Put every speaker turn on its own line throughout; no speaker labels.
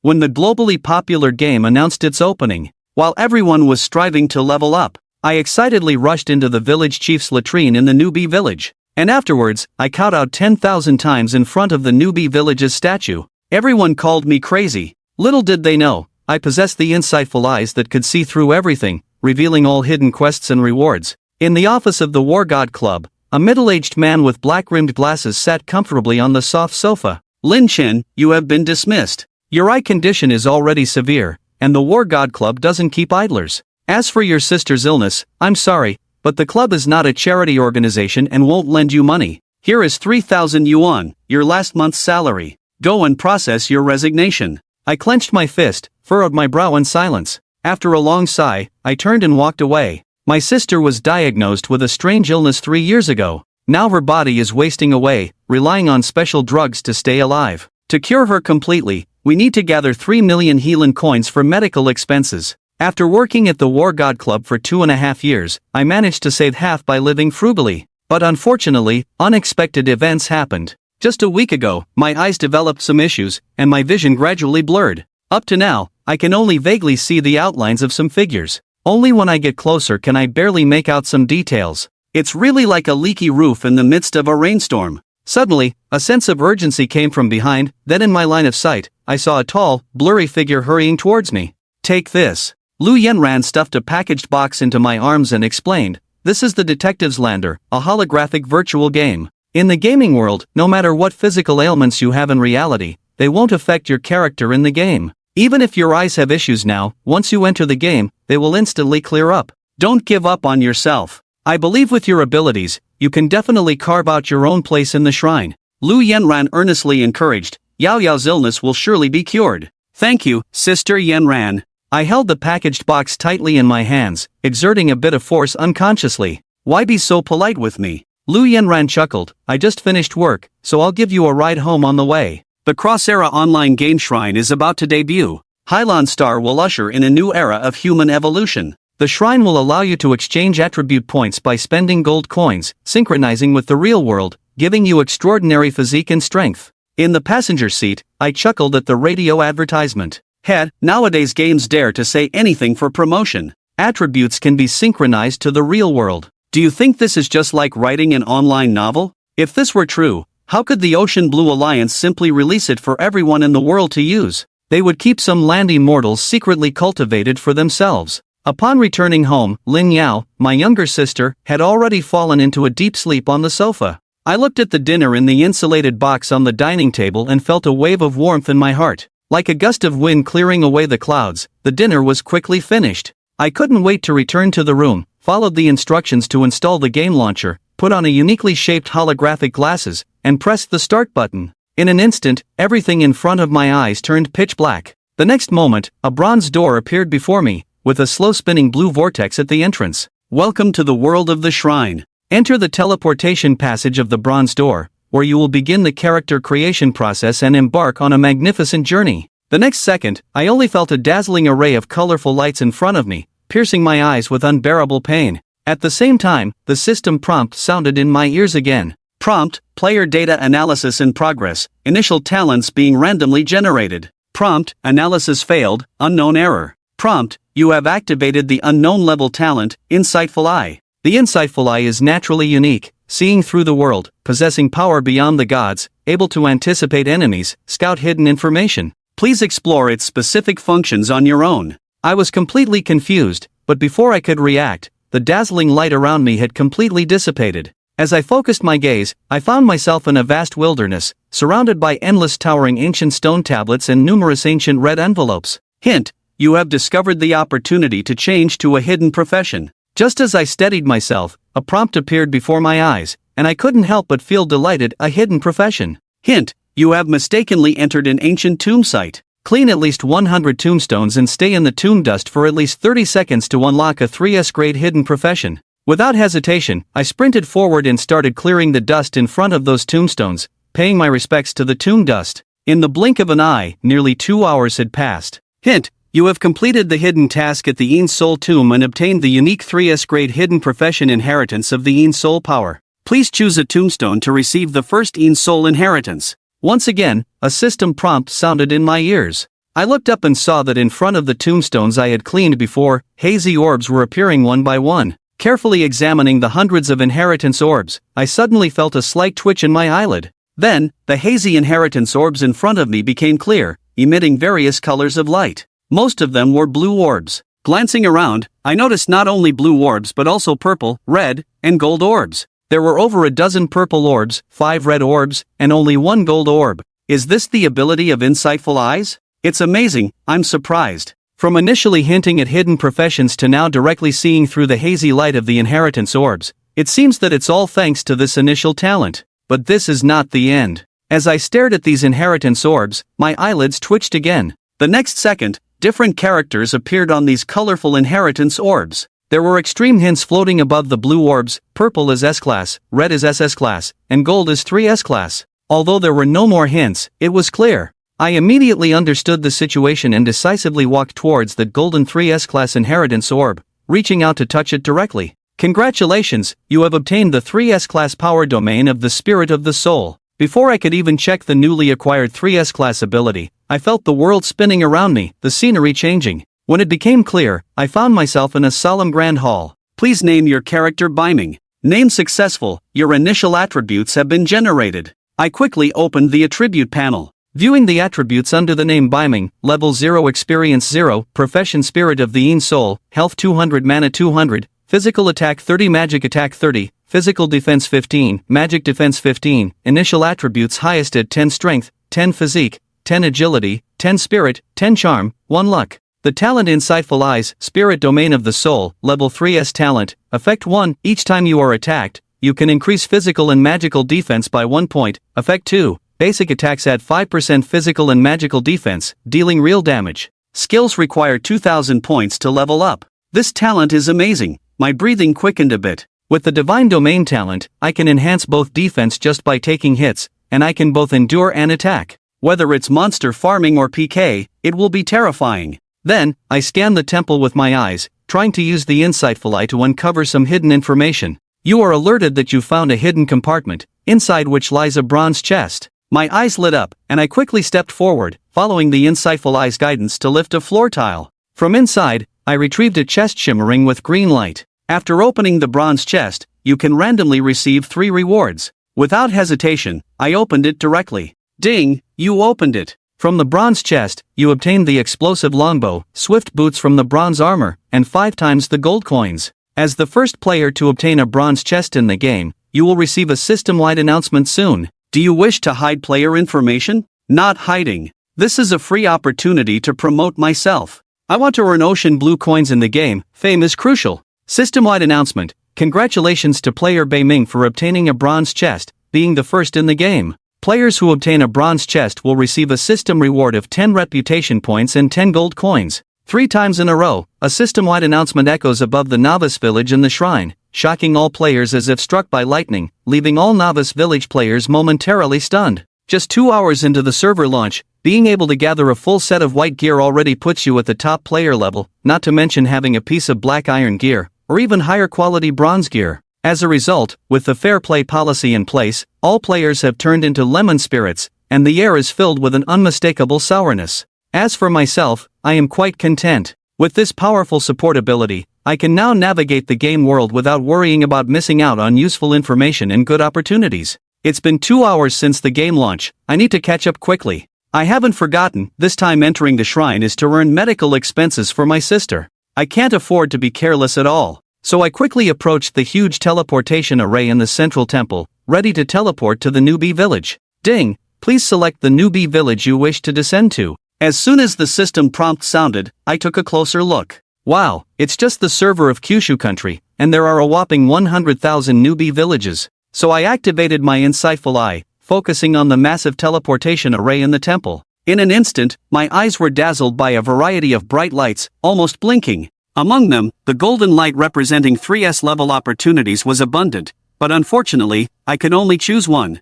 when the globally popular game announced its opening. While everyone was striving to level up, I excitedly rushed into the village chief's latrine in the newbie village. And afterwards, I kowtowed 10,000 times in front of the newbie village's statue. Everyone called me crazy. Little did they know, I possessed the insightful eyes that could see through everything, revealing all hidden quests and rewards. In the office of the War God Club, a middle-aged man with black-rimmed glasses sat comfortably on the soft sofa. Lin Chen, you have been dismissed. Your eye condition is already severe, and the War God Club doesn't keep idlers. As for your sister's illness, I'm sorry, but the club is not a charity organization and won't lend you money. Here is 3,000 yuan, your last month's salary. Go and process your resignation. I clenched my fist, furrowed my brow in silence. After a long sigh, I turned and walked away. My sister was diagnosed with a strange illness 3 years ago. Now her body is wasting away, relying on special drugs to stay alive. To cure her completely, we need to gather 3 million Helan coins for medical expenses. After working at the War God Club for 2.5 years, I managed to save half by living frugally. But unfortunately, unexpected events happened. Just a week ago, my eyes developed some issues, and my vision gradually blurred. Up to now, I can only vaguely see the outlines of some figures. Only when I get closer can I barely make out some details. It's really like a leaky roof in the midst of a rainstorm. Suddenly, a sense of urgency came from behind, then in my line of sight, I saw a tall, blurry figure hurrying towards me. Take this. Lu Yenran stuffed a packaged box into my arms and explained, this is the Detective's Lander, a holographic virtual game. In the gaming world, no matter what physical ailments you have in reality, they won't affect your character in the game. Even if your eyes have issues now, once you enter the game, they will instantly clear up. Don't give up on yourself. I believe with your abilities, you can definitely carve out your own place in the shrine. Lu Yenran earnestly encouraged, Yao Yao's illness will surely be cured. Thank you, Sister Yenran. I held the packaged box tightly in my hands, exerting a bit of force unconsciously. Why be so polite with me? Lu Yenran chuckled, I just finished work, so I'll give you a ride home on the way. The Cross-Era online game shrine is about to debut. Hylan Star will usher in a new era of human evolution. The shrine will allow you to exchange attribute points by spending gold coins, synchronizing with the real world, giving you extraordinary physique and strength. In the passenger seat, I chuckled at the radio advertisement. Head, nowadays games dare to say anything for promotion. Attributes can be synchronized to the real world. Do you think this is just like writing an online novel? If this were true, how could the Ocean Blue Alliance simply release it for everyone in the world to use? They would keep some land immortals secretly cultivated for themselves. Upon returning home, Lin Yao, my younger sister, had already fallen into a deep sleep on the sofa. I looked at the dinner in the insulated box on the dining table and felt a wave of warmth in my heart. Like a gust of wind clearing away the clouds, the dinner was quickly finished. I couldn't wait to return to the room, followed the instructions to install the game launcher, put on a uniquely shaped holographic glasses, and pressed the start button. In an instant, everything in front of my eyes turned pitch black. The next moment, a bronze door appeared before me, with a slow-spinning blue vortex at the entrance. Welcome to the world of the shrine. Enter the teleportation passage of the bronze door, where you will begin the character creation process and embark on a magnificent journey. The next second, I only felt a dazzling array of colorful lights in front of me, piercing my eyes with unbearable pain. At the same time, the system prompt sounded in my ears again. Prompt, player data analysis in progress, initial talents being randomly generated. Prompt, analysis failed, unknown error. Prompt, you have activated the unknown level talent, Insightful Eye. The Insightful Eye is naturally unique, seeing through the world, possessing power beyond the gods, able to anticipate enemies, scout hidden information. Please explore its specific functions on your own. I was completely confused, but before I could react, the dazzling light around me had completely dissipated. As I focused my gaze, I found myself in a vast wilderness, surrounded by endless towering ancient stone tablets and numerous ancient red envelopes. Hint, you have discovered the opportunity to change to a hidden profession. Just as I steadied myself, a prompt appeared before my eyes, and I couldn't help but feel delighted. A hidden profession. Hint, you have mistakenly entered an ancient tomb site. Clean at least 100 tombstones and stay in the tomb dust for at least 30 seconds to unlock a 3S grade hidden profession. Without hesitation, I sprinted forward and started clearing the dust in front of those tombstones, paying my respects to the tomb dust. In the blink of an eye, nearly 2 hours had passed. Hint, you have completed the hidden task at the Een Soul Tomb and obtained the unique 3S grade hidden profession inheritance of the Een Soul power. Please choose a tombstone to receive the first Een Soul inheritance. Once again, a system prompt sounded in my ears. I looked up and saw that in front of the tombstones I had cleaned before, hazy orbs were appearing one by one. Carefully examining the hundreds of inheritance orbs, I suddenly felt a slight twitch in my eyelid. Then, the hazy inheritance orbs in front of me became clear, emitting various colors of light. Most of them were blue orbs. Glancing around, I noticed not only blue orbs but also purple, red, and gold orbs. There were over a dozen purple orbs, 5 red orbs, and only 1 gold orb. Is this the ability of insightful eyes? It's amazing, I'm surprised. From initially hinting at hidden professions to now directly seeing through the hazy light of the inheritance orbs, it seems that it's all thanks to this initial talent. But this is not the end. As I stared at these inheritance orbs, my eyelids twitched again. The next second, different characters appeared on these colorful inheritance orbs. There were extreme hints floating above the blue orbs. Purple is S-class, red is SS-class, and gold is 3S-class. Although there were no more hints, it was clear. I immediately understood the situation and decisively walked towards the golden 3S-class inheritance orb, reaching out to touch it directly. Congratulations, you have obtained the 3S-class power domain of the spirit of the soul. Before I could even check the newly acquired 3S-class ability, I felt the world spinning around me, the scenery changing. When it became clear, I found myself in a solemn grand hall. Please name your character Biming. Name successful, your initial attributes have been generated. I quickly opened the attribute panel. Viewing the attributes under the name Biming, level 0 experience 0, profession spirit of the Yin soul, health 200 mana 200, physical attack 30 magic attack 30, physical defense 15, magic defense 15, initial attributes highest at 10 strength, 10 physique, 10 agility, 10 spirit, 10 charm, 1 luck. The talent Insightful Eyes, spirit domain of the soul, level 3S talent, effect 1, each time you are attacked, you can increase physical and magical defense by 1 point, effect 2. Basic attacks add 5% physical and magical defense, dealing real damage. Skills require 2000 points to level up. This talent is amazing. My breathing quickened a bit. With the Divine Domain talent, I can enhance both defense just by taking hits, and I can both endure and attack. Whether it's monster farming or PK, it will be terrifying. Then, I scanned the temple with my eyes, trying to use the Insightful Eye to uncover some hidden information. You are alerted that you found a hidden compartment, inside which lies a bronze chest. My eyes lit up, and I quickly stepped forward, following the Insightful Eye's guidance to lift a floor tile. From inside, I retrieved a chest shimmering with green light. After opening the bronze chest, you can randomly receive 3 rewards. Without hesitation, I opened it directly. Ding, you opened it. From the bronze chest, you obtained the explosive longbow, swift boots from the bronze armor, and 5 times the gold coins. As the first player to obtain a bronze chest in the game, you will receive a system-wide announcement soon. Do you wish to hide player information? Not hiding. This is a free opportunity to promote myself. I want to earn ocean blue coins in the game. Fame is crucial. System-wide announcement. Congratulations to player Beiming for obtaining a bronze chest, being the first in the game. Players who obtain a bronze chest will receive a system reward of 10 reputation points and 10 gold coins. 3 times in a row, a system-wide announcement echoes above the novice village and the shrine, shocking all players as if struck by lightning, leaving all novice village players momentarily stunned. Just 2 hours into the server launch, being able to gather a full set of white gear already puts you at the top player level, not to mention having a piece of black iron gear, or even higher quality bronze gear. As a result, with the fair play policy in place, all players have turned into lemon spirits, and the air is filled with an unmistakable sourness. As for myself, I am quite content. With this powerful support ability, I can now navigate the game world without worrying about missing out on useful information and good opportunities. It's been 2 hours since the game launch. I need to catch up quickly. I haven't forgotten, this time entering the shrine is to earn medical expenses for my sister. I can't afford to be careless at all. So I quickly approached the huge teleportation array in the central temple, ready to teleport to the newbie village. Ding, please select the newbie village you wish to descend to. As soon as the system prompt sounded, I took a closer look. Wow, it's just the server of Kyushu country, and there are a whopping 100,000 newbie villages. So I activated my Insightful Eye, focusing on the massive teleportation array in the temple. In an instant, my eyes were dazzled by a variety of bright lights, almost blinking. Among them, the golden light representing 3S level opportunities was abundant, but unfortunately, I could only choose one.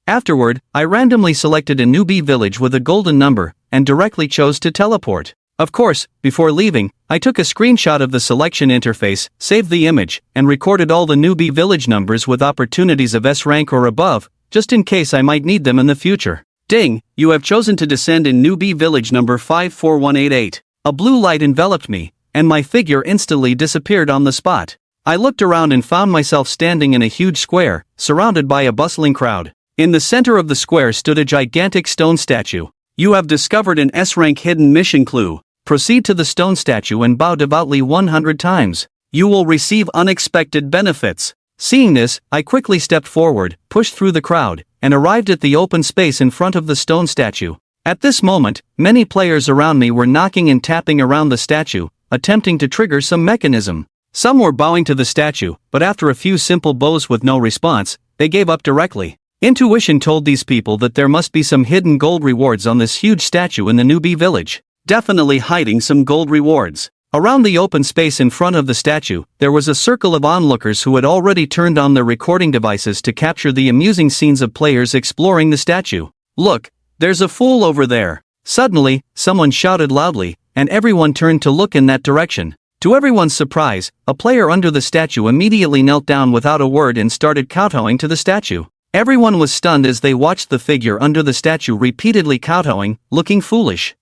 Afterward, I randomly selected a newbie village with a golden number, and directly chose to teleport. Of course, before leaving, I took a screenshot of the selection interface, saved the image, and recorded all the newbie village numbers with opportunities of S rank or above, just in case I might need them in the future. Ding, you have chosen to descend in newbie village number 54188. A blue light enveloped me, and my figure instantly disappeared on the spot. I looked around and found myself standing in a huge square, surrounded by a bustling crowd. In the center of the square stood a gigantic stone statue. You have discovered an S-rank hidden mission clue. Proceed to the stone statue and bow devoutly 100 times. You will receive unexpected benefits. Seeing this, I quickly stepped forward, pushed through the crowd, and arrived at the open space in front of the stone statue. At this moment, many players around me were knocking and tapping around the statue, attempting to trigger some mechanism. Some were bowing to the statue, but after a few simple bows with no response, they gave up directly. Intuition told these people that there must be some hidden gold rewards on this huge statue in the newbie village. Definitely hiding some gold rewards. Around the open space in front of the statue, there was a circle of onlookers who had already turned on their recording devices to capture the amusing scenes of players exploring the statue. Look, there's a fool over there. Suddenly, someone shouted loudly, and everyone turned to look in that direction. To everyone's surprise, a player under the statue immediately knelt down without a word and started kowtowing to the statue. Everyone was stunned as they watched the figure under the statue repeatedly kowtowing, looking foolish.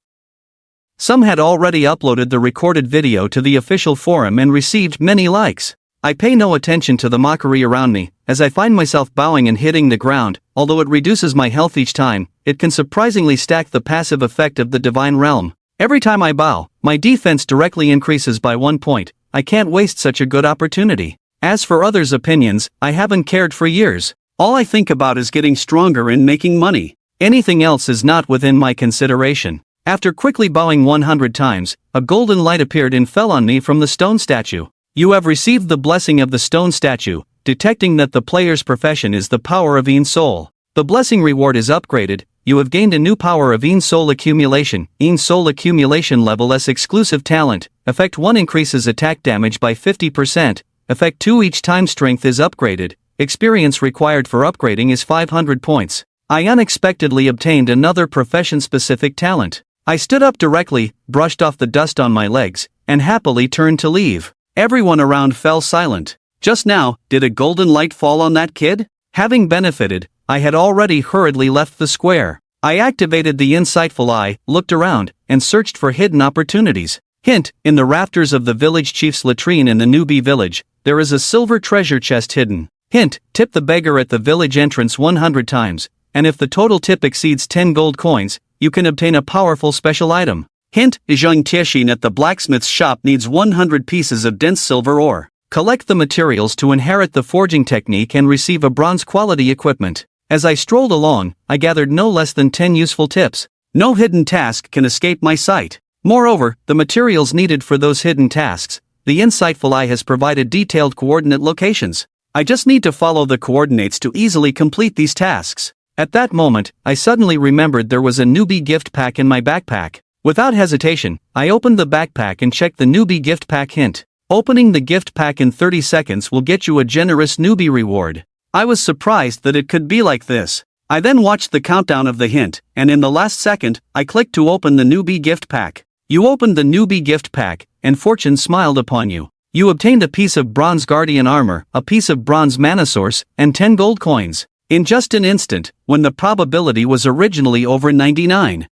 Some had already uploaded the recorded video to the official forum and received many likes. I pay no attention to the mockery around me, as I find myself bowing and hitting the ground. Although it reduces my health each time, it can surprisingly stack the passive effect of the divine realm. Every time I bow, my defense directly increases by 1 point. I can't waste such a good opportunity. As for others' opinions, I haven't cared for years. All I think about is getting stronger and making money. Anything else is not within my consideration. After quickly bowing 100 times, a golden light appeared and fell on me from the stone statue. You have received the blessing of the stone statue, detecting that the player's profession is the power of Een Soul. The blessing reward is upgraded. You have gained a new power of Een Soul accumulation. Een Soul accumulation level S exclusive talent. Effect 1 increases attack damage by 50%. Effect 2 each time strength is upgraded. Experience required for upgrading is 500 points. I unexpectedly obtained another profession-specific talent. I stood up directly, brushed off the dust on my legs, and happily turned to leave. Everyone around fell silent. Just now, did a golden light fall on that kid? Having benefited, I had already hurriedly left the square. I activated the insightful eye, looked around, and searched for hidden opportunities. Hint, in the rafters of the village chief's latrine in the newbie village, there is a silver treasure chest hidden. Hint, tip the beggar at the village entrance 100 times, and if the total tip exceeds 10 gold coins, you can obtain a powerful special item. Hint, Zhang Tiexin at the blacksmith's shop needs 100 pieces of dense silver ore. Collect the materials to inherit the forging technique and receive a bronze quality equipment. As I strolled along, I gathered no less than 10 useful tips. No hidden task can escape my sight. Moreover, the materials needed for those hidden tasks, the insightful eye has provided detailed coordinate locations. I just need to follow the coordinates to easily complete these tasks. At that moment, I suddenly remembered there was a newbie gift pack in my backpack. Without hesitation, I opened the backpack and checked the newbie gift pack hint. Opening the gift pack in 30 seconds will get you a generous newbie reward. I was surprised that it could be like this. I then watched the countdown of the hint, and in the last second, I clicked to open the newbie gift pack. You opened the newbie gift pack, and fortune smiled upon you. You obtained a piece of bronze guardian armor, a piece of bronze mana source, and 10 gold coins. In just an instant, when the probability was originally over 99%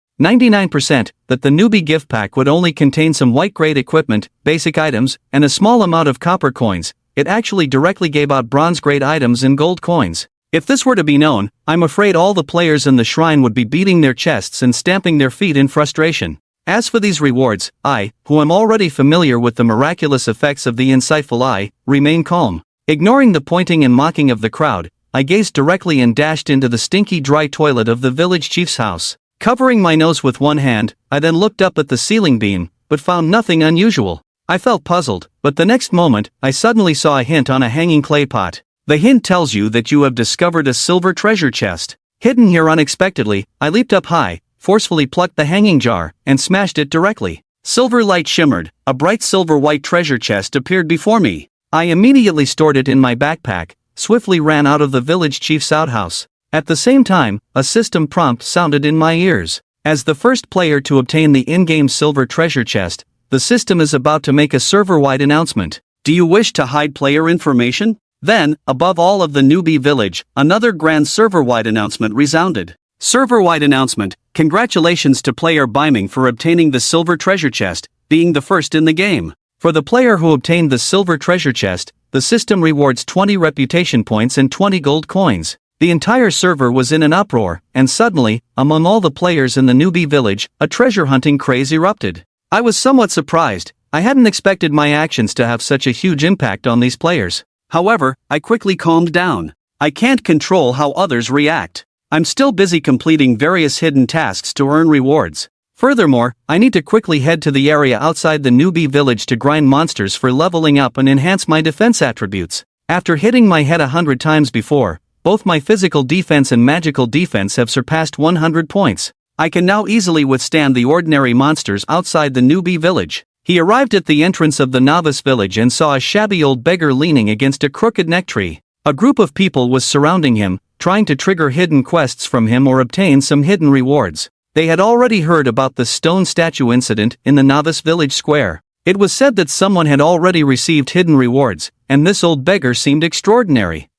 that the newbie gift pack would only contain some white-grade equipment, basic items, and a small amount of copper coins, it actually directly gave out bronze-grade items and gold coins. If this were to be known, I'm afraid all the players in the shrine would be beating their chests and stamping their feet in frustration. As for these rewards, I, who am already familiar with the miraculous effects of the insightful eye, remain calm. Ignoring the pointing and mocking of the crowd, I gazed directly and dashed into the stinky dry toilet of the village chief's house. Covering my nose with one hand, I then looked up at the ceiling beam, but found nothing unusual. I felt puzzled, but the next moment, I suddenly saw a hint on a hanging clay pot. The hint tells you that you have discovered a silver treasure chest. Hidden here unexpectedly, I leaped up high, forcefully plucked the hanging jar, and smashed it directly. Silver light shimmered, a bright silver-white treasure chest appeared before me. I immediately stored it in my backpack, swiftly ran out of the village chief's outhouse. At the same time, a system prompt sounded in my ears. As the first player to obtain the in-game silver treasure chest, the system is about to make a server-wide announcement. Do you wish to hide player information? Then, above all of the newbie village, another grand server-wide announcement resounded. Server-wide announcement: congratulations to player Biming for obtaining the silver treasure chest, being the first in the game. For the player who obtained the silver treasure chest, the system rewards 20 reputation points and 20 gold coins. The entire server was in an uproar, and suddenly, among all the players in the newbie village, a treasure hunting craze erupted. I was somewhat surprised. I hadn't expected my actions to have such a huge impact on these players. However, I quickly calmed down. I can't control how others react. I'm still busy completing various hidden tasks to earn rewards. Furthermore, I need to quickly head to the area outside the newbie village to grind monsters for leveling up and enhance my defense attributes. After hitting my head 100 times before, both my physical defense and magical defense have surpassed 100 points. I can now easily withstand the ordinary monsters outside the newbie village. He arrived at the entrance of the novice village and saw a shabby old beggar leaning against a crooked neck tree. A group of people was surrounding him, trying to trigger hidden quests from him or obtain some hidden rewards. They had already heard about the stone statue incident in the novice village square. It was said that someone had already received hidden rewards, and this old beggar seemed extraordinary.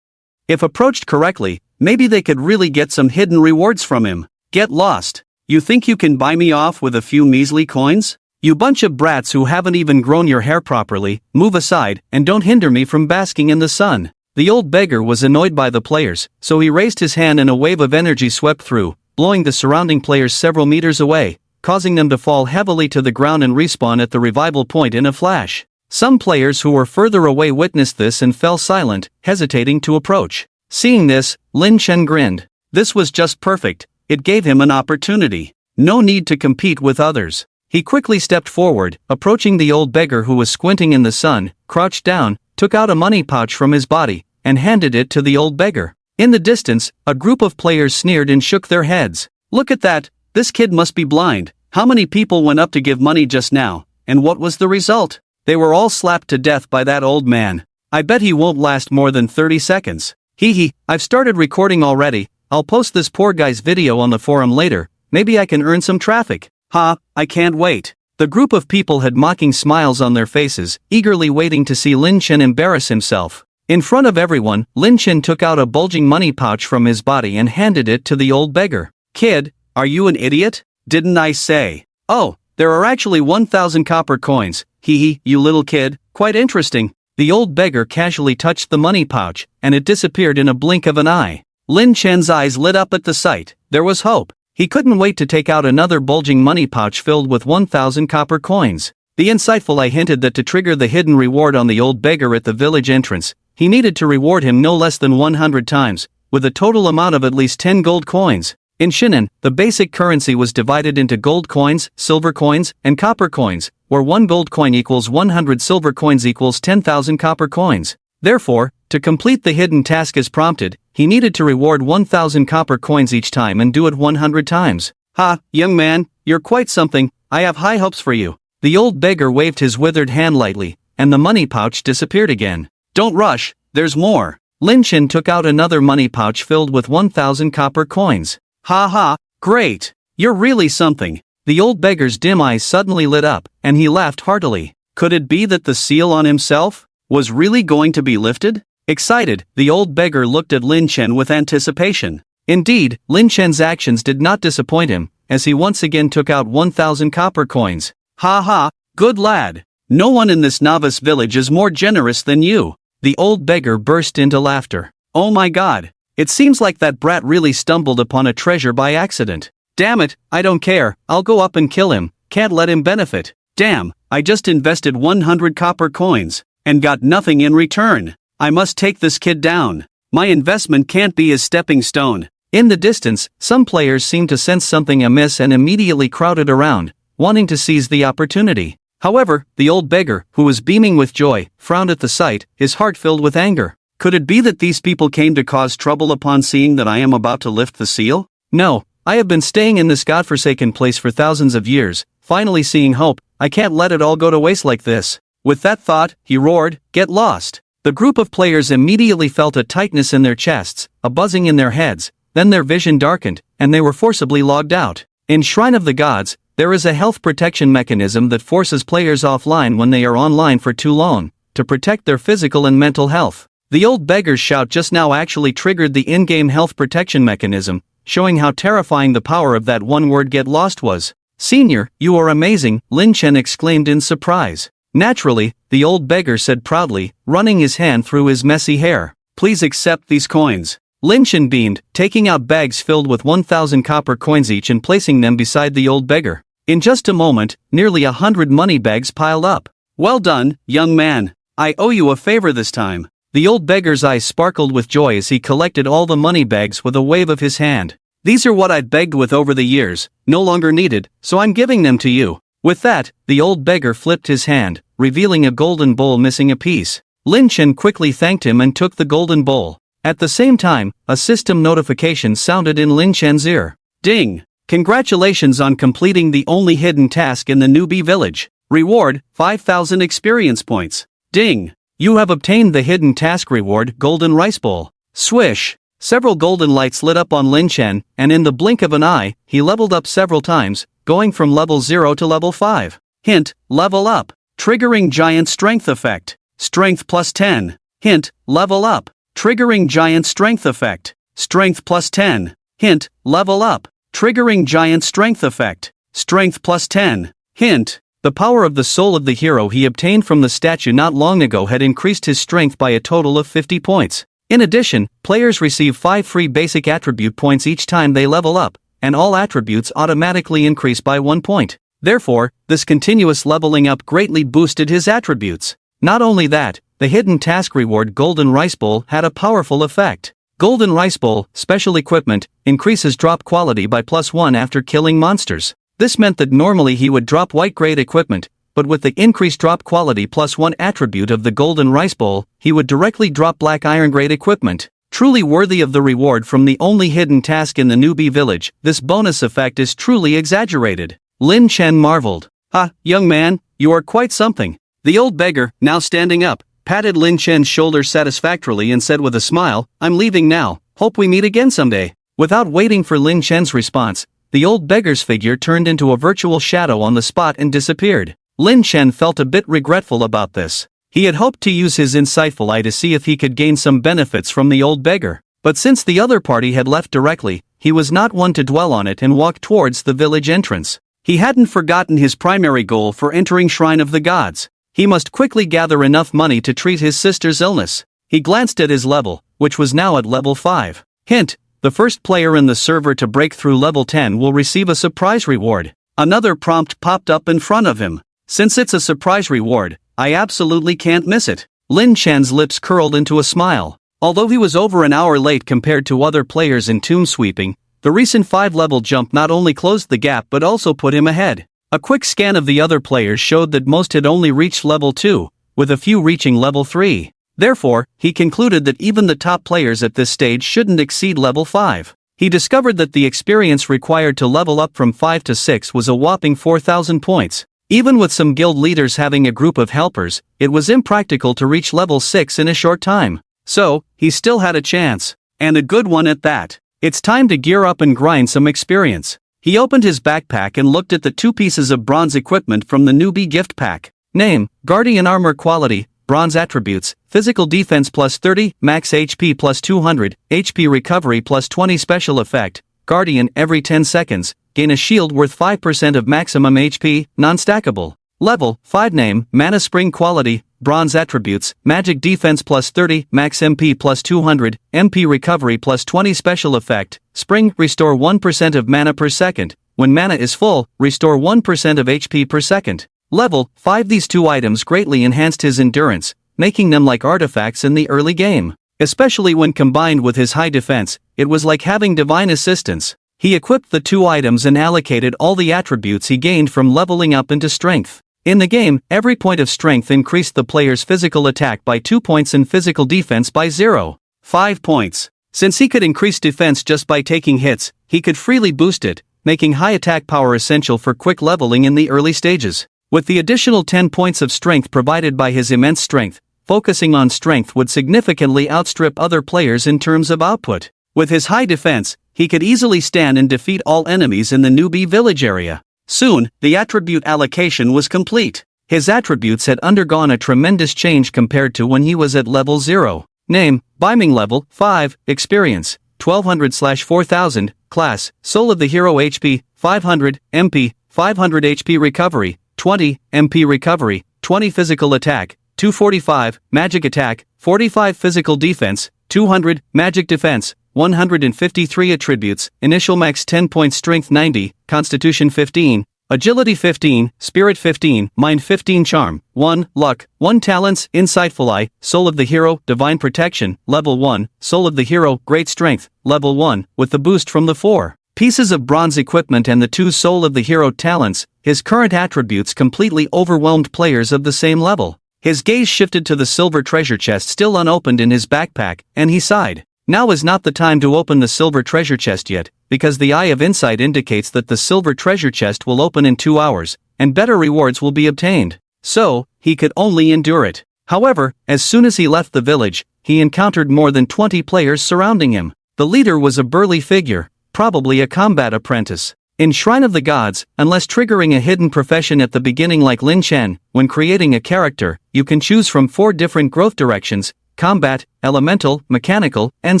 If approached correctly, maybe they could really get some hidden rewards from him. Get lost. You think you can buy me off with a few measly coins? You bunch of brats who haven't even grown your hair properly, move aside, and don't hinder me from basking in the sun. The old beggar was annoyed by the players, so he raised his hand and a wave of energy swept through, blowing the surrounding players several meters away, causing them to fall heavily to the ground and respawn at the revival point in a flash. Some players who were further away witnessed this and fell silent, hesitating to approach. Seeing this, Lin Chen grinned. This was just perfect. It gave him an opportunity. No need to compete with others. He quickly stepped forward, approaching the old beggar who was squinting in the sun, crouched down, took out a money pouch from his body, and handed it to the old beggar. In the distance, a group of players sneered and shook their heads. Look at that, this kid must be blind. How many people went up to give money just now, and what was the result? They were all slapped to death by that old man. I bet he won't last more than 30 seconds. Hee, I've started recording already. I'll post this poor guy's video on the forum later. Maybe I can earn some traffic. Ha, I can't wait. The group of people had mocking smiles on their faces, eagerly waiting to see Lin Chen embarrass himself. In front of everyone, Lin Chen took out a bulging money pouch from his body and handed it to the old beggar. Kid, are you an idiot? Didn't I say? Oh, there are actually 1,000 copper coins. Hee, you little kid, quite interesting. The old beggar casually touched the money pouch, and it disappeared in a blink of an eye. Lin Chen's eyes lit up at the sight. There was hope. He couldn't wait to take out another bulging money pouch filled with 1,000 copper coins. The insightful eye hinted that to trigger the hidden reward on the old beggar at the village entrance, he needed to reward him no less than 100 times, with a total amount of at least 10 gold coins. In Shinan, the basic currency was divided into gold coins, silver coins, and copper coins, where 1 gold coin equals 100 silver coins equals 10,000 copper coins. Therefore, to complete the hidden task as prompted, he needed to reward 1,000 copper coins each time and do it 100 times. Ha, young man, you're quite something. I have high hopes for you. The old beggar waved his withered hand lightly, and the money pouch disappeared again. Don't rush, there's more. Lin Chen took out another money pouch filled with 1,000 copper coins. Ha, great. You're really something. The old beggar's dim eyes suddenly lit up, and he laughed heartily. Could it be that the seal on himself was really going to be lifted? Excited, the old beggar looked at Lin Chen with anticipation. Indeed, Lin Chen's actions did not disappoint him, as he once again took out 1,000 copper coins. Ha, good lad. No one in this novice village is more generous than you. The old beggar burst into laughter. Oh my god. It seems like that brat really stumbled upon a treasure by accident. Damn it, I don't care, I'll go up and kill him, can't let him benefit. Damn, I just invested 100 copper coins, and got nothing in return. I must take this kid down. My investment can't be his stepping stone. In the distance, some players seemed to sense something amiss and immediately crowded around, wanting to seize the opportunity. However, the old beggar, who was beaming with joy, frowned at the sight, his heart filled with anger. Could it be that these people came to cause trouble upon seeing that I am about to lift the seal? No, I have been staying in this godforsaken place for thousands of years, finally seeing hope. I can't let it all go to waste like this. With that thought, he roared, "Get lost!" The group of players immediately felt a tightness in their chests, a buzzing in their heads, then their vision darkened, and they were forcibly logged out. In Shrine of the Gods, there is a health protection mechanism that forces players offline when they are online for too long, to protect their physical and mental health. The old beggar's shout just now actually triggered the in-game health protection mechanism, showing how terrifying the power of that one word "get lost" was. "Senior, you are amazing," Lin Chen exclaimed in surprise. "Naturally," the old beggar said proudly, running his hand through his messy hair. "Please accept these coins." Lin Chen beamed, taking out bags filled with 1,000 copper coins each and placing them beside the old beggar. In just a moment, nearly 100 money bags piled up. "Well done, young man. I owe you a favor this time." The old beggar's eyes sparkled with joy as he collected all the money bags with a wave of his hand. "These are what I've begged with over the years, no longer needed, so I'm giving them to you." With that, the old beggar flipped his hand, revealing a golden bowl missing a piece. Lin Chen quickly thanked him and took the golden bowl. At the same time, a system notification sounded in Lin Chen's ear. "Ding! Congratulations on completing the only hidden task in the newbie village. Reward, 5,000 experience points. Ding! You have obtained the hidden task reward, Golden Rice Bowl." Swish! Several golden lights lit up on Lin Chen, and in the blink of an eye, he leveled up several times, going from level 0 to level 5. Hint, level up. Triggering giant strength effect. Strength plus 10. Hint, level up. Triggering giant strength effect. Strength plus 10. Hint, level up. Triggering giant strength effect. Strength plus 10. Hint. The power of the soul of the hero he obtained from the statue not long ago had increased his strength by a total of 50 points. In addition, players receive 5 free basic attribute points each time they level up, and all attributes automatically increase by 1 point. Therefore, this continuous leveling up greatly boosted his attributes. Not only that, the hidden task reward Golden Rice Bowl had a powerful effect. Golden Rice Bowl, special equipment, increases drop quality by +1 after killing monsters. This meant that normally he would drop white grade equipment, but with the increased drop quality +1 attribute of the Golden Rice Bowl, he would directly drop black iron grade equipment. Truly worthy of the reward from the only hidden task in the newbie village, this bonus effect is truly exaggerated. Lin Chen marveled. "Ha, young man, you are quite something." The old beggar, now standing up, patted Lin Chen's shoulder satisfactorily and said with a smile, "I'm leaving now, hope we meet again someday." Without waiting for Lin Chen's response, the old beggar's figure turned into a virtual shadow on the spot and disappeared. Lin Chen felt a bit regretful about this. He had hoped to use his insightful eye to see if he could gain some benefits from the old beggar. But since the other party had left directly, he was not one to dwell on it and walked towards the village entrance. He hadn't forgotten his primary goal for entering Shrine of the Gods. He must quickly gather enough money to treat his sister's illness. He glanced at his level, which was now at level 5. Hint, the first player in the server to break through level 10 will receive a surprise reward. Another prompt popped up in front of him. Since it's a surprise reward, I absolutely can't miss it. Lin Chen's lips curled into a smile. Although he was over an hour late compared to other players in tomb sweeping, the recent 5-level jump not only closed the gap but also put him ahead. A quick scan of the other players showed that most had only reached level 2, with a few reaching level 3. Therefore, he concluded that even the top players at this stage shouldn't exceed level 5. He discovered that the experience required to level up from 5 to 6 was a whopping 4,000 points. Even with some guild leaders having a group of helpers, it was impractical to reach level 6 in a short time. So, he still had a chance. And a good one at that. It's time to gear up and grind some experience. He opened his backpack and looked at the 2 pieces of bronze equipment from the newbie gift pack. Name, Guardian Armor Quality, Bronze Attributes, Physical Defense plus 30, Max HP plus 200, HP Recovery plus 20 Special Effect, Guardian every 10 seconds, gain a shield worth 5% of maximum HP, non-stackable. Level, 5 Name, Mana Spring Quality, Bronze Attributes, Magic Defense plus 30, Max MP plus 200, MP Recovery plus 20 Special Effect, Spring, restore 1% of mana per second, when mana is full, restore 1% of HP per second. Level, 5 These 2 items greatly enhanced his endurance, making them like artifacts in the early game. Especially when combined with his high defense, it was like having divine assistance. He equipped the 2 items and allocated all the attributes he gained from leveling up into strength. In the game, every point of strength increased the player's physical attack by 2 points and physical defense by 0.5 points. Since he could increase defense just by taking hits, he could freely boost it, making high attack power essential for quick leveling in the early stages. With the additional 10 points of strength provided by his immense strength, focusing on strength would significantly outstrip other players in terms of output. With his high defense, he could easily stand and defeat all enemies in the newbie village area. Soon, the attribute allocation was complete. His attributes had undergone a tremendous change compared to when he was at level 0. Name, Biming level, 5, Experience, 1200/4000, class, Soul of the Hero HP, 500, MP, 500 HP recovery, 20, MP recovery, 20 physical attack, 245, magic attack, 45 physical defense, 200, magic defense, 153 attributes, initial max 10 points, strength 90, constitution 15, agility 15, spirit 15, mind 15, charm 1, luck 1, talents, insightful eye, soul of the hero, divine protection, level 1, soul of the hero, great strength, level 1, with the boost from the 4 pieces of bronze equipment and the 2 soul of the hero talents. His current attributes completely overwhelmed players of the same level. His gaze shifted to the silver treasure chest still unopened in his backpack, and he sighed. Now is not the time to open the silver treasure chest yet, because the Eye of Insight indicates that the silver treasure chest will open in 2 hours, and better rewards will be obtained. So, he could only endure it. However, as soon as he left the village, he encountered more than 20 players surrounding him. The leader was a burly figure, probably a combat apprentice. In Shrine of the Gods, unless triggering a hidden profession at the beginning like Lin Chen, when creating a character, you can choose from 4 different growth directions: combat, elemental, mechanical, and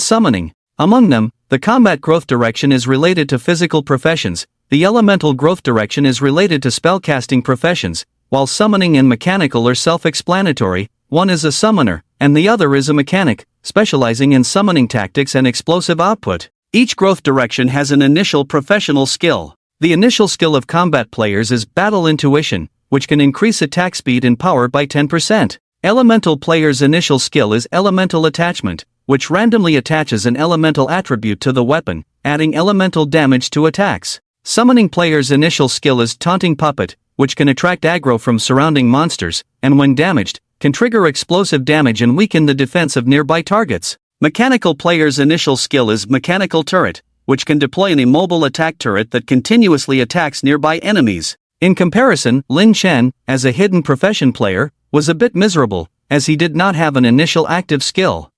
summoning. Among them, the combat growth direction is related to physical professions, the elemental growth direction is related to spellcasting professions, while summoning and mechanical are self-explanatory. One is a summoner, and the other is a mechanic, specializing in summoning tactics and explosive output. Each growth direction has an initial professional skill. The initial skill of combat players is Battle Intuition, which can increase attack speed and power by 10%. Elemental players' initial skill is Elemental Attachment, which randomly attaches an elemental attribute to the weapon, adding elemental damage to attacks. Summoning players' initial skill is Taunting Puppet, which can attract aggro from surrounding monsters, and when damaged, can trigger explosive damage and weaken the defense of nearby targets. Mechanical players' initial skill is Mechanical Turret, which can deploy an immobile attack turret that continuously attacks nearby enemies. In comparison, Lin Chen, as a hidden profession player, was a bit miserable, as he did not have an initial active skill.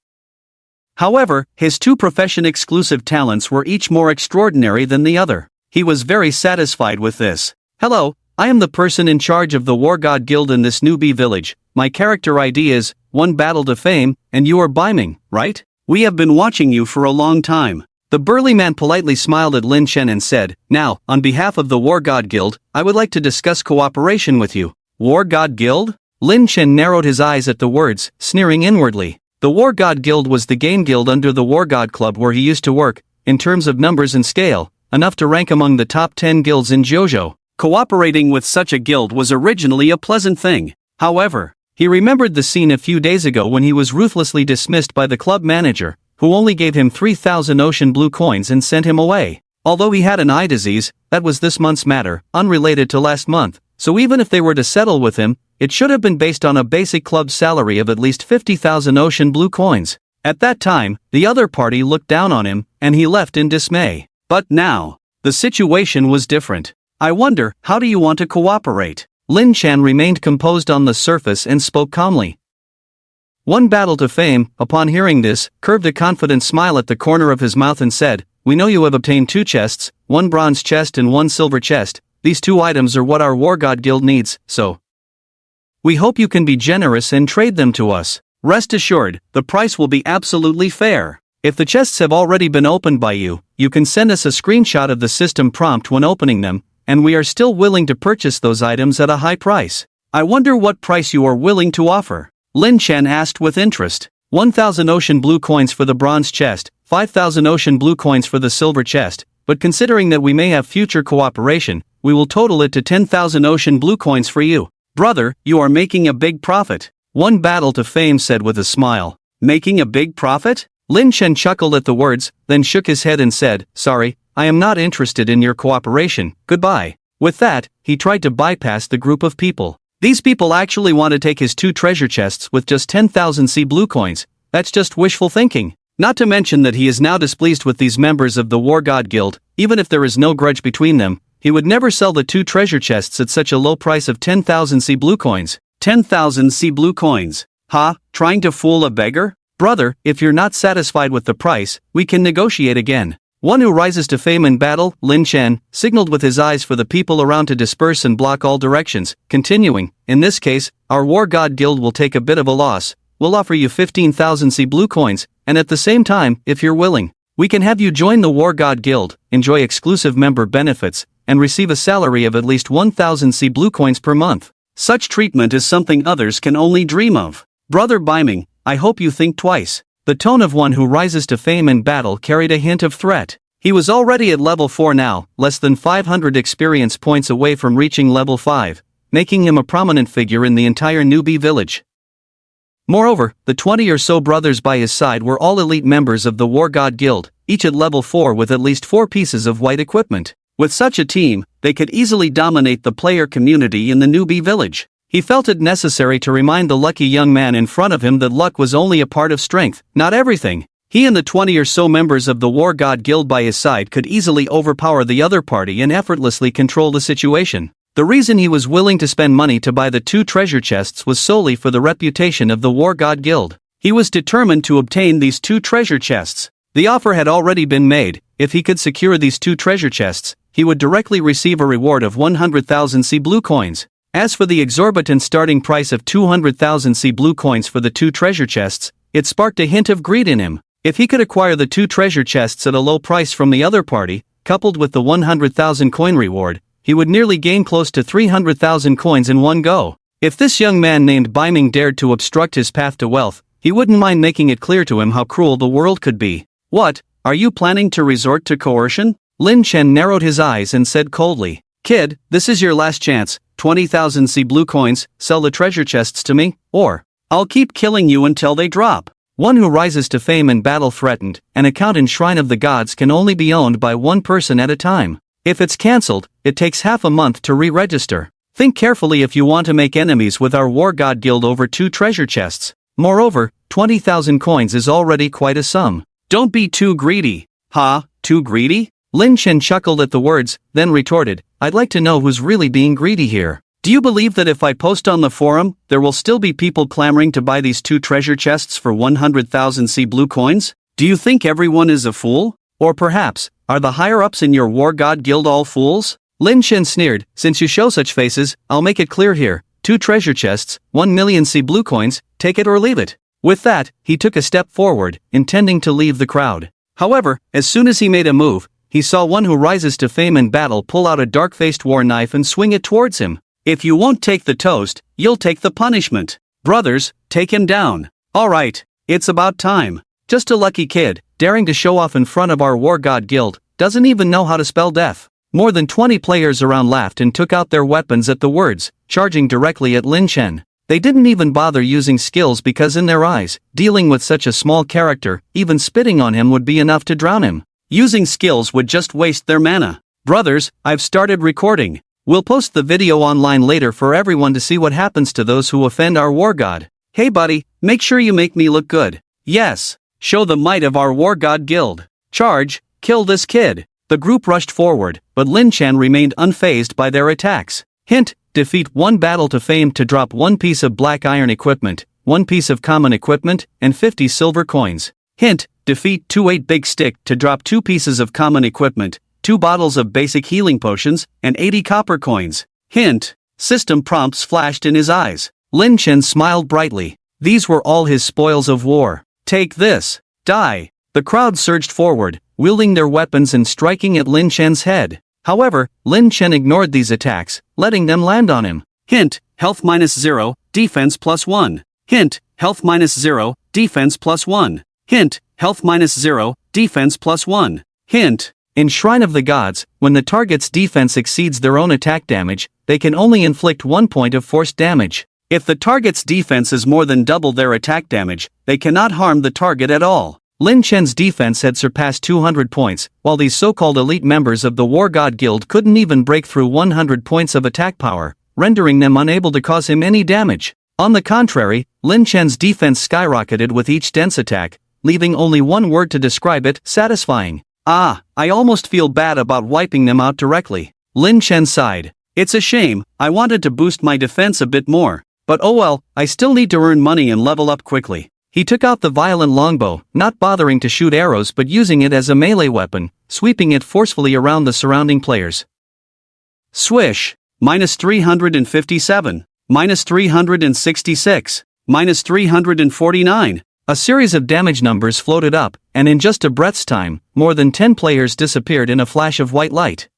However, his 2 profession-exclusive talents were each more extraordinary than the other. He was very satisfied with this. Hello, I am the person in charge of the War God Guild in this newbie village. My character ID is 1 Battle to Fame, and you are Biming, right? We have been watching you for a long time. The burly man politely smiled at Lin Chen and said, "Now, on behalf of the War God Guild, I would like to discuss cooperation with you." War God Guild? Lin Chen narrowed his eyes at the words, sneering inwardly. The War God Guild was the game guild under the War God Club where he used to work, in terms of numbers and scale, enough to rank among the top 10 guilds in Jojo. Cooperating with such a guild was originally a pleasant thing. However, he remembered the scene a few days ago when he was ruthlessly dismissed by the club manager, who only gave him 3,000 ocean blue coins and sent him away. Although he had an eye disease, that was this month's matter, unrelated to last month, so even if they were to settle with him, it should have been based on a basic club salary of at least 50,000 ocean blue coins. At that time, the other party looked down on him, and he left in dismay. But now, the situation was different. I wonder, how do you want to cooperate? Lin Chen remained composed on the surface and spoke calmly. 1 Battle to Fame, upon hearing this, curved a confident smile at the corner of his mouth and said, "We know you have obtained 2 chests, 1 bronze chest and 1 silver chest. These 2 items are what our War God Guild needs, so we hope you can be generous and trade them to us. Rest assured, the price will be absolutely fair. If the chests have already been opened by you, you can send us a screenshot of the system prompt when opening them, and we are still willing to purchase those items at a high price. I wonder what price you are willing to offer." Lin Chen asked with interest. 1,000 ocean blue coins for the bronze chest, 5,000 ocean blue coins for the silver chest, but considering that we may have future cooperation, we will total it to 10,000 ocean blue coins for you. Brother, you are making a big profit. 1 Battle to Fame said with a smile. Making a big profit? Lin Chen chuckled at the words, then shook his head and said, "Sorry, I am not interested in your cooperation, goodbye." With that, he tried to bypass the group of people. These people actually want to take his 2 treasure chests with just 10,000 sea blue coins. That's just wishful thinking. Not to mention that he is now displeased with these members of the War God Guild. Even if there is no grudge between them, he would never sell the 2 treasure chests at such a low price of 10,000 sea blue coins. 10,000 sea blue coins. Ha, trying to fool a beggar? Brother, if you're not satisfied with the price, we can negotiate again. One who rises to fame in battle, Lin Chen, signaled with his eyes for the people around to disperse and block all directions, continuing, "In this case, our War God Guild will take a bit of a loss. We'll offer you 15,000 sea blue coins, and at the same time, if you're willing, We can have you join the War God Guild, enjoy exclusive member benefits, and receive a salary of at least 1,000 C blue coins per month. Such treatment is something others can only dream of. Brother Biming, I hope you think twice. The tone of one who rises to fame in battle carried a hint of threat. He was already at level 4 now, less than 500 experience points away from reaching level 5, making him a prominent figure in the entire newbie village. Moreover, the 20 or so brothers by his side were all elite members of the War God Guild, each at level 4 with at least 4 pieces of white equipment. With such a team, they could easily dominate the player community in the newbie village. He felt it necessary to remind the lucky young man in front of him that luck was only a part of strength, not everything. He and the 20 or so members of the War God Guild by his side could easily overpower the other party and effortlessly control the situation. The reason he was willing to spend money to buy the 2 treasure chests was solely for the reputation of the War God Guild. He was determined to obtain these 2 treasure chests. The offer had already been made. If he could secure these 2 treasure chests, he would directly receive a reward of 100,000 C blue coins. As for the exorbitant starting price of 200,000 C blue coins for the 2 treasure chests, it sparked a hint of greed in him. If he could acquire the 2 treasure chests at a low price from the other party, coupled with the 100,000 coin reward, he would nearly gain close to 300,000 coins in one go. If this young man named Biming dared to obstruct his path to wealth, he wouldn't mind making it clear to him how cruel the world could be. What, are you planning to resort to coercion? Lin Chen narrowed his eyes and said coldly, Kid, this is your last chance, 20,000 C blue coins, sell the treasure chests to me, or I'll keep killing you until they drop. One who rises to fame in battle threatened, an account in Shrine of the Gods can only be owned by one person at a time. If it's cancelled, it takes half a month to re-register. Think carefully if you want to make enemies with our War God Guild over 2 treasure chests. Moreover, 20,000 coins is already quite a sum. Don't be too greedy. Ha, too greedy? Lin Chen chuckled at the words, then retorted, I'd like to know who's really being greedy here. Do you believe that if I post on the forum, there will still be people clamoring to buy these 2 treasure chests for 100,000 C blue coins? Do you think everyone is a fool? Or perhaps, are the higher-ups in your War God Guild all fools? Lin Chen sneered, since you show such faces, I'll make it clear here. 2 treasure chests, 1 million C blue coins, take it or leave it. With that, he took a step forward, intending to leave the crowd. However, as soon as he made a move, he saw one who rises to fame in battle pull out a dark-faced war knife and swing it towards him. If you won't take the toast, you'll take the punishment. Brothers, take him down. Alright, it's about time. Just a lucky kid, daring to show off in front of our War God Guild, doesn't even know how to spell death. More than 20 players around laughed and took out their weapons at the words, charging directly at Lin Chen. They didn't even bother using skills because in their eyes, dealing with such a small character, even spitting on him would be enough to drown him. Using skills would just waste their mana. Brothers, I've started recording. We'll post the video online later for everyone to see what happens to those who offend our War God. Hey buddy, make sure you make me look good. Yes. Show the might of our War God Guild. Charge, kill this kid. The group rushed forward, but Lin Chen remained unfazed by their attacks. Hint, defeat 1 battle to fame to drop 1 piece of black iron equipment, 1 piece of common equipment, and 50 silver coins. Hint, defeat 2-8 big stick to drop 2 pieces of common equipment, 2 bottles of basic healing potions, and 80 copper coins. Hint, system prompts flashed in his eyes. Lin Chen smiled brightly. These were all his spoils of war. Take this. Die. The crowd surged forward, wielding their weapons and striking at Lin Chen's head. However, Lin Chen ignored these attacks, letting them land on him. Hint, health -0, defense +1. Hint, health -0, defense +1. Hint, health -0, defense +1. Hint. In Shrine of the Gods, when the target's defense exceeds their own attack damage, they can only inflict 1 point of forced damage. If the target's defense is more than double their attack damage, they cannot harm the target at all. Lin Chen's defense had surpassed 200 points, while these so-called elite members of the War God Guild couldn't even break through 100 points of attack power, rendering them unable to cause him any damage. On the contrary, Lin Chen's defense skyrocketed with each dense attack, leaving only one word to describe it, satisfying. Ah, I almost feel bad about wiping them out directly. Lin Chen sighed. It's a shame, I wanted to boost my defense a bit more. But oh well, I still need to earn money and level up quickly. He took out the violent longbow, not bothering to shoot arrows but using it as a melee weapon, sweeping it forcefully around the surrounding players. Swish! -357, -366, -349. A series of damage numbers floated up, and in just a breath's time, more than 10 players disappeared in a flash of white light.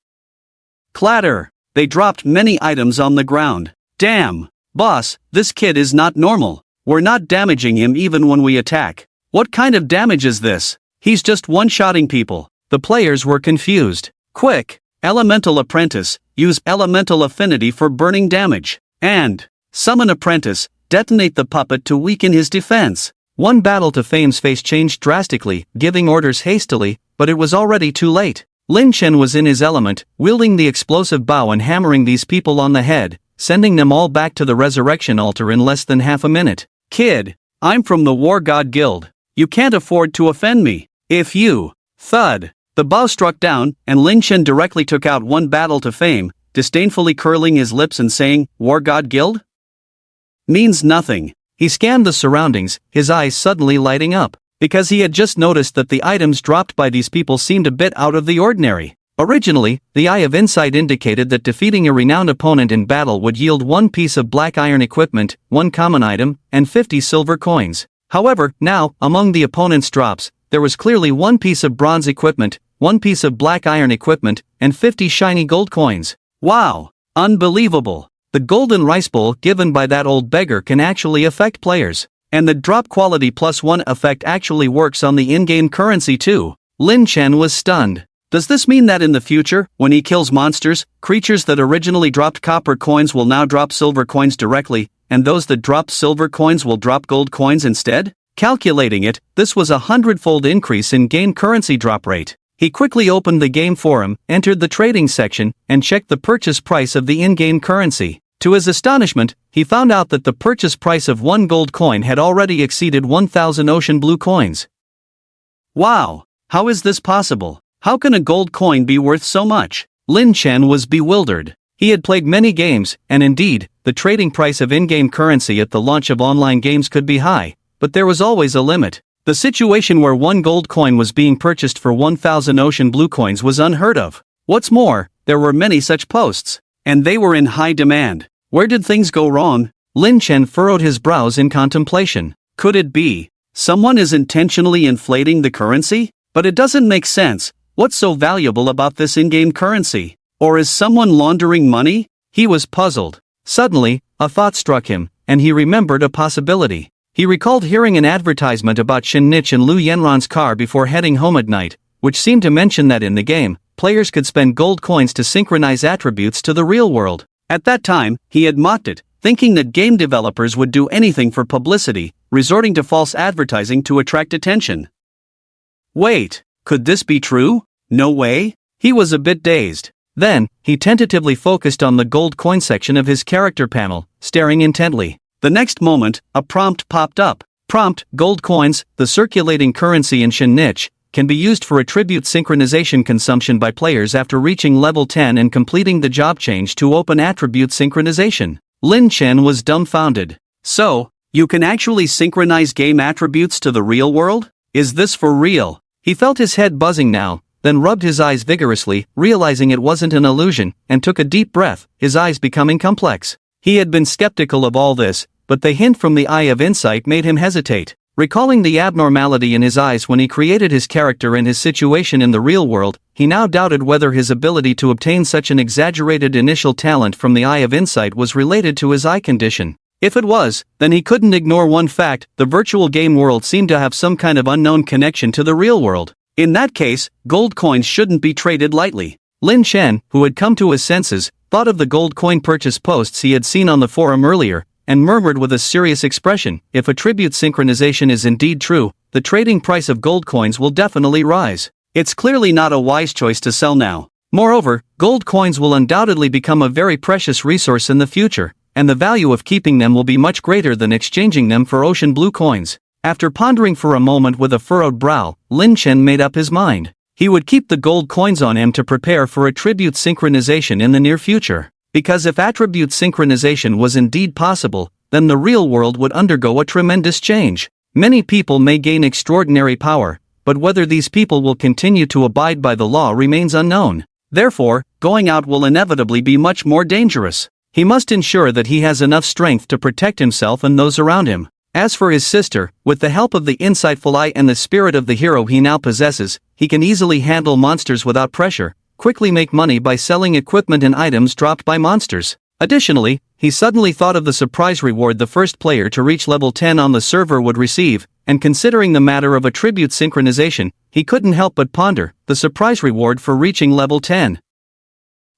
Clatter! They dropped many items on the ground. Damn! Boss, this kid is not normal. We're not damaging him even when we attack. What kind of damage is this? He's just one-shotting people. The players were confused. Quick! Elemental Apprentice, use Elemental Affinity for burning damage. And Summon Apprentice, detonate the puppet to weaken his defense. One battle to Fame's face changed drastically, giving orders hastily, but it was already too late. Lin Chen was in his element, wielding the explosive bow and hammering these people on the head, sending them all back to the resurrection altar in less than half a minute. Kid, I'm from the War God Guild. You can't afford to offend me. If you... Thud. The bow struck down, and Lin Chen directly took out one battle to Fame, disdainfully curling his lips and saying, War God Guild? Means nothing. He scanned the surroundings, his eyes suddenly lighting up, because he had just noticed that the items dropped by these people seemed a bit out of the ordinary. Originally, the Eye of Insight indicated that defeating a renowned opponent in battle would yield 1 piece of black iron equipment, 1 common item, and 50 silver coins. However, now, among the opponent's drops, there was clearly 1 piece of bronze equipment, 1 piece of black iron equipment, and 50 shiny gold coins. Wow! Unbelievable! The golden rice bowl given by that old beggar can actually affect players. And the drop quality +1 effect actually works on the in-game currency too. Lin Chen was stunned. Does this mean that in the future, when he kills monsters, creatures that originally dropped copper coins will now drop silver coins directly, and those that dropped silver coins will drop gold coins instead? Calculating it, this was a 100-fold increase in game currency drop rate. He quickly opened the game forum, entered the trading section, and checked the purchase price of the in-game currency. To his astonishment, he found out that the purchase price of 1 gold coin had already exceeded 1,000 ocean blue coins. Wow! How is this possible? How can a gold coin be worth so much? Lin Chen was bewildered. He had played many games, and indeed, the trading price of in-game currency at the launch of online games could be high, but there was always a limit. The situation where 1 gold coin was being purchased for 1,000 ocean blue coins was unheard of. What's more, there were many such posts, and they were in high demand. Where did things go wrong? Lin Chen furrowed his brows in contemplation. Could it be someone is intentionally inflating the currency? But it doesn't make sense. What's so valuable about this in-game currency? Or is someone laundering money? He was puzzled. Suddenly, a thought struck him, and he remembered a possibility. He recalled hearing an advertisement about Shin Nich and Lu Yenran's car before heading home at night, which seemed to mention that in the game, players could spend gold coins to synchronize attributes to the real world. At that time, he had mocked it, thinking that game developers would do anything for publicity, resorting to false advertising to attract attention. Wait, could this be true? No way? He was a bit dazed. Then, he tentatively focused on the gold coin section of his character panel, staring intently. The next moment, a prompt popped up. Prompt: gold coins, the circulating currency in Shin Nich, can be used for attribute synchronization consumption by players after reaching level 10 and completing the job change to open attribute synchronization. Lin Chen was dumbfounded. So, you can actually synchronize game attributes to the real world? Is this for real? He felt his head buzzing now, then rubbed his eyes vigorously, realizing it wasn't an illusion, and took a deep breath, his eyes becoming complex. He had been skeptical of all this, but the hint from the Eye of Insight made him hesitate. Recalling the abnormality in his eyes when he created his character and his situation in the real world, he now doubted whether his ability to obtain such an exaggerated initial talent from the Eye of Insight was related to his eye condition. If it was, then he couldn't ignore one fact: the virtual game world seemed to have some kind of unknown connection to the real world. In that case, gold coins shouldn't be traded lightly. Lin Chen, who had come to his senses, thought of the gold coin purchase posts he had seen on the forum earlier, and murmured with a serious expression, if attribute synchronization is indeed true, the trading price of gold coins will definitely rise. It's clearly not a wise choice to sell now. Moreover, gold coins will undoubtedly become a very precious resource in the future, and the value of keeping them will be much greater than exchanging them for ocean blue coins. After pondering for a moment with a furrowed brow, Lin Chen made up his mind. He would keep the gold coins on him to prepare for attribute synchronization in the near future. Because if attribute synchronization was indeed possible, then the real world would undergo a tremendous change. Many people may gain extraordinary power, but whether these people will continue to abide by the law remains unknown. Therefore, going out will inevitably be much more dangerous. He must ensure that he has enough strength to protect himself and those around him. As for his sister, with the help of the insightful eye and the spirit of the hero he now possesses, he can easily handle monsters without pressure, quickly make money by selling equipment and items dropped by monsters. Additionally, he suddenly thought of the surprise reward the first player to reach level 10 on the server would receive, and considering the matter of attribute synchronization, he couldn't help but ponder the surprise reward for reaching level 10.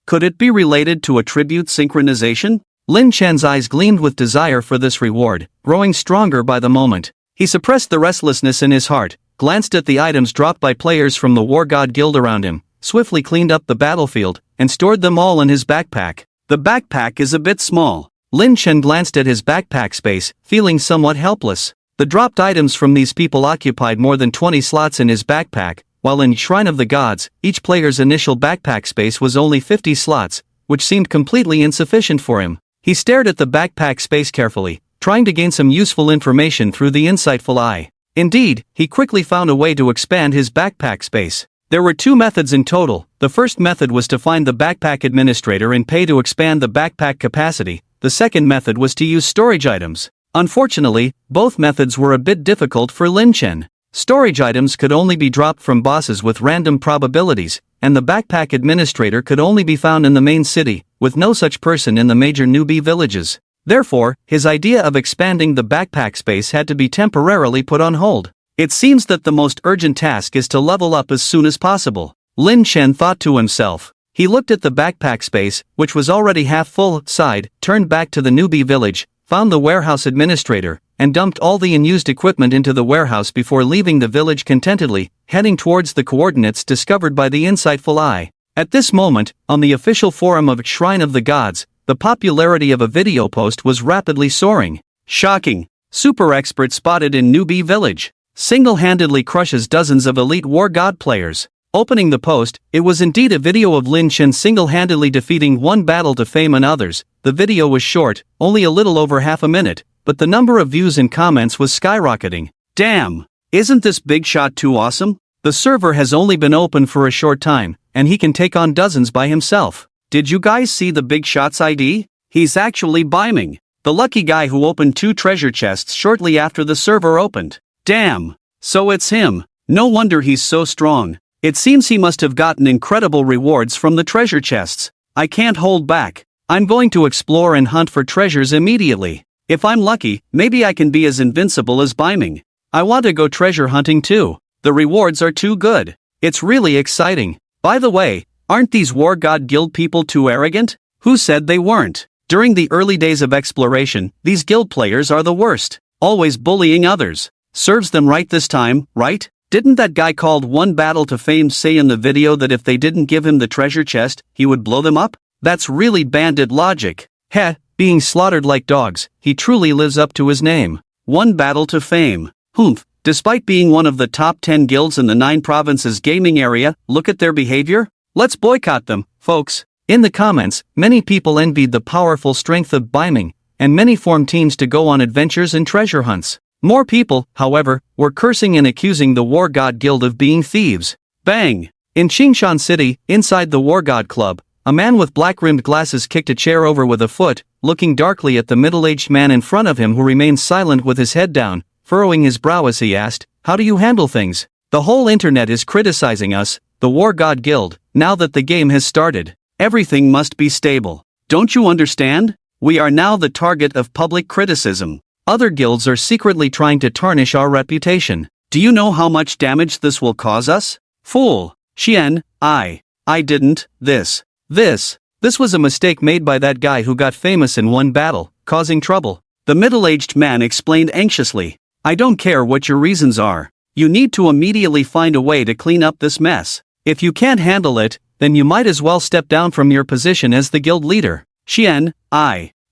Could it be related to attribute synchronization? Lin Chen's eyes gleamed with desire for this reward, growing stronger by the moment. He suppressed the restlessness in his heart, glanced at the items dropped by players from the War God Guild around him, swiftly cleaned up the battlefield, and stored them all in his backpack. The backpack is a bit small. Lin Chen glanced at his backpack space, feeling somewhat helpless. The dropped items from these people occupied more than 20 slots in his backpack, while in Shrine of the Gods, each player's initial backpack space was only 50 slots, which seemed completely insufficient for him. He stared at the backpack space carefully, trying to gain some useful information through the insightful eye. Indeed, he quickly found a way to expand his backpack space. There were 2 methods in total. The first method was to find the backpack administrator and pay to expand the backpack capacity. The second method was to use storage items. Unfortunately, both methods were a bit difficult for Lin Chen. Storage items could only be dropped from bosses with random probabilities, and the backpack administrator could only be found in the main city, with no such person in the major newbie villages. Therefore, his idea of expanding the backpack space had to be temporarily put on hold. It seems that the most urgent task is to level up as soon as possible, Lin Chen thought to himself. He looked at the backpack space, which was already half full, sighed, turned back to the newbie village, found the warehouse administrator, and dumped all the unused equipment into the warehouse before leaving the village contentedly, heading towards the coordinates discovered by the insightful eye. At this moment, on the official forum of Shrine of the Gods, the popularity of a video post was rapidly soaring. Shocking! Super expert spotted in newbie village. Single-handedly crushes dozens of elite war god players. Opening the post, it was indeed a video of Lin Chen single-handedly defeating one battle to fame and others. The video was short, only a little over half a minute, but the number of views and comments was skyrocketing. Damn! Isn't this big shot too awesome? The server has only been open for a short time, and he can take on dozens by himself. Did you guys see the big shot's ID? He's actually Biming, the lucky guy who opened 2 treasure chests shortly after the server opened. Damn! So it's him. No wonder he's so strong. It seems he must have gotten incredible rewards from the treasure chests. I can't hold back. I'm going to explore and hunt for treasures immediately. If I'm lucky, maybe I can be as invincible as Biming. I want to go treasure hunting too. The rewards are too good. It's really exciting. By the way, aren't these War God Guild people too arrogant? Who said they weren't? During the early days of exploration, these guild players are the worst. Always bullying others. Serves them right this time, right? Didn't that guy called One Battle to Fame say in the video that if they didn't give him the treasure chest, he would blow them up? That's really bandit logic. Heh, being slaughtered like dogs, he truly lives up to his name. One Battle to Fame. Humph, despite being one of the top 10 guilds in the 9 provinces gaming area, look at their behavior? Let's boycott them, folks. In the comments, many people envied the powerful strength of Biming, and many formed teams to go on adventures and treasure hunts. More people, however, were cursing and accusing the War God Guild of being thieves. Bang! In Qingshan City, inside the War God Club, a man with black-rimmed glasses kicked a chair over with a foot, looking darkly at the middle-aged man in front of him who remained silent with his head down, furrowing his brow as he asked, "How do you handle things? The whole internet is criticizing us, the War God Guild, now that the game has started. Everything must be stable. Don't you understand? We are now the target of public criticism. Other guilds are secretly trying to tarnish our reputation. Do you know how much damage this will cause us? Fool! Xian, I didn't, this was a mistake made by that guy who got famous in one battle, causing trouble." The middle-aged man explained anxiously. "I don't care what your reasons are. You need to immediately find a way to clean up this mess. If you can't handle it, then you might as well step down from your position as the guild leader. Xian,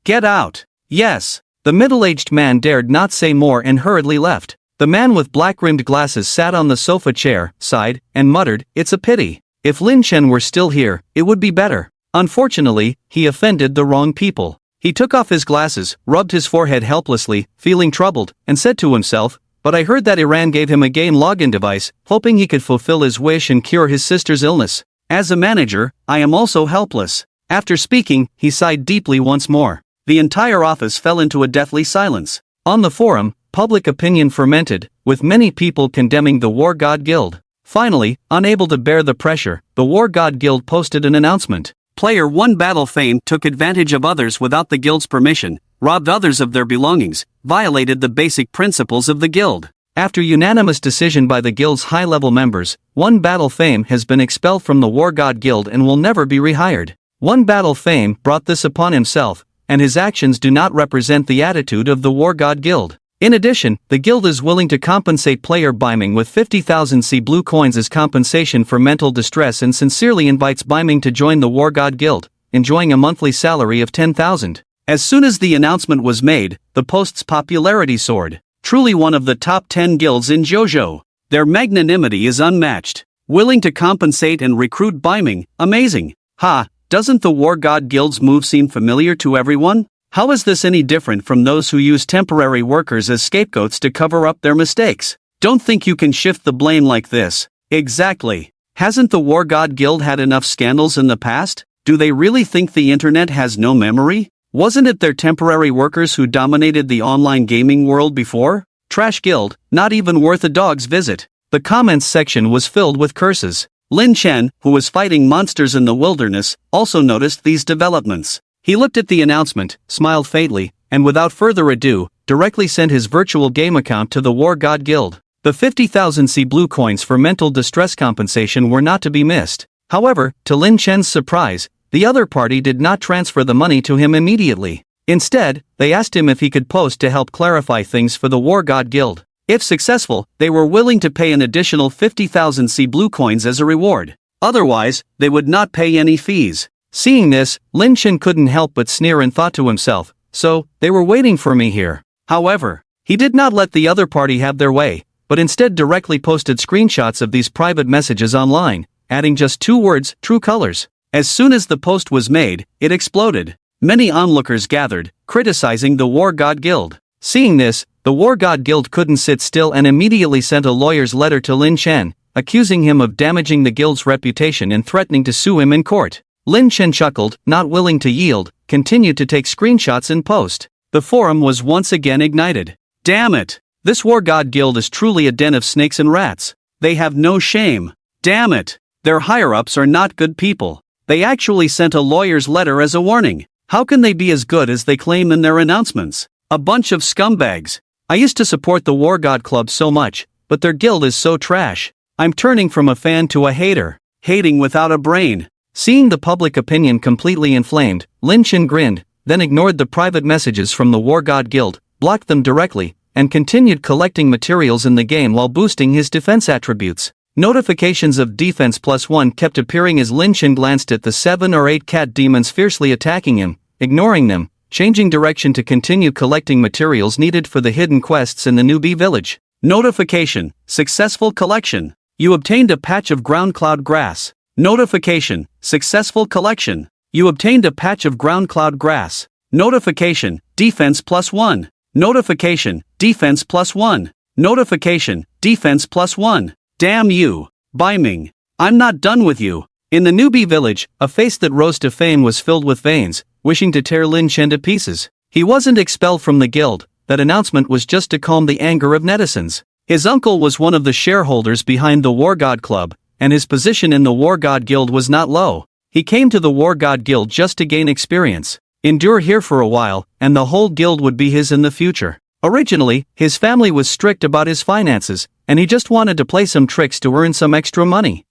get out." Yes. The middle-aged man dared not say more and hurriedly left. The man with black-rimmed glasses sat on the sofa chair, sighed, and muttered, "It's a pity. If Lin Chen were still here, it would be better." Unfortunately, he offended the wrong people. He took off his glasses, rubbed his forehead helplessly, feeling troubled, and said to himself, "But I heard that Iran gave him a game login device, hoping he could fulfill his wish and cure his sister's illness. As a manager, I am also helpless." After speaking, he sighed deeply once more. The entire office fell into a deathly silence. On the forum, public opinion fermented, with many people condemning the War God Guild. Finally, unable to bear the pressure, the War God Guild posted an announcement. Player 1 Battle Fame took advantage of others without the guild's permission, robbed others of their belongings, violated the basic principles of the guild. After unanimous decision by the guild's high-level members, 1 Battle Fame has been expelled from the War God Guild and will never be rehired. 1 Battle Fame brought this upon himself, and his actions do not represent the attitude of the War God Guild. In addition, the guild is willing to compensate player Biming with 50,000 C blue coins as compensation for mental distress and sincerely invites Biming to join the War God Guild, enjoying a monthly salary of 10,000. As soon as the announcement was made, the post's popularity soared. Truly one of the top 10 guilds in JoJo. Their magnanimity is unmatched. Willing to compensate and recruit Biming, amazing. Ha, doesn't the War God Guild's move seem familiar to everyone? How is this any different from those who use temporary workers as scapegoats to cover up their mistakes? Don't think you can shift the blame like this. Exactly. Hasn't the War God Guild had enough scandals in the past? Do they really think the internet has no memory? Wasn't it their temporary workers who dominated the online gaming world before? Trash guild, not even worth a dog's visit. The comments section was filled with curses. Lin Chen, who was fighting monsters in the wilderness, also noticed these developments. He looked at the announcement, smiled faintly, and without further ado, directly sent his virtual game account to the War God Guild. The 50,000 C blue coins for mental distress compensation were not to be missed. However, to Lin Chen's surprise, the other party did not transfer the money to him immediately. Instead, they asked him if he could post to help clarify things for the War God Guild. If successful, they were willing to pay an additional 50,000 C blue coins as a reward. Otherwise, they would not pay any fees. Seeing this, Lin Chen couldn't help but sneer and thought to himself, so, they were waiting for me here. However, he did not let the other party have their way, but instead directly posted screenshots of these private messages online, adding just 2 words, true colors. As soon as the post was made, it exploded. Many onlookers gathered, criticizing the War God Guild. Seeing this, the War God Guild couldn't sit still and immediately sent a lawyer's letter to Lin Chen, accusing him of damaging the guild's reputation and threatening to sue him in court. Lin Chen chuckled, not willing to yield, continued to take screenshots and post. The forum was once again ignited. Damn it! This War God Guild is truly a den of snakes and rats. They have no shame. Damn it! Their higher-ups are not good people. They actually sent a lawyer's letter as a warning. How can they be as good as they claim in their announcements? A bunch of scumbags. I used to support the War God Club so much, but their guild is so trash. I'm turning from a fan to a hater. Hating without a brain. Seeing the public opinion completely inflamed, Lin Chen grinned, then ignored the private messages from the War God Guild, blocked them directly, and continued collecting materials in the game while boosting his defense attributes. Notifications of Defense +1 kept appearing as Lin Chen glanced at the 7 or 8 cat demons fiercely attacking him, ignoring them, changing direction to continue collecting materials needed for the hidden quests in the newbie village. Notification, successful collection. You obtained a patch of ground cloud grass. Notification, successful collection. You obtained a patch of ground cloud grass. Notification, defense +1. Notification, defense +1. Notification, defense +1. Damn you, Biming. I'm not done with you. In the newbie village, a face that rose to fame was filled with veins, wishing to tear Lin Chen to pieces. He wasn't expelled from the guild. That announcement was just to calm the anger of netizens. His uncle was one of the shareholders behind the War God Club, and his position in the War God Guild was not low. He came to the War God Guild just to gain experience, endure here for a while, and the whole guild would be his in the future. Originally, his family was strict about his finances, and he just wanted to play some tricks to earn some extra money.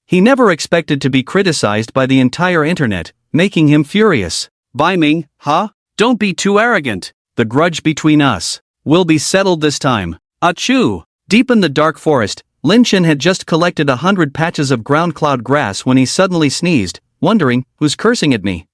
He never expected to be criticized by the entire internet, making him furious. Biming, huh? Don't be too arrogant. The grudge between us will be settled this time. Achoo! Deep in the dark forest, Lin Chen had just collected 100 patches of ground cloud grass when he suddenly sneezed, wondering, who's cursing at me?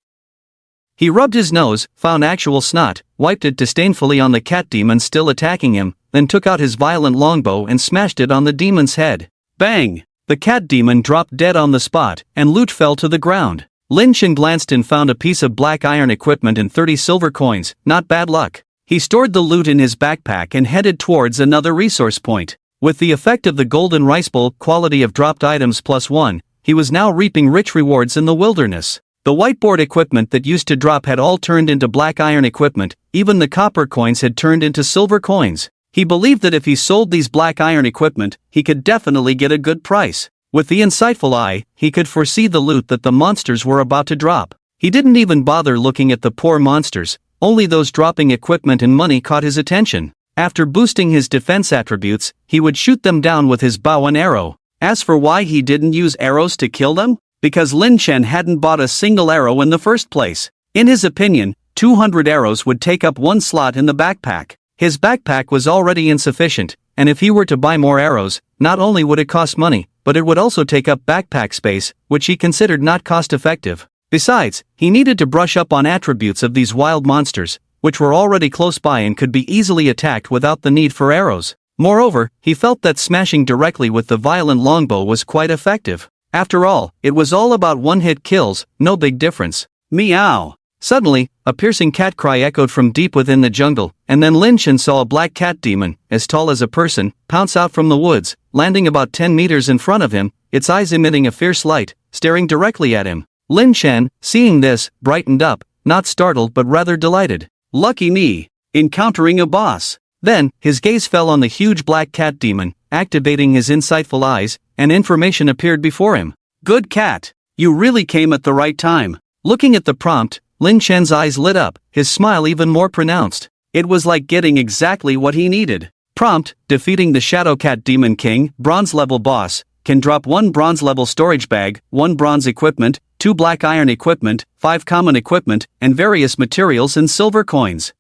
He rubbed his nose, found actual snot, wiped it disdainfully on the cat demon still attacking him, then took out his violent longbow and smashed it on the demon's head. Bang! The cat demon dropped dead on the spot, and loot fell to the ground. Lin Chen glanced and found a piece of black iron equipment and 30 silver coins, not bad luck. He stored the loot in his backpack and headed towards another resource point. With the effect of the golden rice bowl quality of dropped items +1, he was now reaping rich rewards in the wilderness. The whiteboard equipment that used to drop had all turned into black iron equipment, even the copper coins had turned into silver coins. He believed that if he sold these black iron equipment, he could definitely get a good price. With the insightful eye, he could foresee the loot that the monsters were about to drop. He didn't even bother looking at the poor monsters, only those dropping equipment and money caught his attention. After boosting his defense attributes, he would shoot them down with his bow and arrow. As for why he didn't use arrows to kill them? Because Lin Chen hadn't bought a single arrow in the first place. In his opinion, 200 arrows would take up one slot in the backpack. His backpack was already insufficient, and if he were to buy more arrows, not only would it cost money, but it would also take up backpack space, which he considered not cost-effective. Besides, he needed to brush up on attributes of these wild monsters, which were already close by and could be easily attacked without the need for arrows. Moreover, he felt that smashing directly with the violent longbow was quite effective. After all, it was all about one-hit kills, no big difference. Meow! Suddenly, a piercing cat cry echoed from deep within the jungle, and then Lin Chen saw a black cat demon, as tall as a person, pounce out from the woods, landing about 10 meters in front of him, its eyes emitting a fierce light, staring directly at him. Lin Chen, seeing this, brightened up, not startled but rather delighted. Lucky me! Encountering a boss! Then, his gaze fell on the huge black cat demon, activating his insightful eyes, and information appeared before him. Good cat! You really came at the right time. Looking at the prompt, Lin Chen's eyes lit up, his smile even more pronounced. It was like getting exactly what he needed. Prompt: defeating the Shadow Cat Demon King, bronze level boss, can drop 1 bronze level storage bag, 1 bronze equipment, 2 black iron equipment, 5 common equipment, and various materials and silver coins.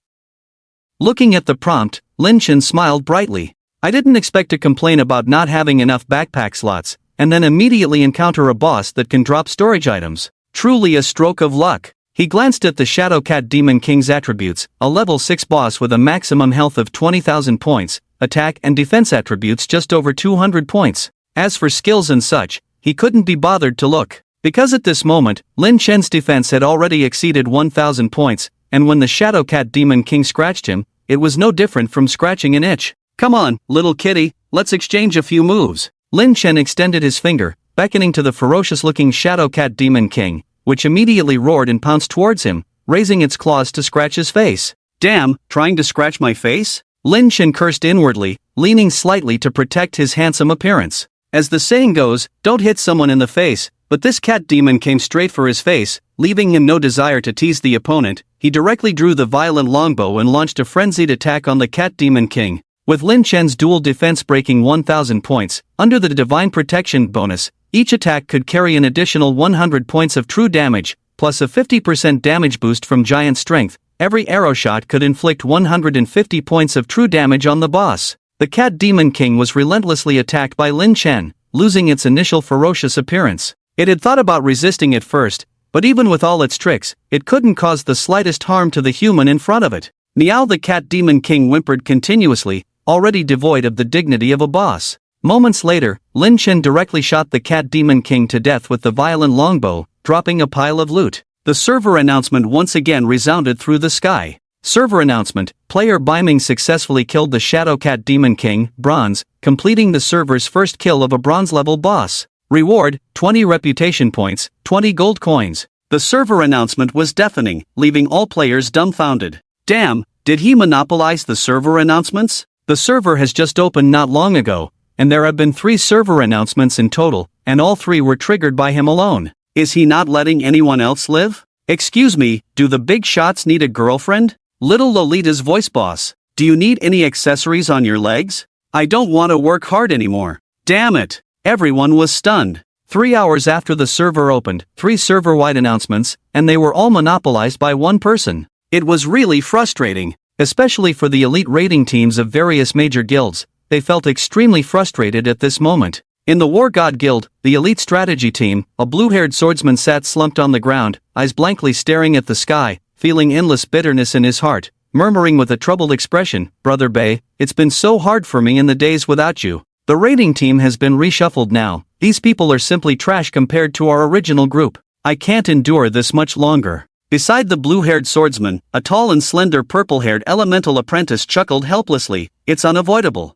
Looking at the prompt, Lin Chen smiled brightly. I didn't expect to complain about not having enough backpack slots, and then immediately encounter a boss that can drop storage items. Truly a stroke of luck. He glanced at the Shadow Cat Demon King's attributes, a level 6 boss with a maximum health of 20,000 points, attack and defense attributes just over 200 points. As for skills and such, he couldn't be bothered to look. Because at this moment, Lin Chen's defense had already exceeded 1,000 points, and when the Shadow Cat Demon King scratched him, it was no different from scratching an itch. Come on, little kitty, let's exchange a few moves. Lin Chen extended his finger, beckoning to the ferocious-looking Shadow Cat Demon King, which immediately roared and pounced towards him, raising its claws to scratch his face. Damn, trying to scratch my face? Lin Chen cursed inwardly, leaning slightly to protect his handsome appearance. As the saying goes, don't hit someone in the face, but this cat demon came straight for his face, leaving him no desire to tease the opponent. He directly drew the violent longbow and launched a frenzied attack on the Cat Demon King. With Lin Chen's dual defense breaking 1,000 points, under the Divine Protection bonus, each attack could carry an additional 100 points of true damage, plus a 50% damage boost from Giant Strength. Every arrow shot could inflict 150 points of true damage on the boss. The Cat Demon King was relentlessly attacked by Lin Chen, losing its initial ferocious appearance. It had thought about resisting at first, but even with all its tricks, it couldn't cause the slightest harm to the human in front of it. Meow! The Cat Demon King whimpered continuously, already devoid of the dignity of a boss. Moments later, Lin Chen directly shot the Cat Demon King to death with the violent longbow, dropping a pile of loot. The server announcement once again resounded through the sky. Server announcement: player Biming successfully killed the Shadow Cat Demon King, bronze, completing the server's first kill of a bronze-level boss. Reward: 20 reputation points, 20 gold coins. The server announcement was deafening, leaving all players dumbfounded. Damn, did he monopolize the server announcements? The server has just opened not long ago, and there have been 3 server announcements in total, and all 3 were triggered by him alone. Is he not letting anyone else live? Excuse me, do the big shots need a girlfriend? Little Lolita's voice boss, do you need any accessories on your legs? I don't want to work hard anymore. Damn it! Everyone was stunned. 3 hours after the server opened, 3 server-wide announcements, and they were all monopolized by one person. It was really frustrating, especially for the elite raiding teams of various major guilds. They felt extremely frustrated at this moment. In the War God Guild, the elite strategy team, a blue-haired swordsman sat slumped on the ground, eyes blankly staring at the sky, feeling endless bitterness in his heart, murmuring with a troubled expression, "Brother Bay, it's been so hard for me in the days without you. The raiding team has been reshuffled now. These people are simply trash compared to our original group. I can't endure this much longer." Beside the blue-haired swordsman, a tall and slender purple-haired elemental apprentice chuckled helplessly. It's unavoidable.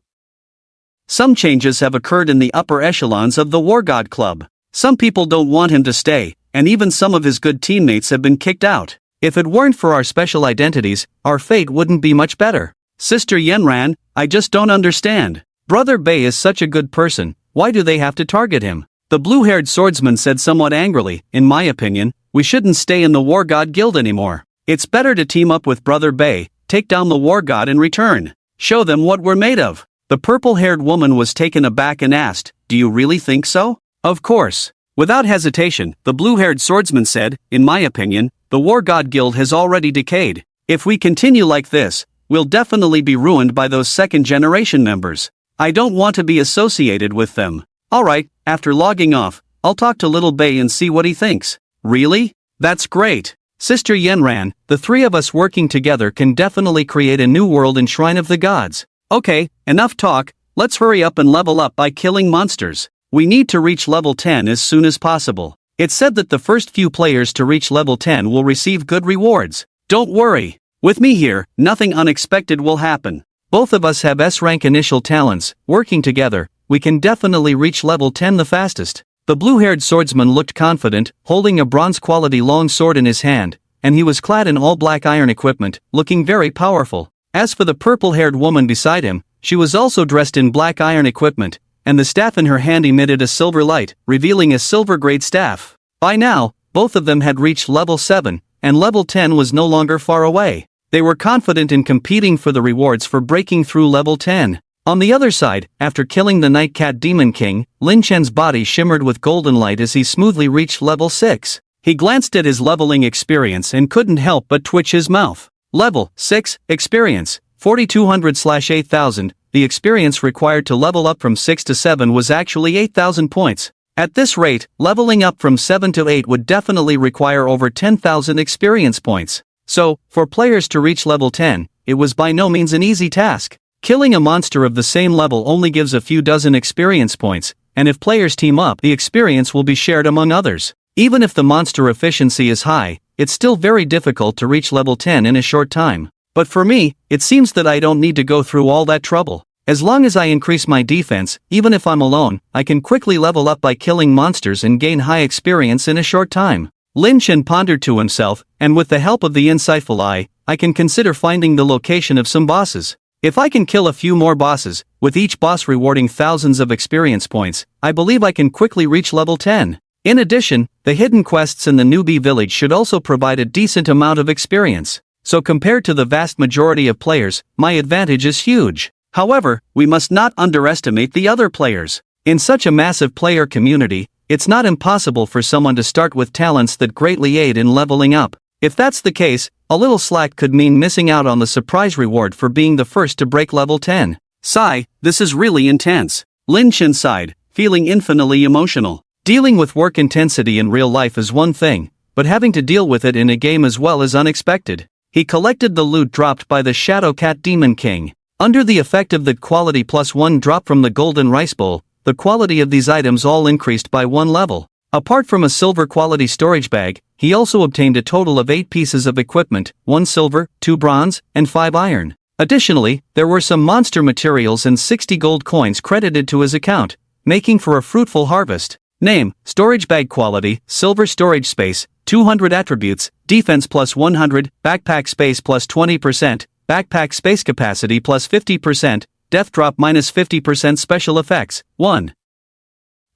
Some changes have occurred in the upper echelons of the War God Club. Some people don't want him to stay, and even some of his good teammates have been kicked out. If it weren't for our special identities, our fate wouldn't be much better. Sister Yenran, I just don't understand. Brother Bei is such a good person, why do they have to target him? The blue-haired swordsman said somewhat angrily, in my opinion, we shouldn't stay in the War God Guild anymore. It's better to team up with Brother Bei, take down the War God in return. Show them what we're made of. The purple-haired woman was taken aback and asked, do you really think so? Of course. Without hesitation, the blue-haired swordsman said, in my opinion, the War God Guild has already decayed. If we continue like this, we'll definitely be ruined by those second-generation members. I don't want to be associated with them. Alright, after logging off, I'll talk to Little Bei and see what he thinks. Really? That's great. Sister Yenran, the three of us working together can definitely create a new world in Shrine of the Gods. Okay, enough talk, let's hurry up and level up by killing monsters. We need to reach level 10 as soon as possible. It's said that the first few players to reach level 10 will receive good rewards. Don't worry. With me here, nothing unexpected will happen. Both of us have S-rank initial talents, working together, we can definitely reach level 10 the fastest. The blue-haired swordsman looked confident, holding a bronze-quality long sword in his hand, and he was clad in all black iron equipment, looking very powerful. As for the purple-haired woman beside him, she was also dressed in black iron equipment, and the staff in her hand emitted a silver light, revealing a silver-grade staff. By now, both of them had reached level 7, and level 10 was no longer far away. They were confident in competing for the rewards for breaking through level 10. On the other side, after killing the Night Cat Demon King, Lin Chen's body shimmered with golden light as he smoothly reached level 6. He glanced at his leveling experience and couldn't help but twitch his mouth. Level 6, experience, 4200/8000, the experience required to level up from 6 to 7 was actually 8000 points. At this rate, leveling up from 7 to 8 would definitely require over 10,000 experience points. So, for players to reach level 10, it was by no means an easy task. Killing a monster of the same level only gives a few dozen experience points, and if players team up, the experience will be shared among others. Even if the monster efficiency is high, it's still very difficult to reach level 10 in a short time. But for me, it seems that I don't need to go through all that trouble. As long as I increase my defense, even if I'm alone, I can quickly level up by killing monsters and gain high experience in a short time. Lin Chen pondered to himself, and with the help of the insightful eye, I can consider finding the location of some bosses. If I can kill a few more bosses, with each boss rewarding thousands of experience points, I believe I can quickly reach level 10. In addition, the hidden quests in the newbie village should also provide a decent amount of experience. So compared to the vast majority of players, my advantage is huge. However, we must not underestimate the other players. In such a massive player community, it's not impossible for someone to start with talents that greatly aid in leveling up. If that's the case, a little slack could mean missing out on the surprise reward for being the first to break level 10. Sigh, this is really intense. Lin Chen sighed, feeling infinitely emotional. Dealing with work intensity in real life is one thing, but having to deal with it in a game as well is unexpected. He collected the loot dropped by the Shadow Cat Demon King. Under the effect of the quality +1 drop from the Golden Rice Bowl, the quality of these items all increased by 1 level. Apart from a silver quality storage bag, he also obtained a total of 8 pieces of equipment, 1 silver, 2 bronze, and 5 iron. Additionally, there were some monster materials and 60 gold coins credited to his account, making for a fruitful harvest. Name, storage bag quality, silver storage space, 200 attributes, defense +100, backpack space +20%, backpack space capacity +50%, death drop -50% special effects, 1.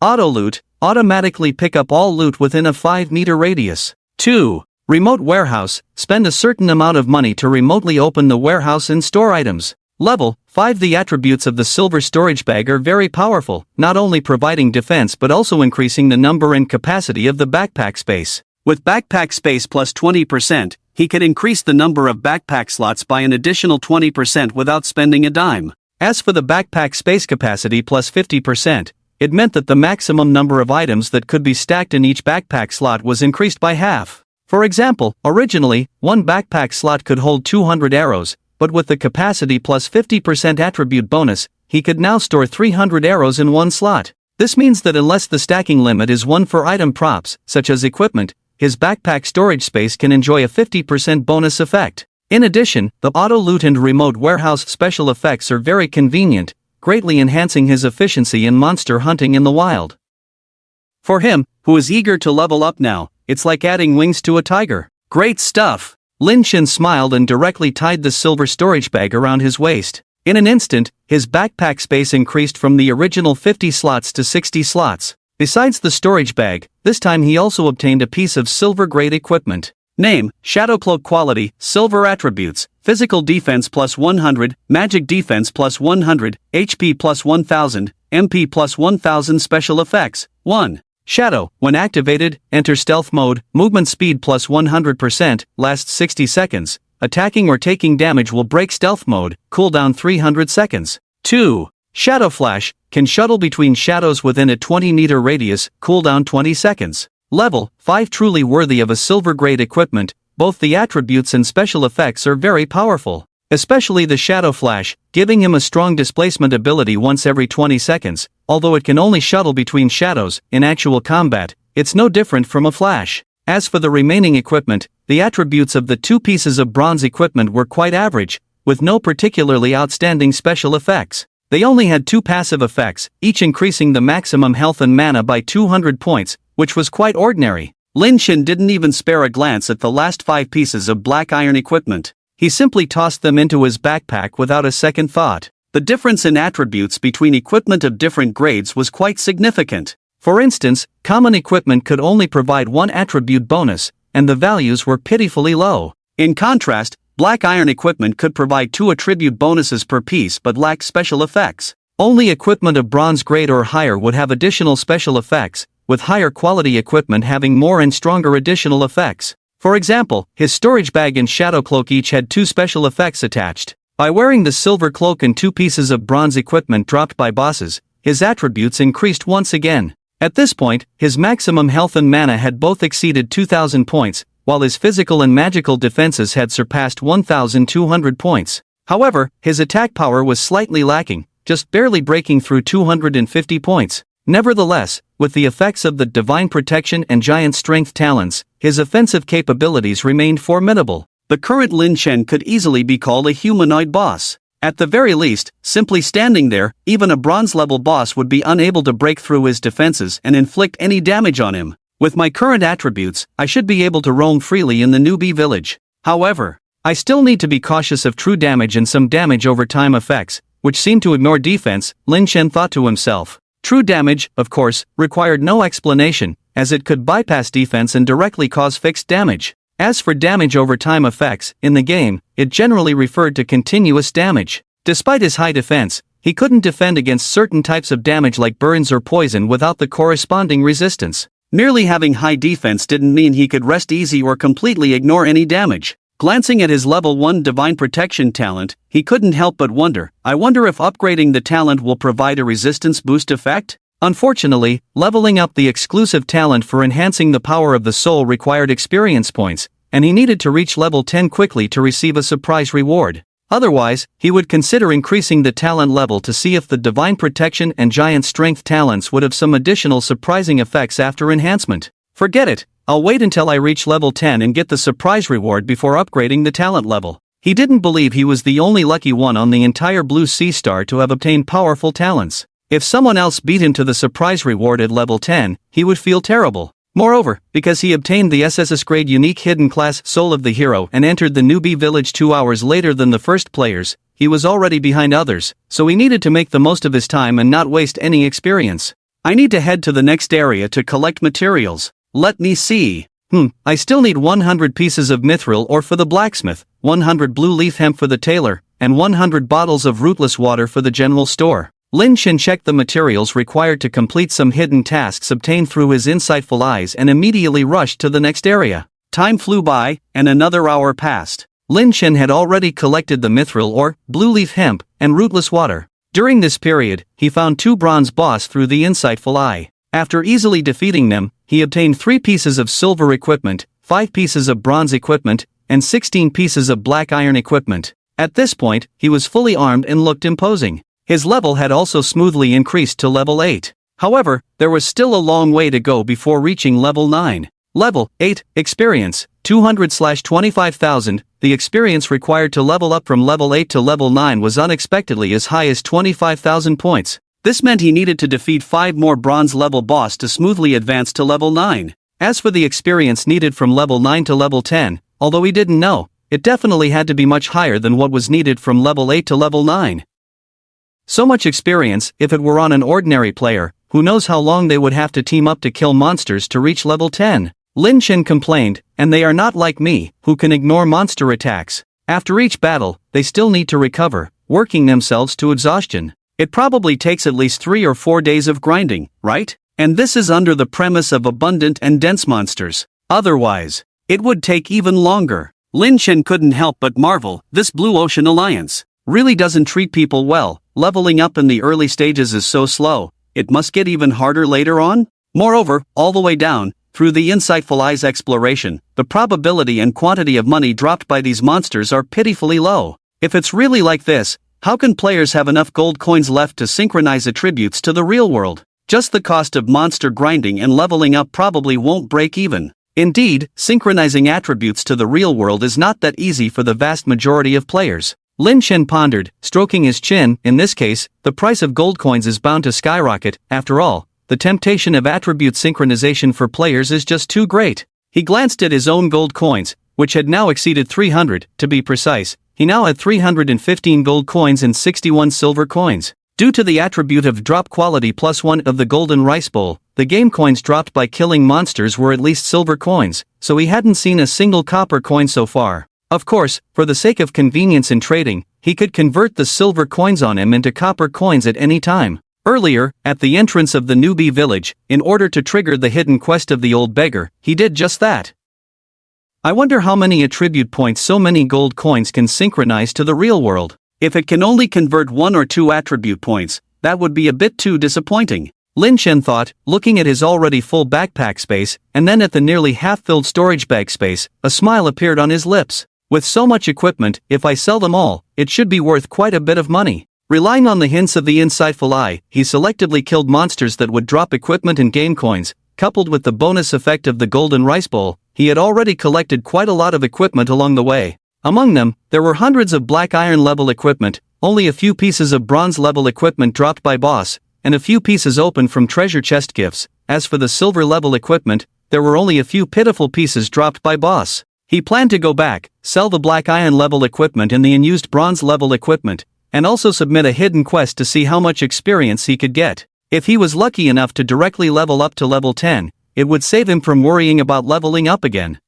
Auto loot, automatically pick up all loot within a 5-meter radius. 2. Remote warehouse, spend a certain amount of money to remotely open the warehouse and store items. Level 5. The attributes of the silver storage bag are very powerful, not only providing defense but also increasing the number and capacity of the backpack space. With backpack space +20%, he could increase the number of backpack slots by an additional 20% without spending a dime. As for the backpack space capacity +50%, it meant that the maximum number of items that could be stacked in each backpack slot was increased by half. For example, originally, one backpack slot could hold 200 arrows, but with the capacity +50% attribute bonus, he could now store 300 arrows in one slot. This means that unless the stacking limit is 1 for item props, such as equipment, his backpack storage space can enjoy a 50% bonus effect. In addition, the auto loot and remote warehouse special effects are very convenient, greatly enhancing his efficiency in monster hunting in the wild. For him, who is eager to level up now, it's like adding wings to a tiger. Great stuff! Lin Shen smiled and directly tied the silver storage bag around his waist. In an instant, his backpack space increased from the original 50 slots to 60 slots. Besides the storage bag, this time he also obtained a piece of silver-grade equipment. Name, Shadow Cloak quality, silver attributes, physical defense plus 100, magic defense plus 100, HP plus 1000, MP plus 1000 special effects. 1. Shadow, when activated, enter stealth mode, movement speed plus 100%, lasts 60 seconds. Attacking or taking damage will break stealth mode, cooldown 300 seconds. 2. Shadow Flash, can shuttle between shadows within a 20-meter radius, cooldown 20 seconds. Level 5 truly worthy of a silver-grade equipment, both the attributes and special effects are very powerful. Especially the Shadow Flash, giving him a strong displacement ability once every 20 seconds, although it can only shuttle between shadows, in actual combat, it's no different from a flash. As for the remaining equipment, the attributes of the 2 pieces of bronze equipment were quite average, with no particularly outstanding special effects. They only had 2 passive effects, each increasing the maximum health and mana by 200 points, which was quite ordinary. Lin Shen didn't even spare a glance at the last 5 pieces of black iron equipment. He simply tossed them into his backpack without a second thought. The difference in attributes between equipment of different grades was quite significant. For instance, common equipment could only provide 1 attribute bonus, and the values were pitifully low. In contrast, black iron equipment could provide 2 attribute bonuses per piece but lacked special effects. Only equipment of bronze grade or higher would have additional special effects, with higher quality equipment having more and stronger additional effects. For example, his storage bag and shadow cloak each had 2 special effects attached. By wearing the silver cloak and 2 pieces of bronze equipment dropped by bosses, his attributes increased once again. At this point, his maximum health and mana had both exceeded 2,000 points, while his physical and magical defenses had surpassed 1,200 points. However, his attack power was slightly lacking, just barely breaking through 250 points. Nevertheless, with the effects of the Divine Protection and Giant Strength talents, his offensive capabilities remained formidable. The current Lin Shen could easily be called a humanoid boss. At the very least, simply standing there, even a bronze-level boss would be unable to break through his defenses and inflict any damage on him. With my current attributes, I should be able to roam freely in the newbie village. However, I still need to be cautious of true damage and some damage over time effects, which seem to ignore defense, Lin Shen thought to himself. True damage, of course, required no explanation, as it could bypass defense and directly cause fixed damage. As for damage over time effects, in the game, it generally referred to continuous damage. Despite his high defense, he couldn't defend against certain types of damage like burns or poison without the corresponding resistance. Merely having high defense didn't mean he could rest easy or completely ignore any damage. Glancing at his level 1 Divine Protection talent, he couldn't help but wonder, I wonder if upgrading the talent will provide a resistance boost effect? Unfortunately, leveling up the exclusive talent for enhancing the power of the soul required experience points, and he needed to reach level 10 quickly to receive a surprise reward. Otherwise, he would consider increasing the talent level to see if the Divine Protection and Giant Strength talents would have some additional surprising effects after enhancement. Forget it, I'll wait until I reach level 10 and get the surprise reward before upgrading the talent level. He didn't believe he was the only lucky one on the entire Blue Sea Star to have obtained powerful talents. If someone else beat him to the surprise reward at level 10, he would feel terrible. Moreover, because he obtained the SSS grade unique hidden class Soul of the Hero and entered the newbie village 2 hours later than the first players, he was already behind others, so he needed to make the most of his time and not waste any experience. I need to head to the next area to collect materials. Let me see. I still need 100 pieces of mithril ore for the blacksmith, 100 blue leaf hemp for the tailor, and 100 bottles of rootless water for the general store. Lin Shen checked the materials required to complete some hidden tasks obtained through his insightful eyes and immediately rushed to the next area. Time flew by, and another hour passed. Lin Shen had already collected the mithril ore, blue leaf hemp, and rootless water. During this period, he found 2 bronze boss through the insightful eye. After easily defeating them, he obtained 3 pieces of silver equipment, 5 pieces of bronze equipment, and 16 pieces of black iron equipment. At this point, he was fully armed and looked imposing. His level had also smoothly increased to level 8. However, there was still a long way to go before reaching level 9. Level 8, Experience, 200/25,000. The experience required to level up from level 8 to level 9 was unexpectedly as high as 25,000 points. This meant he needed to defeat 5 more bronze level boss to smoothly advance to level 9. As for the experience needed from level 9 to level 10, although he didn't know, it definitely had to be much higher than what was needed from level 8 to level 9. So much experience, if it were on an ordinary player, who knows how long they would have to team up to kill monsters to reach level 10. Lin Chen complained, and they are not like me, who can ignore monster attacks. After each battle, they still need to recover, working themselves to exhaustion. It probably takes at least 3 or 4 days of grinding, right? And this is under the premise of abundant and dense monsters. Otherwise, it would take even longer. Lin Chen couldn't help but marvel, this Blue Ocean Alliance really doesn't treat people well. Leveling up in the early stages is so slow, it must get even harder later on? Moreover, all the way down, through the insightful eye's exploration, the probability and quantity of money dropped by these monsters are pitifully low. If it's really like this, how can players have enough gold coins left to synchronize attributes to the real world? Just the cost of monster grinding and leveling up probably won't break even. Indeed, synchronizing attributes to the real world is not that easy for the vast majority of players. Lin Chen pondered, stroking his chin. In this case, the price of gold coins is bound to skyrocket. After all, the temptation of attribute synchronization for players is just too great. He glanced at his own gold coins, which had now exceeded 300, to be precise. He now had 315 gold coins and 61 silver coins. Due to the attribute of drop quality +1 of the golden rice bowl, the game coins dropped by killing monsters were at least silver coins, so he hadn't seen a single copper coin so far. Of course, for the sake of convenience in trading, he could convert the silver coins on him into copper coins at any time. Earlier, at the entrance of the newbie village, in order to trigger the hidden quest of the old beggar, he did just that. I wonder how many attribute points so many gold coins can synchronize to the real world. If it can only convert 1 or 2 attribute points, that would be a bit too disappointing. Lin Chen thought, looking at his already full backpack space, and then at the nearly half-filled storage bag space. A smile appeared on his lips. With so much equipment, if I sell them all, it should be worth quite a bit of money. Relying on the hints of the insightful eye, he selectively killed monsters that would drop equipment and game coins. Coupled with the bonus effect of the golden rice bowl, he had already collected quite a lot of equipment along the way. Among them, there were hundreds of black iron level equipment, only a few pieces of bronze level equipment dropped by boss, and a few pieces opened from treasure chest gifts. As for the silver level equipment, there were only a few pitiful pieces dropped by boss. He planned to go back, sell the black iron level equipment and the unused bronze level equipment, and also submit a hidden quest to see how much experience he could get. If he was lucky enough to directly level up to level 10, it would save him from worrying about leveling up again.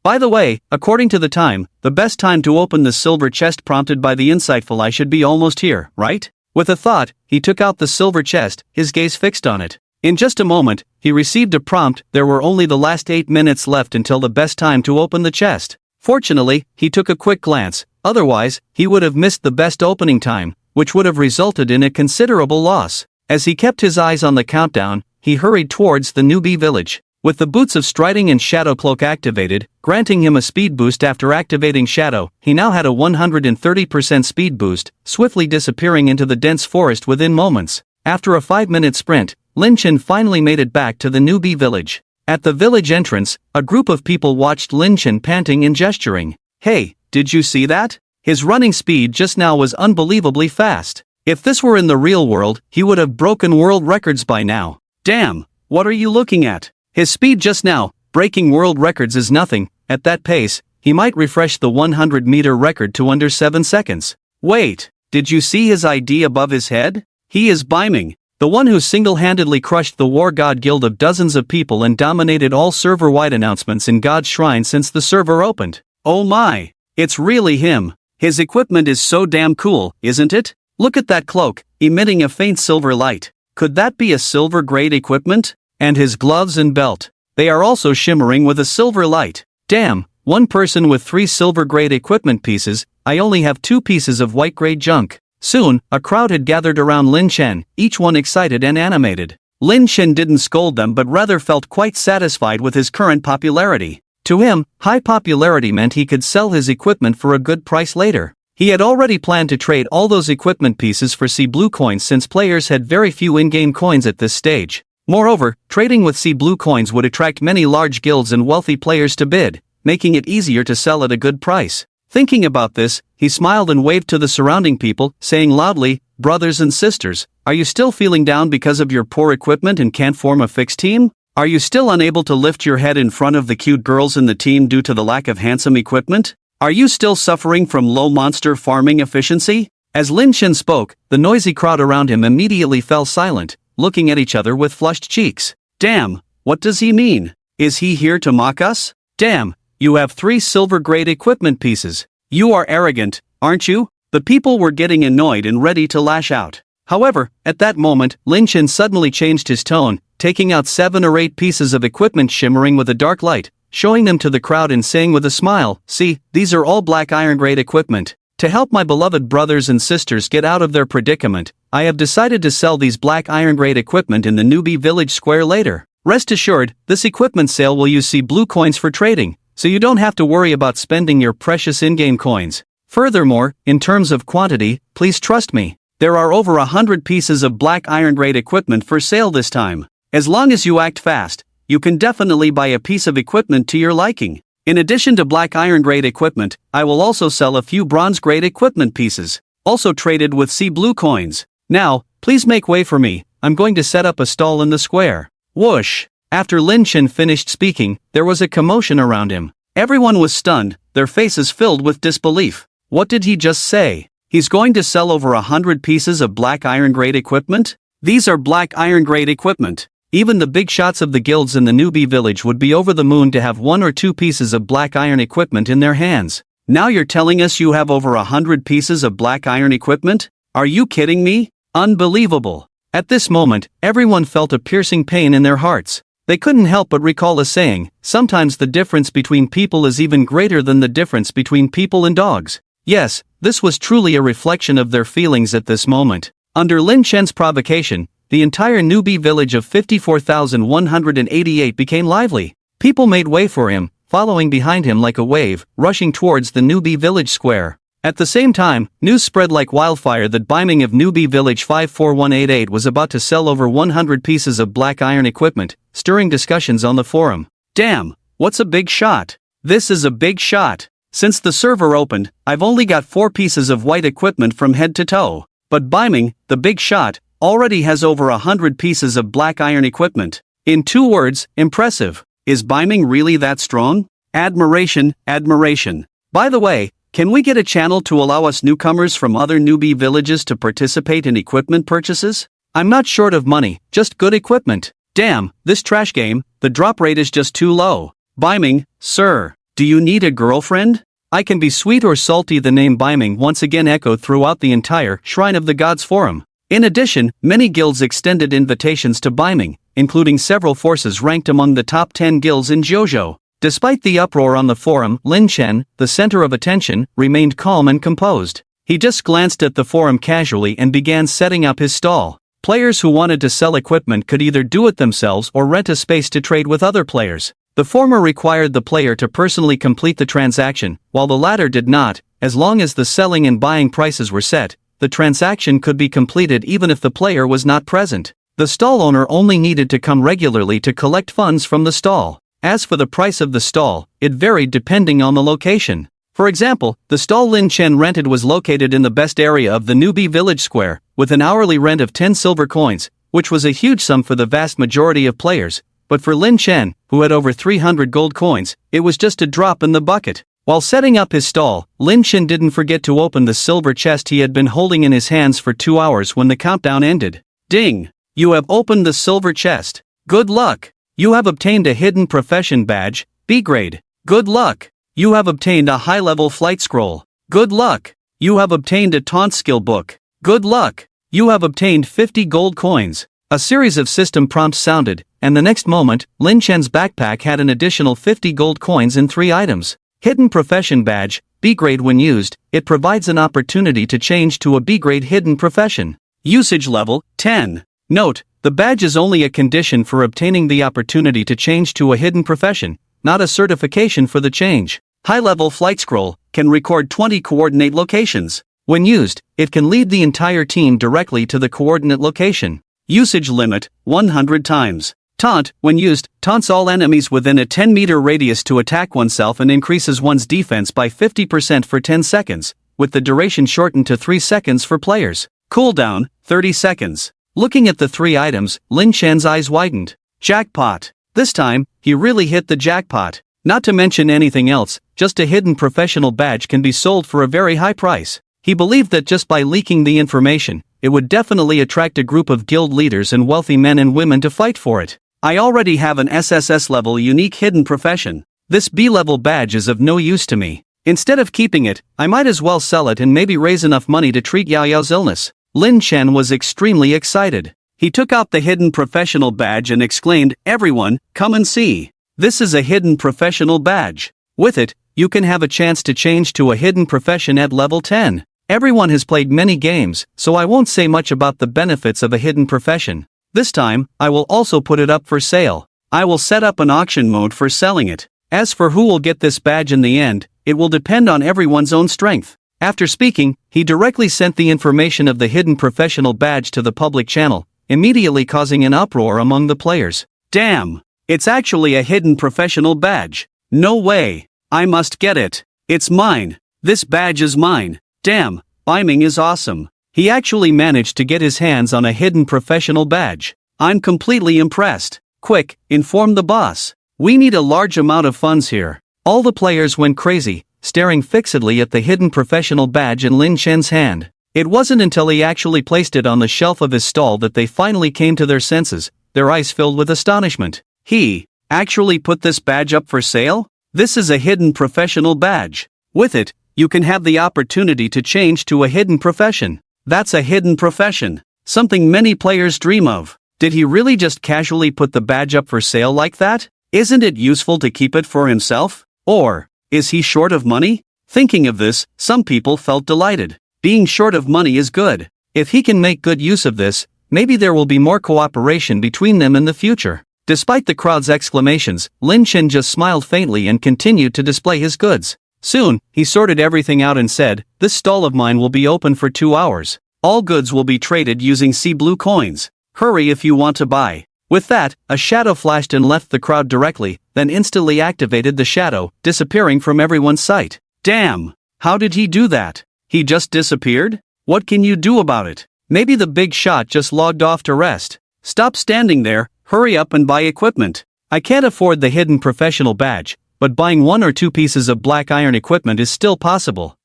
By the way, according to the time, the best time to open the silver chest prompted by the insightful eye should be almost here, right? With a thought, he took out the silver chest, his gaze fixed on it. In just a moment, he received a prompt. There were only the last 8 minutes left until the best time to open the chest. Fortunately, he took a quick glance, otherwise, he would have missed the best opening time, which would have resulted in a considerable loss. As he kept his eyes on the countdown, he hurried towards the newbie village. With the boots of Striding and Shadow Cloak activated, granting him a speed boost after activating Shadow, he now had a 130% speed boost, swiftly disappearing into the dense forest within moments. After a 5-minute sprint, Lin Chen finally made it back to the newbie village. At the village entrance, a group of people watched Lin Chen panting and gesturing. Hey, did you see that? His running speed just now was unbelievably fast. If this were in the real world, he would have broken world records by now. Damn, what are you looking at? His speed just now, breaking world records is nothing. At that pace, he might refresh the 100-meter record to under 7 seconds. Wait, did you see his ID above his head? He is Biming, the one who single-handedly crushed the War God Guild of dozens of people and dominated all server-wide announcements in God's Shrine since the server opened. Oh my, it's really him. His equipment is so damn cool, isn't it? Look at that cloak, emitting a faint silver light. Could that be a silver-grade equipment? And his gloves and belt. They are also shimmering with a silver light. Damn, one person with 3 silver-grade equipment pieces. I only have 2 pieces of white-grade junk. Soon, a crowd had gathered around Lin Chen, each one excited and animated. Lin Chen didn't scold them but rather felt quite satisfied with his current popularity. To him, high popularity meant he could sell his equipment for a good price later. He had already planned to trade all those equipment pieces for sea blue coins since players had very few in-game coins at this stage. Moreover, trading with sea blue coins would attract many large guilds and wealthy players to bid, making it easier to sell at a good price. Thinking about this, he smiled and waved to the surrounding people, saying loudly, "Brothers and sisters, are you still feeling down because of your poor equipment and can't form a fixed team? Are you still unable to lift your head in front of the cute girls in the team due to the lack of handsome equipment? Are you still suffering from low monster farming efficiency? As Lin Chen spoke, the noisy crowd around him immediately fell silent, looking at each other with flushed cheeks. Damn, what does he mean? Is he here to mock us? Damn, you have 3 silver-grade equipment pieces. You are arrogant, aren't you? The people were getting annoyed and ready to lash out. However, at that moment, Lin Chen suddenly changed his tone, taking out 7 or 8 pieces of equipment shimmering with a dark light, showing them to the crowd and saying with a smile, "See, these are all black iron-grade equipment. To help my beloved brothers and sisters get out of their predicament, I have decided to sell these black iron-grade equipment in the newbie village square later. Rest assured, this equipment sale will use blue coins for trading, so you don't have to worry about spending your precious in-game coins. Furthermore, in terms of quantity, please trust me. There are over 100 pieces of black iron-grade equipment for sale this time. As long as you act fast, you can definitely buy a piece of equipment to your liking. In addition to black iron-grade equipment, I will also sell a few bronze-grade equipment pieces, also traded with blue coins. Now, please make way for me, I'm going to set up a stall in the square." Whoosh! After Lin Chen finished speaking, there was a commotion around him. Everyone was stunned, their faces filled with disbelief. What did he just say? He's going to sell over 100 pieces of black iron-grade equipment? These are black iron-grade equipment. Even the big shots of the guilds in the newbie village would be over the moon to have 1 or 2 pieces of black iron equipment in their hands. Now you're telling us you have over 100 pieces of black iron equipment? Are you kidding me? Unbelievable. At this moment, everyone felt a piercing pain in their hearts. They couldn't help but recall a saying, sometimes the difference between people is even greater than the difference between people and dogs. Yes, this was truly a reflection of their feelings at this moment. Under Lin Chen's provocation, the entire newbie village of 54,188 became lively. People made way for him, following behind him like a wave, rushing towards the newbie village square. At the same time, news spread like wildfire that Biming of newbie village 54188 was about to sell over 100 pieces of black iron equipment, stirring discussions on the forum. Damn, what's a big shot? This is a big shot. Since the server opened, I've only got 4 pieces of white equipment from head to toe. But Biming, the big shot, already has over 100 pieces of black iron equipment. In 2 words, impressive. Is Biming really that strong? Admiration, admiration. By the way, can we get a channel to allow us newcomers from other newbie villages to participate in equipment purchases? I'm not short of money, just good equipment. Damn, this trash game, the drop rate is just too low. Biming, sir. Do you need a girlfriend? I can be sweet or salty. The name Biming once again echoed throughout the entire Shrine of the Gods forum. In addition, many guilds extended invitations to Biming, including several forces ranked among the top 10 guilds in JoJo. Despite the uproar on the forum, Lin Chen, the center of attention, remained calm and composed. He just glanced at the forum casually and began setting up his stall. Players who wanted to sell equipment could either do it themselves or rent a space to trade with other players. The former required the player to personally complete the transaction, while the latter did not. As long as the selling and buying prices were set, the transaction could be completed even if the player was not present. The stall owner only needed to come regularly to collect funds from the stall. As for the price of the stall, it varied depending on the location. For example, the stall Lin Chen rented was located in the best area of the newbie village square, with an hourly rent of 10 silver coins, which was a huge sum for the vast majority of players. But for Lin Chen, who had over 300 gold coins, it was just a drop in the bucket. While setting up his stall, Lin Chen didn't forget to open the silver chest he had been holding in his hands for 2 hours when the countdown ended. Ding! You have opened the silver chest. Good luck! You have obtained a hidden profession badge, B grade. Good luck! You have obtained a high-level flight scroll. Good luck! You have obtained a taunt skill book. Good luck! You have obtained 50 gold coins. A series of system prompts sounded, and the next moment, Lin Chen's backpack had an additional 50 gold coins in 3 items. Hidden Profession Badge, B-grade. When used, it provides an opportunity to change to a B-grade hidden profession. Usage level, 10. Note, the badge is only a condition for obtaining the opportunity to change to a hidden profession, not a certification for the change. High-level Flight Scroll, can record 20 coordinate locations. When used, it can lead the entire team directly to the coordinate location. Usage limit, 100 times. Taunt, when used, taunts all enemies within a 10-meter radius to attack oneself and increases one's defense by 50% for 10 seconds, with the duration shortened to 3 seconds for players. Cooldown, 30 seconds. Looking at the 3 items, Lin Chen's eyes widened. Jackpot! This time, he really hit the jackpot. Not to mention anything else, just a hidden professional badge can be sold for a very high price. He believed that just by leaking the information, it would definitely attract a group of guild leaders and wealthy men and women to fight for it. I already have an SSS level unique hidden profession. This B-level badge is of no use to me. Instead of keeping it, I might as well sell it and maybe raise enough money to treat Yao Yao's illness. Lin Chen was extremely excited. He took out the hidden professional badge and exclaimed, "Everyone, come and see. This is a hidden professional badge. With it, you can have a chance to change to a hidden profession at level 10. Everyone has played many games, so I won't say much about the benefits of a hidden profession. This time, I will also put it up for sale. I will set up an auction mode for selling it. As for who will get this badge in the end, it will depend on everyone's own strength." After speaking, he directly sent the information of the hidden professional badge to the public channel, immediately causing an uproar among the players. Damn! It's actually a hidden professional badge. No way! I must get it. It's mine. This badge is mine. Damn, Biming is awesome. He actually managed to get his hands on a hidden professional badge. I'm completely impressed. Quick, inform the boss. We need a large amount of funds here. All the players went crazy, staring fixedly at the hidden professional badge in Lin Chen's hand. It wasn't until he actually placed it on the shelf of his stall that they finally came to their senses, their eyes filled with astonishment. He actually put this badge up for sale? This is a hidden professional badge. With it, you can have the opportunity to change to a hidden profession. That's a hidden profession. Something many players dream of. Did he really just casually put the badge up for sale like that? Isn't it useful to keep it for himself? Or is he short of money? Thinking of this, some people felt delighted. Being short of money is good. If he can make good use of this, maybe there will be more cooperation between them in the future. Despite the crowd's exclamations, Lin Chen just smiled faintly and continued to display his goods. Soon, he sorted everything out and said, "This stall of mine will be open for 2 hours. All goods will be traded using sea blue coins. Hurry if you want to buy." With that, a shadow flashed and left the crowd directly, then instantly activated the shadow, disappearing from everyone's sight. Damn! How did he do that? He just disappeared? What can you do about it? Maybe the big shot just logged off to rest. Stop standing there, hurry up and buy equipment. I can't afford the hidden professional badge, but buying 1 or 2 pieces of black iron equipment is still possible.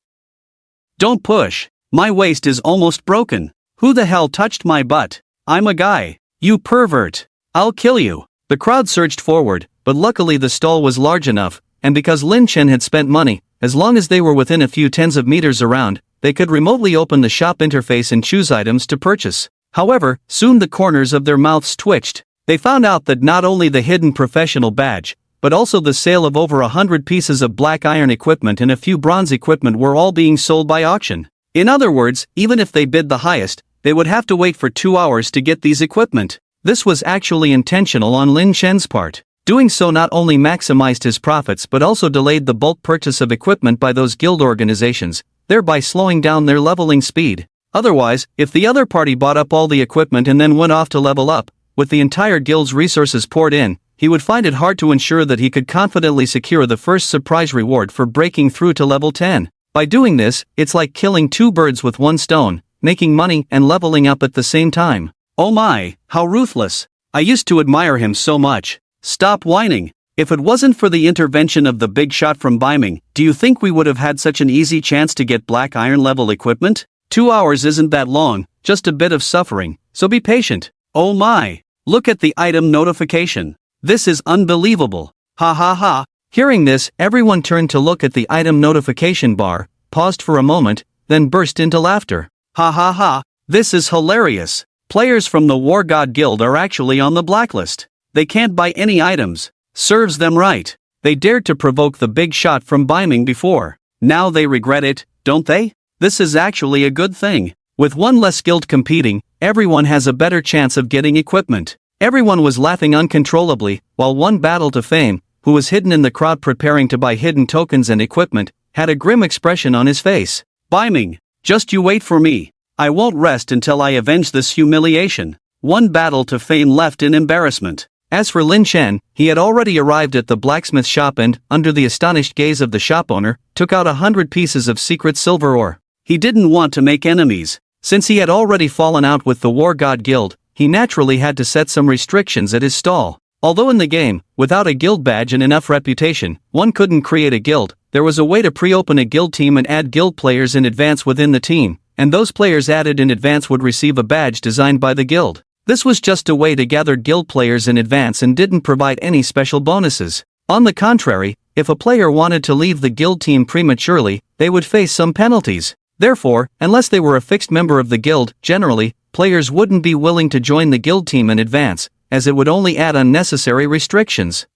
Don't push. My waist is almost broken. Who the hell touched my butt? I'm a guy. You pervert. I'll kill you. The crowd surged forward, but luckily the stall was large enough, and because Lin Chen had spent money, as long as they were within a few tens of meters around, they could remotely open the shop interface and choose items to purchase. However, soon the corners of their mouths twitched. They found out that not only the hidden professional badge, but also the sale of over 100 pieces of black iron equipment and a few bronze equipment were all being sold by auction. In other words, even if they bid the highest, they would have to wait for 2 hours to get these equipment. This was actually intentional on Lin Chen's part. Doing so not only maximized his profits but also delayed the bulk purchase of equipment by those guild organizations, thereby slowing down their leveling speed. Otherwise, if the other party bought up all the equipment and then went off to level up, with the entire guild's resources poured in, he would find it hard to ensure that he could confidently secure the first surprise reward for breaking through to level 10. By doing this, it's like killing 2 birds with 1 stone, making money and leveling up at the same time. Oh my, how ruthless. I used to admire him so much. Stop whining. If it wasn't for the intervention of the big shot from Biming, do you think we would have had such an easy chance to get black iron level equipment? 2 hours isn't that long, just a bit of suffering, so be patient. Oh my. Look at the item notification. This is unbelievable. Ha ha ha. Hearing this, everyone turned to look at the item notification bar, paused for a moment, then burst into laughter. Ha ha ha. This is hilarious. Players from the War God Guild are actually on the blacklist. They can't buy any items. Serves them right. They dared to provoke the big shot from Biming before. Now they regret it, don't they? This is actually a good thing. With 1 less skilled competing, everyone has a better chance of getting equipment. Everyone was laughing uncontrollably, while one Battle to Fame, who was hidden in the crowd preparing to buy hidden tokens and equipment, had a grim expression on his face. Biming, just you wait for me. I won't rest until I avenge this humiliation. One Battle to Fame left in embarrassment. As for Lin Chen, he had already arrived at the blacksmith shop and, under the astonished gaze of the shop owner, took out 100 pieces of secret silver ore. He didn't want to make enemies. Since he had already fallen out with the War God Guild, he naturally had to set some restrictions at his stall. Although in the game, without a guild badge and enough reputation, one couldn't create a guild, there was a way to pre-open a guild team and add guild players in advance within the team, and those players added in advance would receive a badge designed by the guild. This was just a way to gather guild players in advance and didn't provide any special bonuses. On the contrary, if a player wanted to leave the guild team prematurely, they would face some penalties. Therefore, unless they were a fixed member of the guild, generally, players wouldn't be willing to join the guild team in advance, as it would only add unnecessary restrictions.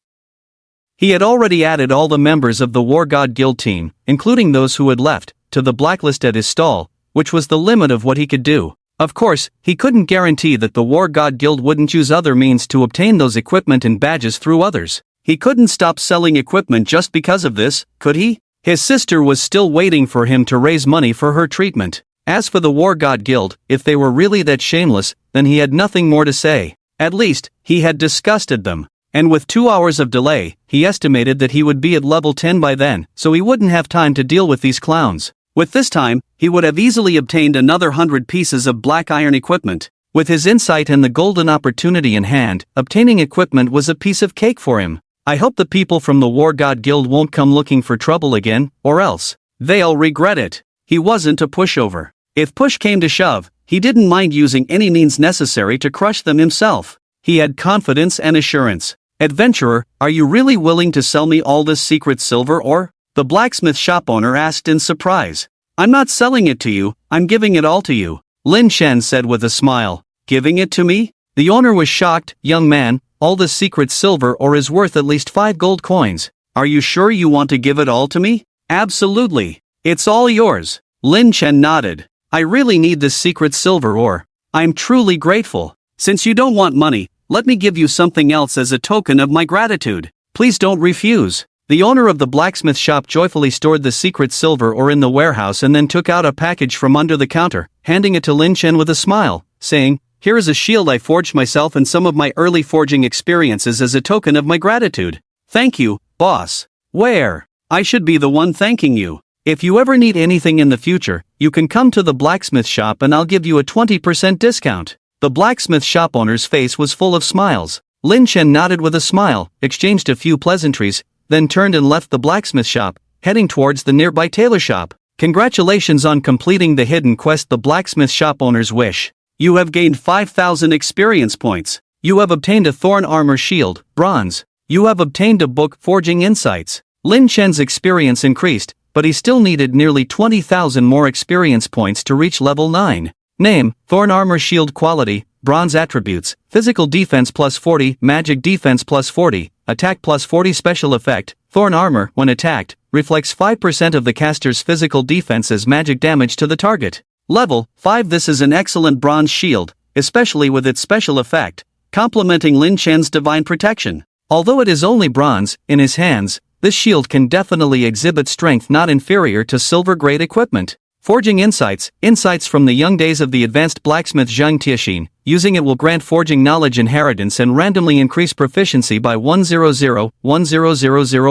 He had already added all the members of the War God Guild team, including those who had left, to the blacklist at his stall, which was the limit of what he could do. Of course, he couldn't guarantee that the War God Guild wouldn't use other means to obtain those equipment and badges through others. He couldn't stop selling equipment just because of this, could he? His sister was still waiting for him to raise money for her treatment. As for the War God Guild, if they were really that shameless, then he had nothing more to say. At least, he had disgusted them. And with 2 hours of delay, he estimated that he would be at level 10 by then, so he wouldn't have time to deal with these clowns. With this time, he would have easily obtained another 100 pieces of black iron equipment. With his insight and the golden opportunity in hand, obtaining equipment was a piece of cake for him. I hope the people from the War God Guild won't come looking for trouble again, or else they'll regret it. He wasn't a pushover. If push came to shove, he didn't mind using any means necessary to crush them himself. He had confidence and assurance. Adventurer, are you really willing to sell me all this secret silver ore? The blacksmith shop owner asked in surprise. I'm not selling it to you, I'm giving it all to you, Lin Chen said with a smile. Giving it to me? The owner was shocked. Young man, all this secret silver ore is worth at least 5 gold coins. Are you sure you want to give it all to me? Absolutely. It's all yours. Lin Chen nodded. I really need this secret silver ore. I'm truly grateful. Since you don't want money, let me give you something else as a token of my gratitude. Please don't refuse. The owner of the blacksmith shop joyfully stored the secret silver ore in the warehouse and then took out a package from under the counter, handing it to Lin Chen with a smile, saying, "Here is a shield I forged myself and some of my early forging experiences as a token of my gratitude. Thank you, boss." Where? I should be the one thanking you. If you ever need anything in the future, you can come to the blacksmith shop and I'll give you a 20% discount. The blacksmith shop owner's face was full of smiles. Lin Chen nodded with a smile, exchanged a few pleasantries, then turned and left the blacksmith shop, heading towards the nearby tailor shop. Congratulations on completing the hidden quest, the blacksmith shop owner's wish. You have gained 5,000 experience points. You have obtained a thorn armor shield, bronze. You have obtained a book, Forging Insights. Lin Chen's experience increased, but he still needed nearly 20,000 more experience points to reach level 9. Name, Thorn Armor Shield. Quality, Bronze. Attributes, Physical Defense plus 40, Magic Defense plus 40, Attack plus 40. Special Effect, Thorn Armor, when attacked, reflects 5% of the caster's physical defense as magic damage to the target. Level 5. This is an excellent bronze shield, especially with its special effect, complementing Lin Chen's divine protection. Although it is only bronze, in his hands, this shield can definitely exhibit strength not inferior to silver-grade equipment. Forging Insights, insights from the young days of the advanced blacksmith Zhang Tianxin. Using it will grant forging knowledge inheritance and randomly increase proficiency by 100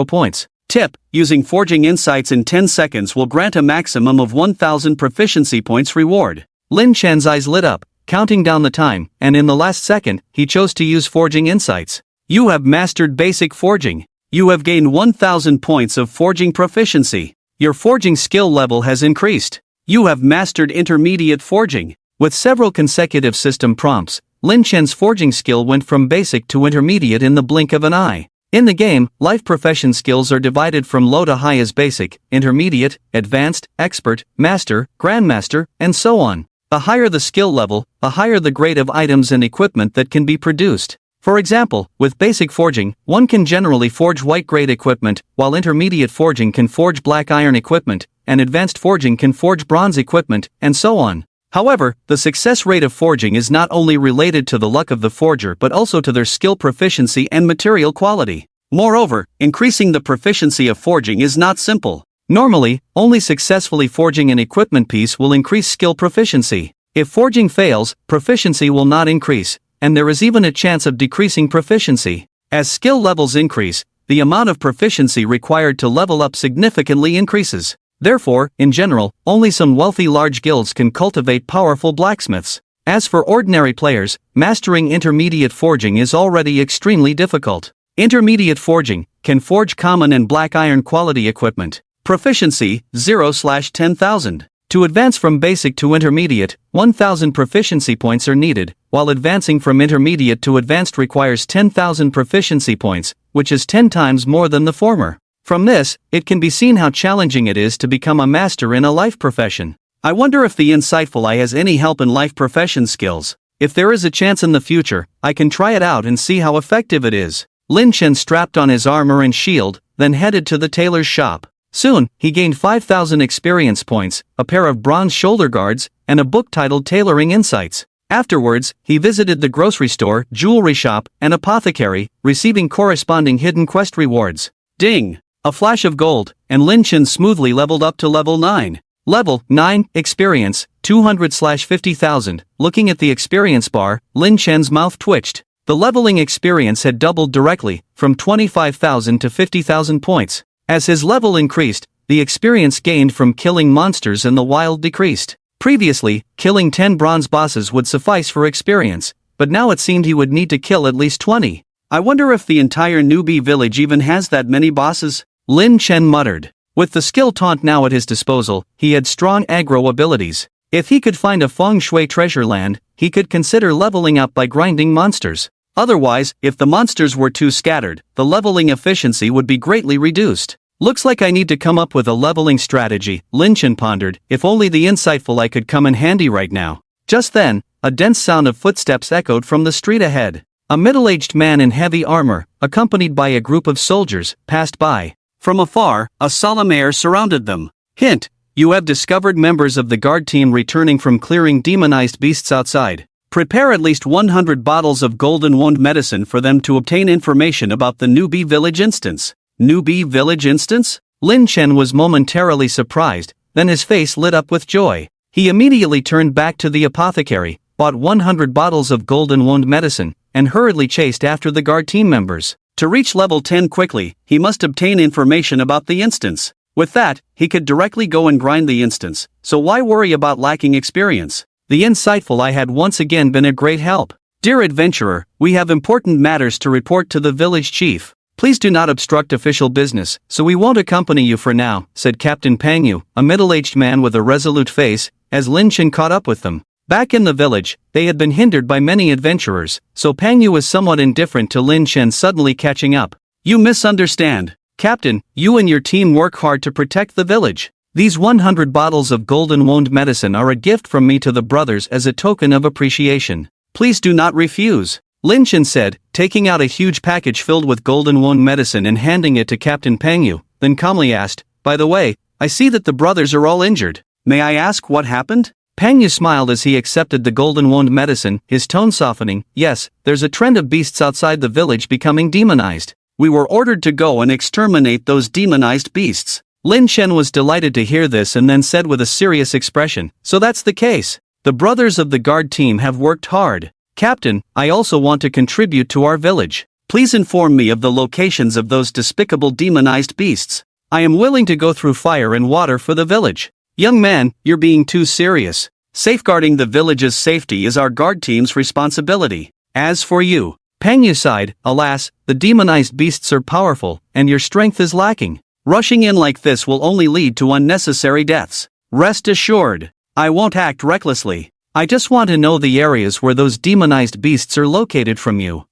points. Tip, using Forging Insights in 10 seconds will grant a maximum of 1,000 proficiency points reward. Lin Chen's eyes lit up, counting down the time, and in the last second, he chose to use Forging Insights. You have mastered basic forging. You have gained 1,000 points of forging proficiency. Your forging skill level has increased. You have mastered intermediate forging. With several consecutive system prompts, Lin Chen's forging skill went from basic to intermediate in the blink of an eye. In the game, life profession skills are divided from low to high as basic, intermediate, advanced, expert, master, grandmaster, and so on. The higher the skill level, the higher the grade of items and equipment that can be produced. For example, with basic forging, one can generally forge white-grade equipment, while intermediate forging can forge black iron equipment, and advanced forging can forge bronze equipment, and so on. However, the success rate of forging is not only related to the luck of the forger but also to their skill proficiency and material quality. Moreover, increasing the proficiency of forging is not simple. Normally, only successfully forging an equipment piece will increase skill proficiency. If forging fails, proficiency will not increase, and there is even a chance of decreasing proficiency. As skill levels increase, the amount of proficiency required to level up significantly increases. Therefore, in general, only some wealthy large guilds can cultivate powerful blacksmiths. As for ordinary players, mastering intermediate forging is already extremely difficult. Intermediate forging can forge common and black iron quality equipment. Proficiency 0/10,000. To advance from basic to intermediate, 1,000 proficiency points are needed, while advancing from intermediate to advanced requires 10,000 proficiency points, which is 10 times more than the former. From this, it can be seen how challenging it is to become a master in a life profession. I wonder if the insightful eye has any help in life profession skills. If there is a chance in the future, I can try it out and see how effective it is. Lin Chen strapped on his armor and shield, then headed to the tailor's shop. Soon, he gained 5,000 experience points, a pair of bronze shoulder guards, and a book titled Tailoring Insights. Afterwards, he visited the grocery store, jewelry shop, and apothecary, receiving corresponding hidden quest rewards. Ding! A flash of gold, and Lin Chen smoothly leveled up to level 9. Level 9, experience, 200/50,000. Looking at the experience bar, Lin Chen's mouth twitched. The leveling experience had doubled directly, from 25,000 to 50,000 points. As his level increased, the experience gained from killing monsters in the wild decreased. Previously, killing 10 bronze bosses would suffice for experience, but now it seemed he would need to kill at least 20. I wonder if the entire newbie village even has that many bosses? Lin Chen muttered. With the skill taunt now at his disposal, he had strong aggro abilities. If he could find a feng shui treasure land, he could consider leveling up by grinding monsters. Otherwise, if the monsters were too scattered, the leveling efficiency would be greatly reduced. Looks like I need to come up with a leveling strategy, Lin Chen pondered. If only the insightful eye could come in handy right now. Just then, a dense sound of footsteps echoed from the street ahead. A middle-aged man in heavy armor, accompanied by a group of soldiers, passed by. From afar, a solemn air surrounded them. Hint: you have discovered members of the guard team returning from clearing demonized beasts outside. Prepare at least 100 bottles of golden wound medicine for them to obtain information about the newbie village instance. Newbie village instance? Lin Chen was momentarily surprised, then his face lit up with joy. He immediately turned back to the apothecary, bought 100 bottles of golden wound medicine, and hurriedly chased after the guard team members. To reach level 10 quickly, he must obtain information about the instance. With that, he could directly go and grind the instance, so why worry about lacking experience? The insightful eye had once again been a great help. Dear adventurer, we have important matters to report to the village chief. Please do not obstruct official business, so we won't accompany you for now, said Captain Pangyu, a middle-aged man with a resolute face, as Lin Chen caught up with them. Back in the village, they had been hindered by many adventurers, so Pangyu was somewhat indifferent to Lin Chen suddenly catching up. You misunderstand. Captain, you and your team work hard to protect the village. These 100 bottles of golden wound medicine are a gift from me to the brothers as a token of appreciation. Please do not refuse. Lin Chen said, taking out a huge package filled with golden wound medicine and handing it to Captain Pangyu, then calmly asked, by the way, I see that the brothers are all injured. May I ask what happened? Pangyu smiled as he accepted the golden wound medicine, his tone softening. Yes, there's a trend of beasts outside the village becoming demonized. We were ordered to go and exterminate those demonized beasts. Lin Chen was delighted to hear this and then said with a serious expression, so that's the case. The brothers of the guard team have worked hard. Captain, I also want to contribute to our village. Please inform me of the locations of those despicable demonized beasts. I am willing to go through fire and water for the village. Young man, you're being too serious. Safeguarding the village's safety is our guard team's responsibility. As for you, Pangyu sighed, alas, the demonized beasts are powerful, and your strength is lacking. Rushing in like this will only lead to unnecessary deaths. Rest assured, I won't act recklessly. I just want to know the areas where those demonized beasts are located from you.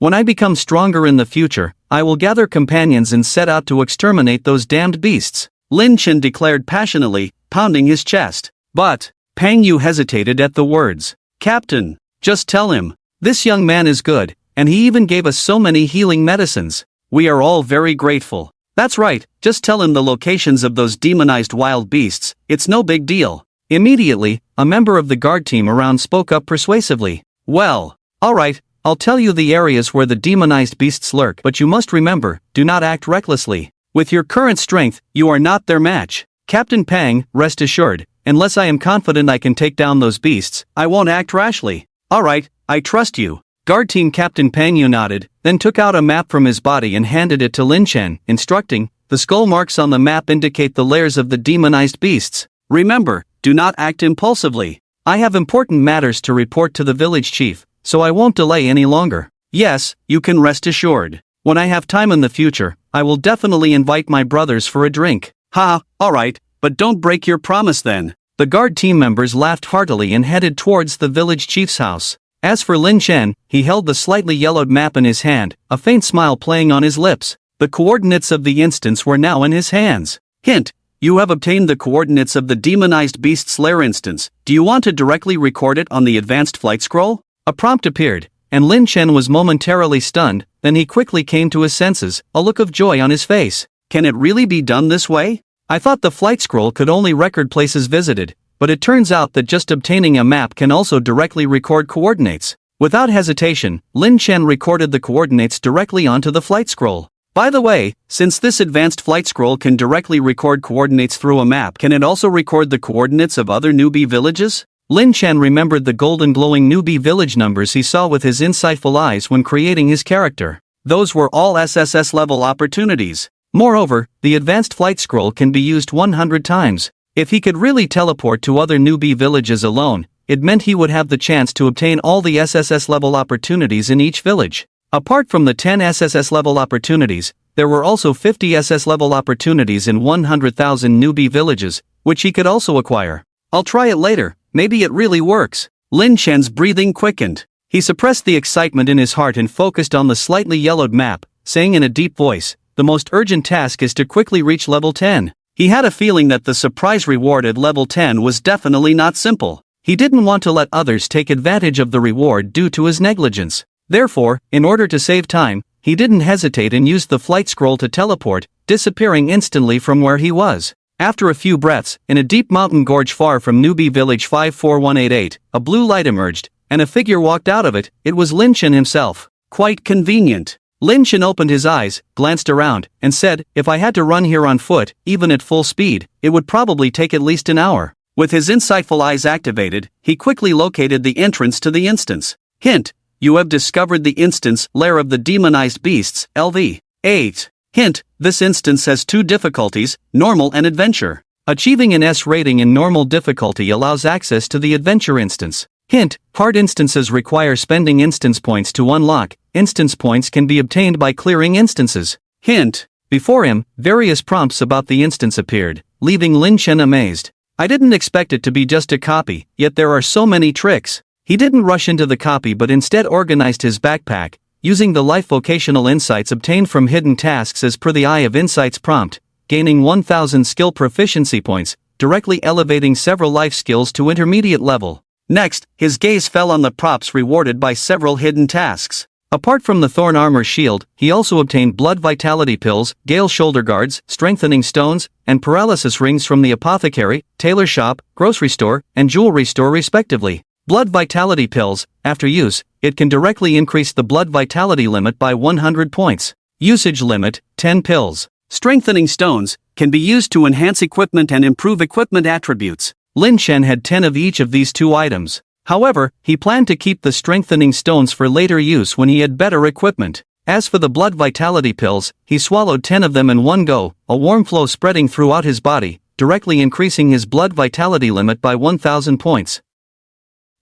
When I become stronger in the future, I will gather companions and set out to exterminate those damned beasts. Lin Chen declared passionately, pounding his chest. But Pangyu hesitated at the words. Captain, just tell him. This young man is good, and he even gave us so many healing medicines. We are all very grateful. That's right, just tell him the locations of those demonized wild beasts, it's no big deal. Immediately, a member of the guard team around spoke up persuasively. Well, alright, I'll tell you the areas where the demonized beasts lurk, but you must remember, do not act recklessly. With your current strength, you are not their match. Captain Pang, rest assured, unless I am confident I can take down those beasts, I won't act rashly. Alright, I trust you. Guard team Captain Pangyu nodded, then took out a map from his body and handed it to Lin Chen, instructing, the skull marks on the map indicate the lairs of the demonized beasts. Remember, do not act impulsively. I have important matters to report to the village chief, so I won't delay any longer. Yes, you can rest assured. When I have time in the future, I will definitely invite my brothers for a drink. Ha, alright, but don't break your promise then. The guard team members laughed heartily and headed towards the village chief's house. As for Lin Chen, he held the slightly yellowed map in his hand, a faint smile playing on his lips. The coordinates of the instance were now in his hands. Hint: you have obtained the coordinates of the demonized beast's lair instance. Do you want to directly record it on the advanced flight scroll? A prompt appeared, and Lin Chen was momentarily stunned, then he quickly came to his senses, a look of joy on his face. Can it really be done this way? I thought the flight scroll could only record places visited, but it turns out that just obtaining a map can also directly record coordinates. Without hesitation, Lin Chen recorded the coordinates directly onto the flight scroll. By the way, since this advanced flight scroll can directly record coordinates through a map, can it also record the coordinates of other newbie villages? Lin Chen remembered the golden glowing newbie village numbers he saw with his insightful eyes when creating his character. Those were all SSS level opportunities. Moreover, the advanced flight scroll can be used 100 times. If he could really teleport to other newbie villages alone, it meant he would have the chance to obtain all the SSS level opportunities in each village. Apart from the 10 SSS level opportunities, there were also 50 SS level opportunities in 100,000 newbie villages, which he could also acquire. I'll try it later, maybe it really works. Lin Chen's breathing quickened. He suppressed the excitement in his heart and focused on the slightly yellowed map, saying in a deep voice, "The most urgent task is to quickly reach level 10. He had a feeling that the surprise reward at level 10 was definitely not simple. He didn't want to let others take advantage of the reward due to his negligence. Therefore, in order to save time, he didn't hesitate and used the flight scroll to teleport, disappearing instantly from where he was. After a few breaths, in a deep mountain gorge far from newbie village 54188, a blue light emerged, and a figure walked out of it. It was Lin Chen himself. Quite convenient. Lin Chen opened his eyes, glanced around, and said, "If I had to run here on foot, even at full speed, it would probably take at least an hour." With his insightful eyes activated, he quickly located the entrance to the instance. Hint: you have discovered the instance lair of the demonized beasts, LV. 8. Hint: this instance has two difficulties, normal and adventure. Achieving an S rating in normal difficulty allows access to the adventure instance. Hint: hard instances require spending instance points to unlock. Instance points can be obtained by clearing instances. Hint: before him, various prompts about the instance appeared, leaving Lin Chen amazed. I didn't expect it to be just a copy, yet there are so many tricks. He didn't rush into the copy but instead organized his backpack, using the life vocational insights obtained from hidden tasks as per the Eye of Insights prompt, gaining 1000 skill proficiency points, directly elevating several life skills to intermediate level. Next, his gaze fell on the props rewarded by several hidden tasks. Apart from the Thorn Armor Shield, he also obtained Blood Vitality Pills, Gale Shoulder Guards, Strengthening Stones, and Paralysis Rings from the Apothecary, Tailor Shop, Grocery Store, and Jewelry Store respectively. Blood Vitality Pills, after use, it can directly increase the blood vitality limit by 100 points. Usage limit, 10 pills. Strengthening Stones, can be used to enhance equipment and improve equipment attributes. Lin Chen had 10 of each of these two items. However, he planned to keep the strengthening stones for later use when he had better equipment. As for the blood vitality pills, he swallowed 10 of them in one go, a warm flow spreading throughout his body, directly increasing his blood vitality limit by 1000 points.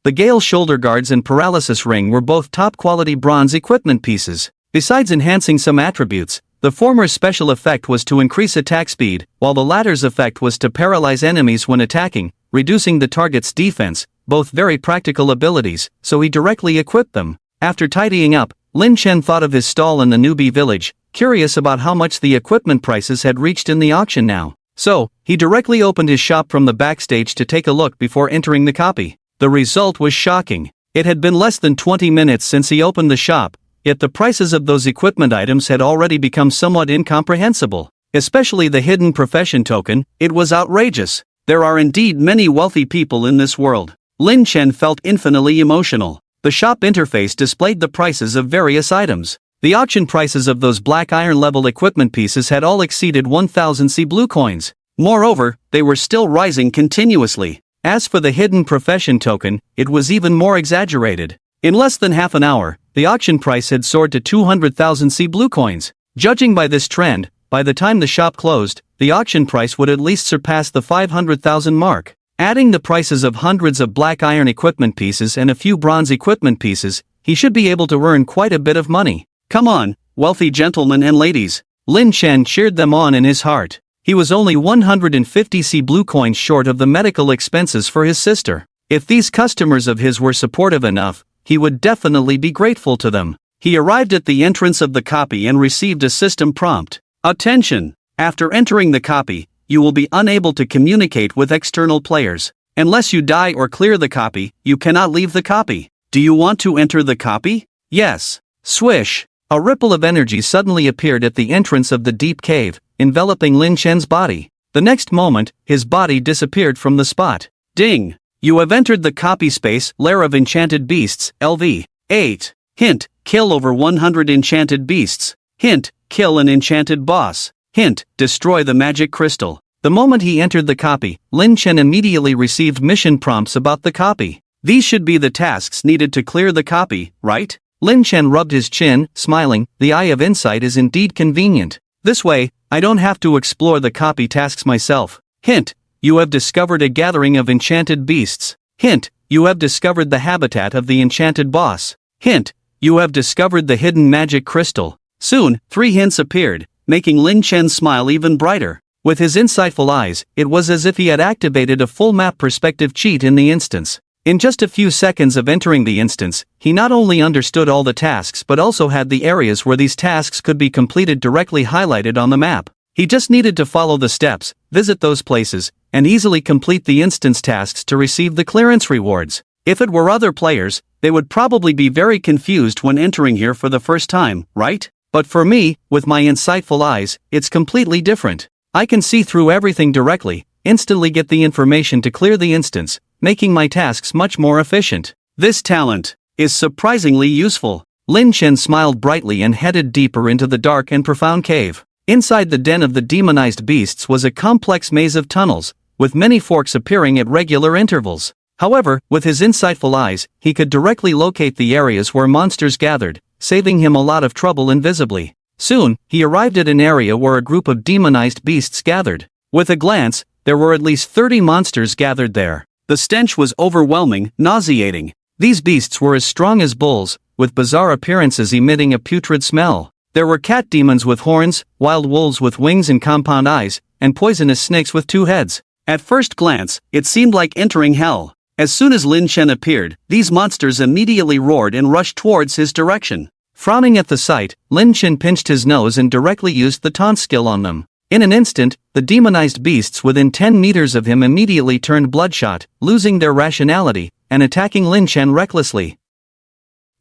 The Gale Shoulder Guards and Paralysis Ring were both top-quality bronze equipment pieces. Besides enhancing some attributes, the former's special effect was to increase attack speed, while the latter's effect was to paralyze enemies when attacking, reducing the target's defense, both very practical abilities, so he directly equipped them. After tidying up, Lin Chen thought of his stall in the newbie village, curious about how much the equipment prices had reached in the auction now. So, he directly opened his shop from the backstage to take a look before entering the copy. The result was shocking. It had been less than 20 minutes since he opened the shop, yet the prices of those equipment items had already become somewhat incomprehensible. Especially the hidden profession token, it was outrageous. There are indeed many wealthy people in this world. Lin Chen felt infinitely emotional. The shop interface displayed the prices of various items. The auction prices of those black iron level equipment pieces had all exceeded 1000 C blue coins. Moreover, they were still rising continuously. As for the hidden profession token, it was even more exaggerated. In less than half an hour, the auction price had soared to 200,000 C blue coins. Judging by this trend, by the time the shop closed, the auction price would at least surpass the 500,000 mark. Adding the prices of hundreds of black iron equipment pieces and a few bronze equipment pieces, he should be able to earn quite a bit of money. Come on, wealthy gentlemen and ladies. Lin Chen cheered them on in his heart. He was only 150 blue coins short of the medical expenses for his sister. If these customers of his were supportive enough, he would definitely be grateful to them. He arrived at the entrance of the copy and received a system prompt. Attention! After entering the copy, you will be unable to communicate with external players. Unless you die or clear the copy, you cannot leave the copy. Do you want to enter the copy? Yes. Swish! A ripple of energy suddenly appeared at the entrance of the deep cave, enveloping Lin Chen's body. The next moment, his body disappeared from the spot. Ding! You have entered the copy space, Lair of Enchanted Beasts, LV. 8. Hint, kill over 100 enchanted beasts. Hint, kill an enchanted boss. Hint, destroy the magic crystal. The moment he entered the copy, Lin Chen immediately received mission prompts about the copy. These should be the tasks needed to clear the copy, right? Lin Chen rubbed his chin, smiling. The Eye of Insight is indeed convenient. This way, I don't have to explore the copy tasks myself. Hint, you have discovered a gathering of enchanted beasts. Hint, you have discovered the habitat of the enchanted boss. Hint, you have discovered the hidden magic crystal. Soon, 3 hints appeared, making Lin Chen smile even brighter. With his insightful eyes, it was as if he had activated a full map perspective cheat in the instance. In just a few seconds of entering the instance, he not only understood all the tasks but also had the areas where these tasks could be completed directly highlighted on the map. He just needed to follow the steps, visit those places, and easily complete the instance tasks to receive the clearance rewards. If it were other players, they would probably be very confused when entering here for the first time, right? But for me, with my insightful eyes, it's completely different. I can see through everything directly, instantly get the information to clear the instance, making my tasks much more efficient. This talent is surprisingly useful. Lin Chen smiled brightly and headed deeper into the dark and profound cave. Inside the den of the demonized beasts was a complex maze of tunnels, with many forks appearing at regular intervals. However, with his insightful eyes, he could directly locate the areas where monsters gathered, saving him a lot of trouble invisibly. Soon, he arrived at an area where a group of demonized beasts gathered. With a glance, there were at least 30 monsters gathered there. The stench was overwhelming, nauseating. These beasts were as strong as bulls, with bizarre appearances emitting a putrid smell. There were cat demons with horns, wild wolves with wings and compound eyes, and poisonous snakes with 2 heads. At first glance, it seemed like entering hell. As soon as Lin Chen appeared, these monsters immediately roared and rushed towards his direction. Frowning at the sight, Lin Chen pinched his nose and directly used the taunt skill on them. In an instant, the demonized beasts within 10 meters of him immediately turned bloodshot, losing their rationality, and attacking Lin Chen recklessly.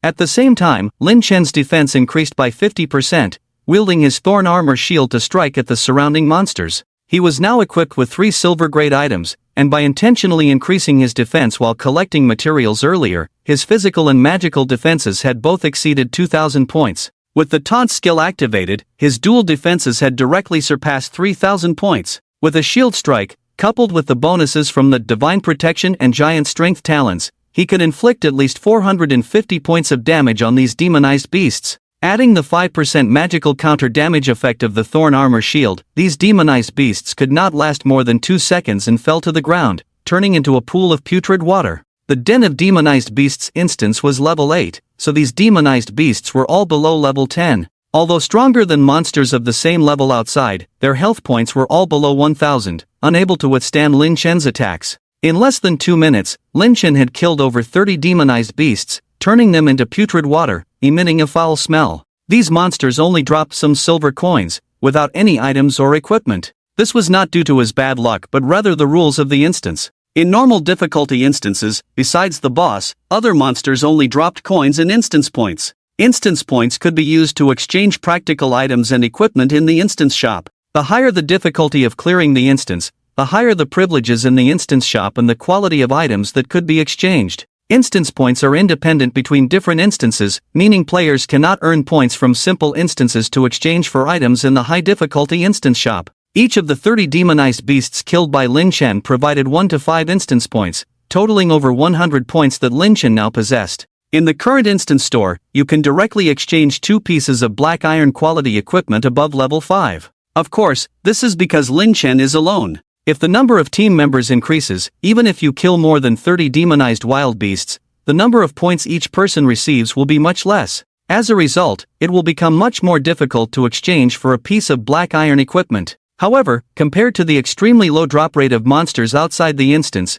At the same time, Lin Chen's defense increased by 50%, wielding his thorn armor shield to strike at the surrounding monsters. He was now equipped with 3 silver-grade items, and by intentionally increasing his defense while collecting materials earlier, his physical and magical defenses had both exceeded 2,000 points. With the taunt skill activated, his dual defenses had directly surpassed 3,000 points. With a shield strike, coupled with the bonuses from the Divine Protection and Giant Strength talents, he could inflict at least 450 points of damage on these demonized beasts. Adding the 5% magical counter damage effect of the Thorn Armor Shield, these demonized beasts could not last more than 2 seconds and fell to the ground, turning into a pool of putrid water. The Den of Demonized Beasts instance was level 8, so these demonized beasts were all below level 10. Although stronger than monsters of the same level outside, their health points were all below 1,000, unable to withstand Lin Chen's attacks. In less than 2 minutes, Lin Chen had killed over 30 demonized beasts, turning them into putrid water, emitting a foul smell. These monsters only dropped some silver coins, without any items or equipment. This was not due to his bad luck but rather the rules of the instance. In normal difficulty instances, besides the boss, other monsters only dropped coins and instance points. Instance points could be used to exchange practical items and equipment in the instance shop. The higher the difficulty of clearing the instance, the higher the privileges in the instance shop and the quality of items that could be exchanged. Instance points are independent between different instances, meaning players cannot earn points from simple instances to exchange for items in the high difficulty instance shop. Each of the 30 demonized beasts killed by Lin Chen provided 1 to 5 instance points, totaling over 100 points that Lin Chen now possessed. In the current instance store, you can directly exchange 2 pieces of black iron quality equipment above level 5. Of course, this is because Lin Chen is alone. If the number of team members increases, even if you kill more than 30 demonized wild beasts, the number of points each person receives will be much less. As a result, it will become much more difficult to exchange for a piece of black iron equipment. However, compared to the extremely low drop rate of monsters outside the instance,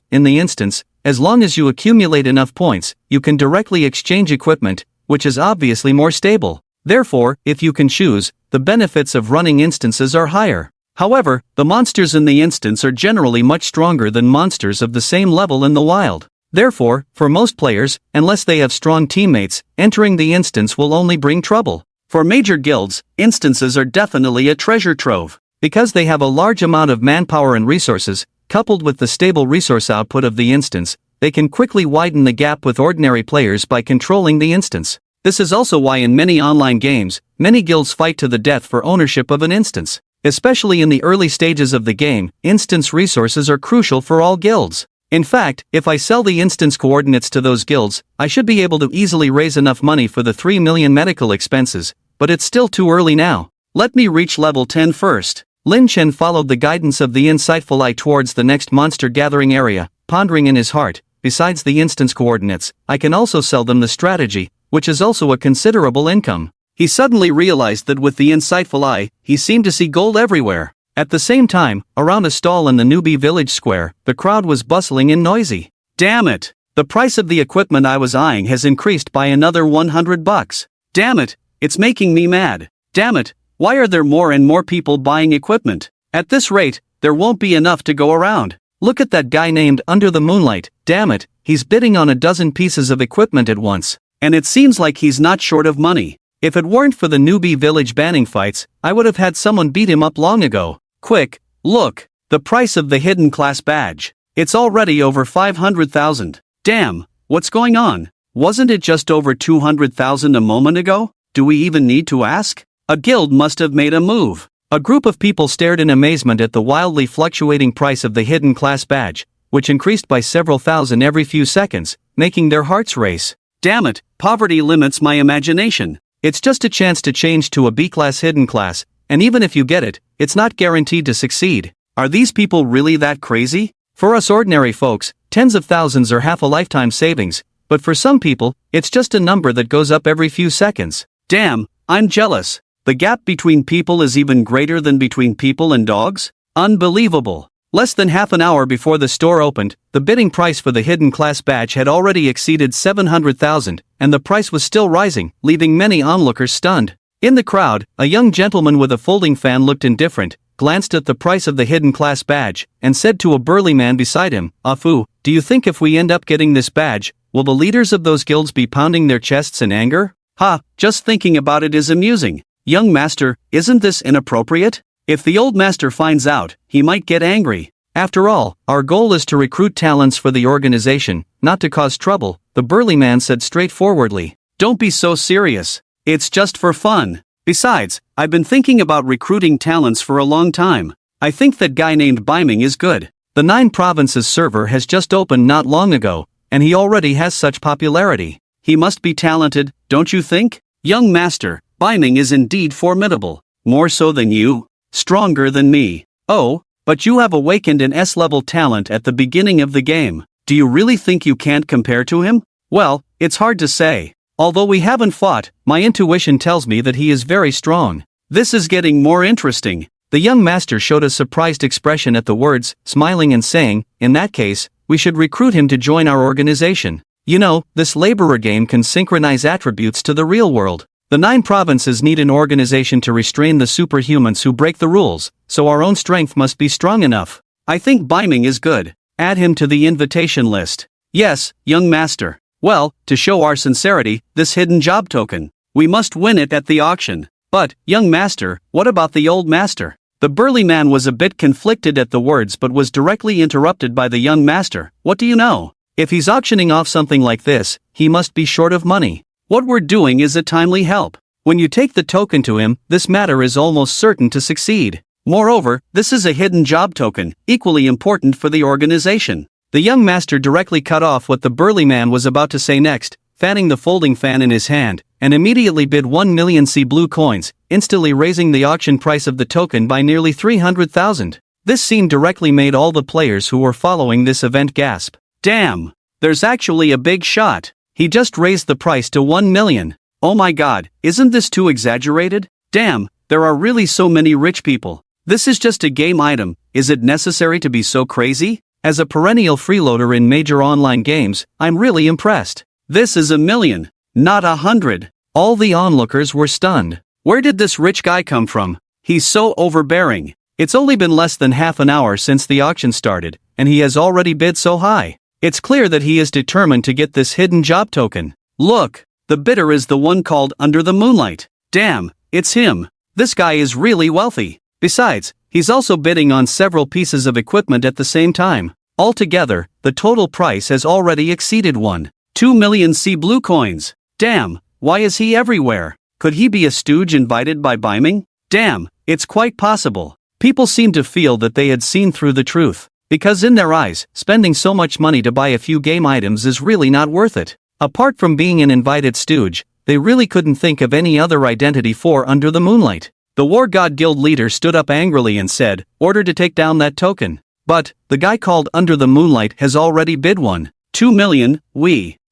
as long as you accumulate enough points, you can directly exchange equipment, which is obviously more stable. Therefore, if you can choose, the benefits of running instances are higher. However, the monsters in the instance are generally much stronger than monsters of the same level in the wild. Therefore, for most players, unless they have strong teammates, entering the instance will only bring trouble. For major guilds, instances are definitely a treasure trove. Because they have a large amount of manpower and resources, coupled with the stable resource output of the instance, they can quickly widen the gap with ordinary players by controlling the instance. This is also why in many online games, many guilds fight to the death for ownership of an instance. Especially in the early stages of the game, instance resources are crucial for all guilds. In fact, if I sell the instance coordinates to those guilds, I should be able to easily raise enough money for the 3 million medical expenses, but it's still too early now. Let me reach level 10 first. Lin Chen followed the guidance of the insightful eye towards the next monster gathering area, pondering in his heart, besides the instance coordinates, I can also sell them the strategy, which is also a considerable income. He suddenly realized that with the insightful eye, he seemed to see gold everywhere. At the same time, around a stall in the newbie village square, the crowd was bustling and noisy. Damn it! The price of the equipment I was eyeing has increased by another $100. Damn it! It's making me mad. Damn it! Why are there more and more people buying equipment? At this rate, there won't be enough to go around. Look at that guy named Under the Moonlight. Damn it, he's bidding on a dozen pieces of equipment at once. And it seems like he's not short of money. If it weren't for the newbie village banning fights, I would have had someone beat him up long ago. Quick, look, the price of the hidden class badge. It's already over 500,000. Damn, what's going on? Wasn't it just over 200,000 a moment ago? Do we even need to ask? A guild must have made a move. A group of people stared in amazement at the wildly fluctuating price of the hidden class badge, which increased by several thousand every few seconds, making their hearts race. Damn it, poverty limits my imagination. It's just a chance to change to a B-class hidden class, and even if you get it, it's not guaranteed to succeed. Are these people really that crazy? For us ordinary folks, tens of thousands are half a lifetime savings, but for some people, it's just a number that goes up every few seconds. Damn, I'm jealous. The gap between people is even greater than between people and dogs? Unbelievable. Less than half an hour before the store opened, the bidding price for the hidden class badge had already exceeded 700,000, and the price was still rising, leaving many onlookers stunned. In the crowd, a young gentleman with a folding fan looked indifferent, glanced at the price of the hidden class badge, and said to a burly man beside him, "Afu, do you think if we end up getting this badge, will the leaders of those guilds be pounding their chests in anger? Ha, just thinking about it is amusing. Young master, isn't this inappropriate? If the old master finds out, he might get angry. After all, our goal is to recruit talents for the organization, not to cause trouble," the burly man said straightforwardly. "Don't be so serious. It's just for fun. Besides, I've been thinking about recruiting talents for a long time. I think that guy named Biming is good. The 9 Provinces server has just opened not long ago, and he already has such popularity. He must be talented, don't you think? Young master, Biming is indeed formidable. More so than you. Stronger than me. Oh, but you have awakened an S-level talent at the beginning of the game. Do you really think you can't compare to him? Well, it's hard to say. Although we haven't fought, my intuition tells me that he is very strong. This is getting more interesting." The young master showed a surprised expression at the words, smiling and saying, "In that case, we should recruit him to join our organization. You know, this laborer game can synchronize attributes to the real world. The 9 provinces need an organization to restrain the superhumans who break the rules, so our own strength must be strong enough. I think Biming is good. Add him to the invitation list." "Yes, young master. Well, to show our sincerity, this hidden job token. We must win it at the auction. But, young master, what about the old master?" The burly man was a bit conflicted at the words but was directly interrupted by the young master. "What do you know? If he's auctioning off something like this, he must be short of money. What we're doing is a timely help. When you take the token to him, this matter is almost certain to succeed. Moreover, this is a hidden job token, equally important for the organization." The young master directly cut off what the burly man was about to say next, fanning the folding fan in his hand, and immediately bid 1 million C blue coins, instantly raising the auction price of the token by nearly 300,000. This scene directly made all the players who were following this event gasp. Damn! There's actually a big shot. He just raised the price to 1 million. Oh my god, isn't this too exaggerated? Damn, there are really so many rich people. This is just a game item, is it necessary to be so crazy? As a perennial freeloader in major online games, I'm really impressed. This is 1 million, not 100. All the onlookers were stunned. Where did this rich guy come from? He's so overbearing. It's only been less than half an hour since the auction started, and he has already bid so high. It's clear that he is determined to get this hidden job token. Look, the bidder is the one called Under the Moonlight. Damn, it's him. This guy is really wealthy. Besides, he's also bidding on several pieces of equipment at the same time. Altogether, the total price has already exceeded 1.2 million sea blue coins. Damn, why is he everywhere? Could he be a stooge invited by Biming? Damn, it's quite possible. People seem to feel that they had seen through the truth. Because in their eyes, spending so much money to buy a few game items is really not worth it. Apart from being an invited stooge, they really couldn't think of any other identity for Under the Moonlight. The War God Guild leader stood up angrily and said, "Order to take down that token." But, the guy called Under the Moonlight has already bid 1.2 million,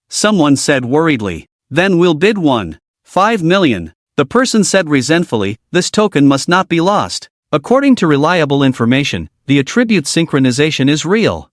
someone said worriedly. Then we'll bid 1.5 million. The person said resentfully, this token must not be lost. According to reliable information, the attribute synchronization is real.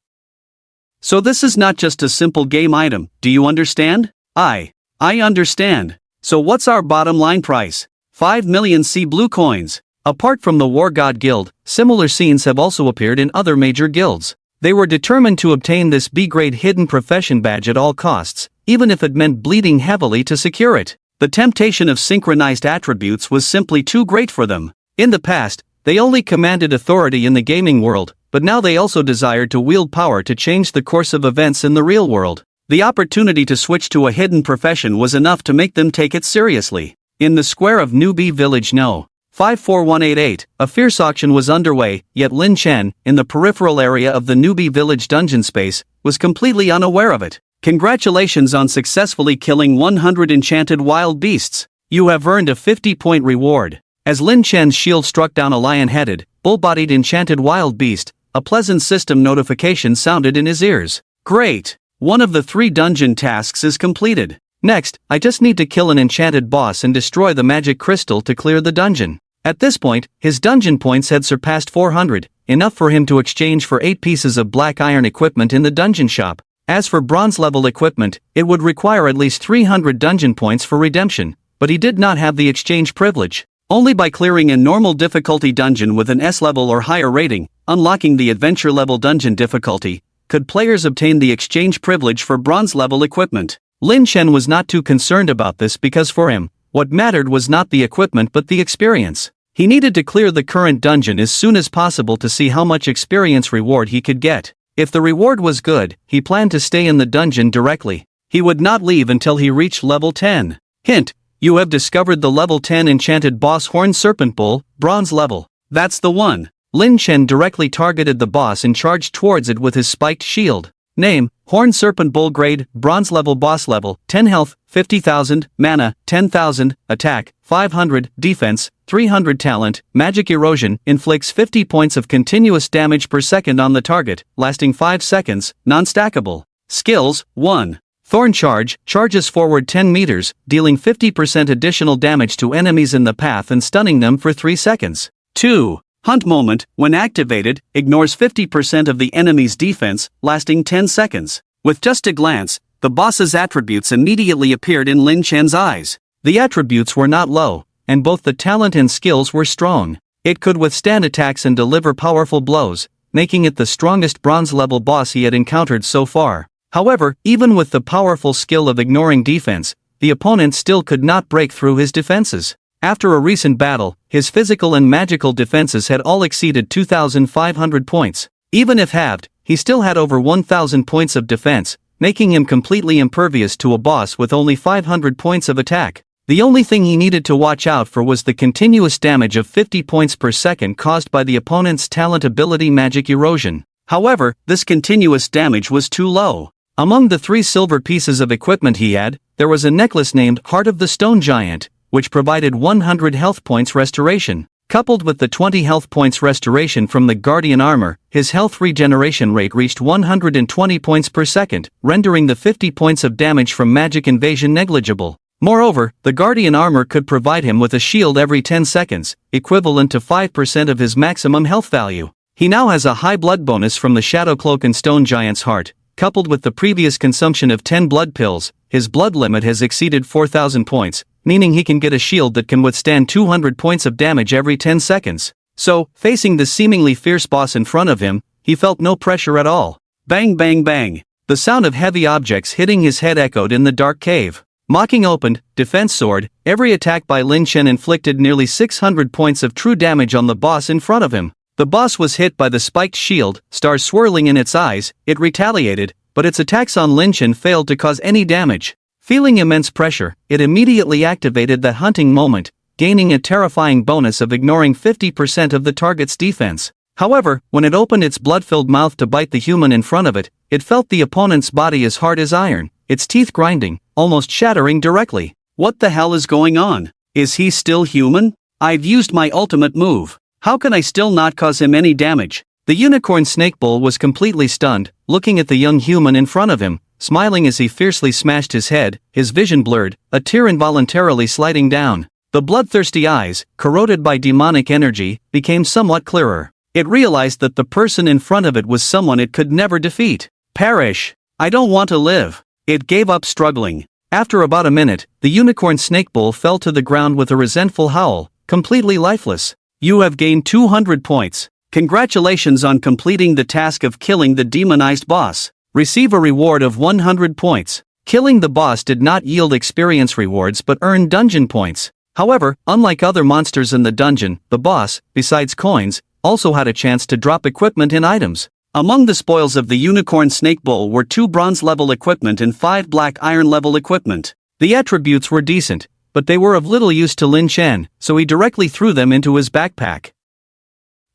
So this is not just a simple game item, do you understand? I understand. So what's our bottom line price? 5 million sea blue coins. Apart from the War God Guild, similar scenes have also appeared in other major guilds. They were determined to obtain this B-grade hidden profession badge at all costs, even if it meant bleeding heavily to secure it. The temptation of synchronized attributes was simply too great for them. In the past, they only commanded authority in the gaming world, but now they also desired to wield power to change the course of events in the real world. The opportunity to switch to a hidden profession was enough to make them take it seriously. In the square of Newbie Village No. 54188, a fierce auction was underway, yet Lin Chen, in the peripheral area of the Newbie Village dungeon space, was completely unaware of it. Congratulations on successfully killing 100 enchanted wild beasts. You have earned a 50-point reward. As Lin Chen's shield struck down a lion-headed, bull-bodied enchanted wild beast, a pleasant system notification sounded in his ears. Great! One of the 3 dungeon tasks is completed. Next, I just need to kill an enchanted boss and destroy the magic crystal to clear the dungeon. At this point, his dungeon points had surpassed 400, enough for him to exchange for 8 pieces of black iron equipment in the dungeon shop. As for bronze-level equipment, it would require at least 300 dungeon points for redemption, but he did not have the exchange privilege. Only by clearing a normal difficulty dungeon with an S-level or higher rating, unlocking the adventure-level dungeon difficulty, could players obtain the exchange privilege for bronze-level equipment. Lin Chen was not too concerned about this because for him, what mattered was not the equipment but the experience. He needed to clear the current dungeon as soon as possible to see how much experience reward he could get. If the reward was good, he planned to stay in the dungeon directly. He would not leave until he reached level 10. Hint: you have discovered the level 10 enchanted boss Horned Serpent Bull, bronze level. That's the one. Lin Chen directly targeted the boss and charged towards it with his spiked shield. Name: Horned Serpent Bull, grade, bronze level, boss level, 10 health, 50,000, mana, 10,000, attack, 500, defense, 300 talent, magic erosion, inflicts 50 points of continuous damage per second on the target, lasting 5 seconds, non-stackable. Skills: 1. Thorn Charge, charges forward 10 meters, dealing 50% additional damage to enemies in the path and stunning them for 3 seconds. 2. Hunt Moment, when activated, ignores 50% of the enemy's defense, lasting 10 seconds. With just a glance, the boss's attributes immediately appeared in Lin Chen's eyes. The attributes were not low, and both the talent and skills were strong. It could withstand attacks and deliver powerful blows, making it the strongest bronze-level boss he had encountered so far. However, even with the powerful skill of ignoring defense, the opponent still could not break through his defenses. After a recent battle, his physical and magical defenses had all exceeded 2,500 points. Even if halved, he still had over 1,000 points of defense, making him completely impervious to a boss with only 500 points of attack. The only thing he needed to watch out for was the continuous damage of 50 points per second caused by the opponent's talent ability Magic Erosion. However, this continuous damage was too low. Among the 3 silver pieces of equipment he had, there was a necklace named Heart of the Stone Giant, which provided 100 health points restoration. Coupled with the 20 health points restoration from the Guardian armor, his health regeneration rate reached 120 points per second, rendering the 50 points of damage from magic invasion negligible. Moreover, the Guardian armor could provide him with a shield every 10 seconds, equivalent to 5% of his maximum health value. He now has a high blood bonus from the Shadow Cloak and Stone Giant's Heart. Coupled with the previous consumption of 10 blood pills, his blood limit has exceeded 4,000 points, meaning he can get a shield that can withstand 200 points of damage every 10 seconds. So, facing the seemingly fierce boss in front of him, he felt no pressure at all. Bang bang bang! The sound of heavy objects hitting his head echoed in the dark cave. Mocking opened, defense sword, every attack by Lin Chen inflicted nearly 600 points of true damage on the boss in front of him. The boss was hit by the spiked shield, stars swirling in its eyes. It retaliated, but its attacks on Lin Chen failed to cause any damage. Feeling immense pressure, it immediately activated the hunting moment, gaining a terrifying bonus of ignoring 50% of the target's defense. However, when it opened its blood-filled mouth to bite the human in front of it, it felt the opponent's body as hard as iron, its teeth grinding, almost shattering directly. What the hell is going on? Is he still human? I've used my ultimate move. How can I still not cause him any damage? The unicorn snake bull was completely stunned, looking at the young human in front of him, smiling as he fiercely smashed his head, his vision blurred, a tear involuntarily sliding down. The bloodthirsty eyes, corroded by demonic energy, became somewhat clearer. It realized that the person in front of it was someone it could never defeat. Perish! I don't want to live. It gave up struggling. After about a minute, the unicorn snake bull fell to the ground with a resentful howl, completely lifeless. You have gained 200 points. Congratulations on completing the task of killing the demonized boss. Receive a reward of 100 points. Killing the boss did not yield experience rewards but earned dungeon points. However, unlike other monsters in the dungeon, the boss, besides coins, also had a chance to drop equipment and items. Among the spoils of the unicorn snake bull were 2 bronze-level equipment and 5 black iron-level equipment. The attributes were decent, but they were of little use to Lin Chen, so he directly threw them into his backpack.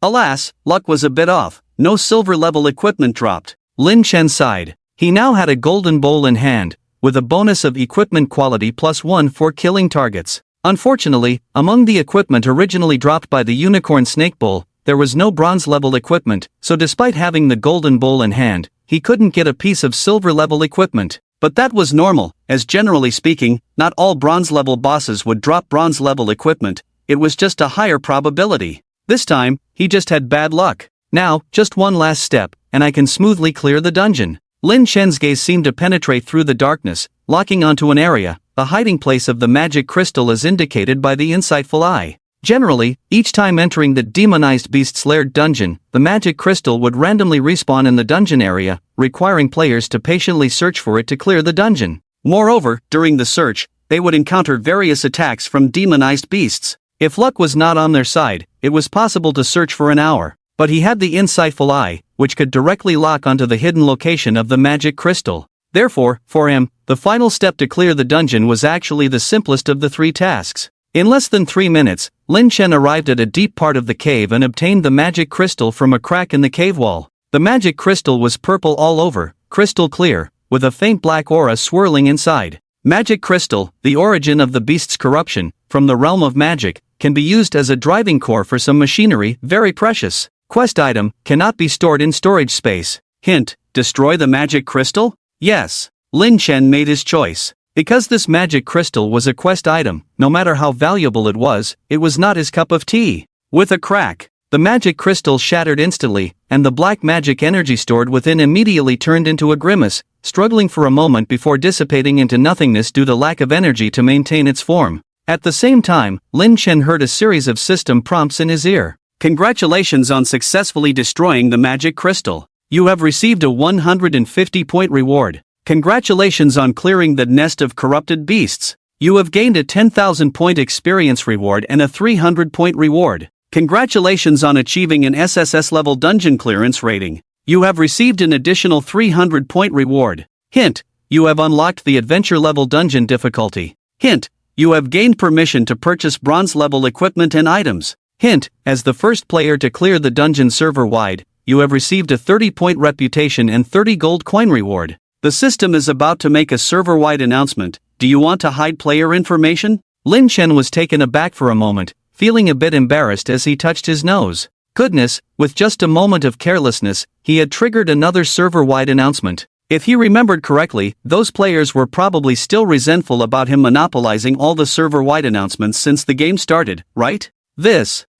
Alas, luck was a bit off. No silver-level equipment dropped. Lin Chen sighed. He now had a golden bowl in hand, with a bonus of equipment quality +1 for killing targets. Unfortunately, among the equipment originally dropped by the unicorn snake bull, there was no bronze-level equipment, so despite having the golden bowl in hand, he couldn't get a piece of silver-level equipment. But that was normal, as generally speaking, not all bronze-level bosses would drop bronze-level equipment. It was just a higher probability. This time, he just had bad luck. Now, just one last step, and I can smoothly clear the dungeon. Lin Chen's gaze seemed to penetrate through the darkness, locking onto an area, the hiding place of the magic crystal as indicated by the insightful eye. Generally, each time entering the demonized beast's lair dungeon, the magic crystal would randomly respawn in the dungeon area, requiring players to patiently search for it to clear the dungeon. Moreover, during the search, they would encounter various attacks from demonized beasts. If luck was not on their side, it was possible to search for an hour. But he had the insightful eye, which could directly lock onto the hidden location of the magic crystal. Therefore, for him, the final step to clear the dungeon was actually the simplest of the 3 tasks. In less than 3 minutes, Lin Chen arrived at a deep part of the cave and obtained the magic crystal from a crack in the cave wall. The magic crystal was purple all over, crystal clear, with a faint black aura swirling inside. Magic crystal, the origin of the beast's corruption, from the realm of magic, can be used as a driving core for some machinery, very precious. Quest item, cannot be stored in storage space. Hint, destroy the magic crystal? Yes. Lin Chen made his choice. Because this magic crystal was a quest item, no matter how valuable it was not his cup of tea. With a crack, the magic crystal shattered instantly, and the black magic energy stored within immediately turned into a grimace, struggling for a moment before dissipating into nothingness due to lack of energy to maintain its form. At the same time, Lin Chen heard a series of system prompts in his ear. Congratulations on successfully destroying the magic crystal. You have received a 150-point reward. Congratulations on clearing the nest of corrupted beasts. You have gained a 10,000-point experience reward and a 300-point reward. Congratulations on achieving an SSS-level dungeon clearance rating. You have received an additional 300-point reward. Hint, you have unlocked the adventure-level dungeon difficulty. Hint, you have gained permission to purchase bronze-level equipment and items. Hint, as the first player to clear the dungeon server-wide, you have received a 30-point reputation and 30 gold coin reward. The system is about to make a server-wide announcement. Do you want to hide player information? Lin Chen was taken aback for a moment, feeling a bit embarrassed as he touched his nose. Goodness, with just a moment of carelessness, he had triggered another server-wide announcement. If he remembered correctly, those players were probably still resentful about him monopolizing all the server-wide announcements since the game started, right?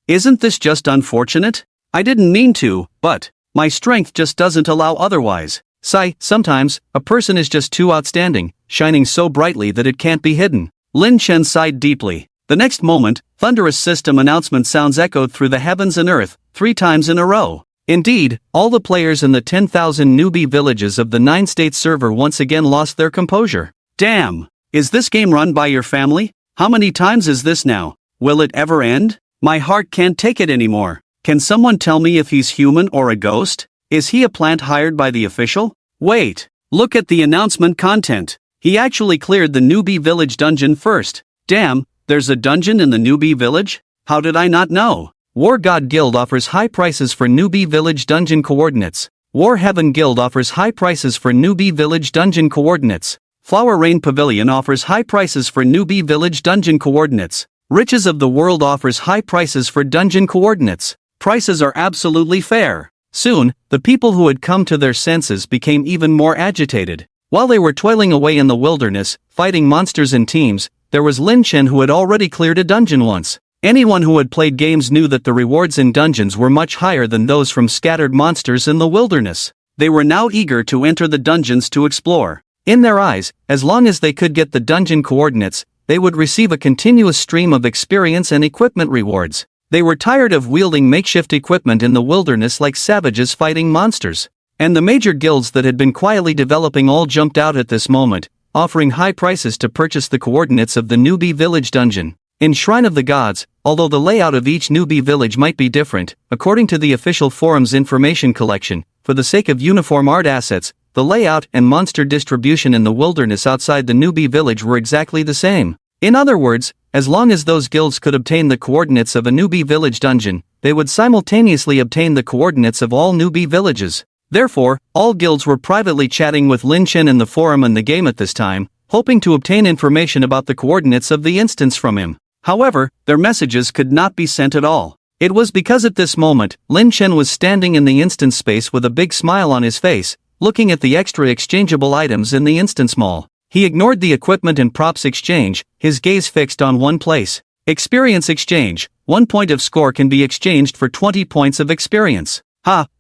Isn't this just unfortunate? I didn't mean to, but my strength just doesn't allow otherwise. Sometimes, a person is just too outstanding, shining so brightly that it can't be hidden. Lin Chen sighed deeply. The next moment, thunderous system announcement sounds echoed through the heavens and earth, 3 times in a row. Indeed, all the players in the 10,000 newbie villages of the 9-state server once again lost their composure. Damn! Is this game run by your family? How many times is this now? Will it ever end? My heart can't take it anymore. Can someone tell me if he's human or a ghost? Is he a plant hired by the official? Wait, look at the announcement content. He actually cleared the newbie village dungeon first. Damn, there's a dungeon in the newbie village? How did I not know? War God Guild offers high prices for newbie village dungeon coordinates. War Heaven Guild offers high prices for newbie village dungeon coordinates. Flower Rain Pavilion offers high prices for newbie village dungeon coordinates. Riches of the World offers high prices for dungeon coordinates. Prices are absolutely fair. Soon, the people who had come to their senses became even more agitated. While they were toiling away in the wilderness, fighting monsters in teams, there was Lin Chen who had already cleared a dungeon once. Anyone who had played games knew that the rewards in dungeons were much higher than those from scattered monsters in the wilderness. They were now eager to enter the dungeons to explore. In their eyes, as long as they could get the dungeon coordinates, they would receive a continuous stream of experience and equipment rewards. They were tired of wielding makeshift equipment in the wilderness like savages fighting monsters. And the major guilds that had been quietly developing all jumped out at this moment, offering high prices to purchase the coordinates of the newbie village dungeon. In Shrine of the Gods, although the layout of each newbie village might be different, according to the official forum's information collection, for the sake of uniform art assets, the layout and monster distribution in the wilderness outside the newbie village were exactly the same. In other words, as long as those guilds could obtain the coordinates of a newbie village dungeon, they would simultaneously obtain the coordinates of all newbie villages. Therefore, all guilds were privately chatting with Lin Chen in the forum and the game at this time, hoping to obtain information about the coordinates of the instance from him. However, their messages could not be sent at all. It was because at this moment, Lin Chen was standing in the instance space with a big smile on his face, looking at the extra exchangeable items in the instance mall. He ignored the equipment and props exchange, his gaze fixed on one place. Experience exchange. 1 point of score can be exchanged for 20 points of experience.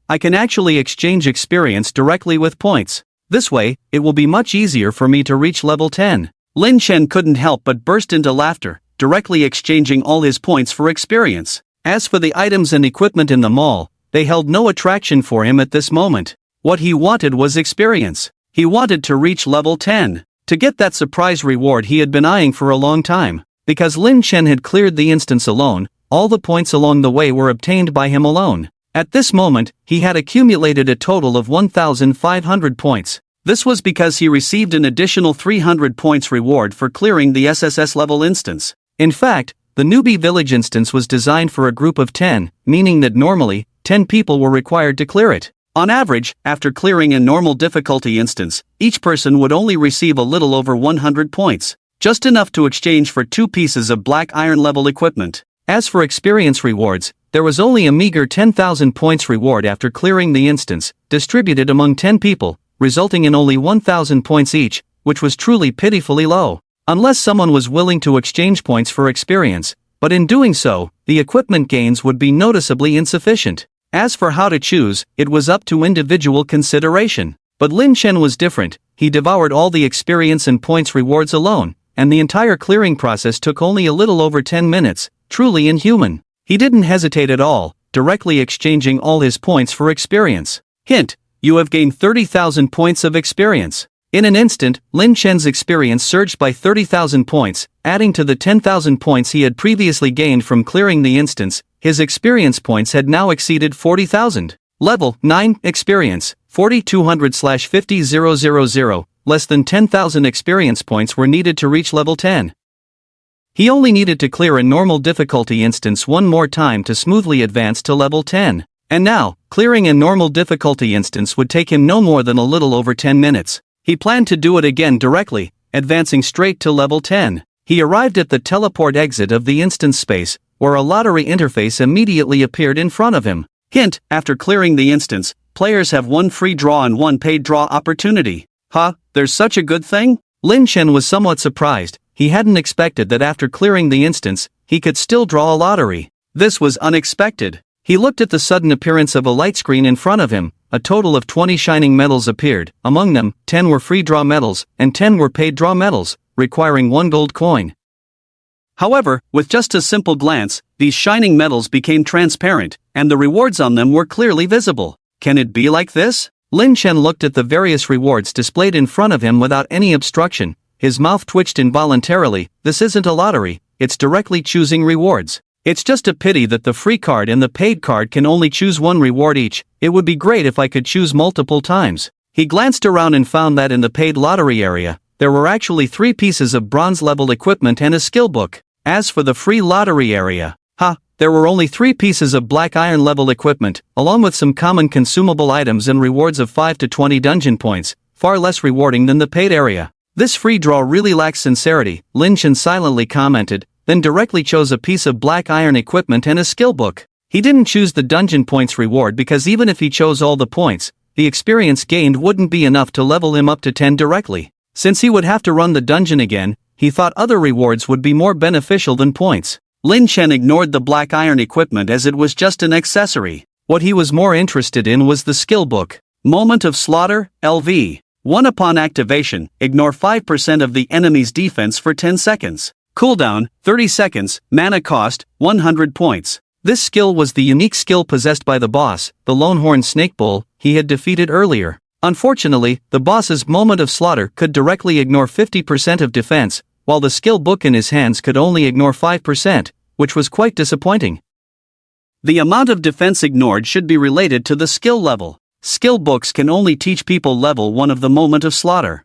I can actually exchange experience directly with points. This way, it will be much easier for me to reach level 10. Lin Chen couldn't help but burst into laughter, directly exchanging all his points for experience. As for the items and equipment in the mall, they held no attraction for him at this moment. What he wanted was experience. He wanted to reach level 10. To get that surprise reward he had been eyeing for a long time. Because Lin Chen had cleared the instance alone, all the points along the way were obtained by him alone. At this moment, he had accumulated a total of 1,500 points. This was because he received an additional 300 points reward for clearing the SSS level instance. In fact, the newbie village instance was designed for a group of 10, meaning that normally, 10 people were required to clear it. On average, after clearing a normal difficulty instance, each person would only receive a little over 100 points, just enough to exchange for 2 pieces of black iron level equipment. As for experience rewards, there was only a meager 10,000 points reward after clearing the instance, distributed among 10 people, resulting in only 1,000 points each, which was truly pitifully low. Unless someone was willing to exchange points for experience, but in doing so, the equipment gains would be noticeably insufficient. As for how to choose, it was up to individual consideration. But Lin Chen was different. He devoured all the experience and points rewards alone, and the entire clearing process took only a little over 10 minutes, truly inhuman. He didn't hesitate at all, directly exchanging all his points for experience. Hint: you have gained 30,000 points of experience. In an instant, Lin Chen's experience surged by 30,000 points, adding to the 10,000 points he had previously gained from clearing the instance. His experience points had now exceeded 40,000. Level 9 experience 4200/50000. Less than 10,000 experience points were needed to reach level 10. He only needed to clear a normal difficulty instance one more time to smoothly advance to level 10. And now, clearing a normal difficulty instance would take him no more than a little over 10 minutes. He planned to do it again directly, advancing straight to level 10. He arrived at the teleport exit of the instance space, where a lottery interface immediately appeared in front of him. Hint, after clearing the instance, players have one free draw and one paid draw opportunity. Huh, there's such a good thing? Lin Chen was somewhat surprised. He hadn't expected that after clearing the instance, he could still draw a lottery. This was unexpected. He looked at the sudden appearance of a light screen in front of him. A total of 20 shining medals appeared. Among them, 10 were free draw medals, and 10 were paid draw medals, requiring 1 gold coin. However, with just a simple glance, these shining medals became transparent, and the rewards on them were clearly visible. Can it be like this? Lin Chen looked at the various rewards displayed in front of him without any obstruction. His mouth twitched involuntarily. This isn't a lottery, it's directly choosing rewards. It's just a pity that the free card and the paid card can only choose one reward each. It would be great if I could choose multiple times. He glanced around and found that in the paid lottery area, there were actually 3 pieces of bronze-level equipment and a skill book. As for the free lottery area, there were only 3 pieces of black iron-level equipment, along with some common consumable items and rewards of 5 to 20 dungeon points, far less rewarding than the paid area. This free draw really lacks sincerity, Lin Chen silently commented, then directly chose a piece of black iron equipment and a skill book. He didn't choose the dungeon points reward because even if he chose all the points, the experience gained wouldn't be enough to level him up to 10 directly. Since he would have to run the dungeon again, he thought other rewards would be more beneficial than points. Lin Chen ignored the black iron equipment as it was just an accessory. What he was more interested in was the skill book. Moment of Slaughter, LV. 1 upon activation, ignore 5% of the enemy's defense for 10 seconds. Cooldown, 30 seconds, mana cost, 100 points. This skill was the unique skill possessed by the boss, the Lonehorn Snake Bull, he had defeated earlier. Unfortunately, the boss's Moment of Slaughter could directly ignore 50% of defense, while the skill book in his hands could only ignore 5%, which was quite disappointing. The amount of defense ignored should be related to the skill level. Skill books can only teach people level 1 of the Moment of Slaughter.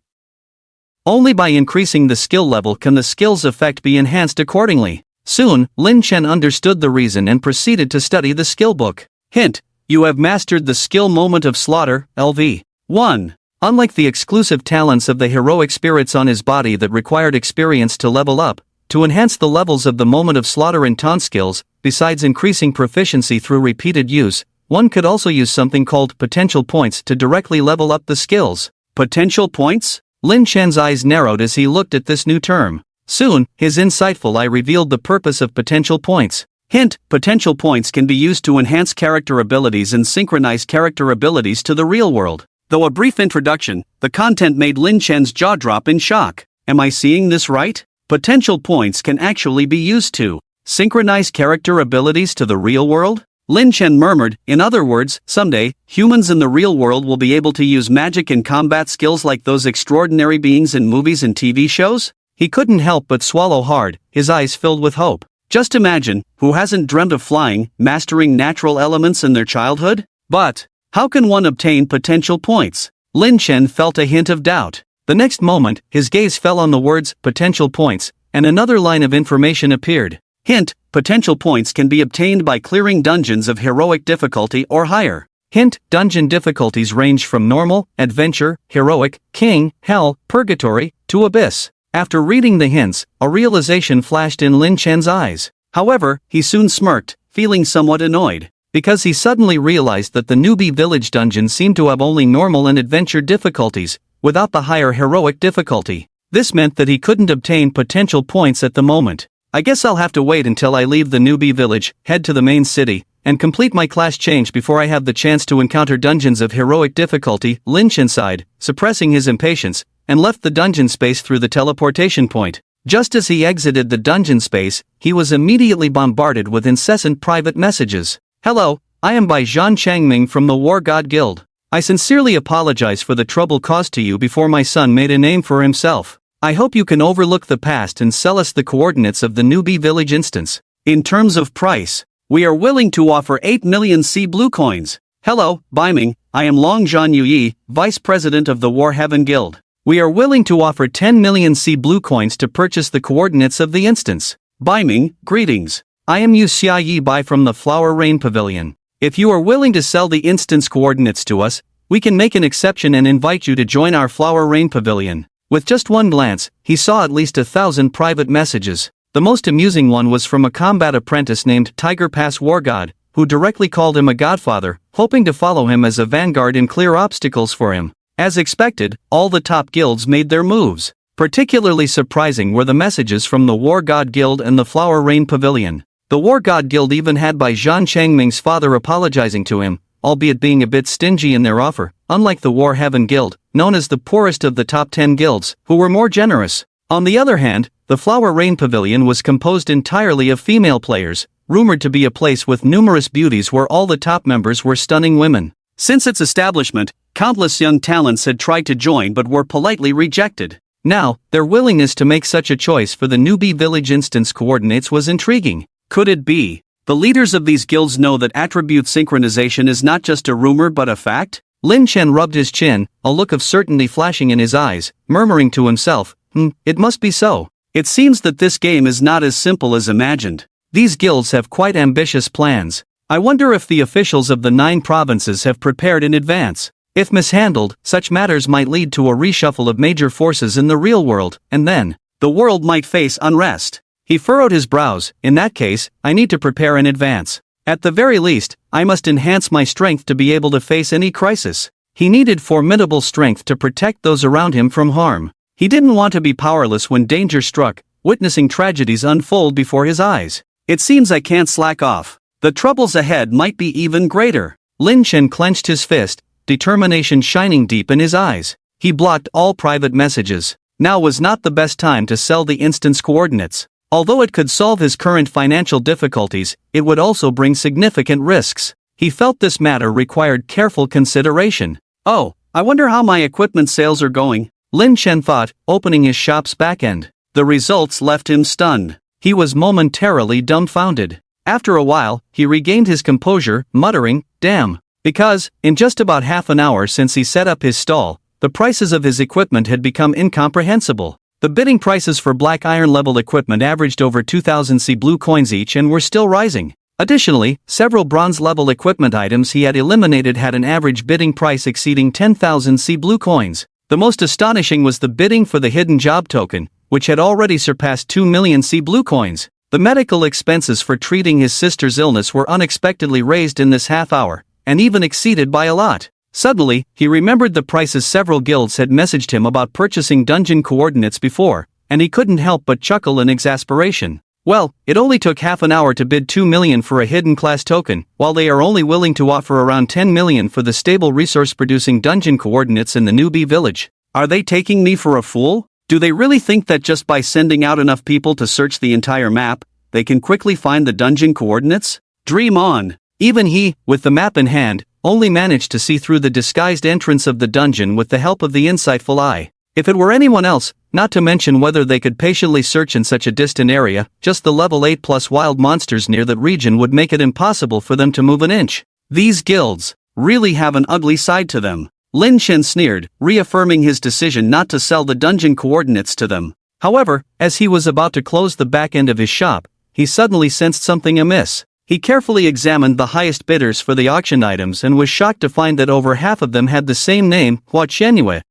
Only by increasing the skill level can the skill's effect be enhanced accordingly. Soon, Lin Chen understood the reason and proceeded to study the skill book. Hint, you have mastered the skill Moment of Slaughter, LV. 1. Unlike the exclusive talents of the heroic spirits on his body that required experience to level up, to enhance the levels of the Moment of Slaughter and taunt skills, besides increasing proficiency through repeated use, one could also use something called potential points to directly level up the skills. Potential points? Lin Chen's eyes narrowed as he looked at this new term. Soon, his insightful eye revealed the purpose of potential points. Hint, potential points can be used to enhance character abilities and synchronize character abilities to the real world. Though a brief introduction, the content made Lin Chen's jaw drop in shock. Am I seeing this right? Potential points can actually be used to synchronize character abilities to the real world? Lin Chen murmured, in other words, someday, humans in the real world will be able to use magic and combat skills like those extraordinary beings in movies and TV shows? He couldn't help but swallow hard, his eyes filled with hope. Just imagine, who hasn't dreamt of flying, mastering natural elements in their childhood? But how can one obtain potential points? Lin Chen felt a hint of doubt. The next moment, his gaze fell on the words, potential points, and another line of information appeared. Hint, potential points can be obtained by clearing dungeons of heroic difficulty or higher. Hint, dungeon difficulties range from normal, adventure, heroic, king, hell, purgatory, to abyss. After reading the hints, a realization flashed in Lin Chen's eyes. However, he soon smirked, feeling somewhat annoyed, because he suddenly realized that the newbie village dungeon seemed to have only normal and adventure difficulties, without the higher heroic difficulty. This meant that he couldn't obtain potential points at the moment. I guess I'll have to wait until I leave the newbie village, head to the main city, and complete my class change before I have the chance to encounter dungeons of heroic difficulty. Lin Chen sighed, suppressing his impatience, and left the dungeon space through the teleportation point. Just as he exited the dungeon space, he was immediately bombarded with incessant private messages. Hello, I am Bai Zhan Changming from the War God Guild. I sincerely apologize for the trouble caused to you before my son made a name for himself. I hope you can overlook the past and sell us the coordinates of the newbie village instance. In terms of price, we are willing to offer 8 million C blue coins. Hello, Baiming, I am Long Zhan Yuyi, Vice President of the War Heaven Guild. We are willing to offer 10 million C blue coins to purchase the coordinates of the instance. Baiming, greetings. I am Yu Xia Yi Bai from the Flower Rain Pavilion. If you are willing to sell the instance coordinates to us, we can make an exception and invite you to join our Flower Rain Pavilion. With just one glance, he saw at least 1,000 private messages. The most amusing one was from a combat apprentice named Tiger Pass War God, who directly called him a godfather, hoping to follow him as a vanguard and clear obstacles for him. As expected, all the top guilds made their moves. Particularly surprising were the messages from the War God Guild and the Flower Rain Pavilion. The War God Guild even had by Zhan Changming's father apologizing to him, albeit being a bit stingy in their offer, unlike the War Heaven Guild, known as the poorest of the top 10 guilds, who were more generous. On the other hand, the Flower Rain Pavilion was composed entirely of female players, rumored to be a place with numerous beauties where all the top members were stunning women. Since its establishment, countless young talents had tried to join but were politely rejected. Now, their willingness to make such a choice for the newbie village instance coordinates was intriguing. Could it be? The leaders of these guilds know that attribute synchronization is not just a rumor but a fact? Lin Chen rubbed his chin, a look of certainty flashing in his eyes, murmuring to himself, it must be so. It seems that this game is not as simple as imagined. These guilds have quite ambitious plans. I wonder if the officials of the 9 provinces have prepared in advance. If mishandled, such matters might lead to a reshuffle of major forces in the real world, and then, the world might face unrest. He furrowed his brows. In that case, I need to prepare in advance. At the very least, I must enhance my strength to be able to face any crisis. He needed formidable strength to protect those around him from harm. He didn't want to be powerless when danger struck, witnessing tragedies unfold before his eyes. It seems I can't slack off. The troubles ahead might be even greater. Lin Chen clenched his fist, determination shining deep in his eyes. He blocked all private messages. Now was not the best time to sell the instance coordinates. Although it could solve his current financial difficulties, it would also bring significant risks. He felt this matter required careful consideration. Oh, I wonder how my equipment sales are going, Lin Chen thought, opening his shop's back end. The results left him stunned. He was momentarily dumbfounded. After a while, he regained his composure, muttering, damn. Because, in just about half an hour since he set up his stall, the prices of his equipment had become incomprehensible. The bidding prices for black iron level equipment averaged over 2,000 sea blue coins each and were still rising. Additionally, several bronze level equipment items he had eliminated had an average bidding price exceeding 10,000 sea blue coins. The most astonishing was the bidding for the hidden job token, which had already surpassed 2 million sea blue coins. The medical expenses for treating his sister's illness were unexpectedly raised in this half hour, and even exceeded by a lot. Suddenly, he remembered the prices several guilds had messaged him about purchasing dungeon coordinates before, and he couldn't help but chuckle in exasperation. Well, it only took half an hour to bid 2 million for a hidden class token, while they are only willing to offer around 10 million for the stable resource-producing dungeon coordinates in the newbie village. Are they taking me for a fool? Do they really think that just by sending out enough people to search the entire map, they can quickly find the dungeon coordinates? Dream on! Even he, with the map in hand, only managed to see through the disguised entrance of the dungeon with the help of the insightful eye. If it were anyone else, not to mention whether they could patiently search in such a distant area, just the level 8 plus wild monsters near that region would make it impossible for them to move an inch. These guilds really have an ugly side to them. Lin Chen sneered, reaffirming his decision not to sell the dungeon coordinates to them. However, as he was about to close the back end of his shop, he suddenly sensed something amiss. He carefully examined the highest bidders for the auction items and was shocked to find that over half of them had the same name, Hua Qianyue.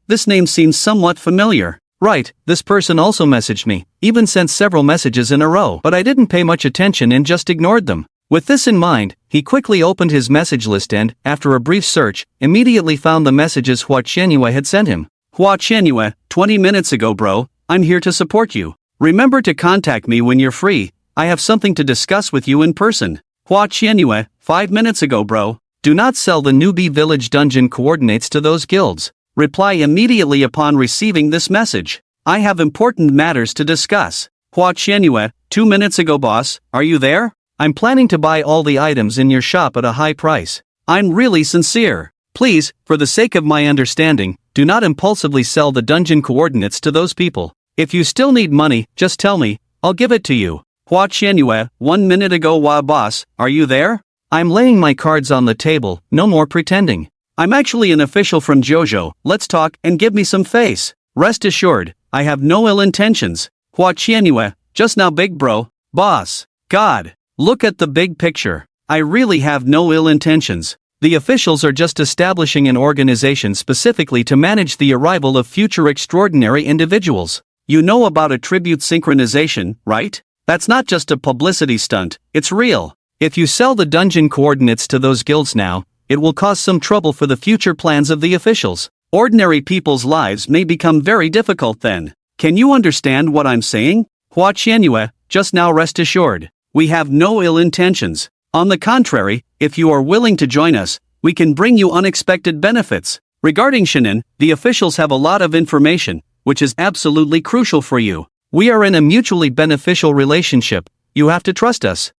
This name seems somewhat familiar. Right, this person also messaged me, even sent several messages in a row, but I didn't pay much attention and just ignored them. With this in mind, he quickly opened his message list and, after a brief search, immediately found the messages Hua Qianyue had sent him. Hua Qianyue, 20 minutes ago bro, I'm here to support you. Remember to contact me when you're free. I have something to discuss with you in person. Hua Qianyue, 5 minutes ago bro. Do not sell the newbie village dungeon coordinates to those guilds. Reply immediately upon receiving this message. I have important matters to discuss. Hua Qianyue, 2 minutes ago boss, are you there? I'm planning to buy all the items in your shop at a high price. I'm really sincere. Please, for the sake of my understanding, do not impulsively sell the dungeon coordinates to those people. If you still need money, just tell me, I'll give it to you. Hua Qianyue, 1 minute ago Hua boss, are you there? I'm laying my cards on the table, no more pretending. I'm actually an official from Jojo, let's talk and give me some face. Rest assured, I have no ill intentions. Hua Qianyue, just now big bro, boss. God, look at the big picture. I really have no ill intentions. The officials are just establishing an organization specifically to manage the arrival of future extraordinary individuals. You know about attribute synchronization, right? That's not just a publicity stunt, it's real. If you sell the dungeon coordinates to those guilds now, it will cause some trouble for the future plans of the officials. Ordinary people's lives may become very difficult then. Can you understand what I'm saying? Hua Qianyue, just now rest assured. We have no ill intentions. On the contrary, if you are willing to join us, we can bring you unexpected benefits. Regarding Shinin, the officials have a lot of information, which is absolutely crucial for you. We are in a mutually beneficial relationship. You have to trust us.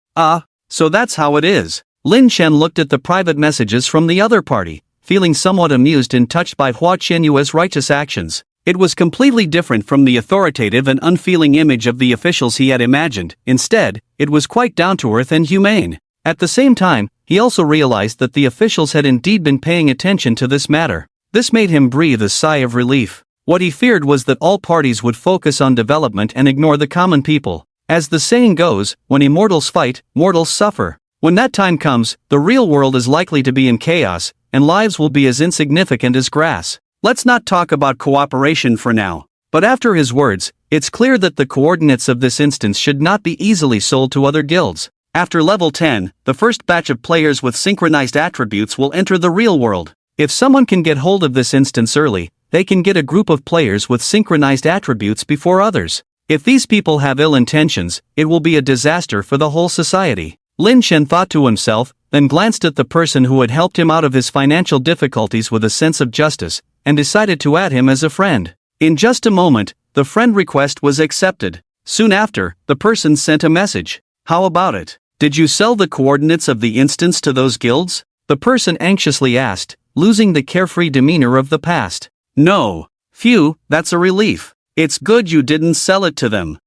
So that's how it is. Lin Chen looked at the private messages from the other party, feeling somewhat amused and touched by Hua Qianyue's righteous actions. It was completely different from the authoritative and unfeeling image of the officials he had imagined. Instead, it was quite down-to-earth and humane. At the same time, he also realized that the officials had indeed been paying attention to this matter. This made him breathe a sigh of relief. What he feared was that all parties would focus on development and ignore the common people. As the saying goes, when immortals fight, mortals suffer. When that time comes, the real world is likely to be in chaos, and lives will be as insignificant as grass. Let's not talk about cooperation for now. But after his words, it's clear that the coordinates of this instance should not be easily sold to other guilds. After level 10, the first batch of players with synchronized attributes will enter the real world. If someone can get hold of this instance early, they can get a group of players with synchronized attributes before others. If these people have ill intentions, it will be a disaster for the whole society. Lin Chen thought to himself, then glanced at the person who had helped him out of his financial difficulties with a sense of justice, and decided to add him as a friend. In just a moment, the friend request was accepted. Soon after, the person sent a message. How about it? Did you sell the coordinates of the instance to those guilds? The person anxiously asked, losing the carefree demeanor of the past. No. Phew, that's a relief. It's good you didn't sell it to them.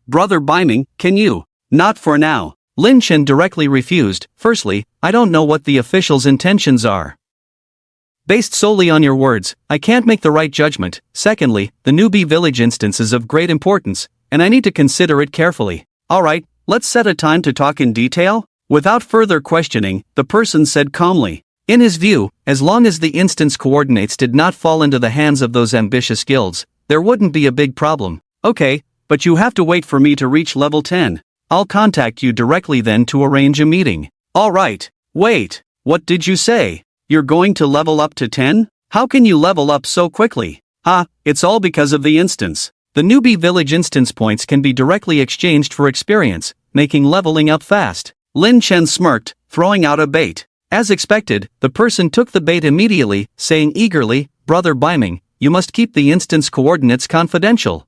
Brother Biming, can you? Not for now. Lin Chen directly refused. Firstly, I don't know what the officials' intentions are. Based solely on your words, I can't make the right judgment. Secondly, the newbie village instance is of great importance, and I need to consider it carefully. Alright, let's set a time to talk in detail? Without further questioning, the person said calmly. In his view, as long as the instance coordinates did not fall into the hands of those ambitious guilds, there wouldn't be a big problem. Okay, but you have to wait for me to reach level 10. I'll contact you directly then to arrange a meeting. Alright, wait, what did you say? You're going to level up to 10? How can you level up so quickly? It's all because of the instance. The newbie village instance points can be directly exchanged for experience, making leveling up fast. Lin Chen smirked, throwing out a bait. As expected, the person took the bait immediately, saying eagerly, Brother Biming, you must keep the instance coordinates confidential.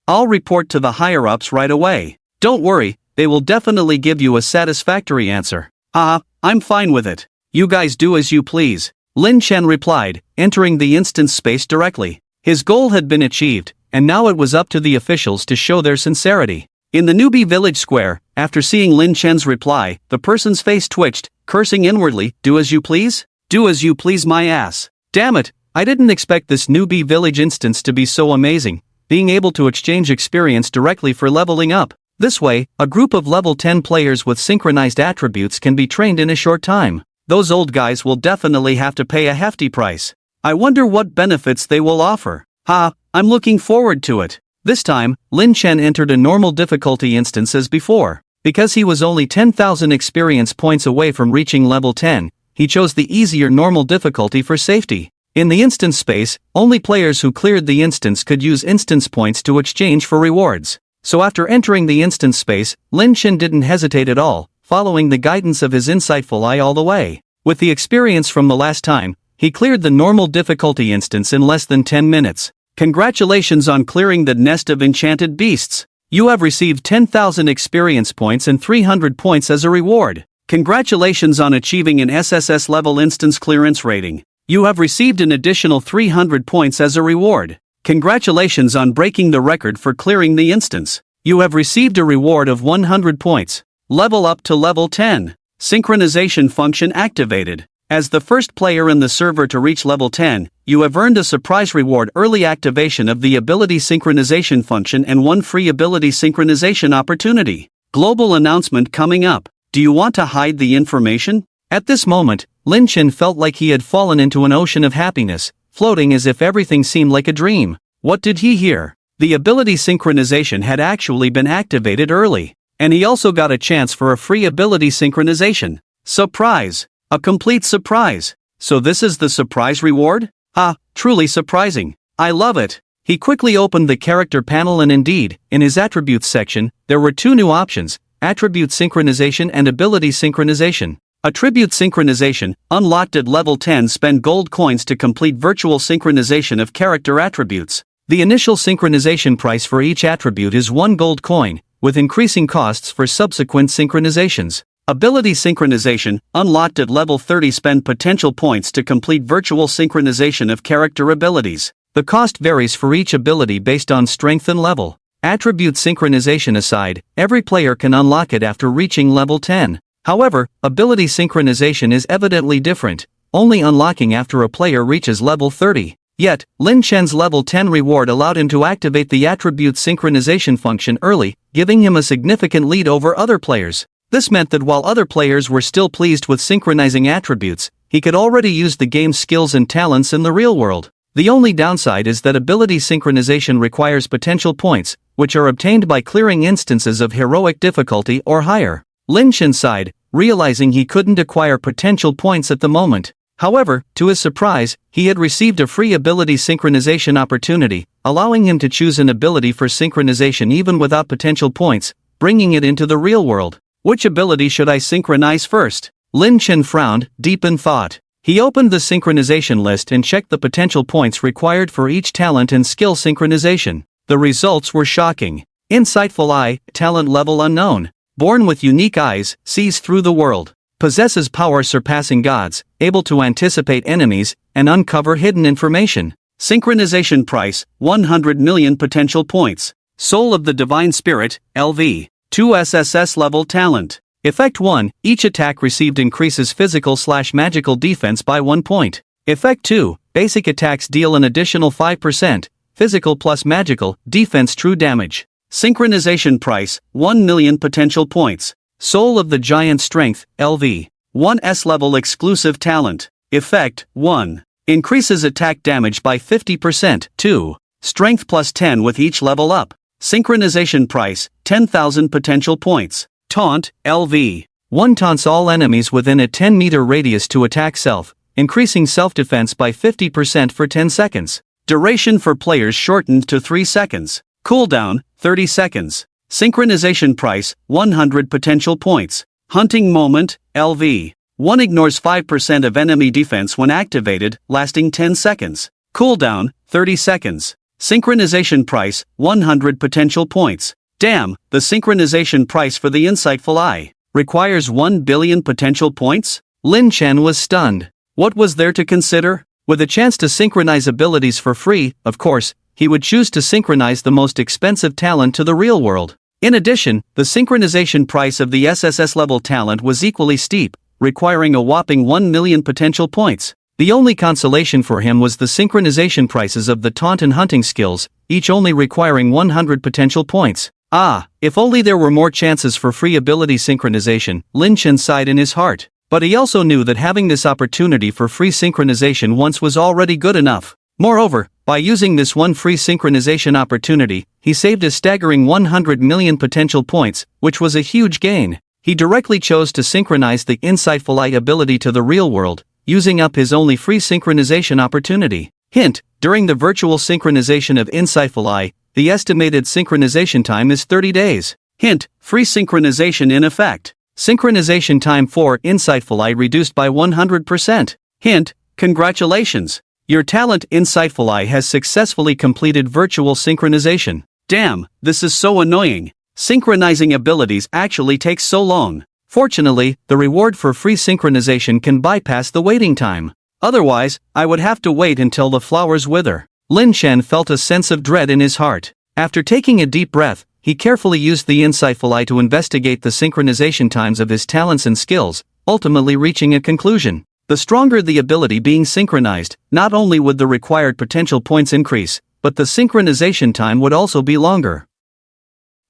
I'll report to the higher-ups right away. Don't worry, they will definitely give you a satisfactory answer. I'm fine with it. You guys do as you please. Lin Chen replied, entering the instance space directly. His goal had been achieved, and now it was up to the officials to show their sincerity. In the newbie village square, after seeing Lin Chen's reply, the person's face twitched, cursing inwardly, do as you please? Do as you please my ass. Damn it, I didn't expect this newbie village instance to be so amazing, being able to exchange experience directly for leveling up. This way, a group of level 10 players with synchronized attributes can be trained in a short time. Those old guys will definitely have to pay a hefty price. I wonder what benefits they will offer. I'm looking forward to it. This time, Lin Chen entered a normal difficulty instance as before. Because he was only 10,000 experience points away from reaching level 10, he chose the easier normal difficulty for safety. In the instance space, only players who cleared the instance could use instance points to exchange for rewards. So after entering the instance space, Lin Chen didn't hesitate at all, following the guidance of his insightful eye all the way. With the experience from the last time, he cleared the normal difficulty instance in less than 10 minutes. Congratulations on clearing the nest of enchanted beasts. You have received 10,000 experience points and 300 points as a reward. Congratulations on achieving an SSS level instance clearance rating. You have received an additional 300 points as a reward. Congratulations on breaking the record for clearing the instance. You have received a reward of 100 points. Level up to level 10. Synchronization function activated. As the first player in the server to reach level 10, you have earned a surprise reward early activation of the ability synchronization function and one free ability synchronization opportunity. Global announcement coming up. Do you want to hide the information? At this moment, Lin Chen felt like he had fallen into an ocean of happiness, floating as if everything seemed like a dream. What did he hear? The ability synchronization had actually been activated early, and he also got a chance for a free ability synchronization. Surprise! A complete surprise! So this is the surprise reward? Ah, truly surprising. I love it. He quickly opened the character panel and indeed, in his attributes section, there were two new options, attribute synchronization and ability synchronization. Attribute synchronization, unlocked at level 10. Spend gold coins to complete virtual synchronization of character attributes. The initial synchronization price for each attribute is 1 gold coin, with increasing costs for subsequent synchronizations. Ability synchronization, unlocked at level 30. Spend potential points to complete virtual synchronization of character abilities. The cost varies for each ability based on strength and level. Attribute synchronization aside, every player can unlock it after reaching level 10. However, ability synchronization is evidently different, only unlocking after a player reaches level 30. Yet, Lin Chen's level 10 reward allowed him to activate the attribute synchronization function early, giving him a significant lead over other players. This meant that while other players were still pleased with synchronizing attributes, he could already use the game's skills and talents in the real world. The only downside is that ability synchronization requires potential points, which are obtained by clearing instances of heroic difficulty or higher. Lin Chen sighed, realizing he couldn't acquire potential points at the moment. However, to his surprise, he had received a free ability synchronization opportunity, allowing him to choose an ability for synchronization even without potential points, bringing it into the real world. Which ability should I synchronize first? Lin Chen frowned, deep in thought. He opened the synchronization list and checked the potential points required for each talent and skill synchronization. The results were shocking. Insightful Eye, talent level unknown. Born with unique eyes, sees through the world. Possesses power surpassing gods, able to anticipate enemies, and uncover hidden information. Synchronization price, 100 million potential points. Soul of the Divine Spirit, LV. 2 SSS level talent. Effect 1, each attack received increases physical/magical defense by 1 point. Effect 2, basic attacks deal an additional 5%, physical plus magical, defense true damage. Synchronization price, 1 million potential points. Soul of the Giant Strength, LV. 1 S-level exclusive talent. Effect 1. Increases attack damage by 50%. 2. Strength plus 10 with each level up. Synchronization price, 10,000 potential points. Taunt, LV. 1 taunts all enemies within a 10-meter radius to attack self, increasing self-defense by 50% for 10 seconds. Duration for players shortened to 3 seconds. Cooldown, 30 seconds. Synchronization price, 100 potential points. Hunting Moment, LV. 1 ignores 5% of enemy defense when activated, lasting 10 seconds. Cooldown, 30 seconds. Synchronization price, 100 potential points. Damn, the synchronization price for the Insightful Eye requires 1 billion potential points? Lin Chen was stunned. What was there to consider? With a chance to synchronize abilities for free, of course, he would choose to synchronize the most expensive talent to the real world. In addition, the synchronization price of the SSS level talent was equally steep, requiring a whopping 1 million potential points. The only consolation for him was the synchronization prices of the taunt and hunting skills, each only requiring 100 potential points. Ah, if only there were more chances for free ability synchronization, Lin Chen sighed in his heart. But he also knew that having this opportunity for free synchronization once was already good enough. Moreover, by using this one free synchronization opportunity, he saved a staggering 100 million potential points, which was a huge gain. He directly chose to synchronize the Insightful Eye ability to the real world, using up his only free synchronization opportunity. Hint, during the virtual synchronization of Insightful Eye, the estimated synchronization time is 30 days. Hint, free synchronization in effect. Synchronization time for Insightful Eye reduced by 100%. Hint, congratulations. Your talent Insightful Eye has successfully completed virtual synchronization. Damn, this is so annoying. Synchronizing abilities actually takes so long. Fortunately, the reward for free synchronization can bypass the waiting time. Otherwise, I would have to wait until the flowers wither. Lin Chen felt a sense of dread in his heart. After taking a deep breath, he carefully used the Insightful Eye to investigate the synchronization times of his talents and skills, ultimately reaching a conclusion. The stronger the ability being synchronized, not only would the required potential points increase, but the synchronization time would also be longer.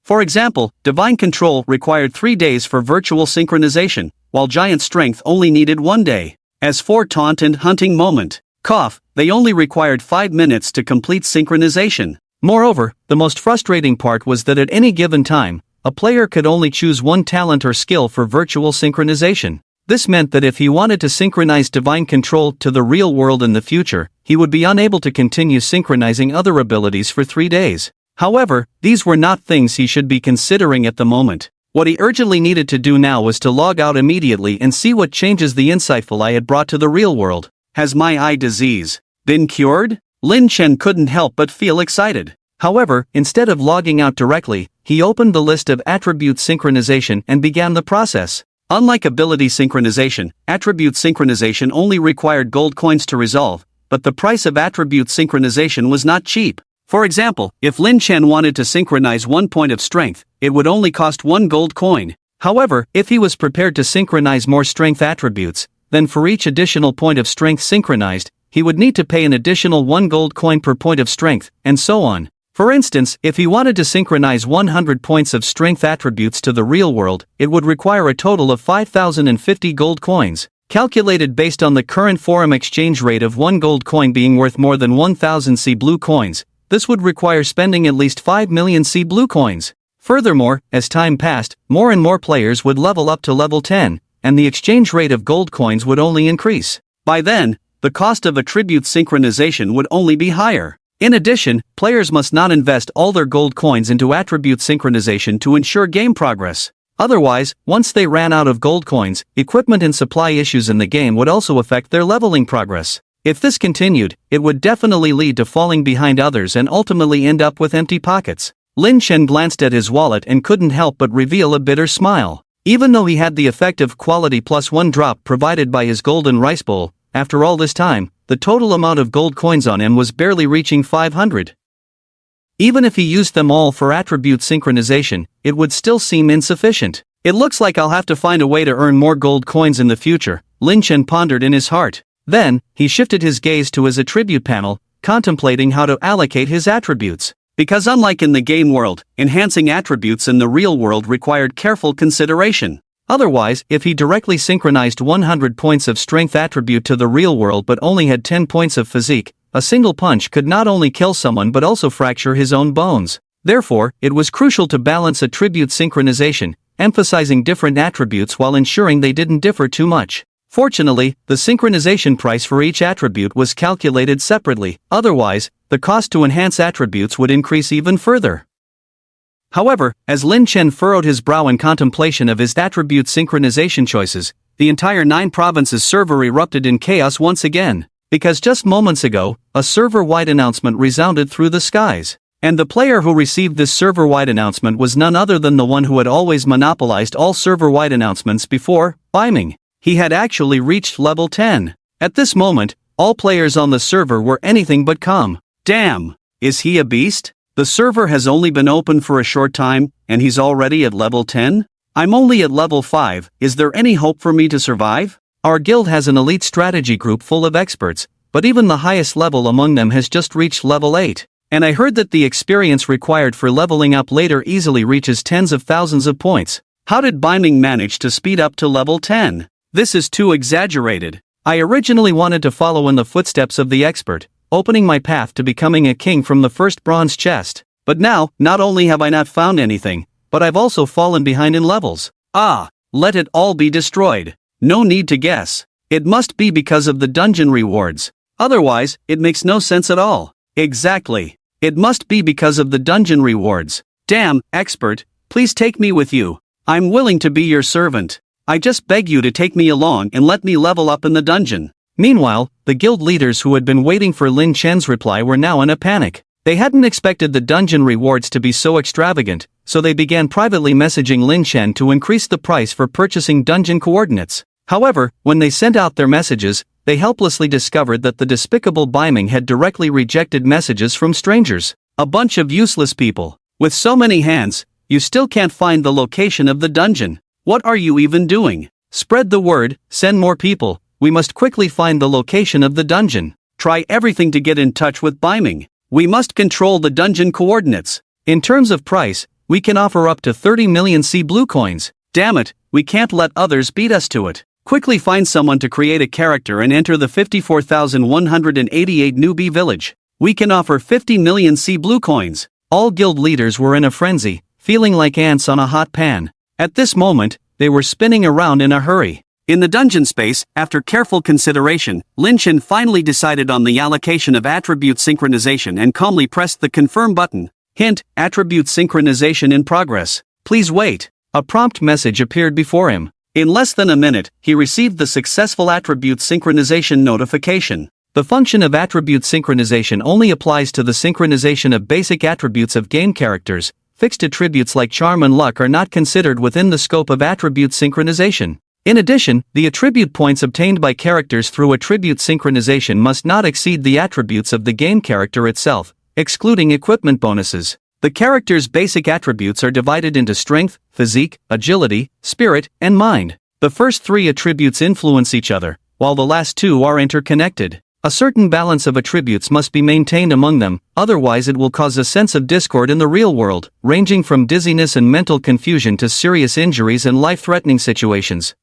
For example, Divine Control required 3 days for virtual synchronization, while Giant Strength only needed 1 day. As for Taunt and Hunting Moment, they only required 5 minutes to complete synchronization. Moreover, the most frustrating part was that at any given time, a player could only choose one talent or skill for virtual synchronization. This meant that if he wanted to synchronize divine control to the real world in the future, he would be unable to continue synchronizing other abilities for 3 days. However, these were not things he should be considering at the moment. What he urgently needed to do now was to log out immediately and see what changes the insightful eye had brought to the real world. Has my eye disease been cured? Lin Chen couldn't help but feel excited. However, instead of logging out directly, he opened the list of attribute synchronization and began the process. Unlike ability synchronization, attribute synchronization only required gold coins to resolve, but the price of attribute synchronization was not cheap. For example, if Lin Chen wanted to synchronize 1 point of strength, it would only cost 1 gold coin. However, if he was prepared to synchronize more strength attributes, then for each additional point of strength synchronized, he would need to pay an additional 1 gold coin per point of strength, and so on. For instance, if he wanted to synchronize 100 points of strength attributes to the real world, it would require a total of 5,050 gold coins. Calculated based on the current forum exchange rate of 1 gold coin being worth more than 1,000 sea blue coins, this would require spending at least 5 million sea blue coins. Furthermore, as time passed, more and more players would level up to level 10, and the exchange rate of gold coins would only increase. By then, the cost of attribute synchronization would only be higher. In addition, players must not invest all their gold coins into attribute synchronization to ensure game progress. Otherwise, once they ran out of gold coins, equipment and supply issues in the game would also affect their leveling progress. If this continued, it would definitely lead to falling behind others and ultimately end up with empty pockets. Lin Chen glanced at his wallet and couldn't help but reveal a bitter smile. Even though he had the effective quality +1 drop provided by his golden rice bowl, after all this time, the total amount of gold coins on him was barely reaching 500. Even if he used them all for attribute synchronization, it would still seem insufficient. It looks like I'll have to find a way to earn more gold coins in the future, Lin Chen pondered in his heart. Then, he shifted his gaze to his attribute panel, contemplating how to allocate his attributes. Because unlike in the game world, enhancing attributes in the real world required careful consideration. Otherwise, if he directly synchronized 100 points of strength attribute to the real world but only had 10 points of physique, a single punch could not only kill someone but also fracture his own bones. Therefore, it was crucial to balance attribute synchronization, emphasizing different attributes while ensuring they didn't differ too much. Fortunately, the synchronization price for each attribute was calculated separately, otherwise, the cost to enhance attributes would increase even further. However, as Lin Chen furrowed his brow in contemplation of his attribute synchronization choices, the entire 9 provinces server erupted in chaos once again, because just moments ago, a server-wide announcement resounded through the skies. And the player who received this server-wide announcement was none other than the one who had always monopolized all server-wide announcements before, Biming. He had actually reached level 10. At this moment, all players on the server were anything but calm. Damn! Is he a beast? The server has only been open for a short time, and he's already at level 10? I'm only at level 5, is there any hope for me to survive? Our guild has an elite strategy group full of experts, but even the highest level among them has just reached level 8. And I heard that the experience required for leveling up later easily reaches tens of thousands of points. How did Biming manage to speed up to level 10? This is too exaggerated. I originally wanted to follow in the footsteps of the expert, opening my path to becoming a king from the first bronze chest. But now, not only have I not found anything, but I've also fallen behind in levels. Let it all be destroyed. No need to guess. It must be because of the dungeon rewards. Otherwise, it makes no sense at all. Exactly. It must be because of the dungeon rewards. Damn, expert, please take me with you. I'm willing to be your servant. I just beg you to take me along and let me level up in the dungeon. Meanwhile, the guild leaders who had been waiting for Lin Chen's reply were now in a panic. They hadn't expected the dungeon rewards to be so extravagant, so they began privately messaging Lin Chen to increase the price for purchasing dungeon coordinates. However, when they sent out their messages, they helplessly discovered that the despicable Biming had directly rejected messages from strangers. A bunch of useless people. With so many hands, you still can't find the location of the dungeon. What are you even doing? Spread the word, send more people. We must quickly find the location of the dungeon. Try everything to get in touch with Biming. We must control the dungeon coordinates. In terms of price, we can offer up to 30 million sea blue coins. Damn it, we can't let others beat us to it. Quickly find someone to create a character and enter the 54,188 newbie village. We can offer 50 million sea blue coins. All guild leaders were in a frenzy, feeling like ants on a hot pan. At this moment, they were spinning around in a hurry. In the dungeon space, after careful consideration, Lin Chen finally decided on the allocation of attribute synchronization and calmly pressed the confirm button. Hint: attribute synchronization in progress. Please wait. A prompt message appeared before him. In less than a minute, he received the successful attribute synchronization notification. The function of attribute synchronization only applies to the synchronization of basic attributes of game characters. Fixed attributes like charm and luck are not considered within the scope of attribute synchronization. In addition, the attribute points obtained by characters through attribute synchronization must not exceed the attributes of the game character itself, excluding equipment bonuses. The character's basic attributes are divided into strength, physique, agility, spirit, and mind. The first three attributes influence each other, while the last two are interconnected. A certain balance of attributes must be maintained among them, otherwise it will cause a sense of discord in the real world, ranging from dizziness and mental confusion to serious injuries and life-threatening situations.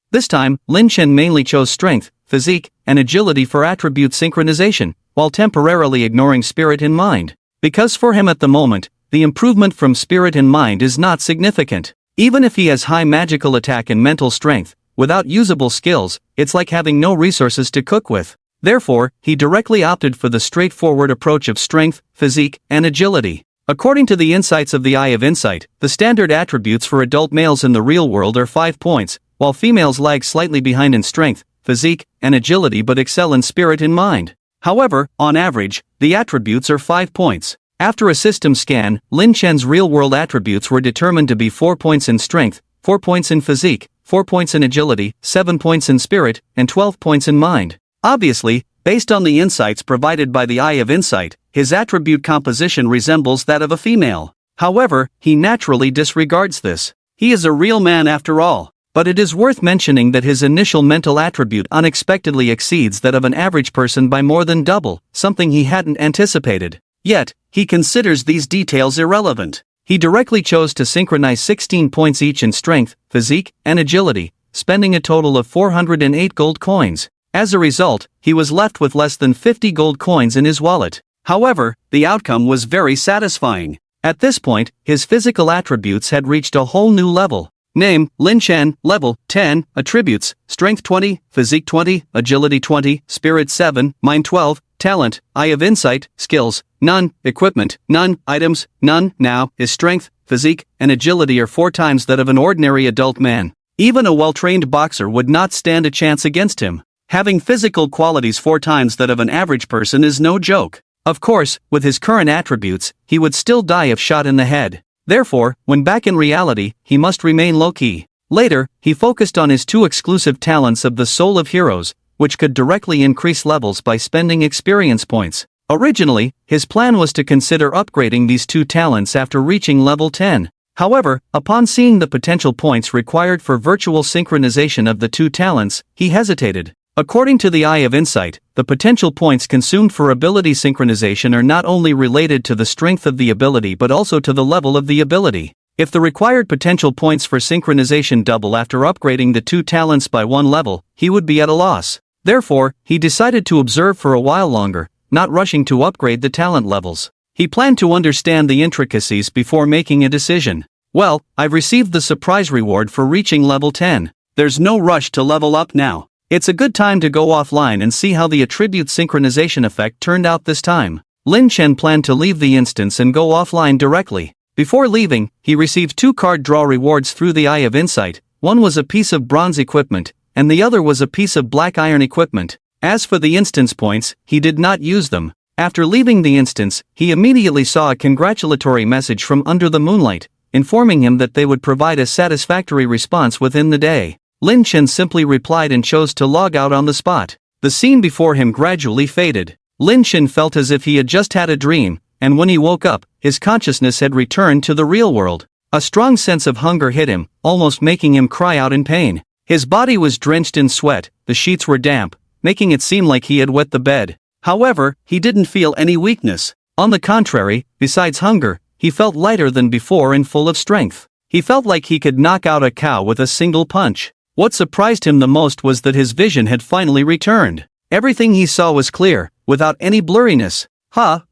This time, Lin Chen mainly chose strength, physique, and agility for attribute synchronization, while temporarily ignoring spirit and mind. Because for him at the moment, the improvement from spirit and mind is not significant. Even if he has high magical attack and mental strength, without usable skills, it's like having no resources to cook with. Therefore, he directly opted for the straightforward approach of strength, physique, and agility. According to the insights of the Eye of Insight, the standard attributes for adult males in the real world are 5 points, while females lag slightly behind in strength, physique, and agility but excel in spirit and mind. However, on average, the attributes are 5 points. After a system scan, Lin Chen's real-world attributes were determined to be 4 points in strength, 4 points in physique, 4 points in agility, 7 points in spirit, and 12 points in mind. Obviously, based on the insights provided by the Eye of Insight, his attribute composition resembles that of a female. However, he naturally disregards this. He is a real man after all. But it is worth mentioning that his initial mental attribute unexpectedly exceeds that of an average person by more than double, something he hadn't anticipated. Yet, he considers these details irrelevant. He directly chose to synchronize 16 points each in strength, physique, and agility, spending a total of 408 gold coins. As a result, he was left with less than 50 gold coins in his wallet. However, the outcome was very satisfying. At this point, his physical attributes had reached a whole new level. Name: Lin Chen, level 10, attributes: strength 20, physique 20, agility 20, spirit 7, mind 12, talent, Eye of Insight, skills, none, equipment, none, items, none. Now, his strength, physique, and agility are 4 times that of an ordinary adult man. Even a well-trained boxer would not stand a chance against him. Having physical qualities 4 times that of an average person is no joke. Of course, with his current attributes, he would still die if shot in the head. Therefore, when back in reality, he must remain low-key. Later, he focused on his 2 exclusive talents of the Soul of Heroes, which could directly increase levels by spending experience points. Originally, his plan was to consider upgrading these 2 talents after reaching level 10. However, upon seeing the potential points required for virtual synchronization of the 2 talents, he hesitated. According to the Eye of Insight, the potential points consumed for ability synchronization are not only related to the strength of the ability but also to the level of the ability. If the required potential points for synchronization double after upgrading the 2 talents by 1 level, he would be at a loss. Therefore, he decided to observe for a while longer, not rushing to upgrade the talent levels. He planned to understand the intricacies before making a decision. Well, I've received the surprise reward for reaching level 10. There's no rush to level up now. It's a good time to go offline and see how the attribute synchronization effect turned out this time. Lin Chen planned to leave the instance and go offline directly. Before leaving, he received 2 card draw rewards through the Eye of Insight. One was a piece of bronze equipment, and the other was a piece of black iron equipment. As for the instance points, he did not use them. After leaving the instance, he immediately saw a congratulatory message from Under the Moonlight, informing him that they would provide a satisfactory response within the day. Lin Chen simply replied and chose to log out on the spot. The scene before him gradually faded. Lin Chen felt as if he had just had a dream, and when he woke up, his consciousness had returned to the real world. A strong sense of hunger hit him, almost making him cry out in pain. His body was drenched in sweat, the sheets were damp, making it seem like he had wet the bed. However, he didn't feel any weakness. On the contrary, besides hunger, he felt lighter than before and full of strength. He felt like he could knock out a cow with a single punch. What surprised him the most was that his vision had finally returned. Everything he saw was clear, without any blurriness.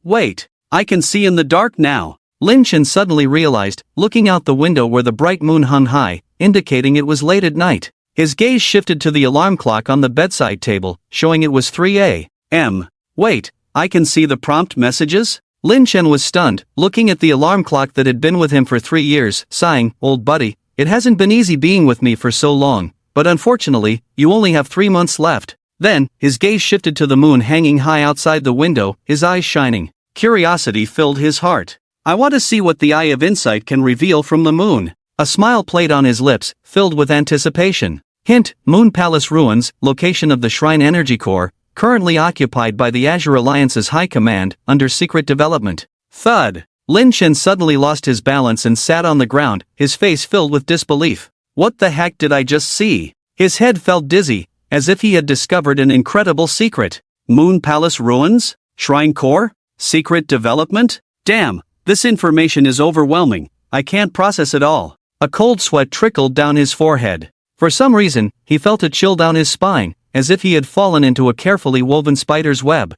Wait. I can see in the dark now. Lin Chen suddenly realized, looking out the window where the bright moon hung high, indicating it was late at night. His gaze shifted to the alarm clock on the bedside table, showing it was 3 a.m. Wait, I can see the prompt messages? Lin Chen was stunned, looking at the alarm clock that had been with him for 3 years, sighing, "Old buddy, it hasn't been easy being with me for so long, but unfortunately, you only have 3 months left." Then, his gaze shifted to the moon hanging high outside the window, his eyes shining. Curiosity filled his heart. "I want to see what the Eye of Insight can reveal from the moon." A smile played on his lips, filled with anticipation. Hint: Moon Palace Ruins, location of the Shrine Energy Core, currently occupied by the Azure Alliance's High Command, under secret development. Thud! Lin Chen suddenly lost his balance and sat on the ground, his face filled with disbelief. What the heck did I just see? His head felt dizzy, as if he had discovered an incredible secret. Moon Palace Ruins? Shrine Core? Secret development? Damn, this information is overwhelming. I can't process it all. A cold sweat trickled down his forehead. For some reason, he felt a chill down his spine, as if he had fallen into a carefully woven spider's web.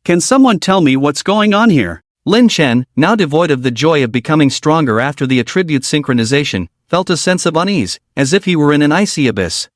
Can someone tell me what's going on here? Lin Chen, now devoid of the joy of becoming stronger after the attribute synchronization, felt a sense of unease, as if he were in an icy abyss.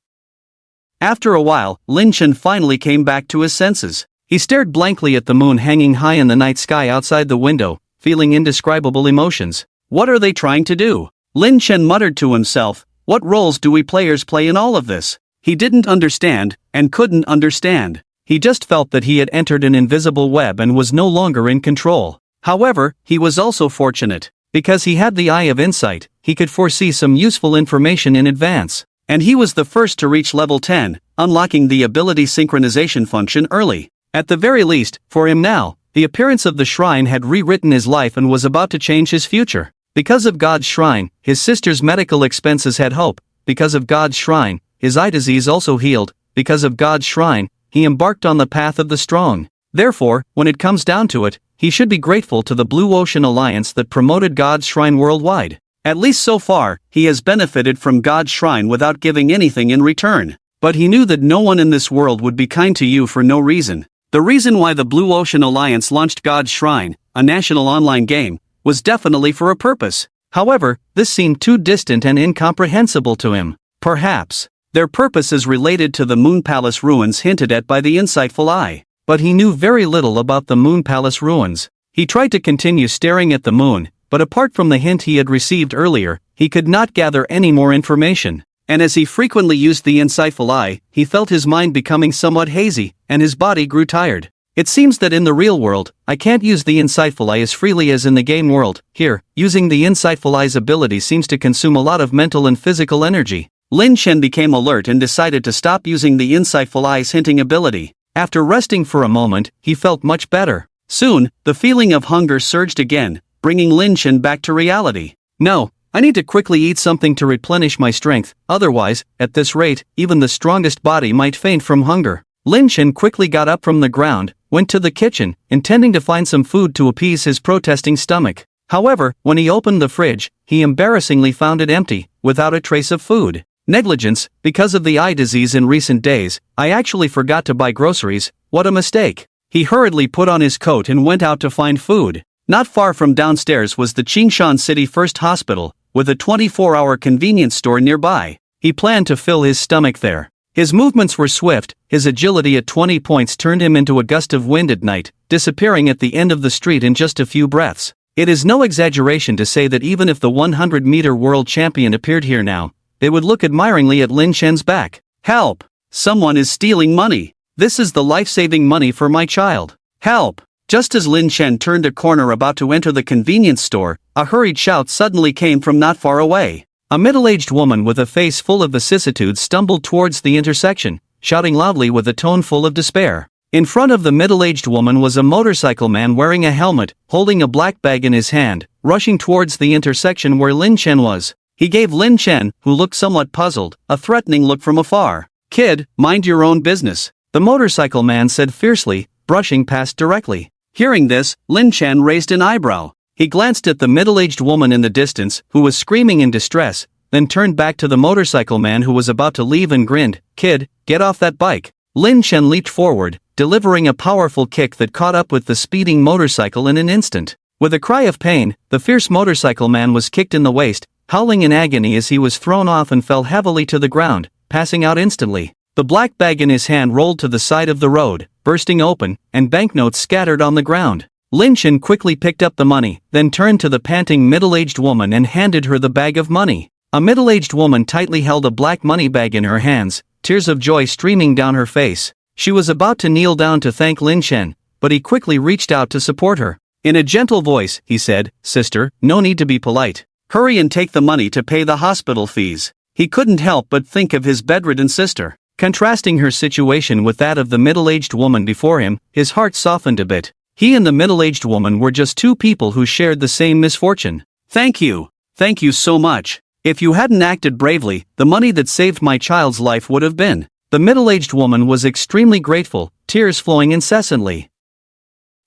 After a while, Lin Chen finally came back to his senses. He stared blankly at the moon hanging high in the night sky outside the window, feeling indescribable emotions. What are they trying to do? Lin Chen muttered to himself, what roles do we players play in all of this? He didn't understand, and couldn't understand. He just felt that he had entered an invisible web and was no longer in control. However, he was also fortunate. Because he had the Eye of Insight, he could foresee some useful information in advance. And he was the first to reach level 10, unlocking the ability synchronization function early. At the very least, for him now, the appearance of the shrine had rewritten his life and was about to change his future. Because of God's shrine, his sister's medical expenses had hope. Because of God's shrine, his eye disease also healed. Because of God's shrine, he embarked on the path of the strong. Therefore, when it comes down to it, he should be grateful to the Blue Ocean Alliance that promoted God's shrine worldwide. At least so far, he has benefited from God's shrine without giving anything in return. But he knew that no one in this world would be kind to you for no reason. The reason why the Blue Ocean Alliance launched God's Shrine, a national online game, was definitely for a purpose. However, this seemed too distant and incomprehensible to him. Perhaps their purpose is related to the Moon Palace ruins hinted at by the insightful eye. But he knew very little about the Moon Palace ruins. He tried to continue staring at the moon, but apart from the hint he had received earlier, he could not gather any more information. And as he frequently used the insightful eye, he felt his mind becoming somewhat hazy, and his body grew tired. It seems that in the real world, I can't use the insightful eye as freely as in the game world. Here, using the insightful eye's ability seems to consume a lot of mental and physical energy. Lin Chen became alert and decided to stop using the insightful eye's hinting ability. After resting for a moment, he felt much better. Soon, the feeling of hunger surged again, bringing Lin Chen back to reality. No, I need to quickly eat something to replenish my strength, otherwise, at this rate, even the strongest body might faint from hunger. Lin Chen quickly got up from the ground, went to the kitchen, intending to find some food to appease his protesting stomach. However, when he opened the fridge, he embarrassingly found it empty, without a trace of food. Negligence, because of the eye disease in recent days, I actually forgot to buy groceries. What a mistake. He hurriedly put on his coat and went out to find food. Not far from downstairs was the Qingshan City First Hospital, with a 24-hour convenience store nearby. He planned to fill his stomach there. His movements were swift, his agility at 20 points turned him into a gust of wind at night, disappearing at the end of the street in just a few breaths. It is no exaggeration to say that even if the 100-meter world champion appeared here now, they would look admiringly at Lin Chen's back. Help! Someone is stealing money. This is the life-saving money for my child. Help! Just as Lin Chen turned a corner about to enter the convenience store, a hurried shout suddenly came from not far away. A middle-aged woman with a face full of vicissitudes stumbled towards the intersection, shouting loudly with a tone full of despair. In front of the middle-aged woman was a motorcycle man wearing a helmet, holding a black bag in his hand, rushing towards the intersection where Lin Chen was. He gave Lin Chen, who looked somewhat puzzled, a threatening look from afar. "Kid, mind your own business," the motorcycle man said fiercely, brushing past directly. Hearing this, Lin Chen raised an eyebrow. He glanced at the middle-aged woman in the distance, who was screaming in distress, then turned back to the motorcycle man who was about to leave and grinned. "Kid, get off that bike." Lin Chen leaped forward, delivering a powerful kick that caught up with the speeding motorcycle in an instant. With a cry of pain, the fierce motorcycle man was kicked in the waist, howling in agony as he was thrown off and fell heavily to the ground, passing out instantly. The black bag in his hand rolled to the side of the road, bursting open, and banknotes scattered on the ground. Lin Chen quickly picked up the money, then turned to the panting middle-aged woman and handed her the bag of money. A middle-aged woman tightly held a black money bag in her hands, tears of joy streaming down her face. She was about to kneel down to thank Lin Chen, but he quickly reached out to support her. In a gentle voice, he said, "Sister, no need to be polite. Hurry and take the money to pay the hospital fees." He couldn't help but think of his bedridden sister. Contrasting her situation with that of the middle-aged woman before him, his heart softened a bit. He and the middle-aged woman were just two people who shared the same misfortune. "Thank you. Thank you so much. If you hadn't acted bravely, the money that saved my child's life would have been." The middle-aged woman was extremely grateful, tears flowing incessantly.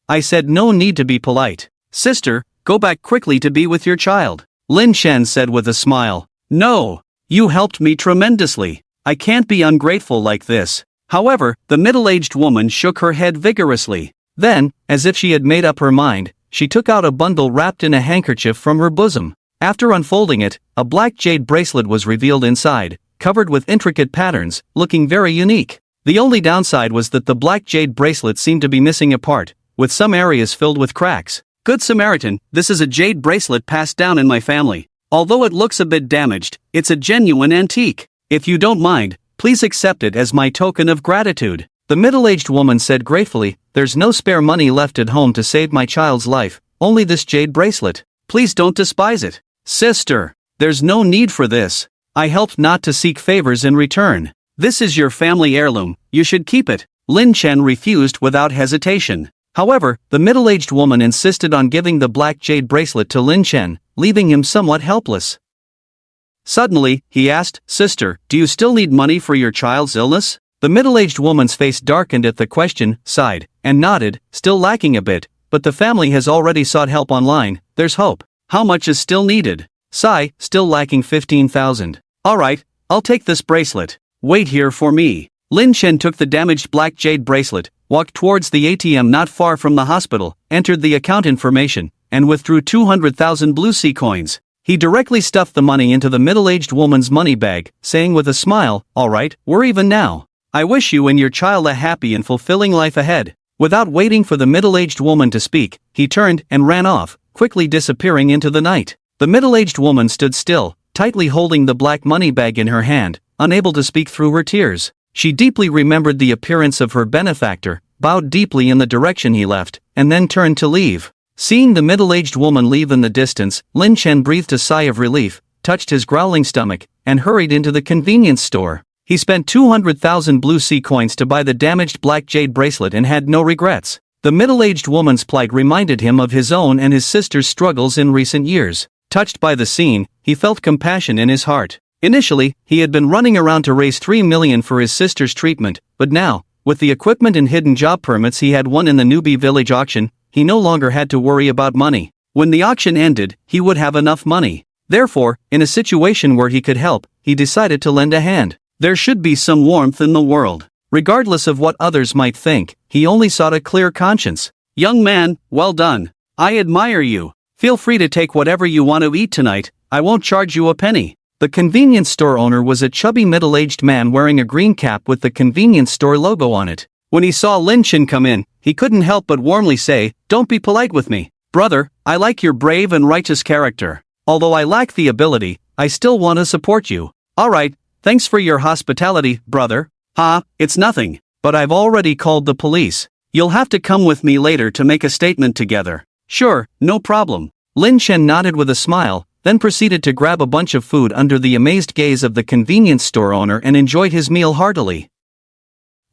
"I said no need to be polite. Sister, go back quickly to be with your child," Lin Chen said with a smile. "No. You helped me tremendously. I can't be ungrateful like this." However, the middle-aged woman shook her head vigorously. Then, as if she had made up her mind, she took out a bundle wrapped in a handkerchief from her bosom. After unfolding it, a black jade bracelet was revealed inside, covered with intricate patterns, looking very unique. The only downside was that the black jade bracelet seemed to be missing a part, with some areas filled with cracks. "Good Samaritan, this is a jade bracelet passed down in my family. Although it looks a bit damaged, it's a genuine antique. If you don't mind, please accept it as my token of gratitude." The middle-aged woman said gratefully, "There's no spare money left at home to save my child's life, only this jade bracelet. Please don't despise it." "Sister, there's no need for this. I helped not to seek favors in return. This is your family heirloom, you should keep it." Lin Chen refused without hesitation. However, the middle-aged woman insisted on giving the black jade bracelet to Lin Chen, leaving him somewhat helpless. Suddenly, he asked, "Sister, do you still need money for your child's illness?" The middle-aged woman's face darkened at the question, sighed, and nodded, still lacking a bit, "But the family has already sought help online, there's hope." "How much is still needed?" "Sigh, still lacking 15,000. "Alright, I'll take this bracelet. Wait here for me." Lin Chen took the damaged black jade bracelet, walked towards the ATM not far from the hospital, entered the account information, and withdrew 200,000 blue sea coins. He directly stuffed the money into the middle-aged woman's money bag, saying with a smile, "Alright, we're even now. I wish you and your child a happy and fulfilling life ahead." Without waiting for the middle-aged woman to speak, he turned and ran off, quickly disappearing into the night. The middle-aged woman stood still, tightly holding the black money bag in her hand, unable to speak through her tears. She deeply remembered the appearance of her benefactor, bowed deeply in the direction he left, and then turned to leave. Seeing the middle-aged woman leave in the distance, Lin Chen breathed a sigh of relief, touched his growling stomach, and hurried into the convenience store. He spent 200,000 blue sea coins to buy the damaged black jade bracelet and had no regrets. The middle-aged woman's plight reminded him of his own and his sister's struggles in recent years. Touched by the scene, he felt compassion in his heart. Initially, he had been running around to raise 3 million for his sister's treatment, but now, with the equipment and hidden job permits he had won in the newbie village auction, he no longer had to worry about money. When the auction ended, he would have enough money. Therefore, in a situation where he could help, he decided to lend a hand. There should be some warmth in the world. Regardless of what others might think, he only sought a clear conscience. "Young man, well done. I admire you. Feel free to take whatever you want to eat tonight, I won't charge you a penny." The convenience store owner was a chubby middle-aged man wearing a green cap with the convenience store logo on it. When he saw Lin Chen come in, he couldn't help but warmly say, "Don't be polite with me. Brother, I like your brave and righteous character. Although I lack the ability, I still want to support you." "Alright, thanks for your hospitality, brother." It's nothing, but I've already called the police. You'll have to come with me later to make a statement together." "Sure, no problem." Lin Chen nodded with a smile, then proceeded to grab a bunch of food under the amazed gaze of the convenience store owner and enjoyed his meal heartily.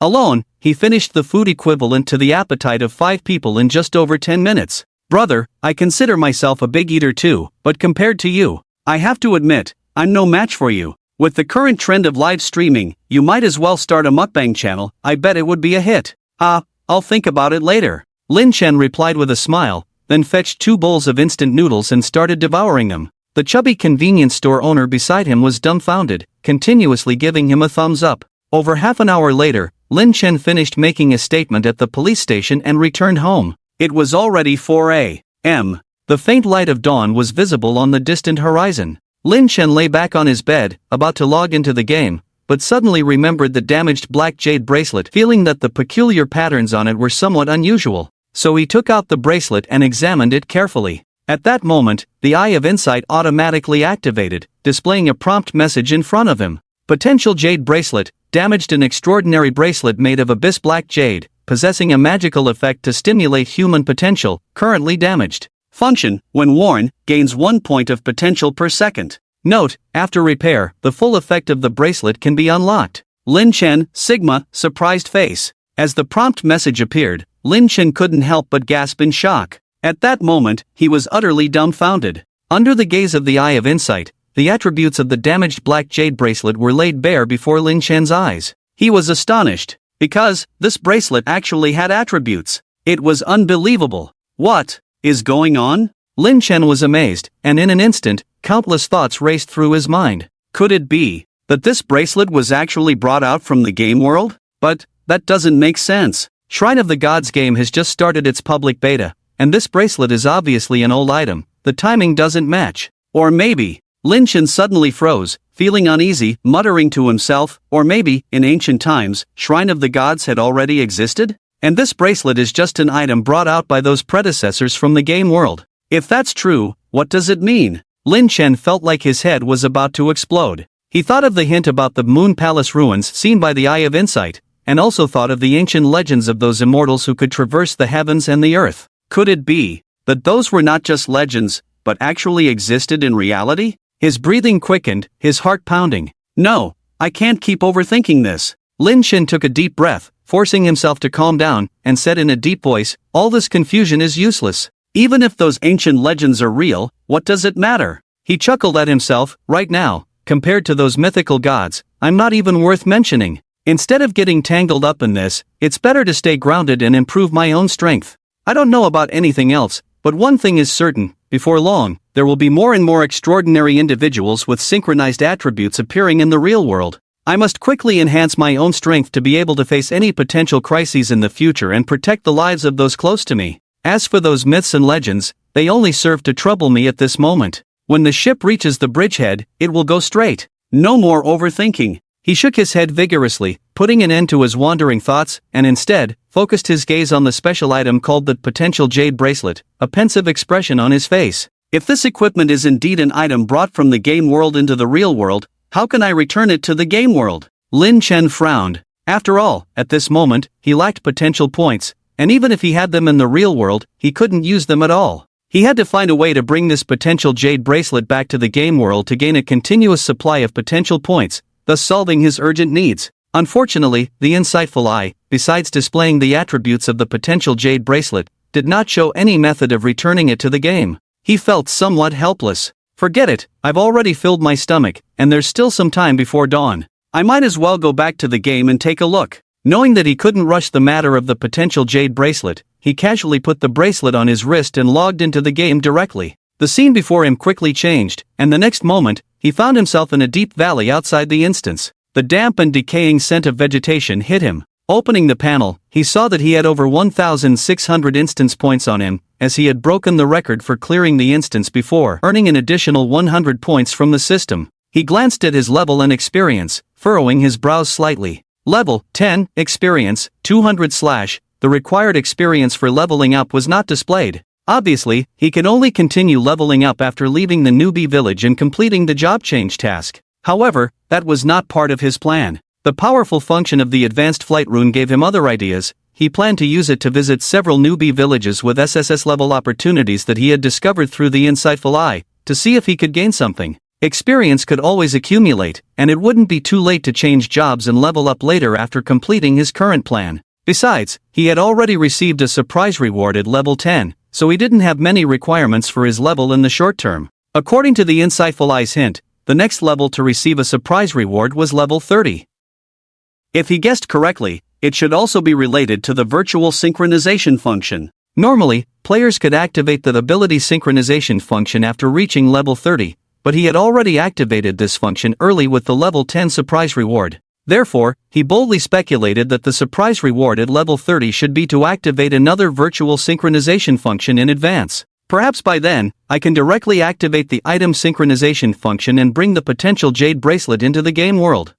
Alone, he finished the food equivalent to the appetite of 5 people in just over 10 minutes. "Brother, I consider myself a big eater too, but compared to you, I have to admit, I'm no match for you. With the current trend of live streaming, you might as well start a mukbang channel, I bet it would be a hit." I'll think about it later." Lin Chen replied with a smile, then fetched 2 bowls of instant noodles and started devouring them. The chubby convenience store owner beside him was dumbfounded, continuously giving him a thumbs up. Over half an hour later, Lin Chen finished making a statement at the police station and returned home. It was already 4 a.m. The faint light of dawn was visible on the distant horizon. Lin Chen lay back on his bed, about to log into the game, but suddenly remembered the damaged black jade bracelet, feeling that the peculiar patterns on it were somewhat unusual. So he took out the bracelet and examined it carefully. At that moment, the Eye of Insight automatically activated, displaying a prompt message in front of him. Potential jade bracelet, damaged. An extraordinary bracelet made of abyss black jade, possessing a magical effect to stimulate human potential, currently damaged. Function, when worn, gains 1 point of potential per second. Note, after repair, the full effect of the bracelet can be unlocked. Lin Chen, Sigma, surprised face. As the prompt message appeared, Lin Chen couldn't help but gasp in shock. At that moment, he was utterly dumbfounded. Under the gaze of the Eye of Insight, the attributes of the damaged black jade bracelet were laid bare before Lin Chen's eyes. He was astonished, because this bracelet actually had attributes. It was unbelievable. What is going on? Lin Chen was amazed, and in an instant, countless thoughts raced through his mind. Could it be that this bracelet was actually brought out from the game world? But that doesn't make sense. Shrine of the Gods game has just started its public beta, and this bracelet is obviously an old item. The timing doesn't match. Or maybe, Lin Chen suddenly froze, feeling uneasy, muttering to himself, or maybe, in ancient times, Shrine of the Gods had already existed? And this bracelet is just an item brought out by those predecessors from the game world. If that's true, what does it mean? Lin Chen felt like his head was about to explode. He thought of the hint about the Moon Palace ruins seen by the Eye of Insight, and also thought of the ancient legends of those immortals who could traverse the heavens and the earth. Could it be that those were not just legends, but actually existed in reality? His breathing quickened, his heart pounding. No, I can't keep overthinking this. Lin Chen took a deep breath, forcing himself to calm down, and said in a deep voice, "All this confusion is useless. Even if those ancient legends are real, what does it matter?" He chuckled at himself. Right now, compared to those mythical gods, I'm not even worth mentioning. Instead of getting tangled up in this, it's better to stay grounded and improve my own strength. I don't know about anything else, but one thing is certain, before long, there will be more and more extraordinary individuals with synchronized attributes appearing in the real world. I must quickly enhance my own strength to be able to face any potential crises in the future and protect the lives of those close to me. As for those myths and legends, they only serve to trouble me at this moment. When the ship reaches the bridgehead, it will go straight. No more overthinking. He shook his head vigorously, putting an end to his wandering thoughts, and instead, focused his gaze on the special item called the potential jade bracelet, a pensive expression on his face. If this equipment is indeed an item brought from the game world into the real world, how can I return it to the game world? Lin Chen frowned. After all, at this moment, he lacked potential points, and even if he had them in the real world, he couldn't use them at all. He had to find a way to bring this potential jade bracelet back to the game world to gain a continuous supply of potential points, thus solving his urgent needs. Unfortunately, the insightful eye, besides displaying the attributes of the potential jade bracelet, did not show any method of returning it to the game. He felt somewhat helpless. Forget it, I've already filled my stomach, and there's still some time before dawn. I might as well go back to the game and take a look. Knowing that he couldn't rush the matter of the potential jade bracelet, he casually put the bracelet on his wrist and logged into the game directly. The scene before him quickly changed, and the next moment, he found himself in a deep valley outside the instance. The damp and decaying scent of vegetation hit him. Opening the panel, he saw that he had over 1,600 instance points on him, as he had broken the record for clearing the instance before, earning an additional 100 points from the system. He glanced at his level and experience, furrowing his brows slightly. Level 10, experience, 200/. The required experience for leveling up was not displayed. Obviously, he could only continue leveling up after leaving the newbie village and completing the job change task. However, that was not part of his plan. The powerful function of the advanced flight rune gave him other ideas. He planned to use it to visit several newbie villages with SSS level opportunities that he had discovered through the insightful eye, to see if he could gain something. Experience could always accumulate, and it wouldn't be too late to change jobs and level up later after completing his current plan. Besides, he had already received a surprise reward at level 10, so he didn't have many requirements for his level in the short term. According to the insightful eye's hint, the next level to receive a surprise reward was level 30. If he guessed correctly, it should also be related to the virtual synchronization function. Normally, players could activate the ability synchronization function after reaching level 30, but he had already activated this function early with the level 10 surprise reward. Therefore, he boldly speculated that the surprise reward at level 30 should be to activate another virtual synchronization function in advance. Perhaps by then, I can directly activate the item synchronization function and bring the potential jade bracelet into the game world.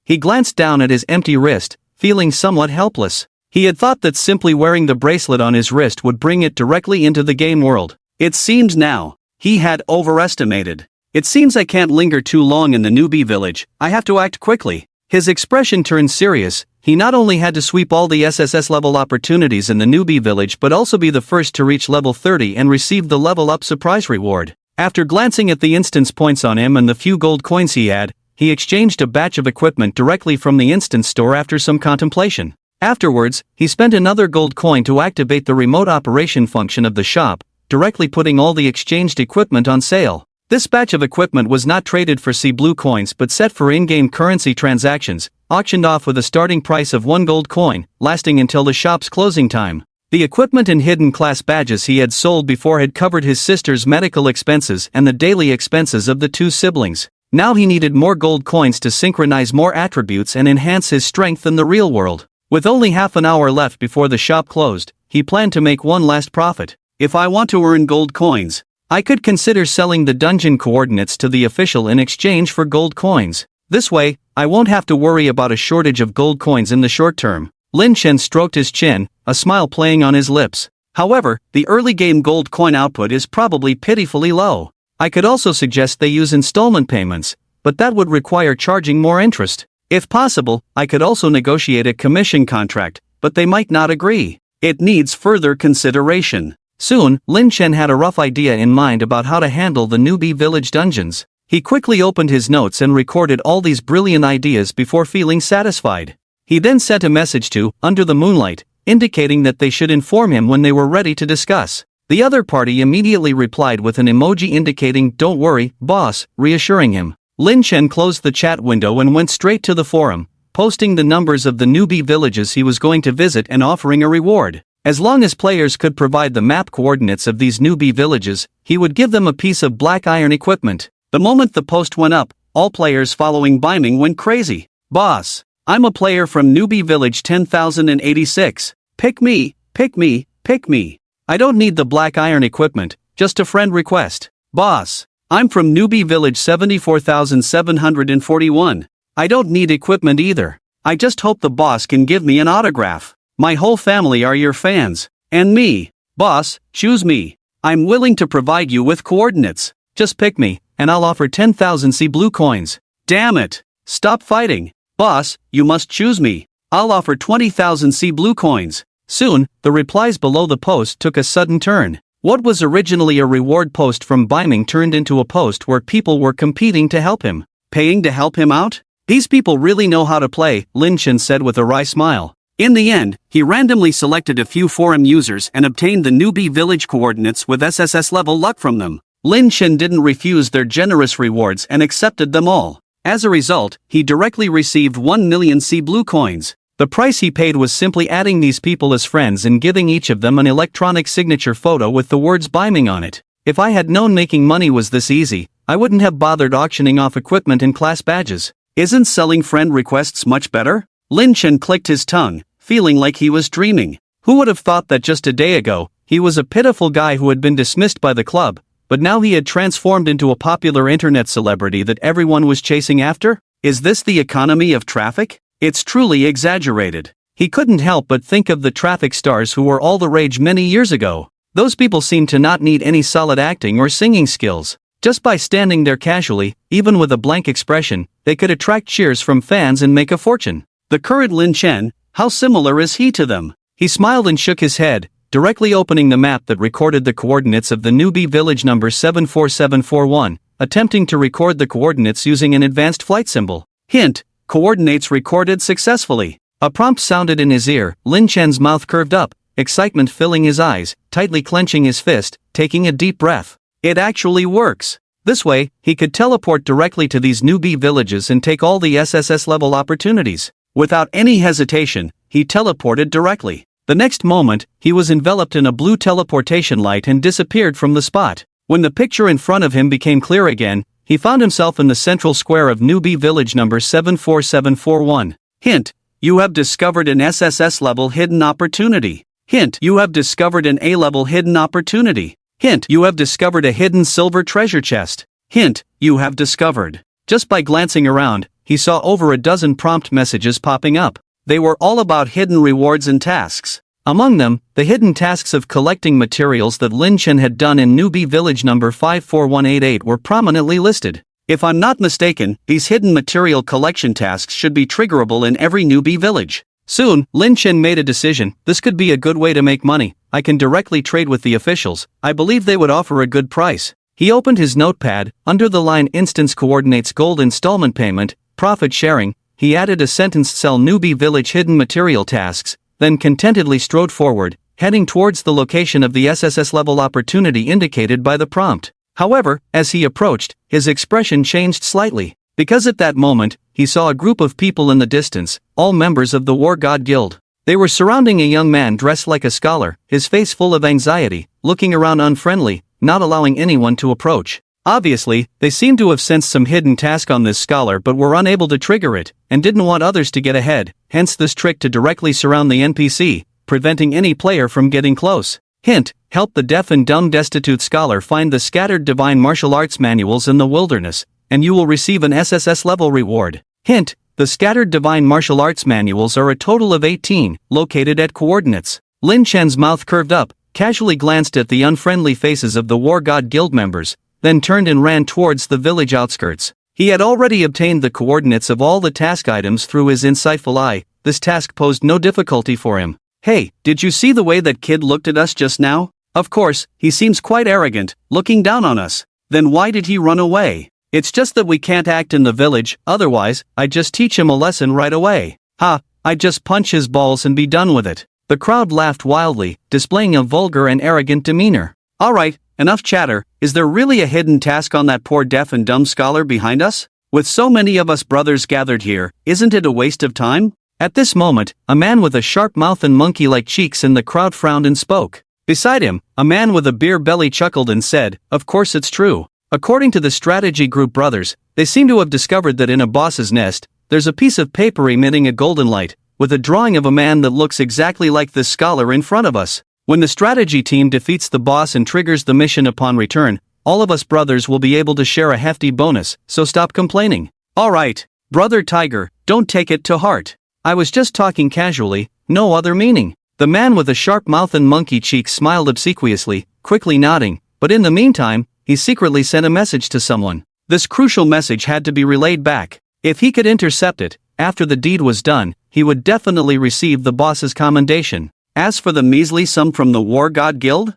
He glanced down at his empty wrist, feeling somewhat helpless. He had thought that simply wearing the bracelet on his wrist would bring it directly into the game world. It seemed now, he had overestimated. It seems I can't linger too long in the newbie village, I have to act quickly. His expression turned serious. He not only had to sweep all the SSS level opportunities in the newbie village but also be the first to reach level 30 and receive the level up surprise reward. After glancing at the instance points on him and the few gold coins he had, he exchanged a batch of equipment directly from the instance store after some contemplation. Afterwards, he spent another gold coin to activate the remote operation function of the shop, directly putting all the exchanged equipment on sale. This batch of equipment was not traded for sea blue coins but set for in-game currency transactions, auctioned off with a starting price of 1 gold coin, lasting until the shop's closing time. The equipment and hidden class badges he had sold before had covered his sister's medical expenses and the daily expenses of the two siblings. Now he needed more gold coins to synchronize more attributes and enhance his strength in the real world. With only half an hour left before the shop closed, he planned to make one last profit. If I want to earn gold coins, I could consider selling the dungeon coordinates to the official in exchange for gold coins. This way, I won't have to worry about a shortage of gold coins in the short term. Lin Chen stroked his chin, a smile playing on his lips. However, the early game gold coin output is probably pitifully low. I could also suggest they use installment payments, but that would require charging more interest. If possible, I could also negotiate a commission contract, but they might not agree. It needs further consideration. Soon, Lin Chen had a rough idea in mind about how to handle the newbie village dungeons. He quickly opened his notes and recorded all these brilliant ideas before feeling satisfied. He then sent a message to Under the Moonlight, indicating that they should inform him when they were ready to discuss. The other party immediately replied with an emoji indicating "Don't worry, boss," reassuring him. Lin Chen closed the chat window and went straight to the forum, posting the numbers of the newbie villages he was going to visit and offering a reward. As long as players could provide the map coordinates of these newbie villages, he would give them a piece of black iron equipment. The moment the post went up, all players following Biming went crazy. "Boss, I'm a player from newbie village 10,086. Pick me, pick me, pick me. I don't need the black iron equipment, just a friend request. Boss, I'm from newbie village 74,741. I don't need equipment either. I just hope the boss can give me an autograph. My whole family are your fans. And me. Boss, choose me. I'm willing to provide you with coordinates. Just pick me, and I'll offer 10,000 sea blue coins. Damn it. Stop fighting. Boss, you must choose me. I'll offer 20,000 sea blue coins." Soon, the replies below the post took a sudden turn. What was originally a reward post from Biming turned into a post where people were competing to help him. Paying to help him out? These people really know how to play, Lin Chen said with a wry smile. In the end, he randomly selected a few forum users and obtained the newbie village coordinates with SSS level luck from them. Lin Chen didn't refuse their generous rewards and accepted them all. As a result, he directly received 1 million sea blue coins. The price he paid was simply adding these people as friends and giving each of them an electronic signature photo with the words Biming on it. If I had known making money was this easy, I wouldn't have bothered auctioning off equipment and class badges. Isn't selling friend requests much better? Lin Chen clicked his tongue, feeling like he was dreaming. Who would have thought that just a day ago, he was a pitiful guy who had been dismissed by the club, but now he had transformed into a popular internet celebrity that everyone was chasing after? Is this the economy of traffic? It's truly exaggerated. He couldn't help but think of the traffic stars who were all the rage many years ago. Those people seemed to not need any solid acting or singing skills. Just by standing there casually, even with a blank expression, they could attract cheers from fans and make a fortune. The current Lin Chen, how similar is he to them? He smiled and shook his head, directly opening the map that recorded the coordinates of the newbie village number 74741, attempting to record the coordinates using an advanced flight symbol. Hint: coordinates recorded successfully. A prompt sounded in his ear. Lin Chen's mouth curved up, excitement filling his eyes, tightly clenching his fist, taking a deep breath. It actually works. This way, he could teleport directly to these newbie villages and take all the SSS level opportunities. Without any hesitation, he teleported directly. The next moment, he was enveloped in a blue teleportation light and disappeared from the spot. When the picture in front of him became clear again, he found himself in the central square of Newbie Village number 74741. Hint: you have discovered an SSS level hidden opportunity. Hint: you have discovered an A level hidden opportunity. Hint: you have discovered a hidden silver treasure chest. Hint: you have discovered. Just by glancing around, he saw over a dozen prompt messages popping up. They were all about hidden rewards and tasks. Among them, the hidden tasks of collecting materials that Lin Chen had done in Newbie Village number 54188 were prominently listed. If I'm not mistaken, these hidden material collection tasks should be triggerable in every Newbie Village. Soon, Lin Chen made a decision. This could be a good way to make money. I can directly trade with the officials. I believe they would offer a good price. He opened his notepad. Under the line instance coordinates gold installment payment, profit sharing, he added a sentence: sell Newbie Village hidden material tasks, then contentedly strode forward, heading towards the location of the SSS level opportunity indicated by the prompt. However, as he approached, his expression changed slightly, because at that moment, he saw a group of people in the distance, all members of the War God Guild. They were surrounding a young man dressed like a scholar, his face full of anxiety, looking around unfriendly, not allowing anyone to approach. Obviously, they seemed to have sensed some hidden task on this scholar but were unable to trigger it, and didn't want others to get ahead, hence this trick to directly surround the NPC, preventing any player from getting close. Hint: help the deaf and dumb destitute scholar find the scattered divine martial arts manuals in the wilderness, and you will receive an SSS level reward. Hint: the scattered divine martial arts manuals are a total of 18, located at coordinates. Lin Chen's mouth curved up, casually glanced at the unfriendly faces of the War God Guild members, then turned and ran towards the village outskirts. He had already obtained the coordinates of all the task items through his insightful eye. This task posed no difficulty for him. Hey, did you see the way that kid looked at us just now? Of course, he seems quite arrogant, looking down on us. Then why did he run away? It's just that we can't act in the village, otherwise, I'd just teach him a lesson right away. Ha, I'd just punch his balls and be done with it. The crowd laughed wildly, displaying a vulgar and arrogant demeanor. Alright, enough chatter. Is there really a hidden task on that poor deaf and dumb scholar behind us? With so many of us brothers gathered here, isn't it a waste of time? At this moment, a man with a sharp mouth and monkey-like cheeks in the crowd frowned and spoke. Beside him, a man with a beer belly chuckled and said, "Of course it's true." According to the strategy group brothers, they seem to have discovered that in a boss's nest, there's a piece of paper emitting a golden light, with a drawing of a man that looks exactly like this scholar in front of us. When the strategy team defeats the boss and triggers the mission upon return, all of us brothers will be able to share a hefty bonus, so stop complaining. Alright, Brother Tiger, don't take it to heart. I was just talking casually, no other meaning. The man with a sharp mouth and monkey cheeks smiled obsequiously, quickly nodding, but in the meantime, he secretly sent a message to someone. This crucial message had to be relayed back. If he could intercept it, after the deed was done, he would definitely receive the boss's commendation. As for the measly sum from the War God Guild?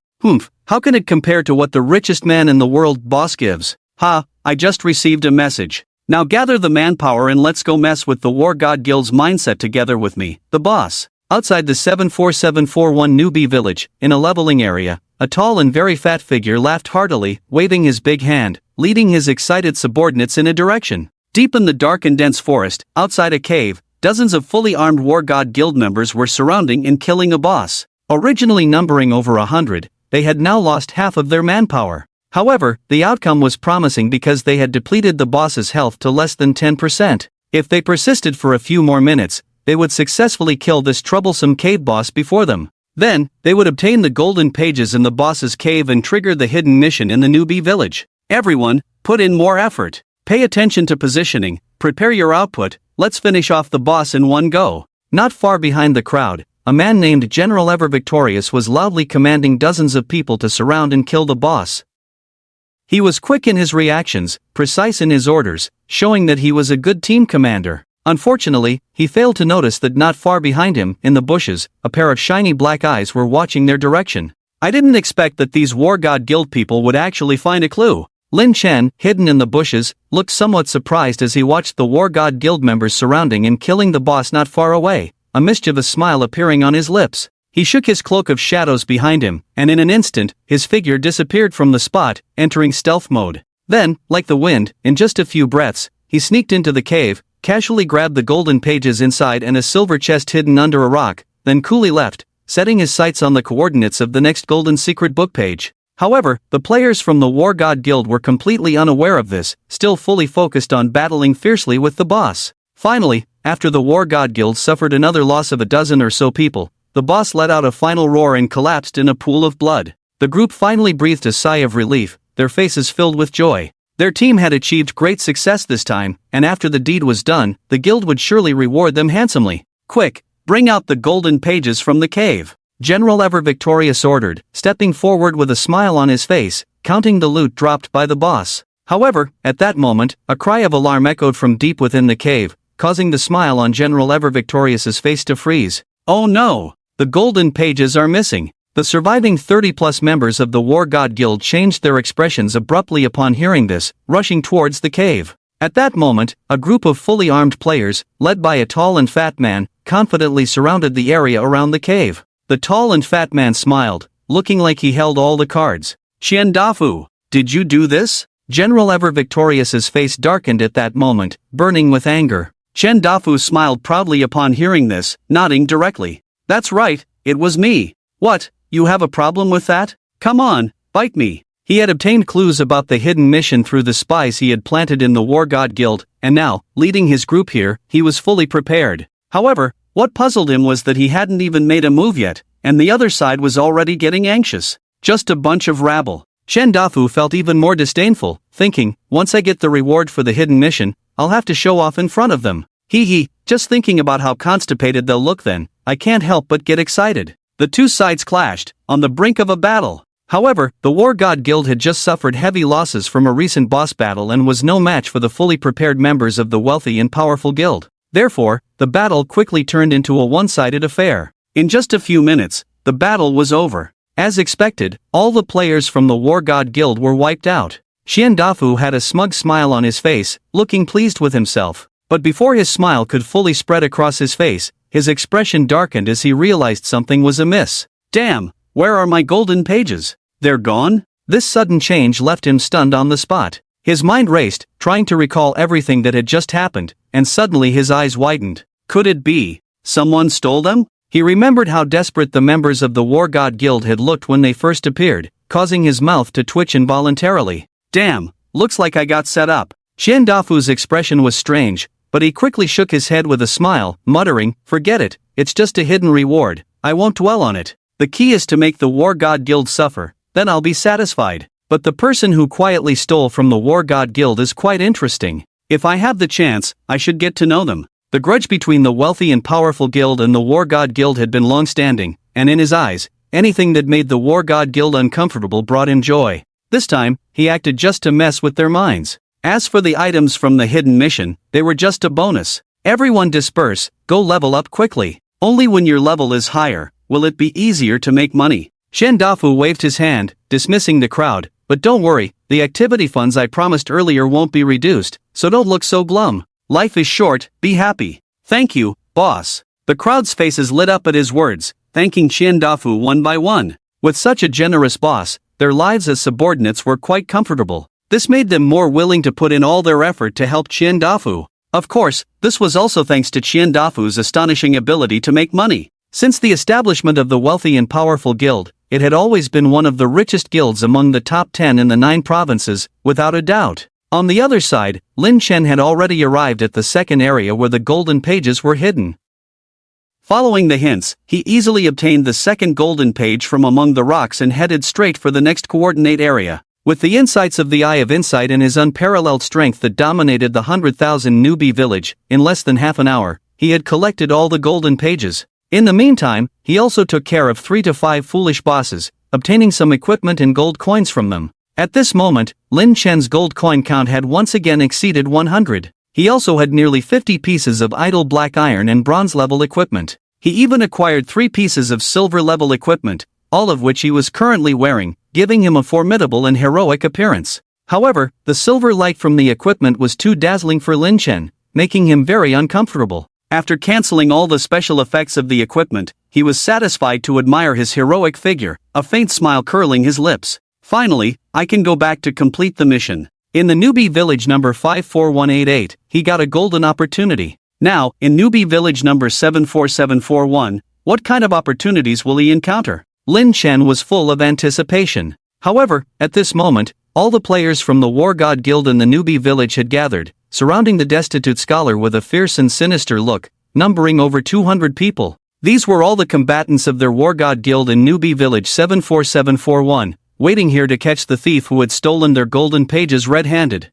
How can it compare to what the richest man in the world boss gives? Ha, I just received a message. Now gather the manpower and let's go mess with the War God Guild's mindset together with me, the boss. Outside the 74741 Newbie Village, in a leveling area, a tall and very fat figure laughed heartily, waving his big hand, leading his excited subordinates in a direction. Deep in the dark and dense forest, outside a cave, dozens of fully armed War God Guild members were surrounding and killing a boss. Originally numbering over 100, they had now lost half of their manpower. However, the outcome was promising because they had depleted the boss's health to less than 10%. If they persisted for a few more minutes, they would successfully kill this troublesome cave boss before them. Then, they would obtain the golden pages in the boss's cave and trigger the hidden mission in the Newbie Village. Everyone, put in more effort. Pay attention to positioning, prepare your output, let's finish off the boss in one go. Not far behind the crowd, a man named General Ever Victorious was loudly commanding dozens of people to surround and kill the boss. He was quick in his reactions, precise in his orders, showing that he was a good team commander. Unfortunately, he failed to notice that not far behind him, in the bushes, a pair of shiny black eyes were watching their direction. I didn't expect that these War God Guild people would actually find a clue. Lin Chen, hidden in the bushes, looked somewhat surprised as he watched the War God Guild members surrounding and killing the boss not far away, a mischievous smile appearing on his lips. He shook his cloak of shadows behind him, and in an instant, his figure disappeared from the spot, entering stealth mode. Then, like the wind, in just a few breaths, he sneaked into the cave, casually grabbed the golden pages inside and a silver chest hidden under a rock, then coolly left, setting his sights on the coordinates of the next golden secret book page. However, the players from the War God Guild were completely unaware of this, still fully focused on battling fiercely with the boss. Finally, after the War God Guild suffered another loss of a dozen or so people, the boss let out a final roar and collapsed in a pool of blood. The group finally breathed a sigh of relief, their faces filled with joy. Their team had achieved great success this time, and after the deed was done, the guild would surely reward them handsomely. Quick, bring out the golden pages from the cave, General Ever Victorious ordered, stepping forward with a smile on his face, counting the loot dropped by the boss. However, at that moment, a cry of alarm echoed from deep within the cave, causing the smile on General Ever Victorious's face to freeze. Oh no! The golden pages are missing. The surviving 30-plus members of the War God Guild changed their expressions abruptly upon hearing this, rushing towards the cave. At that moment, a group of fully armed players, led by a tall and fat man, confidently surrounded the area around the cave. The tall and fat man smiled, looking like he held all the cards. Qian Dafu, did you do this? General Ever Victorious's face darkened at that moment, burning with anger. Qian Dafu smiled proudly upon hearing this, nodding directly. That's right, it was me. What? You have a problem with that? Come on, bite me. He had obtained clues about the hidden mission through the spies he had planted in the War God Guild, and now, leading his group here, he was fully prepared. However, what puzzled him was that he hadn't even made a move yet, and the other side was already getting anxious. Just a bunch of rabble. Qian Dafu felt even more disdainful, thinking, once I get the reward for the hidden mission, I'll have to show off in front of them. Just thinking about how constipated they'll look then, I can't help but get excited. The two sides clashed, on the brink of a battle. However, the War God Guild had just suffered heavy losses from a recent boss battle and was no match for the fully prepared members of the wealthy and powerful guild. Therefore, the battle quickly turned into a one-sided affair. In just a few minutes, the battle was over. As expected, all the players from the War God Guild were wiped out. Qian Dafu had a smug smile on his face, looking pleased with himself. But before his smile could fully spread across his face, his expression darkened as he realized something was amiss. Damn, where are my golden pages? They're gone? This sudden change left him stunned on the spot. His mind raced, trying to recall everything that had just happened, and suddenly his eyes widened. Could it be someone stole them? He remembered how desperate the members of the War God Guild had looked when they first appeared, causing his mouth to twitch involuntarily. Damn, looks like I got set up. Qian Dafu's expression was strange, but he quickly shook his head with a smile, muttering, forget it, it's just a hidden reward, I won't dwell on it. The key is to make the War God Guild suffer, then I'll be satisfied. But the person who quietly stole from the War God Guild is quite interesting. If I have the chance, I should get to know them. The grudge between the wealthy and powerful guild and the War God Guild had been long-standing, and in his eyes, anything that made the War God Guild uncomfortable brought him joy. This time, he acted just to mess with their minds. As for the items from the hidden mission, they were just a bonus. Everyone disperse, go level up quickly. Only when your level is higher, will it be easier to make money. Qian Dafu waved his hand, dismissing the crowd, but don't worry, the activity funds I promised earlier won't be reduced, so don't look so glum. Life is short, be happy. Thank you, boss. The crowd's faces lit up at his words, thanking Qian Dafu one by one. With such a generous boss, their lives as subordinates were quite comfortable. This made them more willing to put in all their effort to help Qian Dafu. Of course, this was also thanks to Qian Dafu's astonishing ability to make money. Since the establishment of the wealthy and powerful guild, it had always been one of the richest guilds among the top 10 in the 9 provinces, without a doubt. On the other side, Lin Chen had already arrived at the second area where the golden pages were hidden. Following the hints, he easily obtained the second golden page from among the rocks and headed straight for the next coordinate area. With the insights of the Eye of Insight and his unparalleled strength that dominated the 100,000 newbie village, in less than half an hour, he had collected all the golden pages. In the meantime, he also took care of 3 to 5 foolish bosses, obtaining some equipment and gold coins from them. At this moment, Lin Chen's gold coin count had once again exceeded 100. He also had nearly 50 pieces of idle black iron and bronze level equipment. He even acquired 3 pieces of silver level equipment, all of which he was currently wearing, giving him a formidable and heroic appearance. However, the silver light from the equipment was too dazzling for Lin Chen, making him very uncomfortable. After cancelling all the special effects of the equipment, he was satisfied to admire his heroic figure, a faint smile curling his lips. Finally, I can go back to complete the mission. In the newbie village number 54188, he got a golden opportunity. Now, in newbie village number 74741, what kind of opportunities will he encounter? Lin Chen was full of anticipation. However, at this moment, all the players from the War God Guild and the newbie village had gathered, surrounding the destitute scholar with a fierce and sinister look, numbering over 200 people. These were all the combatants of their War God Guild in newbie village 74741, waiting here to catch the thief who had stolen their golden pages red-handed.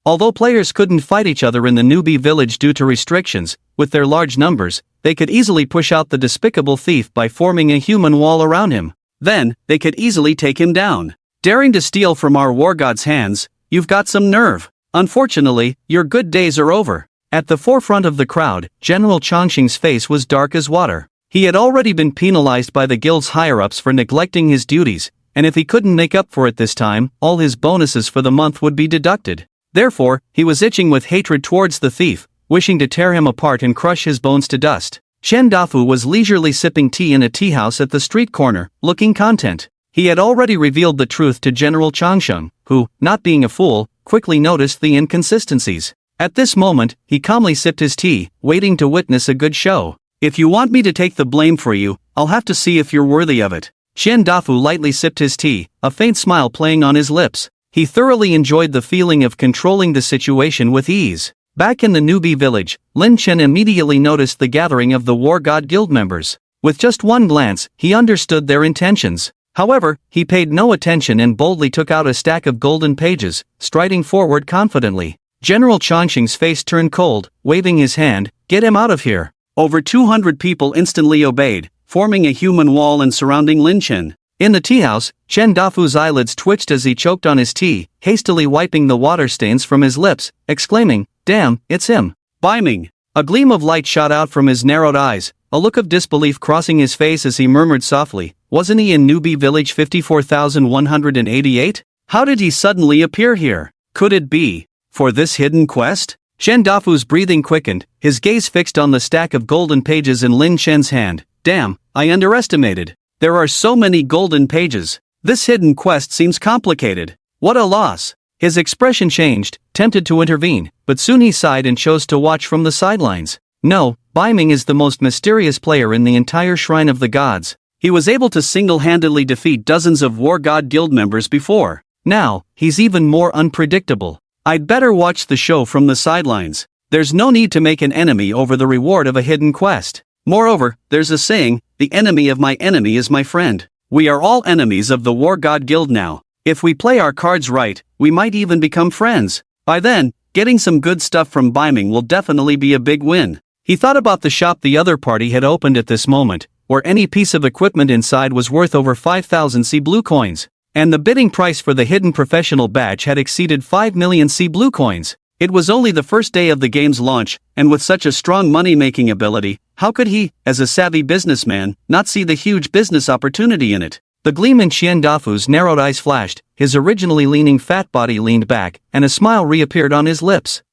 Although players couldn't fight each other in the newbie village due to restrictions, with their large numbers, they could easily push out the despicable thief by forming a human wall around him. Then, they could easily take him down. Daring to steal from our war god's hands, you've got some nerve. Unfortunately, your good days are over. At the forefront of the crowd, General Chongqing's face was dark as water. He had already been penalized by the guild's higher-ups for neglecting his duties, and if he couldn't make up for it this time, all his bonuses for the month would be deducted. Therefore, he was itching with hatred towards the thief, wishing to tear him apart and crush his bones to dust. Shen Dafu was leisurely sipping tea in a tea house at the street corner, looking content. He had already revealed the truth to General Chongqing, who, not being a fool, quickly noticed the inconsistencies. At this moment, he calmly sipped his tea, waiting to witness a good show. If you want me to take the blame for you, I'll have to see if you're worthy of it. Shen Dafu lightly sipped his tea, a faint smile playing on his lips. He thoroughly enjoyed the feeling of controlling the situation with ease. Back in the newbie village, Lin Chen immediately noticed the gathering of the War God Guild members. With just one glance, he understood their intentions. However, he paid no attention and boldly took out a stack of golden pages, striding forward confidently. General Chongqing's face turned cold, waving his hand, "Get him out of here." Over 200 people instantly obeyed, forming a human wall and surrounding Lin Chen. In the tea house, Chen Dafu's eyelids twitched as he choked on his tea, hastily wiping the water stains from his lips, exclaiming, "Damn, it's him." Biming! A gleam of light shot out from his narrowed eyes, a look of disbelief crossing his face as he murmured softly, "Wasn't he in newbie village 54,188? How did he suddenly appear here? Could it be for this hidden quest?" Shen Dafu's breathing quickened, his gaze fixed on the stack of golden pages in Lin Chen's hand. "Damn, I underestimated. There are so many golden pages. This hidden quest seems complicated. What a loss." His expression changed, tempted to intervene, but soon he sighed and chose to watch from the sidelines. No, Biming is the most mysterious player in the entire Shrine of the Gods. He was able to single-handedly defeat dozens of War God Guild members before. Now, he's even more unpredictable. I'd better watch the show from the sidelines. There's no need to make an enemy over the reward of a hidden quest. Moreover, there's a saying, "The enemy of my enemy is my friend." We are all enemies of the War God Guild now. If we play our cards right, we might even become friends. By then, getting some good stuff from Biming will definitely be a big win. He thought about the shop the other party had opened at this moment, where any piece of equipment inside was worth over 5,000 sea blue coins, and the bidding price for the hidden professional badge had exceeded 5 million sea blue coins. It was only the first day of the game's launch, and with such a strong money-making ability, how could he, as a savvy businessman, not see the huge business opportunity in it? The gleam in Chen Dafu's narrowed eyes flashed, his originally leaning fat body leaned back, and a smile reappeared on his lips.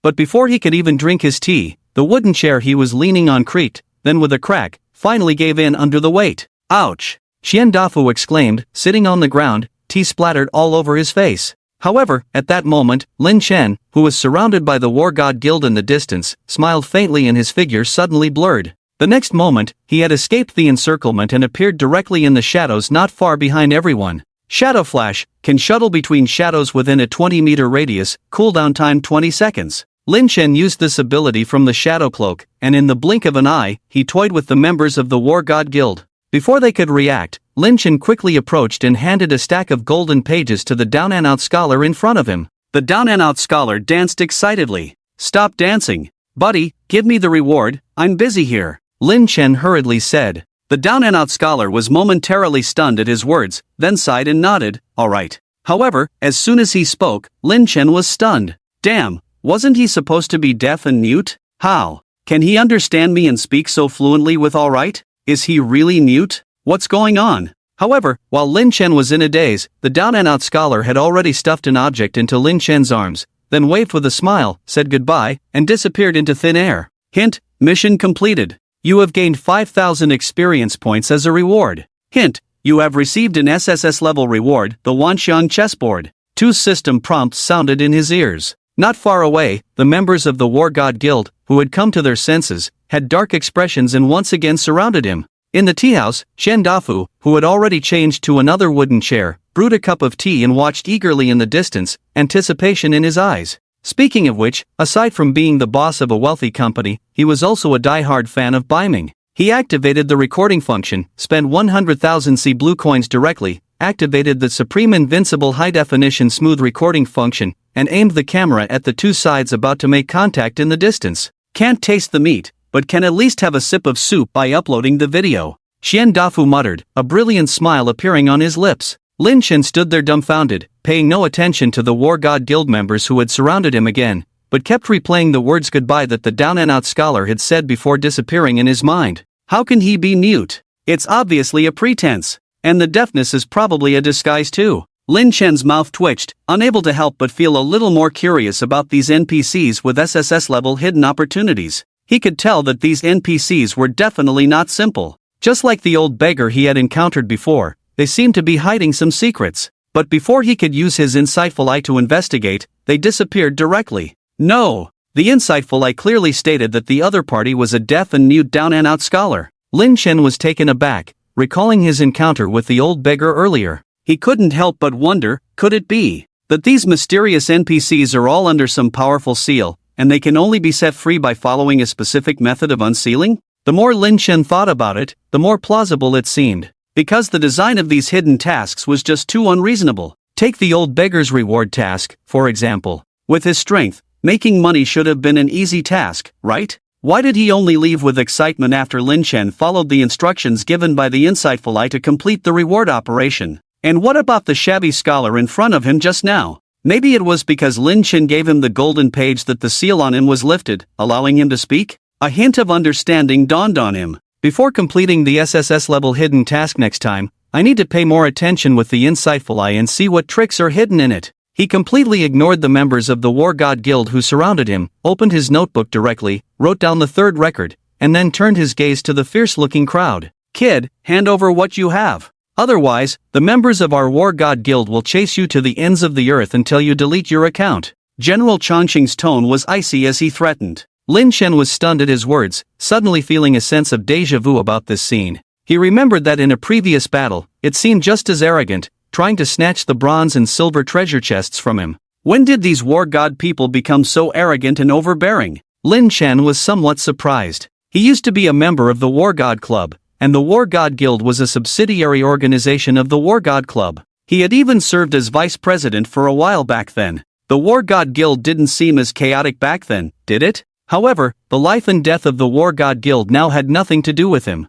But before he could even drink his tea, the wooden chair he was leaning on creaked, then with a crack, finally gave in under the weight. "Ouch!" Chen Dafu exclaimed, sitting on the ground, tea splattered all over his face. However, at that moment, Lin Chen, who was surrounded by the War God Guild in the distance, smiled faintly and his figure suddenly blurred. The next moment, he had escaped the encirclement and appeared directly in the shadows not far behind everyone. Shadow Flash can shuttle between shadows within a 20-meter radius, cooldown time 20 seconds. Lin Chen used this ability from the Shadow Cloak, and in the blink of an eye, he toyed with the members of the War God Guild. Before they could react, Lin Chen quickly approached and handed a stack of golden pages to the down-and-out scholar in front of him. The down-and-out scholar danced excitedly. "Stop dancing. Buddy, give me the reward, I'm busy here," Lin Chen hurriedly said. The down-and-out scholar was momentarily stunned at his words, then sighed and nodded, "All right." However, as soon as he spoke, Lin Chen was stunned. Damn, wasn't he supposed to be deaf and mute? How can he understand me and speak so fluently with "all right"? Is he really mute? What's going on? However, while Lin Chen was in a daze, the down-and-out scholar had already stuffed an object into Lin Chen's arms, then waved with a smile, said goodbye, and disappeared into thin air. Hint, mission completed. You have gained 5,000 experience points as a reward. Hint, you have received an SSS level reward, the Wanxiang chessboard. Two system prompts sounded in his ears. Not far away, the members of the War God Guild, who had come to their senses, had dark expressions and once again surrounded him. In the tea house, Shen Dafu, who had already changed to another wooden chair, brewed a cup of tea and watched eagerly in the distance, anticipation in his eyes. Speaking of which, aside from being the boss of a wealthy company, he was also a die-hard fan of Biming. He activated the recording function, spent 100,000 C blue coins directly, activated the Supreme Invincible High-Definition Smooth Recording function, and aimed the camera at the two sides about to make contact in the distance. Can't taste the meat, but can at least have a sip of soup by uploading the video. Xian Dafu muttered, a brilliant smile appearing on his lips. Lin Chen stood there dumbfounded, paying no attention to the War God Guild members who had surrounded him again, but kept replaying the words goodbye that the down-and-out scholar had said before disappearing in his mind. How can he be mute? It's obviously a pretense. And the deafness is probably a disguise too. Lin Chen's mouth twitched, unable to help but feel a little more curious about these NPCs with SSS-level hidden opportunities. He could tell that these NPCs were definitely not simple. Just like the old beggar he had encountered before, they seemed to be hiding some secrets. But before he could use his insightful eye to investigate, they disappeared directly. No! The insightful eye clearly stated that the other party was a deaf and mute down-and-out scholar. Lin Chen was taken aback, recalling his encounter with the old beggar earlier. He couldn't help but wonder, could it be that these mysterious NPCs are all under some powerful seal, and they can only be set free by following a specific method of unsealing? The more Lin Chen thought about it, the more plausible it seemed. Because the design of these hidden tasks was just too unreasonable. Take the old beggar's reward task, for example. With his strength, making money should have been an easy task, right? Why did he only leave with excitement after Lin Chen followed the instructions given by the insightful eye to complete the reward operation? And what about the shabby scholar in front of him just now? Maybe it was because Lin Chen gave him the golden page that the seal on him was lifted, allowing him to speak? A hint of understanding dawned on him. Before completing the SSS-level hidden task next time, I need to pay more attention with the insightful eye and see what tricks are hidden in it. He completely ignored the members of the War God Guild who surrounded him, opened his notebook directly, wrote down the third record, and then turned his gaze to the fierce-looking crowd. Kid, hand over what you have. Otherwise, the members of our War God Guild will chase you to the ends of the earth until you delete your account. General Chongqing's tone was icy as he threatened. Lin Chen was stunned at his words, suddenly feeling a sense of déjà vu about this scene. He remembered that in a previous battle, it seemed just as arrogant, trying to snatch the bronze and silver treasure chests from him. When did these War God people become so arrogant and overbearing? Lin Chen was somewhat surprised. He used to be a member of the War God Club, and the War God Guild was a subsidiary organization of the War God Club. He had even served as vice president for a while back then. The War God Guild didn't seem as chaotic back then, did it? However, the life and death of the War God Guild now had nothing to do with him.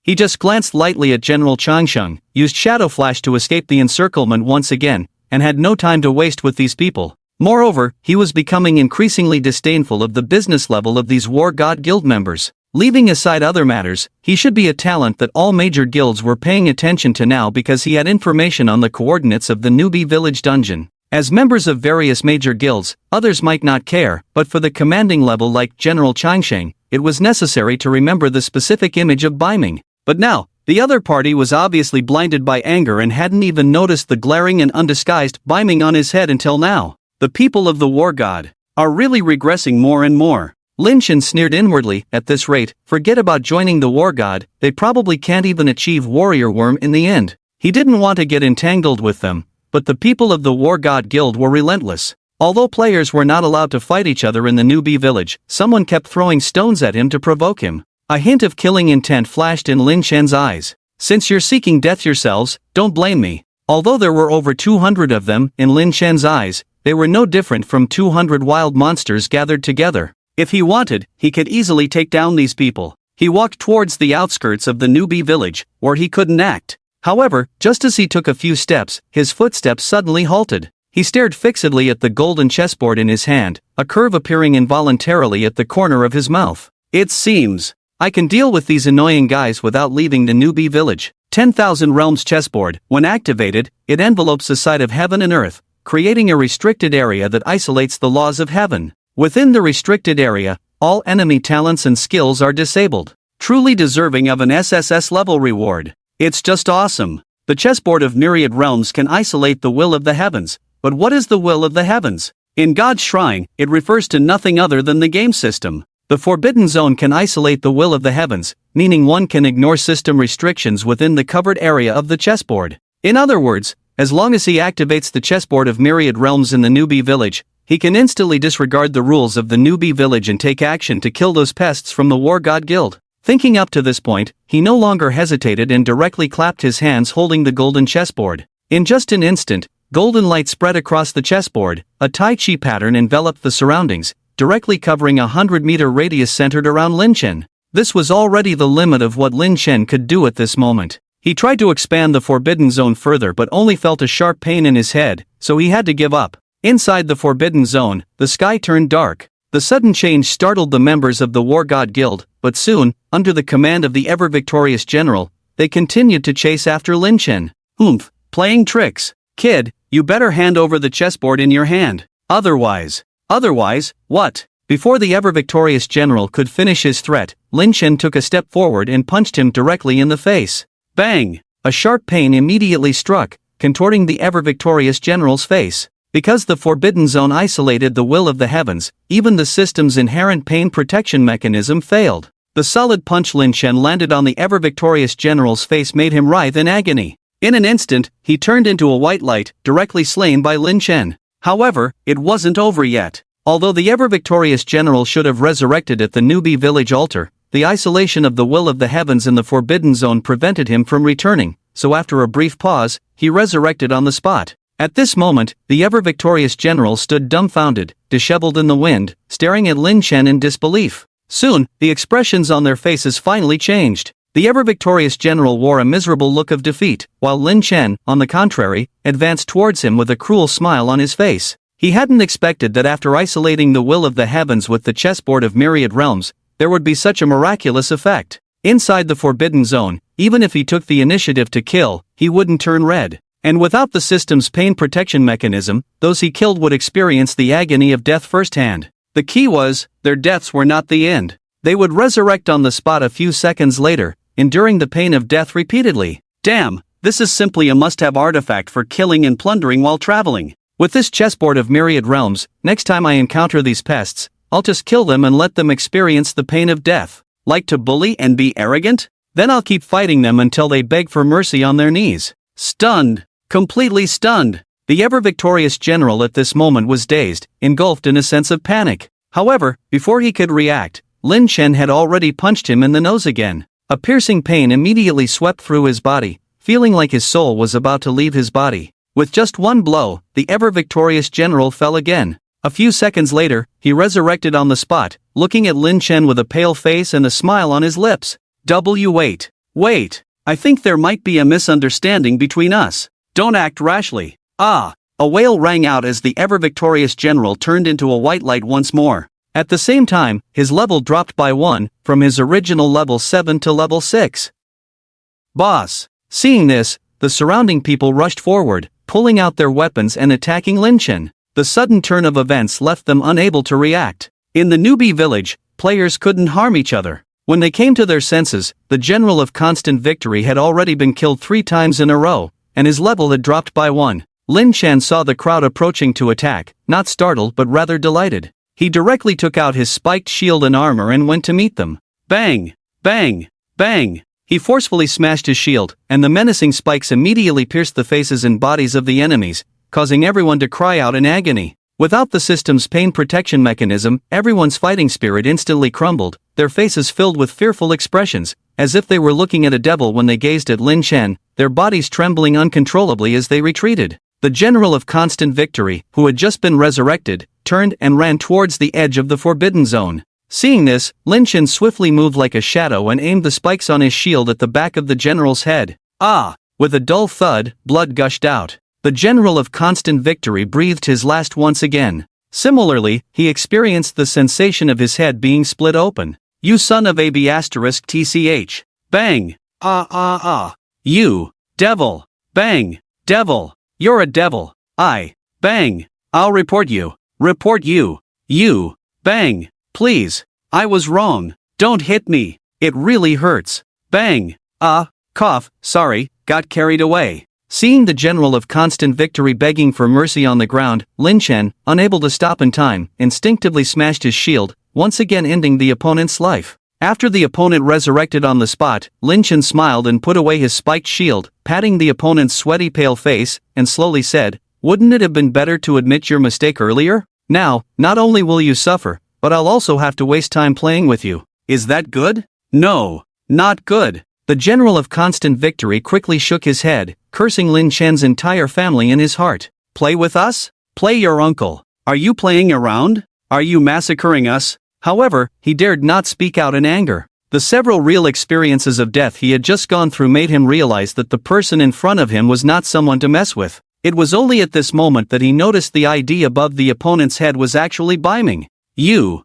He just glanced lightly at General Changsheng, used Shadow Flash to escape the encirclement once again, and had no time to waste with these people. Moreover, he was becoming increasingly disdainful of the business level of these War God Guild members. Leaving aside other matters, he should be a talent that all major guilds were paying attention to now because he had information on the coordinates of the newbie village dungeon. As members of various major guilds, others might not care, but for the commanding level like General Changsheng, it was necessary to remember the specific image of Biming. But now, the other party was obviously blinded by anger and hadn't even noticed the glaring and undisguised Biming on his head until now. The people of the War God are really regressing more and more. Lin Chen sneered inwardly, at this rate, forget about joining the War God, they probably can't even achieve Warrior Worm in the end. He didn't want to get entangled with them, but the people of the War God Guild were relentless. Although players were not allowed to fight each other in the newbie village, someone kept throwing stones at him to provoke him. A hint of killing intent flashed in Lin Chen's eyes. Since you're seeking death yourselves, don't blame me. Although there were over 200 of them, in Lin Chen's eyes, they were no different from 200 wild monsters gathered together. If he wanted, he could easily take down these people. He walked towards the outskirts of the newbie village, where he couldn't act. However, just as he took a few steps, his footsteps suddenly halted. He stared fixedly at the golden chessboard in his hand, a curve appearing involuntarily at the corner of his mouth. It seems I can deal with these annoying guys without leaving the newbie village. 10,000 Realms chessboard, when activated, it envelopes the side of heaven and earth, creating a restricted area that isolates the laws of heaven. Within the restricted area, all enemy talents and skills are disabled, truly deserving of an SSS level reward. It's just awesome. The chessboard of myriad realms can isolate the will of the heavens, but what is the will of the heavens? In God's shrine, it refers to nothing other than the game system. The Forbidden Zone can isolate the will of the heavens, meaning one can ignore system restrictions within the covered area of the chessboard. In other words, as long as he activates the chessboard of myriad realms in the newbie village, he can instantly disregard the rules of the newbie village and take action to kill those pests from the War God Guild. Thinking up to this point, he no longer hesitated and directly clapped his hands holding the golden chessboard. In just an instant, golden light spread across the chessboard, a Tai Chi pattern enveloped the surroundings, directly covering a 100-meter radius centered around Lin Chen. This was already the limit of what Lin Chen could do at this moment. He tried to expand the forbidden zone further but only felt a sharp pain in his head, so he had to give up. Inside the forbidden zone, the sky turned dark. The sudden change startled the members of the War God Guild, but soon, under the command of the ever-victorious general, they continued to chase after Lin Chen. "Oomph, playing tricks. Kid, you better hand over the chessboard in your hand. Otherwise, what?" Before the ever-victorious general could finish his threat, Lin Chen took a step forward and punched him directly in the face. Bang! A sharp pain immediately struck, contorting the ever-victorious general's face. Because the forbidden zone isolated the will of the heavens, even the system's inherent pain protection mechanism failed. The solid punch Lin Chen landed on the ever-victorious general's face made him writhe in agony. In an instant, he turned into a white light, directly slain by Lin Chen. However, it wasn't over yet. Although the ever-victorious general should have resurrected at the newbie village altar, the isolation of the will of the heavens in the forbidden zone prevented him from returning, so after a brief pause, he resurrected on the spot. At this moment, the ever-victorious general stood dumbfounded, disheveled in the wind, staring at Lin Chen in disbelief. Soon, the expressions on their faces finally changed. The ever-victorious general wore a miserable look of defeat, while Lin Chen, on the contrary, advanced towards him with a cruel smile on his face. He hadn't expected that after isolating the will of the heavens with the chessboard of myriad realms, there would be such a miraculous effect. Inside the forbidden zone, even if he took the initiative to kill, he wouldn't turn red. And without the system's pain protection mechanism, those he killed would experience the agony of death firsthand. The key was, their deaths were not the end. They would resurrect on the spot a few seconds later, enduring the pain of death repeatedly. Damn, this is simply a must-have artifact for killing and plundering while traveling. With this chessboard of myriad realms, next time I encounter these pests, I'll just kill them and let them experience the pain of death. Like to bully and be arrogant? Then I'll keep fighting them until they beg for mercy on their knees. Stunned. Completely stunned. The ever-victorious general at this moment was dazed, engulfed in a sense of panic. However, before he could react, Lin Chen had already punched him in the nose again. A piercing pain immediately swept through his body, feeling like his soul was about to leave his body. With just one blow, the ever-victorious general fell again. A few seconds later, he resurrected on the spot, looking at Lin Chen with a pale face and a smile on his lips. Wait, I think there might be a misunderstanding between us. Don't act rashly. Ah! A wail rang out as the ever-victorious general turned into a white light once more. At the same time, his level dropped by 1, from his original level 7 to level 6. Boss! Seeing this, the surrounding people rushed forward, pulling out their weapons and attacking Lin Chen. The sudden turn of events left them unable to react. In the newbie village, players couldn't harm each other. When they came to their senses, the general of constant victory had already been killed 3 times in a row, and his level had dropped by 1. Lin Chen saw the crowd approaching to attack, not startled but rather delighted. He directly took out his spiked shield and armor and went to meet them. Bang! Bang! Bang! He forcefully smashed his shield, and the menacing spikes immediately pierced the faces and bodies of the enemies, causing everyone to cry out in agony. Without the system's pain protection mechanism, everyone's fighting spirit instantly crumbled, their faces filled with fearful expressions, as if they were looking at a devil when they gazed at Lin Chen, their bodies trembling uncontrollably as they retreated. The general of constant victory, who had just been resurrected, turned and ran towards the edge of the forbidden zone. Seeing this, Lin Chen swiftly moved like a shadow and aimed the spikes on his shield at the back of the general's head. Ah! With a dull thud, blood gushed out. The general of constant victory breathed his last once again. Similarly, he experienced the sensation of his head being split open. You son of a b***tch. Bang! You! Devil! Bang! Devil! You're a devil! Bang! I'll report you! Report you! You! Bang! Please! I was wrong! Don't hit me! It really hurts! Bang! Cough, sorry, got carried away. Seeing the general of constant victory begging for mercy on the ground, Lin Chen, unable to stop in time, instinctively smashed his shield, once again ending the opponent's life. After the opponent resurrected on the spot, Lin Chen smiled and put away his spiked shield, patting the opponent's sweaty pale face, and slowly said, "Wouldn't it have been better to admit your mistake earlier? Now, not only will you suffer, but I'll also have to waste time playing with you. Is that good? No, not good." The general of constant victory quickly shook his head, cursing Lin Chen's entire family in his heart. "Play with us? Play your uncle. Are you playing around? Are you massacring us?" However, he dared not speak out in anger. The several real experiences of death he had just gone through made him realize that the person in front of him was not someone to mess with. It was only at this moment that he noticed the ID above the opponent's head was actually Biming. You're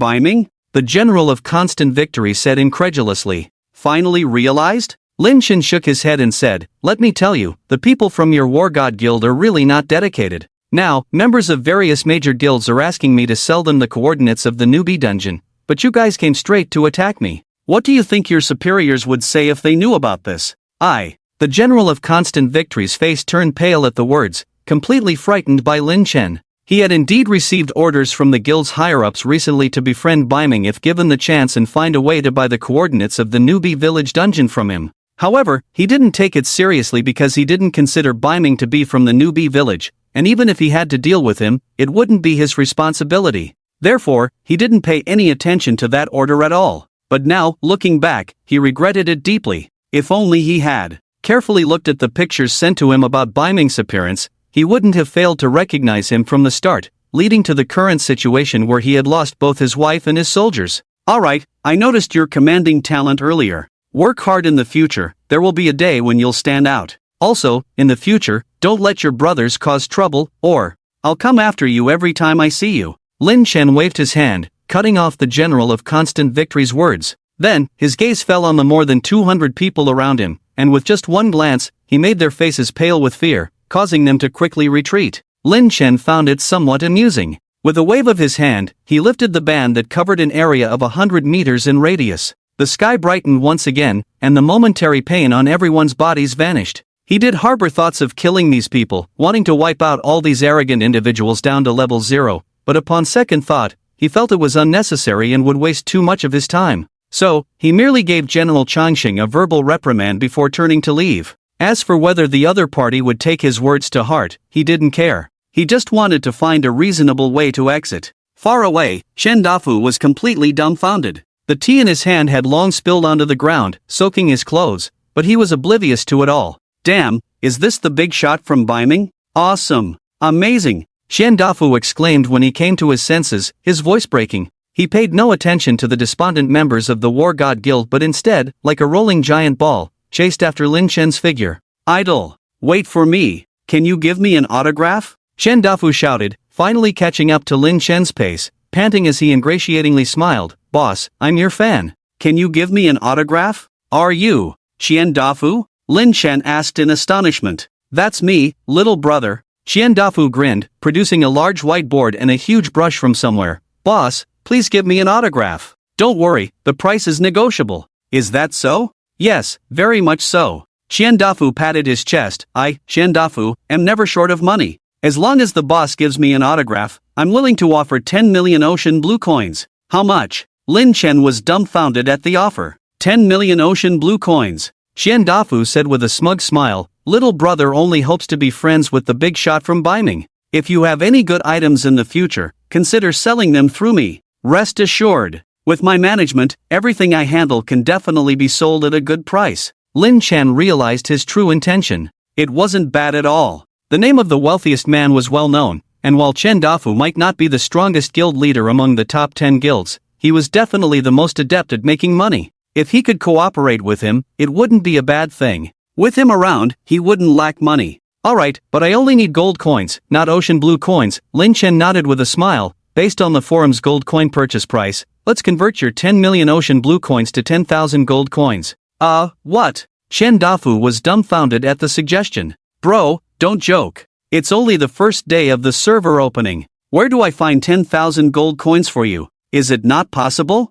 Biming? The general of constant victory said incredulously. "Finally realized?" Lin Chen shook his head and said, "Let me tell you, the people from your War God Guild are really not dedicated. Now, members of various major guilds are asking me to sell them the coordinates of the newbie dungeon, but you guys came straight to attack me. What do you think your superiors would say if they knew about this?" The general of constant victory's face turned pale at the words, completely frightened by Lin Chen. He had indeed received orders from the guild's higher-ups recently to befriend Biming if given the chance and find a way to buy the coordinates of the newbie village dungeon from him. However, he didn't take it seriously because he didn't consider Biming to be from the newbie village, and even if he had to deal with him, it wouldn't be his responsibility. Therefore, he didn't pay any attention to that order at all. But now, looking back, he regretted it deeply. If only he had carefully looked at the pictures sent to him about Biming's appearance, he wouldn't have failed to recognize him from the start, leading to the current situation where he had lost both his wife and his soldiers. "Alright, I noticed your commanding talent earlier. Work hard in the future, there will be a day when you'll stand out. Also, in the future, don't let your brothers cause trouble, or I'll come after you every time I see you." Lin Chen waved his hand, cutting off the general of constant victory's words. Then, his gaze fell on the more than 200 people around him, and with just one glance, he made their faces pale with fear, causing them to quickly retreat. Lin Chen found it somewhat amusing. With a wave of his hand, he lifted the band that covered an area of 100 meters in radius. The sky brightened once again, and the momentary pain on everyone's bodies vanished. He did harbor thoughts of killing these people, wanting to wipe out all these arrogant individuals down to level 0, but upon second thought, he felt it was unnecessary and would waste too much of his time. So, he merely gave General Changxing a verbal reprimand before turning to leave. As for whether the other party would take his words to heart, he didn't care. He just wanted to find a reasonable way to exit. Far away, Shen Dafu was completely dumbfounded. The tea in his hand had long spilled onto the ground, soaking his clothes, but he was oblivious to it all. "Damn, is this the big shot from Biming? Awesome! Amazing!" Shen Dafu exclaimed when he came to his senses, his voice breaking. He paid no attention to the despondent members of the War God Guild but instead, like a rolling giant ball, chased after Lin Chen's figure. "Idol! Wait for me! Can you give me an autograph?" Shen Dafu shouted, finally catching up to Lin Chen's pace, panting as he ingratiatingly smiled. "Boss, I'm your fan. Can you give me an autograph?" "Are you Shen Dafu?" Lin Chen asked in astonishment. "That's me, little brother." Shen Dafu grinned, producing a large whiteboard and a huge brush from somewhere. "Boss, please give me an autograph. Don't worry, the price is negotiable." "Is that so?" "Yes, very much so." Shen Dafu patted his chest. "I, Shen Dafu, am never short of money. As long as the boss gives me an autograph, I'm willing to offer 10 million ocean blue coins." "How much?" Lin Chen was dumbfounded at the offer. 10 million ocean blue coins. Shen Dafu said with a smug smile, "Little brother only hopes to be friends with the big shot from Biming. If you have any good items in the future, consider selling them through me. Rest assured, with my management, everything I handle can definitely be sold at a good price." Lin Chen realized his true intention. It wasn't bad at all. The name of the wealthiest man was well known, and while Shen Dafu might not be the strongest guild leader among the top 10 guilds, he was definitely the most adept at making money. If he could cooperate with him, it wouldn't be a bad thing. With him around, he wouldn't lack money. "Alright, but I only need gold coins, not ocean blue coins." Lin Chen nodded with a smile. "Based on the forum's gold coin purchase price, let's convert your 10 million ocean blue coins to 10,000 gold coins." What? Shen Dafu was dumbfounded at the suggestion. "Bro, don't joke. It's only the first day of the server opening. Where do I find 10,000 gold coins for you? Is it not possible?"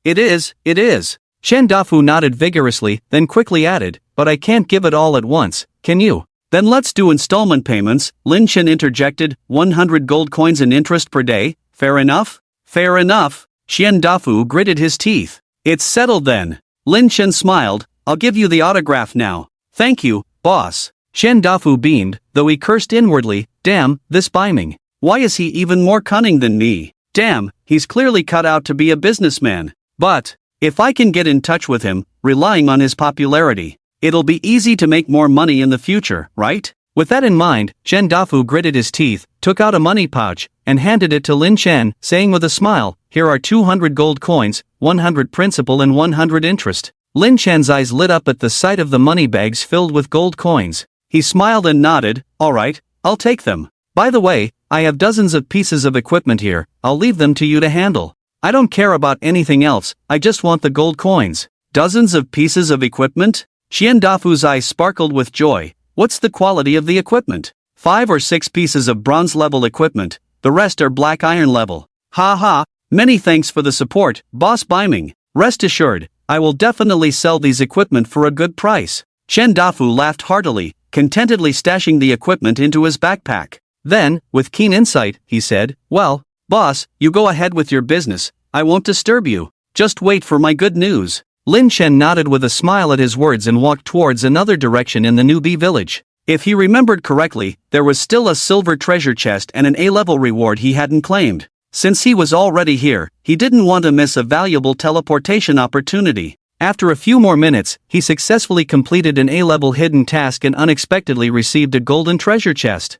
It is. Shen Dafu nodded vigorously, then quickly added, "But I can't give it all at once, can you?" "Then let's do installment payments," Lin Chen interjected. 100 gold coins and interest per day, fair enough? "Fair enough." Xian Dafu gritted his teeth. It's settled then. Lin Chen smiled. I'll give you the autograph now. Thank you, boss. Xian Dafu beamed, though he cursed inwardly. Damn, this Biming. Why is he even more cunning than me? Damn, he's clearly cut out to be a businessman. But if I can get in touch with him, relying on his popularity, it'll be easy to make more money in the future, right? With that in mind, Chen Dafu gritted his teeth, took out a money pouch, and handed it to Lin Chen, saying with a smile, here are 200 gold coins, 100 principal and 100 interest. Lin Chen's eyes lit up at the sight of the money bags filled with gold coins. He smiled and nodded. Alright, I'll take them. By the way, I have dozens of pieces of equipment here, I'll leave them to you to handle. I don't care about anything else, I just want the gold coins. Dozens of pieces of equipment? Xian Dafu's eyes sparkled with joy. What's the quality of the equipment? 5 or 6 pieces of bronze level equipment, the rest are black iron level. Ha ha, many thanks for the support, Boss Biming. Rest assured, I will definitely sell these equipment for a good price. Chen Dafu laughed heartily, contentedly stashing the equipment into his backpack. Then, with keen insight, he said, well, boss, you go ahead with your business, I won't disturb you. Just wait for my good news. Lin Chen nodded with a smile at his words and walked towards another direction in the newbie village. If he remembered correctly, there was still a silver treasure chest and an A-level reward he hadn't claimed. Since he was already here, he didn't want to miss a valuable teleportation opportunity. After a few more minutes, he successfully completed an A-level hidden task and unexpectedly received a golden treasure chest.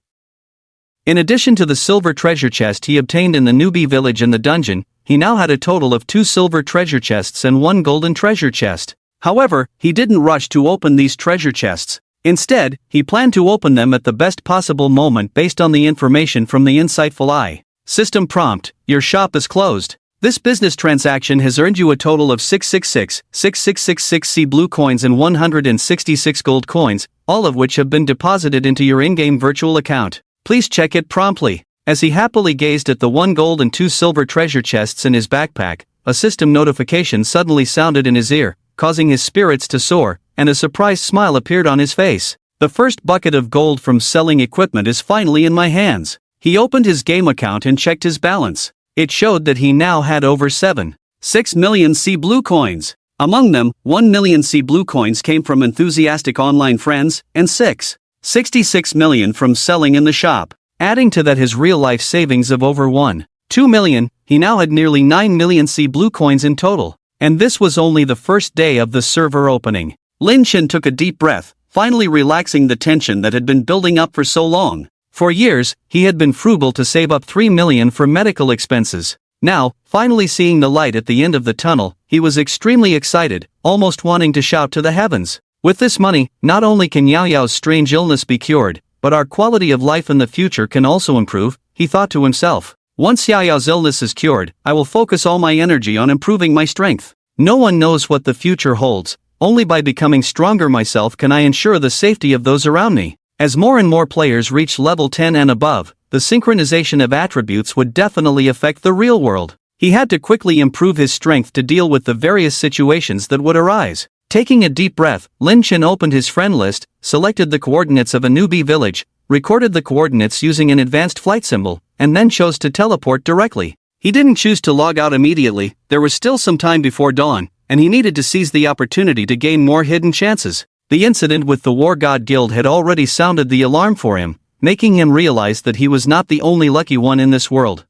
In addition to the silver treasure chest he obtained in the newbie village and the dungeon, he now had a total of 2 silver treasure chests and 1 golden treasure chest. However, he didn't rush to open these treasure chests. Instead, he planned to open them at the best possible moment based on the information from the insightful eye. System prompt, your shop is closed. This business transaction has earned you a total of 666 C blue coins and 166 gold coins, all of which have been deposited into your in-game virtual account. Please check it promptly. As he happily gazed at the 1 gold and 2 silver treasure chests in his backpack, a system notification suddenly sounded in his ear, causing his spirits to soar, and a surprised smile appeared on his face. The first bucket of gold from selling equipment is finally in my hands. He opened his game account and checked his balance. It showed that he now had over 7.6 million C blue coins. Among them, 1 million C blue coins came from enthusiastic online friends, and 66 million from selling in the shop. Adding to that his real-life savings of over 1.2 million, he now had nearly 9 million C blue coins in total. And this was only the first day of the server opening. Lin Chen took a deep breath, finally relaxing the tension that had been building up for so long. For years, he had been frugal to save up 3 million for medical expenses. Now, finally seeing the light at the end of the tunnel, he was extremely excited, almost wanting to shout to the heavens. With this money, not only can Yao Yao's strange illness be cured, but our quality of life in the future can also improve, he thought to himself. Once Yao Yao's illness is cured, I will focus all my energy on improving my strength. No one knows what the future holds, only by becoming stronger myself can I ensure the safety of those around me. As more and more players reach level 10 and above, the synchronization of attributes would definitely affect the real world. He had to quickly improve his strength to deal with the various situations that would arise. Taking a deep breath, Lin Chen opened his friend list, selected the coordinates of a newbie village, recorded the coordinates using an advanced flight symbol, and then chose to teleport directly. He didn't choose to log out immediately, there was still some time before dawn, and he needed to seize the opportunity to gain more hidden chances. The incident with the War God Guild had already sounded the alarm for him, making him realize that he was not the only lucky one in this world.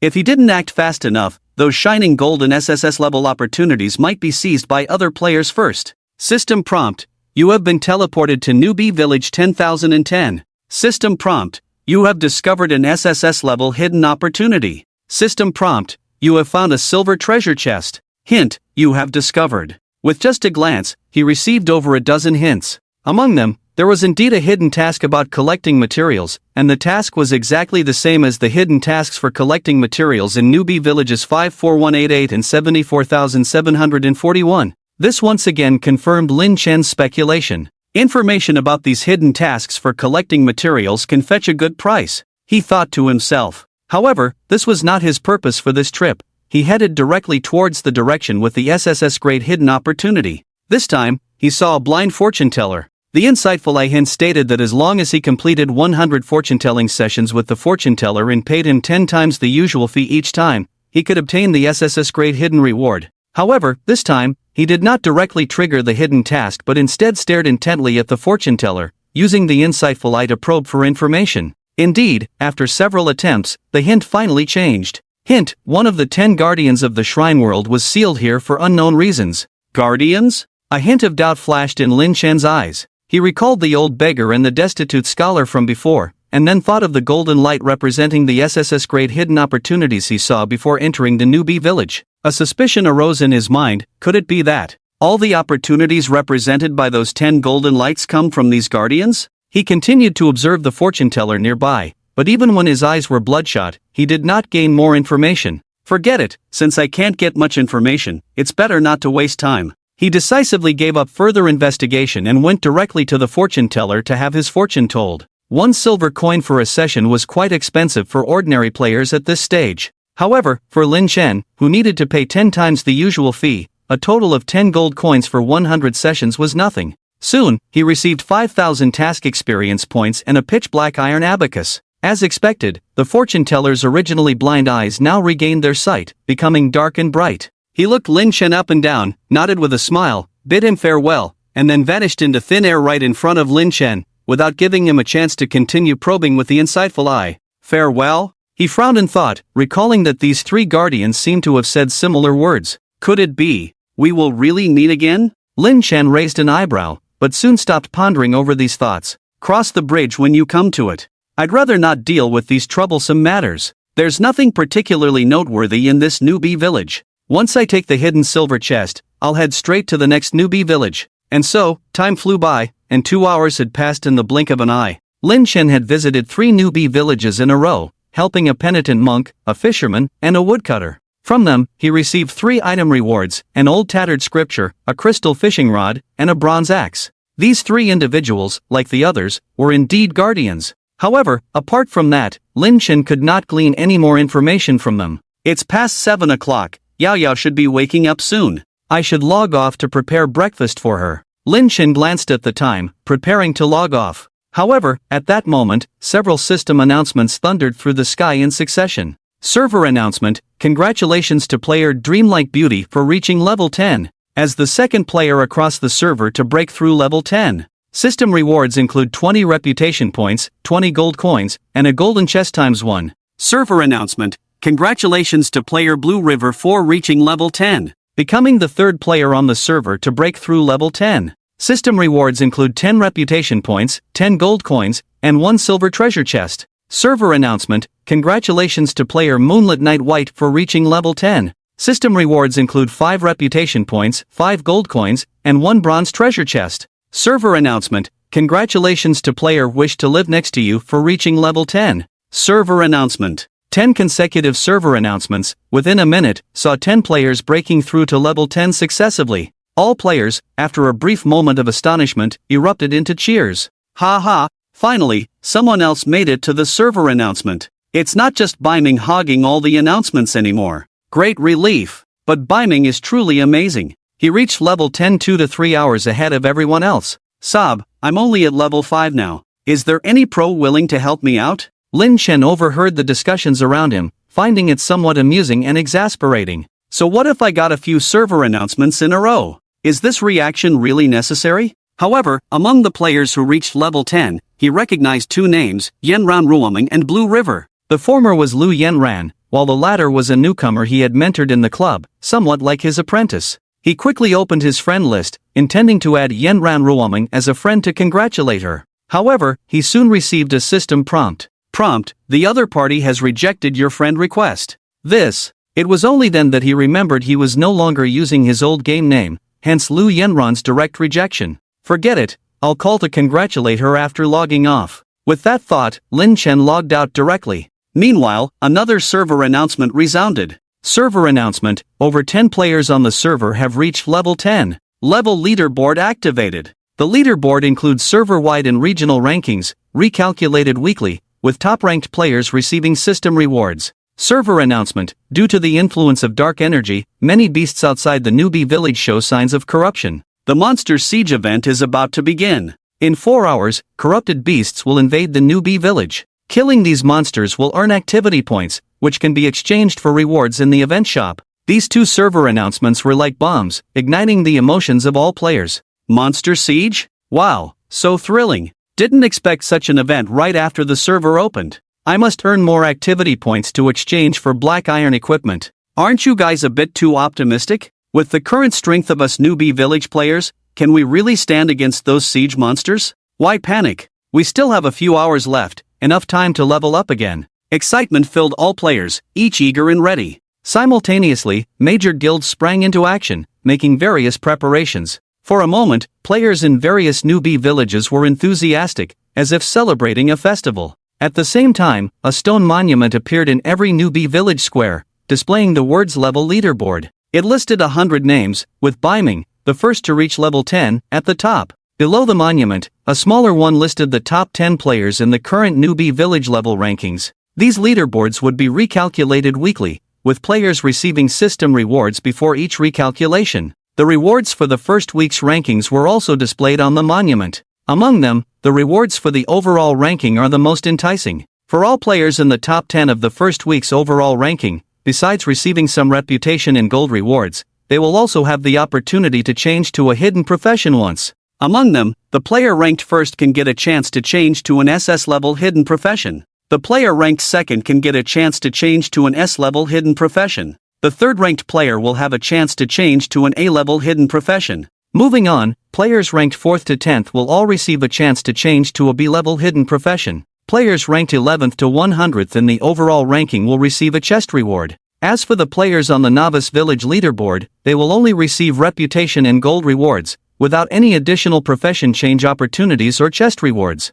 If he didn't act fast enough, those shining golden SSS level opportunities might be seized by other players first. System prompt, you have been teleported to Newbie Village 10,010. System prompt, you have discovered an SSS level hidden opportunity. System prompt, you have found a silver treasure chest. Hint, you have discovered. With just a glance, he received over a dozen hints. Among them, there was indeed a hidden task about collecting materials, and the task was exactly the same as the hidden tasks for collecting materials in Newbie Villages 54188 and 74,741. This once again confirmed Lin Chen's speculation. Information about these hidden tasks for collecting materials can fetch a good price, he thought to himself. However, this was not his purpose for this trip. He headed directly towards the direction with the SSS grade hidden opportunity. This time, he saw a blind fortune teller. The insightful eye hint stated that as long as he completed 100 fortune-telling sessions with the fortune teller and paid him 10 times the usual fee each time, he could obtain the SSS grade hidden reward. However, this time, he did not directly trigger the hidden task but instead stared intently at the fortune teller, using the insightful eye to probe for information. Indeed, after several attempts, the hint finally changed. Hint: one of the 10 guardians of the shrine world was sealed here for unknown reasons. Guardians? A hint of doubt flashed in Lin Chen's eyes. He recalled the old beggar and the destitute scholar from before, and then thought of the golden light representing the SSS grade hidden opportunities he saw before entering the newbie village. A suspicion arose in his mind: could it be that all the opportunities represented by those 10 golden lights come from these guardians? He continued to observe the fortune teller nearby, but even when his eyes were bloodshot, he did not gain more information. Forget it, since I can't get much information, it's better not to waste time. He decisively gave up further investigation and went directly to the fortune teller to have his fortune told. 1 silver coin for a session was quite expensive for ordinary players at this stage. However, for Lin Chen, who needed to pay 10 times the usual fee, a total of 10 gold coins for 100 sessions was nothing. Soon, he received 5,000 task experience points and a pitch-black iron abacus. As expected, the fortune teller's originally blind eyes now regained their sight, becoming dark and bright. He looked Lin Chen up and down, nodded with a smile, bid him farewell, and then vanished into thin air right in front of Lin Chen, without giving him a chance to continue probing with the insightful eye. Farewell? He frowned in thought, recalling that these 3 guardians seemed to have said similar words. Could it be we will really meet again? Lin Chen raised an eyebrow, but soon stopped pondering over these thoughts. Cross the bridge when you come to it. I'd rather not deal with these troublesome matters. There's nothing particularly noteworthy in this newbie village. Once I take the hidden silver chest, I'll head straight to the next newbie village. And so, time flew by, and 2 hours had passed in the blink of an eye. Lin Chen had visited 3 newbie villages in a row, helping a penitent monk, a fisherman, and a woodcutter. From them, he received 3 item rewards: an old tattered scripture, a crystal fishing rod, and a bronze axe. These 3 individuals, like the others, were indeed guardians. However, apart from that, Lin Chen could not glean any more information from them. It's past 7 o'clock, Yao Yao should be waking up soon. I should log off to prepare breakfast for her. Lin Chen glanced at the time, preparing to log off. However, at that moment, several system announcements thundered through the sky in succession. Server announcement: congratulations to player Dreamlike Beauty for reaching level 10. As the second player across the server to break through level 10. System rewards include 20 reputation points, 20 gold coins, and a golden chest ×1. Server announcement: congratulations to player Blue River for reaching level 10. Becoming the third player on the server to break through level 10. System rewards include 10 reputation points, 10 gold coins, and 1 silver treasure chest. Server announcement: congratulations to player Moonlit Night White for reaching level 10. System rewards include 5 reputation points, 5 gold coins, and 1 bronze treasure chest. Server announcement: congratulations to player Wish to Live Next to You for reaching level 10. Server announcement: 10 consecutive server announcements, within a minute, saw 10 players breaking through to level 10 successively. All players, after a brief moment of astonishment, erupted into cheers. Ha ha, finally, someone else made it to the server announcement. It's not just Biming hogging all the announcements anymore. Great relief. But Biming is truly amazing. He reached level 10 2 to 3 hours ahead of everyone else. Sob, I'm only at level 5 now. Is there any pro willing to help me out? Lin Chen overheard the discussions around him, finding it somewhat amusing and exasperating. So what if I got a few server announcements in a row? Is this reaction really necessary? However, among the players who reached level 10, he recognized 2 names, Yenran Ruoming and Blue River. The former was Lu Yenran, while the latter was a newcomer he had mentored in the club, somewhat like his apprentice. He quickly opened his friend list, intending to add Yenran Ruoming as a friend to congratulate her. However, he soon received a system prompt. Prompt: the other party has rejected your friend request. It was only then that he remembered he was no longer using his old game name, hence Lu Yenran's direct rejection. Forget it, I'll call to congratulate her after logging off. With that thought, Lin Chen logged out directly. Meanwhile, another server announcement resounded. Server announcement: over 10 players on the server have reached level 10. Level leaderboard activated. The leaderboard includes server-wide and regional rankings, recalculated weekly, with top-ranked players receiving system rewards. Server announcement: due to the influence of dark energy, many beasts outside the newbie village show signs of corruption. The Monster Siege event is about to begin. In 4 hours, corrupted beasts will invade the newbie village. Killing these monsters will earn activity points, which can be exchanged for rewards in the event shop. These two server announcements were like bombs, igniting the emotions of all players. Monster Siege? Wow, so thrilling. Didn't expect such an event right after the server opened. I must earn more activity points to exchange for black iron equipment. Aren't you guys a bit too optimistic? With the current strength of us newbie village players, can we really stand against those siege monsters? Why panic? We still have a few hours left, enough time to level up again. Excitement filled all players, each eager and ready. Simultaneously, major guilds sprang into action, making various preparations. For a moment, players in various newbie villages were enthusiastic, as if celebrating a festival. At the same time, a stone monument appeared in every newbie village square, displaying the words level leaderboard. It listed 100 names, with Biming, the first to reach level 10, at the top. Below the monument, a smaller one listed the top 10 players in the current newbie village level rankings. These leaderboards would be recalculated weekly, with players receiving system rewards before each recalculation. The rewards for the first week's rankings were also displayed on the monument. Among them, the rewards for the overall ranking are the most enticing. For all players in the top 10 of the first week's overall ranking, besides receiving some reputation and gold rewards, they will also have the opportunity to change to a hidden profession once. Among them, the player ranked first can get a chance to change to an SS-level hidden profession. The player ranked second can get a chance to change to an S-level hidden profession. The third-ranked player will have a chance to change to an A-level hidden profession. Moving on, players ranked 4th to 10th will all receive a chance to change to a B-level hidden profession. Players ranked 11th to 100th in the overall ranking will receive a chest reward. As for the players on the Novice Village leaderboard, they will only receive reputation and gold rewards, without any additional profession change opportunities or chest rewards.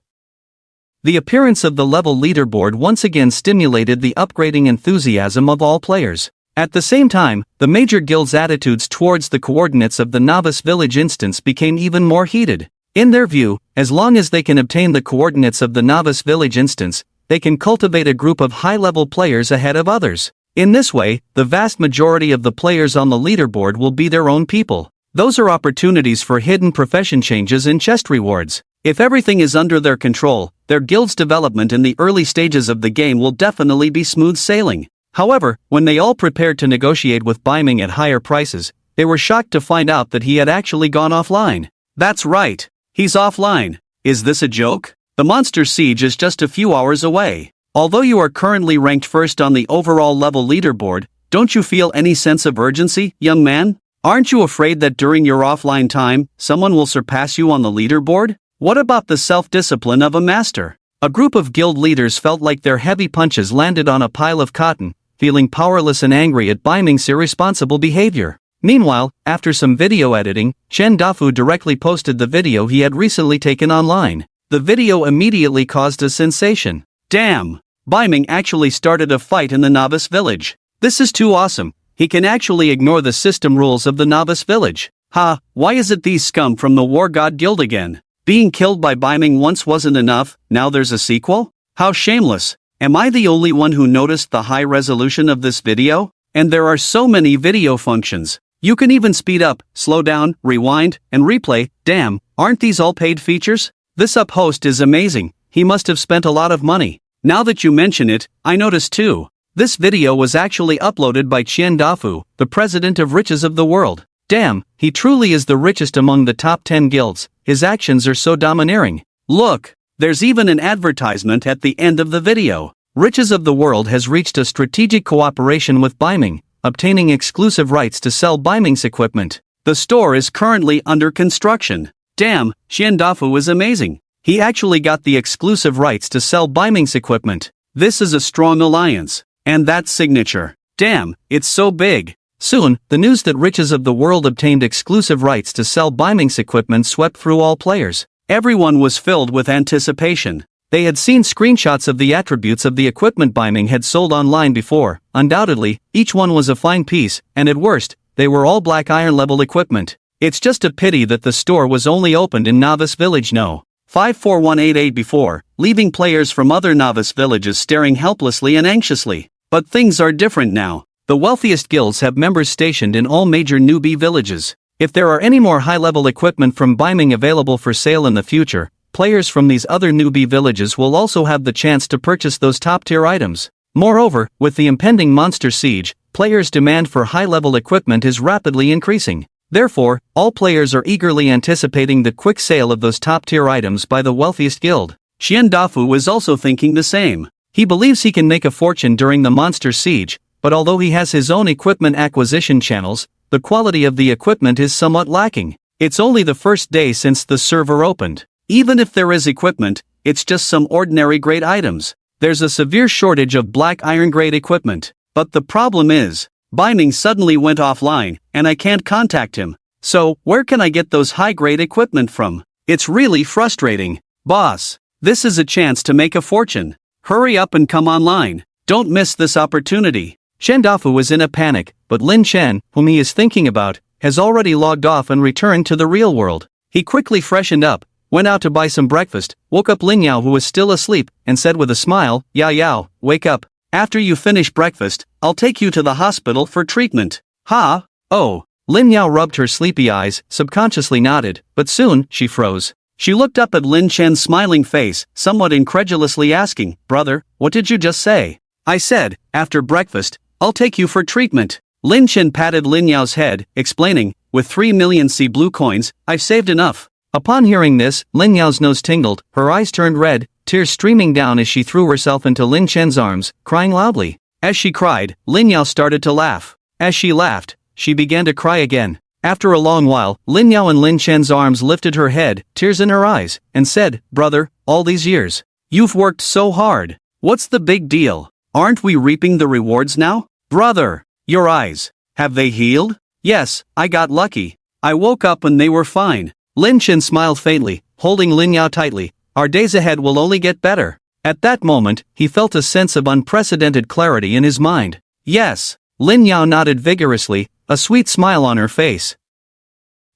The appearance of the level leaderboard once again stimulated the upgrading enthusiasm of all players. At the same time, the major guilds' attitudes towards the coordinates of the Novice Village instance became even more heated. In their view, as long as they can obtain the coordinates of the Novice Village instance, they can cultivate a group of high-level players ahead of others. In this way, the vast majority of the players on the leaderboard will be their own people. Those are opportunities for hidden profession changes and chest rewards. If everything is under their control, their guild's development in the early stages of the game will definitely be smooth sailing. However, when they all prepared to negotiate with Biming at higher prices, they were shocked to find out that he had actually gone offline. That's right, he's offline. Is this a joke? The Monster Siege is just a few hours away. Although you are currently ranked first on the overall level leaderboard, don't you feel any sense of urgency, young man? Aren't you afraid that during your offline time, someone will surpass you on the leaderboard? What about the self-discipline of a master? A group of guild leaders felt like their heavy punches landed on a pile of cotton, feeling powerless and angry at Biming's irresponsible behavior. Meanwhile, after some video editing, Chen Dafu directly posted the video he had recently taken online. The video immediately caused a sensation. Damn! Biming actually started a fight in the Novice Village. This is too awesome. He can actually ignore the system rules of the Novice Village. Ha, why is it these scum from the War God Guild again? Being killed by Biming once wasn't enough, now there's a sequel? How shameless. Am I the only one who noticed the high resolution of this video? And there are so many video functions. You can even speed up, slow down, rewind, and replay. Damn, aren't these all paid features? This up host is amazing. He must have spent a lot of money. Now that you mention it, I noticed too. This video was actually uploaded by Qian Dafu, the president of Riches of the World. Damn, he truly is the richest among the top 10 guilds. His actions are so domineering. Look, there's even an advertisement at the end of the video. Riches of the World has reached a strategic cooperation with Biming, obtaining exclusive rights to sell Biming's equipment. The store is currently under construction. Damn, Qian Dafu is amazing. He actually got the exclusive rights to sell Biming's equipment. This is a strong alliance. And that signature. Damn, it's so big. Soon, the news that Riches of the World obtained exclusive rights to sell Biming's equipment swept through all players. Everyone was filled with anticipation. They had seen screenshots of the attributes of the equipment Biming had sold online before. Undoubtedly, each one was a fine piece, and at worst, they were all black iron level equipment. It's just a pity that the store was only opened in Novice Village No. 54188 before, leaving players from other Novice villages staring helplessly and anxiously. But things are different now. The wealthiest guilds have members stationed in all major newbie villages. If there are any more high-level equipment from Biming available for sale in the future, players from these other newbie villages will also have the chance to purchase those top-tier items. Moreover, with the impending monster siege, players' demand for high-level equipment is rapidly increasing. Therefore, all players are eagerly anticipating the quick sale of those top-tier items by the wealthiest guild. Xian Dafu is also thinking the same. He believes he can make a fortune during the monster siege, but although he has his own equipment acquisition channels, the quality of the equipment is somewhat lacking. It's only the first day since the server opened. Even if there is equipment, it's just some ordinary grade items. There's a severe shortage of black iron grade equipment. But the problem is, Binding suddenly went offline, and I can't contact him. So, where can I get those high grade equipment from? It's really frustrating. Boss, this is a chance to make a fortune. Hurry up and come online. Don't miss this opportunity. Shendafu was in a panic, but Lin Chen, whom he is thinking about, has already logged off and returned to the real world. He quickly freshened up, went out to buy some breakfast, woke up Lin Yao who was still asleep, and said with a smile, Yao Yao, wake up. After you finish breakfast, I'll take you to the hospital for treatment. Ha? Oh. Lin Yao rubbed her sleepy eyes, subconsciously nodded, but soon, she froze. She looked up at Lin Chen's smiling face, somewhat incredulously asking, Brother, what did you just say? I said, after breakfast, I'll take you for treatment. Lin Chen patted Lin Yao's head, explaining, with 3 million sea blue coins, I've saved enough. Upon hearing this, Lin Yao's nose tingled, her eyes turned red, tears streaming down as she threw herself into Lin Chen's arms, crying loudly. As she cried, Lin Yao started to laugh. As she laughed, she began to cry again. After a long while, Lin Yao in Lin Chen's arms lifted her head, tears in her eyes, and said, Brother, all these years, you've worked so hard. What's the big deal? Aren't we reaping the rewards now? Brother, your eyes, have they healed? Yes, I got lucky. I woke up and they were fine. Lin Chen smiled faintly, holding Lin Yao tightly. Our days ahead will only get better. At that moment, he felt a sense of unprecedented clarity in his mind. Yes. Lin Yao nodded vigorously, a sweet smile on her face.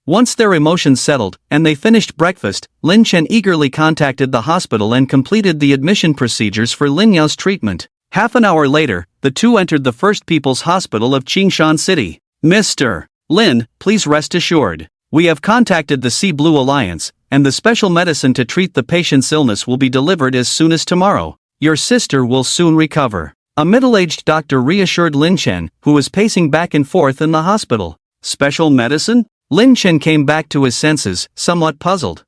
Once their emotions settled, and they finished breakfast, Lin Chen eagerly contacted the hospital and completed the admission procedures for Lin Yao's treatment. Half an hour later, the two entered the First People's Hospital of Qingshan City. Mr. Lin, please rest assured. We have contacted the Sea Blue Alliance, and the special medicine to treat the patient's illness will be delivered as soon as tomorrow. Your sister will soon recover. A middle-aged doctor reassured Lin Chen, who was pacing back and forth in the hospital. Special medicine? Lin Chen came back to his senses, somewhat puzzled.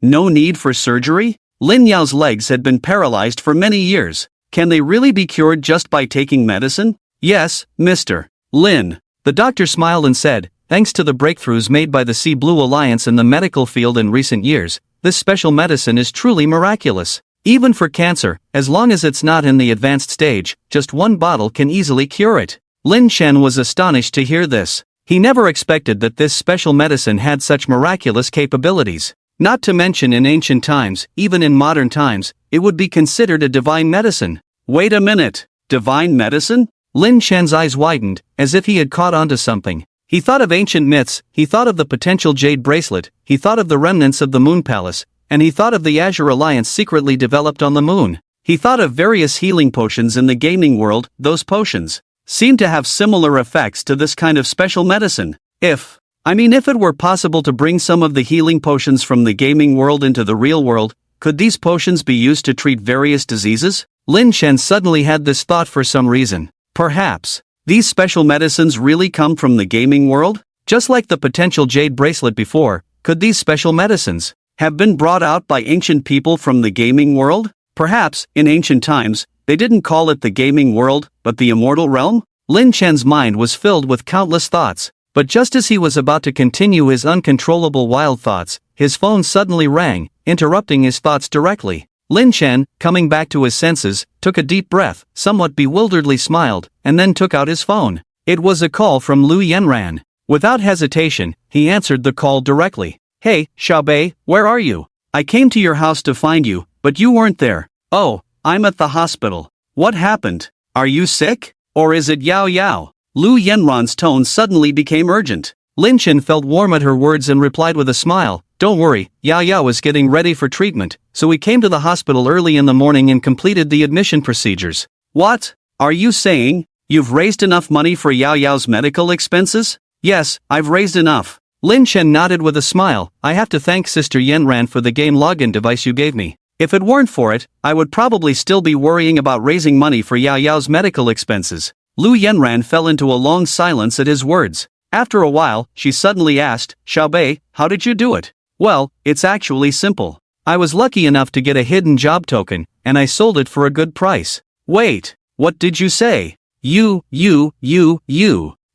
No need for surgery? Lin Yao's legs had been paralyzed for many years. Can they really be cured just by taking medicine? Yes, Mr. Lin. The doctor smiled and said, thanks to the breakthroughs made by the Sea Blue Alliance in the medical field in recent years, this special medicine is truly miraculous. Even for cancer, as long as it's not in the advanced stage, just one bottle can easily cure it. Lin Chen was astonished to hear this. He never expected that this special medicine had such miraculous capabilities. Not to mention in ancient times, even in modern times, it would be considered a divine medicine. Wait a minute. Divine medicine? Lin Chen's eyes widened, as if he had caught onto something. He thought of ancient myths, he thought of the potential jade bracelet, he thought of the remnants of the Moon Palace, and he thought of the Azure Alliance secretly developed on the moon. He thought of various healing potions in the gaming world. Those potions seemed to have similar effects to this kind of special medicine. If it were possible to bring some of the healing potions from the gaming world into the real world, could these potions be used to treat various diseases? Lin Chen suddenly had this thought for some reason. Perhaps these special medicines really come from the gaming world? Just like the potential jade bracelet before, could these special medicines have been brought out by ancient people from the gaming world? Perhaps, in ancient times, they didn't call it the gaming world, but the immortal realm? Lin Chen's mind was filled with countless thoughts, but just as he was about to continue his uncontrollable wild thoughts, his phone suddenly rang, interrupting his thoughts directly. Lin Chen, coming back to his senses, took a deep breath, somewhat bewilderedly smiled, and then took out his phone. It was a call from Lu Yenran. Without hesitation, he answered the call directly. Hey, Xiaobei, where are you? I came to your house to find you, but you weren't there. Oh, I'm at the hospital. What happened? Are you sick? Or is it Yao Yao? Lu Yenran's tone suddenly became urgent. Lin Chen felt warm at her words and replied with a smile, don't worry, Yao Yao is getting ready for treatment, so we came to the hospital early in the morning and completed the admission procedures. What? Are you saying you've raised enough money for Yao Yao's medical expenses? Yes, I've raised enough. Lin Chen nodded with a smile. I have to thank Sister Yenran for the game login device you gave me. If it weren't for it, I would probably still be worrying about raising money for Yao Yao's medical expenses. Lu Yenran fell into a long silence at his words. After a while, she suddenly asked, Xiaobei, how did you do it? Well, it's actually simple. I was lucky enough to get a hidden job token, and I sold it for a good price. Wait, what did you say? You're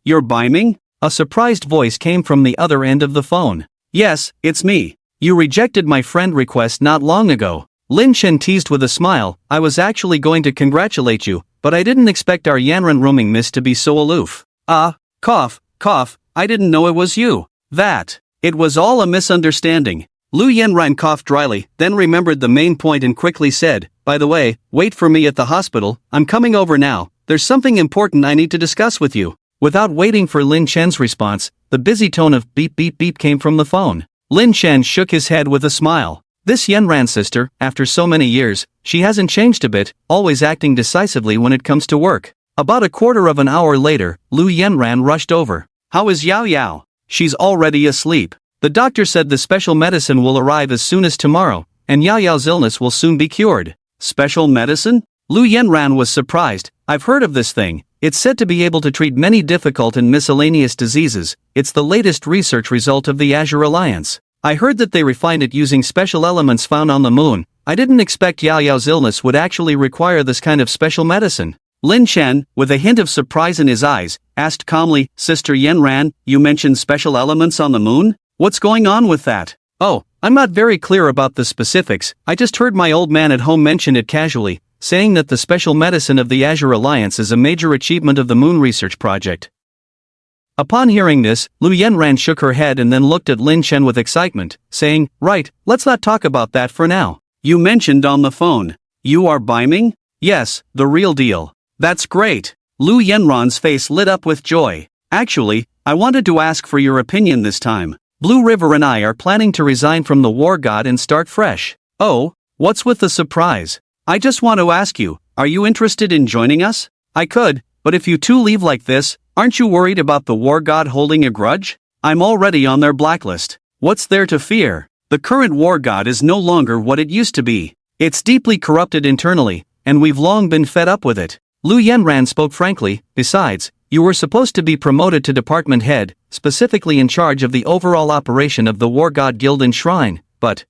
biming? A surprised voice came from the other end of the phone. Yes, it's me. You rejected my friend request not long ago. Lin Chen teased with a smile. I was actually going to congratulate you, but I didn't expect our Yanran roaming miss to be so aloof. Cough, I didn't know it was you. It was all a misunderstanding. Lu Yanran coughed dryly, then remembered the main point and quickly said, by the way, wait for me at the hospital, I'm coming over now, there's something important I need to discuss with you. Without waiting for Lin Chen's response, the busy tone of beep beep beep came from the phone. Lin Chen shook his head with a smile. This Yenran sister, after so many years, she hasn't changed a bit, always acting decisively when it comes to work. About a quarter of an hour later, Lu Yenran rushed over. How is Yao Yao? She's already asleep. The doctor said the special medicine will arrive as soon as tomorrow, and Yao Yao's illness will soon be cured. Special medicine? Lu Yenran was surprised. I've heard of this thing. It's said to be able to treat many difficult and miscellaneous diseases. It's the latest research result of the Azure Alliance. I heard that they refined it using special elements found on the moon. I didn't expect Yao Yao's illness would actually require this kind of special medicine. Lin Chen, with a hint of surprise in his eyes, asked calmly, Sister Yenran, you mentioned special elements on the moon? What's going on with that? Oh, I'm not very clear about the specifics. I just heard my old man at home mention it casually, saying that the special medicine of the Azure Alliance is a major achievement of the Moon Research Project. Upon hearing this, Lu Yenran shook her head and then looked at Lin Chen with excitement, saying, right, let's not talk about that for now. You mentioned on the phone. You are biming? Yes, the real deal. That's great. Lu Yenran's face lit up with joy. Actually, I wanted to ask for your opinion this time. Blue River and I are planning to resign from the War God and start fresh. Oh, what's with the surprise? I just want to ask you, are you interested in joining us? I could, but if you two leave like this, aren't you worried about the War God holding a grudge? I'm already on their blacklist. What's there to fear? The current War God is no longer what it used to be. It's deeply corrupted internally, and we've long been fed up with it. Lu Yenran spoke frankly. Besides, you were supposed to be promoted to department head, specifically in charge of the overall operation of the War God Guild and Shrine, but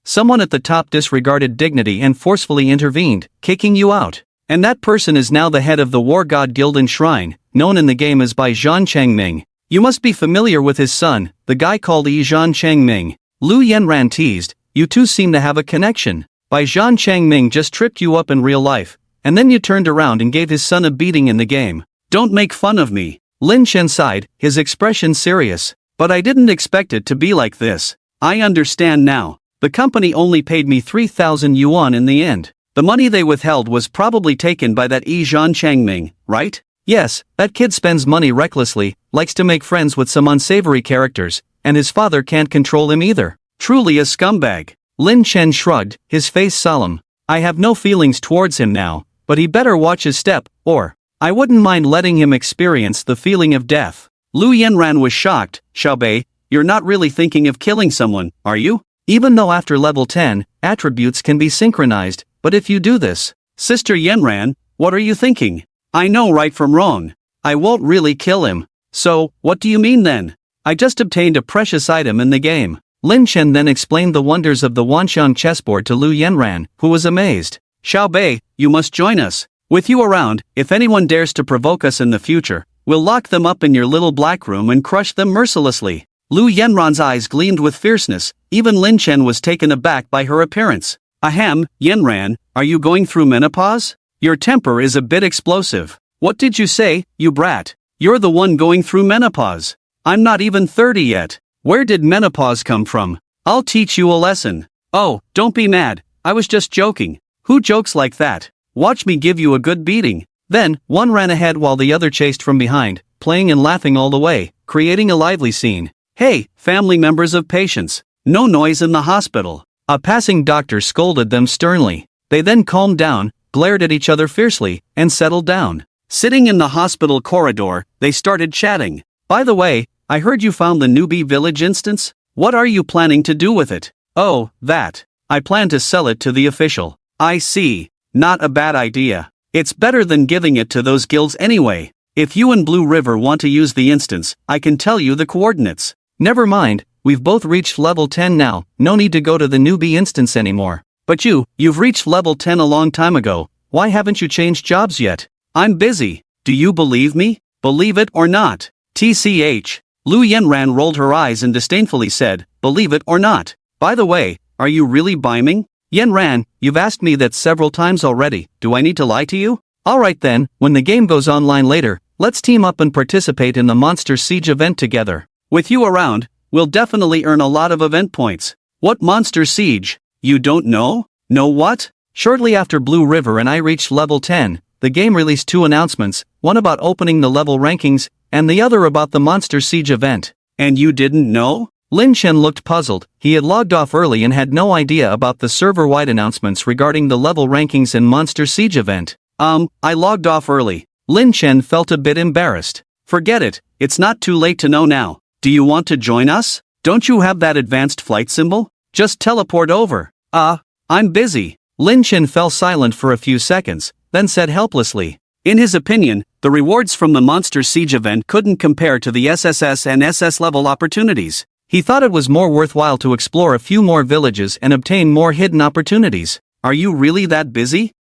someone at the top disregarded dignity and forcefully intervened, kicking you out. And that person is now the head of the War God Guild and Shrine, known in the game as Bai Zhan Changming. You must be familiar with his son, the guy called Yi Zhan Changming. Lu Yenran teased, you two seem to have a connection. Bai Zhan Changming just tripped you up in real life, and then you turned around and gave his son a beating in the game. Don't make fun of me. Lin Chen sighed, his expression serious. But I didn't expect it to be like this. I understand now. The company only paid me 3,000 yuan in the end. The money they withheld was probably taken by that Yi Zhan Changming, right? Yes, that kid spends money recklessly, likes to make friends with some unsavory characters, and his father can't control him either. Truly a scumbag. Lin Chen shrugged, his face solemn. I have no feelings towards him now, but he better watch his step, or I wouldn't mind letting him experience the feeling of death. Lu Yenran was shocked. Xiaobei, you're not really thinking of killing someone, are you? Even though after level 10, attributes can be synchronized, but if you do this, Sister Yenran, what are you thinking? I know right from wrong. I won't really kill him. So, what do you mean then? I just obtained a precious item in the game. Lin Chen then explained the wonders of the Wanxiang chessboard to Lu Yenran, who was amazed. Xiaobei, you must join us. With you around, if anyone dares to provoke us in the future, we'll lock them up in your little black room and crush them mercilessly. Lu Yenran's eyes gleamed with fierceness. Even Lin Chen was taken aback by her appearance. Ahem, Yenran, are you going through menopause? Your temper is a bit explosive. What did you say, you brat? You're the one going through menopause. I'm not even 30 yet. Where did menopause come from? I'll teach you a lesson. Oh, don't be mad. I was just joking. Who jokes like that? Watch me give you a good beating. Then, one ran ahead while the other chased from behind, playing and laughing all the way, creating a lively scene. Hey, family members of patients. No noise in the hospital. A passing doctor scolded them sternly. They then calmed down, glared at each other fiercely, and settled down. Sitting in the hospital corridor, they started chatting. By the way, I heard you found the newbie village instance? What are you planning to do with it? Oh, that. I plan to sell it to the official. I see. Not a bad idea. It's better than giving it to those guilds anyway. If you and Blue River want to use the instance, I can tell you the coordinates. Never mind, we've both reached level 10 now, no need to go to the newbie instance anymore. But you've reached level 10 a long time ago, why haven't you changed jobs yet? I'm busy. Do you believe me? Believe it or not. TCH. Lu Yenran rolled her eyes and disdainfully said, believe it or not. By the way, are you really biming? Yenran, you've asked me that several times already, do I need to lie to you? Alright then, when the game goes online later, let's team up and participate in the Monster Siege event together. With you around, we'll definitely earn a lot of event points. What Monster Siege? You don't know? Know what? Shortly after Blue River and I reached level 10, the game released 2 announcements, one about opening the level rankings, and the other about the Monster Siege event. And you didn't know? Lin Chen looked puzzled. He had logged off early and had no idea about the server-wide announcements regarding the level rankings and Monster Siege event. I logged off early. Lin Chen felt a bit embarrassed. Forget it, it's not too late to know now. Do you want to join us? Don't you have that advanced flight symbol? Just teleport over. I'm busy. Lin Chen fell silent for a few seconds, then said helplessly. In his opinion, the rewards from the Monster Siege event couldn't compare to the SSS and SS level opportunities. He thought it was more worthwhile to explore a few more villages and obtain more hidden opportunities. Are you really that busy?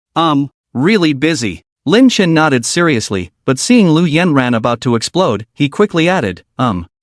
Really busy. Lin Chen nodded seriously, but seeing Lu Yenran about to explode, he quickly added,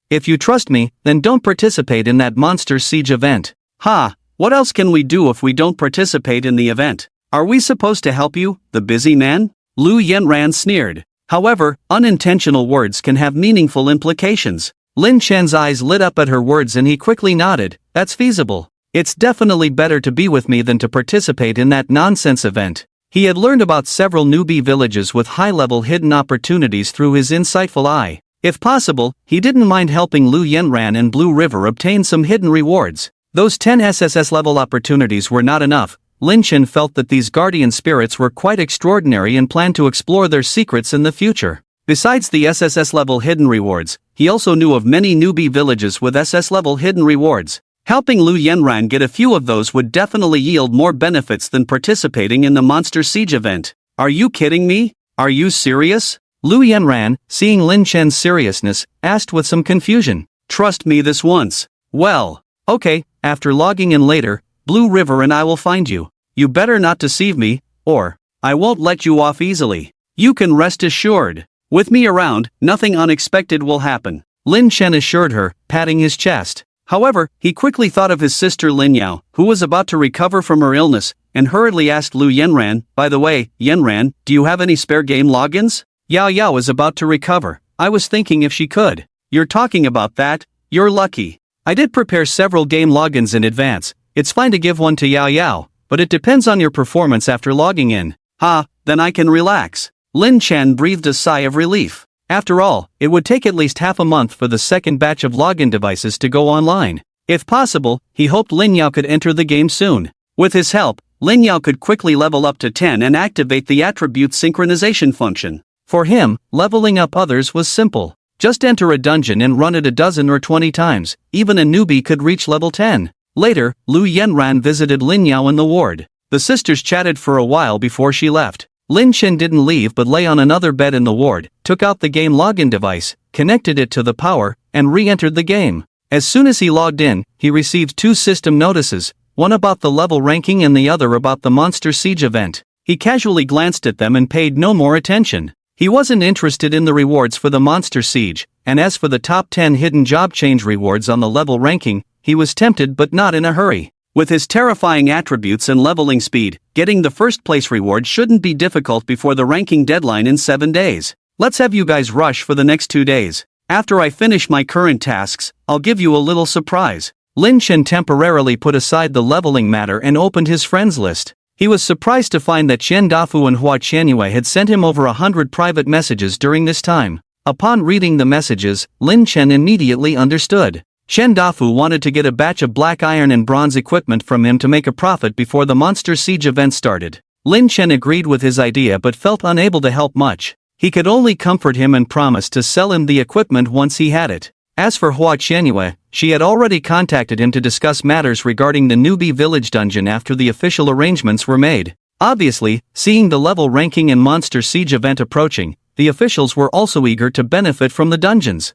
if you trust me, then don't participate in that Monster Siege event. What else can we do if we don't participate in the event? Are we supposed to help you, the busy man? Lu Yenran sneered. However, unintentional words can have meaningful implications. Lin Chen's eyes lit up at her words and he quickly nodded, that's feasible. It's definitely better to be with me than to participate in that nonsense event. He had learned about several newbie villages with high-level hidden opportunities through his insightful eye. If possible, he didn't mind helping Lu Yenran and Blue River obtain some hidden rewards. Those 10 SSS level opportunities were not enough. Lin Chen felt that these guardian spirits were quite extraordinary and planned to explore their secrets in the future. Besides the SSS level hidden rewards, he also knew of many newbie villages with SS level hidden rewards. Helping Lu Yenran get a few of those would definitely yield more benefits than participating in the Monster Siege event. Are you kidding me? Are you serious? Lu Yenran, seeing Lin Chen's seriousness, asked with some confusion. Trust me this once. Well, okay, after logging in later, Blue River and I will find you. You better not deceive me, or I won't let you off easily. You can rest assured. With me around, nothing unexpected will happen. Lin Chen assured her, patting his chest. However, he quickly thought of his sister Lin Yao, who was about to recover from her illness, and hurriedly asked Lu Yenran, by the way, Yenran, do you have any spare game logins? Yao Yao is about to recover. I was thinking if she could. You're talking about that? You're lucky. I did prepare several game logins in advance. It's fine to give one to Yao Yao, but it depends on your performance after logging in. Then I can relax. Lin Chen breathed a sigh of relief. After all, it would take at least half a month for the second batch of login devices to go online. If possible, he hoped Lin Yao could enter the game soon. With his help, Lin Yao could quickly level up to 10 and activate the attribute synchronization function. For him, leveling up others was simple. Just enter a dungeon and run it a dozen or 20 times. Even a newbie could reach level 10. Later, Lu Yenran visited Lin Yao in the ward. The sisters chatted for a while before she left. Lin Chen didn't leave but lay on another bed in the ward, took out the game login device, connected it to the power, and re-entered the game. As soon as he logged in, he received 2 system notices, one about the level ranking and the other about the Monster Siege event. He casually glanced at them and paid no more attention. He wasn't interested in the rewards for the Monster Siege, and as for the top 10 hidden job change rewards on the level ranking, he was tempted but not in a hurry. With his terrifying attributes and leveling speed, getting the first place reward shouldn't be difficult before the ranking deadline in 7 days. Let's have you guys rush for the next 2 days. After I finish my current tasks, I'll give you a little surprise. Lin Chen temporarily put aside the leveling matter and opened his friends list. He was surprised to find that Chen Dafu and Hua Qianyue had sent him over 100 private messages during this time. Upon reading the messages, Lin Chen immediately understood. Chen Dafu wanted to get a batch of black iron and bronze equipment from him to make a profit before the Monster Siege event started. Lin Chen agreed with his idea but felt unable to help much. He could only comfort him and promise to sell him the equipment once he had it. As for Hua Qianyue, she had already contacted him to discuss matters regarding the newbie village dungeon after the official arrangements were made. Obviously, seeing the level ranking and monster siege event approaching, the officials were also eager to benefit from the dungeons.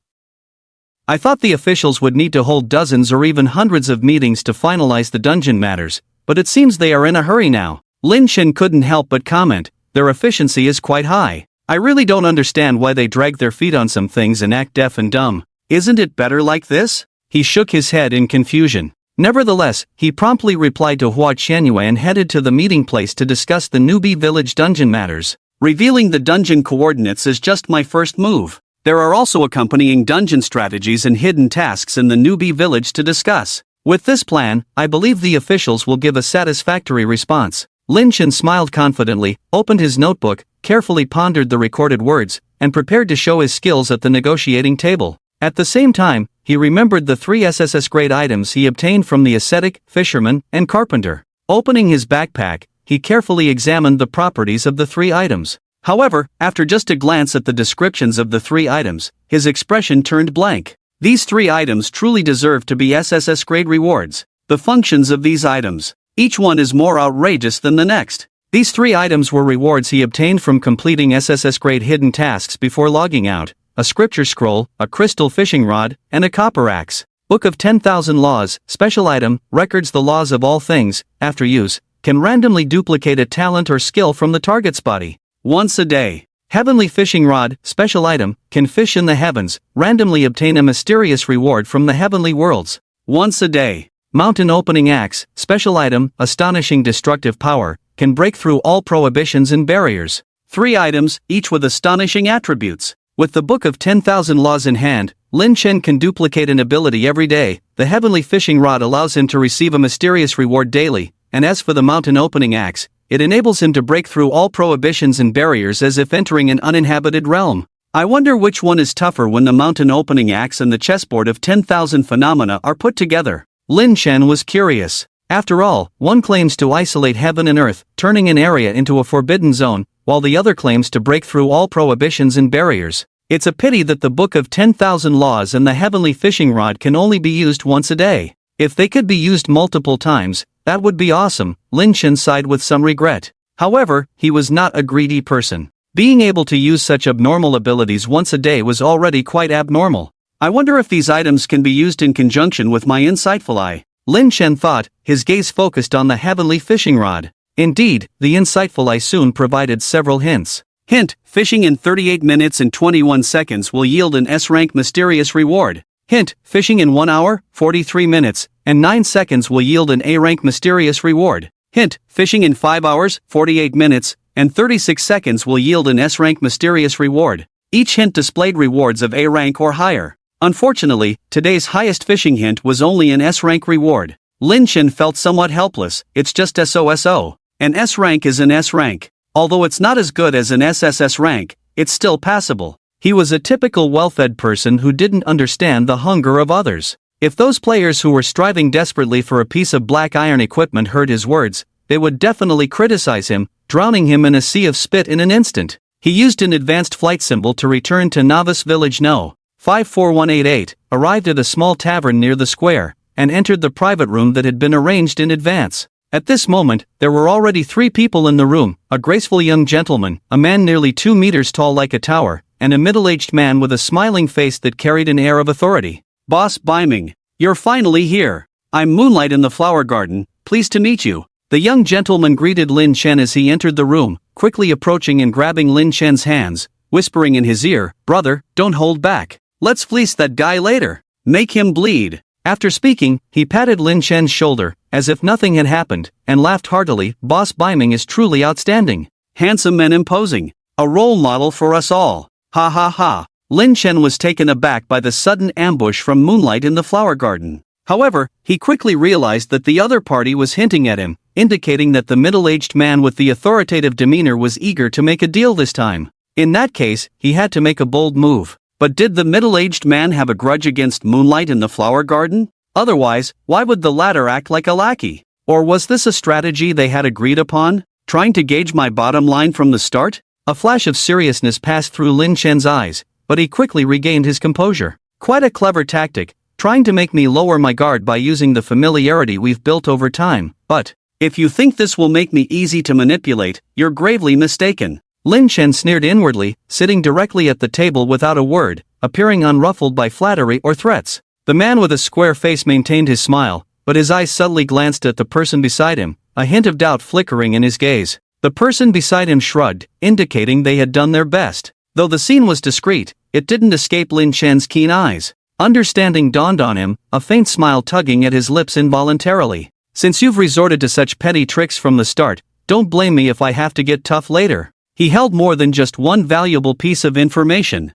I thought the officials would need to hold dozens or even hundreds of meetings to finalize the dungeon matters, but it seems they are in a hurry now. Lin Chen couldn't help but comment, their efficiency is quite high. I really don't understand why they drag their feet on some things and act deaf and dumb. Isn't it better like this? He shook his head in confusion. Nevertheless, he promptly replied to Hua Qianyue and headed to the meeting place to discuss the newbie village dungeon matters. Revealing the dungeon coordinates is just my first move. There are also accompanying dungeon strategies and hidden tasks in the newbie village to discuss. With this plan, I believe the officials will give a satisfactory response. Lin Chen smiled confidently, opened his notebook, carefully pondered the recorded words, and prepared to show his skills at the negotiating table. At the same time, he remembered the 3 SSS grade items he obtained from the ascetic, fisherman, and carpenter. Opening his backpack, he carefully examined the properties of the 3 items. However, after just a glance at the descriptions of the 3 items, his expression turned blank. These 3 items truly deserve to be SSS grade rewards. The functions of these items, each one is more outrageous than the next. These 3 items were rewards he obtained from completing SSS grade hidden tasks before logging out: a scripture scroll, a crystal fishing rod, and a copper axe. Book of 10,000 Laws, special item, records the laws of all things, after use, can randomly duplicate a talent or skill from the target's body. Once a day. Heavenly fishing rod, special item, can fish in the heavens, randomly obtain a mysterious reward from the heavenly worlds. Once a day. Mountain opening axe, special item, astonishing destructive power, can break through all prohibitions and barriers. 3 items, each with astonishing attributes. With the Book of 10,000 Laws in hand, Lin Chen can duplicate an ability every day. The heavenly fishing rod allows him to receive a mysterious reward daily, and as for the mountain opening axe, it enables him to break through all prohibitions and barriers as if entering an uninhabited realm. I wonder which one is tougher when the mountain opening axe and the chessboard of 10,000 phenomena are put together. Lin Chen was curious. After all, one claims to isolate heaven and earth, turning an area into a forbidden zone, while the other claims to break through all prohibitions and barriers. It's a pity that the Book of 10,000 Laws and the heavenly fishing rod can only be used once a day. If they could be used multiple times, that would be awesome. Lin Chen sighed with some regret. However, he was not a greedy person. Being able to use such abnormal abilities once a day was already quite abnormal. I wonder if these items can be used in conjunction with my insightful eye. Lin Chen thought, his gaze focused on the heavenly fishing rod. Indeed, the insightful eye soon provided several hints. Hint, fishing in 38 minutes and 21 seconds will yield an S-rank mysterious reward. Hint, fishing in 1 hour, 43 minutes, and 9 seconds will yield an A-rank mysterious reward. Hint, fishing in 5 hours, 48 minutes, and 36 seconds will yield an S-rank mysterious reward. Each hint displayed rewards of A rank or higher. Unfortunately, today's highest fishing hint was only an S-rank reward. Lin Chen felt somewhat helpless. It's just SOSO. An S rank is an S rank. Although it's not as good as an SSS rank, it's still passable. He was a typical well-fed person who didn't understand the hunger of others. If those players who were striving desperately for a piece of black iron equipment heard his words, they would definitely criticize him, drowning him in a sea of spit in an instant. He used an advanced flight symbol to return to Novice Village No. 54188, arrived at a small tavern near the square, and entered the private room that had been arranged in advance. At this moment, there were already 3 people in the room: a graceful young gentleman, a man nearly 2 meters tall like a tower, and a middle-aged man with a smiling face that carried an air of authority. Boss Biming, you're finally here. I'm Moonlight in the Flower Garden, pleased to meet you. The young gentleman greeted Lin Chen as he entered the room, quickly approaching and grabbing Lin Chen's hands, whispering in his ear, "Brother, don't hold back. Let's fleece that guy later. Make him bleed." After speaking, he patted Lin Chen's shoulder, as if nothing had happened, and laughed heartily. Boss Biming is truly outstanding. Handsome and imposing. A role model for us all. Ha ha ha. Lin Chen was taken aback by the sudden ambush from Moonlight in the Flower Garden. However, he quickly realized that the other party was hinting at him, indicating that the middle-aged man with the authoritative demeanor was eager to make a deal this time. In that case, he had to make a bold move. But did the middle-aged man have a grudge against Moonlight in the Flower Garden? Otherwise, why would the latter act like a lackey? Or was this a strategy they had agreed upon, trying to gauge my bottom line from the start? A flash of seriousness passed through Lin Chen's eyes, but he quickly regained his composure. Quite a clever tactic, trying to make me lower my guard by using the familiarity we've built over time, but if you think this will make me easy to manipulate, you're gravely mistaken. Lin Chen sneered inwardly, sitting directly at the table without a word, appearing unruffled by flattery or threats. The man with a square face maintained his smile, but his eyes subtly glanced at the person beside him, a hint of doubt flickering in his gaze. The person beside him shrugged, indicating they had done their best. Though the scene was discreet, it didn't escape Lin Chen's keen eyes. Understanding dawned on him, a faint smile tugging at his lips involuntarily. Since you've resorted to such petty tricks from the start, don't blame me if I have to get tough later. He held more than just one valuable piece of information.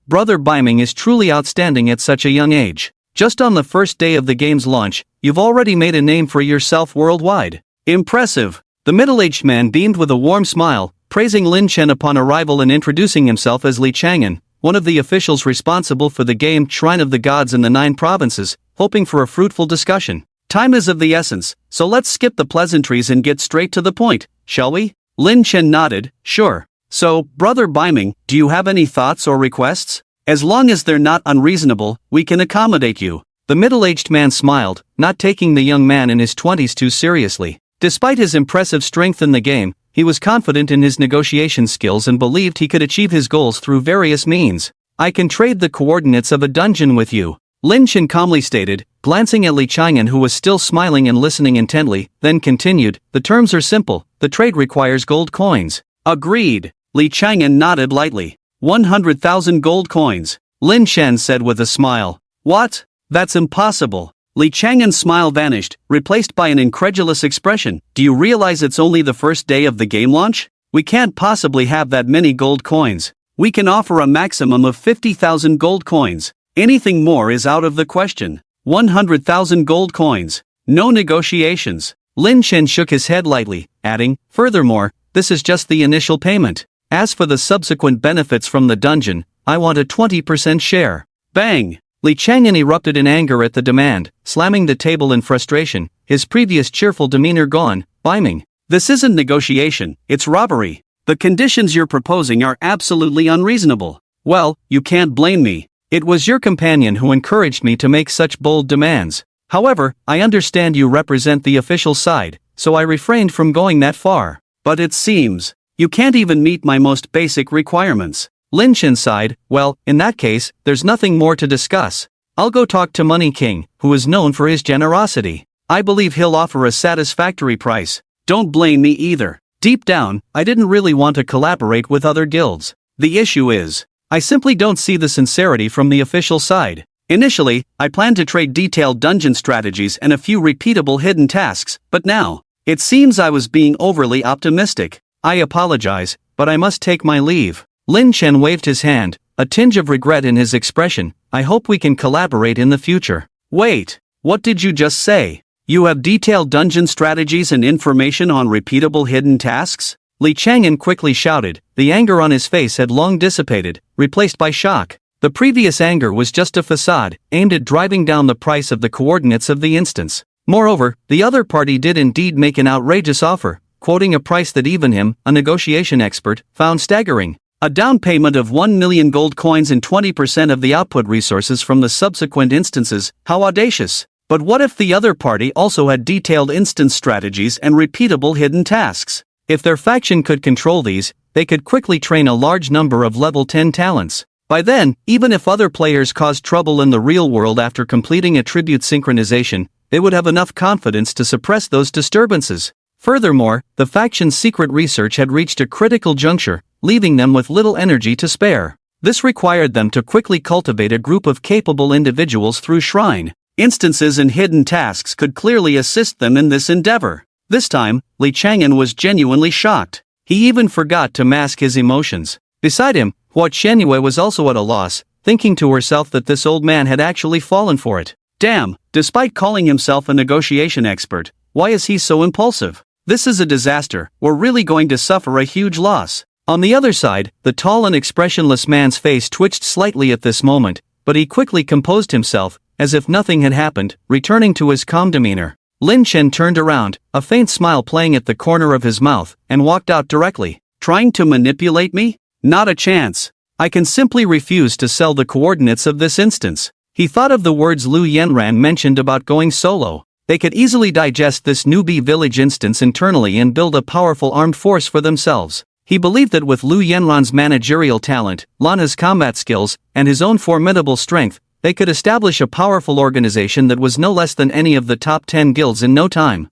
Brother Biming is truly outstanding at such a young age. Just on the first day of the game's launch, you've already made a name for yourself worldwide. Impressive. The middle-aged man beamed with a warm smile, praising Lin Chen upon arrival and introducing himself as Li Chang'an, one of the officials responsible for the game Shrine of the Gods in the 9 provinces, hoping for a fruitful discussion. Time is of the essence, so let's skip the pleasantries and get straight to the point, shall we? Lin Chen nodded, sure. So, Brother Biming, do you have any thoughts or requests? As long as they're not unreasonable, we can accommodate you. The middle-aged man smiled, not taking the young man in his 20s too seriously. Despite his impressive strength in the game, he was confident in his negotiation skills and believed he could achieve his goals through various means. I can trade the coordinates of a dungeon with you, Lin Chen calmly stated, glancing at Li Chang'an who was still smiling and listening intently, then continued, the terms are simple, the trade requires gold coins. Agreed. Li Chang'an nodded lightly. 100,000 gold coins, Lin Chen said with a smile. What? That's impossible. Li Chang'an's smile vanished, replaced by an incredulous expression. Do you realize it's only the first day of the game launch? We can't possibly have that many gold coins. We can offer a maximum of 50,000 gold coins. Anything more is out of the question. 100,000 gold coins. No negotiations. Lin Chen shook his head lightly, adding, furthermore, this is just the initial payment. As for the subsequent benefits from the dungeon, I want a 20% share. Bang! Li Chang'an erupted in anger at the demand, slamming the table in frustration, his previous cheerful demeanor gone. Biming, this isn't negotiation, it's robbery. The conditions you're proposing are absolutely unreasonable. Well, you can't blame me. It was your companion who encouraged me to make such bold demands. However, I understand you represent the official side, so I refrained from going that far. But it seems you can't even meet my most basic requirements. Lin Chen sighed, well, in that case, there's nothing more to discuss. I'll go talk to Money King, who is known for his generosity. I believe he'll offer a satisfactory price. Don't blame me either. Deep down, I didn't really want to collaborate with other guilds. The issue is, I simply don't see the sincerity from the official side. Initially, I planned to trade detailed dungeon strategies and a few repeatable hidden tasks, but now, it seems I was being overly optimistic. I apologize, but I must take my leave. Lin Chen waved his hand, a tinge of regret in his expression. I hope we can collaborate in the future. Wait, what did you just say? You have detailed dungeon strategies and information on repeatable hidden tasks? Li Chang'an quickly shouted. The anger on his face had long dissipated, replaced by shock. The previous anger was just a facade, aimed at driving down the price of the coordinates of the instance. Moreover, the other party did indeed make an outrageous offer, quoting a price that even him, a negotiation expert, found staggering. A down payment of 1 million gold coins and 20% of the output resources from the subsequent instances, how audacious. But what if the other party also had detailed instance strategies and repeatable hidden tasks? If their faction could control these, they could quickly train a large number of level 10 talents. By then, even if other players caused trouble in the real world after completing attribute synchronization, they would have enough confidence to suppress those disturbances. Furthermore, the faction's secret research had reached a critical juncture, leaving them with little energy to spare. This required them to quickly cultivate a group of capable individuals through shrine. Instances and hidden tasks could clearly assist them in this endeavor. This time, Li Chang'an was genuinely shocked. He even forgot to mask his emotions. Beside him, Hua Qianyue was also at a loss, thinking to herself that this old man had actually fallen for it. Damn, despite calling himself a negotiation expert, why is he so impulsive? This is a disaster, we're really going to suffer a huge loss. On the other side, the tall and expressionless man's face twitched slightly at this moment, but he quickly composed himself, as if nothing had happened, returning to his calm demeanor. Lin Chen turned around, a faint smile playing at the corner of his mouth, and walked out directly. Trying to manipulate me? Not a chance. I can simply refuse to sell the coordinates of this instance. He thought of the words Lu Yenran mentioned about going solo. They could easily digest this newbie village instance internally and build a powerful armed force for themselves. He believed that with Lu Yenran's managerial talent, Lana's combat skills, and his own formidable strength, they could establish a powerful organization that was no less than any of the top 10 guilds in no time.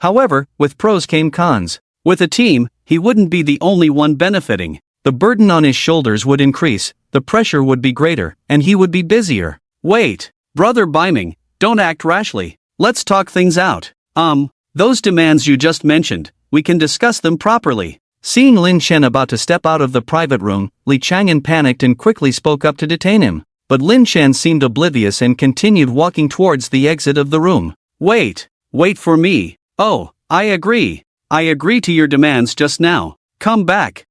However, with pros came cons. With a team, he wouldn't be the only one benefiting. The burden on his shoulders would increase, the pressure would be greater, and he would be busier. Wait, Brother Biming, don't act rashly. Let's talk things out. Those demands you just mentioned, we can discuss them properly. Seeing Lin Chen about to step out of the private room, Li Chang'an panicked and quickly spoke up to detain him. But Lin Chen seemed oblivious and continued walking towards the exit of the room. Wait for me. Oh, I agree. I agree to your demands just now. Come back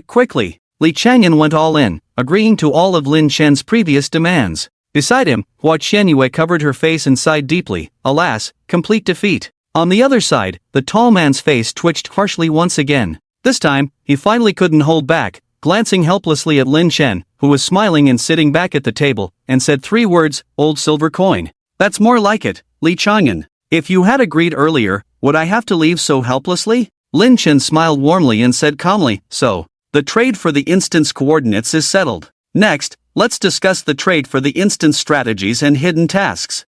quickly. Li Chang'an went all in, agreeing to all of Lin Chen's previous demands. Beside him, Hua Qianyue covered her face and sighed deeply. Alas, complete defeat. On the other side, the tall man's face twitched harshly once again. This time, he finally couldn't hold back, glancing helplessly at Lin Chen, who was smiling and sitting back at the table, and said 3 words, "Old silver coin." That's more like it, Li Chang'an. If you had agreed earlier, would I have to leave so helplessly? Lin Chen smiled warmly and said calmly, so, the trade for the instance coordinates is settled. Next, let's discuss the trade for the instance strategies and hidden tasks.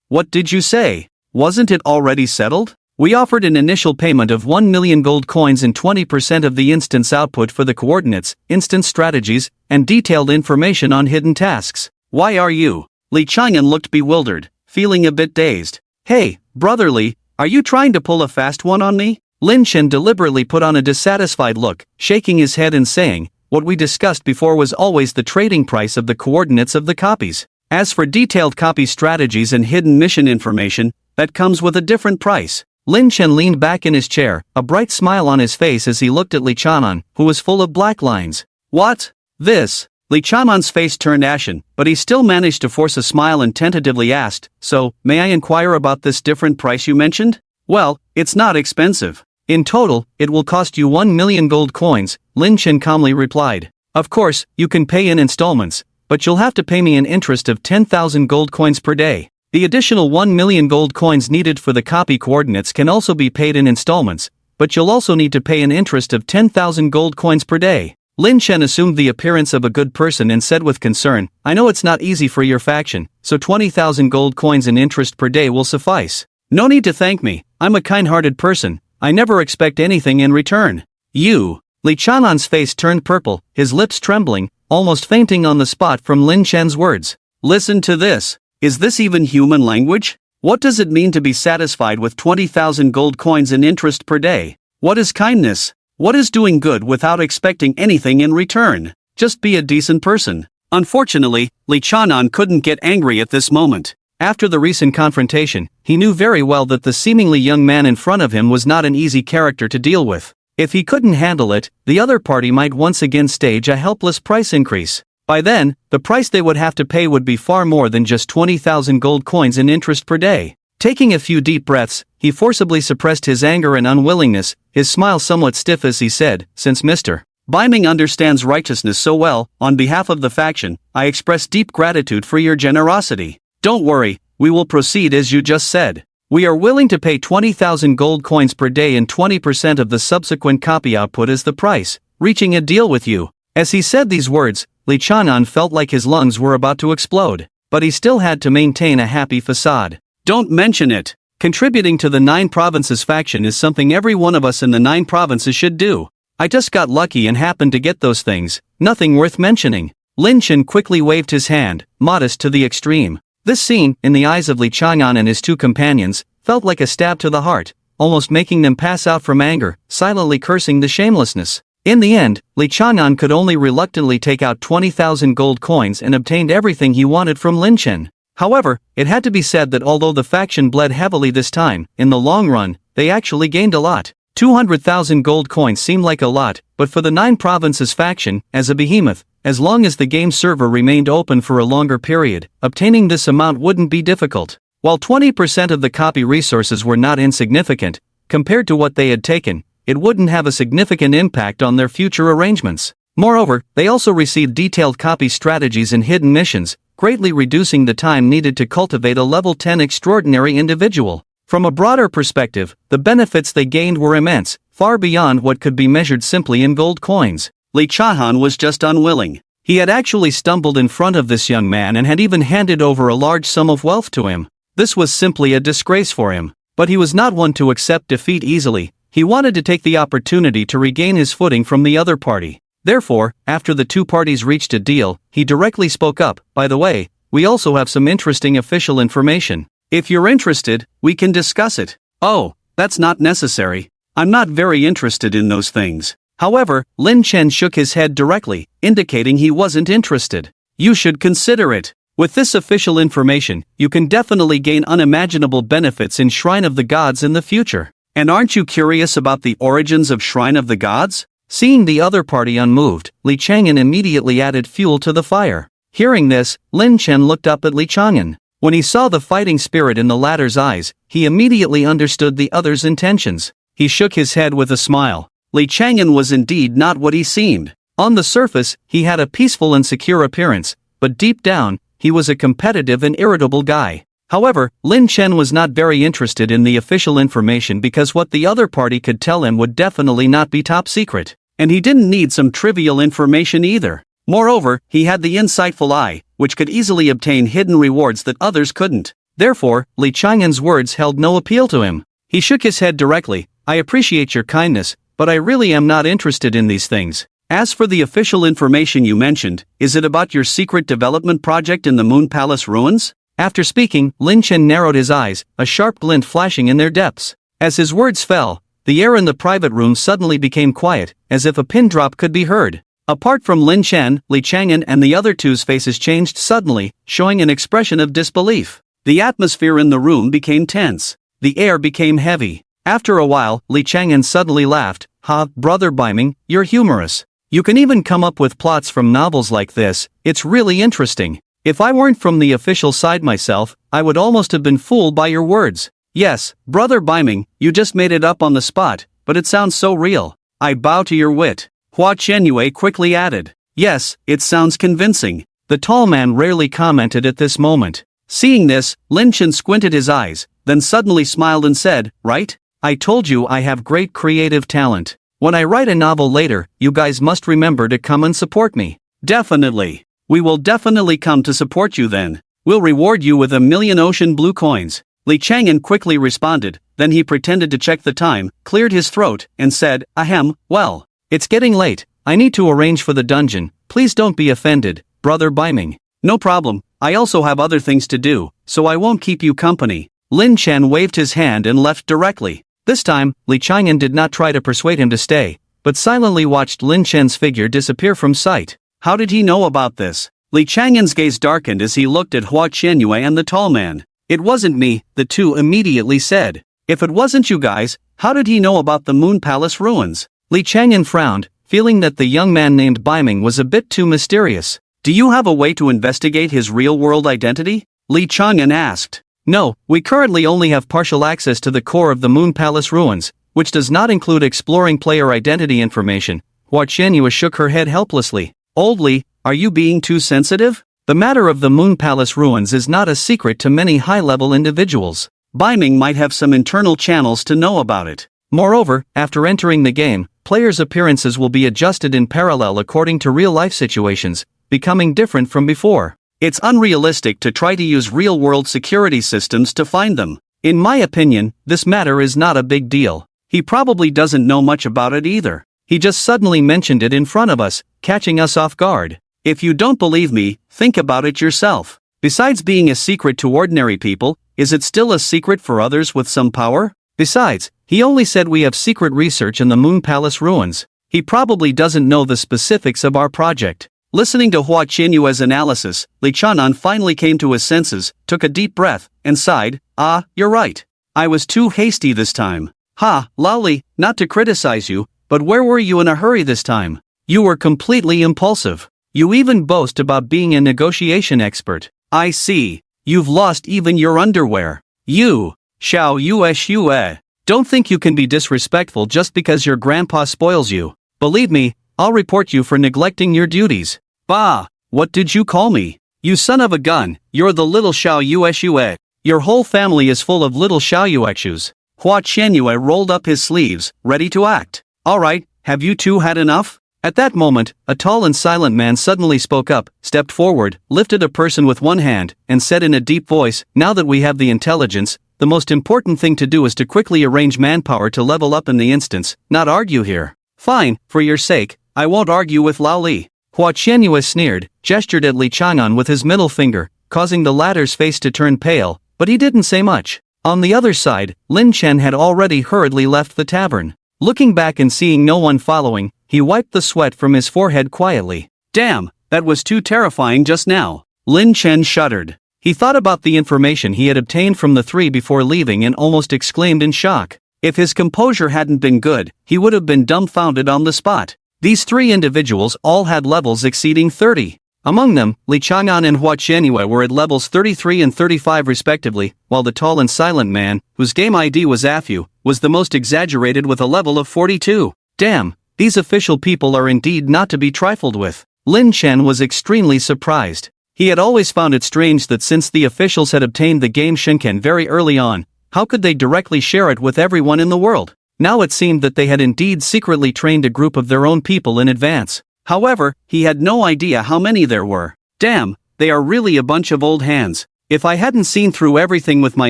What did you say? Wasn't it already settled? We offered an initial payment of 1 million gold coins and 20% of the instance output for the coordinates, instance strategies, and detailed information on hidden tasks. Why are you? Li Chang'an looked bewildered, feeling a bit dazed. Hey, Brother Li, are you trying to pull a fast one on me? Lin Chen deliberately put on a dissatisfied look, shaking his head and saying, what we discussed before was always the trading price of the coordinates of the copies. As for detailed copy strategies and hidden mission information, that comes with a different price. Lin Chen leaned back in his chair, a bright smile on his face as he looked at Li Chang'an, who was full of black lines. What? This? Li Chang'an's face turned ashen, but he still managed to force a smile and tentatively asked, so, may I inquire about this different price you mentioned? Well, it's not expensive. In total, it will cost you 1 million gold coins, Lin Chen calmly replied. Of course, you can pay in installments, but you'll have to pay me an interest of 10,000 gold coins per day. The additional 1 million gold coins needed for the copy coordinates can also be paid in installments, but you'll also need to pay an interest of 10,000 gold coins per day. Lin Chen assumed the appearance of a good person and said with concern, I know it's not easy for your faction, so 20,000 gold coins in interest per day will suffice. No need to thank me, I'm a kind-hearted person, I never expect anything in return. You. Li Chang'an's face turned purple, his lips trembling, almost fainting on the spot from Lin Chen's words. Listen to this. Is this even human language? What does it mean to be satisfied with 20,000 gold coins in interest per day? What is kindness? What is doing good without expecting anything in return? Just be a decent person. Unfortunately, Li Chang'an couldn't get angry at this moment. After the recent confrontation, he knew very well that the seemingly young man in front of him was not an easy character to deal with. If he couldn't handle it, the other party might once again stage a helpless price increase. By then, the price they would have to pay would be far more than just 20,000 gold coins in interest per day. Taking a few deep breaths, he forcibly suppressed his anger and unwillingness, his smile somewhat stiff as he said, since Mr. Biming understands righteousness so well, on behalf of the faction, I express deep gratitude for your generosity. Don't worry, we will proceed as you just said. We are willing to pay 20,000 gold coins per day and 20% of the subsequent copy output as the price, reaching a deal with you. As he said these words, Li Chang'an felt like his lungs were about to explode, but he still had to maintain a happy facade. Don't mention it. Contributing to the 9 provinces faction is something every one of us in the 9 provinces should do. I just got lucky and happened to get those things, nothing worth mentioning. Lin Chen quickly waved his hand, modest to the extreme. This scene, in the eyes of Li Chang'an and his 2 companions, felt like a stab to the heart, almost making them pass out from anger, silently cursing the shamelessness. In the end, Li Chang'an could only reluctantly take out 20,000 gold coins and obtained everything he wanted from Lin Chen. However, it had to be said that although the faction bled heavily this time, in the long run, they actually gained a lot. 200,000 gold coins seemed like a lot, but for the 9 provinces faction, as a behemoth, as long as the game server remained open for a longer period, obtaining this amount wouldn't be difficult. While 20% of the copy resources were not insignificant, compared to what they had taken, it wouldn't have a significant impact on their future arrangements. Moreover, they also received detailed copy strategies and hidden missions, greatly reducing the time needed to cultivate a level 10 extraordinary individual. From a broader perspective, the benefits they gained were immense, far beyond what could be measured simply in gold coins. Lee Chahan was just unwilling. He had actually stumbled in front of this young man and had even handed over a large sum of wealth to him. This was simply a disgrace for him. But he was not one to accept defeat easily. He wanted to take the opportunity to regain his footing from the other party. Therefore, after the two parties reached a deal, he directly spoke up. By the way, we also have some interesting official information. If you're interested, we can discuss it. Oh, that's not necessary. I'm not very interested in those things. However, Lin Chen shook his head directly, indicating he wasn't interested. You should consider it. With this official information, you can definitely gain unimaginable benefits in Shrine of the Gods in the future. And aren't you curious about the origins of Shrine of the Gods? Seeing the other party unmoved, Li Chang'an immediately added fuel to the fire. Hearing this, Lin Chen looked up at Li Chang'an. When he saw the fighting spirit in the latter's eyes, he immediately understood the other's intentions. He shook his head with a smile. Li Chang'an was indeed not what he seemed. On the surface, he had a peaceful and secure appearance, but deep down, he was a competitive and irritable guy. However, Lin Chen was not very interested in the official information because what the other party could tell him would definitely not be top secret. And he didn't need some trivial information either. Moreover, he had the insightful eye, which could easily obtain hidden rewards that others couldn't. Therefore, Li Chang'an's words held no appeal to him. He shook his head directly. I appreciate your kindness, but I really am not interested in these things. As for the official information you mentioned, is it about your secret development project in the Moon Palace ruins? After speaking, Lin Chen narrowed his eyes, a sharp glint flashing in their depths. As his words fell, the air in the private room suddenly became quiet, as if a pin drop could be heard. Apart from Lin Chen, Li Chang'an and the other two's faces changed suddenly, showing an expression of disbelief. The atmosphere in the room became tense. The air became heavy. After a while, Li Chang'an suddenly laughed. Ha, Brother Biming, you're humorous. You can even come up with plots from novels like this. It's really interesting. If I weren't from the official side myself, I would almost have been fooled by your words. Yes, Brother Biming, you just made it up on the spot, but it sounds so real. I bow to your wit. Hua Chenyue quickly added. Yes, it sounds convincing. The tall man rarely commented at this moment. Seeing this, Lin Chen squinted his eyes, then suddenly smiled and said, right? I told you I have great creative talent. When I write a novel later, you guys must remember to come and support me. Definitely. We will definitely come to support you then. We'll reward you with 1,000,000 ocean blue coins. Li Chang'an quickly responded, then he pretended to check the time, cleared his throat, and said, ahem, well. It's getting late. I need to arrange for the dungeon. Please don't be offended, Brother Biming. No problem. I also have other things to do, so I won't keep you company. Lin Chen waved his hand and left directly. This time, Li Chang'an did not try to persuade him to stay, but silently watched Lin Chen's figure disappear from sight. How did he know about this? Li Chang'an's gaze darkened as he looked at Hua Chenyue and the tall man. It wasn't me, the two immediately said. If it wasn't you guys, how did he know about the Moon Palace ruins? Li Chang'an frowned, feeling that the young man named Biming was a bit too mysterious. Do you have a way to investigate his real-world identity? Li Chang'an asked. No, we currently only have partial access to the core of the Moon Palace ruins, which does not include exploring player identity information. Hua Chenyue shook her head helplessly. Old Li, are you being too sensitive? The matter of the Moon Palace ruins is not a secret to many high-level individuals. Biming might have some internal channels to know about it. Moreover, after entering the game, players' appearances will be adjusted in parallel according to real-life situations, becoming different from before. It's unrealistic to try to use real-world security systems to find them. In my opinion, this matter is not a big deal. He probably doesn't know much about it either. He just suddenly mentioned it in front of us, catching us off guard. If you don't believe me, think about it yourself. Besides being a secret to ordinary people, is it still a secret for others with some power? Besides, he only said we have secret research in the Moon Palace ruins. He probably doesn't know the specifics of our project. Listening to Hua Chenyue's analysis, Li Chang'an finally came to his senses, took a deep breath, and sighed, ah, you're right. I was too hasty this time. Ha, Lali, not to criticize you, but where were you in a hurry this time? You were completely impulsive. You even boast about being a negotiation expert. I see. You've lost even your underwear. You. Xiao Yue. Don't think you can be disrespectful just because your grandpa spoils you. Believe me, I'll report you for neglecting your duties. Bah! What did you call me? You son of a gun, you're the little Xiao Yueshue. Your whole family is full of little Xiao Yuexus. Hua Qianyue rolled up his sleeves, ready to act. Alright, have you two had enough? At that moment, a tall and silent man suddenly spoke up, stepped forward, lifted a person with one hand, and said in a deep voice, now that we have the intelligence, the most important thing to do is to quickly arrange manpower to level up in the instance, not argue here. Fine, for your sake, I won't argue with Lao Li. Hua Qianyue sneered, gestured at Li Chang'an with his middle finger, causing the latter's face to turn pale, but he didn't say much. On the other side, Lin Chen had already hurriedly left the tavern. Looking back and seeing no one following, he wiped the sweat from his forehead quietly. Damn, that was too terrifying just now. Lin Chen shuddered. He thought about the information he had obtained from the three before leaving and almost exclaimed in shock. If his composure hadn't been good, he would have been dumbfounded on the spot. These three individuals all had levels exceeding 30. Among them, Li Chang'an and Hua Qianyue were at levels 33 and 35 respectively, while the tall and silent man, whose game ID was Afu, was the most exaggerated with a level of 42. Damn, these official people are indeed not to be trifled with. Lin Chen was extremely surprised. He had always found it strange that since the officials had obtained the game Shinken very early on, how could they directly share it with everyone in the world? Now it seemed that they had indeed secretly trained a group of their own people in advance. However, he had no idea how many there were. Damn, they are really a bunch of old hands. If I hadn't seen through everything with my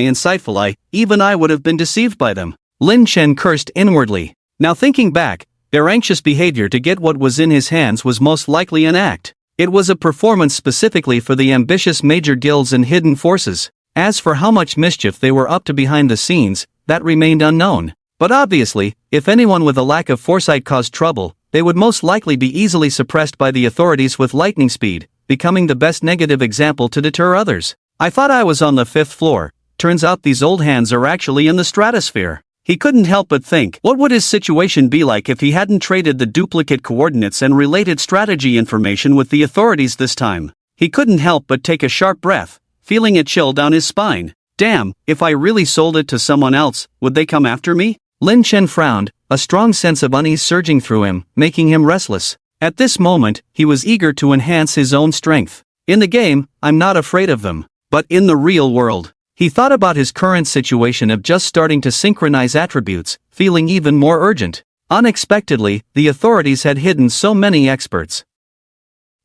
insightful eye, even I would have been deceived by them. Lin Chen cursed inwardly. Now thinking back, their anxious behavior to get what was in his hands was most likely an act. It was a performance specifically for the ambitious major guilds and hidden forces. As for how much mischief they were up to behind the scenes, that remained unknown. But obviously, if anyone with a lack of foresight caused trouble, they would most likely be easily suppressed by the authorities with lightning speed, becoming the best negative example to deter others. I thought I was on the 5th floor, turns out these old hands are actually in the stratosphere. He couldn't help but think, what would his situation be like if he hadn't traded the duplicate coordinates and related strategy information with the authorities this time? He couldn't help but take a sharp breath, feeling a chill down his spine. Damn, if I really sold it to someone else, would they come after me? Lin Chen frowned, a strong sense of unease surging through him, making him restless. At this moment, he was eager to enhance his own strength. In the game, I'm not afraid of them. But in the real world, he thought about his current situation of just starting to synchronize attributes, feeling even more urgent. Unexpectedly, the authorities had hidden so many experts.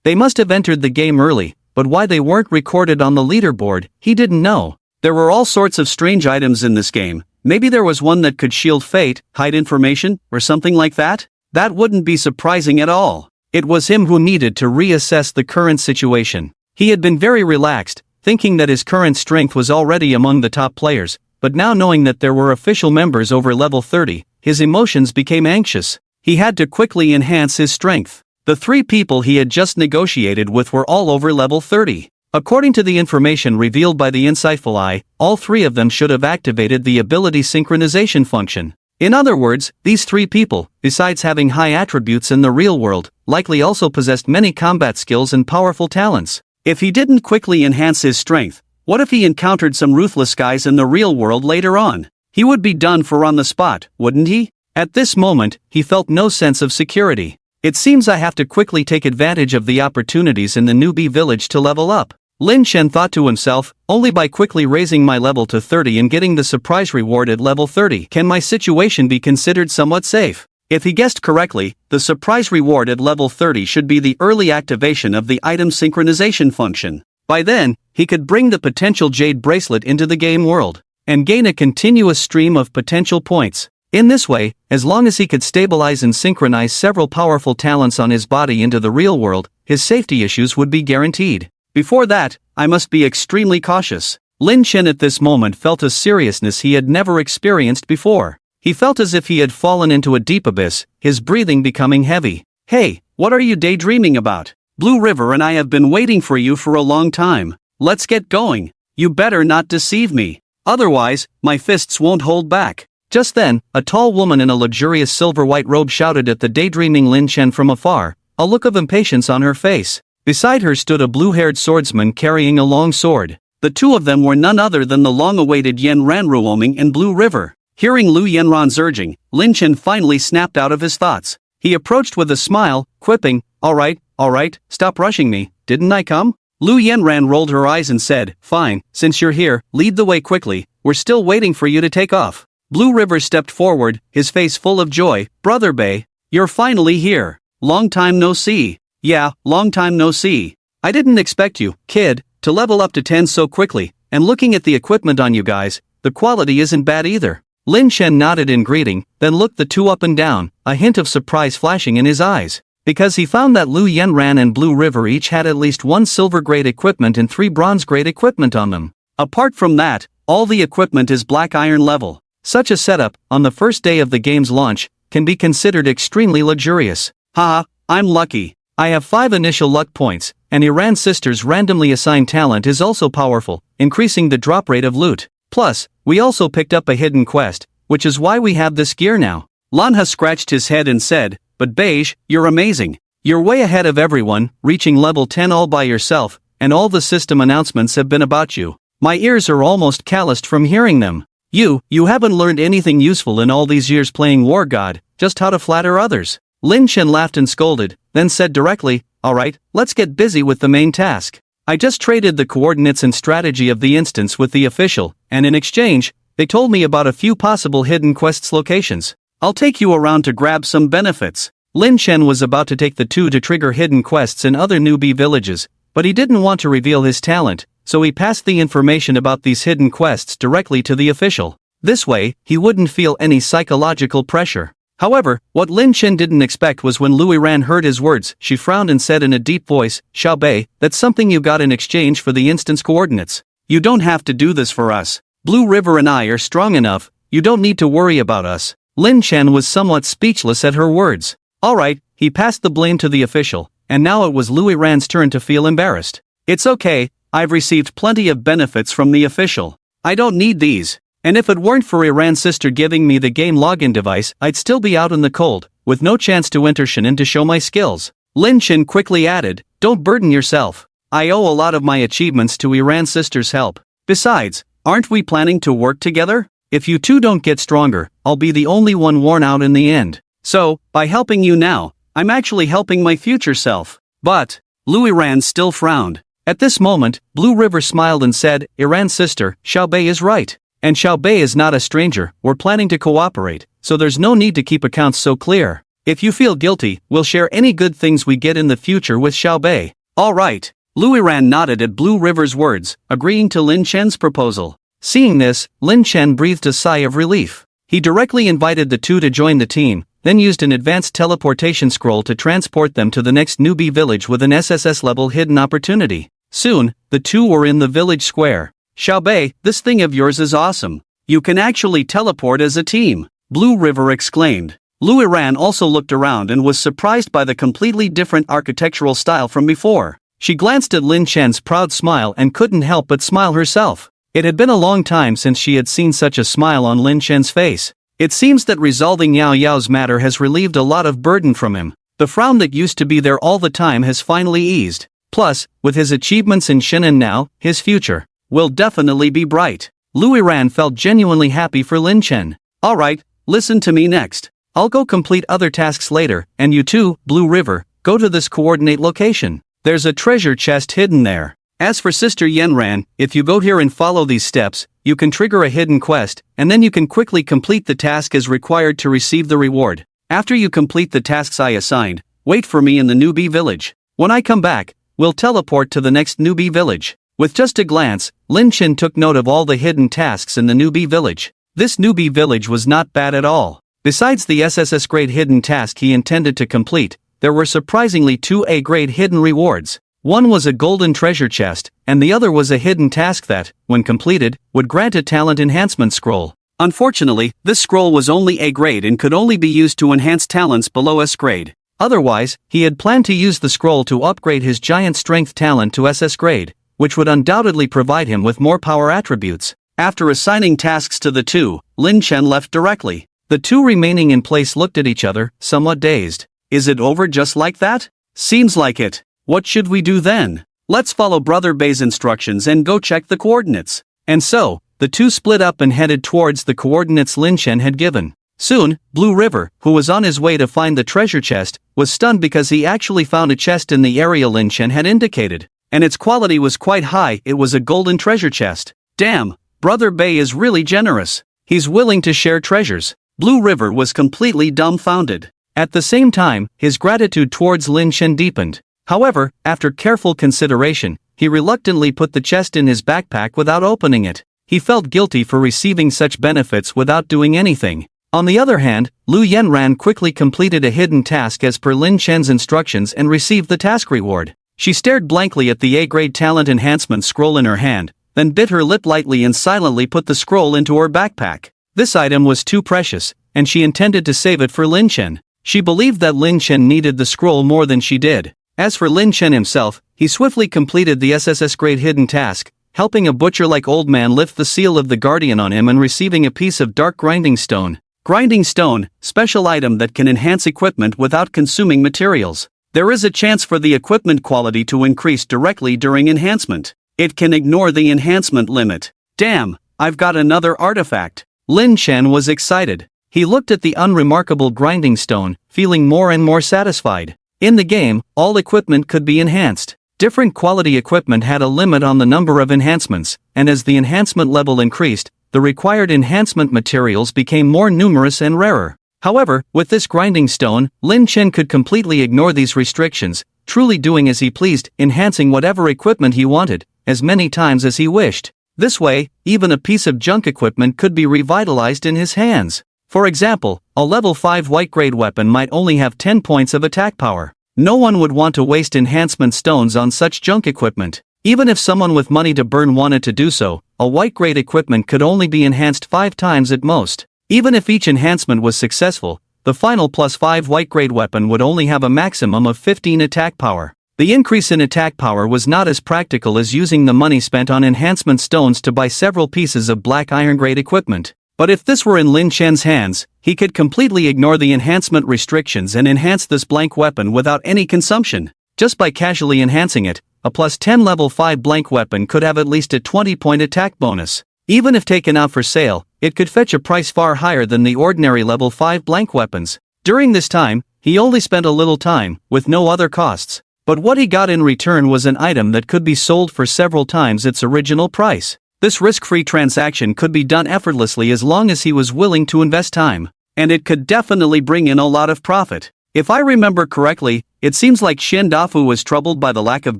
They must have entered the game early, but why they weren't recorded on the leaderboard, he didn't know. There were all sorts of strange items in this game. Maybe there was one that could shield fate, hide information, or something like that? That wouldn't be surprising at all. It was him who needed to reassess the current situation. He had been very relaxed, thinking that his current strength was already among the top players, but now knowing that there were official members over level 30, his emotions became anxious. He had to quickly enhance his strength. The three people he had just negotiated with were all over level 30. According to the information revealed by the insightful eye, all three of them should have activated the ability synchronization function. In other words, these three people, besides having high attributes in the real world, likely also possessed many combat skills and powerful talents. If he didn't quickly enhance his strength, what if he encountered some ruthless guys in the real world later on? He would be done for on the spot, wouldn't he? At this moment, he felt no sense of security. It seems I have to quickly take advantage of the opportunities in the newbie village to level up. Lin Chen thought to himself, only by quickly raising my level to 30 and getting the surprise reward at level 30 can my situation be considered somewhat safe. If he guessed correctly, the surprise reward at level 30 should be the early activation of the item synchronization function. By then, he could bring the potential jade bracelet into the game world, and gain a continuous stream of potential points. In this way, as long as he could stabilize and synchronize several powerful talents on his body into the real world, his safety issues would be guaranteed. Before that, I must be extremely cautious. Lin Chen at this moment felt a seriousness he had never experienced before. He felt as if he had fallen into a deep abyss, his breathing becoming heavy. Hey, what are you daydreaming about? Blue River and I have been waiting for you for a long time. Let's get going. You better not deceive me. Otherwise, my fists won't hold back. Just then, a tall woman in a luxurious silver-white robe shouted at the daydreaming Lin Chen from afar, a look of impatience on her face. Beside her stood a blue-haired swordsman carrying a long sword. The two of them were none other than the long-awaited Yen Ranruoming and Blue River. Hearing Lu Yenron's urging, Lin Chen finally snapped out of his thoughts. He approached with a smile, quipping, alright, stop rushing me, didn't I come? Lu Yanran rolled her eyes and said, fine, since you're here, lead the way quickly, we're still waiting for you to take off. Blue River stepped forward, his face full of joy, Brother Bay, you're finally here. Long time no see. Yeah, long time no see. I didn't expect you, kid, to level up to 10 so quickly, and looking at the equipment on you guys, the quality isn't bad either. Lin Shen nodded in greeting, then looked the two up and down, a hint of surprise flashing in his eyes. Because he found that Lu Yanran and Blue River each had at least 1 silver-grade equipment and 3 bronze-grade equipment on them. Apart from that, all the equipment is black iron level. Such a setup, on the first day of the game's launch, can be considered extremely luxurious. Haha, I'm lucky. I have 5 initial luck points, and Iran Sisters' randomly assigned talent is also powerful, increasing the drop rate of loot. Plus, we also picked up a hidden quest, which is why we have this gear now. Lanha scratched his head and said, but Beige, you're amazing. You're way ahead of everyone, reaching level 10 all by yourself, and all the system announcements have been about you. My ears are almost calloused from hearing them. You haven't learned anything useful in all these years playing War God, just how to flatter others. Lin Shen laughed and scolded, then said directly, alright, let's get busy with the main task. I just traded the coordinates and strategy of the instance with the official, and in exchange, they told me about a few possible hidden quests locations. I'll take you around to grab some benefits. Lin Shen was about to take the two to trigger hidden quests in other newbie villages, but he didn't want to reveal his talent, so he passed the information about these hidden quests directly to the official. This way, he wouldn't feel any psychological pressure. However, what Lin Shen didn't expect was when Lu Ran heard his words, she frowned and said in a deep voice, Xiao Bei, that's something you got in exchange for the instance coordinates. You don't have to do this for us. Blue River and I are strong enough, you don't need to worry about us. Lin Shen was somewhat speechless at her words. Alright, he passed the blame to the official, and now it was Lu Ran's turn to feel embarrassed. It's okay, I've received plenty of benefits from the official. I don't need these. And if it weren't for Iran's sister giving me the game login device, I'd still be out in the cold, with no chance to enter Shinin to show my skills. Lin Shen quickly added, don't burden yourself. I owe a lot of my achievements to Iran's sister's help. Besides, aren't we planning to work together? If you two don't get stronger, I'll be the only one worn out in the end. So, by helping you now, I'm actually helping my future self. But, Lu Iran still frowned. At this moment, Blue River smiled and said, Iran's sister, Xiao Bei is right. And Xiao Bei is not a stranger, we're planning to cooperate, so there's no need to keep accounts so clear. If you feel guilty, we'll share any good things we get in the future with Xiao Bei. Alright. Lu Iran nodded at Blue River's words, agreeing to Lin Shen's proposal. Seeing this, Lin Shen breathed a sigh of relief. He directly invited the two to join the team, then used an advanced teleportation scroll to transport them to the next newbie village with an SSS-level hidden opportunity. Soon, the two were in the village square. Xiao Bei, this thing of yours is awesome. You can actually teleport as a team, Blue River exclaimed. Lu Iran also looked around and was surprised by the completely different architectural style from before. She glanced at Lin Shen's proud smile and couldn't help but smile herself. It had been a long time since she had seen such a smile on Lin Shen's face. It seems that resolving Yao Yao's matter has relieved a lot of burden from him. The frown that used to be there all the time has finally eased. Plus, with his achievements in Shinin now, his future will definitely be bright. Lu Iran felt genuinely happy for Lin Shen. Alright, listen to me next. I'll go complete other tasks later, and you too, Blue River, go to this coordinate location. There's a treasure chest hidden there. As for Sister Yanran, if you go here and follow these steps, you can trigger a hidden quest, and then you can quickly complete the task as required to receive the reward. After you complete the tasks I assigned, wait for me in the newbie village. When I come back, we'll teleport to the next newbie village. With just a glance, Lin Shen took note of all the hidden tasks in the newbie village. This newbie village was not bad at all. Besides the SSS grade hidden task he intended to complete, there were surprisingly 2 A grade hidden rewards. One was a golden treasure chest, and the other was a hidden task that, when completed, would grant a talent enhancement scroll. Unfortunately, this scroll was only A grade and could only be used to enhance talents below S grade. Otherwise, he had planned to use the scroll to upgrade his giant strength talent to SS grade, which would undoubtedly provide him with more power attributes. After assigning tasks to the two, Lin Shen left directly. The two remaining in place looked at each other, somewhat dazed. Is it over just like that? Seems like it. What should we do then? Let's follow Brother Bei's instructions and go check the coordinates. And so, the two split up and headed towards the coordinates Lin Shen had given. Soon, Blue River, who was on his way to find the treasure chest, was stunned because he actually found a chest in the area Lin Chen had indicated. And its quality was quite high. It was a golden treasure chest. Damn, Brother Bay is really generous. He's willing to share treasures. Blue River was completely dumbfounded. At the same time, his gratitude towards Lin Chen deepened. However, after careful consideration, he reluctantly put the chest in his backpack without opening it. He felt guilty for receiving such benefits without doing anything. On the other hand, Lu Yenran quickly completed a hidden task as per Lin Chen's instructions and received the task reward. She stared blankly at the A-grade talent enhancement scroll in her hand, then bit her lip lightly and silently put the scroll into her backpack. This item was too precious, and she intended to save it for Lin Chen. She believed that Lin Chen needed the scroll more than she did. As for Lin Chen himself, he swiftly completed the SSS-grade hidden task, helping a butcher-like old man lift the seal of the Guardian on him and receiving a piece of dark grinding stone. Grinding stone, special item that can enhance equipment without consuming materials. There is a chance for the equipment quality to increase directly during enhancement. It can ignore the enhancement limit. Damn, I've got another artifact. Lin Chen was excited. He looked at the unremarkable grinding stone, feeling more and more satisfied. In the game, all equipment could be enhanced. Different quality equipment had a limit on the number of enhancements, and as the enhancement level increased, the required enhancement materials became more numerous and rarer. However, with this grinding stone, Lin Chen could completely ignore these restrictions, truly doing as he pleased, enhancing whatever equipment he wanted, as many times as he wished. This way, even a piece of junk equipment could be revitalized in his hands. For example, a level 5 white-grade weapon might only have 10 points of attack power. No one would want to waste enhancement stones on such junk equipment. Even if someone with money to burn wanted to do so, a white-grade equipment could only be enhanced 5 times at most. Even if each enhancement was successful, the final +5 white-grade weapon would only have a maximum of 15 attack power. The increase in attack power was not as practical as using the money spent on enhancement stones to buy several pieces of black iron-grade equipment. But if this were in Lin Chen's hands, he could completely ignore the enhancement restrictions and enhance this blank weapon without any consumption. Just by casually enhancing it, a +10 level 5 blank weapon could have at least a 20-point attack bonus. Even if taken out for sale, it could fetch a price far higher than the ordinary level 5 blank weapons. During this time, he only spent a little time, with no other costs. But what he got in return was an item that could be sold for several times its original price. This risk-free transaction could be done effortlessly as long as he was willing to invest time. And it could definitely bring in a lot of profit. If I remember correctly, it seems like Xian Dafu was troubled by the lack of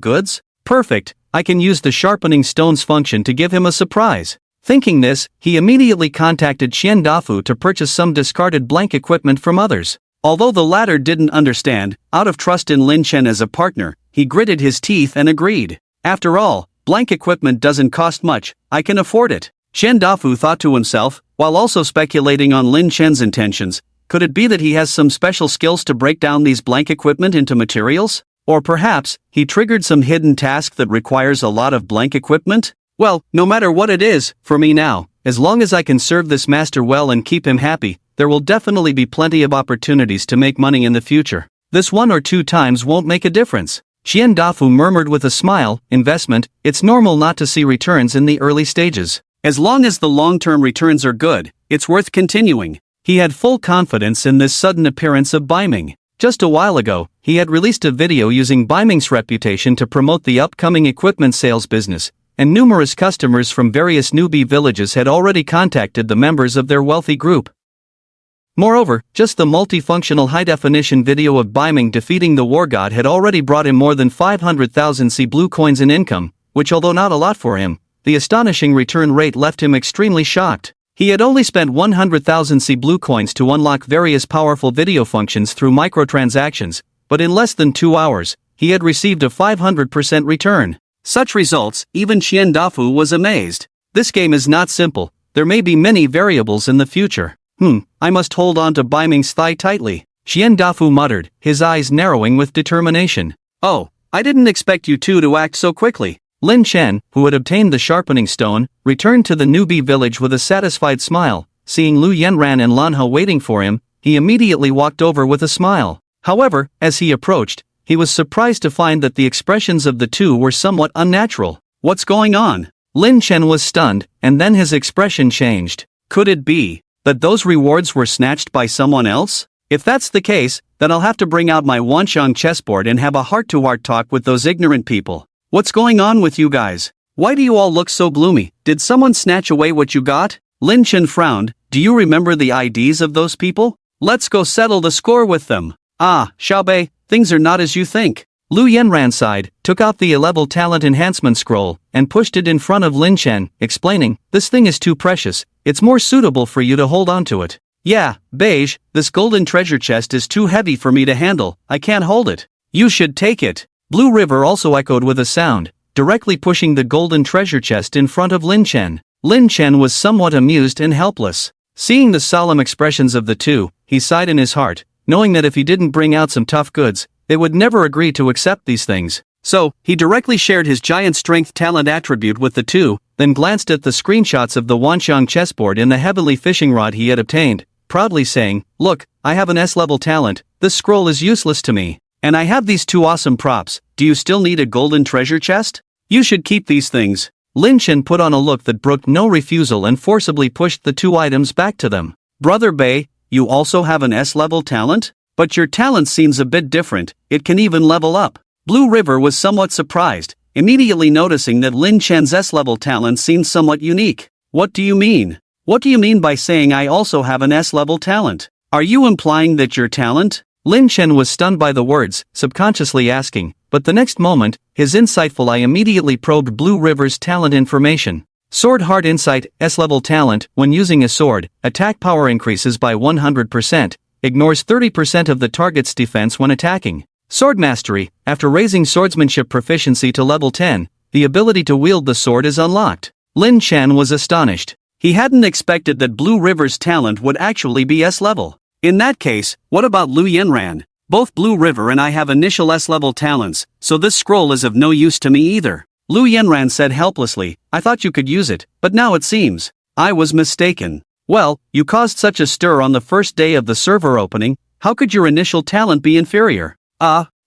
goods? Perfect, I can use the sharpening stones function to give him a surprise. Thinking this, he immediately contacted Xian Dafu to purchase some discarded blank equipment from others. Although the latter didn't understand, out of trust in Lin Chen as a partner, he gritted his teeth and agreed. After all, blank equipment doesn't cost much, I can afford it. Xian Dafu thought to himself, while also speculating on Lin Chen's intentions, could it be that he has some special skills to break down these blank equipment into materials? Or perhaps, he triggered some hidden task that requires a lot of blank equipment? Well, no matter what it is, for me now, as long as I can serve this master well and keep him happy, there will definitely be plenty of opportunities to make money in the future. This 1 or 2 times won't make a difference. Xian Dafu murmured with a smile, investment, it's normal not to see returns in the early stages. As long as the long-term returns are good, it's worth continuing. He had full confidence in this sudden appearance of Baiming. Just a while ago, he had released a video using Baiming's reputation to promote the upcoming equipment sales business, and numerous customers from various newbie villages had already contacted the members of their wealthy group. Moreover, just the multifunctional high-definition video of Baiming defeating the war god had already brought him more than 500,000 C blue coins in income, which although not a lot for him, the astonishing return rate left him extremely shocked. He had only spent 100,000 C blue coins to unlock various powerful video functions through microtransactions, but in less than 2 hours, he had received a 500% return. Such results, even Xian Dafu was amazed. This game is not simple, there may be many variables in the future. I must hold on to Baiming's thigh tightly, Xian Dafu muttered, his eyes narrowing with determination. Oh, I didn't expect you two to act so quickly. Lin Chen, who had obtained the sharpening stone, returned to the newbie village with a satisfied smile. Seeing Lu Yenran and Lanhe waiting for him, he immediately walked over with a smile. However, as he approached, he was surprised to find that the expressions of the two were somewhat unnatural. What's going on? Lin Chen was stunned, and then his expression changed. Could it be? That those rewards were snatched by someone else? If that's the case, then I'll have to bring out my Wanxiang chessboard and have a heart-to-heart talk with those ignorant people. What's going on with you guys? Why do you all look so gloomy? Did someone snatch away what you got? Lin Chen frowned. Do you remember the IDs of those people? Let's go settle the score with them. Ah, Xiaobei, things are not as you think. Lu Yanran sighed, took out the A-level talent enhancement scroll, and pushed it in front of Lin Chen, explaining, this thing is too precious, it's more suitable for you to hold on to it. Yeah, Beige, this golden treasure chest is too heavy for me to handle, I can't hold it. You should take it. Blue River also echoed with a sound, directly pushing the golden treasure chest in front of Lin Chen. Lin Chen was somewhat amused and helpless. Seeing the solemn expressions of the two, he sighed in his heart, knowing that if he didn't bring out some tough goods, they would never agree to accept these things. So, he directly shared his giant strength talent attribute with the two, then glanced at the screenshots of the Wanxiang chessboard in the heavenly fishing rod he had obtained, proudly saying, look, I have an S-level talent, this scroll is useless to me. And I have these two awesome props, do you still need a golden treasure chest? You should keep these things. Lin Chen put on a look that brooked no refusal and forcibly pushed the two items back to them. Brother Bei, you also have an S-level talent? But your talent seems a bit different, it can even level up. Blue River was somewhat surprised, immediately noticing that Lin Chen's S-level talent seemed somewhat unique. What do you mean? What do you mean by saying I also have an S-level talent? Are you implying that your talent? Lin Chen was stunned by the words, subconsciously asking, but the next moment, his insightful eye immediately probed Blue River's talent information. Sword Heart Insight, S-level talent, when using a sword, attack power increases by 100%. Ignores 30% of the target's defense when attacking. Sword Mastery, after raising swordsmanship proficiency to level 10, the ability to wield the sword is unlocked. Lin Chen was astonished. He hadn't expected that Blue River's talent would actually be S-level. In that case, what about Lu Yanran? Both Blue River and I have initial S-level talents, so this scroll is of no use to me either. Lu Yanran said helplessly, I thought you could use it, but now it seems I was mistaken. Well, you caused such a stir on the first day of the server opening, how could your initial talent be inferior?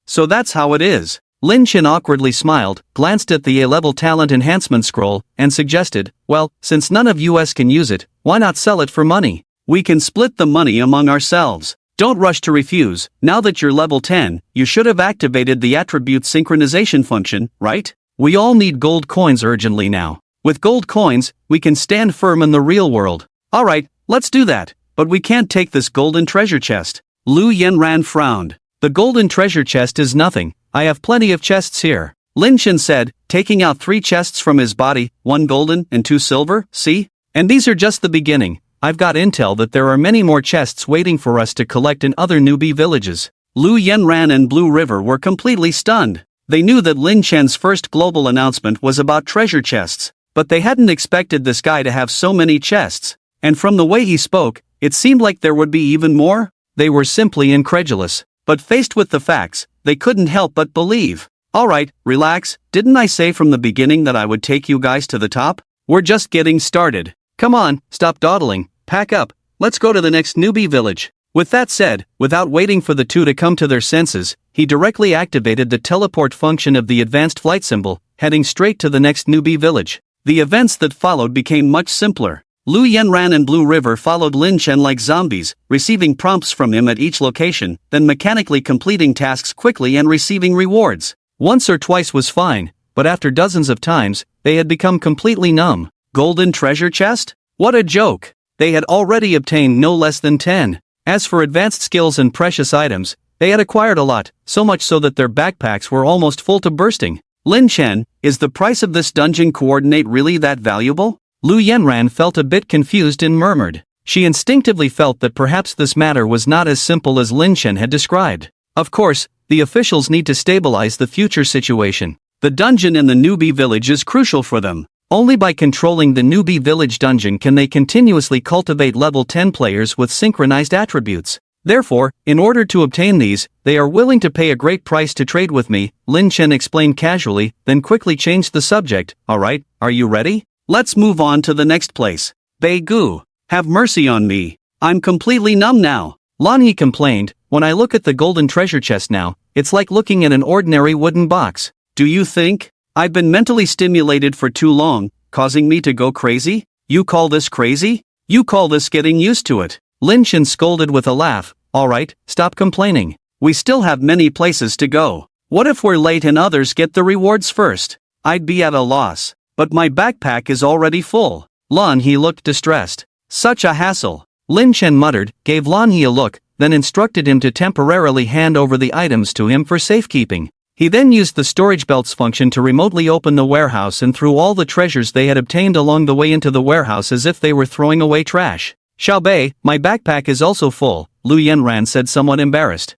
So that's how it is. Lin Chen awkwardly smiled, glanced at the A-level talent enhancement scroll, and suggested, well, since none of us can use it, why not sell it for money? We can split the money among ourselves. Don't rush to refuse, now that you're level 10, you should have activated the attribute synchronization function, right? We all need gold coins urgently now. With gold coins, we can stand firm in the real world. Alright, let's do that, but we can't take this golden treasure chest. Lu Yanran frowned. The golden treasure chest is nothing, I have plenty of chests here. Lin Chen said, taking out 3 chests from his body, 1 golden and 2 silver, see? And these are just the beginning, I've got intel that there are many more chests waiting for us to collect in other newbie villages. Lu Yanran and Blue River were completely stunned. They knew that Lin Chen's first global announcement was about treasure chests, but they hadn't expected this guy to have so many chests. And from the way he spoke, it seemed like there would be even more. They were simply incredulous. But faced with the facts, they couldn't help but believe. Alright, relax, didn't I say from the beginning that I would take you guys to the top? We're just getting started. Come on, stop dawdling, pack up, let's go to the next newbie village. With that said, without waiting for the two to come to their senses, he directly activated the teleport function of the advanced flight symbol, heading straight to the next newbie village. The events that followed became much simpler. Lu Yanran and Blue River followed Lin Chen like zombies, receiving prompts from him at each location, then mechanically completing tasks quickly and receiving rewards. Once or twice was fine, but after dozens of times, they had become completely numb. Golden treasure chest? What a joke! They had already obtained no less than 10. As for advanced skills and precious items, they had acquired a lot, so much so that their backpacks were almost full to bursting. Lin Chen, is the price of this dungeon coordinate really that valuable? Lu Yanran felt a bit confused and murmured. She instinctively felt that perhaps this matter was not as simple as Lin Chen had described. Of course, the officials need to stabilize the future situation. The dungeon in the newbie village is crucial for them. Only by controlling the newbie village dungeon can they continuously cultivate level 10 players with synchronized attributes. Therefore, in order to obtain these, they are willing to pay a great price to trade with me, Lin Chen explained casually, then quickly changed the subject. Alright, are you ready? Let's move on to the next place. Bei Gu, have mercy on me. I'm completely numb now. Lan Yi complained, when I look at the golden treasure chest now, it's like looking at an ordinary wooden box. Do you think? I've been mentally stimulated for too long, causing me to go crazy? You call this crazy? You call this getting used to it? Lin Chen scolded with a laugh. Alright, stop complaining. We still have many places to go. What if we're late and others get the rewards first? I'd be at a loss. But my backpack is already full. Lan He looked distressed. Such a hassle. Lin Chen muttered, gave Lan He a look, then instructed him to temporarily hand over the items to him for safekeeping. He then used the storage belts function to remotely open the warehouse and threw all the treasures they had obtained along the way into the warehouse as if they were throwing away trash. Xiaobei, my backpack is also full, Lu Yanran said somewhat embarrassed.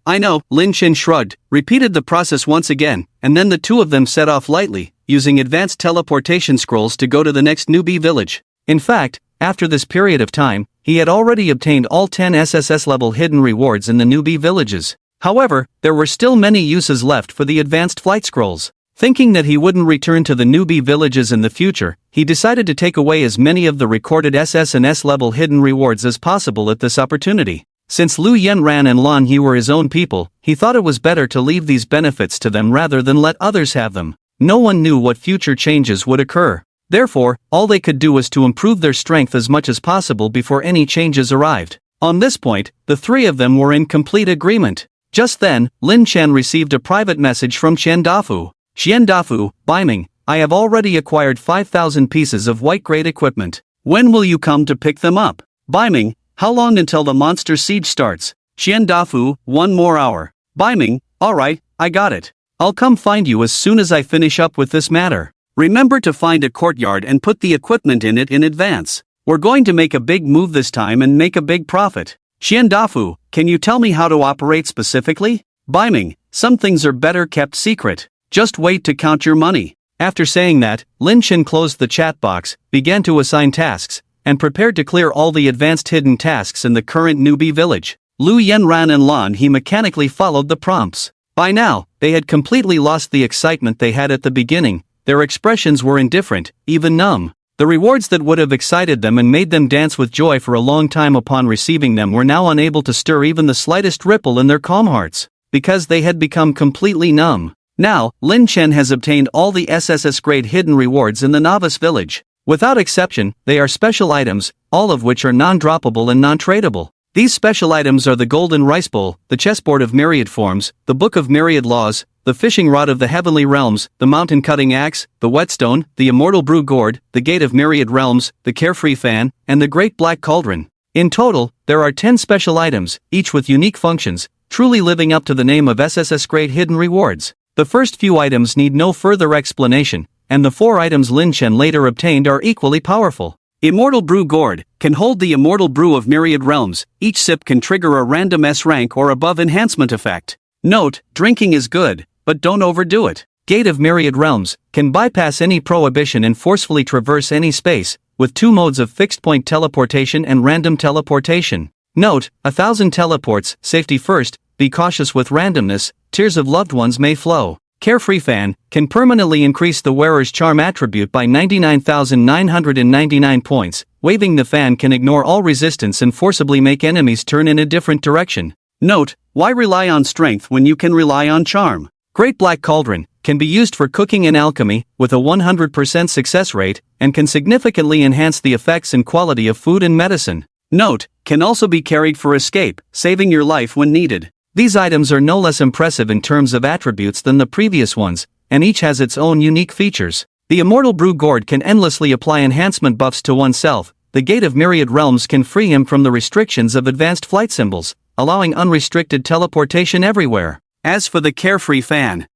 I know, Lin Chen shrugged, repeated the process once again, and then the two of them set off lightly, using advanced teleportation scrolls to go to the next newbie village. In fact, after this period of time, he had already obtained all 10 SSS level hidden rewards in the newbie villages. However, there were still many uses left for the advanced flight scrolls. Thinking that he wouldn't return to the newbie villages in the future, he decided to take away as many of the recorded SS and S level hidden rewards as possible at this opportunity. Since Lu Yanran and Lan He were his own people, he thought it was better to leave these benefits to them rather than let others have them. No one knew what future changes would occur. Therefore, all they could do was to improve their strength as much as possible before any changes arrived. On this point, the three of them were in complete agreement. Just then, Lin Chen received a private message from Chen Dafu. Xian Dafu, Biming, I have already acquired 5,000 pieces of white-grade equipment. When will you come to pick them up? Biming, how long until the monster siege starts? Xian Dafu, 1 more hour. Biming, alright, I got it. I'll come find you as soon as I finish up with this matter. Remember to find a courtyard and put the equipment in it in advance. We're going to make a big move this time and make a big profit. Xian Dafu, can you tell me how to operate specifically? Biming, some things are better kept secret. Just wait to count your money. After saying that, Lin Chen closed the chat box, began to assign tasks, and prepared to clear all the advanced hidden tasks in the current newbie village. Lu Yanran and Lan He mechanically followed the prompts. By now, they had completely lost the excitement they had at the beginning. Their expressions were indifferent, even numb. The rewards that would have excited them and made them dance with joy for a long time upon receiving them were now unable to stir even the slightest ripple in their calm hearts, because they had become completely numb. Now, Lin Chen has obtained all the SSS grade hidden rewards in the novice village. Without exception, they are special items, all of which are non-droppable and non-tradable. These special items are the golden rice bowl, the chessboard of myriad forms, the book of myriad laws, the fishing rod of the heavenly realms, the mountain cutting axe, the whetstone, the immortal brew gourd, the gate of myriad realms, the carefree fan, and the great black cauldron. In total, there are 10 special items, each with unique functions, truly living up to the name of SSS grade hidden rewards. The first few items need no further explanation, and the 4 items Lin Chen later obtained are equally powerful. Immortal Brew Gourd can hold the immortal brew of myriad realms. Each sip can trigger a random S rank or above enhancement effect. Note, drinking is good, but don't overdo it. Gate of myriad realms can bypass any prohibition and forcefully traverse any space, with 2 modes of fixed point teleportation and random teleportation. Note, 1,000 teleports, safety first, be cautious with randomness, tears of loved ones may flow. Carefree Fan can permanently increase the wearer's charm attribute by 99,999 points. Waving the fan can ignore all resistance and forcibly make enemies turn in a different direction. Note, why rely on strength when you can rely on charm? Great Black Cauldron can be used for cooking and alchemy, with a 100% success rate, and can significantly enhance the effects and quality of food and medicine. Note, can also be carried for escape, saving your life when needed. These items are no less impressive in terms of attributes than the previous ones, and each has its own unique features. The Immortal Brew Gourd can endlessly apply enhancement buffs to oneself. The Gate of Myriad Realms can free him from the restrictions of advanced flight symbols, allowing unrestricted teleportation everywhere. As for the Carefree Fan,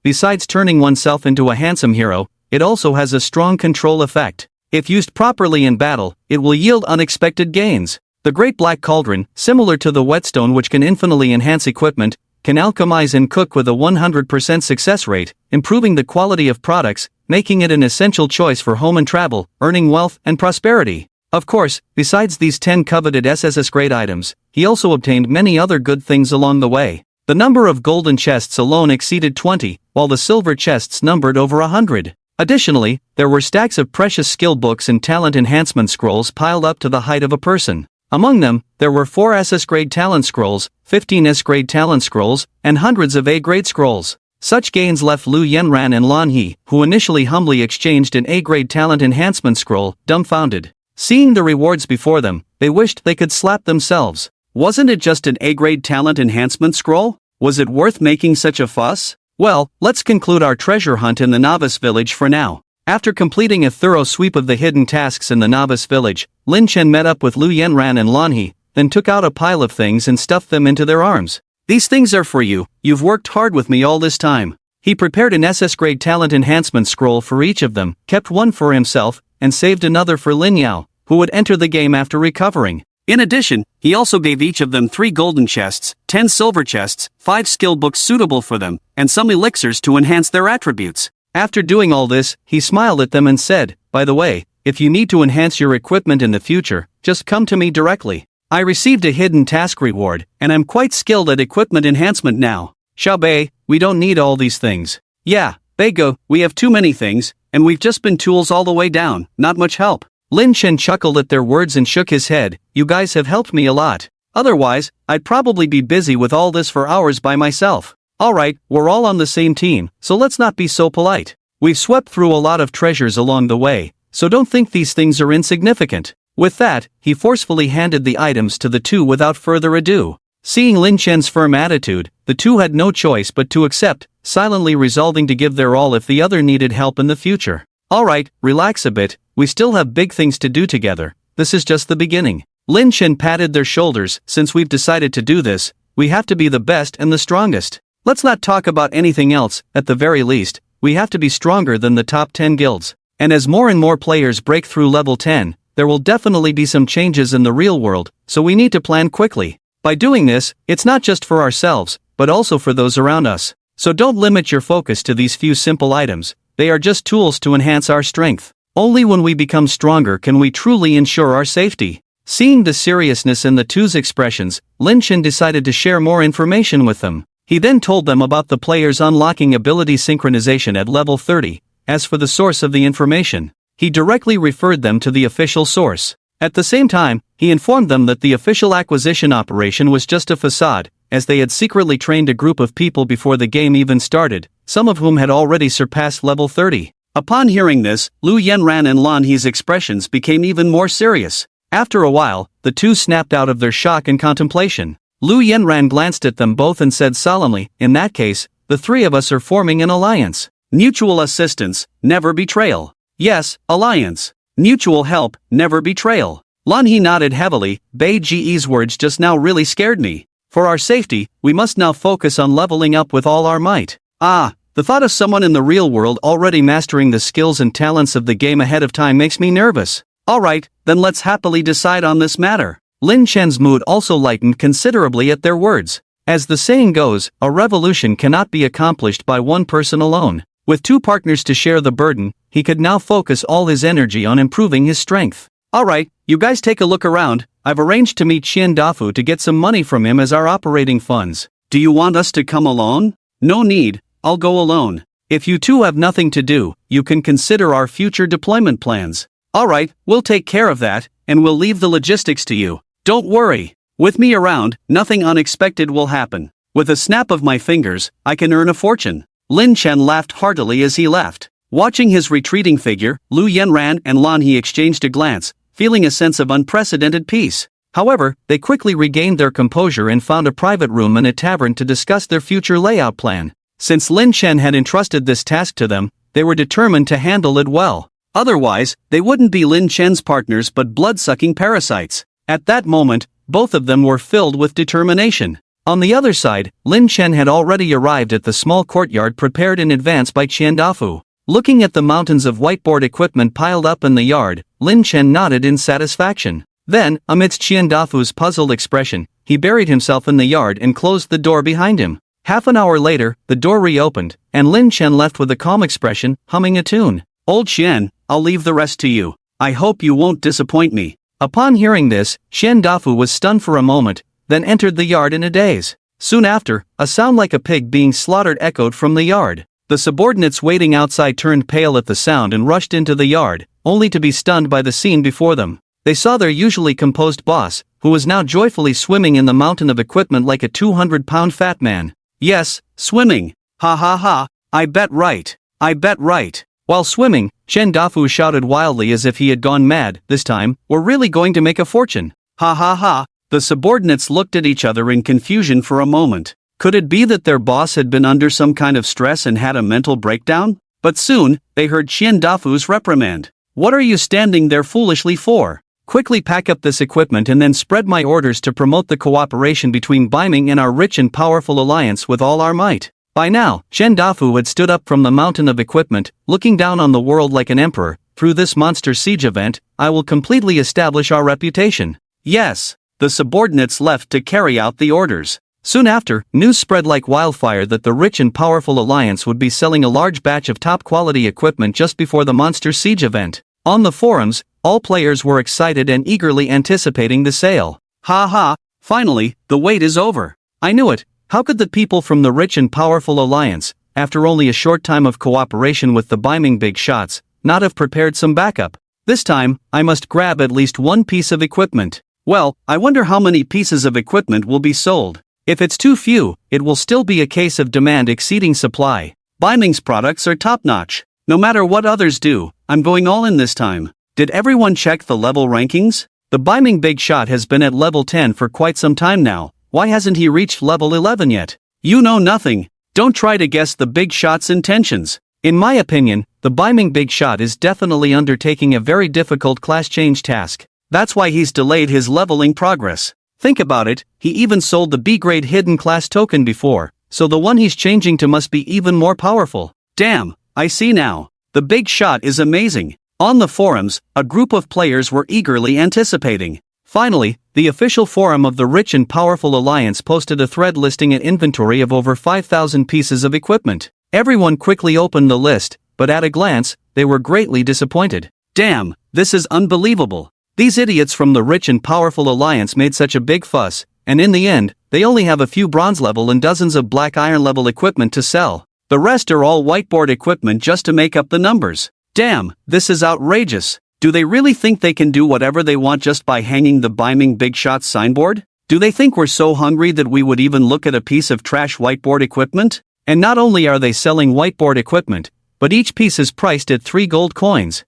besides turning oneself into a handsome hero, it also has a strong control effect. If used properly in battle, it will yield unexpected gains. The Great Black Cauldron, similar to the whetstone which can infinitely enhance equipment, can alchemize and cook with a 100% success rate, improving the quality of products, making it an essential choice for home and travel, earning wealth and prosperity. Of course, besides these 10 coveted SSS grade items, he also obtained many other good things along the way. The number of golden chests alone exceeded 20, while the silver chests numbered over 100. Additionally, there were stacks of precious skill books and talent enhancement scrolls piled up to the height of a person. Among them, there were 4 SS-grade talent scrolls, 15 S-grade talent scrolls, and hundreds of A-grade scrolls. Such gains left Lu Yanran and Lan He, who initially humbly exchanged an A-grade talent enhancement scroll, dumbfounded. Seeing the rewards before them, they wished they could slap themselves. Wasn't it just an A-grade talent enhancement scroll? Was it worth making such a fuss? Well, let's conclude our treasure hunt in the novice village for now. After completing a thorough sweep of the hidden tasks in the novice village, Lin Chen met up with Lu Yanran and Lan He, then took out a pile of things and stuffed them into their arms. These things are for you, you've worked hard with me all this time. He prepared an SS-grade talent enhancement scroll for each of them, kept one for himself, and saved another for Lin Yao, who would enter the game after recovering. In addition, he also gave each of them 3 golden chests, 10 silver chests, 5 skill books suitable for them, and some elixirs to enhance their attributes. After doing all this, he smiled at them and said, "By the way, if you need to enhance your equipment in the future, just come to me directly. I received a hidden task reward, and I'm quite skilled at equipment enhancement now. Xiaobei, we don't need all these things." "Yeah, Beigo, we have too many things, and we've just been tools all the way down, not much help." Lin Chen chuckled at their words and shook his head. "You guys have helped me a lot. Otherwise, I'd probably be busy with all this for hours by myself. Alright, we're all on the same team, so let's not be so polite. We've swept through a lot of treasures along the way, so don't think these things are insignificant." With that, he forcefully handed the items to the two without further ado. Seeing Lin Chen's firm attitude, the two had no choice but to accept, silently resolving to give their all if the other needed help in the future. "Alright, relax a bit, we still have big things to do together, this is just the beginning." Lin Chen patted their shoulders. "Since we've decided to do this, we have to be the best and the strongest. Let's not talk about anything else, at the very least, we have to be stronger than the top 10 guilds. And as more and more players break through level 10, there will definitely be some changes in the real world, so we need to plan quickly. By doing this, it's not just for ourselves, but also for those around us. So don't limit your focus to these few simple items, they are just tools to enhance our strength. Only when we become stronger can we truly ensure our safety." Seeing the seriousness in the two's expressions, Lin Chen decided to share more information with them. He then told them about the players unlocking ability synchronization at level 30. As for the source of the information, he directly referred them to the official source. At the same time, he informed them that the official acquisition operation was just a facade, as they had secretly trained a group of people before the game even started, some of whom had already surpassed level 30. Upon hearing this, Lu Yanran and Lan He's expressions became even more serious. After a while, the two snapped out of their shock and contemplation. Lu Yanran glanced at them both and said solemnly, "In that case, the three of us are forming an alliance. Mutual assistance, never betrayal." "Yes, alliance. Mutual help, never betrayal." Lan He nodded heavily. "Bei Ge's words just now really scared me. For our safety, we must now focus on leveling up with all our might." The thought of someone in the real world already mastering the skills and talents of the game ahead of time makes me nervous. Alright, then let's happily decide on this matter. Lin Chen's mood also lightened considerably at their words. As the saying goes, a revolution cannot be accomplished by one person alone. With two partners to share the burden, he could now focus all his energy on improving his strength. "Alright, you guys take a look around. I've arranged to meet Xian Dafu to get some money from him as our operating funds. Do you want us to come alone?" "No need, I'll go alone. If you two have nothing to do, you can consider our future deployment plans." "Alright, we'll take care of that, and we'll leave the logistics to you. Don't worry. With me around, nothing unexpected will happen. With a snap of my fingers, I can earn a fortune." Lin Chen laughed heartily as he left. Watching his retreating figure, Lu Yanran and Lan He exchanged a glance, feeling a sense of unprecedented peace. However, they quickly regained their composure and found a private room in a tavern to discuss their future layout plan. Since Lin Chen had entrusted this task to them, they were determined to handle it well. Otherwise, they wouldn't be Lin Chen's partners but blood-sucking parasites. At that moment, both of them were filled with determination. On the other side, Lin Chen had already arrived at the small courtyard prepared in advance by Qian Dafu. Looking at the mountains of whiteboard equipment piled up in the yard, Lin Chen nodded in satisfaction. Then, amidst Qian Dafu's puzzled expression, he buried himself in the yard and closed the door behind him. Half an hour later, the door reopened, and Lin Chen left with a calm expression, humming a tune. "Old Qian, I'll leave the rest to you. I hope you won't disappoint me." Upon hearing this, Qian Dafu was stunned for a moment, then entered the yard in a daze. Soon after, a sound like a pig being slaughtered echoed from the yard. The subordinates waiting outside turned pale at the sound and rushed into the yard, only to be stunned by the scene before them. They saw their usually composed boss, who was now joyfully swimming in the mountain of equipment like a 200-pound fat man. "Yes, swimming. Ha ha ha, I bet right. I bet right." While swimming, Chen Dafu shouted wildly as if he had gone mad. This time, we're really going to make a fortune. Ha ha ha. The subordinates looked at each other in confusion for a moment. Could it be that their boss had been under some kind of stress and had a mental breakdown? But soon, they heard Chen Dafu's reprimand. What are you standing there foolishly for? Quickly pack up this equipment and then spread my orders to promote the cooperation between Beiming and our rich and powerful alliance with all our might. By now, Chen Dafu had stood up from the mountain of equipment, looking down on the world like an emperor. Through this monster siege event, I will completely establish our reputation. Yes. The subordinates left to carry out the orders. Soon after, news spread like wildfire that the rich and powerful alliance would be selling a large batch of top-quality equipment just before the monster siege event. On the forums, all players were excited and eagerly anticipating the sale. Ha ha, finally, the wait is over. I knew it. How could the people from the rich and powerful alliance, after only a short time of cooperation with the Beiming big shots, not have prepared some backup? This time, I must grab at least one piece of equipment. Well, I wonder how many pieces of equipment will be sold. If it's too few, it will still be a case of demand exceeding supply. Beiming's products are top-notch. No matter what others do, I'm going all in this time. Did everyone check the level rankings? The Beiming big shot has been at level 10 for quite some time now. Why hasn't he reached level 11 yet? You know nothing. Don't try to guess the big shot's intentions. In my opinion, the Beiming big shot is definitely undertaking a very difficult class change task. That's why he's delayed his leveling progress. Think about it, he even sold the B-grade hidden class token before, so the one he's changing to must be even more powerful. Damn, I see now. The big shot is amazing. On the forums, a group of players were eagerly anticipating. Finally, the official forum of the Rich and Powerful Alliance posted a thread listing an inventory of over 5,000 pieces of equipment. Everyone quickly opened the list, but at a glance, they were greatly disappointed. Damn, this is unbelievable. These idiots from the Rich and Powerful Alliance made such a big fuss, and in the end, they only have a few bronze level and dozens of black iron level equipment to sell. The rest are all whiteboard equipment just to make up the numbers. Damn, this is outrageous. Do they really think they can do whatever they want just by hanging the Beiming Big Shots signboard? Do they think we're so hungry that we would even look at a piece of trash whiteboard equipment? And not only are they selling whiteboard equipment, but each piece is priced at 3 gold coins.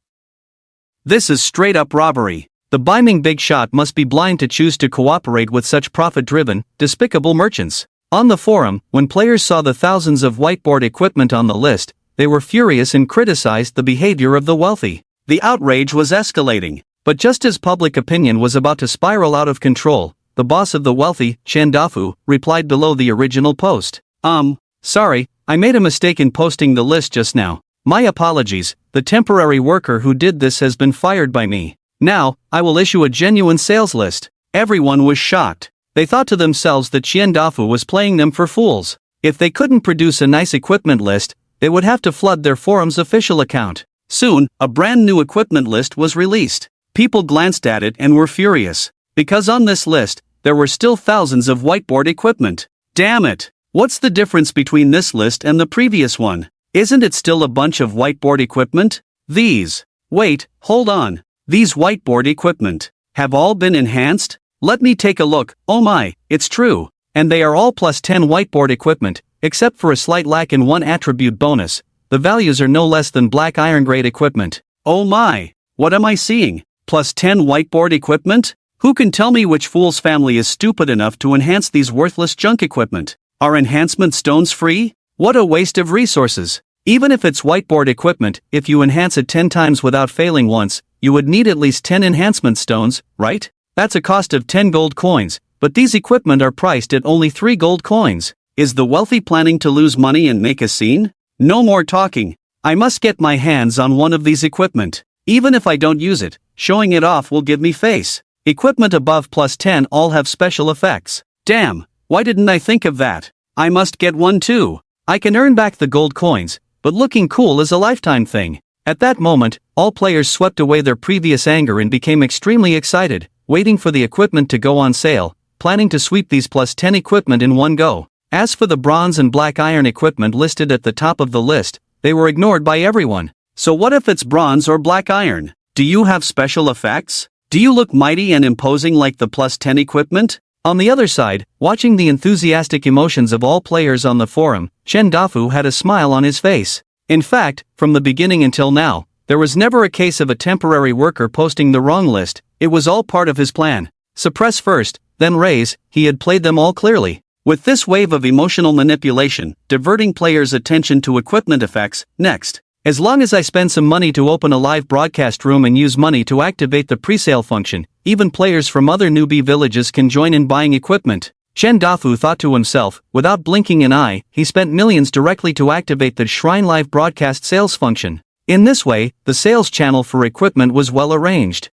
This is straight up robbery. The Beiming Big Shot must be blind to choose to cooperate with such profit-driven, despicable merchants. On the forum, when players saw the thousands of whiteboard equipment on the list, they were furious and criticized the behavior of the wealthy. The outrage was escalating. But just as public opinion was about to spiral out of control, the boss of the wealthy, Chen Dafu, replied below the original post. Sorry, I made a mistake in posting the list just now. My apologies, the temporary worker who did this has been fired by me. Now, I will issue a genuine sales list. Everyone was shocked. They thought to themselves that Chen Dafu was playing them for fools. If they couldn't produce a nice equipment list, they would have to flood their forum's official account. Soon, a brand new equipment list was released. People glanced at it and were furious. Because on this list, there were still thousands of whiteboard equipment. Damn it! What's the difference between this list and the previous one? Isn't it still a bunch of whiteboard equipment? Wait, hold on. These whiteboard equipment have all been enhanced? Let me take a look. Oh my, it's true. And they are all plus 10 whiteboard equipment, except for a slight lack in one attribute bonus. The values are no less than black iron grade equipment. Oh my, what am I seeing? Plus 10 whiteboard equipment? Who can tell me which fool's family is stupid enough to enhance these worthless junk equipment? Are enhancement stones free? What a waste of resources. Even if it's whiteboard equipment, if you enhance it 10 times without failing once, you would need at least 10 enhancement stones, right? That's a cost of 10 gold coins, but these equipment are priced at only 3 gold coins. Is the wealthy planning to lose money and make a scene? No more talking. I must get my hands on one of these equipment. Even if I don't use it, showing it off will give me face. Equipment above plus 10 all have special effects. Damn, why didn't I think of that? I must get one too. I can earn back the gold coins, but looking cool is a lifetime thing. At that moment, all players swept away their previous anger and became extremely excited, waiting for the equipment to go on sale, planning to sweep these plus 10 equipment in one go. As for the bronze and black iron equipment listed at the top of the list, they were ignored by everyone. So what if it's bronze or black iron? Do you have special effects? Do you look mighty and imposing like the plus 10 equipment? On the other side, watching the enthusiastic emotions of all players on the forum, Chen Dafu had a smile on his face. In fact, from the beginning until now, There was never a case of a temporary worker posting the wrong list, it was all part of his plan. Suppress first, then raise, he had played them all clearly. With this wave of emotional manipulation, diverting players' attention to equipment effects, next. As long as I spend some money to open a live broadcast room and use money to activate the presale function, even players from other newbie villages can join in buying equipment. Chen Dafu thought to himself. Without blinking an eye, he spent millions directly to activate the Shrine Live broadcast sales function. In this way, the sales channel for equipment was well arranged.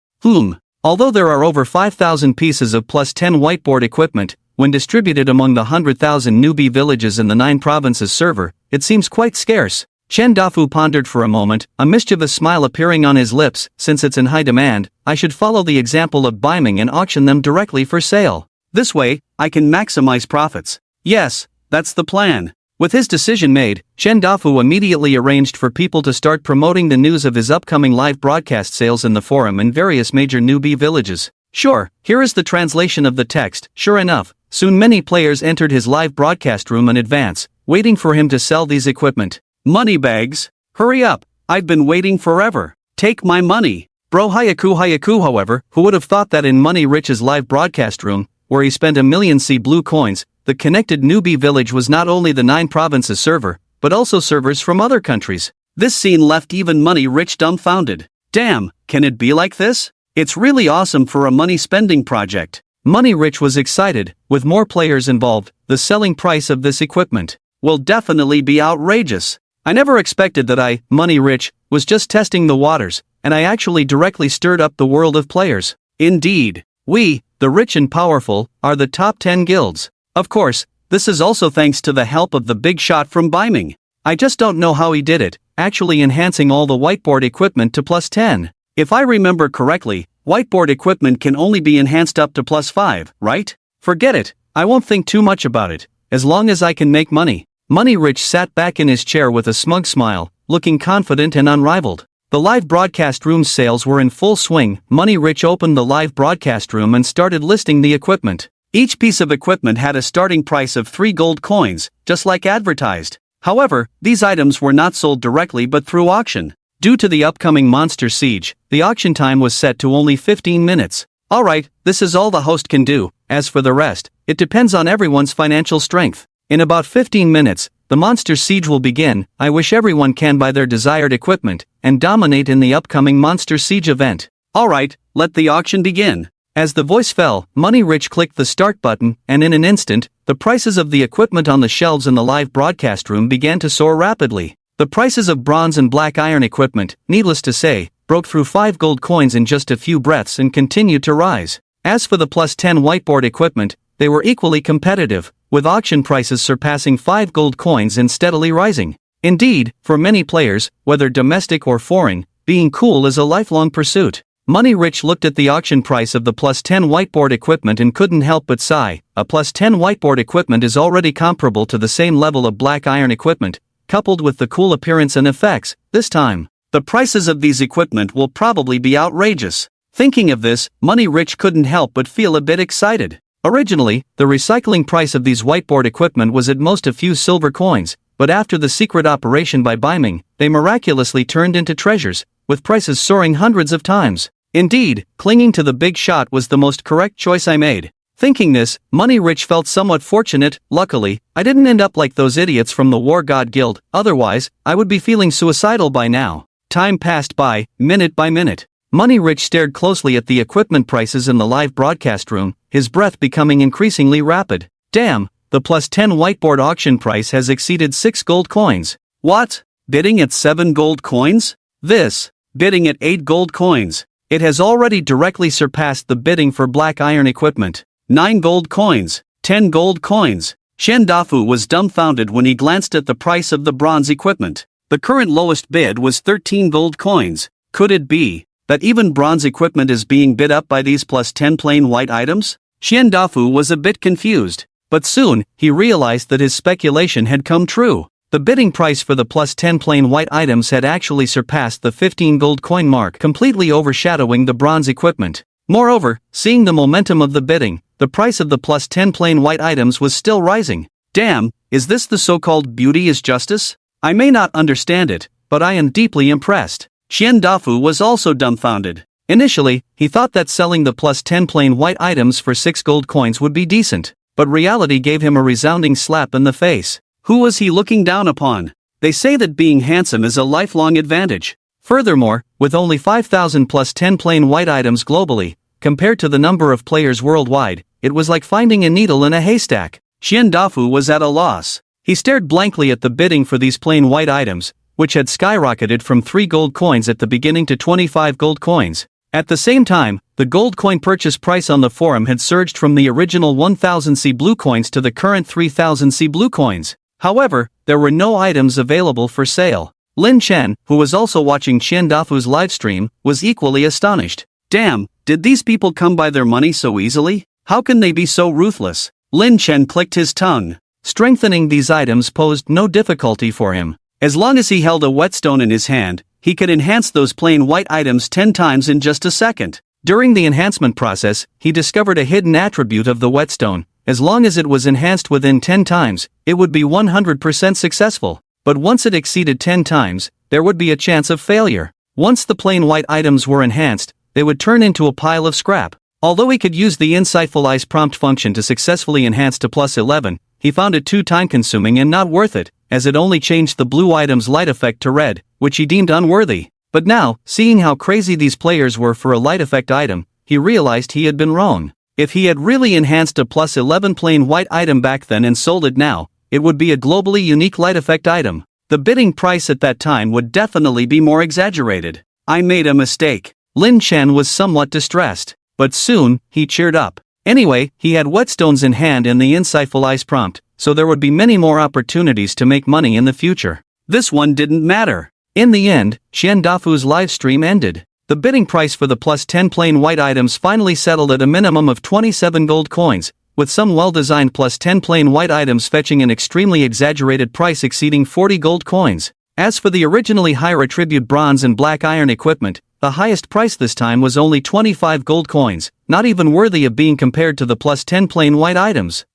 Although there are over 5,000 pieces of plus 10 whiteboard equipment, when distributed among the 100,000 newbie villages in the 9 provinces server, it seems quite scarce. Chen Dafu pondered for a moment, a mischievous smile appearing on his lips. Since it's in high demand, I should follow the example of Biming and auction them directly for sale. This way, I can maximize profits. Yes, that's the plan. With his decision made, Chen Dafu immediately arranged for people to start promoting the news of his upcoming live broadcast sales in the forum in various major newbie villages. Sure, here is the translation of the text. Sure enough, soon many players entered his live broadcast room in advance, waiting for him to sell these equipment. Moneybags, hurry up, I've been waiting forever. Take my money. Bro Hayaku, however, who would have thought that in Money Rich's live broadcast room, where he spent 1 million C blue coins, the connected newbie village was not only the 9 provinces server, but also servers from other countries. This scene left even Money Rich dumbfounded. Damn, can it be like this? It's really awesome for a money spending project. Money Rich was excited. With more players involved, the selling price of this equipment will definitely be outrageous. I never expected that I, Money Rich, was just testing the waters, and I actually directly stirred up the world of players. Indeed, we, the rich and powerful, are the top 10 guilds. Of course, this is also thanks to the help of the big shot from Biming. I just don't know how he did it, actually enhancing all the whiteboard equipment to plus 10. If I remember correctly, whiteboard equipment can only be enhanced up to plus 5, right? Forget it, I won't think too much about it, as long as I can make money. Money Rich sat back in his chair with a smug smile, looking confident and unrivaled. The live broadcast room's sales were in full swing. Money Rich opened the live broadcast room and started listing the equipment. Each piece of equipment had a starting price of 3 gold coins, just like advertised. However, these items were not sold directly but through auction. Due to the upcoming monster siege, the auction time was set to only 15 minutes. Alright, this is all the host can do. As for the rest, it depends on everyone's financial strength. In about 15 minutes, the monster siege will begin. I wish everyone can buy their desired equipment and dominate in the upcoming monster siege event. Alright, let the auction begin. As the voice fell, Money Rich clicked the start button, and in an instant, the prices of the equipment on the shelves in the live broadcast room began to soar rapidly. The prices of bronze and black iron equipment, needless to say, broke through 5 gold coins in just a few breaths and continued to rise. As for the plus 10 whiteboard equipment, they were equally competitive, with auction prices surpassing 5 gold coins and steadily rising. Indeed, for many players, whether domestic or foreign, being cool is a lifelong pursuit. Money Rich looked at the auction price of the plus 10 whiteboard equipment and couldn't help but sigh. A plus 10 whiteboard equipment is already comparable to the same level of black iron equipment, coupled with the cool appearance and effects. This time, the prices of these equipment will probably be outrageous. Thinking of this, Money Rich couldn't help but feel a bit excited. Originally, the recycling price of these whiteboard equipment was at most a few silver coins, but after the secret operation by Biming, they miraculously turned into treasures, with prices soaring hundreds of times. Indeed, clinging to the big shot was the most correct choice I made. Thinking this, Money Rich felt somewhat fortunate. Luckily, I didn't end up like those idiots from the War God Guild, otherwise, I would be feeling suicidal by now. Time passed by, minute by minute. Money Rich stared closely at the equipment prices in the live broadcast room, his breath becoming increasingly rapid. Damn, the plus 10 whiteboard auction price has exceeded 6 gold coins. What? Bidding at 7 gold coins? This. Bidding at 8 gold coins. It has already directly surpassed the bidding for black iron equipment. 9 gold coins. 10 gold coins. Shen Dafu was dumbfounded when he glanced at the price of the bronze equipment. The current lowest bid was 13 gold coins. Could it be that even bronze equipment is being bid up by these plus 10 plain white items? Shen Dafu was a bit confused, but soon, he realized that his speculation had come true. The bidding price for the plus 10 plain white items had actually surpassed the 15 gold coin mark, completely overshadowing the bronze equipment. Moreover, seeing the momentum of the bidding, the price of the plus 10 plain white items was still rising. Damn, is this the so-called beauty is justice? I may not understand it, but I am deeply impressed. Qian Dafu was also dumbfounded. Initially, he thought that selling the plus 10 plain white items for 6 gold coins would be decent, but reality gave him a resounding slap in the face. Who was he looking down upon? They say that being handsome is a lifelong advantage. Furthermore, with only 5,000 plus 10 plain white items globally, compared to the number of players worldwide, it was like finding a needle in a haystack. Qian Dafu was at a loss. He stared blankly at the bidding for these plain white items, which had skyrocketed from 3 gold coins at the beginning to 25 gold coins. At the same time, the gold coin purchase price on the forum had surged from the original 1,000 C blue coins to the current 3,000 C blue coins. However, there were no items available for sale. Lin Chen, who was also watching Qian Dafu's livestream, was equally astonished. Damn, did these people come by their money so easily? How can they be so ruthless? Lin Chen clicked his tongue. Strengthening these items posed no difficulty for him. As long as he held a whetstone in his hand, he could enhance those plain white items 10 times in just a second. During the enhancement process, he discovered a hidden attribute of the whetstone. As long as it was enhanced within 10 times, it would be 100% successful. But once it exceeded 10 times, there would be a chance of failure. Once the plain white items were enhanced, they would turn into a pile of scrap. Although he could use the insightful eyes prompt function to successfully enhance to plus 11, he found it too time-consuming and not worth it, as it only changed the blue item's light effect to red, which he deemed unworthy. But now, seeing how crazy these players were for a light effect item, he realized he had been wrong. If he had really enhanced a plus 11 plain white item back then and sold it now, it would be a globally unique light effect item. The bidding price at that time would definitely be more exaggerated. I made a mistake. Lin Chen was somewhat distressed. But soon, he cheered up. Anyway, he had whetstones in hand and the insightful eyes prompt, so there would be many more opportunities to make money in the future. This one didn't matter. In the end, Qian Dafu's live stream ended. The bidding price for the plus 10 plain white items finally settled at a minimum of 27 gold coins, with some well-designed plus 10 plain white items fetching an extremely exaggerated price exceeding 40 gold coins. As for the originally higher attribute bronze and black iron equipment, the highest price this time was only 25 gold coins, not even worthy of being compared to the plus 10 plain white items.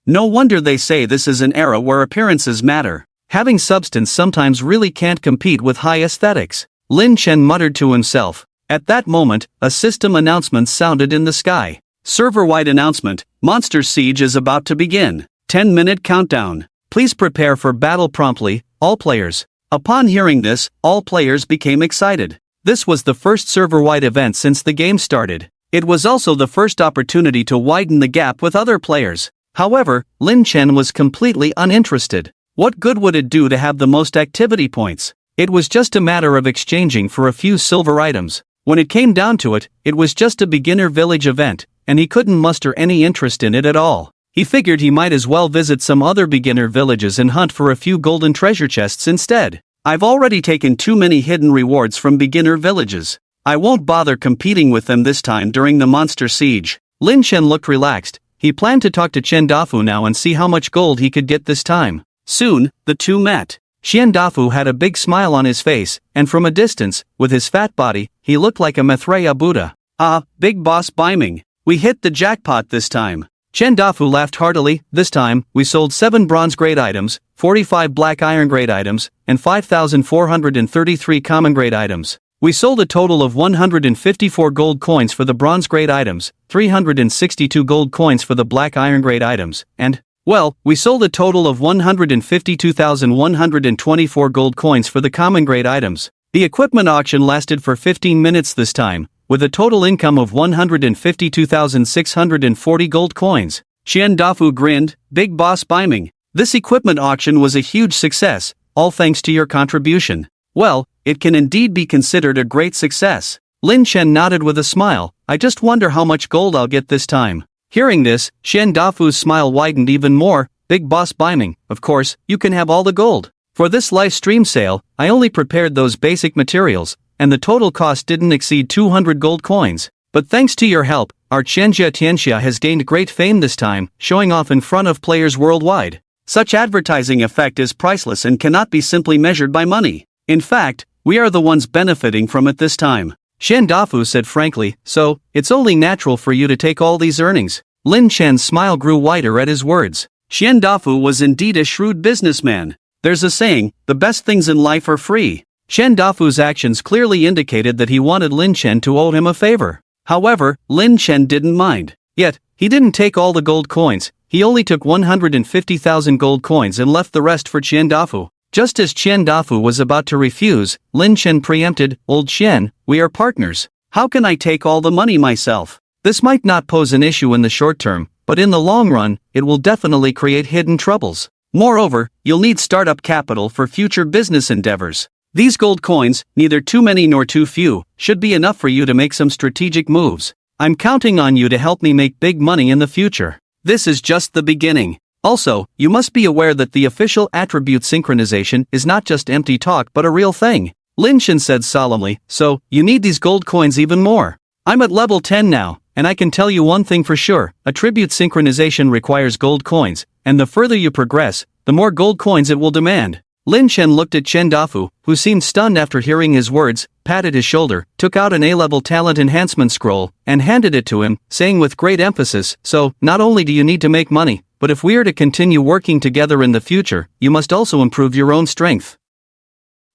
No wonder they say this is an era where appearances matter. Having substance sometimes really can't compete with high aesthetics. Lin Chen muttered to himself. At that moment, a system announcement sounded in the sky. Server-wide announcement, Monster Siege is about to begin. 10-minute countdown. Please prepare for battle promptly, all players. Upon hearing this, all players became excited. This was the first server-wide event since the game started. It was also the first opportunity to widen the gap with other players. However, Lin Chen was completely uninterested. What good would it do to have the most activity points? It was just a matter of exchanging for a few silver items. When it came down to it, it was just a beginner village event, and he couldn't muster any interest in it at all. He figured he might as well visit some other beginner villages and hunt for a few golden treasure chests instead. I've already taken too many hidden rewards from beginner villages. I won't bother competing with them this time during the Monster Siege. Lin Chen looked relaxed. He planned to talk to Qian Dafu now and see how much gold he could get this time. Soon, the two met. Qian Dafu had a big smile on his face, and from a distance, with his fat body, he looked like a Maitreya Buddha. Ah, big boss Biming. We hit the jackpot this time. Qian Dafu laughed heartily. This time, we sold 7 bronze grade items, 45 black iron grade items, and 5,433 common grade items. We sold a total of 154 gold coins for the bronze grade items, 362 gold coins for the black iron grade items, and, well, we sold a total of 152,124 gold coins for the common grade items. The equipment auction lasted for 15 minutes this time, with a total income of 152,640 gold coins. Qian Dafu grinned. Big boss Biming. This equipment auction was a huge success, all thanks to your contribution. Well, it can indeed be considered a great success. Lin Chen nodded with a smile. I just wonder how much gold I'll get this time. Hearing this, Qian Dafu's smile widened even more. Big boss Biming, of course, you can have all the gold. For this live stream sale, I only prepared those basic materials, and the total cost didn't exceed 200 gold coins. But thanks to your help, our Qianjia Tianxia has gained great fame this time, showing off in front of players worldwide. Such advertising effect is priceless and cannot be simply measured by money. In fact, we are the ones benefiting from it this time. Qian Dafu said frankly, so, it's only natural for you to take all these earnings. Lin Chen's smile grew wider at his words. Qian Dafu was indeed a shrewd businessman. There's a saying, the best things in life are free. Chen Dafu's actions clearly indicated that he wanted Lin Chen to owe him a favor. However, Lin Chen didn't mind. Yet, he didn't take all the gold coins, he only took 150,000 gold coins and left the rest for Chen Dafu. Just as Chen Dafu was about to refuse, Lin Chen preempted, "Old Chen, we are partners. How can I take all the money myself?" This might not pose an issue in the short term, but in the long run, it will definitely create hidden troubles. Moreover, you'll need startup capital for future business endeavors. These gold coins, neither too many nor too few, should be enough for you to make some strategic moves. I'm counting on you to help me make big money in the future. This is just the beginning. Also, you must be aware that the official attribute synchronization is not just empty talk but a real thing. Lin Chen said solemnly, "So, you need these gold coins even more. I'm at level 10 now, and I can tell you one thing for sure, attribute synchronization requires gold coins, and the further you progress, the more gold coins it will demand." Lin Chen looked at Chen Dafu, who seemed stunned after hearing his words, patted his shoulder, took out an A-level talent enhancement scroll, and handed it to him, saying with great emphasis, "So, not only do you need to make money, but if we are to continue working together in the future, you must also improve your own strength.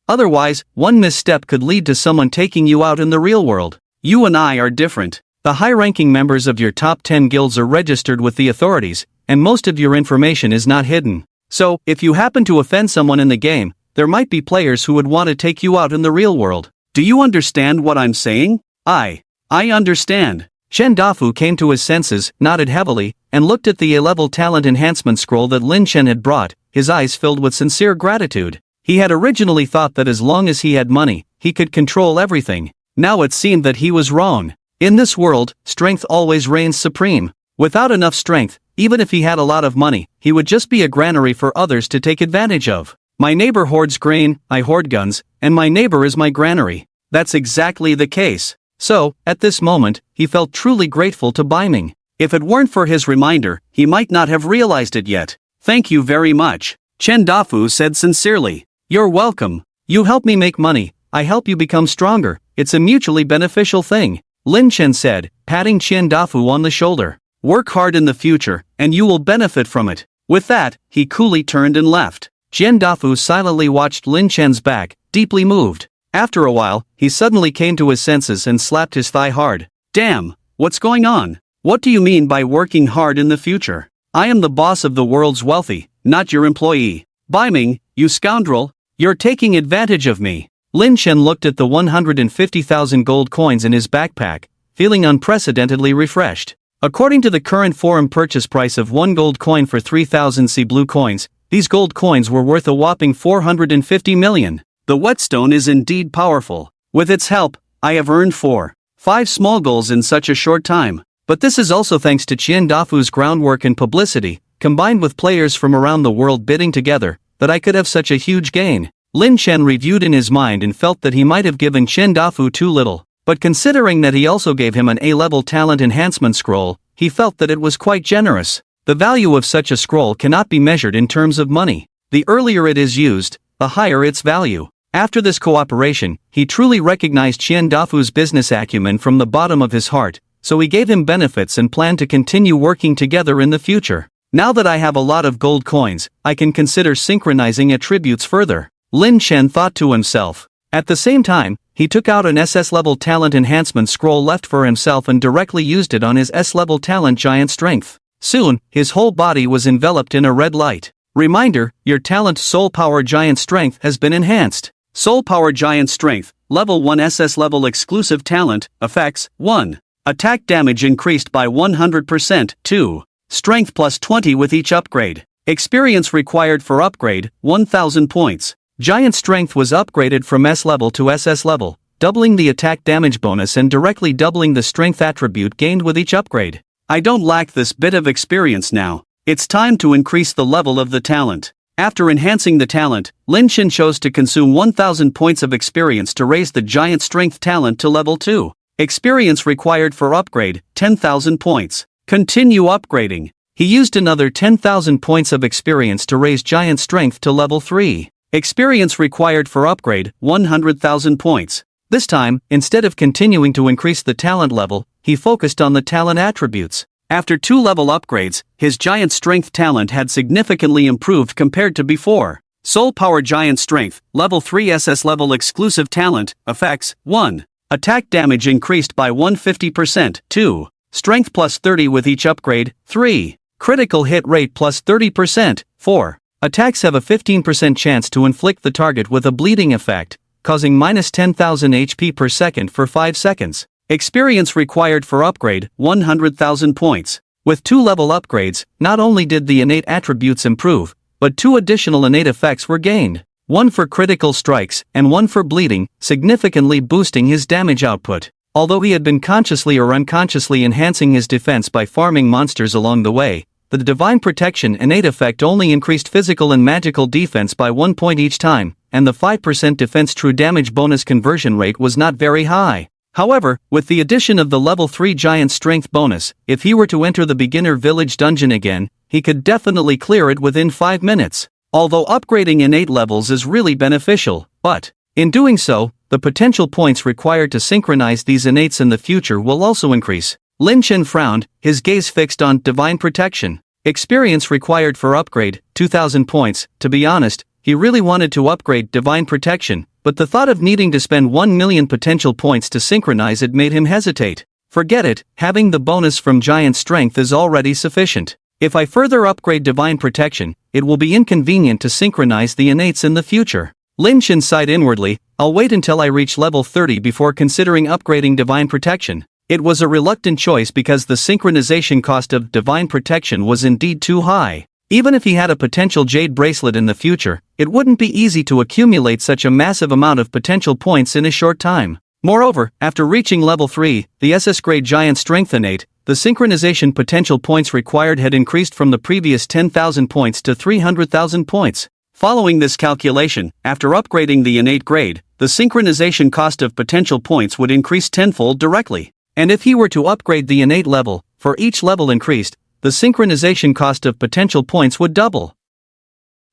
Otherwise, one misstep could lead to someone taking you out in the real world. You and I are different. The high-ranking members of your top 10 guilds are registered with the authorities, and most of your information is not hidden. So, if you happen to offend someone in the game, there might be players who would want to take you out in the real world. Do you understand what I'm saying?" I understand." Chen Dafu came to his senses, nodded heavily, and looked at the A-level talent enhancement scroll that Lin Chen had brought, his eyes filled with sincere gratitude. He had originally thought that as long as he had money, he could control everything. Now it seemed that he was wrong. In this world, strength always reigns supreme. Without enough strength, even if he had a lot of money, he would just be a granary for others to take advantage of. My neighbor hoards grain, I hoard guns, and my neighbor is my granary. That's exactly the case. So, at this moment, he felt truly grateful to Baiming. If it weren't for his reminder, he might not have realized it yet. "Thank you very much," Chen Dafu said sincerely. "You're welcome. You help me make money, I help you become stronger, it's a mutually beneficial thing," Lin Chen said, patting Chen Dafu on the shoulder. "Work hard in the future, and you will benefit from it." With that, he coolly turned and left. Chen Dafu silently watched Lin Chen's back, deeply moved. After a while, he suddenly came to his senses and slapped his thigh hard. "Damn, what's going on? What do you mean by working hard in the future? I am the boss of the world's wealthy, not your employee. Baiming, you scoundrel, you're taking advantage of me." Lin Chen looked at the 150,000 gold coins in his backpack, feeling unprecedentedly refreshed. According to the current forum purchase price of 1 gold coin for 3,000 sea blue coins, these gold coins were worth a whopping 450 million. The whetstone is indeed powerful. With its help, I have earned 4-5 small goals in such a short time. But this is also thanks to Chen Dafu's groundwork and publicity, combined with players from around the world bidding together, that I could have such a huge gain. Lin Chen reviewed in his mind and felt that he might have given Chen Dafu too little. But considering that he also gave him an A-level talent enhancement scroll, he felt that it was quite generous. The value of such a scroll cannot be measured in terms of money. The earlier it is used, the higher its value. After this cooperation, he truly recognized Chen Dafu's business acumen from the bottom of his heart, so he gave him benefits and planned to continue working together in the future. Now that I have a lot of gold coins, I can consider synchronizing attributes further, Lin Chen thought to himself. At the same time, he took out an SS-level talent enhancement scroll left for himself and directly used it on his S-level talent giant strength. Soon, his whole body was enveloped in a red light. Reminder, your talent Soul Power Giant Strength has been enhanced. Soul Power Giant Strength, Level 1 SS Level Exclusive Talent, Effects, 1. Attack damage increased by 100%, 2. Strength plus 20 with each upgrade. Experience required for upgrade, 1000 points. Giant Strength was upgraded from S level to SS level, doubling the attack damage bonus and directly doubling the strength attribute gained with each upgrade. I don't lack this bit of experience now. It's time to increase the level of the talent. After enhancing the talent, Lin Chen chose to consume 1000 points of experience to raise the Giant Strength talent to level 2. Experience required for upgrade, 10,000 points. Continue upgrading. He used another 10,000 points of experience to raise Giant Strength to level 3. Experience required for upgrade, 100,000 points. This time, instead of continuing to increase the talent level, he focused on the talent attributes. After 2 level upgrades, his Giant Strength talent had significantly improved compared to before. Soul Power Giant Strength, Level 3 SS Level Exclusive Talent, Effects, 1. Attack damage increased by 150%, 2. Strength plus 30 with each upgrade, 3. Critical hit rate plus 30%, 4. Attacks have a 15% chance to inflict the target with a bleeding effect, causing minus 10,000 HP per second for 5 seconds. Experience required for upgrade, 100,000 points. With 2 level upgrades, not only did the innate attributes improve, but 2 additional innate effects were gained. One for critical strikes, and one for bleeding, significantly boosting his damage output. Although he had been consciously or unconsciously enhancing his defense by farming monsters along the way, the Divine Protection innate effect only increased physical and magical defense by 1 point each time, and the 5% defense true damage bonus conversion rate was not very high. However, with the addition of the level 3 giant strength bonus, if he were to enter the beginner village dungeon again, he could definitely clear it within 5 minutes. Although upgrading innate levels is really beneficial, but, in doing so, the potential points required to synchronize these innates in the future will also increase. Lin Chen frowned, his gaze fixed on Divine Protection. Experience required for upgrade, 2,000 points. To be honest, he really wanted to upgrade Divine Protection, but the thought of needing to spend 1 million potential points to synchronize it made him hesitate. Forget it, having the bonus from Giant Strength is already sufficient. If I further upgrade Divine Protection, it will be inconvenient to synchronize the innates in the future. Lin Chen sighed inwardly, I'll wait until I reach level 30 before considering upgrading Divine Protection. It was a reluctant choice because the synchronization cost of Divine Protection was indeed too high. Even if he had a potential Jade Bracelet in the future, it wouldn't be easy to accumulate such a massive amount of potential points in a short time. Moreover, after reaching level 3, the SS grade Giant Strength innate, the synchronization potential points required had increased from the previous 10,000 points to 300,000 points. Following this calculation, after upgrading the innate grade, the synchronization cost of potential points would increase tenfold directly. And if he were to upgrade the innate level, for each level increased, the synchronization cost of potential points would double.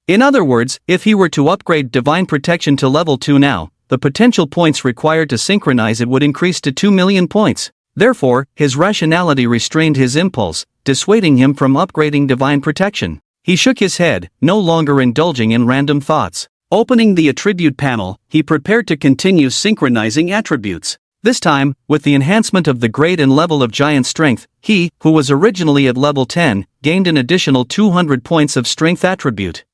In other words, if he were to upgrade Divine Protection to level 2 now, the potential points required to synchronize it would increase to 2 million points. Therefore, his rationality restrained his impulse, dissuading him from upgrading Divine Protection. He shook his head, no longer indulging in random thoughts. Opening the attribute panel, he prepared to continue synchronizing attributes. This time, with the enhancement of the grade and level of Giant Strength, he, who was originally at level 10, gained an additional 200 points of Strength attribute.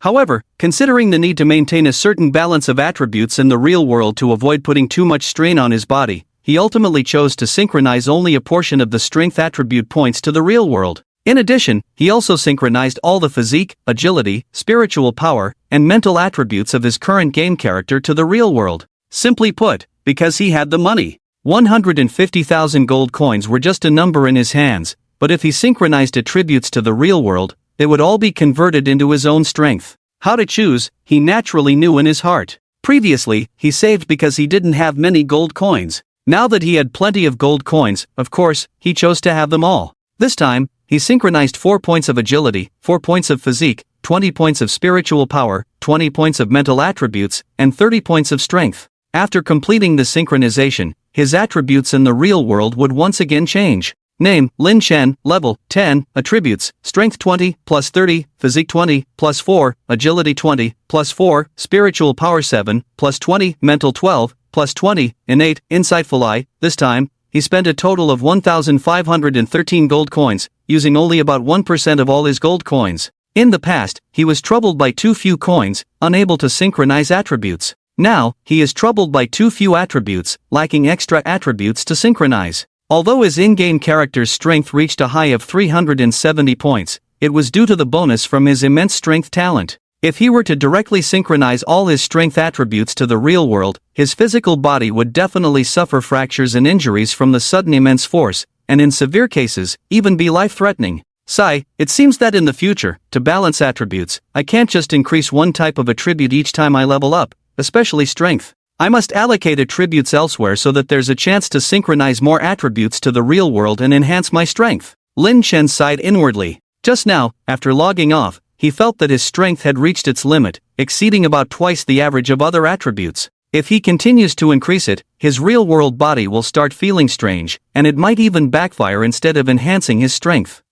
However, considering the need to maintain a certain balance of attributes in the real world to avoid putting too much strain on his body, he ultimately chose to synchronize only a portion of the Strength attribute points to the real world. In addition, he also synchronized all the physique, agility, spiritual power, and mental attributes of his current game character to the real world. Simply put, because he had the money. 150,000 gold coins were just a number in his hands, but if he synchronized attributes to the real world, they would all be converted into his own strength. How to choose, he naturally knew in his heart. Previously, he saved because he didn't have many gold coins. Now that he had plenty of gold coins, of course, he chose to have them all. This time, he synchronized 4 points of agility, 4 points of physique, 20 points of spiritual power, 20 points of mental attributes, and 30 points of strength. After completing the synchronization, his attributes in the real world would once again change. Name, Lin Chen, level, 10, attributes, strength 20, plus 30, physique 20, plus 4, agility 20, plus 4, spiritual power 7, plus 20, mental 12, plus 20, innate, insightful eye. This time, he spent a total of 1,513 gold coins, using only about 1% of all his gold coins. In the past, he was troubled by too few coins, unable to synchronize attributes. Now, he is troubled by too few attributes, lacking extra attributes to synchronize. Although his in-game character's strength reached a high of 370 points, it was due to the bonus from his immense strength talent. If he were to directly synchronize all his strength attributes to the real world, his physical body would definitely suffer fractures and injuries from the sudden immense force, and in severe cases, even be life-threatening. Sigh, it seems that in the future, to balance attributes, I can't just increase one type of attribute each time I level up, especially strength. I must allocate attributes elsewhere so that there's a chance to synchronize more attributes to the real world and enhance my strength. Lin Chen sighed inwardly. Just now, after logging off, he felt that his strength had reached its limit, exceeding about twice the average of other attributes. If he continues to increase it, his real-world body will start feeling strange, and it might even backfire instead of enhancing his strength.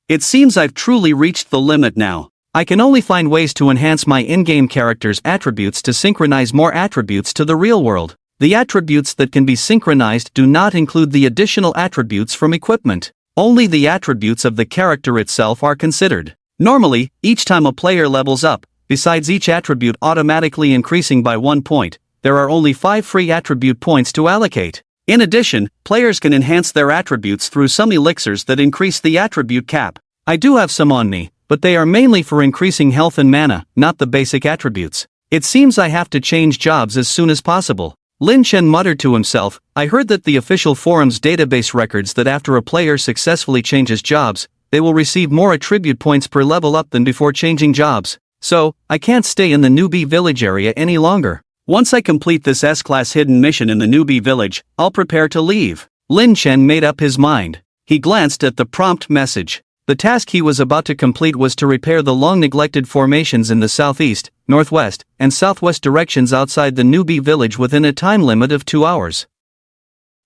It seems I've truly reached the limit now. I can only find ways to enhance my in-game character's attributes to synchronize more attributes to the real world. The attributes that can be synchronized do not include the additional attributes from equipment. Only the attributes of the character itself are considered. Normally, each time a player levels up, besides each attribute automatically increasing by 1 point, there are only 5 free attribute points to allocate. In addition, players can enhance their attributes through some elixirs that increase the attribute cap. I do have some on me, but they are mainly for increasing health and mana, not the basic attributes. It seems I have to change jobs as soon as possible. Lin Chen muttered to himself, I heard that the official forum's database records that after a player successfully changes jobs, they will receive more attribute points per level up than before changing jobs. So, I can't stay in the newbie village area any longer. Once I complete this S-class hidden mission in the newbie village, I'll prepare to leave. Lin Chen made up his mind. He glanced at the prompt message. The task he was about to complete was to repair the long-neglected formations in the southeast, northwest, and southwest directions outside the newbie village within a time limit of 2 hours.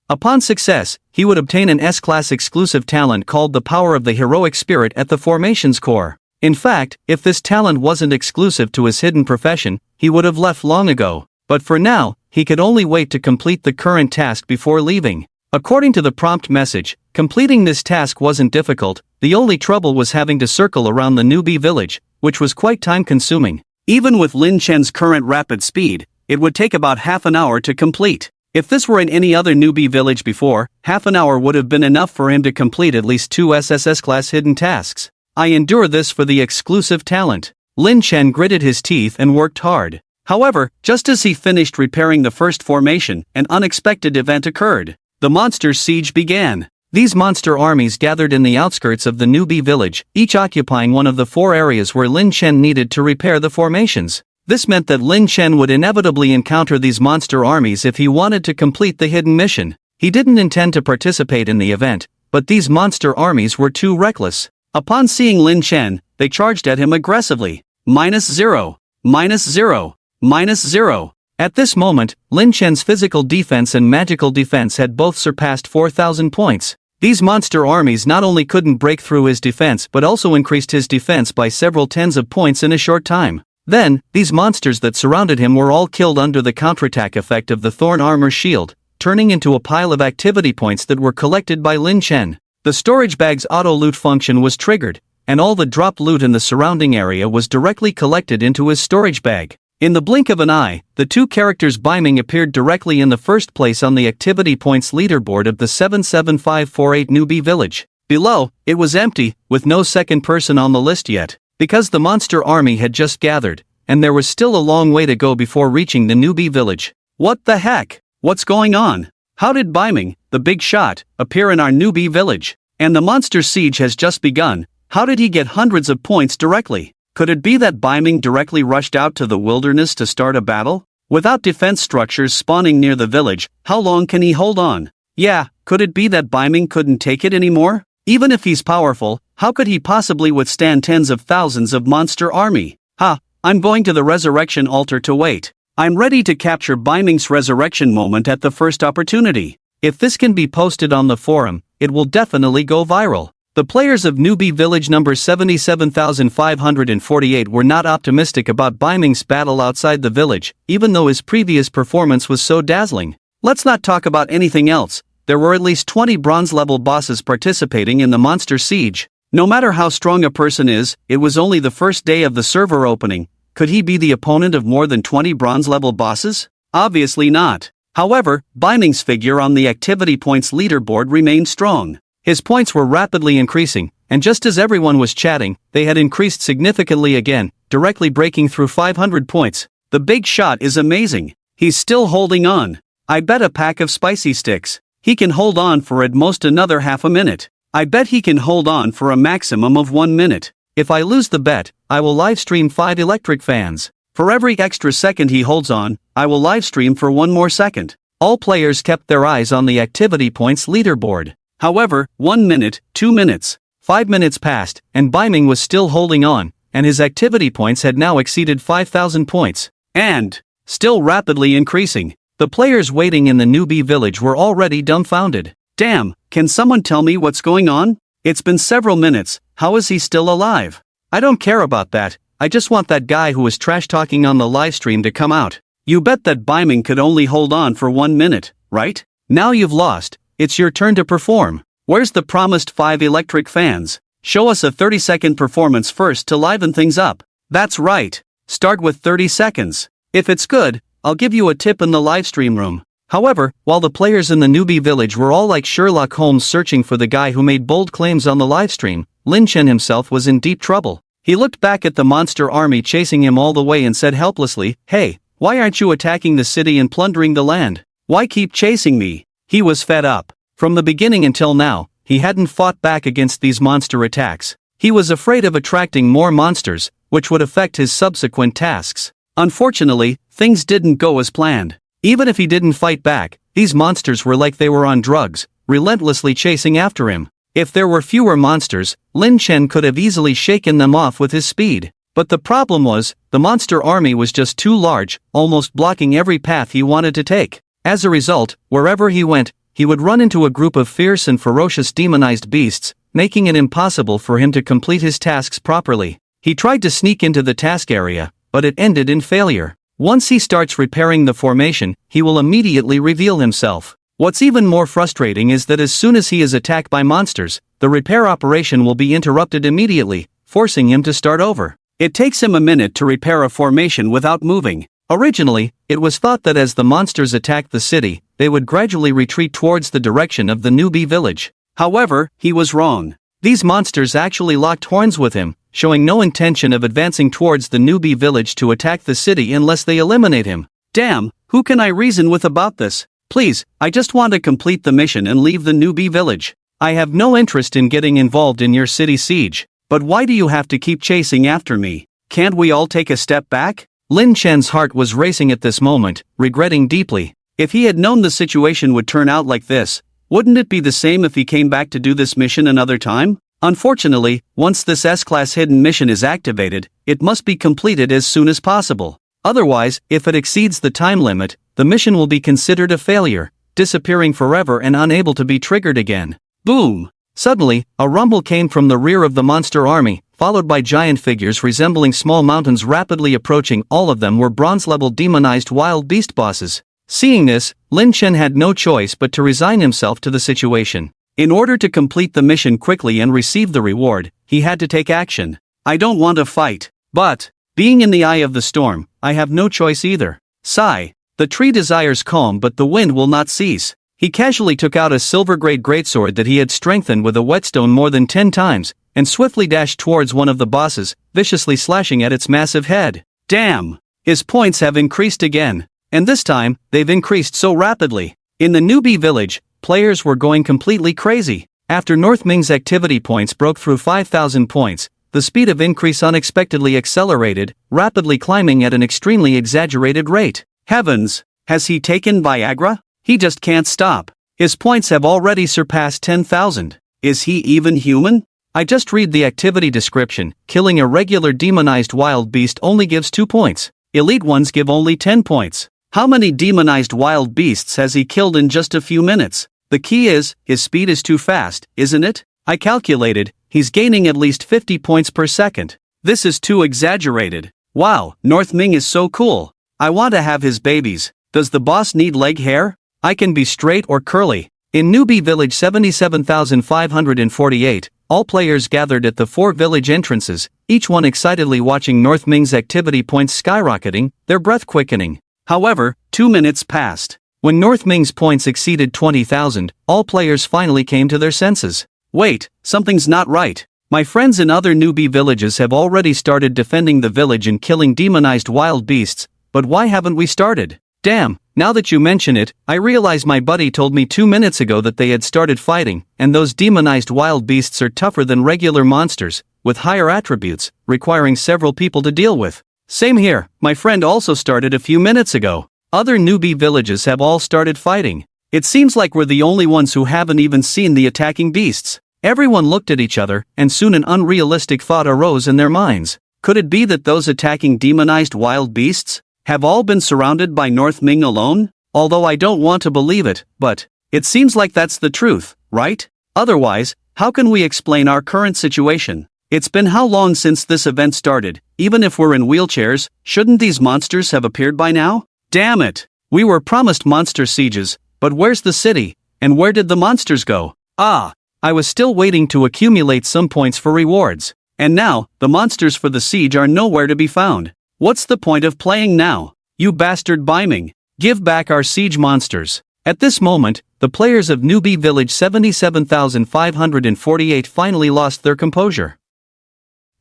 Upon success, he would obtain an S-class exclusive talent called the Power of the Heroic Spirit at the formation's core. In fact, if this talent wasn't exclusive to his hidden profession, he would have left long ago. But for now, he could only wait to complete the current task before leaving. According to the prompt message, completing this task wasn't difficult, the only trouble was having to circle around the newbie village, which was quite time-consuming. Even with Lin Chen's current rapid speed, it would take about half an hour to complete. If this were in any other newbie village before, half an hour would have been enough for him to complete at least 2 SSS-class hidden tasks. I endure this for the exclusive talent. Lin Chen gritted his teeth and worked hard. However, just as he finished repairing the first formation, an unexpected event occurred. The monster siege began. These monster armies gathered in the outskirts of the newbie village, each occupying one of the 4 areas where Lin Chen needed to repair the formations. This meant that Lin Chen would inevitably encounter these monster armies if he wanted to complete the hidden mission. He didn't intend to participate in the event, but these monster armies were too reckless. Upon seeing Lin Chen, they charged at him aggressively. -0, -0. -0. At this moment, Lin Chen's physical defense and magical defense had both surpassed 4,000 points. These monster armies not only couldn't break through his defense but also increased his defense by several tens of points in a short time. Then, these monsters that surrounded him were all killed under the counterattack effect of the Thorn Armor Shield, turning into a pile of activity points that were collected by Lin Chen. The storage bag's auto-loot function was triggered, and all the dropped loot in the surrounding area was directly collected into his storage bag. In the blink of an eye, the 2 characters Biming appeared directly in the first place on the activity points leaderboard of the 77548 newbie village. Below, it was empty, with no second person on the list yet, because the monster army had just gathered, and there was still a long way to go before reaching the newbie village. What the heck? What's going on? How did Biming, the big shot, appear in our newbie village? And the monster siege has just begun. How did he get hundreds of points directly? Could it be that Biming directly rushed out to the wilderness to start a battle? Without defense structures spawning near the village, how long can he hold on? Yeah, could it be that Biming couldn't take it anymore? Even if he's powerful, how could he possibly withstand tens of thousands of monster army? I'm going to the resurrection altar to wait. I'm ready to capture Biming's resurrection moment at the first opportunity. If this can be posted on the forum, it will definitely go viral. The players of newbie village number 77,548 were not optimistic about Biming's battle outside the village, even though his previous performance was so dazzling. Let's not talk about anything else. There were at least 20 bronze-level bosses participating in the monster siege. No matter how strong a person is, it was only the first day of the server opening. Could he be the opponent of more than 20 bronze-level bosses? Obviously not. However, Biming's figure on the activity points leaderboard remained strong. His points were rapidly increasing, and just as everyone was chatting, they had increased significantly again, directly breaking through 500 points. The big shot is amazing. He's still holding on. I bet a pack of spicy sticks. He can hold on for at most another half a minute. I bet he can hold on for a maximum of 1 minute. If I lose the bet, I will livestream 5 electric fans. For every extra second he holds on, I will livestream for 1 more second. All players kept their eyes on the activity points leaderboard. However, 1 minute, 2 minutes, 5 minutes passed, and Biming was still holding on, and his activity points had now exceeded 5,000 points. And, still rapidly increasing. The players waiting in the newbie village were already dumbfounded. Damn, can someone tell me what's going on? It's been several minutes, how is he still alive? I don't care about that, I just want that guy who was trash-talking on the livestream to come out. You bet that Biming could only hold on for 1 minute, right? Now you've lost, it's your turn to perform. Where's the promised 5 electric fans? Show us a 30-second performance first to liven things up. That's right. Start with 30 seconds. If it's good, I'll give you a tip in the livestream room. However, while the players in the newbie village were all like Sherlock Holmes searching for the guy who made bold claims on the livestream, Lin Chen himself was in deep trouble. He looked back at the monster army chasing him all the way and said helplessly, "Hey, why aren't you attacking the city and plundering the land? Why keep chasing me?" He was fed up. From the beginning until now, he hadn't fought back against these monster attacks. He was afraid of attracting more monsters, which would affect his subsequent tasks. Unfortunately, things didn't go as planned. Even if he didn't fight back, these monsters were like they were on drugs, relentlessly chasing after him. If there were fewer monsters, Lin Chen could have easily shaken them off with his speed. But the problem was, the monster army was just too large, almost blocking every path he wanted to take. As a result, wherever he went, he would run into a group of fierce and ferocious demonized beasts, making it impossible for him to complete his tasks properly. He tried to sneak into the task area, but it ended in failure. Once he starts repairing the formation, he will immediately reveal himself. What's even more frustrating is that as soon as he is attacked by monsters, the repair operation will be interrupted immediately, forcing him to start over. It takes him a minute to repair a formation without moving. Originally, it was thought that as the monsters attacked the city, they would gradually retreat towards the direction of the newbie village. However, he was wrong. These monsters actually locked horns with him, showing no intention of advancing towards the newbie village to attack the city unless they eliminate him. Damn, who can I reason with about this? Please, I just want to complete the mission and leave the newbie village. I have no interest in getting involved in your city siege. But why do you have to keep chasing after me? Can't we all take a step back? Lin Chen's heart was racing at this moment, regretting deeply. If he had known the situation would turn out like this, wouldn't it be the same if he came back to do this mission another time? Unfortunately, once this S-Class hidden mission is activated, it must be completed as soon as possible. Otherwise, if it exceeds the time limit, the mission will be considered a failure, disappearing forever and unable to be triggered again. Boom! Suddenly, a rumble came from the rear of the monster army, followed by giant figures resembling small mountains rapidly approaching. All of them were bronze-level demonized wild beast bosses. Seeing this, Lin Chen had no choice but to resign himself to the situation. In order to complete the mission quickly and receive the reward, he had to take action. I don't want to fight. But, being in the eye of the storm, I have no choice either. Sigh. The tree desires calm but the wind will not cease. He casually took out a silver-grade greatsword that he had strengthened with a whetstone more than 10 times, and swiftly dashed towards one of the bosses, viciously slashing at its massive head. Damn! His points have increased again. And this time, they've increased so rapidly. In the newbie village, players were going completely crazy. After North Ming's activity points broke through 5,000 points, the speed of increase unexpectedly accelerated, rapidly climbing at an extremely exaggerated rate. Heavens! Has he taken Viagra? He just can't stop. His points have already surpassed 10,000. Is he even human? I just read the activity description. Killing a regular demonized wild beast only gives 2 points. Elite ones give only 10 points. How many demonized wild beasts has he killed in just a few minutes? The key is, his speed is too fast, isn't it? I calculated, he's gaining at least 50 points per second. This is too exaggerated. Wow, North Ming is so cool. I want to have his babies. Does the boss need leg hair? I can be straight or curly. In Newbie Village 77,548, all players gathered at the 4 village entrances, each one excitedly watching North Ming's activity points skyrocketing, their breath quickening. However, 2 minutes passed. When North Ming's points exceeded 20,000, all players finally came to their senses. Wait, something's not right. My friends in other newbie villages have already started defending the village and killing demonized wild beasts, but why haven't we started? Damn, now that you mention it, I realize my buddy told me 2 minutes ago that they had started fighting, and those demonized wild beasts are tougher than regular monsters, with higher attributes, requiring several people to deal with. Same here, my friend also started a few minutes ago. Other newbie villages have all started fighting. It seems like we're the only ones who haven't even seen the attacking beasts. Everyone looked at each other, and soon an unrealistic thought arose in their minds. Could it be that those attacking demonized wild beasts have all been surrounded by North Ming alone? Although I don't want to believe it, but it seems like that's the truth, right? Otherwise, how can we explain our current situation? It's been how long since this event started? Even if we're in wheelchairs, shouldn't these monsters have appeared by now? Damn it! We were promised monster sieges, but where's the city? And where did the monsters go? Ah! I was still waiting to accumulate some points for rewards. And now, the monsters for the siege are nowhere to be found. What's the point of playing now? You bastard Biming! Give back our siege monsters. At this moment, the players of Newbie Village 77,548 finally lost their composure.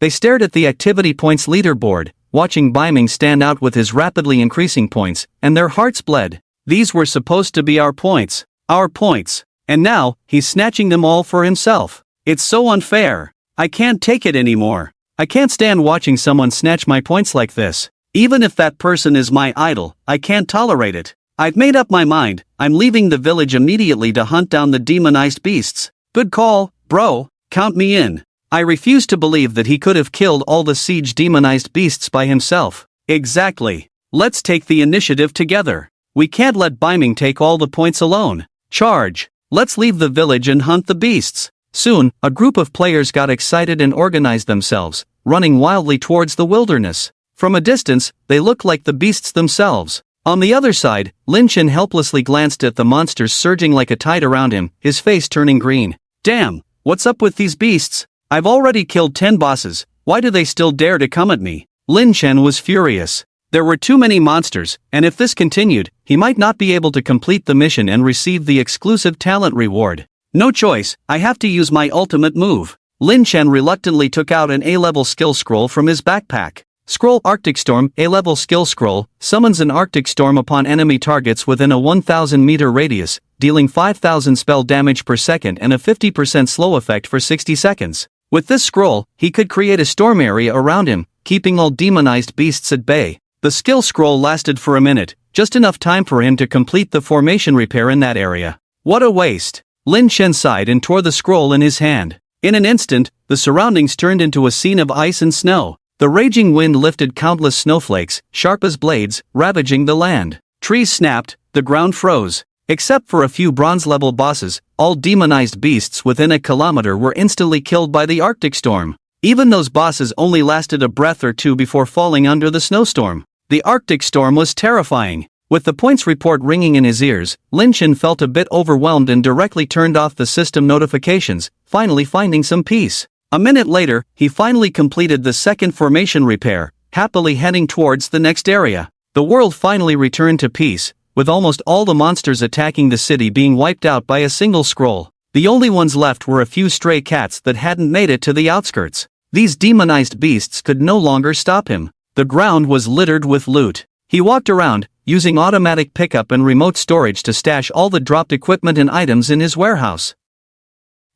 They stared at the activity points leaderboard, watching Biming stand out with his rapidly increasing points, and their hearts bled. These were supposed to be our points. Our points. And now, he's snatching them all for himself. It's so unfair. I can't take it anymore. I can't stand watching someone snatch my points like this. Even if that person is my idol, I can't tolerate it. I've made up my mind. I'm leaving the village immediately to hunt down the demonized beasts. Good call, bro. Count me in. I refuse to believe that he could have killed all the siege demonized beasts by himself. Exactly. Let's take the initiative together. We can't let Biming take all the points alone. Charge. Let's leave the village and hunt the beasts. Soon, a group of players got excited and organized themselves, running wildly towards the wilderness. From a distance, they looked like the beasts themselves. On the other side, Lin Chen helplessly glanced at the monsters surging like a tide around him, his face turning green. Damn, what's up with these beasts? I've already killed 10 bosses, why do they still dare to come at me? Lin Chen was furious. There were too many monsters, and if this continued, he might not be able to complete the mission and receive the exclusive talent reward. No choice, I have to use my ultimate move. Lin Chen reluctantly took out an A-level skill scroll from his backpack. Scroll Arctic Storm, A-level skill scroll, summons an Arctic Storm upon enemy targets within a 1000 meter radius, dealing 5000 spell damage per second and a 50% slow effect for 60 seconds. With this scroll, he could create a storm area around him, keeping all demonized beasts at bay. The skill scroll lasted for a minute, just enough time for him to complete the formation repair in that area. What a waste! Lin Chen sighed and tore the scroll in his hand. In an instant, the surroundings turned into a scene of ice and snow. The raging wind lifted countless snowflakes, sharp as blades, ravaging the land. Trees snapped, the ground froze. Except for a few bronze-level bosses, all demonized beasts within a kilometer were instantly killed by the Arctic Storm. Even those bosses only lasted a breath or two before falling under the snowstorm. The Arctic Storm was terrifying. With the points report ringing in his ears, Lin Chen felt a bit overwhelmed and directly turned off the system notifications, finally finding some peace. A minute later, he finally completed the second formation repair, happily heading towards the next area. The world finally returned to peace, with almost all the monsters attacking the city being wiped out by a single scroll. The only ones left were a few stray cats that hadn't made it to the outskirts. These demonized beasts could no longer stop him. The ground was littered with loot. He walked around, using automatic pickup and remote storage to stash all the dropped equipment and items in his warehouse.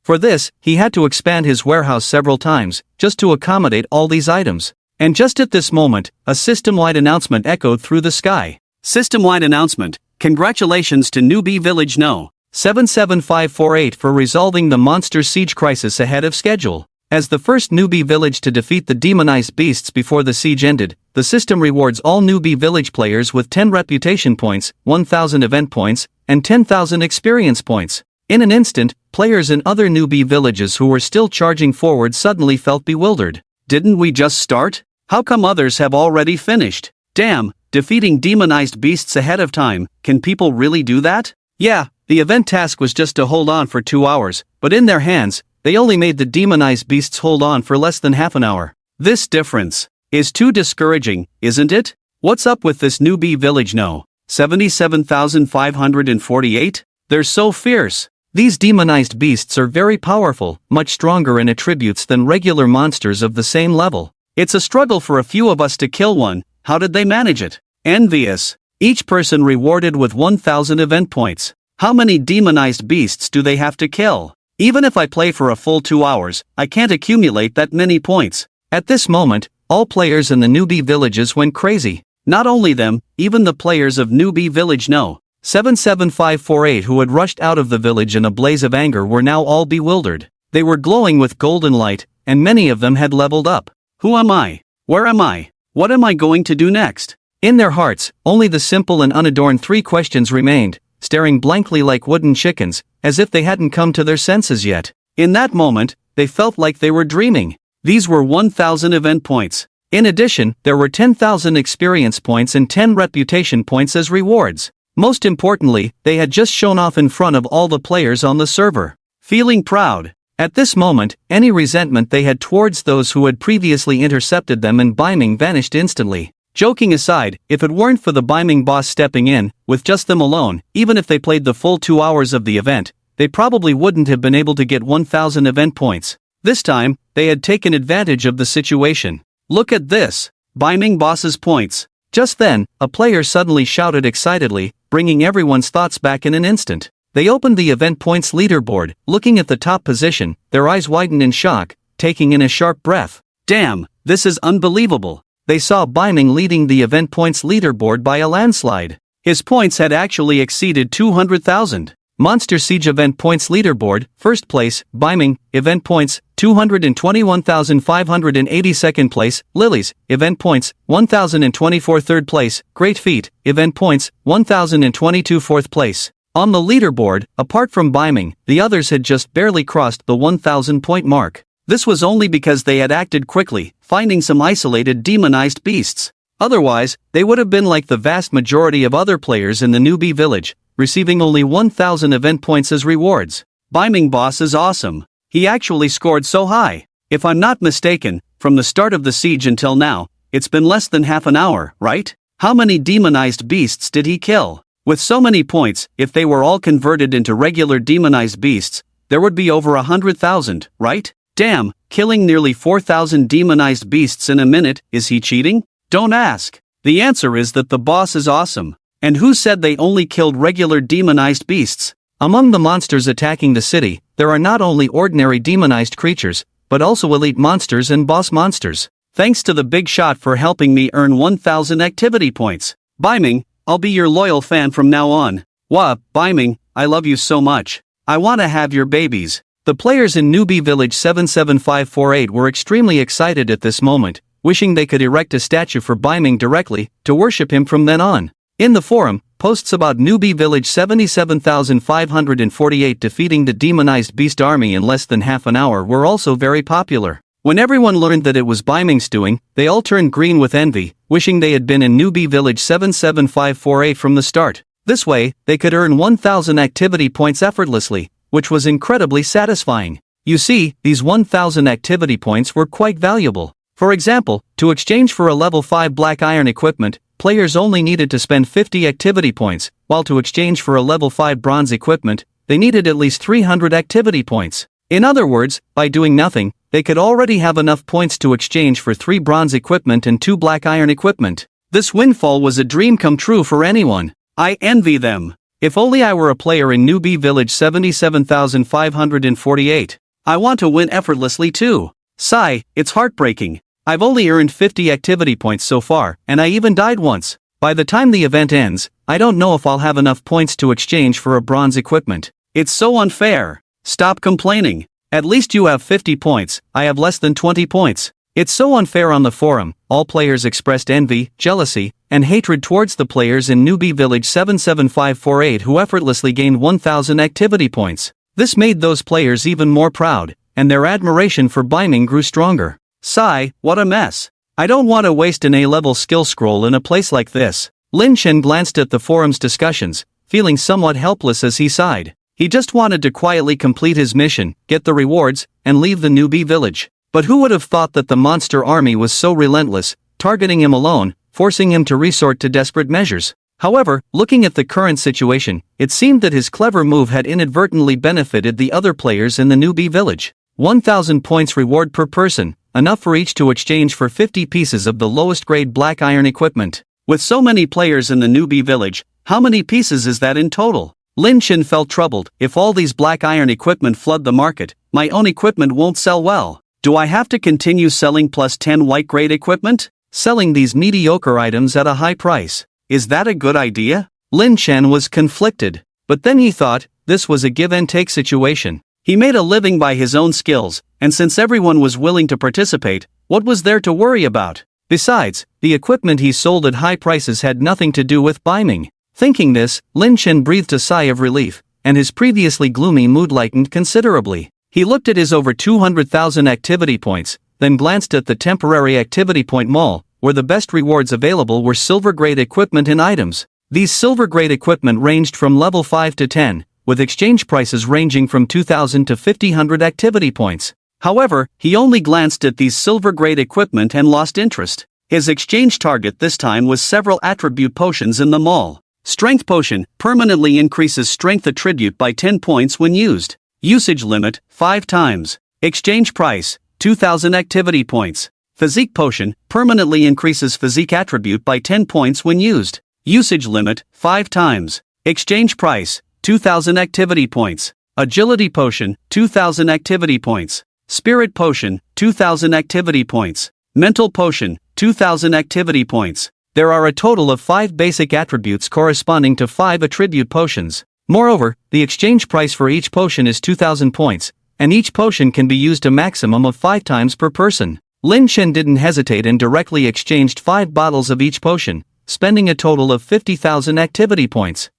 For this, he had to expand his warehouse several times, just to accommodate all these items. And just at this moment, a system-wide announcement echoed through the sky. System-wide announcement, congratulations to Newbie Village No. 77548 for resolving the monster siege crisis ahead of schedule. As the first Newbie Village to defeat the demonized beasts before the siege ended, the system rewards all Newbie Village players with 10 reputation points, 1000 event points, and 10,000 experience points. In an instant, players in other Newbie villages who were still charging forward suddenly felt bewildered. Didn't we just start? How come others have already finished? Damn, defeating demonized beasts ahead of time, can people really do that? Yeah, the event task was just to hold on for 2 hours, but in their hands, they only made the demonized beasts hold on for less than half an hour. This difference is too discouraging, isn't it? What's up with this Newbie Village No. 77,548? They're so fierce. These demonized beasts are very powerful, much stronger in attributes than regular monsters of the same level. It's a struggle for a few of us to kill one. How did they manage it? Envious. Each person rewarded with 1000 event points. How many demonized beasts do they have to kill? Even if I play for a full 2 hours, I can't accumulate that many points. At this moment, all players in the Newbie villages went crazy. Not only them, even the players of Newbie Village No. 77548 who had rushed out of the village in a blaze of anger were now all bewildered. They were glowing with golden light, and many of them had leveled up. Who am I? Where am I? What am I going to do next? In their hearts, only the simple and unadorned 3 questions remained, staring blankly like wooden chickens, as if they hadn't come to their senses yet. In that moment, they felt like they were dreaming. These were 1,000 event points. In addition, there were 10,000 experience points and 10 reputation points as rewards. Most importantly, they had just shown off in front of all the players on the server. Feeling proud. At this moment, any resentment they had towards those who had previously intercepted them in Biming vanished instantly. Joking aside, if it weren't for the Biming boss stepping in, with just them alone, even if they played the full 2 hours of the event, they probably wouldn't have been able to get 1,000 event points. This time, they had taken advantage of the situation. Look at this! Biming boss's points. Just then, a player suddenly shouted excitedly, bringing everyone's thoughts back in an instant. They opened the event points leaderboard, looking at the top position, their eyes widened in shock, taking in a sharp breath. Damn, this is unbelievable. They saw Biming leading the event points leaderboard by a landslide. His points had actually exceeded 200,000. Monster Siege event points leaderboard, first place, Biming, event points, 221,580 second place, Lilies, event points, 1,024 third place, Great Feat, event points, 1,022 fourth place. On the leaderboard, apart from Biming, the others had just barely crossed the 1,000 point mark. This was only because they had acted quickly, finding some isolated demonized beasts. Otherwise, they would have been like the vast majority of other players in the newbie village, receiving only 1,000 event points as rewards. Biming boss is awesome. He actually scored so high. If I'm not mistaken, from the start of the siege until now, it's been less than half an hour, right? How many demonized beasts did he kill? With so many points, if they were all converted into regular demonized beasts, there would be over 100,000, right? Damn, killing nearly 4,000 demonized beasts in a minute, is he cheating? Don't ask. The answer is that the boss is awesome. And who said they only killed regular demonized beasts? Among the monsters attacking the city, there are not only ordinary demonized creatures, but also elite monsters and boss monsters. Thanks to the big shot for helping me earn 1,000 activity points. Biming, I'll be your loyal fan from now on. Wah, Biming, I love you so much. I wanna have your babies. The players in Newbie Village 77548 were extremely excited at this moment, wishing they could erect a statue for Biming directly, to worship him from then on. In the forum, posts about Newbie Village 77,548 defeating the demonized beast army in less than half an hour were also very popular. When everyone learned that it was Biming's doing, they all turned green with envy, wishing they had been in Newbie Village 77548 from the start. This way, they could earn 1,000 activity points effortlessly, which was incredibly satisfying. You see, these 1,000 activity points were quite valuable. For example, to exchange for a level 5 black iron equipment, players only needed to spend 50 activity points, while to exchange for a level 5 bronze equipment, they needed at least 300 activity points. In other words, by doing nothing, they could already have enough points to exchange for 3 bronze equipment and 2 black iron equipment. This windfall was a dream come true for anyone. I envy them. If only I were a player in Newbie Village 77,548. I want to win effortlessly too. Sigh, it's heartbreaking. I've only earned 50 activity points so far, and I even died once. By the time the event ends, I don't know if I'll have enough points to exchange for a bronze equipment. It's so unfair. Stop complaining. At least you have 50 points, I have less than 20 points. It's so unfair. On the forum, all players expressed envy, jealousy, and hatred towards the players in Newbie Village 77548 who effortlessly gained 1,000 activity points. This made those players even more proud, and their admiration for Biming grew stronger. Sigh, what a mess. I don't want to waste an A-level skill scroll in a place like this. Lin Chen glanced at the forum's discussions, feeling somewhat helpless as he sighed. He just wanted to quietly complete his mission, get the rewards, and leave the Newbie Village. But who would have thought that the monster army was so relentless, targeting him alone, forcing him to resort to desperate measures. However, looking at the current situation, it seemed that his clever move had inadvertently benefited the other players in the Newbie Village. 1,000 points reward per person, enough for each to exchange for 50 pieces of the lowest grade black iron equipment. With so many players in the Newbie Village, how many pieces is that in total? Lin Chen felt troubled. If all these black iron equipment flood the market, my own equipment won't sell well. Do I have to continue selling plus 10 white grade equipment? Selling these mediocre items at a high price. Is that a good idea? Lin Chen was conflicted. But then he thought, this was a give and take situation. He made a living by his own skills, and since everyone was willing to participate, what was there to worry about? Besides, the equipment he sold at high prices had nothing to do with Biming. Thinking this, Lin Chen breathed a sigh of relief, and his previously gloomy mood lightened considerably. He looked at his over 200,000 activity points, then glanced at the temporary activity point mall, where the best rewards available were silver-grade equipment and items. These silver-grade equipment ranged from level 5 to 10, with exchange prices ranging from 2,000 to 5,000 activity points. However, he only glanced at these silver-grade equipment and lost interest. His exchange target this time was several attribute potions in the mall. Strength potion permanently increases strength attribute by 10 points when used. Usage limit 5 times. Exchange price 2,000 activity points. Physique potion permanently increases physique attribute by 10 points when used. Usage limit 5 times. Exchange price 2,000 activity points. Agility potion 2,000 activity points. Spirit potion 2,000 activity points. Mental potion 2,000 activity points. There are a total of 5 basic attributes corresponding to 5 attribute potions. Moreover, the exchange price for each potion is 2,000 points, and each potion can be used a maximum of 5 times per person. Lin Chen didn't hesitate and directly exchanged 5 bottles of each potion, spending a total of 50,000 activity points.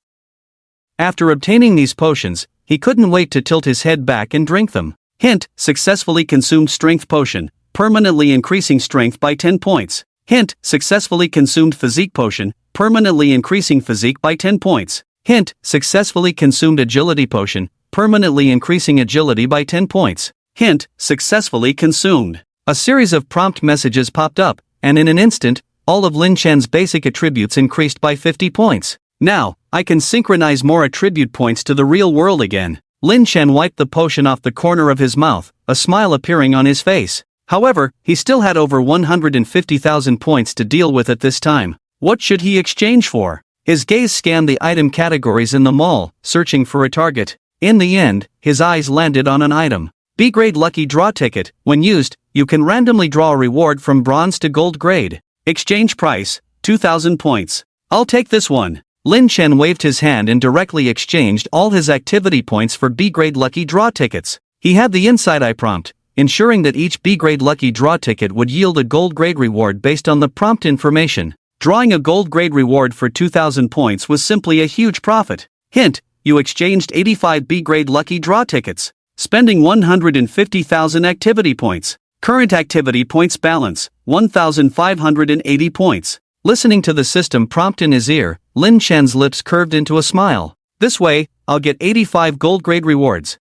After obtaining these potions, he couldn't wait to tilt his head back and drink them. Hint: successfully consumed strength potion, permanently increasing strength by 10 points. Hint: successfully consumed physique potion, permanently increasing physique by 10 points. Hint: successfully consumed agility potion, permanently increasing agility by 10 points. Hint: successfully consumed. A series of prompt messages popped up, and in an instant, all of Lin Chen's basic attributes increased by 50 points. Now, I can synchronize more attribute points to the real world again. Lin Chen wiped the potion off the corner of his mouth, a smile appearing on his face. However, he still had over 150,000 points to deal with at this time. What should he exchange for? His gaze scanned the item categories in the mall, searching for a target. In the end, his eyes landed on an item. B-grade lucky draw ticket. When used, you can randomly draw a reward from bronze to gold grade. Exchange price 2,000 points. I'll take this one. Lin Chen waved his hand and directly exchanged all his activity points for B-grade lucky draw tickets. He had the inside eye prompt, ensuring that each B-grade lucky draw ticket would yield a gold grade reward based on the prompt information. Drawing a gold grade reward for 2,000 points was simply a huge profit. Hint: you exchanged 85 B-grade lucky draw tickets, spending 150,000 activity points. Current activity points balance 1,580 points. Listening to the system prompt in his ear, Lin Chen's lips curved into a smile. This way, I'll get 85 gold grade rewards.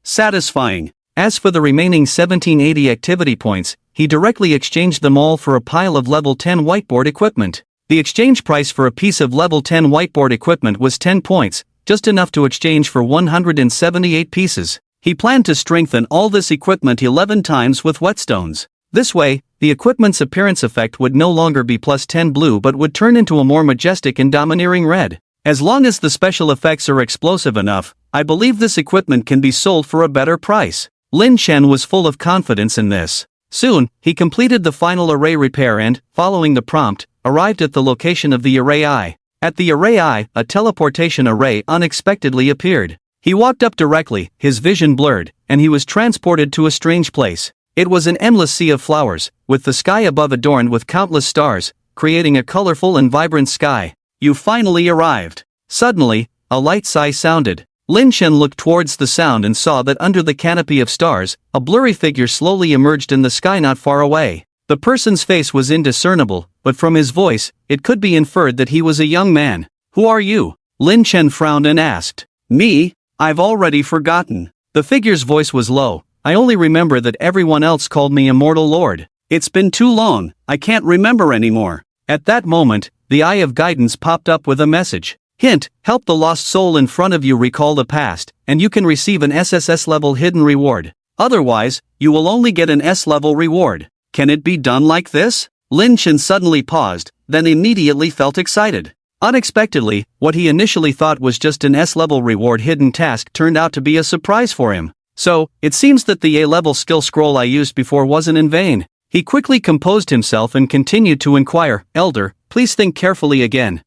Satisfying. As for the remaining 1,780 activity points, he directly exchanged them all for a pile of level 10 whiteboard equipment. The exchange price for a piece of level 10 whiteboard equipment was 10 points, just enough to exchange for 178 pieces. He planned to strengthen all this equipment 11 times with whetstones. This way, the equipment's appearance effect would no longer be plus 10 blue but would turn into a more majestic and domineering red. As long as the special effects are explosive enough, I believe this equipment can be sold for a better price. Lin Chen was full of confidence in this. Soon, he completed the final array repair and, following the prompt, arrived at the location of the array eye. At the array eye, a teleportation array unexpectedly appeared. He walked up directly, his vision blurred, and he was transported to a strange place. It was an endless sea of flowers, with the sky above adorned with countless stars, creating a colorful and vibrant sky. You finally arrived. Suddenly, a light sigh sounded. Lin Chen looked towards the sound and saw that under the canopy of stars, a blurry figure slowly emerged in the sky not far away. The person's face was indiscernible, but from his voice, it could be inferred that he was a young man. Who are you? Lin Chen frowned and asked. Me? I've already forgotten. The figure's voice was low. I only remember that everyone else called me Immortal Lord. It's been too long, I can't remember anymore. At that moment, the Eye of Guidance popped up with a message. Hint: help the lost soul in front of you recall the past, and you can receive an SSS level hidden reward. Otherwise, you will only get an S level reward. Can it be done like this? Lin Chen suddenly paused, then immediately felt excited. Unexpectedly, what he initially thought was just an S level reward hidden task turned out to be a surprise for him. So, it seems that the A-level skill scroll I used before wasn't in vain. He quickly composed himself and continued to inquire, Elder, please think carefully again.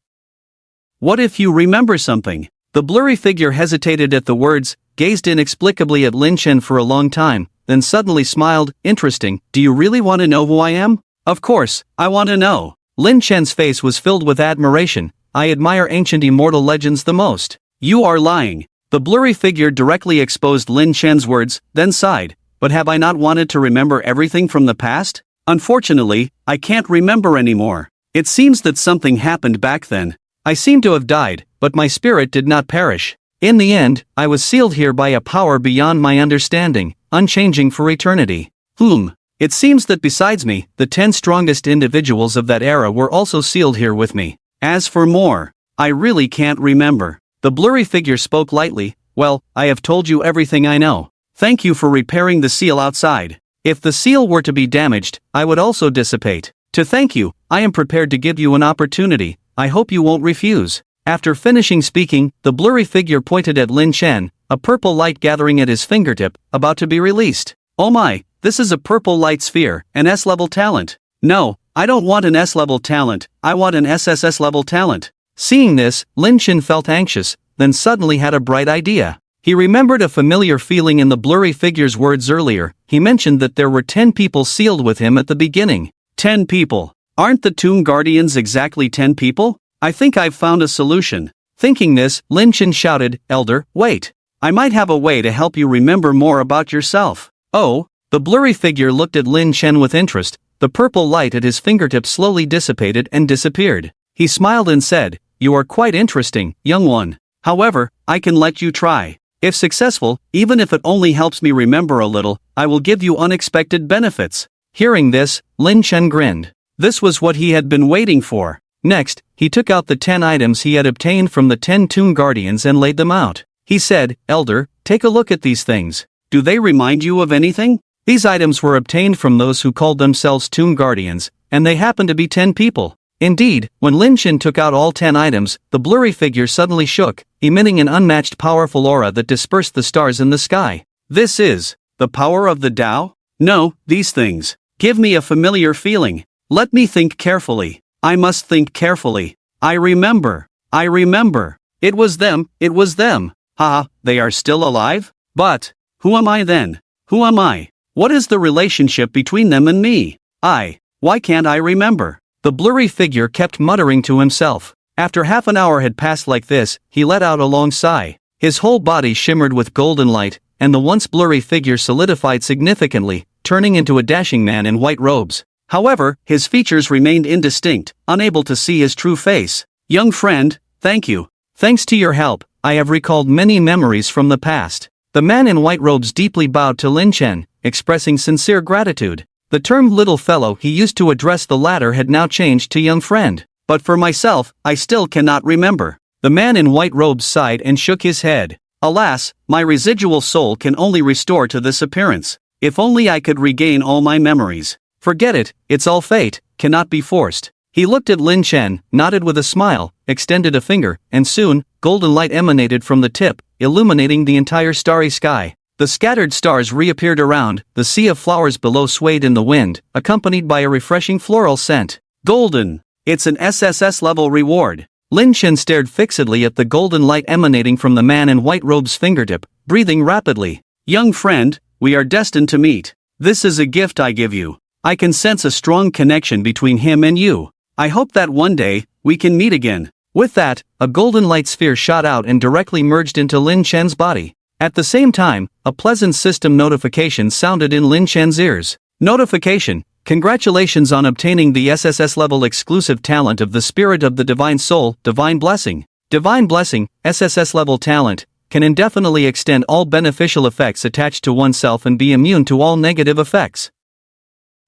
What if you remember something? The blurry figure hesitated at the words, gazed inexplicably at Lin Chen for a long time, then suddenly smiled. Interesting, do you really want to know who I am? Of course, I want to know. Lin Chen's face was filled with admiration. I admire ancient immortal legends the most. You are lying. The blurry figure directly exposed Lin Chen's words, then sighed. but have I not wanted to remember everything from the past? Unfortunately, I can't remember anymore. It seems that something happened back then. I seem to have died, but my spirit did not perish. In the end, I was sealed here by a power beyond my understanding, unchanging for eternity. It seems that besides me, the 10 strongest individuals of that era were also sealed here with me. As for more, I really can't remember. The blurry figure spoke lightly. Well, I have told you everything I know. Thank you for repairing the seal outside. If the seal were to be damaged, I would also dissipate. To thank you, I am prepared to give you an opportunity. I hope you won't refuse. After finishing speaking, the blurry figure pointed at Lin Chen, a purple light gathering at his fingertip, about to be released. Oh my, this is a purple light sphere, an S-level talent. No, I don't want an S-level talent, I want an SSS-level talent. Seeing this, Lin Chen felt anxious, then suddenly had a bright idea. He remembered a familiar feeling in the blurry figure's words earlier. He mentioned that there were 10 people sealed with him at the beginning. 10 people. Aren't the Tomb Guardians exactly 10 people? I think I've found a solution. Thinking this, Lin Chen shouted, Elder, wait. I might have a way to help you remember more about yourself. Oh? The blurry figure looked at Lin Chen with interest. The purple light at his fingertips slowly dissipated and disappeared. He smiled and said, You are quite interesting, young one. However, I can let you try. If successful, even if it only helps me remember a little, I will give you unexpected benefits. Hearing this, Lin Chen grinned. This was what he had been waiting for. Next, he took out the 10 items he had obtained from the 10 Tomb Guardians and laid them out. He said, Elder, take a look at these things. Do they remind you of anything? These items were obtained from those who called themselves Tomb Guardians, and they happened to be 10 people. Indeed, when Lin Chen took out all 10 items, the blurry figure suddenly shook, emitting an unmatched powerful aura that dispersed the stars in the sky. This is the power of the Tao? No, these things give me a familiar feeling. Let me think carefully. I must think carefully. I remember. It was them. Haha, they are still alive? But who am I then? Who am I? What is the relationship between them and me? Why can't I remember? The blurry figure kept muttering to himself. After half an hour had passed like this, he let out a long sigh. His whole body shimmered with golden light, and the once blurry figure solidified significantly, turning into a dashing man in white robes. However, his features remained indistinct, unable to see his true face. Young friend, thank you. Thanks to your help, I have recalled many memories from the past. The man in white robes deeply bowed to Lin Chen, expressing sincere gratitude. The term little fellow he used to address the latter had now changed to young friend. But for myself, I still cannot remember. The man in white robes sighed and shook his head. Alas, my residual soul can only restore to this appearance. If only I could regain all my memories. Forget it, it's all fate, cannot be forced. He looked at Lin Chen, nodded with a smile, extended a finger, and soon, golden light emanated from the tip, illuminating the entire starry sky. The scattered stars reappeared around, the sea of flowers below swayed in the wind, accompanied by a refreshing floral scent. Golden! It's an SSS level reward. Lin Chen stared fixedly at the golden light emanating from the man in white robe's fingertip, breathing rapidly. Young friend, we are destined to meet. This is a gift I give you. I can sense a strong connection between him and you. I hope that one day, we can meet again. With that, a golden light sphere shot out and directly merged into Lin Chen's body. At the same time, a pleasant system notification sounded in Lin Chen's ears. Notification: congratulations on obtaining the SSS level exclusive talent of the Spirit of the Divine Soul, Divine Blessing. Divine Blessing, SSS level talent, can indefinitely extend all beneficial effects attached to oneself and be immune to all negative effects.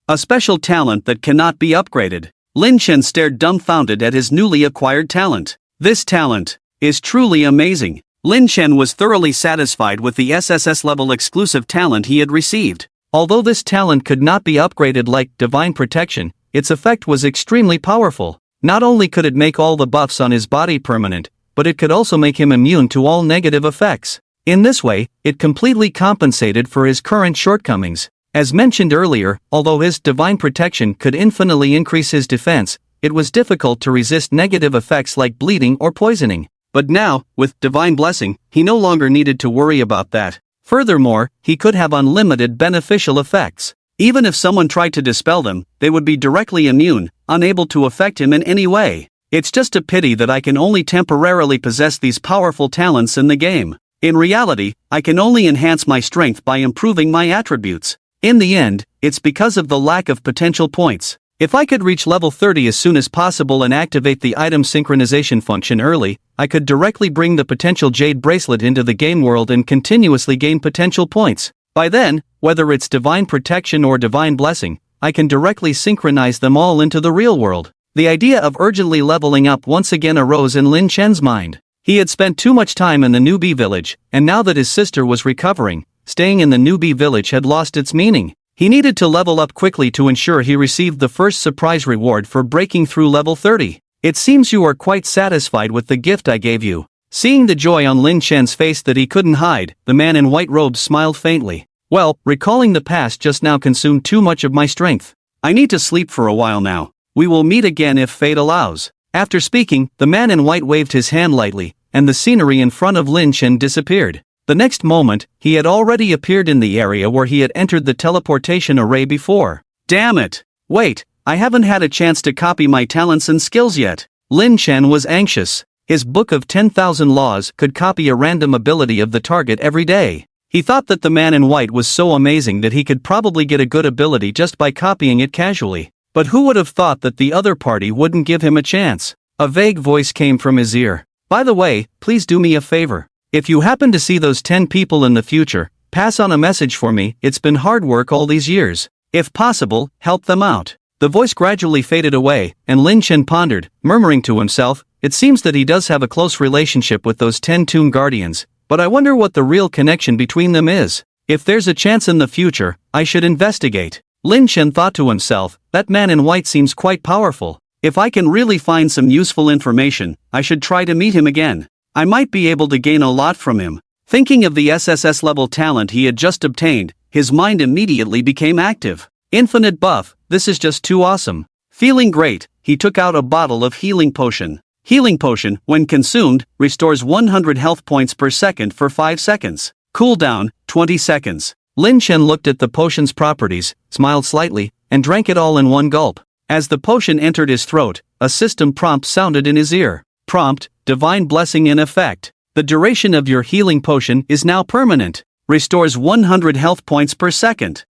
A special talent that cannot be upgraded. Lin Chen stared dumbfounded at his newly acquired talent. This talent is truly amazing. Lin Chen was thoroughly satisfied with the SSS level exclusive talent he had received. Although this talent could not be upgraded like Divine Protection, its effect was extremely powerful. Not only could it make all the buffs on his body permanent, but it could also make him immune to all negative effects. In this way, it completely compensated for his current shortcomings. As mentioned earlier, although his Divine Protection could infinitely increase his defense, it was difficult to resist negative effects like bleeding or poisoning. But now, with Divine Blessing, he no longer needed to worry about that. Furthermore, he could have unlimited beneficial effects. Even if someone tried to dispel them, they would be directly immune, unable to affect him in any way. It's just a pity that I can only temporarily possess these powerful talents in the game. In reality, I can only enhance my strength by improving my attributes. In the end, it's because of the lack of potential points. If I could reach level 30 as soon as possible and activate the item synchronization function early, I could directly bring the potential Jade Bracelet into the game world and continuously gain potential points. By then, whether it's Divine Protection or Divine Blessing, I can directly synchronize them all into the real world. The idea of urgently leveling up once again arose in Lin Chen's mind. He had spent too much time in the newbie village, and now that his sister was recovering, staying in the newbie village had lost its meaning. He needed to level up quickly to ensure he received the first surprise reward for breaking through level 30. It seems you are quite satisfied with the gift I gave you. Seeing the joy on Lin Chen's face that he couldn't hide, the man in white robes smiled faintly. Well, recalling the past just now consumed too much of my strength. I need to sleep for a while now. We will meet again if fate allows. After speaking, the man in white waved his hand lightly, and the scenery in front of Lin Chen disappeared. The next moment, he had already appeared in the area where he had entered the teleportation array before. Damn it! Wait, I haven't had a chance to copy my talents and skills yet. Lin Chen was anxious. His book of 10,000 laws could copy a random ability of the target every day. He thought that the man in white was so amazing that he could probably get a good ability just by copying it casually. But who would have thought that the other party wouldn't give him a chance? A vague voice came from his ear. By the way, please do me a favor. If you happen to see those 10 people in the future, pass on a message for me. It's been hard work all these years. If possible, help them out. The voice gradually faded away, and Lin Chen pondered, murmuring to himself, it seems that he does have a close relationship with those 10 Toon Guardians, but I wonder what the real connection between them is. If there's a chance in the future, I should investigate. Lin Chen thought to himself, that man in white seems quite powerful. If I can really find some useful information, I should try to meet him again. I might be able to gain a lot from him. Thinking of the SSS level talent he had just obtained, his mind immediately became active. Infinite buff, this is just too awesome. Feeling great, he took out a bottle of healing potion. Healing potion, when consumed, restores 100 health points per second for 5 seconds. Cooldown, 20 seconds. Lin Chen looked at the potion's properties, smiled slightly, and drank it all in one gulp. As the potion entered his throat, a system prompt sounded in his ear. Prompt, Divine Blessing in effect. The duration of your healing potion is now permanent. Restores 100 health points per second.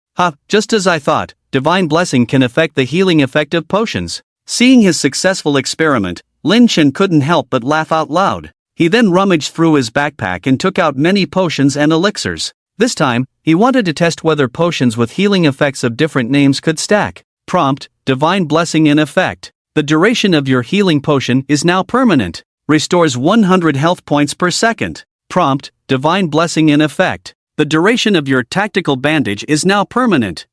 Just as I thought, Divine Blessing can affect the healing effect of potions. Seeing his successful experiment, Lin Chen couldn't help but laugh out loud. He then rummaged through his backpack and took out many potions and elixirs. This time, he wanted to test whether potions with healing effects of different names could stack. Prompt, Divine Blessing in effect. The duration of your healing potion is now permanent. Restores 100 health points per second. Prompt, Divine Blessing in effect. The duration of your tactical bandage is now permanent.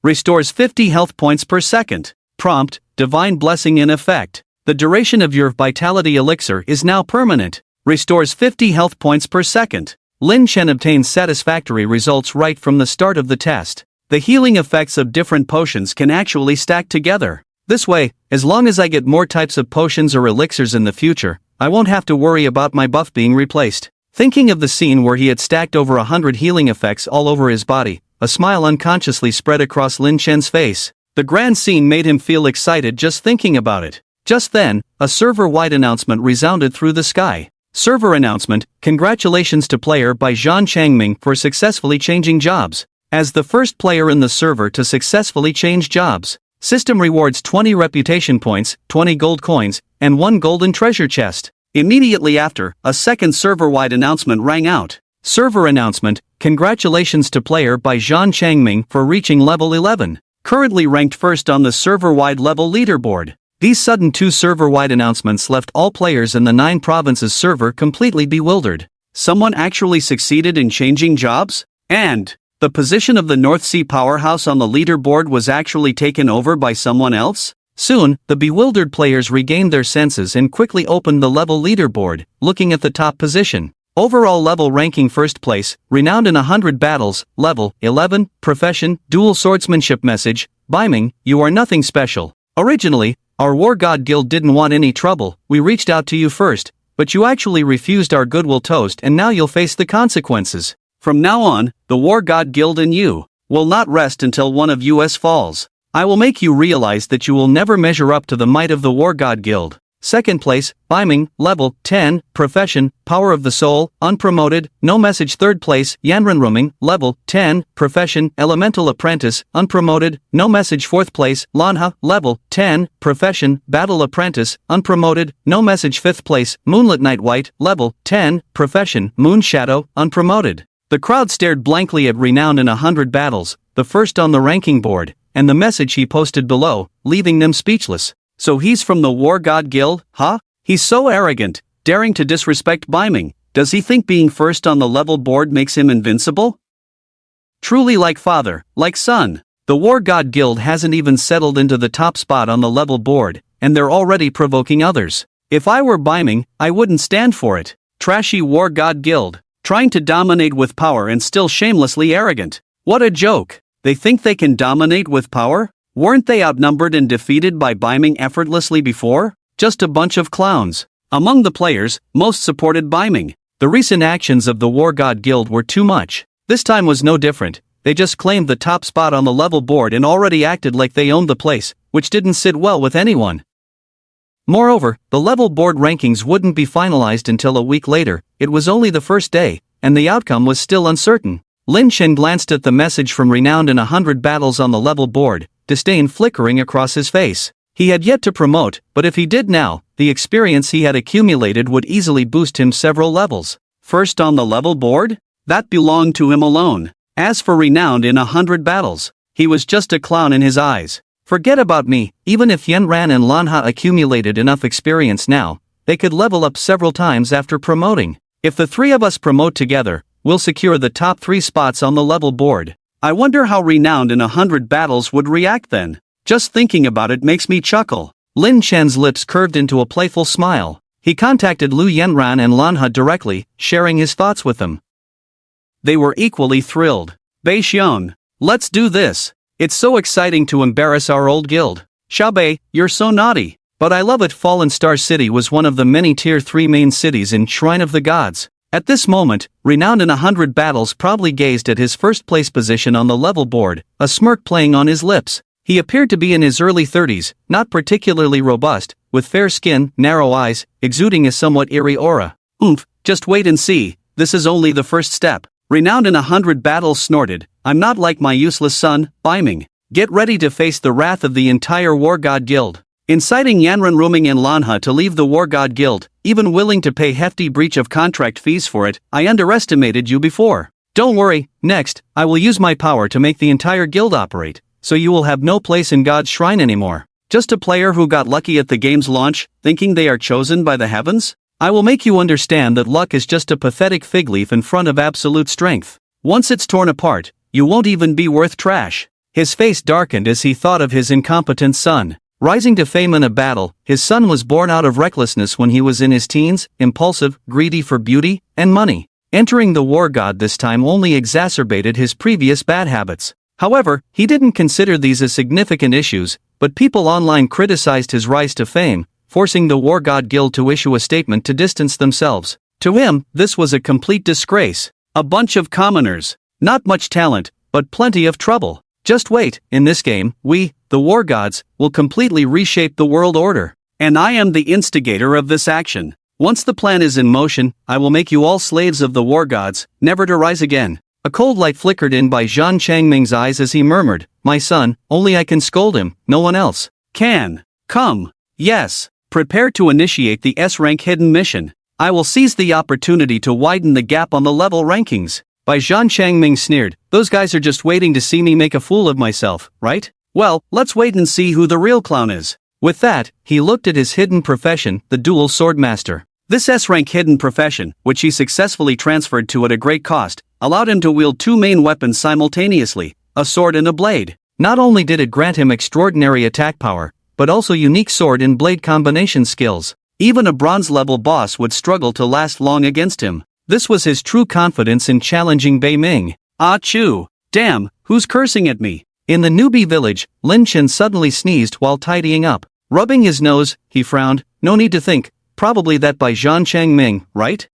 Restores 50 health points per second. Prompt, Divine Blessing in effect. The duration of your vitality elixir is now permanent. Restores 50 health points per second. Lin Chen obtained satisfactory results right from the start of the test. The healing effects of different potions can actually stack together. This way, as long as I get more types of potions or elixirs in the future, I won't have to worry about my buff being replaced. Thinking of the scene where he had stacked over 100 healing effects all over his body, a smile unconsciously spread across Lin Chen's face. The grand scene made him feel excited just thinking about it. Just then, a server-wide announcement resounded through the sky. Server announcement, congratulations to player by Zhang Changming for successfully changing jobs. As the first player in the server to successfully change jobs, system rewards 20 reputation points, 20 gold coins, and 1 golden treasure chest. Immediately after, a second server-wide announcement rang out. Server announcement, congratulations to player by Zhang Changming for reaching level 11. Currently ranked first on the server-wide level leaderboard. These sudden 2 server-wide announcements left all players in the 9 provinces server completely bewildered. Someone actually succeeded in changing jobs? And the position of the North Sea powerhouse on the leaderboard was actually taken over by someone else? Soon, the bewildered players regained their senses and quickly opened the level leaderboard, looking at the top position. Overall level ranking first place, renowned in 100 battles, level 11, profession, dual swordsmanship message, Biming, you are nothing special. Originally, our War God Guild didn't want any trouble, we reached out to you first, but you actually refused our goodwill toast and now you'll face the consequences. From now on, the War God Guild and you will not rest until one of us falls. I will make you realize that you will never measure up to the might of the War God Guild. Second place, Biming, level 10, profession, power of the soul, unpromoted, no message. Third place, Yanrenruming, level 10, profession, elemental apprentice, unpromoted, no message. Fourth place, Lanha, level 10, profession, battle apprentice, unpromoted, no message. Fifth place, Moonlit Night White, level 10, profession, moon shadow, unpromoted. The crowd stared blankly at Renowned in 100 Battles, the first on the ranking board, and the message he posted below, leaving them speechless. So he's from the War God Guild, huh? He's so arrogant, daring to disrespect Biming. Does he think being first on the level board makes him invincible? Truly like father, like son. The War God Guild hasn't even settled into the top spot on the level board, and they're already provoking others. If I were Biming, I wouldn't stand for it. Trashy War God Guild, trying to dominate with power and still shamelessly arrogant. What a joke. They think they can dominate with power? Weren't they outnumbered and defeated by Biming effortlessly before? Just a bunch of clowns. Among the players, most supported Biming. The recent actions of the War God Guild were too much. This time was no different. They just claimed the top spot on the level board and already acted like they owned the place, which didn't sit well with anyone. Moreover, the level board rankings wouldn't be finalized until a week later. It was only the first day, and the outcome was still uncertain. Lin Chen glanced at the message from Renowned in 100 Battles on the level board, disdain flickering across his face. He had yet to promote, but if he did now, the experience he had accumulated would easily boost him several levels. First on the level board? That belonged to him alone. As for Renowned in 100 Battles, he was just a clown in his eyes. Forget about me. Even if Yanran and Lanha accumulated enough experience now, they could level up several times after promoting. If the three of us promote together, we'll secure the top 3 spots on the level board. I wonder how Renowned in 100 Battles would react then. Just thinking about it makes me chuckle. Lin Chen's lips curved into a playful smile. He contacted Lu Yanran and Lanha directly, sharing his thoughts with them. They were equally thrilled. Bei Xion, let's do this. It's so exciting to embarrass our old guild. Xiaobei, you're so naughty. But I love it. Fallen Star City was one of the many Tier 3 main cities in Shrine of the Gods. At this moment, Renowned in 100 Battles proudly gazed at his first place position on the level board, a smirk playing on his lips. He appeared to be in his early 30s, not particularly robust, with fair skin, narrow eyes, exuding a somewhat eerie aura. Just wait and see, this is only the first step. Renowned in 100 Battles snorted, I'm not like my useless son, Biming. Get ready to face the wrath of the entire War God Guild. Inciting Yanrenruming and Lanha to leave the War God Guild, even willing to pay hefty breach of contract fees for it. I underestimated you before. Don't worry, next, I will use my power to make the entire guild operate, so you will have no place in God's shrine anymore. Just a player who got lucky at the game's launch, thinking they are chosen by the heavens? I will make you understand that luck is just a pathetic fig leaf in front of absolute strength. Once it's torn apart, you won't even be worth trash. His face darkened as he thought of his incompetent son. Rising to fame in a battle, his son was born out of recklessness when he was in his teens, impulsive, greedy for beauty and money. Entering the War God this time only exacerbated his previous bad habits. However, he didn't consider these as significant issues, but people online criticized his rise to fame, forcing the War God Guild to issue a statement to distance themselves. To him, this was a complete disgrace. A bunch of commoners. Not much talent, but plenty of trouble. Just wait, in this game, we, the War Gods, will completely reshape the world order. And I am the instigator of this action. Once the plan is in motion, I will make you all slaves of the War Gods, never to rise again. A cold light flickered in by Zhan Changming's eyes as he murmured, my son, only I can scold him, no one else can. Come. Yes. Prepare to initiate the S-rank hidden mission. I will seize the opportunity to widen the gap on the level rankings. By Zhan Changming sneered, those guys are just waiting to see me make a fool of myself, right? Well, let's wait and see who the real clown is. With that, he looked at his hidden profession, the dual sword master. This S-rank hidden profession, which he successfully transferred to at a great cost, allowed him to wield 2 main weapons simultaneously, a sword and a blade. Not only did it grant him extraordinary attack power, but also unique sword and blade combination skills. Even a bronze-level boss would struggle to last long against him. This was his true confidence in challenging Bei Ming. Ah choo! Damn, who's cursing at me? In the newbie village, Lin Chen suddenly sneezed while tidying up. Rubbing his nose, he frowned, no need to think, probably that by Zhan Changming, right?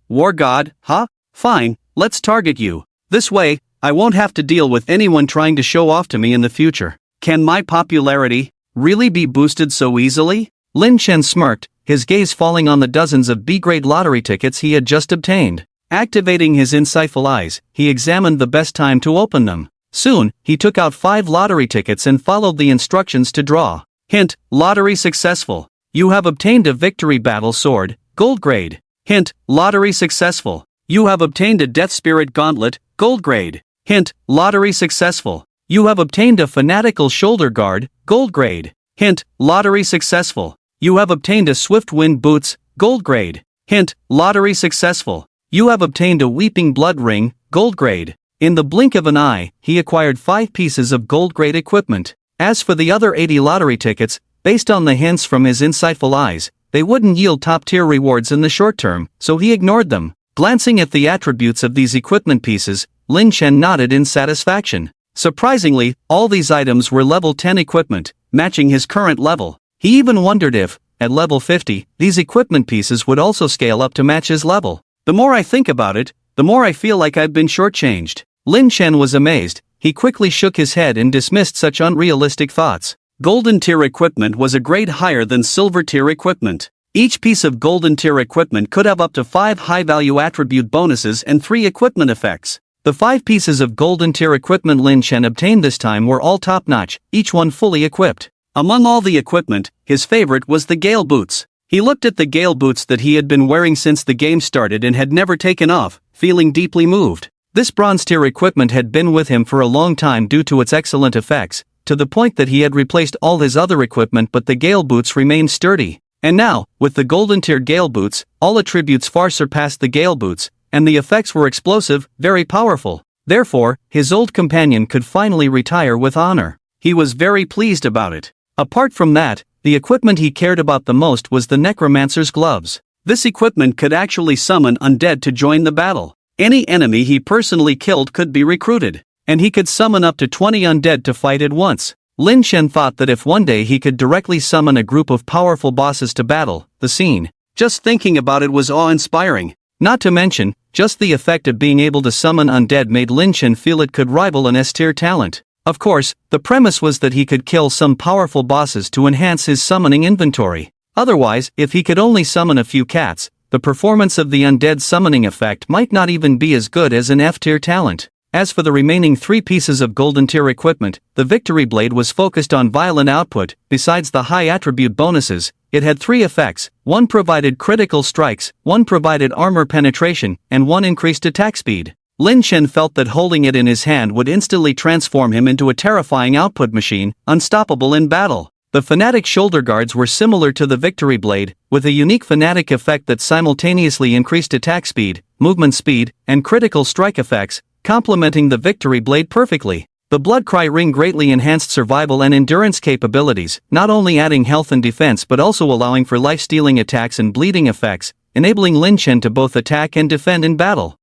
War God, huh? Fine, let's target you. This way, I won't have to deal with anyone trying to show off to me in the future. Can my popularity really be boosted so easily? Lin Chen smirked, his gaze falling on the dozens of B-grade lottery tickets he had just obtained. Activating his insightful eyes, he examined the best time to open them. Soon, he took out 5 lottery tickets and followed the instructions to draw. Hint: lottery successful. You have obtained a victory battle sword, gold grade. Hint: lottery successful. You have obtained a death spirit gauntlet, gold grade. Hint: lottery successful. You have obtained a fanatical shoulder guard, gold grade. Hint: lottery successful. You have obtained a swift wind boots, gold grade. Hint: lottery successful. You have obtained a weeping blood ring, gold grade. In the blink of an eye, he acquired 5 pieces of gold grade equipment. As for the other 80 lottery tickets, based on the hints from his insightful eyes, they wouldn't yield top-tier rewards in the short term, so he ignored them. Glancing at the attributes of these equipment pieces, Lin Chen nodded in satisfaction. Surprisingly, all these items were level 10 equipment, matching his current level. He even wondered if, at level 50, these equipment pieces would also scale up to match his level. The more I think about it, the more I feel like I've been shortchanged. Lin Chen was amazed. He quickly shook his head and dismissed such unrealistic thoughts. Golden tier equipment was a grade higher than silver tier equipment. Each piece of golden tier equipment could have up to 5 high-value attribute bonuses and 3 equipment effects. The 5 pieces of golden tier equipment Lin Chen obtained this time were all top-notch, each one fully equipped. Among all the equipment, his favorite was the Gale Boots. He looked at the Gale Boots that he had been wearing since the game started and had never taken off, feeling deeply moved. This bronze tier equipment had been with him for a long time due to its excellent effects, to the point that he had replaced all his other equipment, but the Gale Boots remained sturdy. And now, with the golden tier Gale Boots, all attributes far surpassed the Gale Boots, and the effects were explosive, very powerful. Therefore, his old companion could finally retire with honor. He was very pleased about it. Apart from that, the equipment he cared about the most was the Necromancer's gloves. This equipment could actually summon undead to join the battle. Any enemy he personally killed could be recruited, and he could summon up to 20 undead to fight at once. Lin Chen thought that if one day he could directly summon a group of powerful bosses to battle, the scene, just thinking about it, was awe-inspiring. Not to mention, just the effect of being able to summon undead made Lin Chen feel it could rival an S-tier talent. Of course, the premise was that he could kill some powerful bosses to enhance his summoning inventory. Otherwise, if he could only summon a few cats, the performance of the undead summoning effect might not even be as good as an F-tier talent. As for the remaining 3 pieces of golden tier equipment, the Victory Blade was focused on violent output. Besides the high attribute bonuses, it had 3 effects: 1 provided critical strikes, 1 provided armor penetration, and 1 increased attack speed. Lin Chen felt that holding it in his hand would instantly transform him into a terrifying output machine, unstoppable in battle. The Fanatic shoulder guards were similar to the Victory Blade, with a unique Fanatic effect that simultaneously increased attack speed, movement speed, and critical strike effects, complementing the Victory Blade perfectly. The Blood Cry ring greatly enhanced survival and endurance capabilities, not only adding health and defense but also allowing for life-stealing attacks and bleeding effects, enabling Lin Chen to both attack and defend in battle.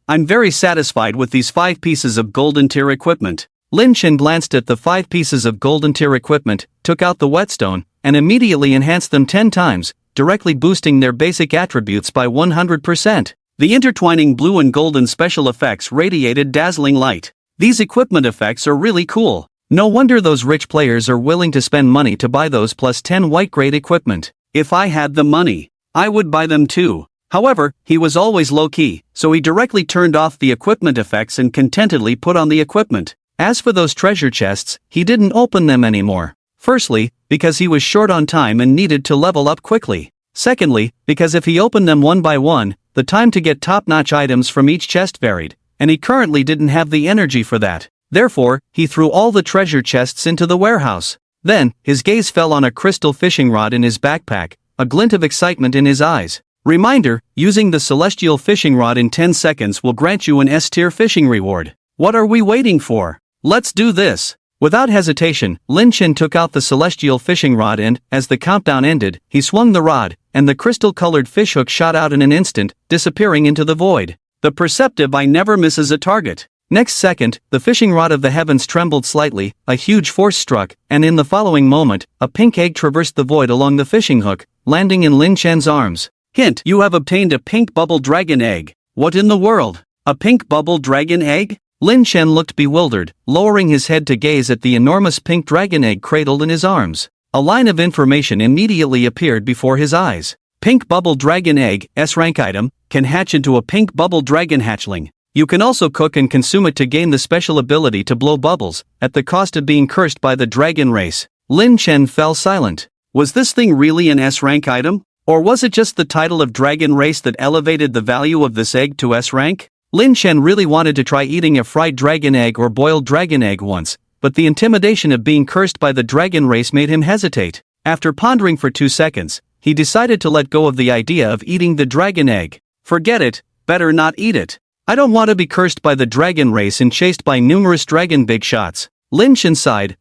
I'm very satisfied with these 5 pieces of golden tier equipment. Lin Chen glanced at the 5 pieces of golden tier equipment, took out the whetstone, and immediately enhanced them 10 times, directly boosting their basic attributes by 100%. The intertwining blue and golden special effects radiated dazzling light. These equipment effects are really cool. No wonder those rich players are willing to spend money to buy those plus 10 white grade equipment. If I had the money, I would buy them too. However, he was always low-key, so he directly turned off the equipment effects and contentedly put on the equipment. As for those treasure chests, he didn't open them anymore. Firstly, because he was short on time and needed to level up quickly. Secondly, because if he opened them one by one, the time to get top-notch items from each chest varied, and he currently didn't have the energy for that. Therefore, he threw all the treasure chests into the warehouse. Then, his gaze fell on a crystal fishing rod in his backpack, a glint of excitement in his eyes. Reminder: using the celestial fishing rod in 10 seconds will grant you an S-tier fishing reward. What are we waiting for? Let's do this! Without hesitation, Lin Chen took out the celestial fishing rod and, as the countdown ended, he swung the rod, and the crystal-colored fishhook shot out in an instant, disappearing into the void. The perceptive eye never misses a target. Next second, the fishing rod of the heavens trembled slightly, a huge force struck, and in the following moment, a pink egg traversed the void along the fishing hook, landing in Lin Chen's arms. Hint: you have obtained a pink bubble dragon egg. What in the world? A pink bubble dragon egg? Lin Chen looked bewildered, lowering his head to gaze at the enormous pink dragon egg cradled in his arms. A line of information immediately appeared before his eyes. Pink bubble dragon egg, S-rank item, can hatch into a pink bubble dragon hatchling. You can also cook and consume it to gain the special ability to blow bubbles, at the cost of being cursed by the dragon race. Lin Chen fell silent. Was this thing really an S-rank item? Or was it just the title of dragon race that elevated the value of this egg to S-rank? Lin Chen really wanted to try eating a fried dragon egg or boiled dragon egg once, but the intimidation of being cursed by the dragon race made him hesitate. After pondering for 2 seconds, he decided to let go of the idea of eating the dragon egg. Forget it, better not eat it. I don't want to be cursed by the dragon race and chased by numerous dragon big shots. Lin Chen sighed,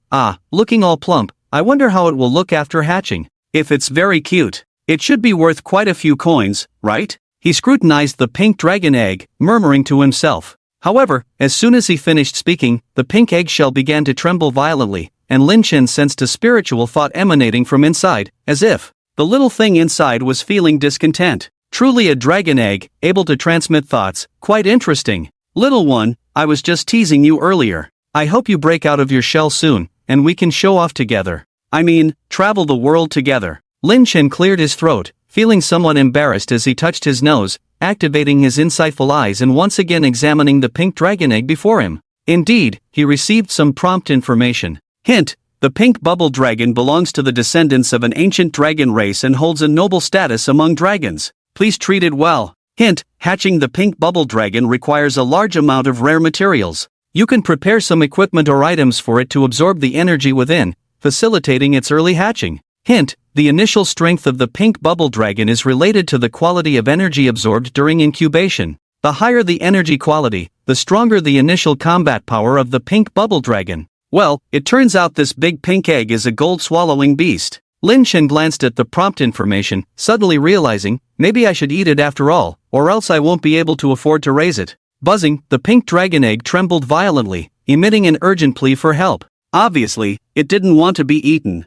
looking all plump, I wonder how it will look after hatching. If it's very cute, it should be worth quite a few coins, right? He scrutinized the pink dragon egg, murmuring to himself. However, as soon as he finished speaking, the pink eggshell began to tremble violently, and Lin Chen sensed a spiritual thought emanating from inside, as if the little thing inside was feeling discontent. Truly a dragon egg, able to transmit thoughts, quite interesting. Little one, I was just teasing you earlier. I hope you break out of your shell soon, and we can show off together. I mean, travel the world together. Lin Chen cleared his throat, feeling somewhat embarrassed as he touched his nose, activating his insightful eyes and once again examining the pink dragon egg before him. Indeed, he received some prompt information. Hint: the pink bubble dragon belongs to the descendants of an ancient dragon race and holds a noble status among dragons. Please treat it well. Hint: hatching the pink bubble dragon requires a large amount of rare materials. You can prepare some equipment or items for it to absorb the energy within, facilitating its early hatching. Hint: the initial strength of the pink bubble dragon is related to the quality of energy absorbed during incubation. The higher the energy quality, the stronger the initial combat power of the pink bubble dragon. Well, it turns out this big pink egg is a gold-swallowing beast. Lin Chen glanced at the prompt information, suddenly realizing, maybe I should eat it after all, or else I won't be able to afford to raise it. Buzzing, the pink dragon egg trembled violently, emitting an urgent plea for help. Obviously, it didn't want to be eaten.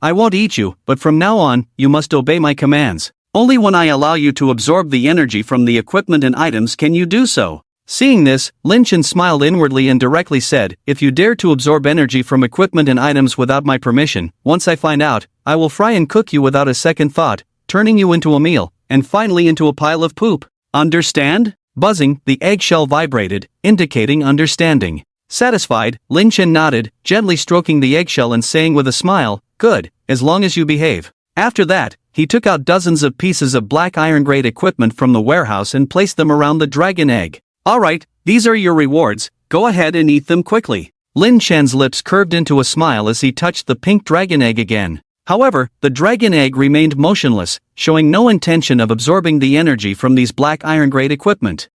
I won't eat you, but from now on, you must obey my commands. Only when I allow you to absorb the energy from the equipment and items can you do so. Seeing this, Lin Chen smiled inwardly and directly said, if you dare to absorb energy from equipment and items without my permission, once I find out, I will fry and cook you without a second thought, turning you into a meal, and finally into a pile of poop. Understand? Buzzing, the eggshell vibrated, indicating understanding. Satisfied, Lin Chen nodded, gently stroking the eggshell and saying with a smile, good, as long as you behave. After that, he took out dozens of pieces of black iron-grade equipment from the warehouse and placed them around the dragon egg. Alright, these are your rewards, go ahead and eat them quickly. Lin Chen's lips curved into a smile as he touched the pink dragon egg again. However, the dragon egg remained motionless, showing no intention of absorbing the energy from these black iron-grade equipment.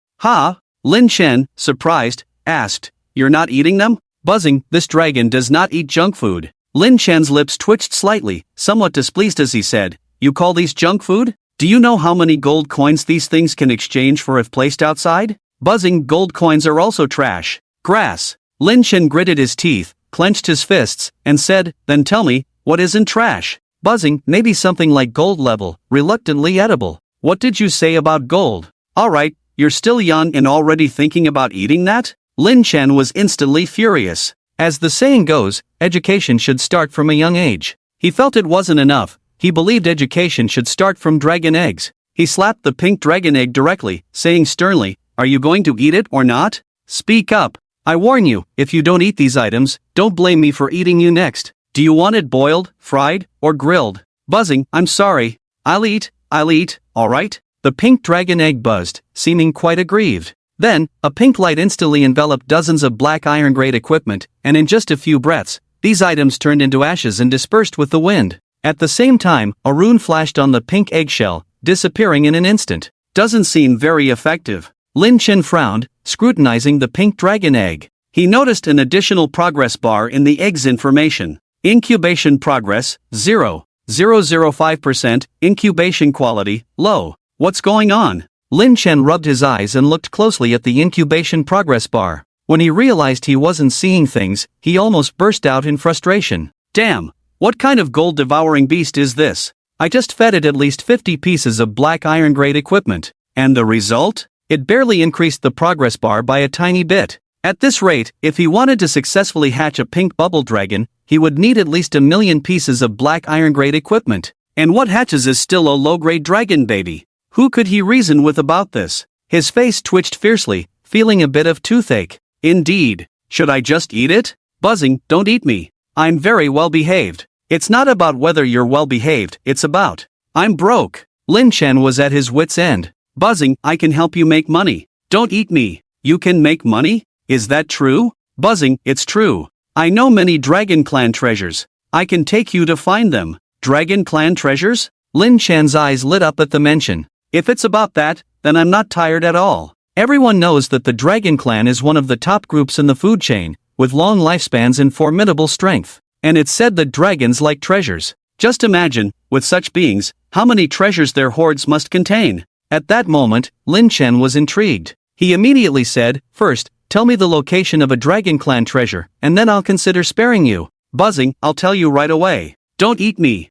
Lin Chen, surprised, asked, you're not eating them? Buzzing, this dragon does not eat junk food. Lin Chen's lips twitched slightly, somewhat displeased as he said, you call these junk food? Do you know how many gold coins these things can exchange for if placed outside? Buzzing, gold coins are also trash. Grass. Lin Chen gritted his teeth, clenched his fists, and said, then tell me, what isn't trash? Buzzing, maybe something like gold level, reluctantly edible. What did you say about gold? Alright, you're still young and already thinking about eating that? Lin Chen was instantly furious. As the saying goes, education should start from a young age. He felt it wasn't enough, he believed education should start from dragon eggs. He slapped the pink dragon egg directly, saying sternly, are you going to eat it or not? Speak up. I warn you, if you don't eat these items, don't blame me for eating you next. Do you want it boiled, fried, or grilled? Buzzing, I'm sorry. I'll eat, alright? The pink dragon egg buzzed, seeming quite aggrieved. Then, a pink light instantly enveloped dozens of black iron-grade equipment, and in just a few breaths, these items turned into ashes and dispersed with the wind. At the same time, a rune flashed on the pink eggshell, disappearing in an instant. Doesn't seem very effective. Lin Chen frowned, scrutinizing the pink dragon egg. He noticed an additional progress bar in the egg's information. Incubation progress, 0.005%, incubation quality, low. What's going on? Lin Chen rubbed his eyes and looked closely at the incubation progress bar. When he realized he wasn't seeing things, he almost burst out in frustration. Damn, what kind of gold-devouring beast is this? I just fed it at least 50 pieces of black iron-grade equipment. And the result? It barely increased the progress bar by a tiny bit. At this rate, if he wanted to successfully hatch a pink bubble dragon, he would need at least 1,000,000 pieces of black iron-grade equipment. And what hatches is still a low-grade dragon baby? Who could he reason with about this? His face twitched fiercely, feeling a bit of toothache. Indeed. Should I just eat it? Buzzing, don't eat me. I'm very well behaved. It's not about whether you're well behaved, it's about, I'm broke. Lin Chen was at his wit's end. Buzzing, I can help you make money. Don't eat me. You can make money? Is that true? Buzzing, it's true. I know many Dragon Clan treasures. I can take you to find them. Dragon Clan treasures? Lin Chen's eyes lit up at the mention. If it's about that, then I'm not tired at all. Everyone knows that the Dragon Clan is one of the top groups in the food chain, with long lifespans and formidable strength. And it's said that dragons like treasures. Just imagine, with such beings, how many treasures their hoards must contain. At that moment, Lin Chen was intrigued. He immediately said, first, tell me the location of a Dragon Clan treasure, and then I'll consider sparing you. Buzzing, I'll tell you right away. Don't eat me.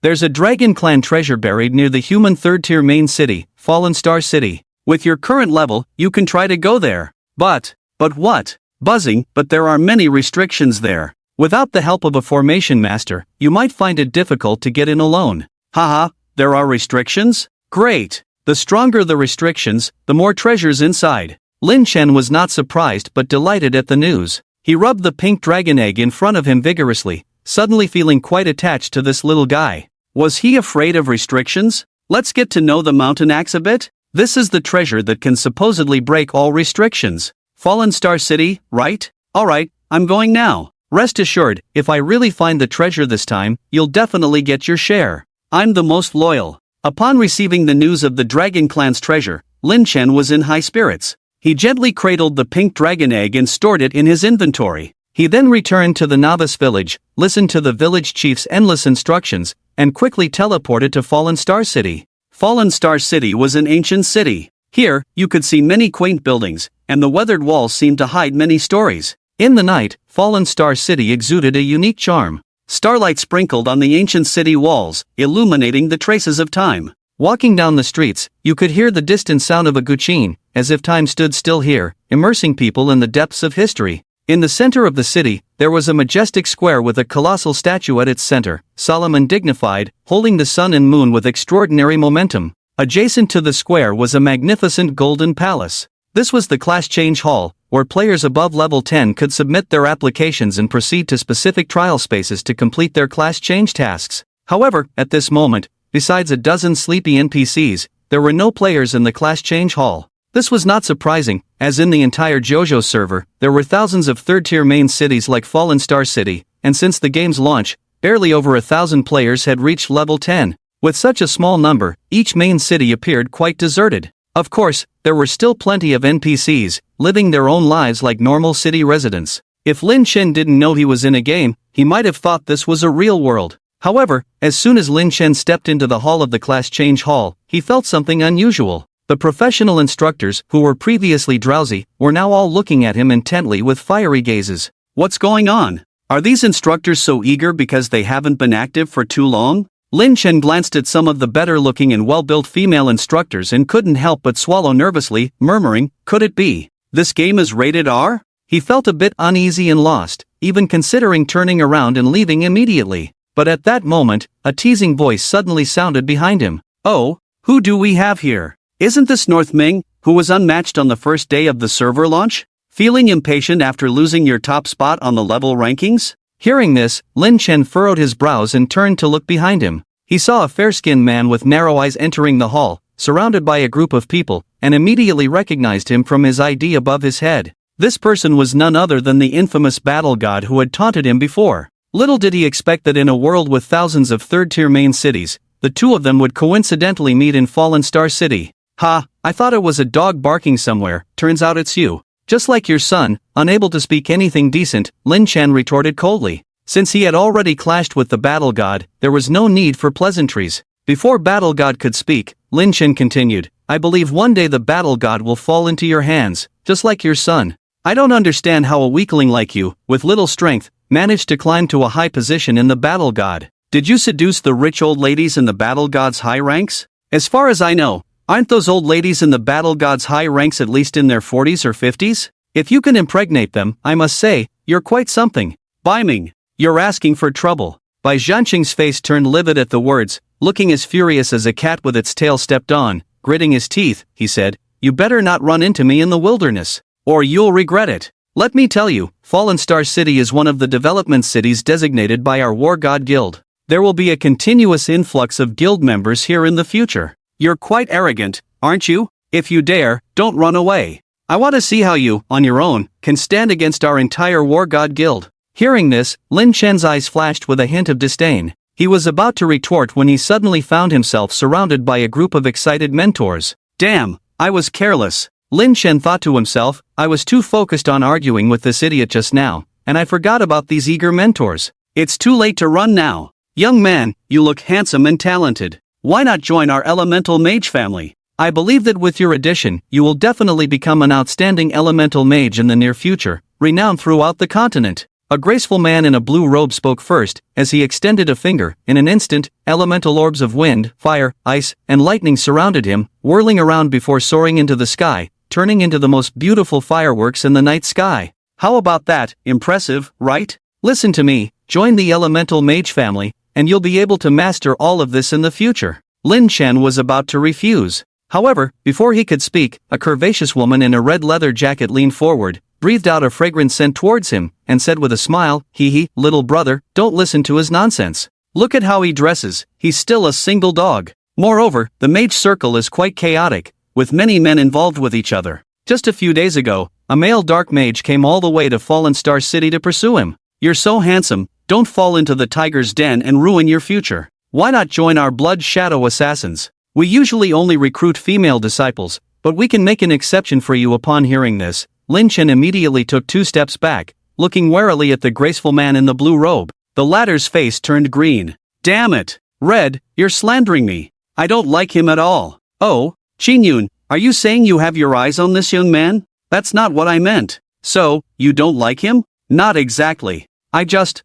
There's a Dragon Clan treasure buried near the human third-tier main city, Fallen Star City. With your current level, you can try to go there. But what? Buzzing, but there are many restrictions there. Without the help of a formation master, you might find it difficult to get in alone. Haha, there are restrictions? Great. The stronger the restrictions, the more treasures inside. Lin Chen was not surprised but delighted at the news. He rubbed the pink dragon egg in front of him vigorously, suddenly feeling quite attached to this little guy. Was he afraid of restrictions? Let's get to know the mountain axe a bit. This is the treasure that can supposedly break all restrictions. Fallen Star City, right? Alright, I'm going now. Rest assured, if I really find the treasure this time, you'll definitely get your share. I'm the most loyal. Upon receiving the news of the Dragon Clan's treasure, Lin Chen was in high spirits. He gently cradled the pink dragon egg and stored it in his inventory. He then returned to the novice village, listened to the village chief's endless instructions, and quickly teleported to Fallen Star City. Fallen Star City was an ancient city. Here, you could see many quaint buildings, and the weathered walls seemed to hide many stories. In the night, Fallen Star City exuded a unique charm. Starlight sprinkled on the ancient city walls, illuminating the traces of time. Walking down the streets, you could hear the distant sound of a guqin, as if time stood still here, immersing people in the depths of history. In the center of the city, there was a majestic square with a colossal statue at its center, solemn and dignified, holding the sun and moon with extraordinary momentum. Adjacent to the square was a magnificent golden palace. This was the class change hall, where players above level 10 could submit their applications and proceed to specific trial spaces to complete their class change tasks. However, at this moment, besides a dozen sleepy NPCs, there were no players in the class change hall. This was not surprising, as in the entire JoJo server, there were thousands of third-tier main cities like Fallen Star City, and since the game's launch, barely over 1,000 players had reached level 10. With such a small number, each main city appeared quite deserted. Of course, there were still plenty of NPCs, living their own lives like normal city residents. If Lin Chen didn't know he was in a game, he might have thought this was a real world. However, as soon as Lin Chen stepped into the hall of the class change hall, he felt something unusual. The professional instructors, who were previously drowsy, were now all looking at him intently with fiery gazes. What's going on? Are these instructors so eager because they haven't been active for too long? Lin Chen glanced at some of the better-looking and well-built female instructors and couldn't help but swallow nervously, murmuring, could it be? This game is rated R? He felt a bit uneasy and lost, even considering turning around and leaving immediately. But at that moment, a teasing voice suddenly sounded behind him. Oh, who do we have here? Isn't this North Ming, who was unmatched on the first day of the server launch? Feeling impatient after losing your top spot on the level rankings? Hearing this, Lin Chen furrowed his brows and turned to look behind him. He saw a fair-skinned man with narrow eyes entering the hall, surrounded by a group of people, and immediately recognized him from his ID above his head. This person was none other than the infamous battle god who had taunted him before. Little did he expect that in a world with thousands of third-tier main cities, the two of them would coincidentally meet in Fallen Star City. Ha, I thought it was a dog barking somewhere, turns out it's you. Just like your son, unable to speak anything decent, Lin Chen retorted coldly. Since he had already clashed with the battle god, there was no need for pleasantries. Before battle god could speak, Lin Chen continued, I believe one day the battle god will fall into your hands, just like your son. I don't understand how a weakling like you, with little strength, managed to climb to a high position in the battle god. Did you seduce the rich old ladies in the battle god's high ranks? As far as I know, aren't those old ladies in the battle god's high ranks at least in their 40s or 50s? If you can impregnate them, I must say, you're quite something. Bai Ming, you're asking for trouble. Bai Zhanqing's face turned livid at the words, looking as furious as a cat with its tail stepped on. Gritting his teeth, he said, you better not run into me in the wilderness, or you'll regret it. Let me tell you, Fallen Star City is one of the development cities designated by our War God Guild. There will be a continuous influx of guild members here in the future. You're quite arrogant, aren't you? If you dare, don't run away. I want to see how you, on your own, can stand against our entire War God Guild. Hearing this, Lin Chen's eyes flashed with a hint of disdain. He was about to retort when he suddenly found himself surrounded by a group of excited mentors. Damn, I was careless. Lin Chen thought to himself, I was too focused on arguing with this idiot just now, and I forgot about these eager mentors. It's too late to run now. Young man, you look handsome and talented. Why not join our elemental mage family? I believe that with your addition, you will definitely become an outstanding elemental mage in the near future, renowned throughout the continent. A graceful man in a blue robe spoke first, as he extended a finger. In an instant, elemental orbs of wind, fire, ice, and lightning surrounded him, whirling around before soaring into the sky, turning into the most beautiful fireworks in the night sky. How about that? Impressive, right? Listen to me, join the elemental mage family, and you'll be able to master all of this in the future. Lin Chen was about to refuse. However, before he could speak, a curvaceous woman in a red leather jacket leaned forward, breathed out a fragrant scent towards him, and said with a smile, hee, little brother, don't listen to his nonsense. Look at how he dresses, he's still a single dog. Moreover, the mage circle is quite chaotic, with many men involved with each other. Just a few days ago, a male dark mage came all the way to Fallen Star City to pursue him. You're so handsome, don't fall into the tiger's den and ruin your future. Why not join our blood shadow assassins? We usually only recruit female disciples, but we can make an exception for you. Upon hearing this, Lin Chen immediately took 2 steps back, looking warily at the graceful man in the blue robe. The latter's face turned green. Damn it! Red, you're slandering me. I don't like him at all. Oh, Qinyun, are you saying you have your eyes on this young man? That's not what I meant. So, you don't like him? Not exactly. I just.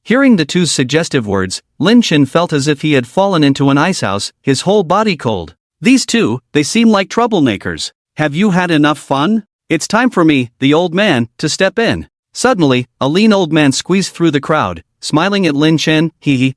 Hearing the 2's suggestive words, Lin Chen felt as if he had fallen into an icehouse, his whole body cold. These 2, they seem like troublemakers. Have you had enough fun? It's time for me, the old man, to step in. Suddenly, a lean old man squeezed through the crowd, smiling at Lin Chen.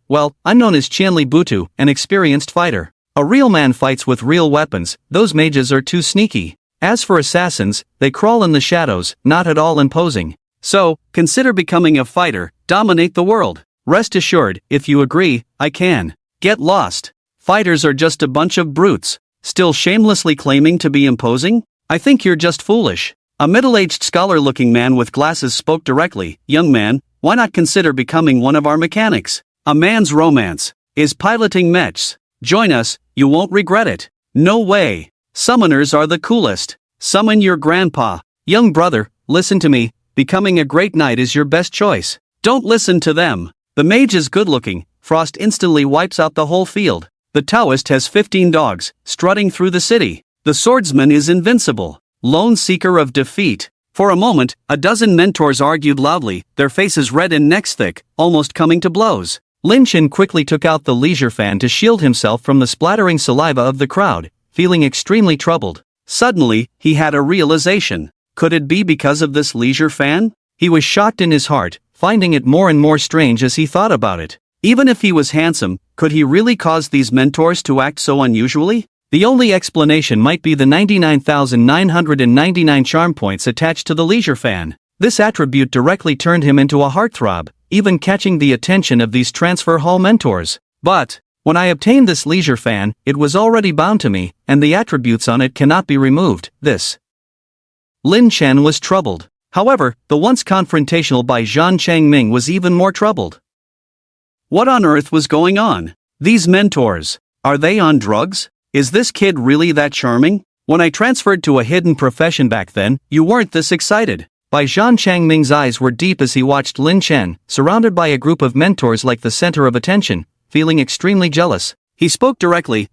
Well, I'm known as Qianli Butu, an experienced fighter. A real man fights with real weapons, those mages are too sneaky. As for assassins, they crawl in the shadows, not at all imposing. So, consider becoming a fighter, dominate the world. Rest assured, if you agree, I can. Get lost. Fighters are just a bunch of brutes, still shamelessly claiming to be imposing? I think you're just foolish. A middle-aged scholar-looking man with glasses spoke directly. Young man, why not consider becoming one of our mechanics? A man's romance is piloting mechs. Join us, you won't regret it. No way. Summoners are the coolest. Summon your grandpa. Young brother, listen to me. Becoming a great knight is your best choice. Don't listen to them. The mage is good-looking. Frost instantly wipes out the whole field. The Taoist has 15 dogs, strutting through the city. The swordsman is invincible. Lone seeker of defeat. For a moment, a dozen mentors argued loudly, their faces red and necks thick, almost coming to blows. Lin Chen quickly took out the leisure fan to shield himself from the splattering saliva of the crowd, feeling extremely troubled. Suddenly, he had a realization. Could it be because of this leisure fan? He was shocked in his heart, finding it more and more strange as he thought about it. Even if he was handsome, could he really cause these mentors to act so unusually? The only explanation might be the 99,999 charm points attached to the leisure fan. This attribute directly turned him into a heartthrob, even catching the attention of these transfer hall mentors. But, when I obtained this leisure fan, it was already bound to me, and the attributes on it cannot be removed. Lin Chen was troubled. However, the once confrontational Bai Zhanqing was even more troubled. What on earth was going on? These mentors, are they on drugs? Is this kid really that charming? When I transferred to a hidden profession back then, you weren't this excited. Bai Zhanqing's eyes were deep as he watched Lin Chen, surrounded by a group of mentors like the center of attention, feeling extremely jealous. He spoke directly,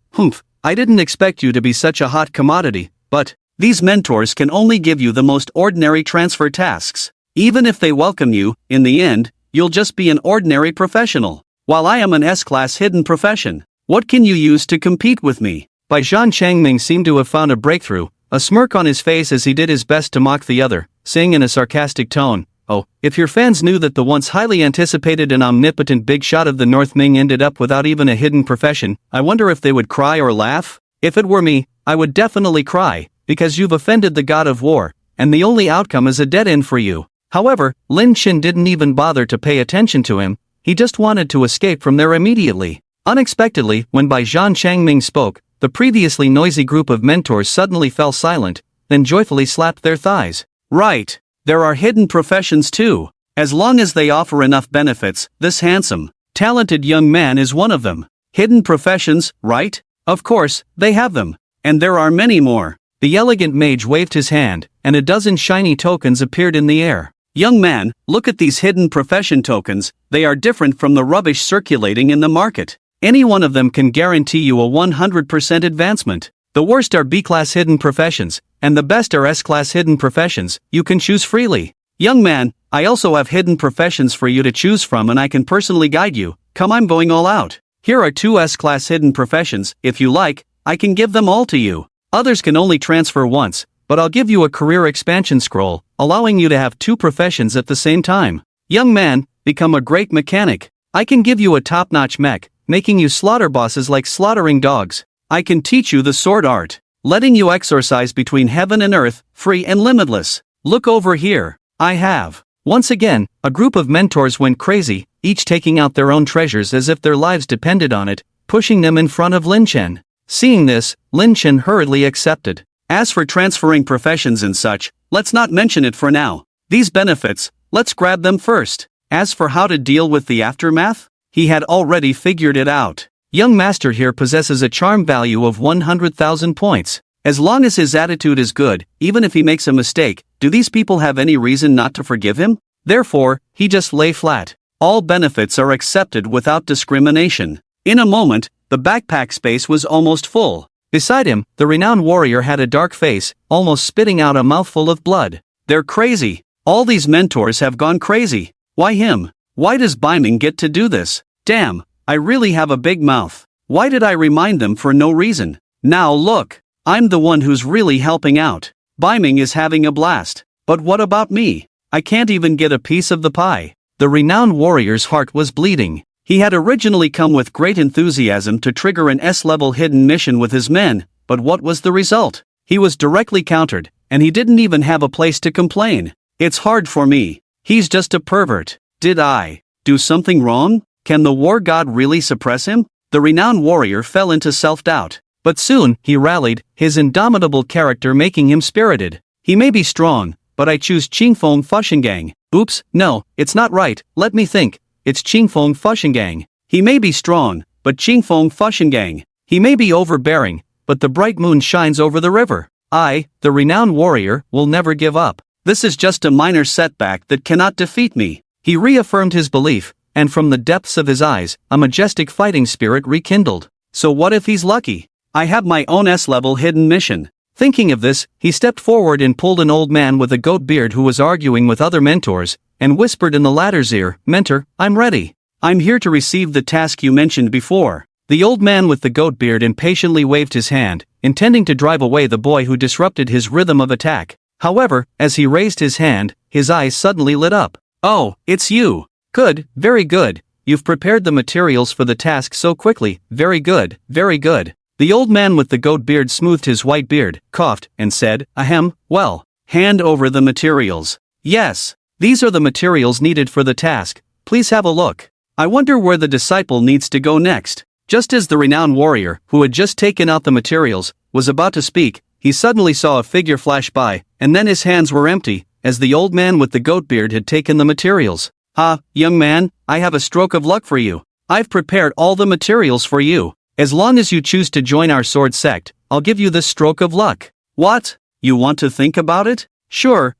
I didn't expect you to be such a hot commodity, but these mentors can only give you the most ordinary transfer tasks. Even if they welcome you, in the end, you'll just be an ordinary professional. While I am an S-class hidden profession, what can you use to compete with me? Bai Zhanqing seemed to have found a breakthrough, a smirk on his face as he did his best to mock the other, saying in a sarcastic tone, "Oh, if your fans knew that the once highly anticipated and omnipotent big shot of the North Ming ended up without even a hidden profession, I wonder if they would cry or laugh? If it were me, I would definitely cry, because you've offended the god of war, and the only outcome is a dead end for you." However, Lin Chen didn't even bother to pay attention to him, he just wanted to escape from there immediately. Unexpectedly, when Bai Zhan Changming spoke, the previously noisy group of mentors suddenly fell silent, then joyfully slapped their thighs. Right. There are hidden professions too. As long as they offer enough benefits, this handsome, talented young man is one of them. Hidden professions, right? Of course, they have them. And there are many more. The elegant mage waved his hand, and a dozen shiny tokens appeared in the air. Young man, look at these hidden profession tokens, they are different from the rubbish circulating in the market. Any one of them can guarantee you a 100% advancement. The worst are B-class hidden professions, and the best are S-class hidden professions, you can choose freely. Young man, I also have hidden professions for you to choose from and I can personally guide you. Come, I'm going all out. Here are 2 S-class hidden professions, if you like, I can give them all to you. Others can only transfer once, but I'll give you a career expansion scroll, allowing you to have 2 professions at the same time. Young man, become a great mechanic. I can give you a top-notch mech, making you slaughter bosses like slaughtering dogs. I can teach you the sword art, letting you exorcise between heaven and earth, free and limitless. Look over here, I have. Once again, a group of mentors went crazy, each taking out their own treasures as if their lives depended on it, pushing them in front of Lin Chen. Seeing this, Lin Chen hurriedly accepted. As for transferring professions and such, let's not mention it for now. These benefits, let's grab them first. As for how to deal with the aftermath, he had already figured it out. Young master here possesses a charm value of 100,000 points. As long as his attitude is good, even if he makes a mistake, do these people have any reason not to forgive him? Therefore, he just lay flat. All benefits are accepted without discrimination. In a moment, the backpack space was almost full. Beside him, the renowned warrior had a dark face, almost spitting out a mouthful of blood. They're crazy. All these mentors have gone crazy. Why him? Why does Baiming get to do this? Damn, I really have a big mouth. Why did I remind them for no reason? Now look, I'm the one who's really helping out. Baiming is having a blast. But what about me? I can't even get a piece of the pie. The renowned warrior's heart was bleeding. He had originally come with great enthusiasm to trigger an S-level hidden mission with his men, but what was the result? He was directly countered, and he didn't even have a place to complain. It's hard for me. He's just a pervert. Did I do something wrong? Can the war god really suppress him? The renowned warrior fell into self-doubt. But soon, he rallied, his indomitable character making him spirited. He may be strong, but I choose Qingfeng Fushingang. Oops, no, it's not right, let me think. It's Qingfeng Fushingang. He may be strong, but Qingfeng Fushingang. He may be overbearing, but the bright moon shines over the river. I, the renowned warrior, will never give up. This is just a minor setback that cannot defeat me. He reaffirmed his belief, and from the depths of his eyes, a majestic fighting spirit rekindled. So what if he's lucky? I have my own S-level hidden mission. Thinking of this, he stepped forward and pulled an old man with a goat beard who was arguing with other mentors, and whispered in the latter's ear, "Mentor, I'm ready. I'm here to receive the task you mentioned before." The old man with the goat beard impatiently waved his hand, intending to drive away the boy who disrupted his rhythm of attack. However, as he raised his hand, his eyes suddenly lit up. "Oh, it's you. Good, very good. You've prepared the materials for the task so quickly, very good, very good." The old man with the goat beard smoothed his white beard, coughed, and said, "Ahem, well, hand over the materials." "Yes, these are the materials needed for the task, please have a look. I wonder where the disciple needs to go next." Just as the renowned warrior, who had just taken out the materials, was about to speak, he suddenly saw a figure flash by, and then his hands were empty, as the old man with the goat beard had taken the materials. "Ha, young man, I have a stroke of luck for you. I've prepared all the materials for you. As long as you choose to join our sword sect, I'll give you this stroke of luck." "What? You want to think about it? Sure.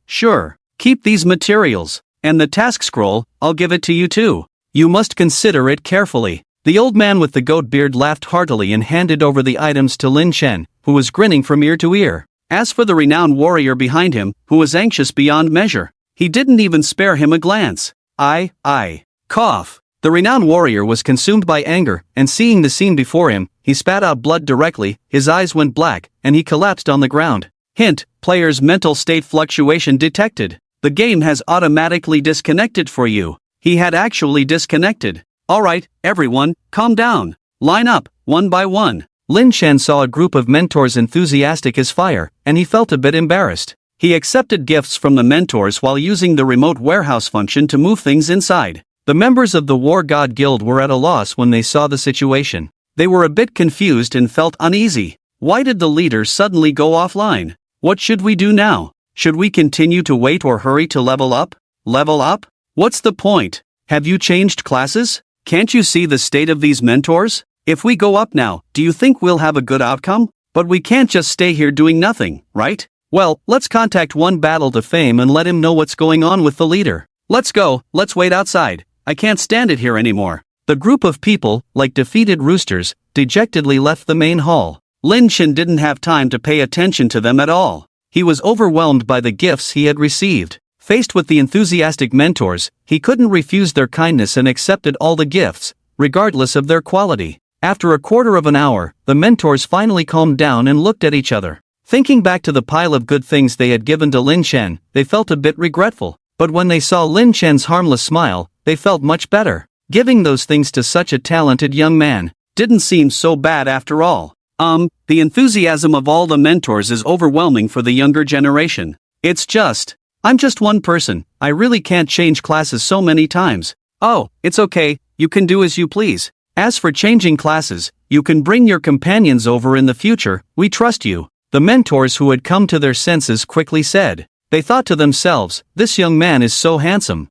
Keep these materials. And the task scroll, I'll give it to you too. You must consider it carefully." The old man with the goat beard laughed heartily and handed over the items to Lin Chen, who was grinning from ear to ear. As for the renowned warrior behind him, who was anxious beyond measure, he didn't even spare him a glance. Cough. The renowned warrior was consumed by anger, and seeing the scene before him, he spat out blood directly, his eyes went black, and he collapsed on the ground. Hint, player's mental state fluctuation detected. The game has automatically disconnected for you. He had actually disconnected. Alright, everyone, calm down. Line up, one by one. Lin Chen saw a group of mentors enthusiastic as fire, and he felt a bit embarrassed. He accepted gifts from the mentors while using the remote warehouse function to move things inside. The members of the War God Guild were at a loss when they saw the situation. They were a bit confused and felt uneasy. Why did the leader suddenly go offline? What should we do now? Should we continue to wait or hurry to level up? Level up? What's the point? Have you changed classes? Can't you see the state of these mentors? If we go up now, do you think we'll have a good outcome? But we can't just stay here doing nothing, right? Well, let's contact One Battle to Fame and let him know what's going on with the leader. Let's go, let's wait outside. I can't stand it here anymore. The group of people, like defeated roosters, dejectedly left the main hall. Lin Chen didn't have time to pay attention to them at all. He was overwhelmed by the gifts he had received. Faced with the enthusiastic mentors, he couldn't refuse their kindness and accepted all the gifts, regardless of their quality. After a quarter of an hour, the mentors finally calmed down and looked at each other. Thinking back to the pile of good things they had given to Lin Chen, they felt a bit regretful. But when they saw Lin Chen's harmless smile, they felt much better. Giving those things to such a talented young man didn't seem so bad after all. The enthusiasm of all the mentors is overwhelming for the younger generation. I'm just one person, I really can't change classes so many times. Oh, it's okay, you can do as you please. As for changing classes, you can bring your companions over in the future, we trust you. The mentors who had come to their senses quickly said. They thought to themselves, this young man is so handsome,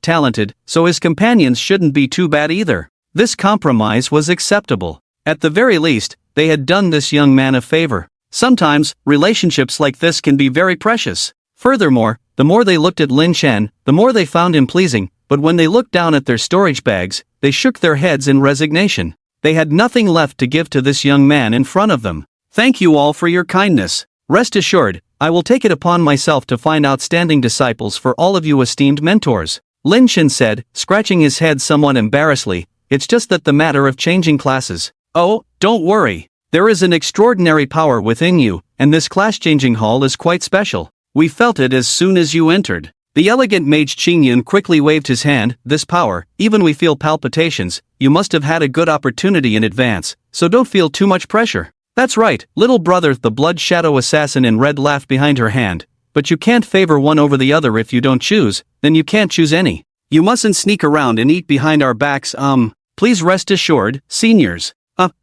talented, so his companions shouldn't be too bad either. This compromise was acceptable. At the very least, they had done this young man a favor. Sometimes, relationships like this can be very precious. Furthermore, the more they looked at Lin Chen, the more they found him pleasing, but when they looked down at their storage bags, they shook their heads in resignation. They had nothing left to give to this young man in front of them. Thank you all for your kindness. Rest assured, I will take it upon myself to find outstanding disciples for all of you esteemed mentors. Lin Chen said, scratching his head somewhat embarrassedly, it's just that the matter of changing classes. Oh, don't worry. There is an extraordinary power within you, and this class-changing hall is quite special. We felt it as soon as you entered. The elegant mage Qingyan quickly waved his hand. This power, even we feel palpitations, you must have had a good opportunity in advance, so don't feel too much pressure. That's right, little brother, the blood shadow assassin in red laughed behind her hand. But you can't favor one over the other if you don't choose, then you can't choose any. You mustn't sneak around and eat behind our backs, please rest assured, seniors.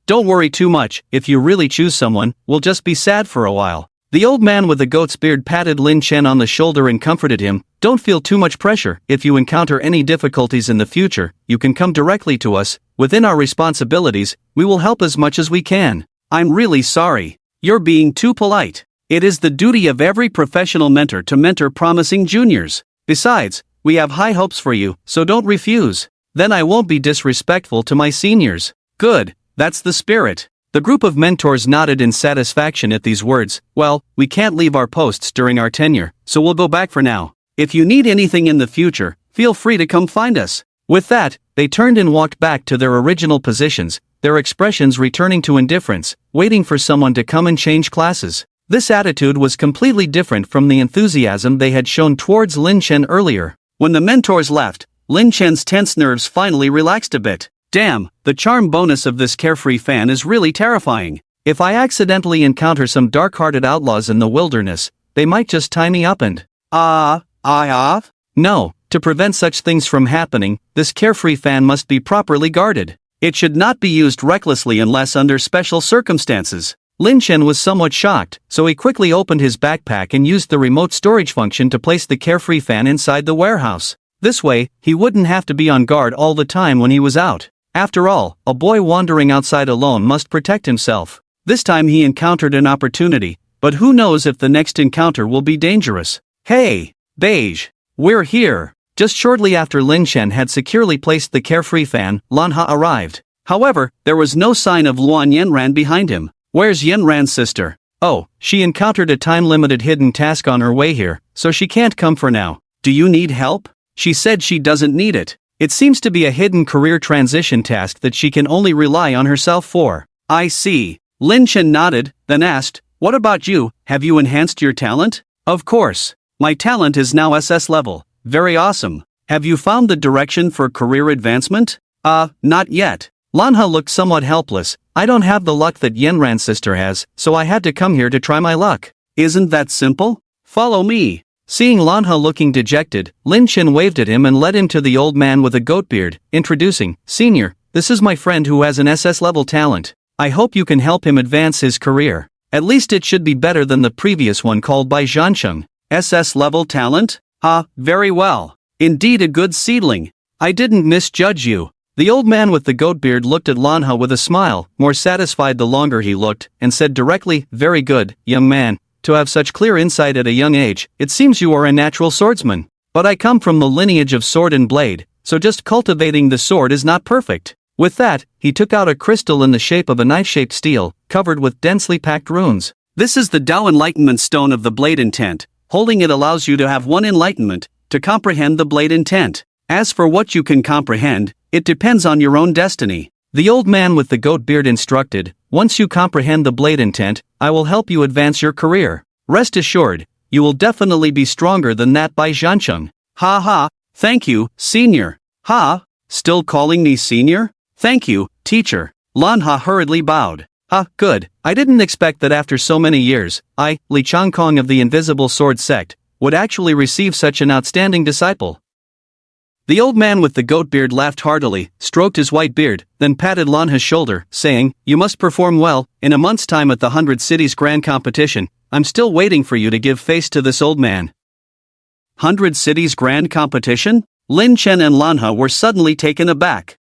Don't worry too much, if you really choose someone, we'll just be sad for a while. The old man with the goat's beard patted Lin Chen on the shoulder and comforted him. Don't feel too much pressure. If you encounter any difficulties in the future, you can come directly to us. Within our responsibilities, we will help as much as we can. I'm really sorry. You're being too polite. It is the duty of every professional mentor to mentor promising juniors. Besides, we have high hopes for you, so don't refuse. Then I won't be disrespectful to my seniors. Good, that's the spirit. The group of mentors nodded in satisfaction at these words. Well, we can't leave our posts during our tenure, so we'll go back for now. If you need anything in the future, feel free to come find us. With that, they turned and walked back to their original positions, their expressions returning to indifference, waiting for someone to come and change classes. This attitude was completely different from the enthusiasm they had shown towards Lin Chen earlier. When the mentors left, Lin Chen's tense nerves finally relaxed a bit. Damn, the charm bonus of this carefree fan is really terrifying. If I accidentally encounter some dark-hearted outlaws in the wilderness, they might just tie me up and... No, to prevent such things from happening, this carefree fan must be properly guarded. It should not be used recklessly unless under special circumstances. Lin Chen was somewhat shocked, so he quickly opened his backpack and used the remote storage function to place the carefree fan inside the warehouse. This way, he wouldn't have to be on guard all the time when he was out. After all, a boy wandering outside alone must protect himself. This time he encountered an opportunity, but who knows if the next encounter will be dangerous. Hey, Beige, we're here. Just shortly after Lin Chen had securely placed the carefree fan, Lanha arrived. However, there was no sign of Luan Yenran behind him. Where's Yenran's sister? Oh, she encountered a time-limited hidden task on her way here, so she can't come for now. Do you need help? She said she doesn't need it. It seems to be a hidden career transition task that she can only rely on herself for. I see. Lin Chen nodded, then asked, What about you, have you enhanced your talent? Of course. My talent is now SS level. Very awesome. Have you found the direction for career advancement? Not yet. Lanha looked somewhat helpless. I don't have the luck that Yenran's sister has, so I had to come here to try my luck. Isn't that simple? Follow me. Seeing Lanha looking dejected, Lin Chen waved at him and led him to the old man with a goat beard, introducing, Senior, this is my friend who has an SS level talent. I hope you can help him advance his career. At least it should be better than the previous one called by Zhancheng. SS level talent? Very well. Indeed a good seedling. I didn't misjudge you. The old man with the goat beard looked at Lanha with a smile, more satisfied the longer he looked, and said directly, Very good, young man. To have such clear insight at a young age, it seems you are a natural swordsman. But I come from the lineage of sword and blade, so just cultivating the sword is not perfect. With that, he took out a crystal in the shape of a knife-shaped steel, covered with densely packed runes. This is the Tao Enlightenment Stone of the Blade Intent. Holding it allows you to have one enlightenment, to comprehend the blade intent. As for what you can comprehend, it depends on your own destiny. The old man with the goat beard instructed, Once you comprehend the blade intent, I will help you advance your career. Rest assured, you will definitely be stronger than that by Zhancheng. Thank you, senior. Still calling me senior? Thank you, teacher. Lanha hurriedly bowed. Good. I didn't expect that after so many years, I, Li Changkong of the Invisible Sword Sect, would actually receive such an outstanding disciple. The old man with the goat beard laughed heartily, stroked his white beard, then patted Lanha's shoulder, saying, You must perform well. In a month's time at the 100 Cities Grand Competition, I'm still waiting for you to give face to this old man. 100 Cities Grand Competition? Lin Chen and Lanha were suddenly taken aback.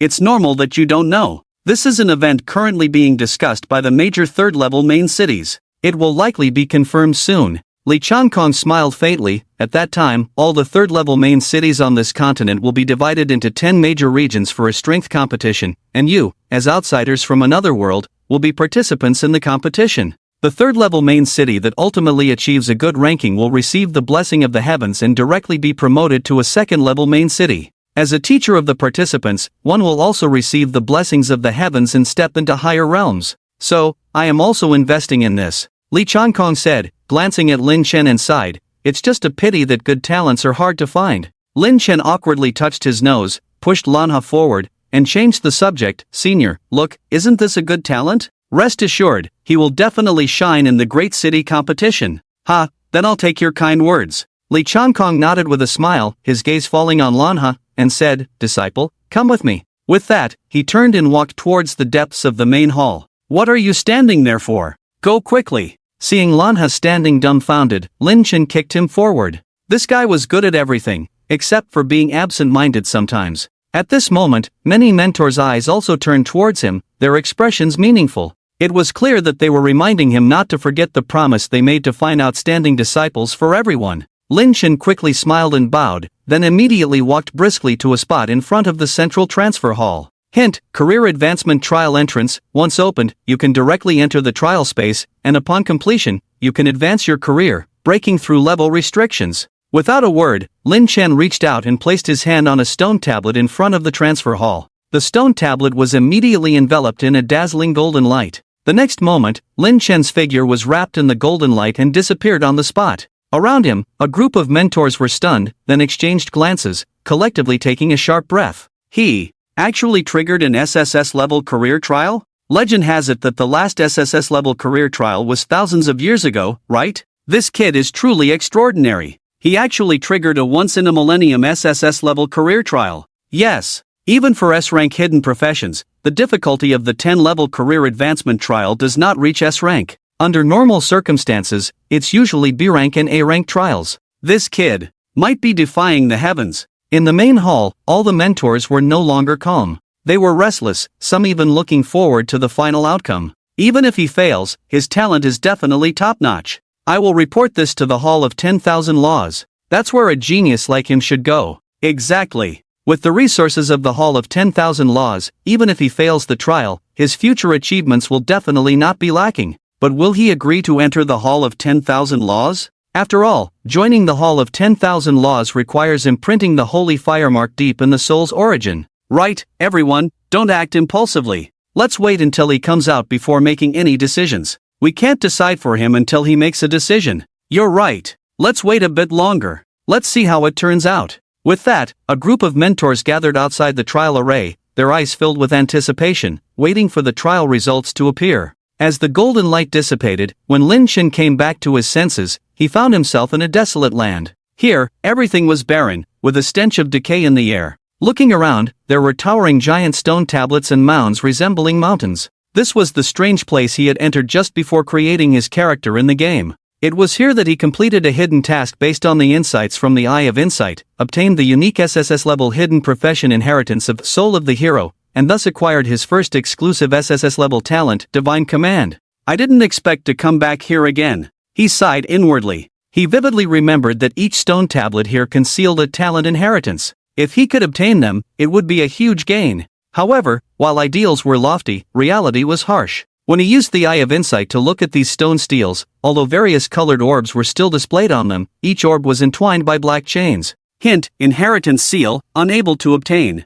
It's normal that you don't know. This is an event currently being discussed by the major third-level main cities. It will likely be confirmed soon. Li Changkong smiled faintly. At that time, all the third-level main cities on this continent will be divided into 10 major regions for a strength competition, and you, as outsiders from another world, will be participants in the competition. The third-level main city that ultimately achieves a good ranking will receive the blessing of the heavens and directly be promoted to a second-level main city. As a teacher of the participants, one will also receive the blessings of the heavens and step into higher realms. So, I am also investing in this. Li Changkong said, glancing at Lin Chen and sighed, It's just a pity that good talents are hard to find. Lin Chen awkwardly touched his nose, pushed Lanha forward, and changed the subject. Senior, look, isn't this a good talent? Rest assured, he will definitely shine in the great city competition. Then I'll take your kind words. Li Changkong nodded with a smile, his gaze falling on Lanha, and said, Disciple, come with me. With that, he turned and walked towards the depths of the main hall. What are you standing there for? Go quickly. Seeing Lanha standing dumbfounded, Lin Chen kicked him forward. This guy was good at everything, except for being absent-minded sometimes. At this moment, many mentors' eyes also turned towards him, their expressions meaningful. It was clear that they were reminding him not to forget the promise they made to find outstanding disciples for everyone. Lin Chen quickly smiled and bowed, then immediately walked briskly to a spot in front of the central transfer hall. Hint, Career Advancement Trial Entrance. Once opened, you can directly enter the trial space, and upon completion, you can advance your career, breaking through level restrictions. Without a word, Lin Chen reached out and placed his hand on a stone tablet in front of the transfer hall. The stone tablet was immediately enveloped in a dazzling golden light. The next moment, Lin Chen's figure was wrapped in the golden light and disappeared on the spot. Around him, a group of mentors were stunned, then exchanged glances, collectively taking a sharp breath. He actually triggered an SSS level career trial? Legend has it that the last SSS level career trial was thousands of years ago, right? This kid is truly extraordinary. He actually triggered a once-in-a-millennium SSS level career trial. Yes, even for S-rank hidden professions, the difficulty of the 10-level career advancement trial does not reach S-rank. Under normal circumstances, it's usually B-rank and A-rank trials. This kid might be defying the heavens. In the main hall, all the mentors were no longer calm. They were restless, some even looking forward to the final outcome. Even if he fails, his talent is definitely top-notch. I will report this to the Hall of 10,000 Laws. That's where a genius like him should go. Exactly. With the resources of the Hall of 10,000 Laws, even if he fails the trial, his future achievements will definitely not be lacking. But will he agree to enter the Hall of 10,000 Laws? After all, joining the Hall of 10,000 Laws requires imprinting the holy fire mark deep in the soul's origin. Right, everyone, don't act impulsively. Let's wait until he comes out before making any decisions. We can't decide for him until he makes a decision. You're right. Let's wait a bit longer. Let's see how it turns out. With that, a group of mentors gathered outside the trial array, their eyes filled with anticipation, waiting for the trial results to appear. As the golden light dissipated, when Lin Chen came back to his senses, he found himself in a desolate land. Here, everything was barren, with a stench of decay in the air. Looking around, there were towering giant stone tablets and mounds resembling mountains. This was the strange place he had entered just before creating his character in the game. It was here that he completed a hidden task based on the insights from the Eye of Insight, obtained the unique SSS-level hidden profession inheritance of Soul of the Hero, and thus acquired his first exclusive SSS-level talent, Divine Command. I didn't expect to come back here again. He sighed inwardly. He vividly remembered that each stone tablet here concealed a talent inheritance. If he could obtain them, it would be a huge gain. However, while ideals were lofty, reality was harsh. When he used the Eye of Insight to look at these stone steels, although various colored orbs were still displayed on them, each orb was entwined by black chains. Hint, inheritance seal, unable to obtain.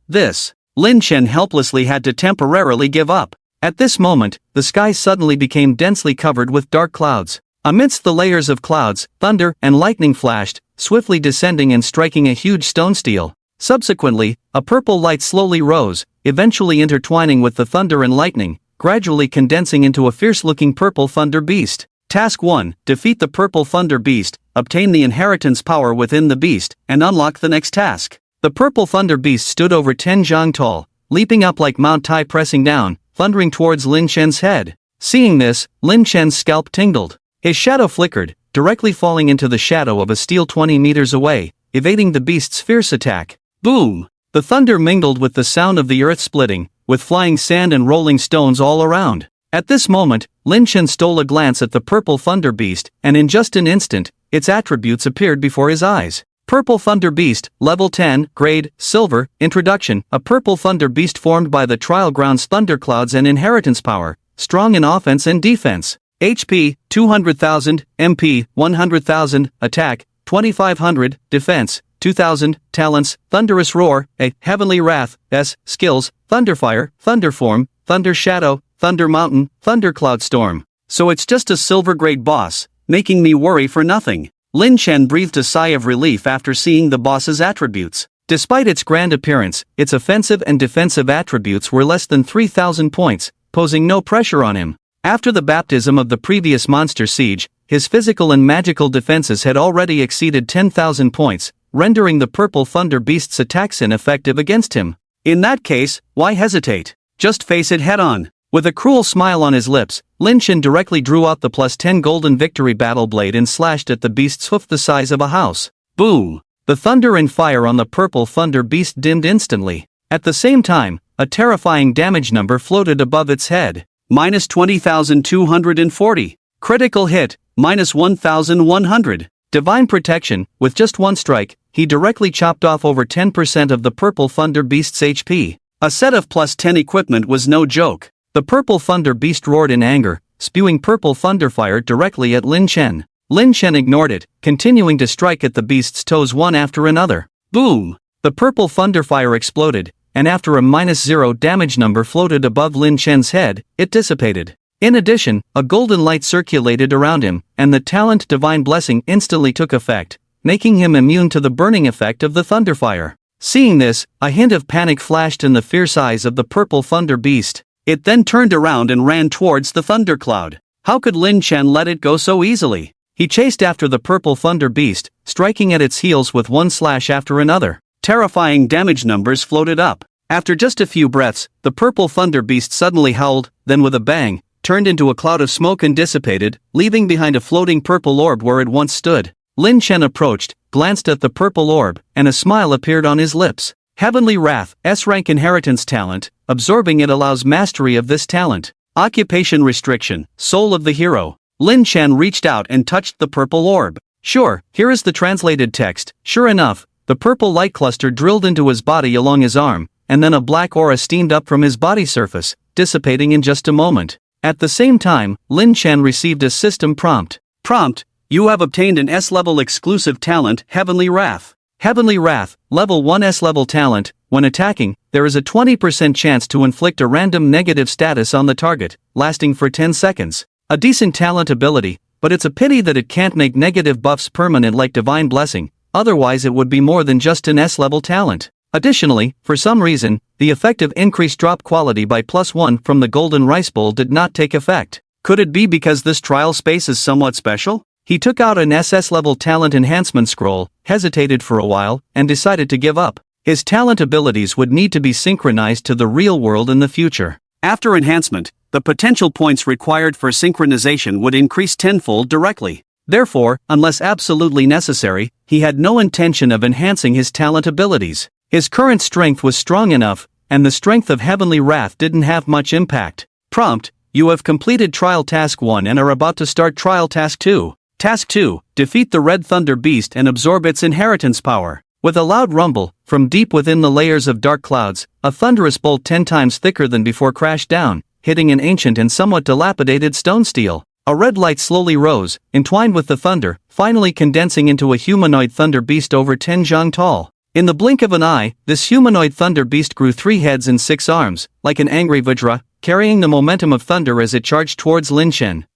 This. Lin Chen helplessly had to temporarily give up. At this moment, the sky suddenly became densely covered with dark clouds. Amidst the layers of clouds, thunder and lightning flashed, swiftly descending and striking a huge stone steel. Subsequently, a purple light slowly rose, eventually intertwining with the thunder and lightning, gradually condensing into a fierce-looking purple thunder beast. Task 1. Defeat the purple thunder beast, obtain the inheritance power within the beast, and unlock the next task. The purple thunder beast stood over 10 zhang tall, leaping up like Mount Tai pressing down, thundering towards Lin Chen's head. Seeing this, Lin Chen's scalp tingled. His shadow flickered, directly falling into the shadow of a steel 20 meters away, evading the beast's fierce attack. Boom! The thunder mingled with the sound of the earth splitting, with flying sand and rolling stones all around. At this moment, Lin Chen stole a glance at the purple thunder beast, and in just an instant, its attributes appeared before his eyes. Purple Thunder Beast, Level 10, Grade, Silver, Introduction. A purple thunder beast formed by the trial ground's thunderclouds and inheritance power, strong in offense and defense. HP, 200,000, MP, 100,000, Attack, 2,500, Defense, 2,000, Talents, Thunderous Roar, A, Heavenly Wrath, S, Skills, Thunderfire, Thunderform, Thunder Shadow, Thunder Mountain, Thundercloud Storm. So it's just a silver grade boss, making me worry for nothing. Lin Chen breathed a sigh of relief after seeing the boss's attributes. Despite its grand appearance, its offensive and defensive attributes were less than 3,000 points, posing no pressure on him. After the baptism of the previous monster siege, his physical and magical defenses had already exceeded 10,000 points, rendering the purple thunder beast's attacks ineffective against him. In that case, why hesitate? Just face it head-on. With a cruel smile on his lips, Lin Chen directly drew out the +10 golden victory battle blade and slashed at the beast's hoof the size of a house. Boom! The thunder and fire on the purple thunder beast dimmed instantly. At the same time, a terrifying damage number floated above its head. -20,240. Critical hit, -1,100. Divine protection. With just one strike, he directly chopped off over 10% of the purple thunder beast's HP. A set of +10 equipment was no joke. The purple thunder beast roared in anger, spewing purple thunder fire directly at Lin Chen. Lin Chen ignored it, continuing to strike at the beast's toes one after another. Boom! The purple thunder fire exploded, and after a -0 damage number floated above Lin Chen's head, it dissipated. In addition, a golden light circulated around him, and the talent Divine Blessing instantly took effect, making him immune to the burning effect of the thunder fire. Seeing this, a hint of panic flashed in the fierce eyes of the purple thunder beast. It then turned around and ran towards the thundercloud. How could Lin Chen let it go so easily? He chased after the purple thunder beast, striking at its heels with one slash after another. Terrifying damage numbers floated up. After just a few breaths, the purple thunder beast suddenly howled, then with a bang, turned into a cloud of smoke and dissipated, leaving behind a floating purple orb where it once stood. Lin Chen approached, glanced at the purple orb, and a smile appeared on his lips. Heavenly Wrath, S-rank inheritance talent. Absorbing it allows mastery of this talent. Occupation restriction, Soul of the Hero. Lin Chen reached out and touched the purple orb. Sure, here is the translated text. Sure enough, the purple light cluster drilled into his body along his arm, and then a black aura steamed up from his body surface, dissipating in just a moment. At the same time, Lin Chen received a system prompt. Prompt: you have obtained an S-level exclusive talent, Heavenly Wrath. Heavenly Wrath, level 1 S-level talent. When attacking, there is a 20% chance to inflict a random negative status on the target, lasting for 10 seconds. A decent talent ability, but it's a pity that it can't make negative buffs permanent like Divine Blessing, otherwise it would be more than just an S-level talent. Additionally, for some reason, the effective increased drop quality by +1 from the Golden Rice Bowl did not take effect. Could it be because this trial space is somewhat special? He took out an SS-level talent enhancement scroll, hesitated for a while, and decided to give up. His talent abilities would need to be synchronized to the real world in the future. After enhancement, the potential points required for synchronization would increase tenfold directly. Therefore, unless absolutely necessary, he had no intention of enhancing his talent abilities. His current strength was strong enough, and the strength of Heavenly Wrath didn't have much impact. Prompt: you have completed Trial Task 1 and are about to start Trial Task 2. Task 2, defeat the Red Thunder Beast and absorb its inheritance power. With a loud rumble, from deep within the layers of dark clouds, a thunderous bolt 10 times thicker than before crashed down, hitting an ancient and somewhat dilapidated stone stele. A red light slowly rose, entwined with the thunder, finally condensing into a humanoid thunder beast over 10 zhang tall. In the blink of an eye, this humanoid thunder beast grew 3 heads and 6 arms, like an angry Vajra, carrying the momentum of thunder as it charged towards Lin Chen.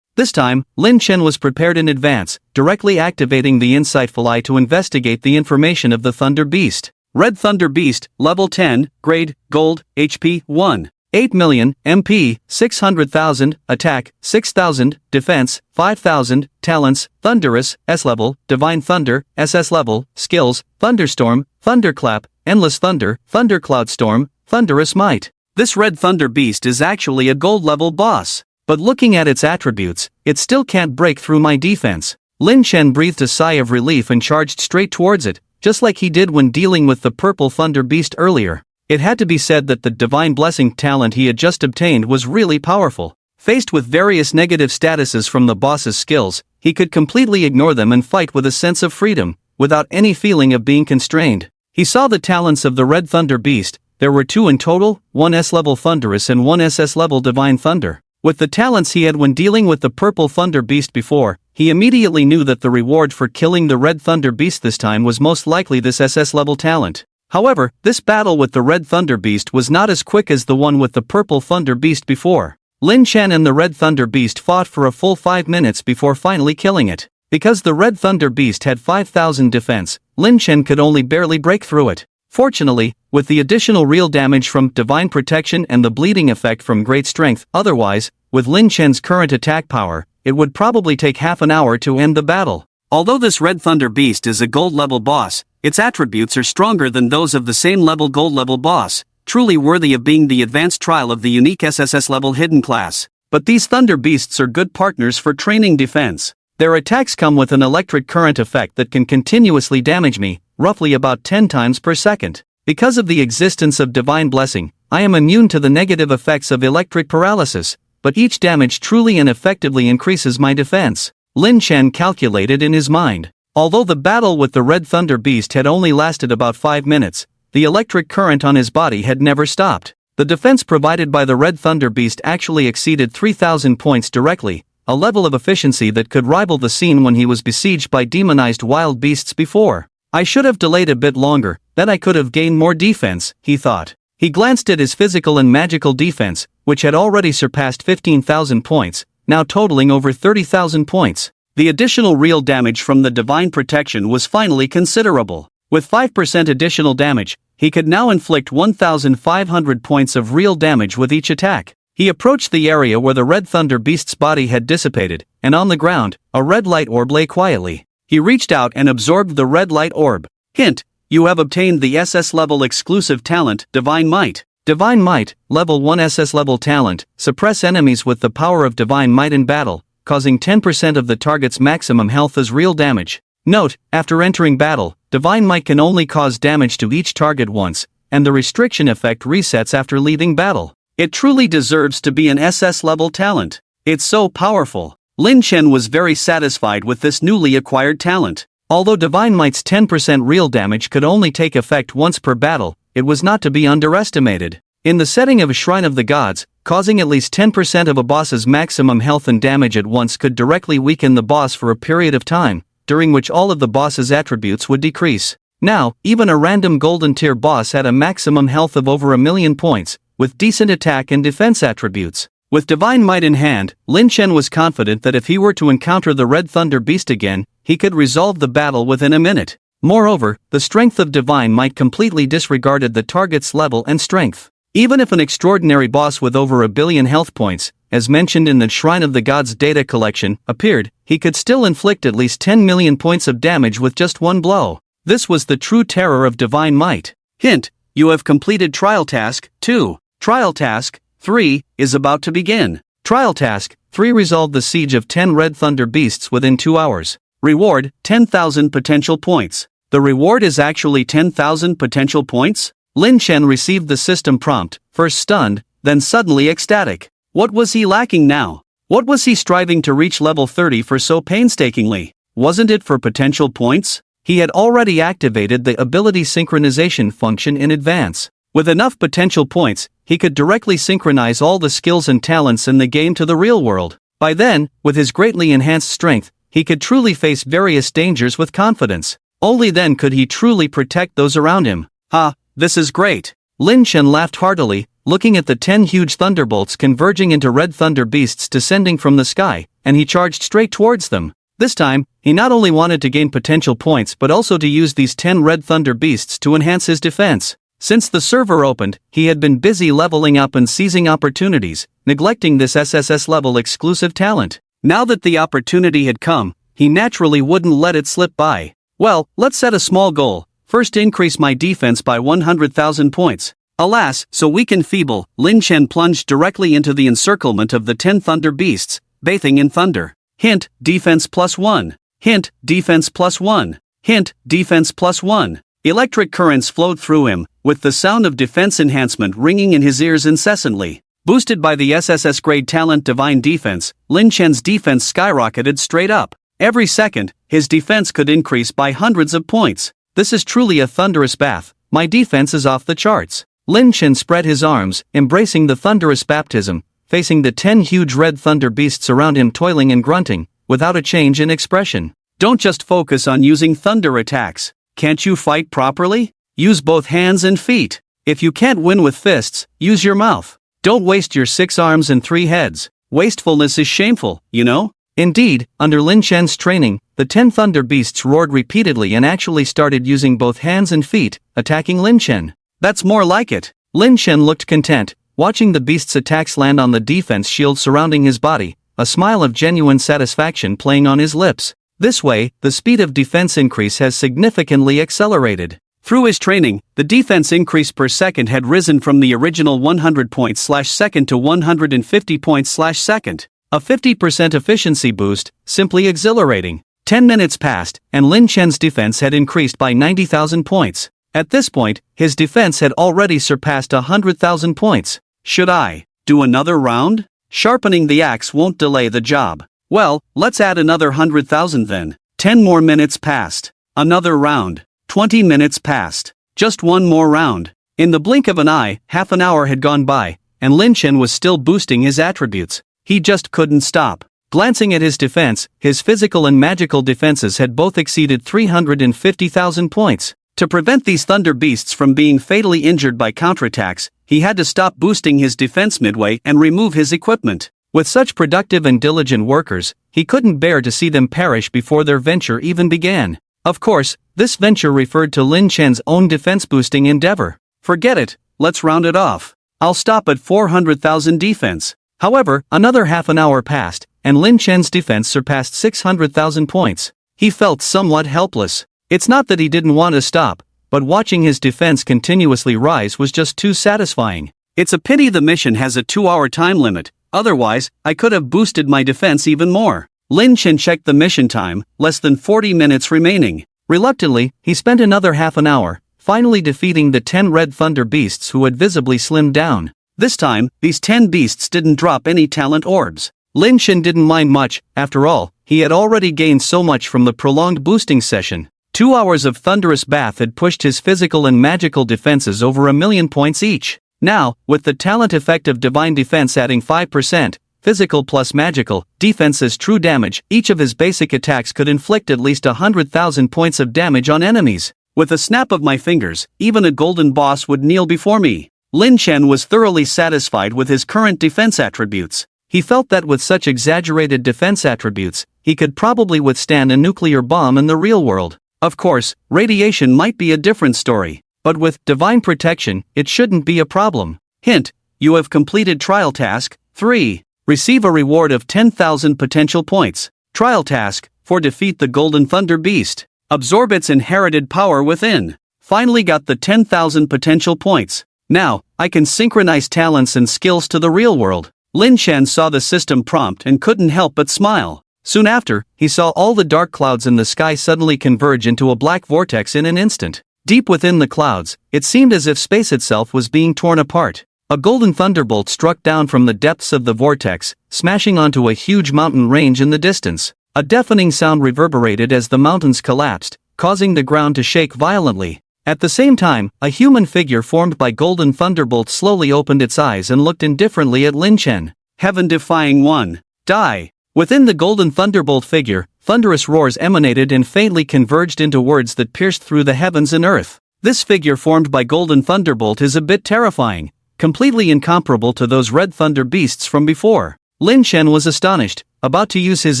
This time, Lin Chen was prepared in advance, directly activating the insightful eye to investigate the information of the thunder beast. Red Thunder Beast, level 10, grade, gold, HP, 1. 8 million, MP, 600,000, attack, 6,000, defense, 5,000, talents, thunderous, S-level, divine thunder, SS level, skills, thunderstorm, thunderclap, endless thunder, thundercloud storm, thunderous might. This Red Thunder Beast is actually a gold-level boss, but looking at its attributes, it still can't break through my defense. Lin Chen breathed a sigh of relief and charged straight towards it, just like he did when dealing with the Purple Thunder Beast earlier. It had to be said that the Divine Blessing talent he had just obtained was really powerful. Faced with various negative statuses from the boss's skills, he could completely ignore them and fight with a sense of freedom, without any feeling of being constrained. He saw the talents of the Red Thunder Beast. There were 2 in total, 1 S-level Thunderous and 1 SS-level Divine Thunder. With the talents he had when dealing with the Purple Thunder Beast before, he immediately knew that the reward for killing the Red Thunder Beast this time was most likely this SS-level talent. However, this battle with the Red Thunder Beast was not as quick as the one with the Purple Thunder Beast before. Lin Chen and the Red Thunder Beast fought for a full 5 minutes before finally killing it. Because the Red Thunder Beast had 5,000 defense, Lin Chen could only barely break through it. Fortunately, with the additional real damage from Divine Protection and the bleeding effect from Great Strength, otherwise, with Lin Chen's current attack power, it would probably take half an hour to end the battle. Although this Red Thunder Beast is a gold-level boss, its attributes are stronger than those of the same level gold-level boss, truly worthy of being the advanced trial of the unique SSS-level hidden class. But these Thunder Beasts are good partners for training defense. Their attacks come with an electric current effect that can continuously damage me, roughly about 10 times per second. Because of the existence of Divine Blessing, I am immune to the negative effects of electric paralysis, but each damage truly and effectively increases my defense. Lin Chen calculated in his mind. Although the battle with the Red Thunder Beast had only lasted about 5 minutes, the electric current on his body had never stopped. The defense provided by the Red Thunder Beast actually exceeded 3,000 points directly, a level of efficiency that could rival the scene when he was besieged by demonized wild beasts before. I should have delayed a bit longer, then I could have gained more defense, he thought. He glanced at his physical and magical defense, which had already surpassed 15,000 points, now totaling over 30,000 points. The additional real damage from the Divine Protection was finally considerable. With 5% additional damage, he could now inflict 1,500 points of real damage with each attack. He approached the area where the Red Thunder Beast's body had dissipated, and on the ground, a red light orb lay quietly. He reached out and absorbed the red light orb. Hint: you have obtained the SS-level exclusive talent, Divine Might. Divine Might, level 1 SS-level talent, suppress enemies with the power of Divine Might in battle, causing 10% of the target's maximum health as real damage. Note: after entering battle, Divine Might can only cause damage to each target once, and the restriction effect resets after leaving battle. It truly deserves to be an SS-level talent. It's so powerful. Lin Chen was very satisfied with this newly acquired talent. Although Divine Might's 10% real damage could only take effect once per battle, it was not to be underestimated. In the setting of a Shrine of the Gods, causing at least 10% of a boss's maximum health and damage at once could directly weaken the boss for a period of time, during which all of the boss's attributes would decrease. Now, even a random golden tier boss had a maximum health of over 1,000,000 points, with decent attack and defense attributes. With divine might in hand, Lin Chen was confident that if he were to encounter the Red Thunder Beast again, he could resolve the battle within a minute. Moreover, the strength of divine might completely disregarded the target's level and strength. Even if an extraordinary boss with over 1 billion health points, as mentioned in the Shrine of the Gods data collection, appeared, he could still inflict at least 10 million points of damage with just one blow. This was the true terror of divine might. Hint: you have completed Trial Task 2. Trial Task 3 is about to begin. Trial Task 3: resolve the siege of 10 Red Thunder Beasts within 2 hours. Reward: 10,000 potential points. The reward is actually 10,000 potential points? Lin Chen received the system prompt, first stunned, then suddenly ecstatic. What was he lacking now? What was he striving to reach level 30 for so painstakingly? Wasn't it for potential points? He had already activated the ability synchronization function in advance. With enough potential points, he could directly synchronize all the skills and talents in the game to the real world. By then, with his greatly enhanced strength, he could truly face various dangers with confidence. Only then could he truly protect those around him. Ha, this is great. Lin Chen laughed heartily, looking at the 10 huge thunderbolts converging into Red Thunder Beasts descending from the sky, and he charged straight towards them. This time, he not only wanted to gain potential points but also to use these 10 Red Thunder Beasts to enhance his defense. Since the server opened, he had been busy leveling up and seizing opportunities, neglecting this SSS level exclusive talent. Now that the opportunity had come, he naturally wouldn't let it slip by. Well, let's set a small goal. First, increase my defense by 100,000 points. Alas, so weak and feeble, Lin Chen plunged directly into the encirclement of the 10 Thunder Beasts, bathing in thunder. Hint: defense +1. Hint: defense +1. Hint: defense +1. Electric currents flowed through him, with the sound of defense enhancement ringing in his ears incessantly. Boosted by the SSS grade talent Divine Defense, Lin Chen's defense skyrocketed straight up. Every second, his defense could increase by hundreds of points. This is truly a thunderous bath. My defense is off the charts. Lin Chen spread his arms, embracing the thunderous baptism, facing the 10 huge Red Thunder Beasts around him toiling and grunting, without a change in expression. Don't just focus on using thunder attacks. Can't you fight properly? Use both hands and feet. If you can't win with fists, use your mouth. Don't waste your 6 arms and 3 heads. Wastefulness is shameful, you know? Indeed, under Lin Chen's training, the 10 Thunder Beasts roared repeatedly and actually started using both hands and feet, attacking Lin Chen. That's more like it. Lin Chen looked content, watching the beasts' attacks land on the defense shield surrounding his body, a smile of genuine satisfaction playing on his lips. This way, the speed of defense increase has significantly accelerated. Through his training, the defense increase per second had risen from the original 100 points/second to 150 points/second. A 50% efficiency boost, simply exhilarating. 10 minutes passed, and Lin Chen's defense had increased by 90,000 points. At this point, his defense had already surpassed 100,000 points. Should I do another round? Sharpening the axe won't delay the job. Well, let's add another 100,000 then. 10 more minutes passed. Another round. 20 minutes passed. Just one more round. In the blink of an eye, half an hour had gone by, and Lin Chen was still boosting his attributes. He just couldn't stop. Glancing at his defense, his physical and magical defenses had both exceeded 350,000 points. To prevent these Thunder Beasts from being fatally injured by counterattacks, he had to stop boosting his defense midway and remove his equipment. With such productive and diligent workers, he couldn't bear to see them perish before their venture even began. Of course, this venture referred to Lin Chen's own defense-boosting endeavor. Forget it, let's round it off. I'll stop at 400,000 defense. However, another half an hour passed, and Lin Chen's defense surpassed 600,000 points. He felt somewhat helpless. It's not that he didn't want to stop, but watching his defense continuously rise was just too satisfying. It's a pity the mission has a 2-hour time limit, otherwise, I could have boosted my defense even more. Lin Chen checked the mission time, less than 40 minutes remaining. Reluctantly, he spent another half an hour, finally defeating the 10 Red Thunder Beasts who had visibly slimmed down. This time, these 10 beasts didn't drop any talent orbs. Lin Chen didn't mind much, after all, he had already gained so much from the prolonged boosting session. 2 hours of thunderous bath had pushed his physical and magical defenses over 1,000,000 points each. Now, with the talent effect of Divine Defense adding 5%, physical plus magical, defense as true damage, each of his basic attacks could inflict at least 100,000 points of damage on enemies. With a snap of my fingers, even a golden boss would kneel before me. Lin Chen was thoroughly satisfied with his current defense attributes. He felt that with such exaggerated defense attributes, he could probably withstand a nuclear bomb in the real world. Of course, radiation might be a different story, but with divine protection, it shouldn't be a problem. Hint: you have completed Trial Task 3. Receive a reward of 10,000 potential points. Trial Task 4: defeat the Golden Thunder Beast. Absorb its inherited power within. Finally got the 10,000 potential points. Now, I can synchronize talents and skills to the real world. Lin Chen saw the system prompt and couldn't help but smile. Soon after, he saw all the dark clouds in the sky suddenly converge into a black vortex in an instant. Deep within the clouds, it seemed as if space itself was being torn apart. A golden thunderbolt struck down from the depths of the vortex, smashing onto a huge mountain range in the distance. A deafening sound reverberated as the mountains collapsed, causing the ground to shake violently. At the same time, a human figure formed by golden thunderbolts slowly opened its eyes and looked indifferently at Lin Chen. Heaven-defying one. Die. Within the golden thunderbolt figure, thunderous roars emanated and faintly converged into words that pierced through the heavens and earth. This figure formed by golden thunderbolt is a bit terrifying, completely incomparable to those red thunder beasts from before. Lin Chen was astonished, about to use his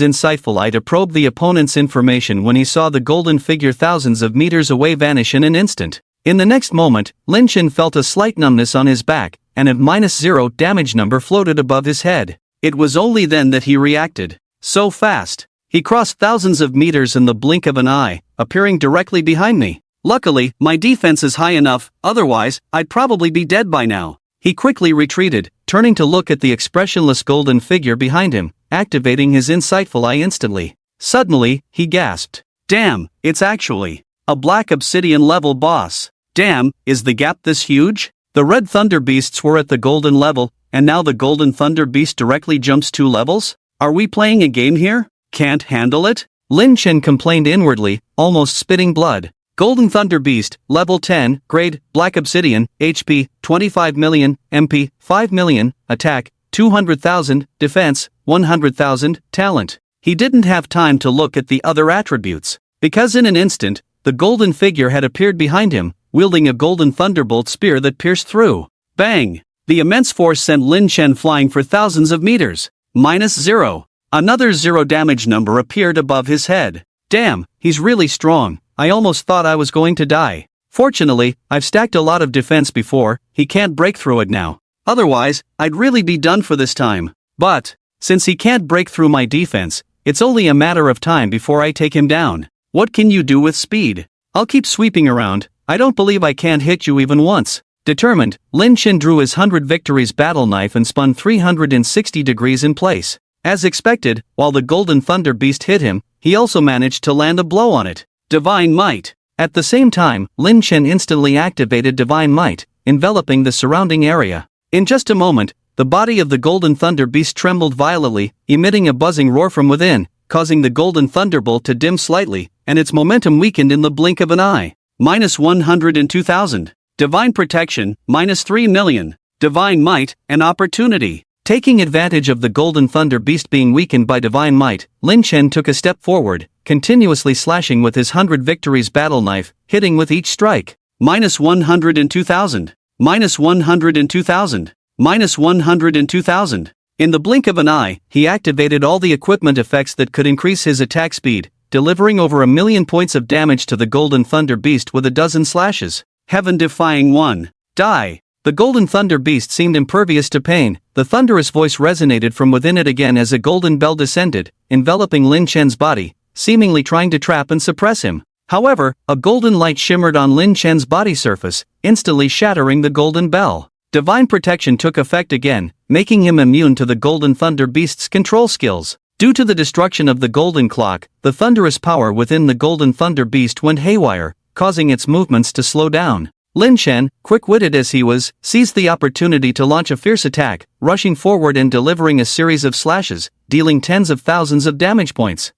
insightful eye to probe the opponent's information when he saw the golden figure thousands of meters away vanish in an instant. In the next moment, Lin Chen felt a slight numbness on his back, and a -0 damage number floated above his head. It was only then that he reacted. So fast. He crossed thousands of meters in the blink of an eye, appearing directly behind me. Luckily, my defense is high enough, otherwise, I'd probably be dead by now. He quickly retreated, turning to look at the expressionless golden figure behind him, activating his insightful eye instantly. Suddenly, he gasped. Damn, it's actually a black obsidian-level boss. Damn, is the gap this huge? The red thunder beasts were at the golden level, and now the golden thunder beast directly jumps 2 levels? Are we playing a game here? Can't handle it? Lin Chen complained inwardly, almost spitting blood. Golden Thunder Beast, Level 10, Grade, Black Obsidian, HP, 25 million, MP, 5 million, Attack, 200,000, Defense, 100,000, Talent. He didn't have time to look at the other attributes, because in an instant, the golden figure had appeared behind him, wielding a golden thunderbolt spear that pierced through. Bang! The immense force sent Lin Chen flying for thousands of meters. -0. Another 0 damage number appeared above his head. Damn, he's really strong. I almost thought I was going to die. Fortunately, I've stacked a lot of defense before, he can't break through it now. Otherwise, I'd really be done for this time. But, since he can't break through my defense, it's only a matter of time before I take him down. What can you do with speed? I'll keep sweeping around, I don't believe I can't hit you even once. Determined, Lin Chen drew his 100 Victories battle knife and spun 360 degrees in place. As expected, while the Golden Thunder Beast hit him, he also managed to land a blow on it. Divine Might. At the same time, Lin Chen instantly activated Divine Might, enveloping the surrounding area. In just a moment, the body of the Golden Thunder Beast trembled violently, emitting a buzzing roar from within, causing the Golden Thunderbolt to dim slightly, and its momentum weakened in the blink of an eye. -102,000. Divine Protection, -3 million. Divine Might, an opportunity. Taking advantage of the Golden Thunder Beast being weakened by Divine Might, Lin Chen took a step forward, continuously slashing with his 100 Victories battle knife, hitting with each strike. -102,000. -102,000. -102,000. In the blink of an eye, he activated all the equipment effects that could increase his attack speed, delivering over 1,000,000 points of damage to the Golden Thunder Beast with a dozen slashes. Heaven-defying one. Die. The Golden Thunder Beast seemed impervious to pain. The thunderous voice resonated from within it again as a golden bell descended, enveloping Lin Chen's body, seemingly trying to trap and suppress him. However, a golden light shimmered on Lin Chen's body surface, instantly shattering the golden bell. Divine Protection took effect again, making him immune to the Golden Thunder Beast's control skills. Due to the destruction of the Golden Clock, the thunderous power within the Golden Thunder Beast went haywire, causing its movements to slow down. Lin Chen, quick-witted as he was, seized the opportunity to launch a fierce attack, rushing forward and delivering a series of slashes, dealing tens of thousands of damage points.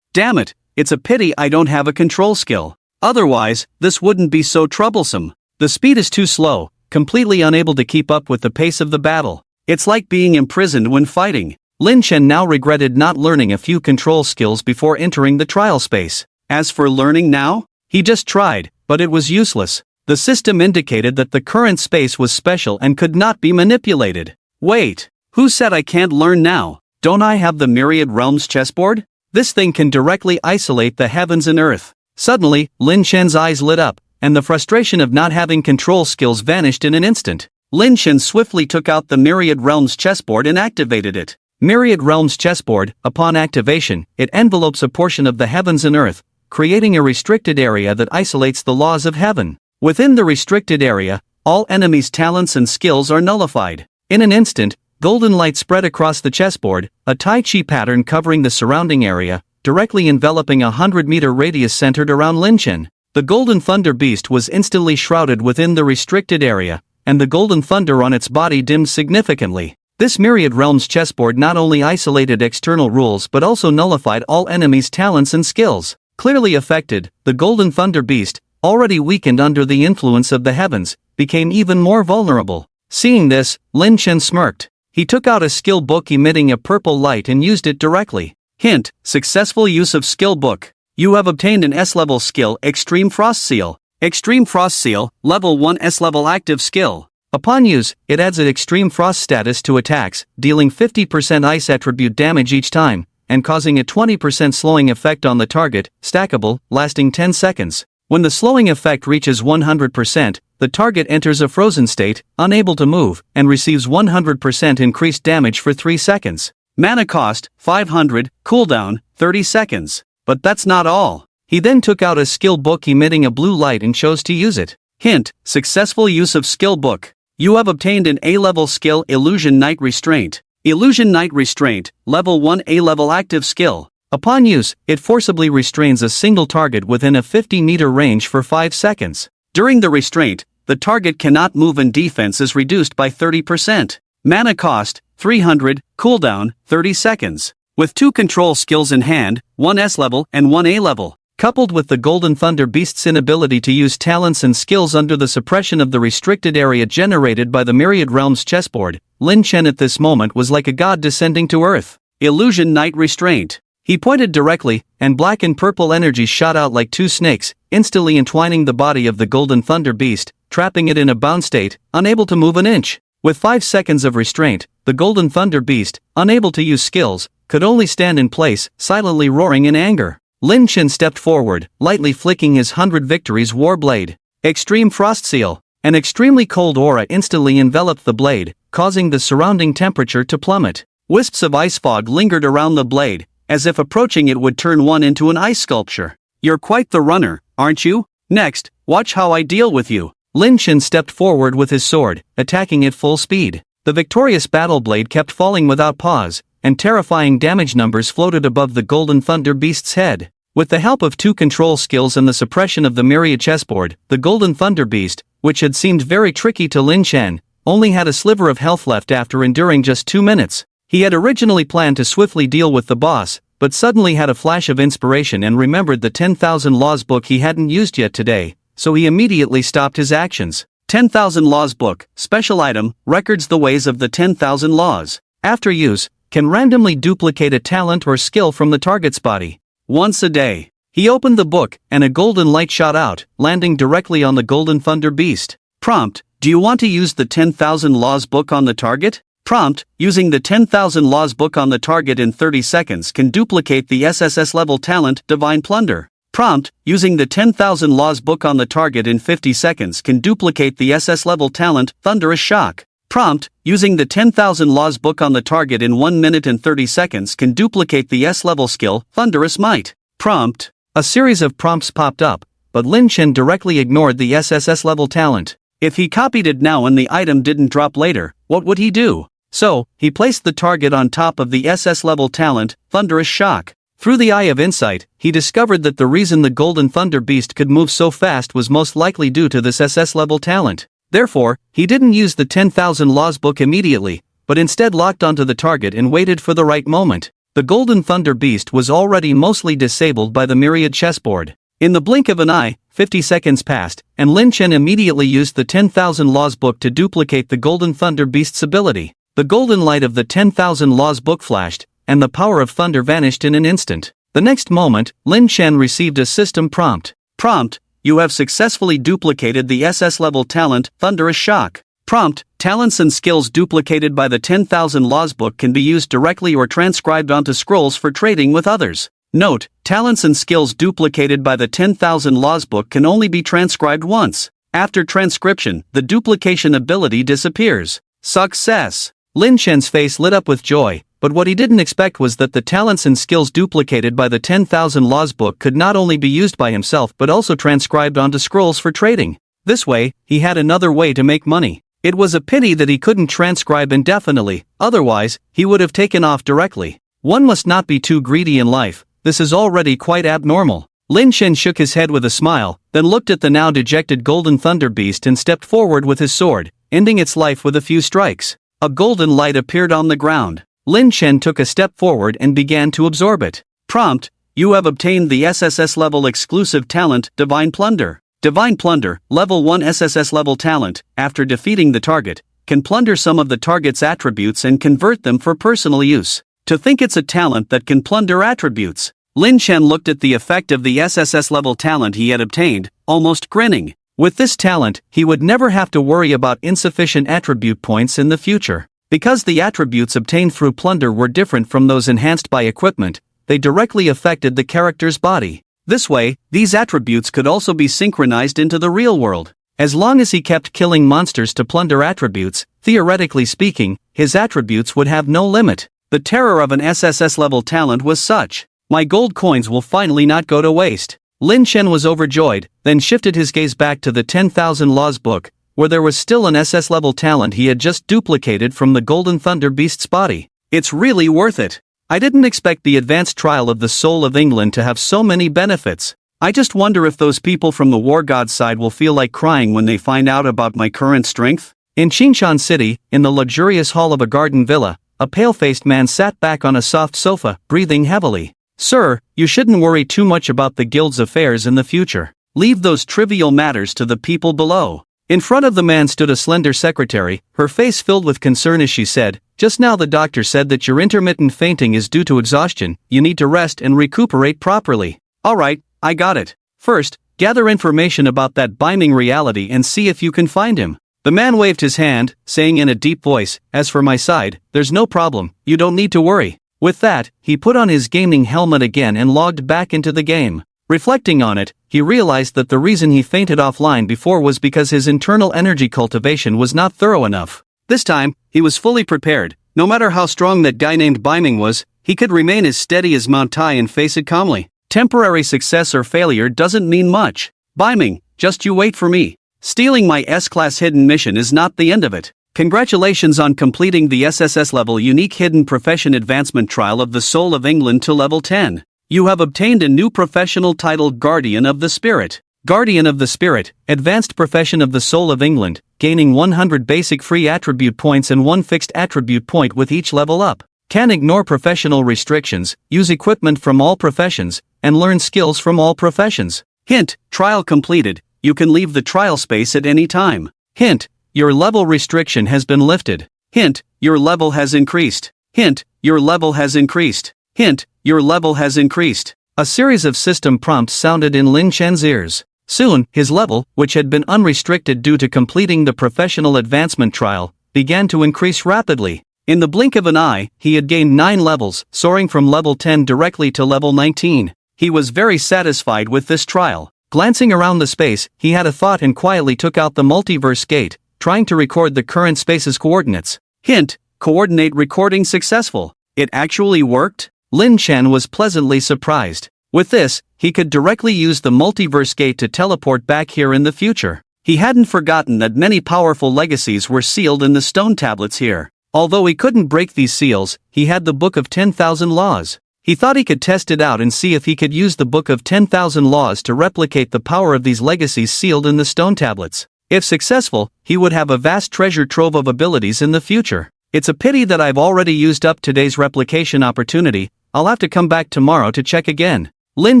Damn it, it's a pity I don't have a control skill. Otherwise, this wouldn't be so troublesome. The speed is too slow, completely unable to keep up with the pace of the battle. It's like being imprisoned when fighting. Lin Chen now regretted not learning a few control skills before entering the trial space. As for learning now, he just tried, but it was useless. The system indicated that the current space was special and could not be manipulated. Wait, who said I can't learn now? Don't I have the Myriad Realms chessboard? This thing can directly isolate the heavens and earth. Suddenly, Lin Shen's eyes lit up, and the frustration of not having control skills vanished in an instant. Lin Shen swiftly took out the Myriad Realms chessboard and activated it. Myriad Realms chessboard, upon activation, it envelopes a portion of the heavens and earth, creating a restricted area that isolates the laws of heaven. Within the restricted area, all enemies' talents and skills are nullified. In an instant, golden light spread across the chessboard, a Tai Chi pattern covering the surrounding area, directly enveloping a 100-meter radius centered around Lin Shen. The Golden Thunder Beast was instantly shrouded within the restricted area, and the golden thunder on its body dimmed significantly. This Myriad Realms chessboard not only isolated external rules but also nullified all enemies' talents and skills. Clearly affected, the Golden Thunder Beast, already weakened under the influence of the heavens, became even more vulnerable. Seeing this, Lin Shen smirked. He took out a skill book emitting a purple light and used it directly. Hint: successful use of skill book. You have obtained an S-level skill, Extreme Frost Seal. Extreme Frost Seal, level 1 S-level active skill. Upon use, it adds an extreme frost status to attacks, dealing 50% ice attribute damage each time, and causing a 20% slowing effect on the target, stackable, lasting 10 seconds. When the slowing effect reaches 100%, the target enters a frozen state, unable to move, and receives 100% increased damage for 3 seconds. Mana cost, 500, cooldown, 30 seconds. But that's not all. He then took out a skill book emitting a blue light and chose to use it. Hint: successful use of skill book. You have obtained an A-level skill, Illusion Night Restraint. Illusion Night Restraint, level 1 A-level active skill. Upon use, it forcibly restrains a single target within a 50-meter range for 5 seconds. During the restraint, the target cannot move and defense is reduced by 30%. Mana cost, 300, cooldown, 30 seconds. With 2 control skills in hand, 1 S-level and 1 A-level, coupled with the Golden Thunder Beast's inability to use talents and skills under the suppression of the restricted area generated by the Myriad Realms chessboard, Lin Shen at this moment was like a god descending to earth. Illusion Night Restraint. He pointed directly, and black and purple energies shot out like 2 snakes, instantly entwining the body of the Golden Thunder Beast, trapping it in a bound state, unable to move an inch. With 5 seconds of restraint, the Golden Thunder Beast, unable to use skills, could only stand in place, silently roaring in anger. Lin Shen stepped forward, lightly flicking his 100 Victories war blade. Extreme Frost Seal. An extremely cold aura instantly enveloped the blade, causing the surrounding temperature to plummet. Wisps of ice fog lingered around the blade, as if approaching it would turn one into an ice sculpture. You're quite the runner, aren't you? Next, watch how I deal with you. Lin Shen stepped forward with his sword, attacking at full speed. The victorious battle blade kept falling without pause, and terrifying damage numbers floated above the Golden Thunder Beast's head. With the help of 2 control skills and the suppression of the Myriad chessboard, the Golden Thunder Beast, which had seemed very tricky to Lin Shen, only had a sliver of health left after enduring just 2 minutes. He had originally planned to swiftly deal with the boss, but suddenly had a flash of inspiration and remembered the 10,000 Laws book he hadn't used yet today, so he immediately stopped his actions. 10,000 Laws book, special item, records the ways of the 10,000 laws. After use, can randomly duplicate a talent or skill from the target's body. Once a day. He opened the book, and a golden light shot out, landing directly on the Golden Thunder Beast. Prompt: do you want to use the 10,000 Laws book on the target? Prompt: using the 10,000 Laws book on the target in 30 seconds can duplicate the SSS level talent, Divine Plunder. Prompt: using the 10,000 Laws book on the target in 50 seconds can duplicate the SS level talent, Thunderous Shock. Prompt: using the 10,000 Laws book on the target in 1 minute and 30 seconds can duplicate the S-level skill, Thunderous Might. Prompt. A series of prompts popped up, but Lin Shen directly ignored the SSS level talent. If he copied it now and the item didn't drop later, what would he do? So, he placed the target on top of the SS level talent, Thunderous Shock. Through the eye of insight, he discovered that the reason the Golden Thunder Beast could move so fast was most likely due to this SS level talent. Therefore, he didn't use the 10,000 Laws book immediately, but instead locked onto the target and waited for the right moment. The Golden Thunder Beast was already mostly disabled by the Myriad chessboard. In the blink of an eye, 50 seconds passed, and Lin Shen immediately used the 10,000 Laws book to duplicate the Golden Thunder Beast's ability. The golden light of the 10,000 Laws book flashed, and the power of thunder vanished in an instant. The next moment, Lin Shen received a system prompt. Prompt: you have successfully duplicated the SS level talent, Thunderous Shock. Prompt, talents and skills duplicated by the 10,000 Laws book can be used directly or transcribed onto scrolls for trading with others. Note, talents and skills duplicated by the 10,000 Laws book can only be transcribed once. After transcription, the duplication ability disappears. Success! Lin Chen's face lit up with joy, but what he didn't expect was that the talents and skills duplicated by the 10,000 Laws book could not only be used by himself but also transcribed onto scrolls for trading. This way, he had another way to make money. It was a pity that he couldn't transcribe indefinitely, otherwise, he would have taken off directly. One must not be too greedy in life, this is already quite abnormal. Lin Chen shook his head with a smile, then looked at the now dejected Golden Thunder Beast and stepped forward with his sword, ending its life with a few strikes. A golden light appeared on the ground. Lin Chen took a step forward and began to absorb it. Prompt, you have obtained the SSS level exclusive talent, Divine Plunder. Divine Plunder, level 1 SSS level talent, after defeating the target, can plunder some of the target's attributes and convert them for personal use. To think it's a talent that can plunder attributes. Lin Chen looked at the effect of the SSS level talent he had obtained, almost grinning. With this talent, he would never have to worry about insufficient attribute points in the future. Because the attributes obtained through plunder were different from those enhanced by equipment, they directly affected the character's body. This way, these attributes could also be synchronized into the real world. As long as he kept killing monsters to plunder attributes, theoretically speaking, his attributes would have no limit. The terror of an SSS level talent was such. My gold coins will finally not go to waste. Lin Chen was overjoyed, then shifted his gaze back to the 10,000 Laws book, where there was still an SS level talent he had just duplicated from the Golden Thunder Beast's body. It's really worth it. I didn't expect the advanced trial of the Soul of England to have so many benefits. I just wonder if those people from the War God side will feel like crying when they find out about my current strength. In Qingshan City, in the luxurious hall of a garden villa, a pale-faced man sat back on a soft sofa, breathing heavily. Sir, you shouldn't worry too much about the guild's affairs in the future. Leave those trivial matters to the people below. In front of the man stood a slender secretary, her face filled with concern as she said, just now the doctor said that your intermittent fainting is due to exhaustion, you need to rest and recuperate properly. Alright, I got it. First, gather information about that binding reality and see if you can find him. The man waved his hand, saying in a deep voice, as for my side, there's no problem, you don't need to worry. With that, he put on his gaming helmet again and logged back into the game. Reflecting on it, he realized that the reason he fainted offline before was because his internal energy cultivation was not thorough enough. This time, he was fully prepared. No matter how strong that guy named Biming was, he could remain as steady as Mount Tai and face it calmly. Temporary success or failure doesn't mean much. Biming, just you wait for me. Stealing my S-Class hidden mission is not the end of it. Congratulations on completing the SSS level unique hidden profession advancement trial of the Soul of England to level 10. You have obtained a new professional titled Guardian of the Spirit. Guardian of the Spirit, advanced profession of the Soul of England, gaining 100 basic free attribute points and 1 fixed attribute point with each level up. Can ignore professional restrictions, use equipment from all professions, and learn skills from all professions. Hint, trial completed, you can leave the trial space at any time. Hint, your level restriction has been lifted. Hint, your level has increased. Hint, your level has increased. Hint, your level has increased. A series of system prompts sounded in Lin Chen's ears. Soon, his level, which had been unrestricted due to completing the professional advancement trial, began to increase rapidly. In the blink of an eye, he had gained 9 levels, soaring from level 10 directly to level 19. He was very satisfied with this trial. Glancing around the space, he had a thought and quietly took out the multiverse gate, trying to record the current space's coordinates. Hint, coordinate recording successful. It actually worked? Lin Chen was pleasantly surprised. With this, he could directly use the multiverse gate to teleport back here in the future. He hadn't forgotten that many powerful legacies were sealed in the stone tablets here. Although he couldn't break these seals, he had the Book of 10,000 Laws. He thought he could test it out and see if he could use the Book of 10,000 Laws to replicate the power of these legacies sealed in the stone tablets. If successful, he would have a vast treasure trove of abilities in the future. It's a pity that I've already used up today's replication opportunity. I'll have to come back tomorrow to check again. Lin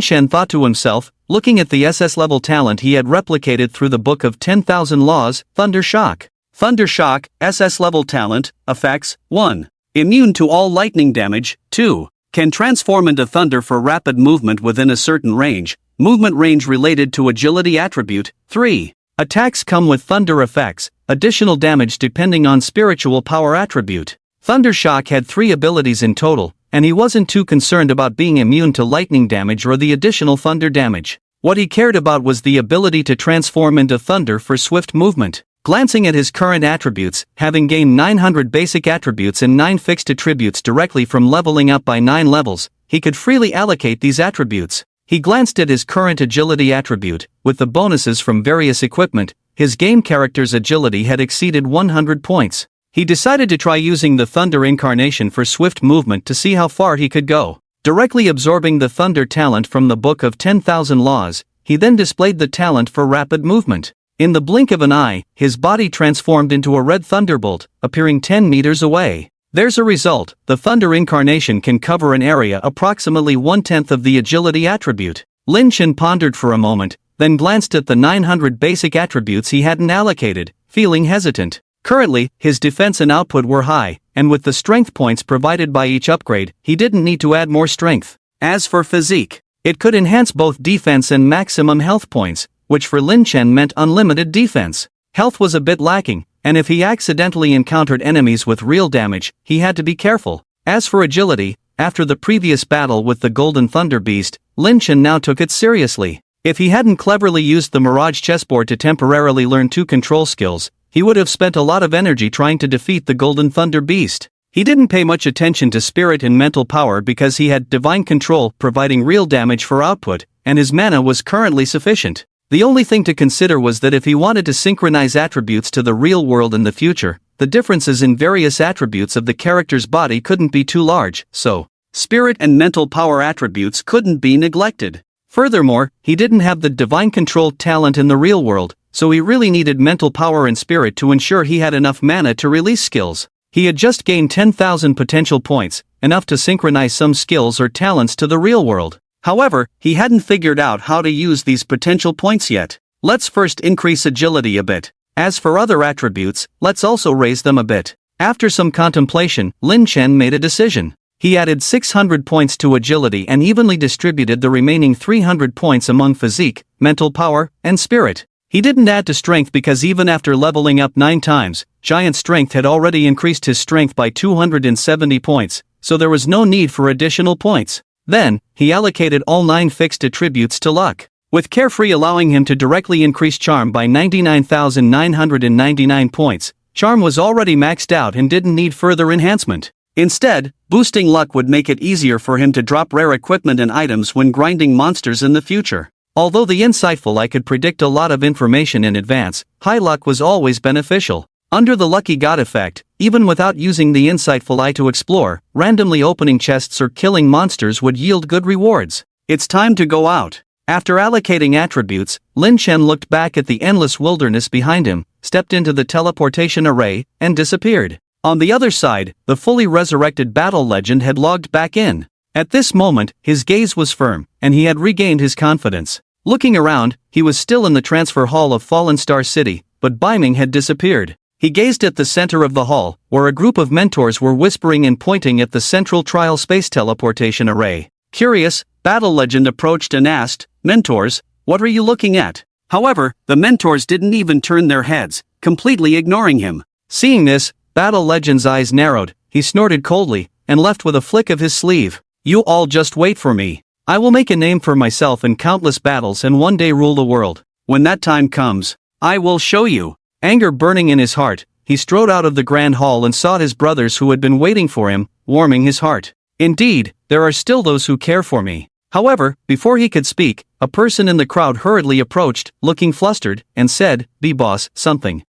Chen thought to himself, looking at the SS level talent he had replicated through the Book of 10,000 Laws, Thunder Shock. Thunder Shock, SS level talent, effects, 1. Immune to all lightning damage, 2. Can transform into thunder for rapid movement within a certain range, Movement range related to agility attribute. 3. Attacks come with thunder effects, additional damage depending on spiritual power attribute. Thundershock had 3 abilities in total, and he wasn't too concerned about being immune to lightning damage or the additional thunder damage. What he cared about was the ability to transform into thunder for swift movement. Glancing at his current attributes, having gained 900 basic attributes and 9 fixed attributes directly from leveling up by 9 levels, he could freely allocate these attributes. He glanced at his current agility attribute. With the bonuses from various equipment, his game character's agility had exceeded 100 points. He decided to try using the Thunder Incarnation for swift movement to see how far he could go. Directly absorbing the Thunder talent from the Book of 10,000 Laws, he then displayed the talent for rapid movement. In the blink of an eye, his body transformed into a red thunderbolt, appearing 10 meters away. There's a result. The Thunder Incarnation can cover an area approximately 1/10 of the agility attribute. Lin Chen pondered for a moment, then glanced at the 900 basic attributes he hadn't allocated, feeling hesitant. Currently, his defense and output were high, and with the strength points provided by each upgrade, he didn't need to add more strength. As for physique, it could enhance both defense and maximum health points, which for Lin Chen meant unlimited defense. Health was a bit lacking, and if he accidentally encountered enemies with real damage, he had to be careful. As for agility, after the previous battle with the Golden Thunder Beast, Lin Chen now took it seriously. If he hadn't cleverly used the Mirage chessboard to temporarily learn 2 control skills, he would have spent a lot of energy trying to defeat the Golden Thunder Beast. He didn't pay much attention to spirit and mental power because he had divine control providing real damage for output, and his mana was currently sufficient. The only thing to consider was that if he wanted to synchronize attributes to the real world in the future, the differences in various attributes of the character's body couldn't be too large, so spirit and mental power attributes couldn't be neglected. Furthermore, he didn't have the divine control talent in the real world, so he really needed mental power and spirit to ensure he had enough mana to release skills. He had just gained 10,000 potential points, enough to synchronize some skills or talents to the real world. However, he hadn't figured out how to use these potential points yet. Let's first increase agility a bit. As for other attributes, let's also raise them a bit. After some contemplation, Lin Chen made a decision. He added 600 points to agility and evenly distributed the remaining 300 points among physique, mental power, and spirit. He didn't add to strength because even after leveling up 9 times, Giant Strength had already increased his strength by 270 points, so there was no need for additional points. Then, he allocated all 9 fixed attributes to luck, with Carefree allowing him to directly increase Charm by 99,999 points. Charm was already maxed out and didn't need further enhancement. Instead, boosting luck would make it easier for him to drop rare equipment and items when grinding monsters in the future. Although the Insightful Eye could predict a lot of information in advance, high luck was always beneficial. Under the Lucky God effect, even without using the Insightful Eye to explore, randomly opening chests or killing monsters would yield good rewards. It's time to go out. After allocating attributes, Lin Chen looked back at the endless wilderness behind him, stepped into the teleportation array, and disappeared. On the other side, the fully resurrected battle legend had logged back in. At this moment, his gaze was firm, and he had regained his confidence. Looking around, he was still in the transfer hall of Fallen Star City, but Biming had disappeared. He gazed at the center of the hall, where a group of mentors were whispering and pointing at the central trial space teleportation array. Curious, Battle Legend approached and asked, "Mentors, what are you looking at?" However, the mentors didn't even turn their heads, completely ignoring him. Seeing this, Battle Legend's eyes narrowed, he snorted coldly, and left with a flick of his sleeve. "You all just wait for me. I will make a name for myself in countless battles and one day rule the world. When that time comes, I will show you." Anger burning in his heart, he strode out of the grand hall and sought his brothers who had been waiting for him, warming his heart. "Indeed, there are still those who care for me." However, before he could speak, a person in the crowd hurriedly approached, looking flustered, and said, "B-boss, something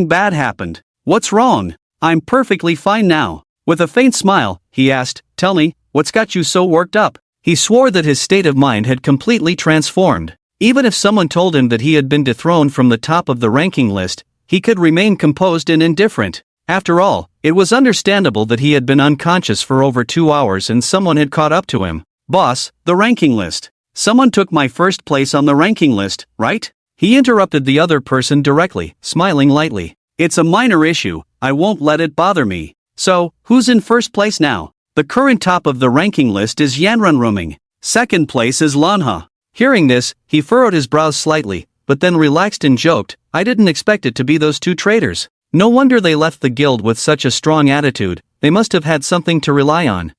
bad happened. What's wrong?" "I'm perfectly fine now." With a faint smile, he asked, "Tell me, what's got you so worked up?" He swore that his state of mind had completely transformed. Even if someone told him that he had been dethroned from the top of the ranking list, he could remain composed and indifferent. After all, it was understandable that he had been unconscious for over 2 hours and someone had caught up to him. "Boss, the ranking list. Someone took my first place on the ranking list, right?" He interrupted the other person directly, smiling lightly. "It's a minor issue, I won't let it bother me. So, who's in first place now?" "The current top of the ranking list is Yanrunruming. Second place is Lanha. Hearing this, he furrowed his brows slightly, but then relaxed and joked, I didn't expect it to be those two traitors. No wonder they left the guild with such a strong attitude, they must have had something to rely on.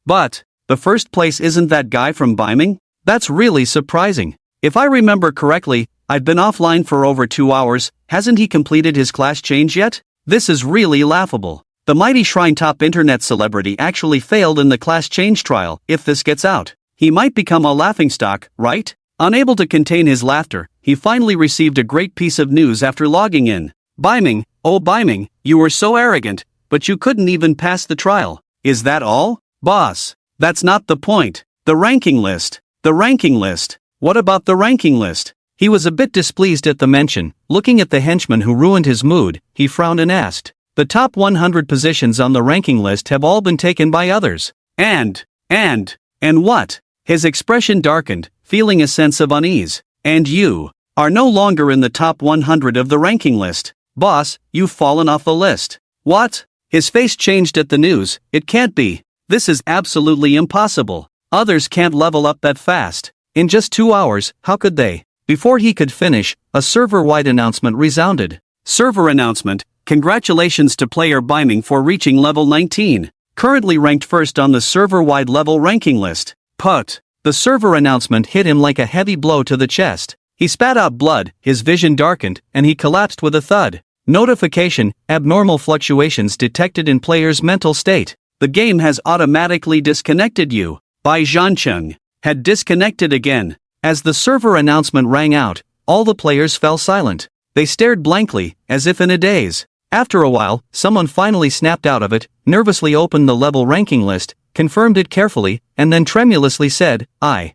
But, the first place isn't that guy from Biming? That's really surprising. If I remember correctly, I've been offline for over 2 hours, hasn't he completed his class change yet? This is really laughable. The mighty Shrine top internet celebrity actually failed in the class change trial. If this gets out, he might become a laughingstock, right? Unable to contain his laughter, he finally received a great piece of news after logging in. Biming, oh Biming, you were so arrogant, but you couldn't even pass the trial. Is that all? Boss, that's not the point. The ranking list. The ranking list. What about the ranking list? He was a bit displeased at the mention. Looking at the henchman who ruined his mood, he frowned and asked, the top 100 positions on the ranking list have all been taken by others. And what? His expression darkened, feeling a sense of unease. And you are no longer in the top 100 of the ranking list. Boss, you've fallen off the list. What? His face changed at the news. It can't be. This is absolutely impossible. Others can't level up that fast. In just 2 hours, how could they? Before he could finish, a server-wide announcement resounded. Server announcement, congratulations to player Biming for reaching level 19. Currently ranked first on the server-wide level ranking list. Put. The server announcement hit him like a heavy blow to the chest. He spat out blood, his vision darkened, and he collapsed with a thud. Notification, abnormal fluctuations detected in player's mental state. The game has automatically disconnected you. Bai Zhancheng had disconnected again. As the server announcement rang out, all the players fell silent. They stared blankly, as if in a daze. After a while, someone finally snapped out of it, nervously opened the level ranking list, confirmed it carefully, and then tremulously said, I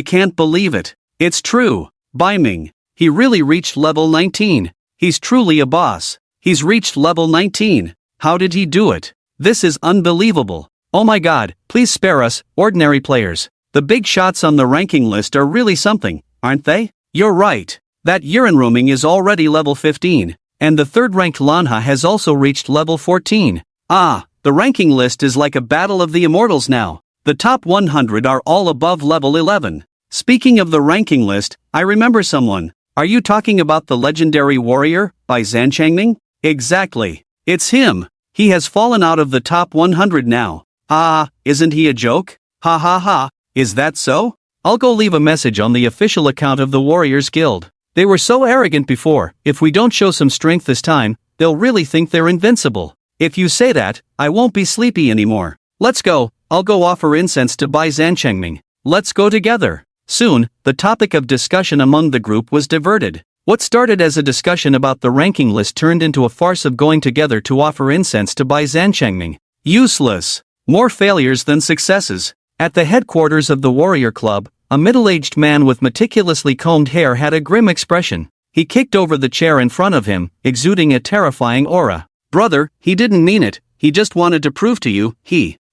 can't believe it. It's true. Biming. He really reached level 19. He's truly a boss. He's reached level 19. How did he do it? This is unbelievable. Oh my god, please spare us, ordinary players. The big shots on the ranking list are really something, aren't they? You're right. That urine rooming is already level 15, and the third-ranked Lanha has also reached level 14. Ah, the ranking list is like a battle of the immortals now. The top 100 are all above level 11. Speaking of the ranking list, I remember someone. Are you talking about the legendary warrior, Bai Zhancheng? Exactly. It's him. He has fallen out of the top 100 now. Ah, isn't he a joke? Ha ha ha. Is that so? I'll go leave a message on the official account of the Warriors Guild. They were so arrogant before. If we don't show some strength this time, they'll really think they're invincible. If you say that, I won't be sleepy anymore. Let's go. I'll go offer incense to Bai Zhancheng. Let's go together. Soon, the topic of discussion among the group was diverted. What started as a discussion about the ranking list turned into a farce of going together to offer incense to Bai Zhancheng. Useless. More failures than successes. At the headquarters of the Warrior Club, a middle-aged man with meticulously combed hair had a grim expression. He kicked over the chair in front of him, exuding a terrifying aura. Brother, he didn't mean it, he just wanted to prove to you,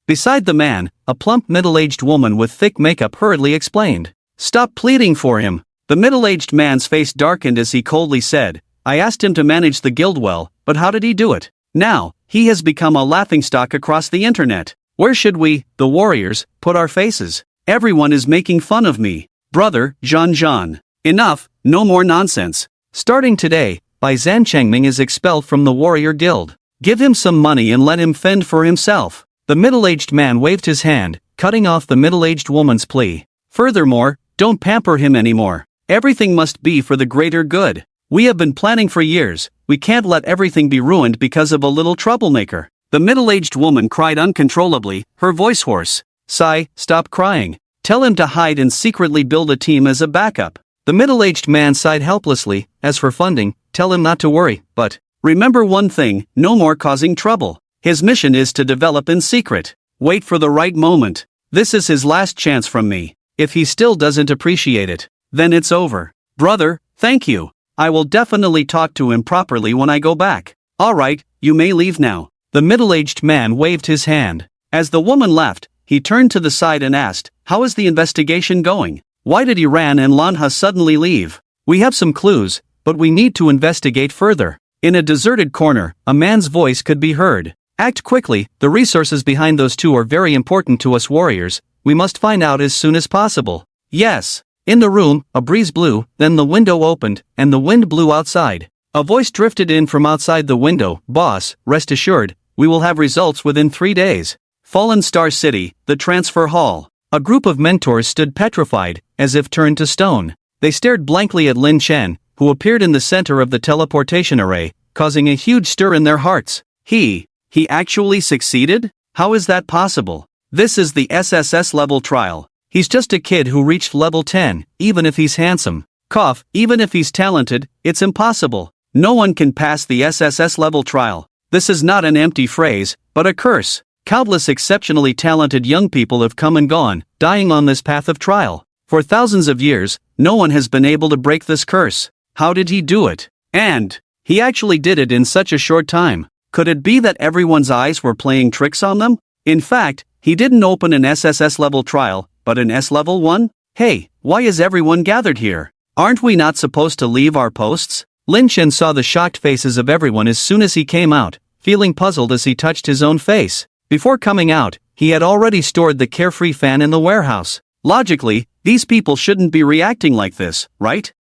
Beside the man, a plump middle-aged woman with thick makeup hurriedly explained. Stop pleading for him. The middle-aged man's face darkened as he coldly said, I asked him to manage the guild well, but how did he do it? Now, he has become a laughingstock across the internet. Where should we, the warriors, put our faces? Everyone is making fun of me. Brother, Zhan. Enough, no more nonsense. Starting today, Bai Zhancheng is expelled from the warrior guild. Give him some money and let him fend for himself. The middle-aged man waved his hand, cutting off the middle-aged woman's plea. Furthermore, don't pamper him anymore. Everything must be for the greater good. We have been planning for years. We can't let everything be ruined because of a little troublemaker. The middle-aged woman cried uncontrollably, her voice hoarse. Sai, stop crying. Tell him to hide and secretly build a team as a backup. The middle-aged man sighed helplessly. As for funding, tell him not to worry, but remember one thing, no more causing trouble. His mission is to develop in secret. Wait for the right moment. This is his last chance from me. If he still doesn't appreciate it, then it's over. Brother, thank you. I will definitely talk to him properly when I go back. Alright, you may leave now. The middle-aged man waved his hand. As the woman left, he turned to the side and asked, how is the investigation going? Why did Iran and Lanha suddenly leave? We have some clues, but we need to investigate further. In a deserted corner, a man's voice could be heard. Act quickly, the resources behind those two are very important to us warriors. We must find out as soon as possible. Yes. In the room, a breeze blew, then the window opened, and the wind blew outside. A voice drifted in from outside the window. Boss, rest assured, we will have results within 3 days. Fallen Star City, the transfer hall. A group of mentors stood petrified, as if turned to stone. They stared blankly at Lin Chen, who appeared in the center of the teleportation array, causing a huge stir in their hearts. He actually succeeded? How is that possible? This is the SSS level trial. He's just a kid who reached level 10, even if he's handsome. Cough, even if he's talented, it's impossible. No one can pass the SSS level trial. This is not an empty phrase, but a curse. Countless exceptionally talented young people have come and gone, dying on this path of trial. For thousands of years, no one has been able to break this curse. How did he do it? And he actually did it in such a short time. Could it be that everyone's eyes were playing tricks on them? In fact, he didn't open an SSS level trial, but an S level one? Hey, why is everyone gathered here? Aren't we not supposed to leave our posts? Lin Chen saw the shocked faces of everyone as soon as he came out, feeling puzzled as he touched his own face. Before coming out, he had already stored the carefree fan in the warehouse. Logically, these people shouldn't be reacting like this, right?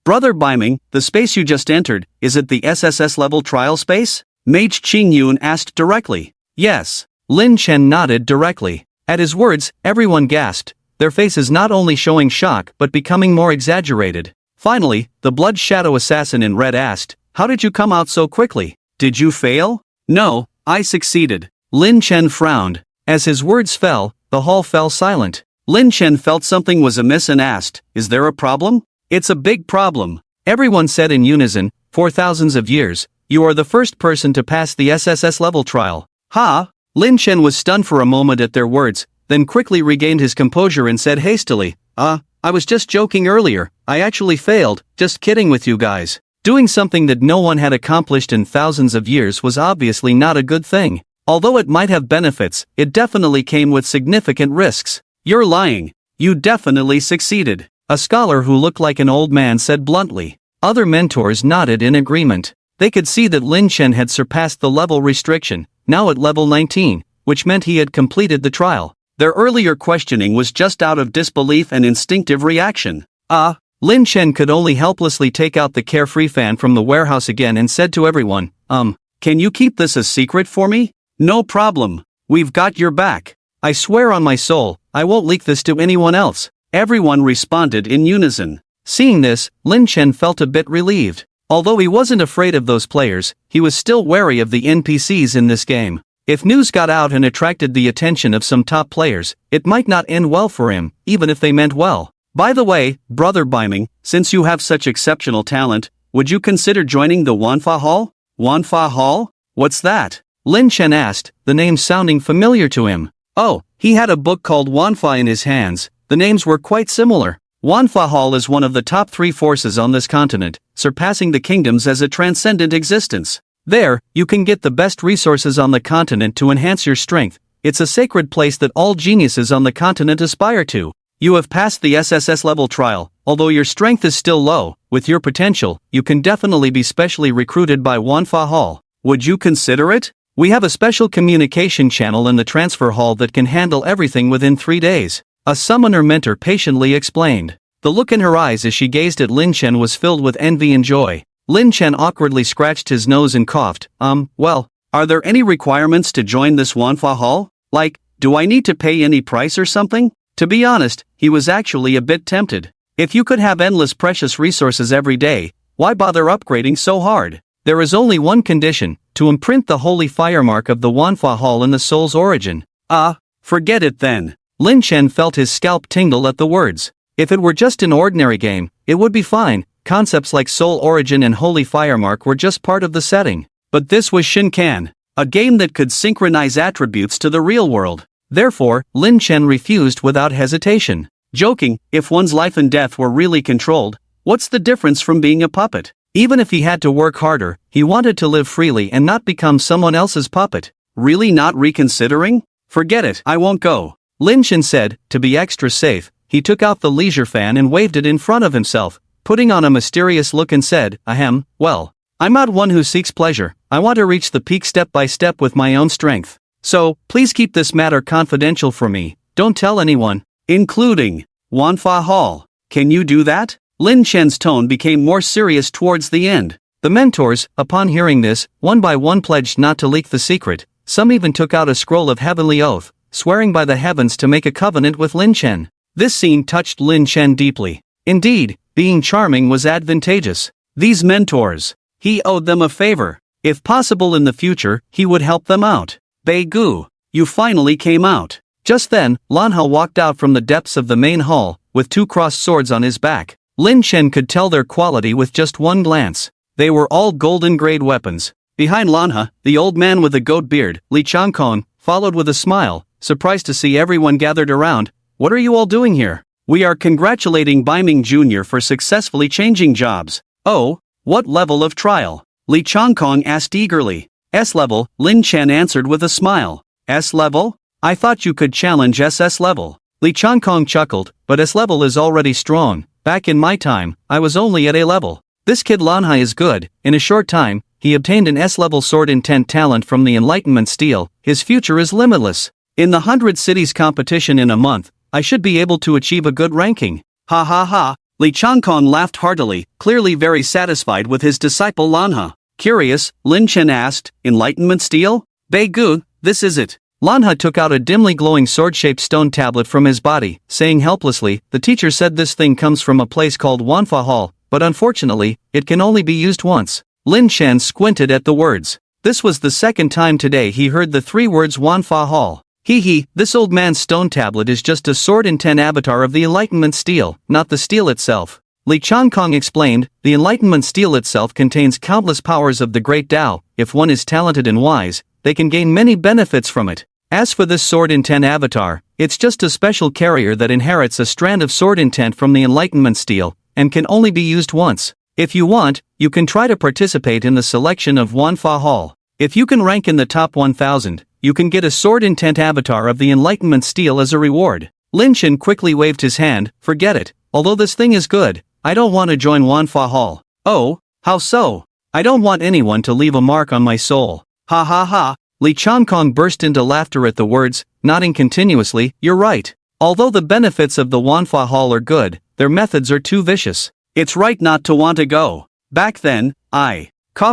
Brother Biming, the space you just entered, is it the SSS level trial space? Mage Qing Yun asked directly. Yes. Lin Chen nodded directly. At his words, everyone gasped, their faces not only showing shock but becoming more exaggerated. Finally, the Blood Shadow Assassin in red asked, how did you come out so quickly? Did you fail? No, I succeeded. Lin Chen frowned. As his words fell, the hall fell silent. Lin Chen felt something was amiss and asked, is there a problem? It's a big problem. Everyone said in unison, for thousands of years, you are the first person to pass the SSS level trial. Ha! Lin Chen was stunned for a moment at their words, then quickly regained his composure and said hastily, I was just joking earlier, I actually failed, just kidding with you guys. Doing something that no one had accomplished in thousands of years was obviously not a good thing. Although it might have benefits, it definitely came with significant risks. You're lying. You definitely succeeded. A scholar who looked like an old man said bluntly. Other mentors nodded in agreement. They could see that Lin Chen had surpassed the level restriction, now at level 19, which meant he had completed the trial. Their earlier questioning was just out of disbelief and instinctive reaction. Lin Chen could only helplessly take out the carefree fan from the warehouse again and said to everyone, can you keep this a secret for me? No problem. We've got your back. I swear on my soul, I won't leak this to anyone else. Everyone responded in unison. Seeing this, Lin Chen felt a bit relieved. Although he wasn't afraid of those players, he was still wary of the NPCs in this game. If news got out and attracted the attention of some top players, it might not end well for him, even if they meant well. By the way, Brother Biming, since you have such exceptional talent, would you consider joining the Wanfa Hall? Wanfa Hall? What's that? Lin Chen asked, the name sounding familiar to him. Oh, he had a book called Wanfa in his hands. The names were quite similar. Wanfa Hall is one of the top 3 forces on this continent, surpassing the kingdoms as a transcendent existence. There, you can get the best resources on the continent to enhance your strength. It's a sacred place that all geniuses on the continent aspire to. You have passed the SSS level trial, although your strength is still low. With your potential, you can definitely be specially recruited by Wanfa Hall. Would you consider it? We have a special communication channel in the transfer hall that can handle everything within 3 days. A summoner mentor patiently explained. The look in her eyes as she gazed at Lin Chen was filled with envy and joy. Lin Chen awkwardly scratched his nose and coughed. Well, are there any requirements to join this Wanfa Hall? Like, do I need to pay any price or something? To be honest, he was actually a bit tempted. If you could have endless precious resources every day, why bother upgrading so hard? There is only one condition, to imprint the holy fire mark of the Wanfa Hall in the soul's origin. Forget it then. Lin Chen felt his scalp tingle at the words. If it were just an ordinary game, it would be fine. Concepts like soul origin and holy fire mark were just part of the setting. But this was Shinkan, a game that could synchronize attributes to the real world. Therefore, Lin Chen refused without hesitation. Joking, if one's life and death were really controlled, what's the difference from being a puppet? Even if he had to work harder, he wanted to live freely and not become someone else's puppet. Really not reconsidering? Forget it, I won't go. Lin Chen said. To be extra safe, he took out the leisure fan and waved it in front of himself, putting on a mysterious look and said, well, I'm not one who seeks pleasure. I want to reach the peak step by step with my own strength. So, please keep this matter confidential for me. Don't tell anyone, including Wanfa Hall. Can you do that? Lin Chen's tone became more serious towards the end. The mentors, upon hearing this, one by one pledged not to leak the secret. Some even took out a scroll of heavenly oath, swearing by the heavens to make a covenant with Lin Chen. This scene touched Lin Chen deeply. Indeed, being charming was advantageous. These mentors, he owed them a favor. If possible in the future, he would help them out. Bei Gu, you finally came out. Just then, Lanha walked out from the depths of the main hall, with 2 crossed swords on his back. Lin Chen could tell their quality with just one glance. They were all golden-grade weapons. Behind Lanha, the old man with the goat beard, Li Changkong, followed with a smile, surprised to see everyone gathered around. What are you all doing here? We are congratulating Baiming Jr. for successfully changing jobs. Oh, what level of trial? Li Changkong asked eagerly. S level, Lin Chen answered with a smile. S level? I thought you could challenge SS level. Li Changkong chuckled, but S level is already strong. Back in my time, I was only at A level. This kid Lanhai is good. In a short time, he obtained an S-level sword intent talent from the Enlightenment Steel. His future is limitless. In the 100 cities competition in a month, I should be able to achieve a good ranking. Ha ha ha. Li Changkong laughed heartily, clearly very satisfied with his disciple Lanha. Curious, Lin Chen asked, Enlightenment Steel? Bei Gu, this is it. Lanha took out a dimly glowing sword-shaped stone tablet from his body, saying helplessly, the teacher said this thing comes from a place called Wanfa Hall, but unfortunately, it can only be used once. Lin Chen squinted at the words. This was the second time today he heard the 3 words Wanfa Hall. This old man's stone tablet is just a sword intent avatar of the Enlightenment Steel, not the steel itself. Li Changkong explained, the Enlightenment Steel itself contains countless powers of the Great Tao. If one is talented and wise, they can gain many benefits from it. As for this sword intent avatar, it's just a special carrier that inherits a strand of sword intent from the Enlightenment Steel, and can only be used once. If you want, you can try to participate in the selection of Wanfa Hall. If you can rank in the top 1000, you can get a sword intent avatar of the Enlightenment Steel as a reward. Lin Chen quickly waved his hand, forget it, although this thing is good, I don't want to join Wanfa Hall. Oh, how so? I don't want anyone to leave a mark on my soul. Ha ha ha. Li Changkong burst into laughter at the words, nodding continuously, you're right. Although the benefits of the Wanfa Hall are good, their methods are too vicious. It's right not to want to go. Back then,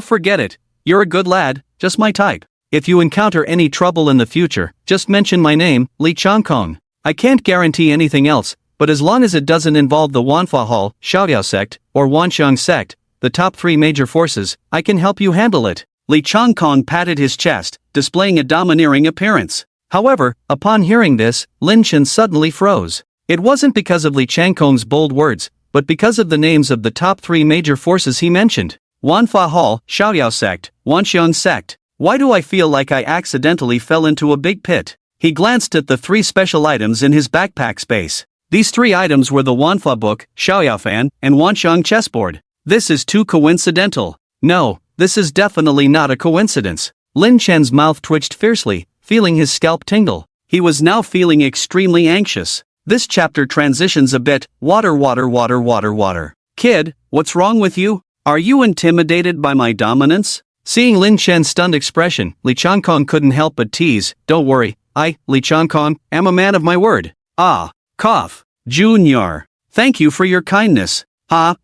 forget it. You're a good lad, just my type. If you encounter any trouble in the future, just mention my name, Li Changkong. I can't guarantee anything else, but as long as it doesn't involve the Wanfa Hall, Xiaoyao sect, or Wanxiang sect, the top 3 major forces, I can help you handle it. Li Changkong patted his chest, displaying a domineering appearance. However, upon hearing this, Lin Chen suddenly froze. It wasn't because of Li Changkong's bold words, but because of the names of the top 3 major forces he mentioned. Wanfa Hall, Xiaoyao sect, Wanxiang sect. Why do I feel like I accidentally fell into a big pit? He glanced at the 3 special items in his backpack space. These 3 items were the Wanfa book, Xiaoyao fan, and Wanxiang chessboard. This is too coincidental. No, this is definitely not a coincidence. Lin Chen's mouth twitched fiercely, feeling his scalp tingle. He was now feeling extremely anxious. This chapter transitions a bit, water. Kid, what's wrong with you? Are you intimidated by my dominance? Seeing Lin Chen's stunned expression, Li Changkong couldn't help but tease, don't worry, I, Li Changkong, am a man of my word. Cough. Junior. Thank you for your kindness.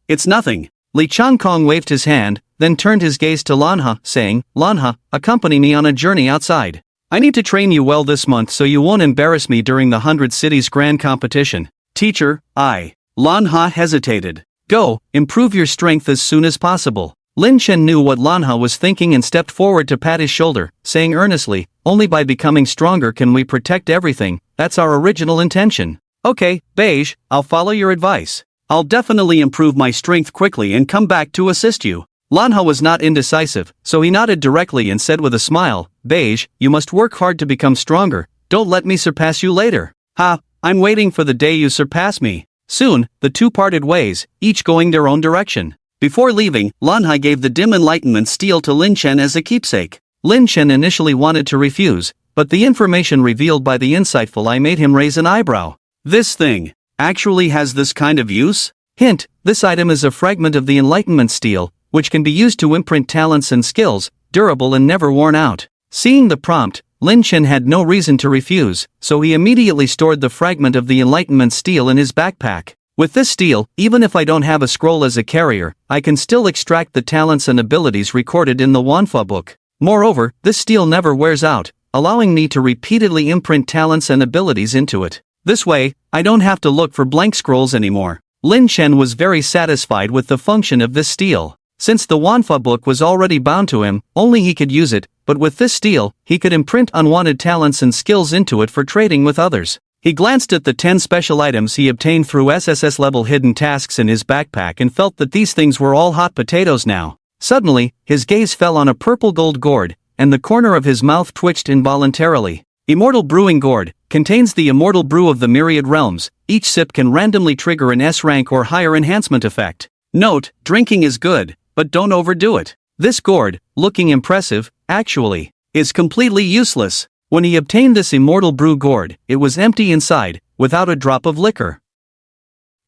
It's nothing. Li Changkong waved his hand, then turned his gaze to Lanha, saying, Lanha, accompany me on a journey outside. I need to train you well this month so you won't embarrass me during the 100 Cities Grand Competition. Teacher, Lanha hesitated. Go, improve your strength as soon as possible. Lin Chen knew what Lanha was thinking and stepped forward to pat his shoulder, saying earnestly, only by becoming stronger can we protect everything, that's our original intention. Okay, Beige, I'll follow your advice. I'll definitely improve my strength quickly and come back to assist you. Lanha was not indecisive, so he nodded directly and said with a smile, Beige, you must work hard to become stronger, don't let me surpass you later. I'm waiting for the day you surpass me. Soon, the 2 parted ways, each going their own direction. Before leaving, Lanha gave the dim enlightenment steel to Lin Chen as a keepsake. Lin Chen initially wanted to refuse, but the information revealed by the insightful eye made him raise an eyebrow. This thing actually has this kind of use? Hint, this item is a fragment of the enlightenment steel, which can be used to imprint talents and skills, durable and never worn out. Seeing the prompt, Lin Chen had no reason to refuse, so he immediately stored the fragment of the Enlightenment steel in his backpack. With this steel, even if I don't have a scroll as a carrier, I can still extract the talents and abilities recorded in the Manhwa book. Moreover, this steel never wears out, allowing me to repeatedly imprint talents and abilities into it. This way, I don't have to look for blank scrolls anymore. Lin Chen was very satisfied with the function of this steel. Since the Manhwa book was already bound to him, only he could use it, but with this steel, he could imprint unwanted talents and skills into it for trading with others. He glanced at the 10 special items he obtained through SSS-level hidden tasks in his backpack and felt that these things were all hot potatoes now. Suddenly, his gaze fell on a purple gold gourd, and the corner of his mouth twitched involuntarily. Immortal Brewing Gourd contains the immortal brew of the myriad realms. Each sip can randomly trigger an S rank or higher enhancement effect. Note, drinking is good, but don't overdo it. This gourd, looking impressive, actually, is completely useless. When he obtained this immortal brew gourd, it was empty inside, without a drop of liquor.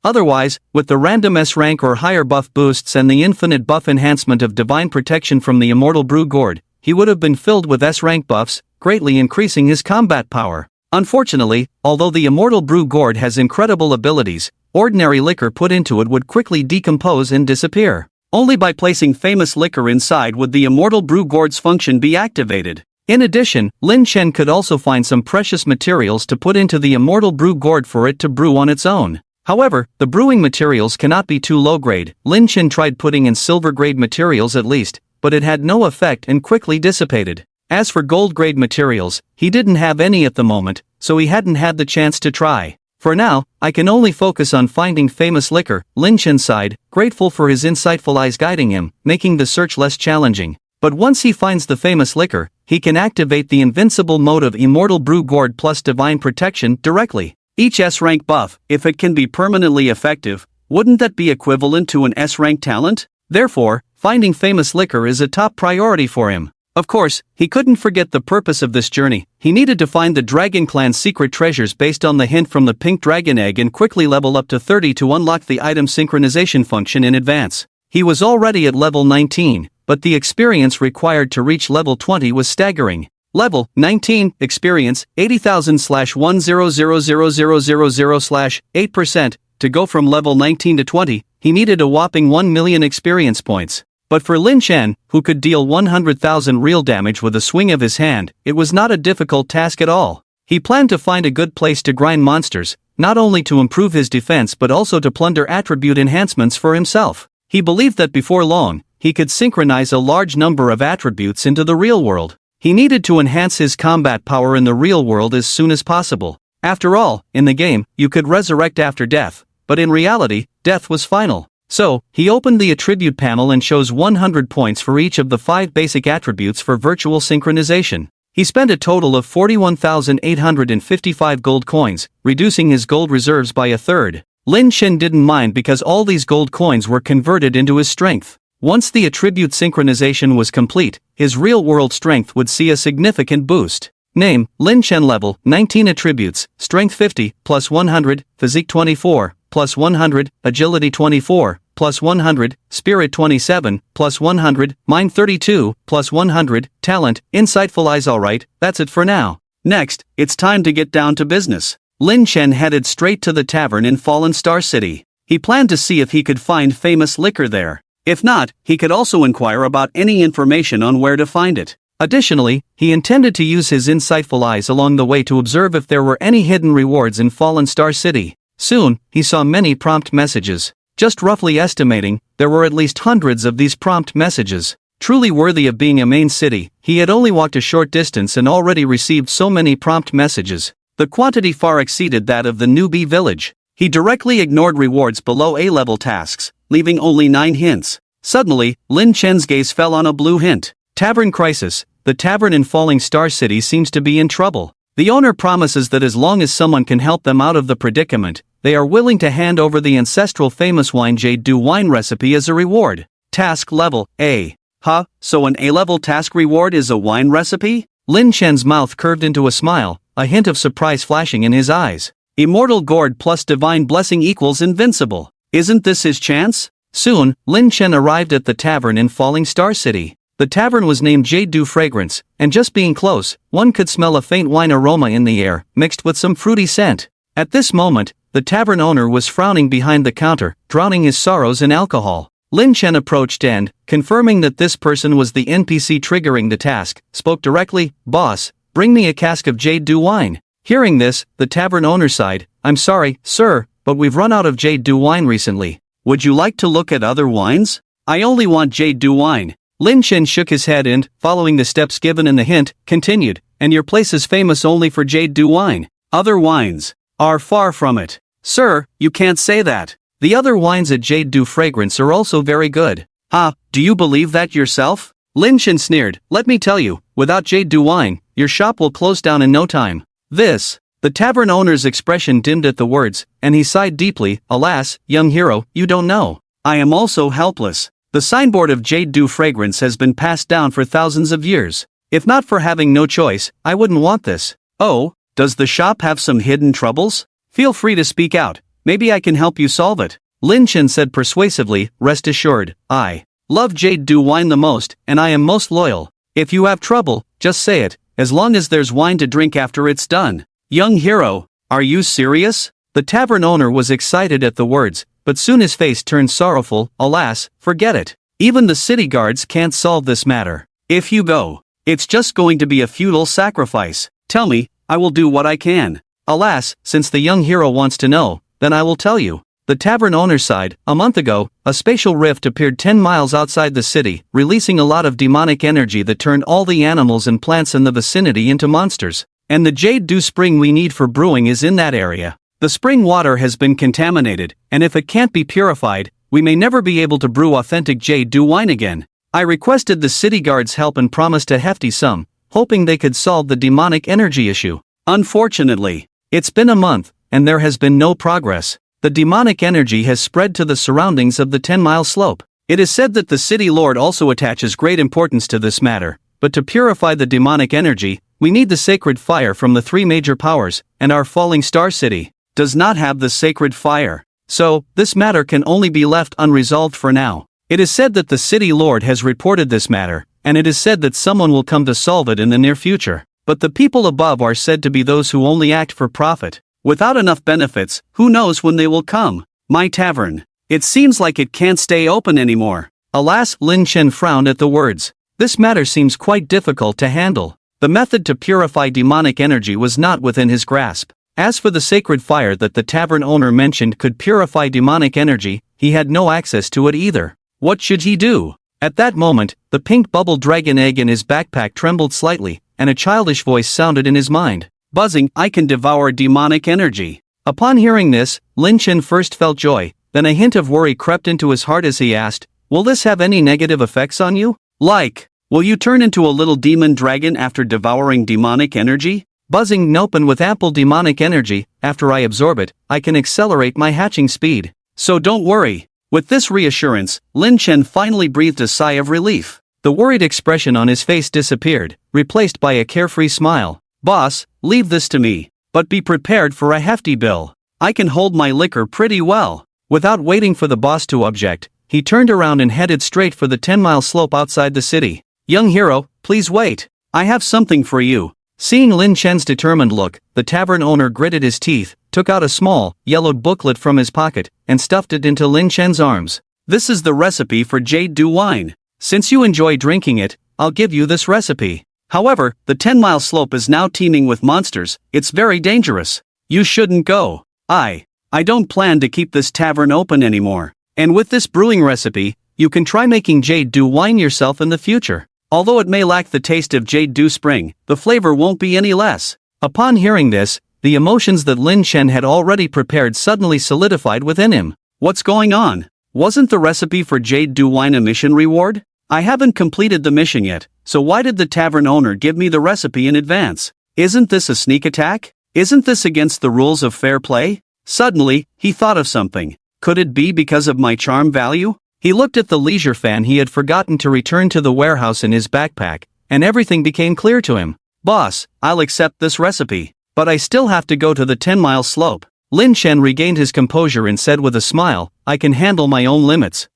Otherwise, with the random S rank or higher buff boosts and the infinite buff enhancement of divine protection from the immortal brew gourd, he would have been filled with S rank buffs, greatly increasing his combat power. Unfortunately, although the immortal brew gourd has incredible abilities, ordinary liquor put into it would quickly decompose and disappear. Only by placing famous liquor inside would the immortal brew gourd's function be activated. In addition, Lin Chen could also find some precious materials to put into the immortal brew gourd for it to brew on its own. However, the brewing materials cannot be too low grade. Lin Chen tried putting in silver grade materials at least, but it had no effect and quickly dissipated. As for gold grade materials, he didn't have any at the moment, so he hadn't had the chance to try. For now, I can only focus on finding famous liquor. Lin Chen sighed, grateful for his insightful eyes guiding him, making the search less challenging. But once he finds the famous liquor, he can activate the invincible mode of Immortal Brew Gourd plus Divine Protection directly. Each S-rank buff, if it can be permanently effective, wouldn't that be equivalent to an S-rank talent? Therefore, finding famous liquor is a top priority for him. Of course, he couldn't forget the purpose of this journey. He needed to find the Dragon Clan's secret treasures based on the hint from the pink dragon egg and quickly level up to 30 to unlock the item synchronization function in advance. He was already at level 19, but the experience required to reach level 20 was staggering. Level 19, experience, 80,000/100,000/8%. To go from level 19 to 20, he needed a whopping 1 million experience points. But for Lin Chen, who could deal 100,000 real damage with a swing of his hand, it was not a difficult task at all. He planned to find a good place to grind monsters, not only to improve his defense but also to plunder attribute enhancements for himself. He believed that before long, he could synchronize a large number of attributes into the real world. He needed to enhance his combat power in the real world as soon as possible. After all, in the game, you could resurrect after death, but in reality, death was final. So, he opened the attribute panel and chose 100 points for each of the 5 basic attributes for virtual synchronization. He spent a total of 41,855 gold coins, reducing his gold reserves by a third. Lin Chen didn't mind because all these gold coins were converted into his strength. Once the attribute synchronization was complete, his real-world strength would see a significant boost. Name, Lin Chen level, 19 attributes, strength 50, plus 100, physique 24, plus 100, agility 24, plus 100, spirit 27, plus 100, mind 32, plus 100, talent, insightful eyes. Alright, that's it for now. Next, it's time to get down to business. Lin Chen headed straight to the tavern in Fallen Star City. He planned to see if he could find famous liquor there. If not, he could also inquire about any information on where to find it. Additionally, he intended to use his insightful eyes along the way to observe if there were any hidden rewards in Fallen Star City. Soon, he saw many prompt messages. Just roughly estimating, there were at least hundreds of these prompt messages. Truly worthy of being a main city, he had only walked a short distance and already received so many prompt messages. The quantity far exceeded that of the newbie village. He directly ignored rewards below A-level tasks, leaving only 9 hints. Suddenly, Lin Chen's gaze fell on a blue hint. Tavern crisis. The tavern in Falling Star City seems to be in trouble. The owner promises that as long as someone can help them out of the predicament, they are willing to hand over the ancestral famous wine Jade Dew wine recipe as a reward. Task level A. Huh, so an A-level task reward is a wine recipe? Lin Chen's mouth curved into a smile, a hint of surprise flashing in his eyes. Immortal Gourd plus Divine Blessing equals invincible. Isn't this his chance? Soon, Lin Chen arrived at the tavern in Falling Star City. The tavern was named Jade Dew Fragrance, and just being close, one could smell a faint wine aroma in the air, mixed with some fruity scent. At this moment, the tavern owner was frowning behind the counter, drowning his sorrows in alcohol. Lin Chen approached and, confirming that this person was the NPC triggering the task, spoke directly, "Boss, bring me a cask of Jade Dew wine." Hearing this, the tavern owner sighed, "I'm sorry, sir, but we've run out of Jade Dew wine recently. Would you like to look at other wines? I only want Jade Dew wine." Lin Chen shook his head and, following the steps given in the hint, continued, "And your place is famous only for Jade Dew wine. Other wines are far from it." "Sir, you can't say that. The other wines at Jade Dew Fragrance are also very good." "Ah, do you believe that yourself?" Lin Chen sneered, "Let me tell you, without Jade Dew wine, your shop will close down in no time." The tavern owner's expression dimmed at the words, and he sighed deeply, "Alas, young hero, you don't know. I am also helpless. The signboard of Jade Dew Fragrance has been passed down for thousands of years. If not for having no choice, I wouldn't want this." "Oh, does the shop have some hidden troubles? Feel free to speak out. Maybe I can help you solve it." Lin Chen said persuasively, "Rest assured, I love Jade Dew wine the most, and I am most loyal. If you have trouble, just say it, as long as there's wine to drink after it's done." "Young hero, are you serious?" The tavern owner was excited at the words, but soon his face turned sorrowful. "Alas, forget it. Even the city guards can't solve this matter. If you go, it's just going to be a futile sacrifice. Tell me, I will do what I can." "Alas, since the young hero wants to know, then I will tell you." The tavern owner sighed. "A month ago, a spatial rift appeared 10 miles outside the city, releasing a lot of demonic energy that turned all the animals and plants in the vicinity into monsters. And the Jade Dew spring we need for brewing is in that area. The spring water has been contaminated, and if it can't be purified, we may never be able to brew authentic Jade Dew wine again." I requested the city guards' help and promised a hefty sum, hoping they could solve the demonic energy issue. Unfortunately, it's been a month, and there has been no progress. The demonic energy has spread to the surroundings of the 10-mile slope. It is said that the city lord also attaches great importance to this matter, but to purify the demonic energy, we need the sacred fire from the 3 major powers, and our falling star city does not have the sacred fire. So, this matter can only be left unresolved for now. It is said that the city lord has reported this matter, and it is said that someone will come to solve it in the near future. But the people above are said to be those who only act for profit. Without enough benefits, who knows when they will come? My tavern. It seems like it can't stay open anymore." Alas, Lin Chen frowned at the words. This matter seems quite difficult to handle. The method to purify demonic energy was not within his grasp. As for the sacred fire that the tavern owner mentioned could purify demonic energy, he had no access to it either. What should he do? At that moment, the pink bubble dragon egg in his backpack trembled slightly, and a childish voice sounded in his mind. Buzzing, "I can devour demonic energy." Upon hearing this, Lin Chen first felt joy, then a hint of worry crept into his heart as he asked, "Will this have any negative effects on you? Like, will you turn into a little demon dragon after devouring demonic energy?" Buzzing, "Nope, and with ample demonic energy, after I absorb it, I can accelerate my hatching speed. So don't worry." With this reassurance, Lin Chen finally breathed a sigh of relief. The worried expression on his face disappeared, replaced by a carefree smile. "Boss, leave this to me. But be prepared for a hefty bill. I can hold my liquor pretty well." Without waiting for the boss to object, he turned around and headed straight for the 10-mile slope outside the city. "Young hero, please wait. I have something for you." Seeing Lin Chen's determined look, the tavern owner gritted his teeth, took out a small, yellowed booklet from his pocket, and stuffed it into Lin Chen's arms. "This is the recipe for Jade Dew wine. Since you enjoy drinking it, I'll give you this recipe. However, the 10-mile slope is now teeming with monsters. It's very dangerous. You shouldn't go. I don't plan to keep this tavern open anymore. And with this brewing recipe, you can try making Jade Dew wine yourself in the future. Although it may lack the taste of Jade Dew Spring, the flavor won't be any less." Upon hearing this, the emotions that Lin Chen had already prepared suddenly solidified within him. What's going on? Wasn't the recipe for Jade Dew wine a mission reward? I haven't completed the mission yet, so why did the tavern owner give me the recipe in advance? Isn't this a sneak attack? Isn't this against the rules of fair play? Suddenly, he thought of something. Could it be because of my charm value? He looked at the leisure fan he had forgotten to return to the warehouse in his backpack, and everything became clear to him. "Boss, I'll accept this recipe. But I still have to go to the 10-mile slope." Lin Chen regained his composure and said with a smile, "I can handle my own limits.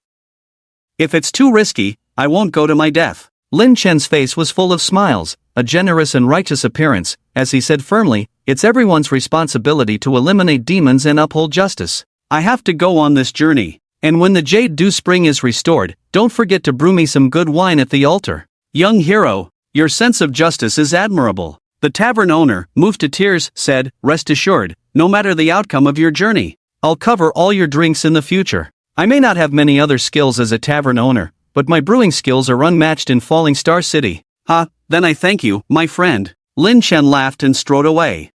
If it's too risky, I won't go to my death." Lin Chen's face was full of smiles, a generous and righteous appearance, as he said firmly, "It's everyone's responsibility to eliminate demons and uphold justice. I have to go on this journey. And when the Jade Dew Spring is restored, don't forget to brew me some good wine at the altar." "Young hero, your sense of justice is admirable." The tavern owner, moved to tears, said, "Rest assured, no matter the outcome of your journey, I'll cover all your drinks in the future. I may not have many other skills as a tavern owner, but my brewing skills are unmatched in Falling Star City." Then I thank you, my friend." Lin Chen laughed and strode away.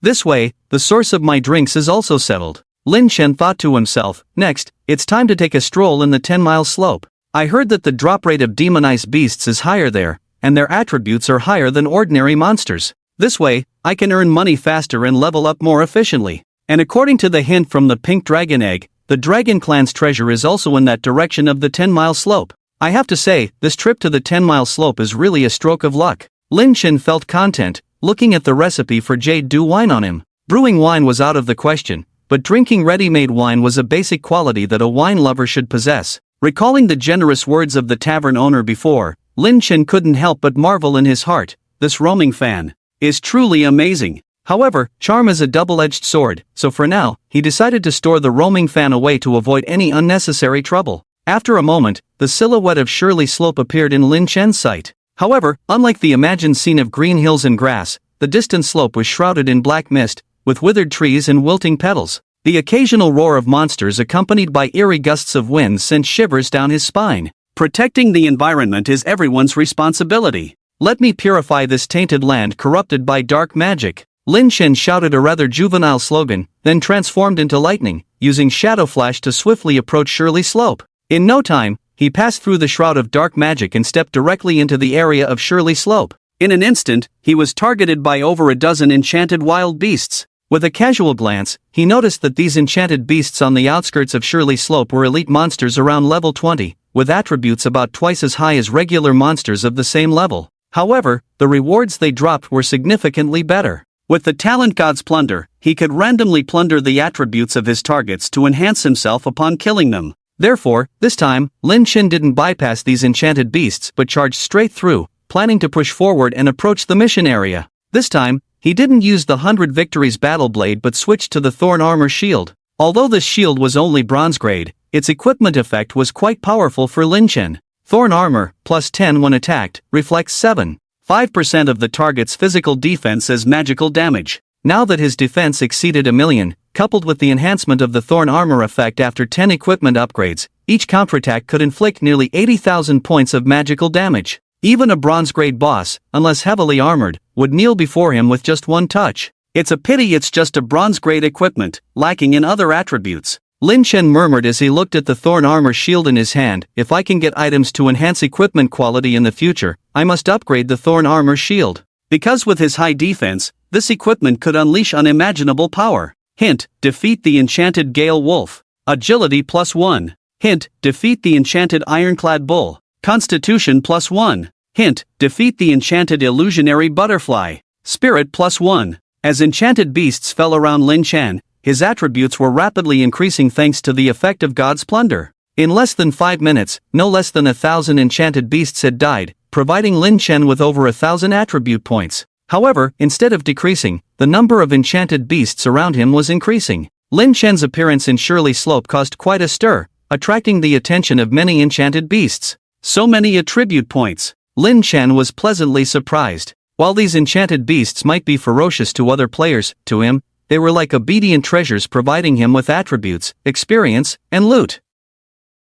This way, the source of my drinks is also settled. Lin Chen thought to himself, next, it's time to take a stroll in the 10-mile slope. I heard that the drop rate of demonized beasts is higher there, and their attributes are higher than ordinary monsters. This way, I can earn money faster and level up more efficiently. And according to the hint from the pink dragon egg, the Dragon Clan's treasure is also in that direction of the 10-mile slope. I have to say, this trip to the 10-mile slope is really a stroke of luck. Lin Chen felt content, looking at the recipe for Jade Dew wine on him. Brewing wine was out of the question, but drinking ready-made wine was a basic quality that a wine lover should possess. Recalling the generous words of the tavern owner before, Lin Chen couldn't help but marvel in his heart, this roaming fan is truly amazing. However, charm is a double-edged sword, so for now, he decided to store the roaming fan away to avoid any unnecessary trouble. After a moment, the silhouette of Shirley Slope appeared in Lin Chen's sight. However, unlike the imagined scene of green hills and grass, the distant slope was shrouded in black mist, with withered trees and wilting petals. The occasional roar of monsters accompanied by eerie gusts of wind sent shivers down his spine. Protecting the environment is everyone's responsibility. Let me purify this tainted land corrupted by dark magic. Lin Chen shouted a rather juvenile slogan, then transformed into lightning, using Shadow Flash to swiftly approach Shirley Slope. In no time, he passed through the shroud of dark magic and stepped directly into the area of Shirley Slope. In an instant, he was targeted by over a dozen enchanted wild beasts. With a casual glance, he noticed that these enchanted beasts on the outskirts of Shirley Slope were elite monsters around level 20, with attributes about twice as high as regular monsters of the same level. However, the rewards they dropped were significantly better. With the Talent God's Plunder, he could randomly plunder the attributes of his targets to enhance himself upon killing them. Therefore, this time, Lin Chen didn't bypass these enchanted beasts but charged straight through, planning to push forward and approach the mission area. This time, he didn't use the 100 Victories Battle Blade but switched to the Thorn Armor Shield. Although this shield was only bronze grade, its equipment effect was quite powerful for Lin Chen. Thorn Armor, plus 10 when attacked, reflects 7.5% of the target's physical defense as magical damage. Now that his defense exceeded 1,000,000, coupled with the enhancement of the Thorn Armor effect after 10 equipment upgrades, each counterattack could inflict nearly 80,000 points of magical damage. Even a bronze-grade boss, unless heavily armored, would kneel before him with just one touch. It's a pity it's just a bronze-grade equipment, lacking in other attributes. Lin Chen murmured as he looked at the Thorn Armor Shield in his hand. If I can get items to enhance equipment quality in the future, I must upgrade the Thorn Armor Shield. Because with his high defense, this equipment could unleash unimaginable power. Hint, defeat the enchanted Gale Wolf. Agility +1. Hint, defeat the enchanted Ironclad Bull. Constitution +1. Hint, defeat the enchanted illusionary butterfly. Spirit +1. As enchanted beasts fell around Lin Chen, his attributes were rapidly increasing thanks to the effect of God's Plunder. In less than 5 minutes, no less than 1,000 enchanted beasts had died, providing Lin Chen with over 1,000 attribute points. However, instead of decreasing, the number of enchanted beasts around him was increasing. Lin Chen's appearance in Shirley Slope caused quite a stir, attracting the attention of many enchanted beasts. So many attribute points. Lin Chen was pleasantly surprised. While these enchanted beasts might be ferocious to other players, to him, they were like obedient treasures providing him with attributes, experience, and loot.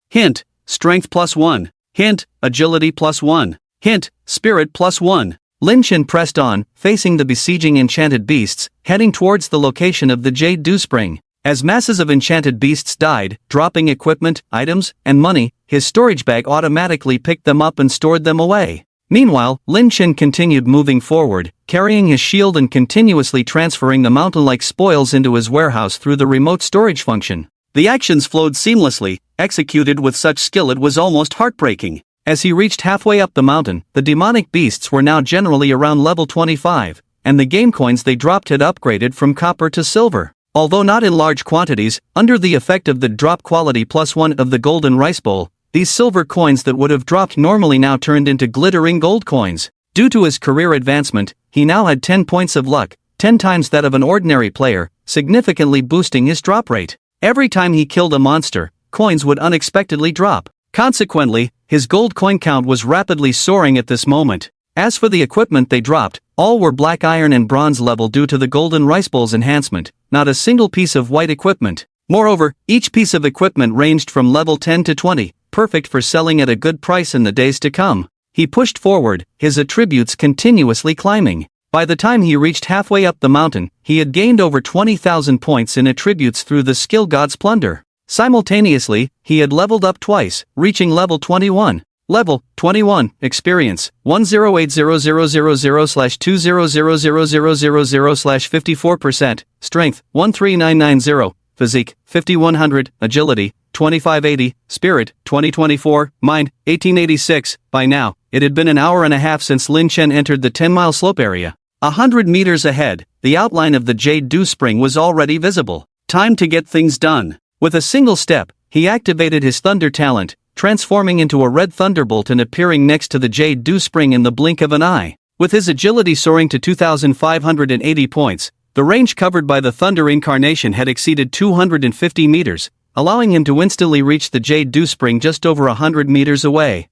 Hint, strength +1. Hint, agility +1. Hint, spirit +1. Lin Chen pressed on, facing the besieging enchanted beasts, heading towards the location of the Jade Dew Spring. As masses of enchanted beasts died, dropping equipment, items, and money, his storage bag automatically picked them up and stored them away. Meanwhile, Lin Chen continued moving forward, carrying his shield and continuously transferring the mountain-like spoils into his warehouse through the remote storage function. The actions flowed seamlessly, executed with such skill it was almost heartbreaking. As he reached halfway up the mountain, the demonic beasts were now generally around level 25, and the game coins they dropped had upgraded from copper to silver. Although not in large quantities, under the effect of the drop quality +1 of the golden rice bowl, These silver coins that would have dropped normally now turned into glittering gold coins. Due to his career advancement, he now had 10 points of luck, 10 times that of an ordinary player, significantly boosting his drop rate. Every time he killed a monster, coins would unexpectedly drop. Consequently, his gold coin count was rapidly soaring at this moment. As for the equipment they dropped, all were black iron and bronze level due to the golden rice bowls enhancement, not a single piece of white equipment. Moreover, each piece of equipment ranged from level 10 to 20, perfect for selling at a good price in the days to come. He pushed forward, his attributes continuously climbing. By the time he reached halfway up the mountain, he had gained over 20,000 points in attributes through the skill god's plunder. Simultaneously, he had leveled up twice, reaching level 21. Level 21, experience 1080000/200000/54%, strength 13990, physique 5100, agility 2580, spirit 2024, mind 1886. By now, it had been an hour and a half since Lin Chen entered the 10-mile slope area. 100 meters ahead, the outline of the Jade Dew Spring was already visible. Time to get things done. With a single step, he activated his thunder talent, transforming into a red thunderbolt and appearing next to the Jade Dew Spring in the blink of an eye. With his agility soaring to 2,580 points, the range covered by the Thunder Incarnation had exceeded 250 meters, allowing him to instantly reach the Jade Dew Spring just over 100 meters away.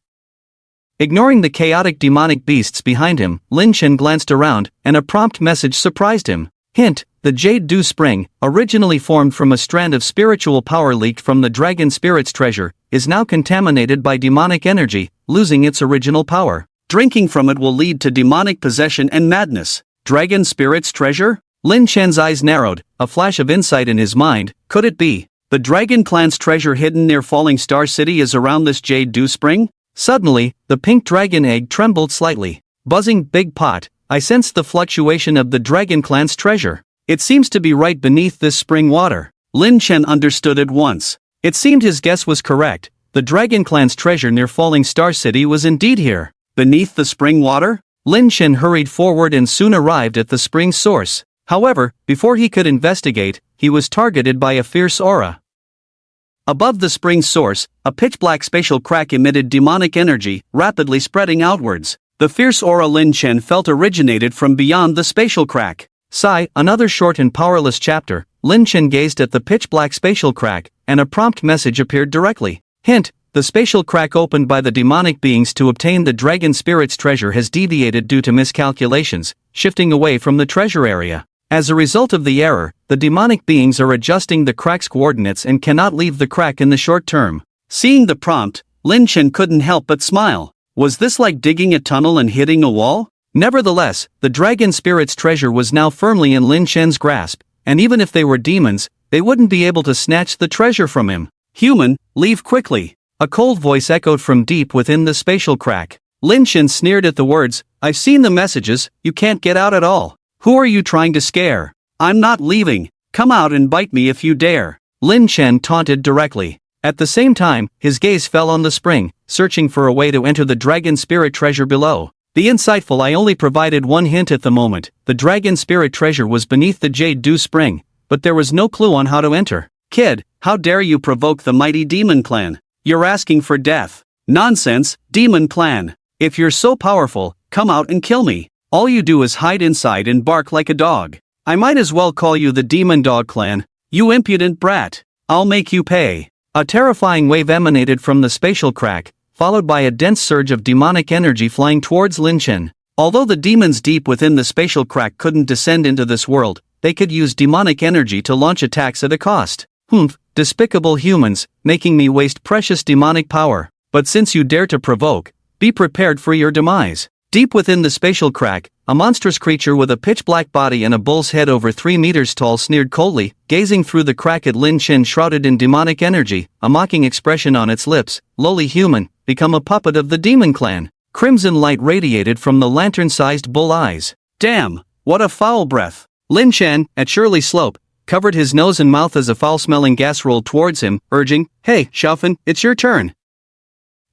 Ignoring the chaotic demonic beasts behind him, Lin Chen glanced around, and a prompt message surprised him. Hint: the Jade Dew Spring, originally formed from a strand of spiritual power leaked from the Dragon Spirit's treasure, is now contaminated by demonic energy, losing its original power. Drinking from it will lead to demonic possession and madness. Dragon Spirit's treasure? Lin Chen's eyes narrowed, a flash of insight in his mind. Could it be the Dragon Clan's treasure hidden near Falling Star City is around this Jade Dew Spring? Suddenly, the pink dragon egg trembled slightly. Buzzing, big pot, I sensed the fluctuation of the Dragon Clan's treasure. It seems to be right beneath this spring water. Lin Chen understood at once. It seemed his guess was correct. The Dragon Clan's treasure near Falling Star City was indeed here. Beneath the spring water? Lin Chen hurried forward and soon arrived at the spring's source. However, before he could investigate, he was targeted by a fierce aura. Above the spring's source, a pitch-black spatial crack emitted demonic energy, rapidly spreading outwards. The fierce aura Lin Chen felt originated from beyond the spatial crack. Sigh, another short and powerless chapter. Lin Chen gazed at the pitch-black spatial crack, and a prompt message appeared directly. Hint: the spatial crack opened by the demonic beings to obtain the Dragon Spirit's treasure has deviated due to miscalculations, shifting away from the treasure area. As a result of the error, the demonic beings are adjusting the crack's coordinates and cannot leave the crack in the short term. Seeing the prompt, Lin Chen couldn't help but smile. Was this like digging a tunnel and hitting a wall? Nevertheless, the Dragon Spirit's treasure was now firmly in Lin Chen's grasp, and even if they were demons, they wouldn't be able to snatch the treasure from him. Human, leave quickly. A cold voice echoed from deep within the spatial crack. Lin Chen sneered at the words. I've seen the messages, you can't get out at all. Who are you trying to scare? I'm not leaving. Come out and bite me if you dare. Lin Chen taunted directly. At the same time, his gaze fell on the spring, searching for a way to enter the Dragon Spirit treasure below. The insightful I only provided one hint at the moment. The Dragon Spirit treasure was beneath the Jade Dew Spring, but there was no clue on how to enter. Kid, how dare you provoke the mighty Demon Clan? You're asking for death. Nonsense, Demon Clan. If you're so powerful, come out and kill me. All you do is hide inside and bark like a dog. I might as well call you the Demon Dog Clan. You impudent brat. I'll make you pay. A terrifying wave emanated from the spatial crack, followed by a dense surge of demonic energy flying towards Lin Chen. Although the demons deep within the spatial crack couldn't descend into this world, they could use demonic energy to launch attacks at a cost. Humph, despicable humans, making me waste precious demonic power. But since you dare to provoke, be prepared for your demise. Deep within the spatial crack, a monstrous creature with a pitch-black body and a bull's head over 3 meters tall sneered coldly, gazing through the crack at Lin Chen shrouded in demonic energy, a mocking expression on its lips. Lowly human, become a puppet of the Demon Clan. Crimson light radiated from the lantern-sized bull eyes. Damn, what a foul breath. Lin Chen, at Shirley Slope, covered his nose and mouth as a foul-smelling gas rolled towards him, urging, Hey, Xiaofan, it's your turn.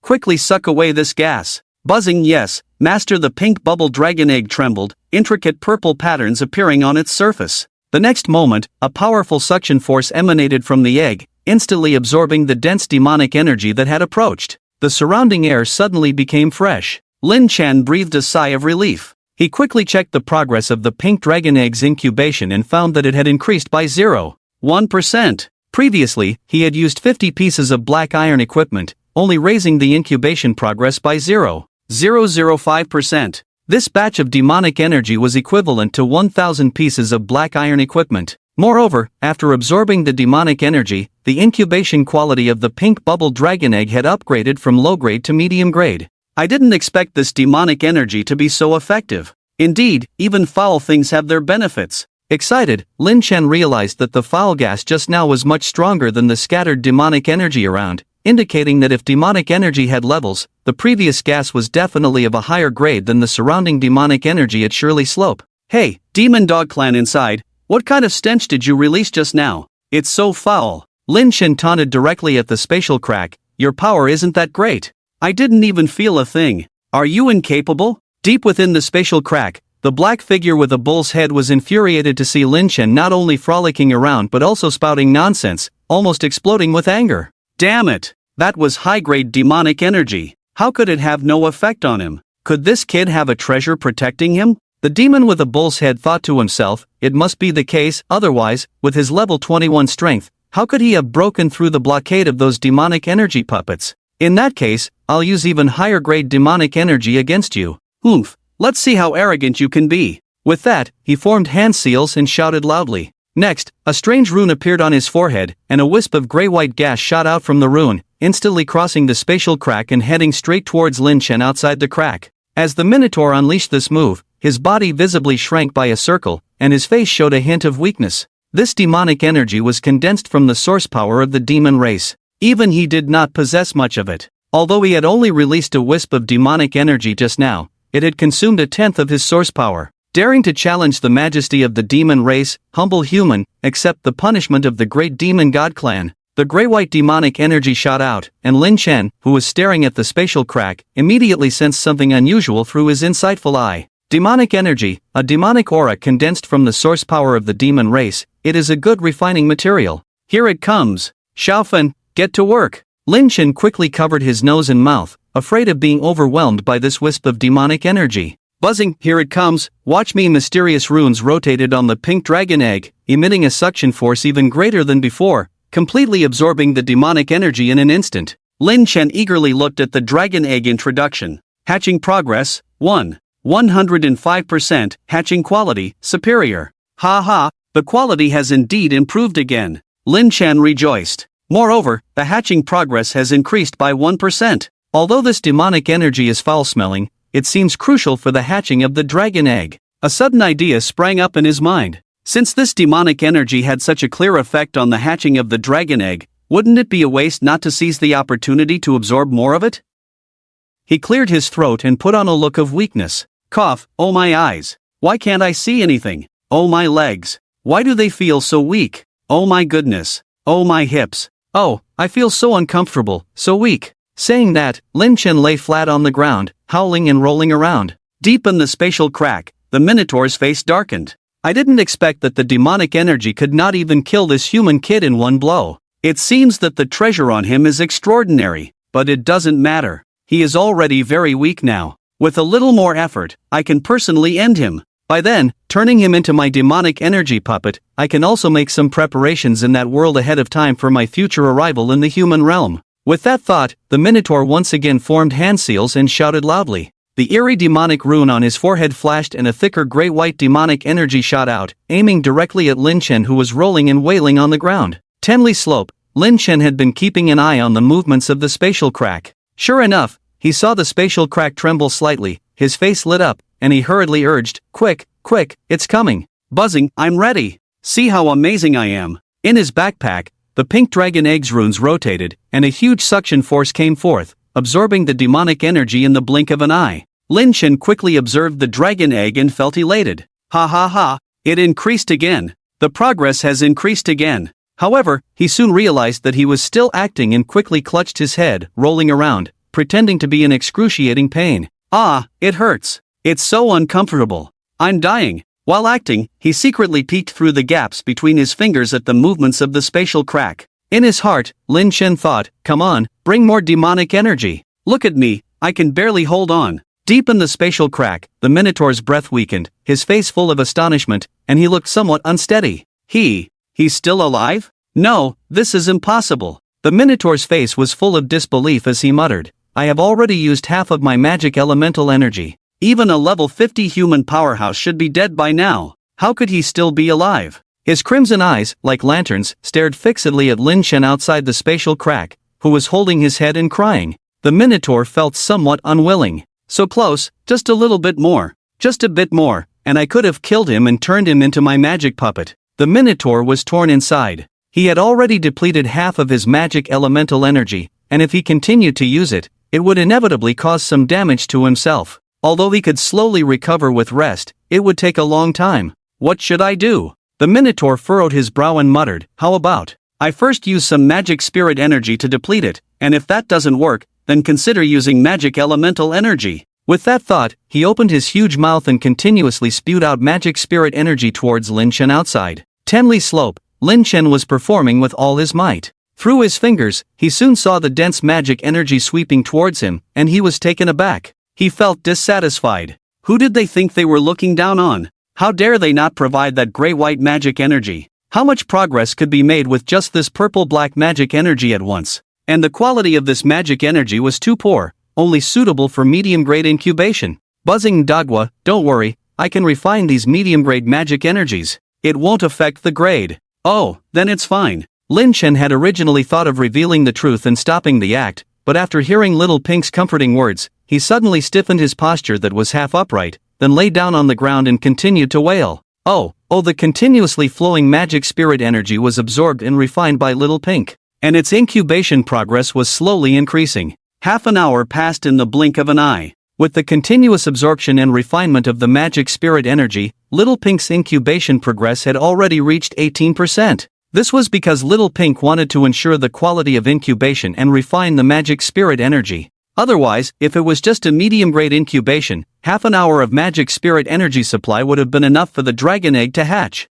Quickly suck away this gas. Buzzing yes, master. The pink bubble dragon egg trembled, intricate purple patterns appearing on its surface. The next moment, a powerful suction force emanated from the egg, instantly absorbing the dense demonic energy that had approached. The surrounding air suddenly became fresh. Lin Chen breathed a sigh of relief. He quickly checked the progress of the pink dragon egg's incubation and found that it had increased by 0.1%. Previously, he had used 50 pieces of black iron equipment, only raising the incubation progress by 0.005%. This batch of demonic energy was equivalent to 1,000 pieces of black iron equipment. Moreover, after absorbing the demonic energy, the incubation quality of the pink bubble dragon egg had upgraded from low grade to medium grade. I didn't expect this demonic energy to be so effective. Indeed, even foul things have their benefits. Excited, Lin Chen realized that the foul gas just now was much stronger than the scattered demonic energy around, indicating that if demonic energy had levels, the previous gas was definitely of a higher grade than the surrounding demonic energy at Shirley Slope. Hey, Demon Dog Clan inside, what kind of stench did you release just now? It's so foul. Lin Chen taunted directly at the spatial crack, your power isn't that great. I didn't even feel a thing. Are you incapable? Deep within the spatial crack, the black figure with a bull's head was infuriated to see Lin Chen not only frolicking around but also spouting nonsense, almost exploding with anger. Damn it! That was high-grade demonic energy. How could it have no effect on him? Could this kid have a treasure protecting him? The demon with a bull's head thought to himself, it must be the case, otherwise, with his level 21 strength, how could he have broken through the blockade of those demonic energy puppets? In that case, I'll use even higher-grade demonic energy against you. Oomph, let's see how arrogant you can be. With that, he formed hand seals and shouted loudly. Next, a strange rune appeared on his forehead, and a wisp of gray-white gas shot out from the rune, instantly crossing the spatial crack and heading straight towards Lin Chen outside the crack. As the Minotaur unleashed this move, his body visibly shrank by a circle, and his face showed a hint of weakness. This demonic energy was condensed from the source power of the demon race. Even he did not possess much of it. Although he had only released a wisp of demonic energy just now, it had consumed a tenth of his source power. Daring to challenge the majesty of the demon race, humble human, accept the punishment of the great demon god clan. The gray-white demonic energy shot out, and Lin Chen, who was staring at the spatial crack, immediately sensed something unusual through his insightful eye. Demonic energy, a demonic aura condensed from the source power of the demon race, it is a good refining material. Here it comes. Xiaofan, get to work. Lin Chen quickly covered his nose and mouth, afraid of being overwhelmed by this wisp of demonic energy. Buzzing, here it comes, watch me. Mysterious runes rotated on the pink dragon egg, emitting a suction force even greater than before, completely absorbing the demonic energy in an instant. Lin Chen eagerly looked at the dragon egg introduction. Hatching progress, 105%, hatching quality, superior. Ha ha, the quality has indeed improved again. Lin Chen rejoiced. Moreover, the hatching progress has increased by 1%. Although this demonic energy is foul-smelling, it seems crucial for the hatching of the dragon egg. A sudden idea sprang up in his mind. Since this demonic energy had such a clear effect on the hatching of the dragon egg, wouldn't it be a waste not to seize the opportunity to absorb more of it? He cleared his throat and put on a look of weakness. Cough, oh my eyes. Why can't I see anything? Oh my legs. Why do they feel so weak? Oh my goodness. Oh my hips. Oh, I feel so uncomfortable, so weak. Saying that, Lin Chen lay flat on the ground, howling and rolling around. Deep in the spatial crack, the Minotaur's face darkened. I didn't expect that the demonic energy could not even kill this human kid in one blow. It seems that the treasure on him is extraordinary, but it doesn't matter. He is already very weak now. With a little more effort, I can personally end him. By then, turning him into my demonic energy puppet, I can also make some preparations in that world ahead of time for my future arrival in the human realm. With that thought, the Minotaur once again formed hand seals and shouted loudly. The eerie demonic rune on his forehead flashed and a thicker gray-white demonic energy shot out, aiming directly at Lin Chen, who was rolling and wailing on the ground. Tenley Slope, Lin Chen had been keeping an eye on the movements of the spatial crack. Sure enough, he saw the spatial crack tremble slightly, his face lit up, and he hurriedly urged, quick, it's coming. Buzzing, I'm ready. See how amazing I am. In his backpack, the pink dragon egg's runes rotated, and a huge suction force came forth, absorbing the demonic energy in the blink of an eye. Lin Chen quickly observed the dragon egg and felt elated. Ha ha ha, it increased again. The progress has increased again. However, he soon realized that he was still acting and quickly clutched his head, rolling around, pretending to be in excruciating pain. Ah, it hurts. It's so uncomfortable. I'm dying. While acting, he secretly peeked through the gaps between his fingers at the movements of the spatial crack. In his heart, Lin Chen thought, come on, bring more demonic energy. Look at me, I can barely hold on. Deep in the spatial crack, the Minotaur's breath weakened, his face full of astonishment, and he looked somewhat unsteady. He's still alive? No, this is impossible. The Minotaur's face was full of disbelief as he muttered, I have already used half of my magic elemental energy. Even a level 50 human powerhouse should be dead by now. How could he still be alive? His crimson eyes, like lanterns, stared fixedly at Lin Chen outside the spatial crack, who was holding his head and crying. The Minotaur felt somewhat unwilling. So close, just a little bit more, just a bit more, and I could have killed him and turned him into my magic puppet. The Minotaur was torn inside. He had already depleted half of his magic elemental energy, and if he continued to use it, it would inevitably cause some damage to himself. Although he could slowly recover with rest, it would take a long time. What should I do? The Minotaur furrowed his brow and muttered, how about I first use some magic spirit energy to deplete it, and if that doesn't work, then consider using magic elemental energy. With that thought, he opened his huge mouth and continuously spewed out magic spirit energy towards Lin Chen outside Tenli Slope. Lin Chen was performing with all his might. Through his fingers, he soon saw the dense magic energy sweeping towards him, and he was taken aback. He felt dissatisfied. Who did they think they were looking down on? How dare they not provide that gray-white magic energy? How much progress could be made with just this purple-black magic energy at once? And the quality of this magic energy was too poor, only suitable for medium-grade incubation. Buzzing Dagwa, don't worry, I can refine these medium-grade magic energies. It won't affect the grade. Oh, then it's fine. Lin Chen had originally thought of revealing the truth and stopping the act, but after hearing Little Pink's comforting words, he suddenly stiffened his posture that was half upright, then lay down on the ground and continued to wail. Oh, the continuously flowing magic spirit energy was absorbed and refined by Little Pink, and its incubation progress was slowly increasing. Half an hour passed in the blink of an eye. With the continuous absorption and refinement of the magic spirit energy, Little Pink's incubation progress had already reached 18%. This was because Little Pink wanted to ensure the quality of incubation and refine the magic spirit energy. Otherwise, if it was just a medium-grade incubation, half an hour of magic spirit energy supply would have been enough for the dragon egg to hatch.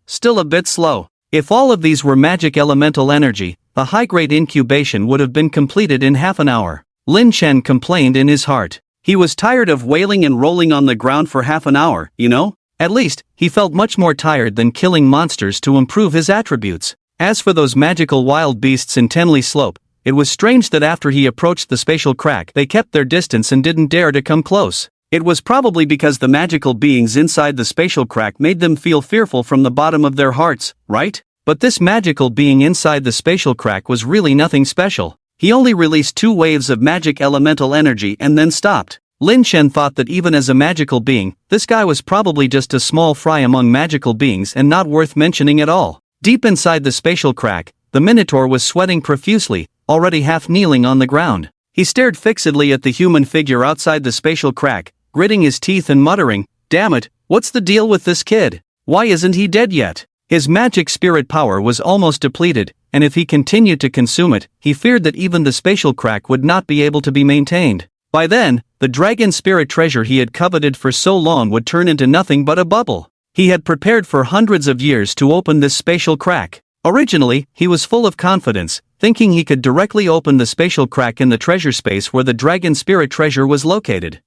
Still a bit slow. If all of these were magic elemental energy, the high-grade incubation would have been completed in half an hour. Lin Chen complained in his heart. He was tired of wailing and rolling on the ground for half an hour, you know? At least, he felt much more tired than killing monsters to improve his attributes. As for those magical wild beasts in Tenli Slope, it was strange that after he approached the spatial crack they kept their distance and didn't dare to come close. It was probably because the magical beings inside the spatial crack made them feel fearful from the bottom of their hearts, right? But this magical being inside the spatial crack was really nothing special. He only released 2 waves of magic elemental energy and then stopped. Lin Chen thought that even as a magical being, this guy was probably just a small fry among magical beings and not worth mentioning at all. Deep inside the spatial crack, the Minotaur was sweating profusely, already half kneeling on the ground. He stared fixedly at the human figure outside the spatial crack, gritting his teeth and muttering, damn it, what's the deal with this kid? Why isn't he dead yet? His magic spirit power was almost depleted, and if he continued to consume it, he feared that even the spatial crack would not be able to be maintained. By then, the dragon spirit treasure he had coveted for so long would turn into nothing but a bubble. He had prepared for hundreds of years to open this spatial crack. Originally, he was full of confidence, thinking he could directly open the spatial crack in the treasure space where the dragon spirit treasure was located.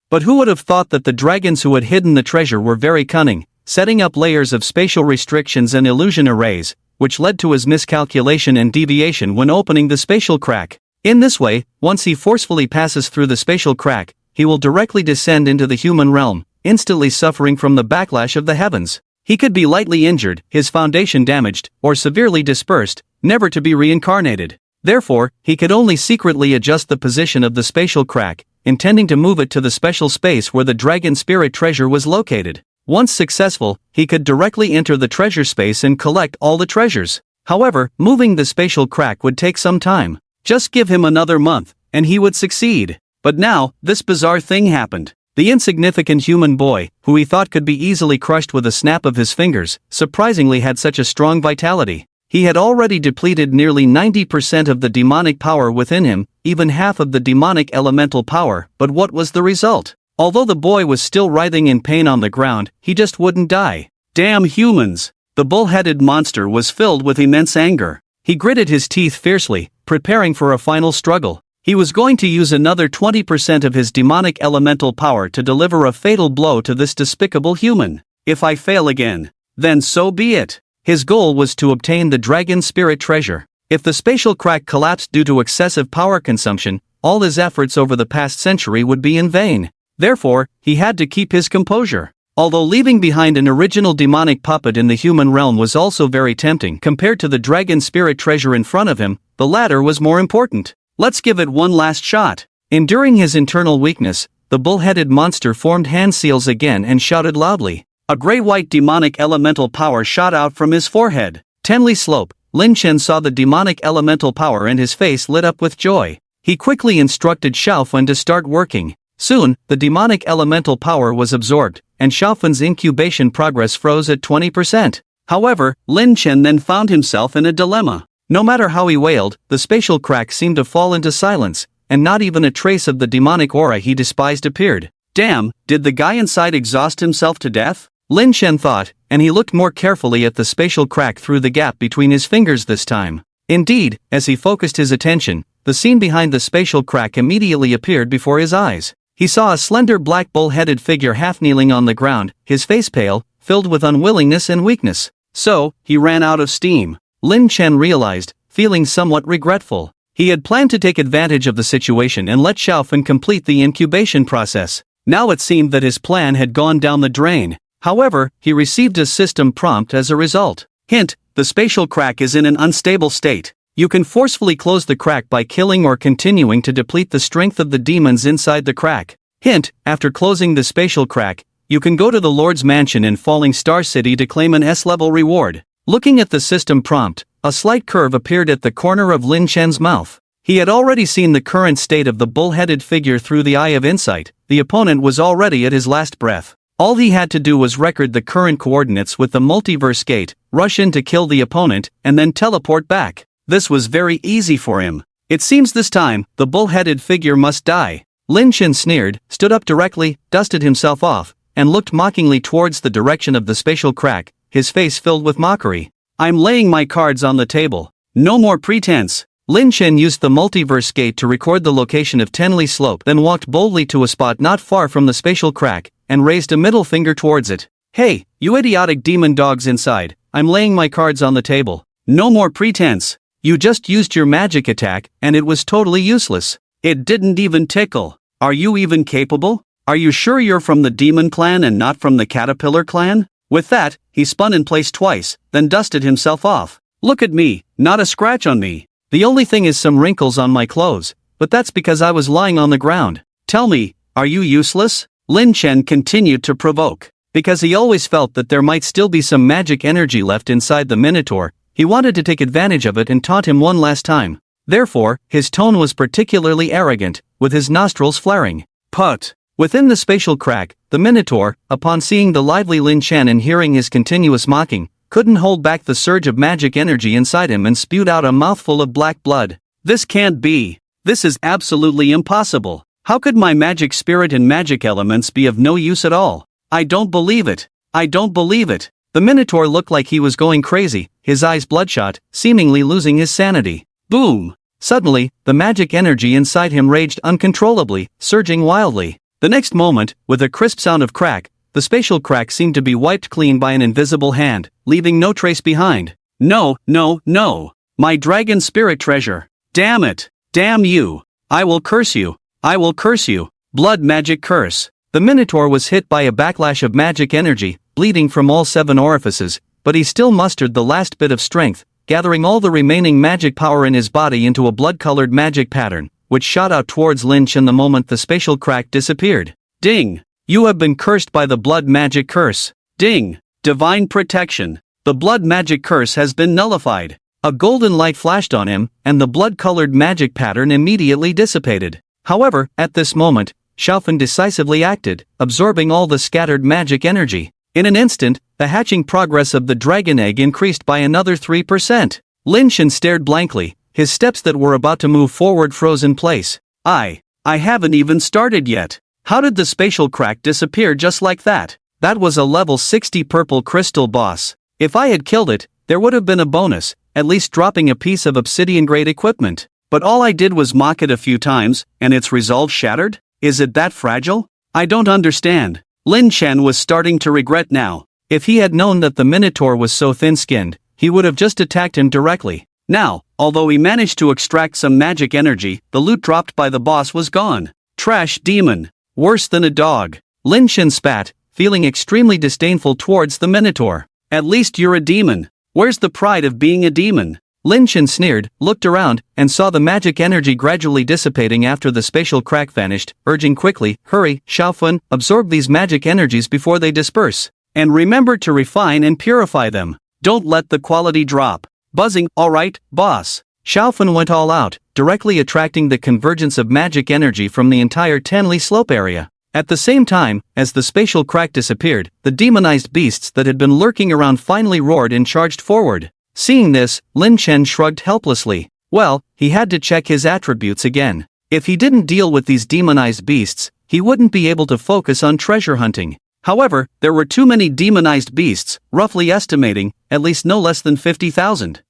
But who would have thought that the dragons who had hidden the treasure were very cunning, setting up layers of spatial restrictions and illusion arrays, which led to his miscalculation and deviation when opening the spatial crack. In this way, once he forcefully passes through the spatial crack, he will directly descend into the human realm, instantly suffering from the backlash of the heavens. He could be lightly injured, his foundation damaged, or severely dispersed, never to be reincarnated. Therefore, he could only secretly adjust the position of the spatial crack, intending to move it to the special space where the dragon spirit treasure was located. Once successful, he could directly enter the treasure space and collect all the treasures. However, moving the spatial crack would take some time. Just give him another month, and he would succeed. But now, this bizarre thing happened. The insignificant human boy, who he thought could be easily crushed with a snap of his fingers, surprisingly had such a strong vitality. He had already depleted nearly 90% of the demonic power within him, even half of the demonic elemental power, but what was the result? Although the boy was still writhing in pain on the ground, he just wouldn't die. Damn humans! The bull-headed monster was filled with immense anger. He gritted his teeth fiercely, preparing for a final struggle. He was going to use another 20% of his demonic elemental power to deliver a fatal blow to this despicable human. If I fail again, then so be it. His goal was to obtain the dragon spirit treasure. If the spatial crack collapsed due to excessive power consumption, all his efforts over the past century would be in vain. Therefore, he had to keep his composure. Although leaving behind an original demonic puppet in the human realm was also very tempting compared to the dragon spirit treasure in front of him, the latter was more important. Let's give it one last shot. Enduring his internal weakness, the bull-headed monster formed hand seals again and shouted loudly. A gray-white demonic elemental power shot out from his forehead. Tenli Slope, Lin Chen saw the demonic elemental power and his face lit up with joy. He quickly instructed Xiaofun to start working. Soon, the demonic elemental power was absorbed, and Xiaofun's incubation progress froze at 20%. However, Lin Chen then found himself in a dilemma. No matter how he wailed, the spatial crack seemed to fall into silence, and not even a trace of the demonic aura he despised appeared. Damn, did the guy inside exhaust himself to death? Lin Chen thought, and he looked more carefully at the spatial crack through the gap between his fingers this time. Indeed, as he focused his attention, the scene behind the spatial crack immediately appeared before his eyes. He saw a slender black bull-headed figure half-kneeling on the ground, his face pale, filled with unwillingness and weakness. So, he ran out of steam. Lin Chen realized, feeling somewhat regretful. He had planned to take advantage of the situation and let Xiaofun complete the incubation process. Now it seemed that his plan had gone down the drain. However, he received a system prompt as a result. Hint: the spatial crack is in an unstable state. You can forcefully close the crack by killing or continuing to deplete the strength of the demons inside the crack. Hint: after closing the spatial crack, you can go to the Lord's Mansion in Falling Star City to claim an S-level reward. Looking at the system prompt, a slight curve appeared at the corner of Lin Chen's mouth. He had already seen the current state of the bull-headed figure through the eye of insight. The opponent was already at his last breath. All he had to do was record the current coordinates with the multiverse gate, rush in to kill the opponent, and then teleport back. This was very easy for him. It seems this time, the bull-headed figure must die. Lin Chen sneered, stood up directly, dusted himself off, and looked mockingly towards the direction of the spatial crack, his face filled with mockery. I'm laying my cards on the table. No more pretense. Lin Chen used the multiverse gate to record the location of Tenli Slope, then walked boldly to a spot not far from the spatial crack, and raised a middle finger towards it. Hey, you idiotic demon dogs inside, I'm laying my cards on the table. No more pretense. You just used your magic attack, and it was totally useless. It didn't even tickle. Are you even capable? Are you sure you're from the demon clan and not from the caterpillar clan? With that, he spun in place twice, then dusted himself off. Look at me, not a scratch on me. The only thing is some wrinkles on my clothes, but that's because I was lying on the ground. Tell me, are you useless? Lin Chen continued to provoke. Because he always felt that there might still be some magic energy left inside the Minotaur, he wanted to take advantage of it and taunt him one last time. Therefore, his tone was particularly arrogant, with his nostrils flaring. Put! Within the spatial crack, the Minotaur, upon seeing the lively Lin Chen and hearing his continuous mocking, couldn't hold back the surge of magic energy inside him and spewed out a mouthful of black blood. This can't be. This is absolutely impossible. How could my magic spirit and magic elements be of no use at all? I don't believe it. I don't believe it. The Minotaur looked like he was going crazy, his eyes bloodshot, seemingly losing his sanity. Boom! Suddenly, the magic energy inside him raged uncontrollably, surging wildly. The next moment, with a crisp sound of crack, the spatial crack seemed to be wiped clean by an invisible hand, leaving no trace behind. No, no, no! My dragon spirit treasure! Damn it! Damn you! I will curse you! I will curse you! Blood magic curse! The Minotaur was hit by a backlash of magic energy, bleeding from all 7 orifices, but he still mustered the last bit of strength, gathering all the remaining magic power in his body into a blood-colored magic pattern, which shot out towards Lin Chen the moment the spatial crack disappeared. Ding! You have been cursed by the blood magic curse. Ding! Divine protection. The blood magic curse has been nullified. A golden light flashed on him, and the blood-colored magic pattern immediately dissipated. However, at this moment, Xiaofun decisively acted, absorbing all the scattered magic energy. In an instant, the hatching progress of the dragon egg increased by another 3%. Lin Chen stared blankly, his steps that were about to move forward froze in place. I haven't even started yet. How did the spatial crack disappear just like that? That was a level 60 purple crystal boss. If I had killed it, there would have been a bonus, at least dropping a piece of obsidian-grade equipment. But all I did was mock it a few times, and its resolve shattered? Is it that fragile? I don't understand. Lin Chen was starting to regret now. If he had known that the Minotaur was so thin-skinned, he would have just attacked him directly. Now, although he managed to extract some magic energy, the loot dropped by the boss was gone. Trash demon. Worse than a dog. Lin Chen spat, feeling extremely disdainful towards the Minotaur. At least you're a demon. Where's the pride of being a demon? Lin Chen sneered, looked around, and saw the magic energy gradually dissipating after the spatial crack vanished, urging quickly, hurry, Xiaofun, absorb these magic energies before they disperse. And remember to refine and purify them. Don't let the quality drop. Buzzing, alright, boss. Xiaofun went all out, directly attracting the convergence of magic energy from the entire Tenli slope area. At the same time, as the spatial crack disappeared, the demonized beasts that had been lurking around finally roared and charged forward. Seeing this, Lin Chen shrugged helplessly. Well, he had to check his attributes again. If he didn't deal with these demonized beasts, he wouldn't be able to focus on treasure hunting. However, there were too many demonized beasts, roughly estimating, at least no less than 50,000.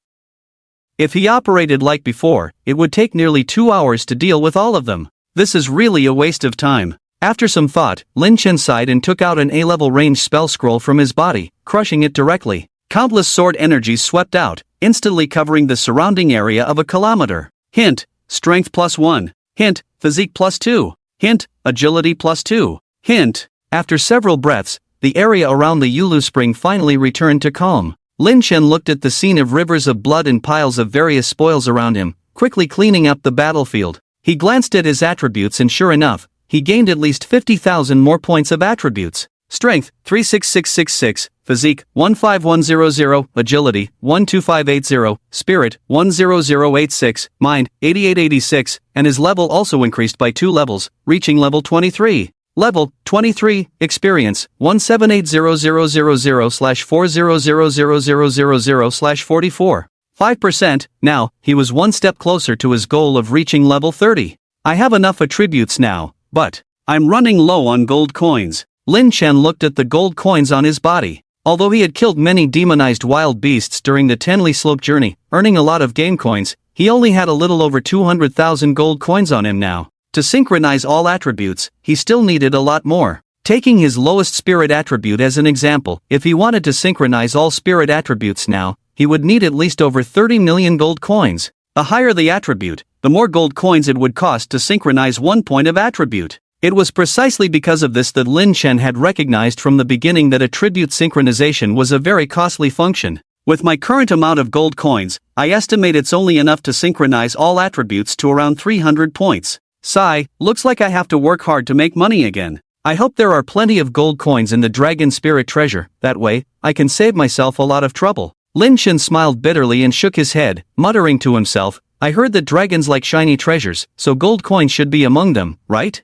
If he operated like before, it would take nearly 2 hours to deal with all of them. This is really a waste of time. After some thought, Lin Chen sighed and took out an A-level range spell scroll from his body, crushing it directly. Countless sword energies swept out, instantly covering the surrounding area of a kilometer. Hint, strength +1. Hint, physique +2. Hint, agility +2. Hint. After several breaths, the area around the Yulu spring finally returned to calm. Lin Chen looked at the scene of rivers of blood and piles of various spoils around him, quickly cleaning up the battlefield. He glanced at his attributes and sure enough, he gained at least 50,000 more points of attributes. Strength, 36666, Physique, 15100, Agility, 12580, Spirit, 10086, Mind, 8886, and his level also increased by 2 levels, reaching level 23. Level 23, Experience 17800/400000/44. 5%. Now, he was one step closer to his goal of reaching level 30. I have enough attributes now, but I'm running low on gold coins. Lin Chen looked at the gold coins on his body. Although he had killed many demonized wild beasts during the Tenli Slope journey, earning a lot of game coins, he only had a little over 200,000 gold coins on him now. To synchronize all attributes, he still needed a lot more. Taking his lowest spirit attribute as an example, if he wanted to synchronize all spirit attributes now, he would need at least over 30 million gold coins. The higher the attribute, the more gold coins it would cost to synchronize 1 point of attribute. It was precisely because of this that Lin Chen had recognized from the beginning that attribute synchronization was a very costly function. With my current amount of gold coins, I estimate it's only enough to synchronize all attributes to around 300 points. Sigh, looks like I have to work hard to make money again. I hope there are plenty of gold coins in the Dragon Spirit treasure, that way, I can save myself a lot of trouble. Lin Chen smiled bitterly and shook his head, muttering to himself, I heard that dragons like shiny treasures, so gold coins should be among them, right?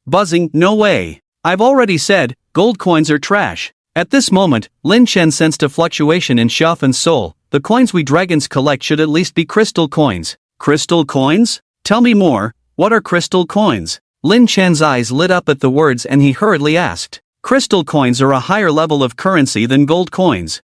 Buzzing, no way. I've already said, gold coins are trash. At this moment, Lin Chen sensed a fluctuation in Xiaofun's soul. The coins we dragons collect should at least be crystal coins. Crystal coins? Tell me more, what are crystal coins? Lin Chen's eyes lit up at the words and he hurriedly asked. Crystal coins are a higher level of currency than gold coins.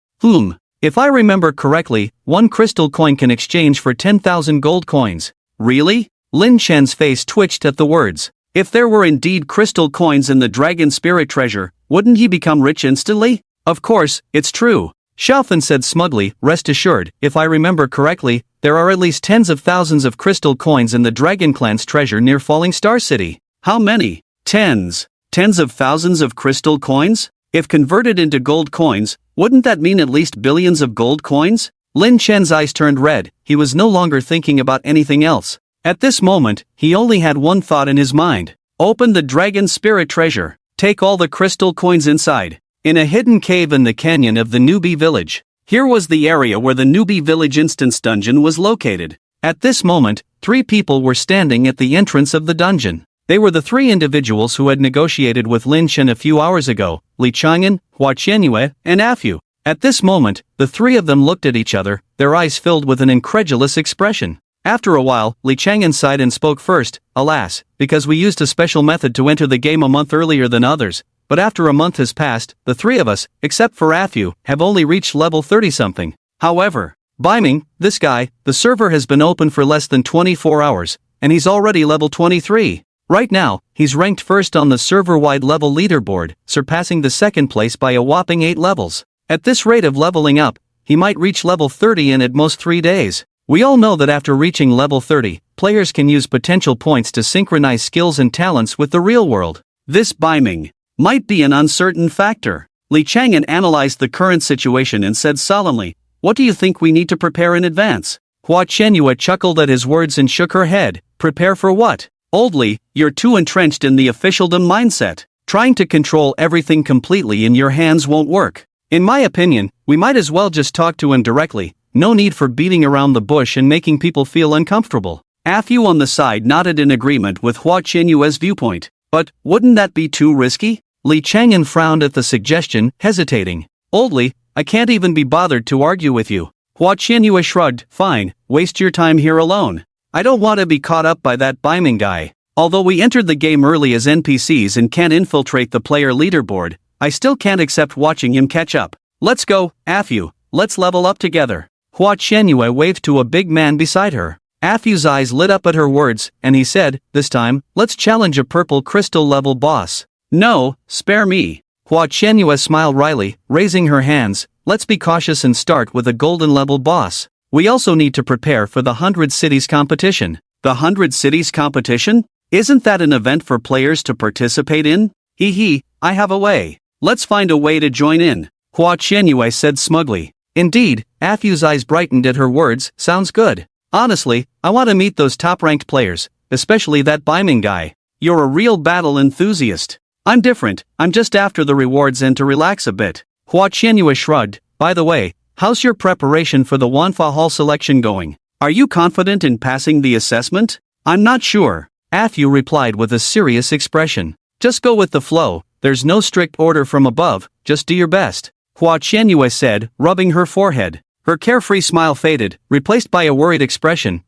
If I remember correctly, 1 crystal coin can exchange for 10,000 gold coins. Really? Lin Chen's face twitched at the words. If there were indeed crystal coins in the Dragon Spirit treasure, wouldn't he become rich instantly? Of course, it's true. Xiaofun said smugly, rest assured, if I remember correctly, there are at least tens of thousands of crystal coins in the Dragon Clan's treasure near Falling Star City. How many? Tens. Tens of thousands of crystal coins? If converted into gold coins, wouldn't that mean at least billions of gold coins? Lin Chen's eyes turned red, he was no longer thinking about anything else. At this moment, he only had one thought in his mind. Open the Dragon Spirit treasure. Take all the crystal coins inside. In a hidden cave in the canyon of the newbie village. Here was the area where the newbie village instance dungeon was located. At this moment, 3 people were standing at the entrance of the dungeon. They were the 3 individuals who had negotiated with Lin Chen a few hours ago, Li Chang'an, Hua Qianyue, and Afu. At this moment, the 3 of them looked at each other, their eyes filled with an incredulous expression. After a while, Li Chang'an sighed and spoke first, alas, because we used a special method to enter the game a month earlier than others, but after a month has passed, the 3 of us, except for Afu, have only reached level 30-something. However, Biming, this guy, the server has been open for less than 24 hours, and he's already level 23. Right now, he's ranked first on the server-wide level leaderboard, surpassing the second place by a whopping 8 levels. At this rate of leveling up, he might reach level 30 in at most 3 days. We all know that after reaching level 30, players can use potential points to synchronize skills and talents with the real world. This Biming might be an uncertain factor. Li Chang'an analyzed the current situation and said solemnly, "What do you think we need to prepare in advance?" Hua Qianyue chuckled at his words and shook her head. Prepare for what? Old Li, you're too entrenched in the officialdom mindset. Trying to control everything completely in your hands won't work. In my opinion, we might as well just talk to him directly. No need for beating around the bush and making people feel uncomfortable. Afu on the side nodded in agreement with Hua Qianyue's viewpoint. But, wouldn't that be too risky? Li Chang'an frowned at the suggestion, hesitating. Old Li, I can't even be bothered to argue with you. Hua Qianyue shrugged. Fine, waste your time here alone. I don't want to be caught up by that Biming guy. Although we entered the game early as NPCs and can't infiltrate the player leaderboard, I still can't accept watching him catch up. Let's go, Afu, let's level up together. Hua Qianyue waved to a big man beside her. Afu's eyes lit up at her words, and he said, this time, let's challenge a purple crystal level boss. No, spare me. Hua Qianyue smiled wryly, raising her hands. Let's be cautious and start with a golden level boss. We also need to prepare for the 100 Cities competition. The 100 Cities competition? Isn't that an event for players to participate in? Hee, I have a way. Let's find a way to join in. Hua Qianyue said smugly. Indeed, Afu's eyes brightened at her words. Sounds good. Honestly, I want to meet those top-ranked players, especially that Biming guy. You're a real battle enthusiast. I'm different, I'm just after the rewards and to relax a bit. Hua Qianyue shrugged. By the way, how's your preparation for the Wanfa Hall selection going? Are you confident in passing the assessment? I'm not sure. Afu replied with a serious expression. Just go with the flow, there's no strict order from above, just do your best. Hua Qianyue said, rubbing her forehead. Her carefree smile faded, replaced by a worried expression.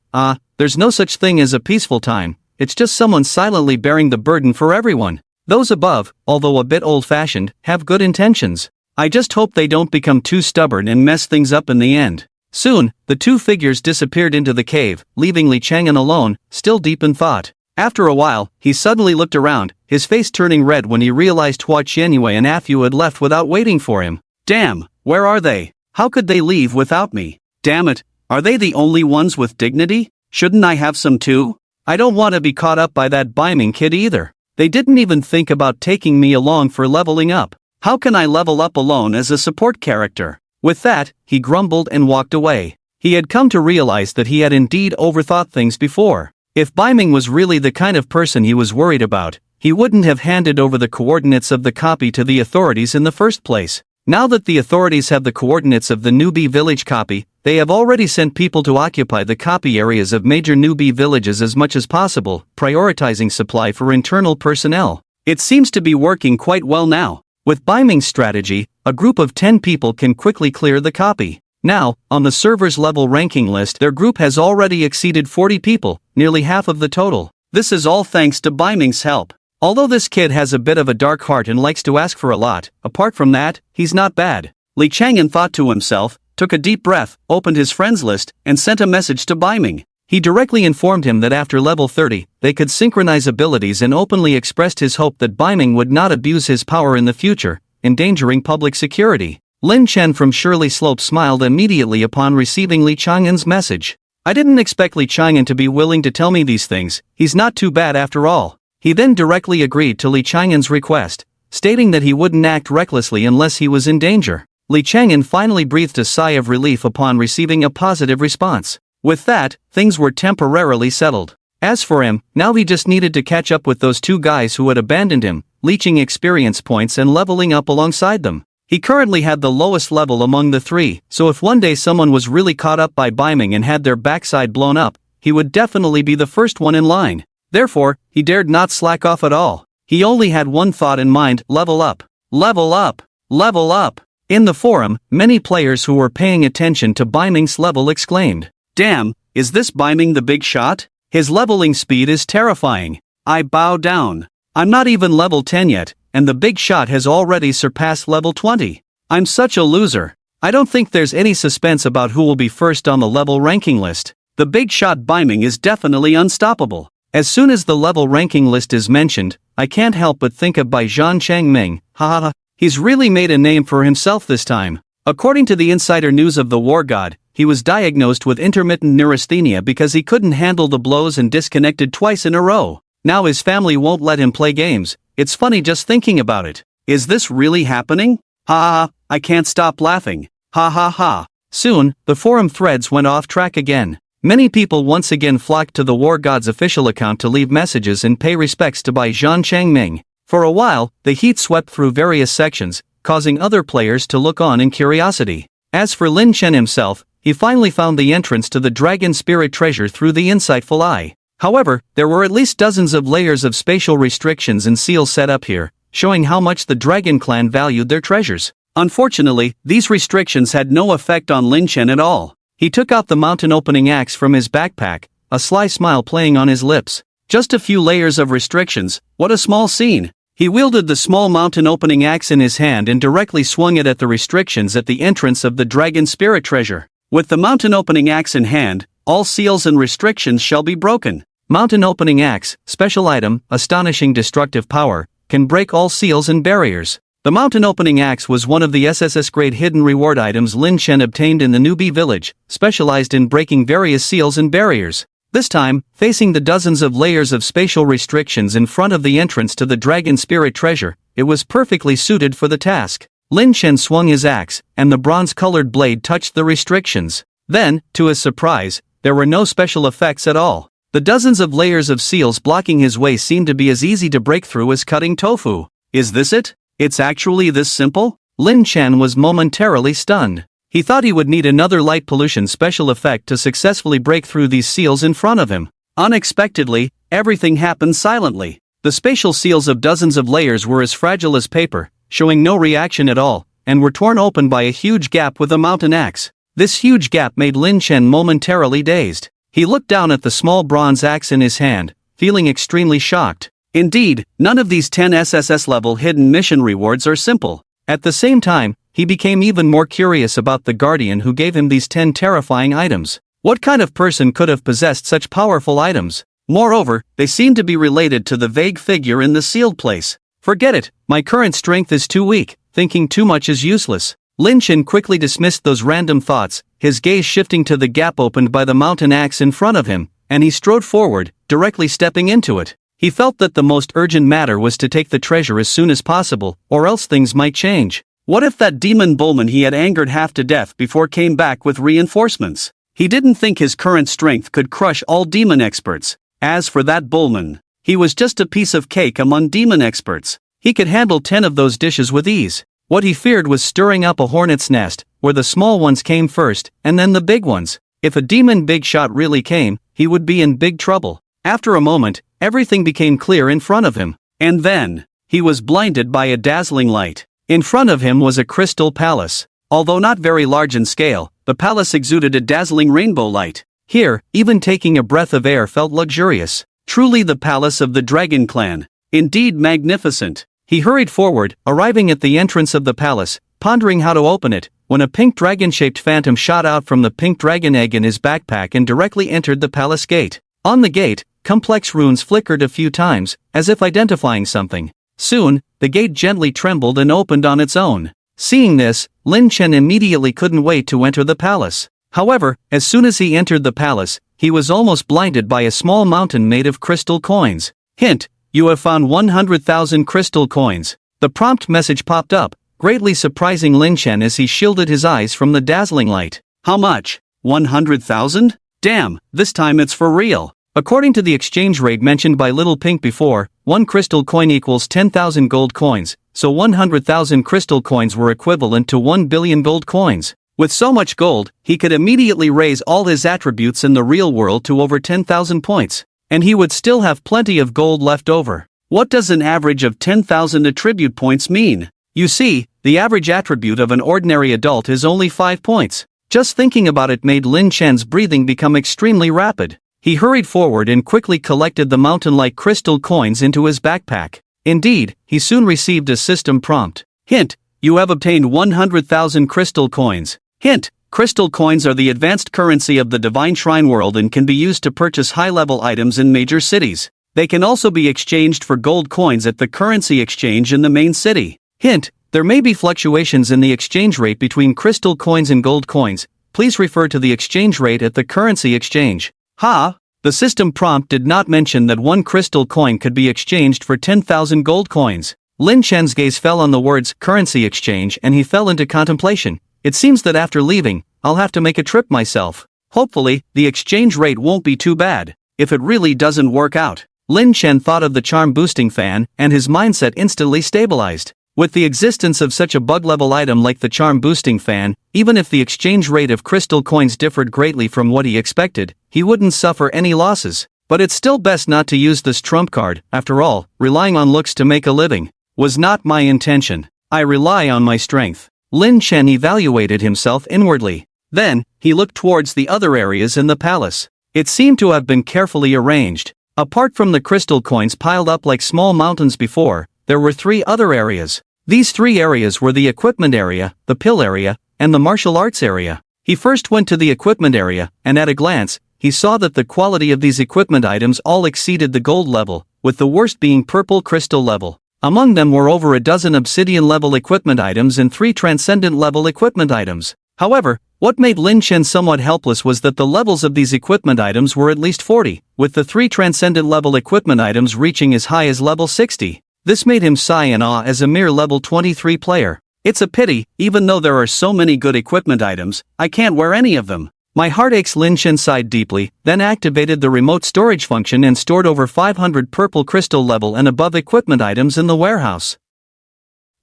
There's no such thing as a peaceful time, it's just someone silently bearing the burden for everyone. Those above, although a bit old-fashioned, have good intentions. I just hope they don't become too stubborn and mess things up in the end. Soon, the two figures disappeared into the cave, leaving Li Chang'an alone, still deep in thought. After a while, he suddenly looked around, his face turning red when he realized Hua Qianyue and Afu had left without waiting for him. Damn, where are they? How could they leave without me? Damn it, are they the only ones with dignity? Shouldn't I have some too? I don't want to be caught up by that Biming kid either. They didn't even think about taking me along for leveling up. How can I level up alone as a support character? With that, he grumbled and walked away. He had come to realize that he had indeed overthought things before. If Biming was really the kind of person he was worried about, he wouldn't have handed over the coordinates of the copy to the authorities in the first place. Now that the authorities have the coordinates of the newbie village copy, they have already sent people to occupy the copy areas of major newbie villages as much as possible, prioritizing supply for internal personnel. It seems to be working quite well now. With Biming's strategy, a group of 10 people can quickly clear the copy. Now, on the server's level ranking list, their group has already exceeded 40 people, nearly half of the total. This is all thanks to Biming's help. Although this kid has a bit of a dark heart and likes to ask for a lot, apart from that, he's not bad. Li Chang'an thought to himself, took a deep breath, opened his friends list, and sent a message to Biming. He directly informed him that after level 30, they could synchronize abilities and openly expressed his hope that Biming would not abuse his power in the future, endangering public security. Lin Chen from Shirley Slope smiled immediately upon receiving Li Chang'an's message. I didn't expect Li Chang'an to be willing to tell me these things, he's not too bad after all. He then directly agreed to Li Chang'an's request, stating that he wouldn't act recklessly unless he was in danger. Li Chang'an finally breathed a sigh of relief upon receiving a positive response. With that, things were temporarily settled. As for him, now he just needed to catch up with those two guys who had abandoned him, leeching experience points and leveling up alongside them. He currently had the lowest level among the three, so if one day someone was really caught up by Biming and had their backside blown up, he would definitely be the first one in line. Therefore, he dared not slack off at all. He only had one thought in mind: level up. Level up. Level up. In the forum, many players who were paying attention to Biming's level exclaimed, "Damn, is this Biming the big shot? His leveling speed is terrifying. I bow down. I'm not even level 10 yet, and the big shot has already surpassed level 20. I'm such a loser. I don't think there's any suspense about who will be first on the level ranking list. The big shot Biming is definitely unstoppable. As soon as the level ranking list is mentioned, I can't help but think of Bai Zhan Changming. Haha, he's really made a name for himself this time. According to the insider news of the war god, he was diagnosed with intermittent neurasthenia because he couldn't handle the blows and disconnected twice in a row. Now his family won't let him play games. It's funny just thinking about it. Is this really happening? Ha ha, I can't stop laughing. Ha ha ha. Soon, the forum threads went off track again. Many people once again flocked to the war god's official account to leave messages and pay respects to Bai Zhan Changming. For a while, the heat swept through various sections, causing other players to look on in curiosity. As for Lin Chen himself, he finally found the entrance to the Dragon Spirit Treasure through the insightful eye. However, there were at least dozens of layers of spatial restrictions and seals set up here, showing how much the Dragon Clan valued their treasures. Unfortunately, these restrictions had no effect on Lin Chen at all. He took out the mountain opening axe from his backpack, a sly smile playing on his lips. Just a few layers of restrictions, what a small scene. He wielded the small mountain opening axe in his hand and directly swung it at the restrictions at the entrance of the Dragon Spirit Treasure. With the mountain opening axe in hand, all seals and restrictions shall be broken. Mountain opening axe, special item, astonishing destructive power, can break all seals and barriers. The mountain opening axe was one of the SSS grade hidden reward items Lin Chen obtained in the newbie village, specialized in breaking various seals and barriers. This time, facing the dozens of layers of spatial restrictions in front of the entrance to the Dragon Spirit Treasure, it was perfectly suited for the task. Lin Chen swung his axe, and the bronze-colored blade touched the restrictions. Then, to his surprise, there were no special effects at all. The dozens of layers of seals blocking his way seemed to be as easy to break through as cutting tofu. Is this it? It's actually this simple? Lin Chen was momentarily stunned. He thought he would need another light pollution special effect to successfully break through these seals in front of him. Unexpectedly, everything happened silently. The spatial seals of dozens of layers were as fragile as paper, showing no reaction at all, and were torn open by a huge gap with a mountain axe. This huge gap made Lin Chen momentarily dazed. He looked down at the small bronze axe in his hand, feeling extremely shocked. Indeed, none of these 10 SSS-level hidden mission rewards are simple. At the same time, he became even more curious about the guardian who gave him these 10 terrifying items. What kind of person could have possessed such powerful items? Moreover, they seemed to be related to the vague figure in the sealed place. Forget it, my current strength is too weak, thinking too much is useless. Lin Chen quickly dismissed those random thoughts, his gaze shifting to the gap opened by the mountain axe in front of him, and he strode forward, directly stepping into it. He felt that the most urgent matter was to take the treasure as soon as possible, or else things might change. What if that demon bullman he had angered half to death before came back with reinforcements? He didn't think his current strength could crush all demon experts. As for that bullman, he was just a piece of cake among demon experts. He could handle 10 of those dishes with ease. What he feared was stirring up a hornet's nest, where the small ones came first, and then the big ones. If a demon big shot really came, he would be in big trouble. After a moment, everything became clear in front of him. And then, he was blinded by a dazzling light. In front of him was a crystal palace. Although not very large in scale, the palace exuded a dazzling rainbow light. Here, even taking a breath of air felt luxurious. Truly the palace of the Dragon Clan. Indeed magnificent. He hurried forward, arriving at the entrance of the palace, pondering how to open it, when a pink dragon-shaped phantom shot out from the pink dragon egg in his backpack and directly entered the palace gate. On the gate, complex runes flickered a few times, as if identifying something. Soon, the gate gently trembled and opened on its own. Seeing this, Lin Chen immediately couldn't wait to enter the palace. However, as soon as he entered the palace, he was almost blinded by a small mountain made of crystal coins. Hint: you have found 100,000 crystal coins. The prompt message popped up, greatly surprising Lin Chen as he shielded his eyes from the dazzling light. How much? 100,000? Damn, this time it's for real. According to the exchange rate mentioned by Little Pink before, 1 crystal coin equals 10,000 gold coins, so 100,000 crystal coins were equivalent to 1 billion gold coins. With so much gold, he could immediately raise all his attributes in the real world to over 10,000 points. And he would still have plenty of gold left over. What does an average of 10,000 attribute points mean? You see, the average attribute of an ordinary adult is only 5 points. Just thinking about it made Lin Chen's breathing become extremely rapid. He hurried forward and quickly collected the mountain-like crystal coins into his backpack. Indeed, he soon received a system prompt. Hint: You have obtained 100,000 crystal coins. Hint: crystal coins are the advanced currency of the Divine Shrine world and can be used to purchase high-level items in major cities. They can also be exchanged for gold coins at the currency exchange in the main city. Hint: there may be fluctuations in the exchange rate between crystal coins and gold coins. Please refer to the exchange rate at the currency exchange. Ha! The system prompt did not mention that one crystal coin could be exchanged for 10,000 gold coins. Lin Chen's gaze fell on the words currency exchange and he fell into contemplation. It seems that after leaving, I'll have to make a trip myself. Hopefully, the exchange rate won't be too bad. If it really doesn't work out. Lin Chen thought of the charm boosting fan, and his mindset instantly stabilized. With the existence of such a bug-level item like the charm boosting fan, even if the exchange rate of crystal coins differed greatly from what he expected, he wouldn't suffer any losses. But it's still best not to use this trump card. After all, relying on looks to make a living was not my intention. I rely on my strength. Lin Chen evaluated himself inwardly. Then, he looked towards the other areas in the palace. It seemed to have been carefully arranged. Apart from the crystal coins piled up like small mountains before, there were 3 other areas. These 3 areas were the equipment area, the pill area, and the martial arts area. He first went to the equipment area, and at a glance, he saw that the quality of these equipment items all exceeded the gold level, with the worst being purple crystal level. Among them were over a dozen obsidian-level equipment items and 3 transcendent-level equipment items. However, what made Lin Chen somewhat helpless was that the levels of these equipment items were at least 40, with the 3 transcendent-level equipment items reaching as high as level 60. This made him sigh in awe as a mere level 23 player. It's a pity, even though there are so many good equipment items, I can't wear any of them. My heart aches. Lin Chen sighed deeply, then activated the remote storage function and stored over 500 purple crystal level and above equipment items in the warehouse.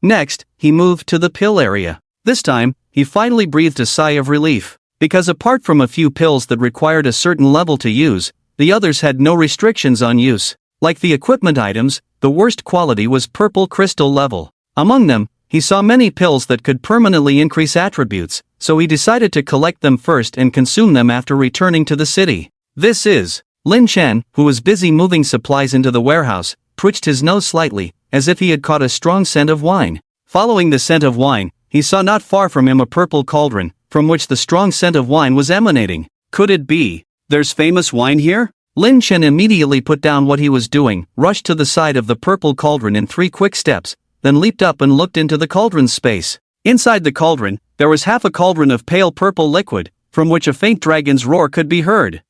Next, he moved to the pill area. This time, he finally breathed a sigh of relief, because apart from a few pills that required a certain level to use, the others had no restrictions on use. Like the equipment items, the worst quality was purple crystal level. Among them, he saw many pills that could permanently increase attributes, so he decided to collect them first and consume them after returning to the city. This is. Lin Chen, who was busy moving supplies into the warehouse, twitched his nose slightly, as if he had caught a strong scent of wine. Following the scent of wine, he saw not far from him a purple cauldron, from which the strong scent of wine was emanating. Could it be? There's famous wine here? Lin Chen immediately put down what he was doing, rushed to the side of the purple cauldron in 3 quick steps, then leaped up and looked into the cauldron's space. Inside the cauldron, there was half a cauldron of pale purple liquid, from which a faint dragon's roar could be heard.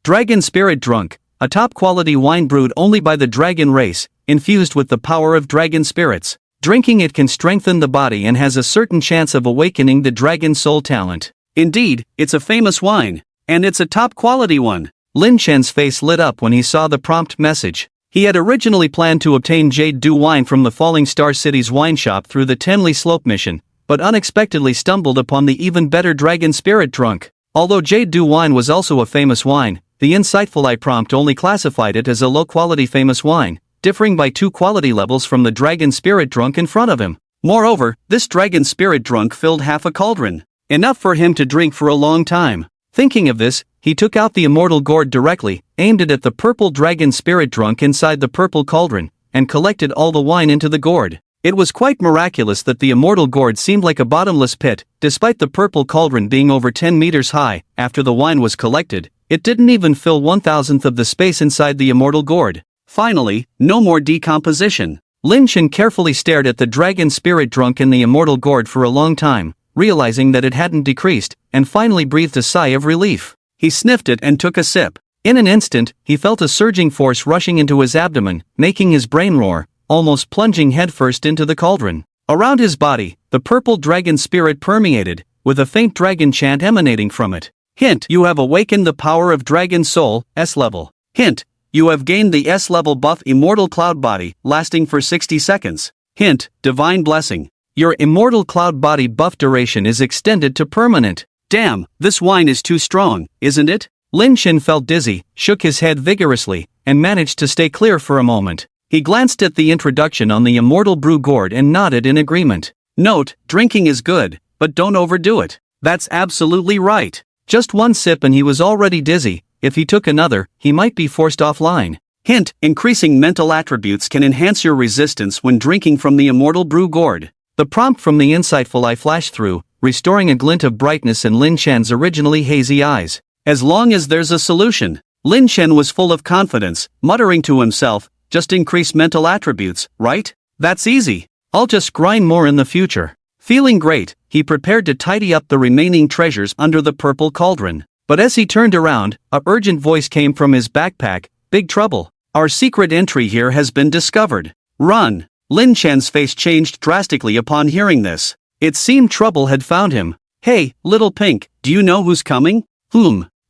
Dragon Spirit Drunk, a top-quality wine brewed only by the dragon race, infused with the power of dragon spirits. Drinking it can strengthen the body and has a certain chance of awakening the dragon soul talent. Indeed, it's a famous wine, and it's a top-quality one. Lin Chen's face lit up when he saw the prompt message. He had originally planned to obtain Jade Dew wine from the Falling Star City's wine shop through the Tenley Slope mission, but unexpectedly stumbled upon the even better Dragon Spirit Drunk. Although Jade Dew wine was also a famous wine, the insightful I prompt only classified it as a low-quality famous wine, differing by 2 quality levels from the Dragon Spirit Drunk in front of him. Moreover, this Dragon Spirit Drunk filled half a cauldron, enough for him to drink for a long time. Thinking of this, he took out the immortal gourd directly, aimed it at the purple Dragon Spirit Drunk inside the purple cauldron, and collected all the wine into the gourd. It was quite miraculous that the immortal gourd seemed like a bottomless pit. Despite the purple cauldron being over 10 meters high. After the wine was collected, it didn't even fill 1,000th of the space inside the immortal gourd. Finally, no more decomposition. Lin Chen carefully stared at the Dragon Spirit Drunk in the immortal gourd for a long time, realizing that it hadn't decreased, and finally breathed a sigh of relief. He sniffed it and took a sip. In an instant, he felt a surging force rushing into his abdomen, making his brain roar, almost plunging headfirst into the cauldron. Around his body, the purple dragon spirit permeated, with a faint dragon chant emanating from it. Hint: you have awakened the power of Dragon Soul, S-level. Hint: you have gained the S-level buff Immortal Cloud Body, lasting for 60 seconds. Hint: Divine Blessing. Your Immortal Cloud Body buff duration is extended to permanent. Damn, this wine is too strong, isn't it? Lin Chen felt dizzy, shook his head vigorously, and managed to stay clear for a moment. He glanced at the introduction on the Immortal Brew Gourd and nodded in agreement. Note: drinking is good, but don't overdo it. That's absolutely right. Just one sip and he was already dizzy. If he took another, he might be forced offline. Hint: increasing mental attributes can enhance your resistance when drinking from the Immortal Brew Gourd. The prompt from the insightful eye flashed through, restoring a glint of brightness in Lin Chen's originally hazy eyes. As long as there's a solution. Lin Chen was full of confidence, muttering to himself, just increase mental attributes, right? That's easy. I'll just grind more in the future. Feeling great, he prepared to tidy up the remaining treasures under the purple cauldron. But as he turned around, a urgent voice came from his backpack. Big trouble. Our secret entry here has been discovered. Run! Lin Chen's face changed drastically upon hearing this. It seemed trouble had found him. Hey, little pink, do you know who's coming?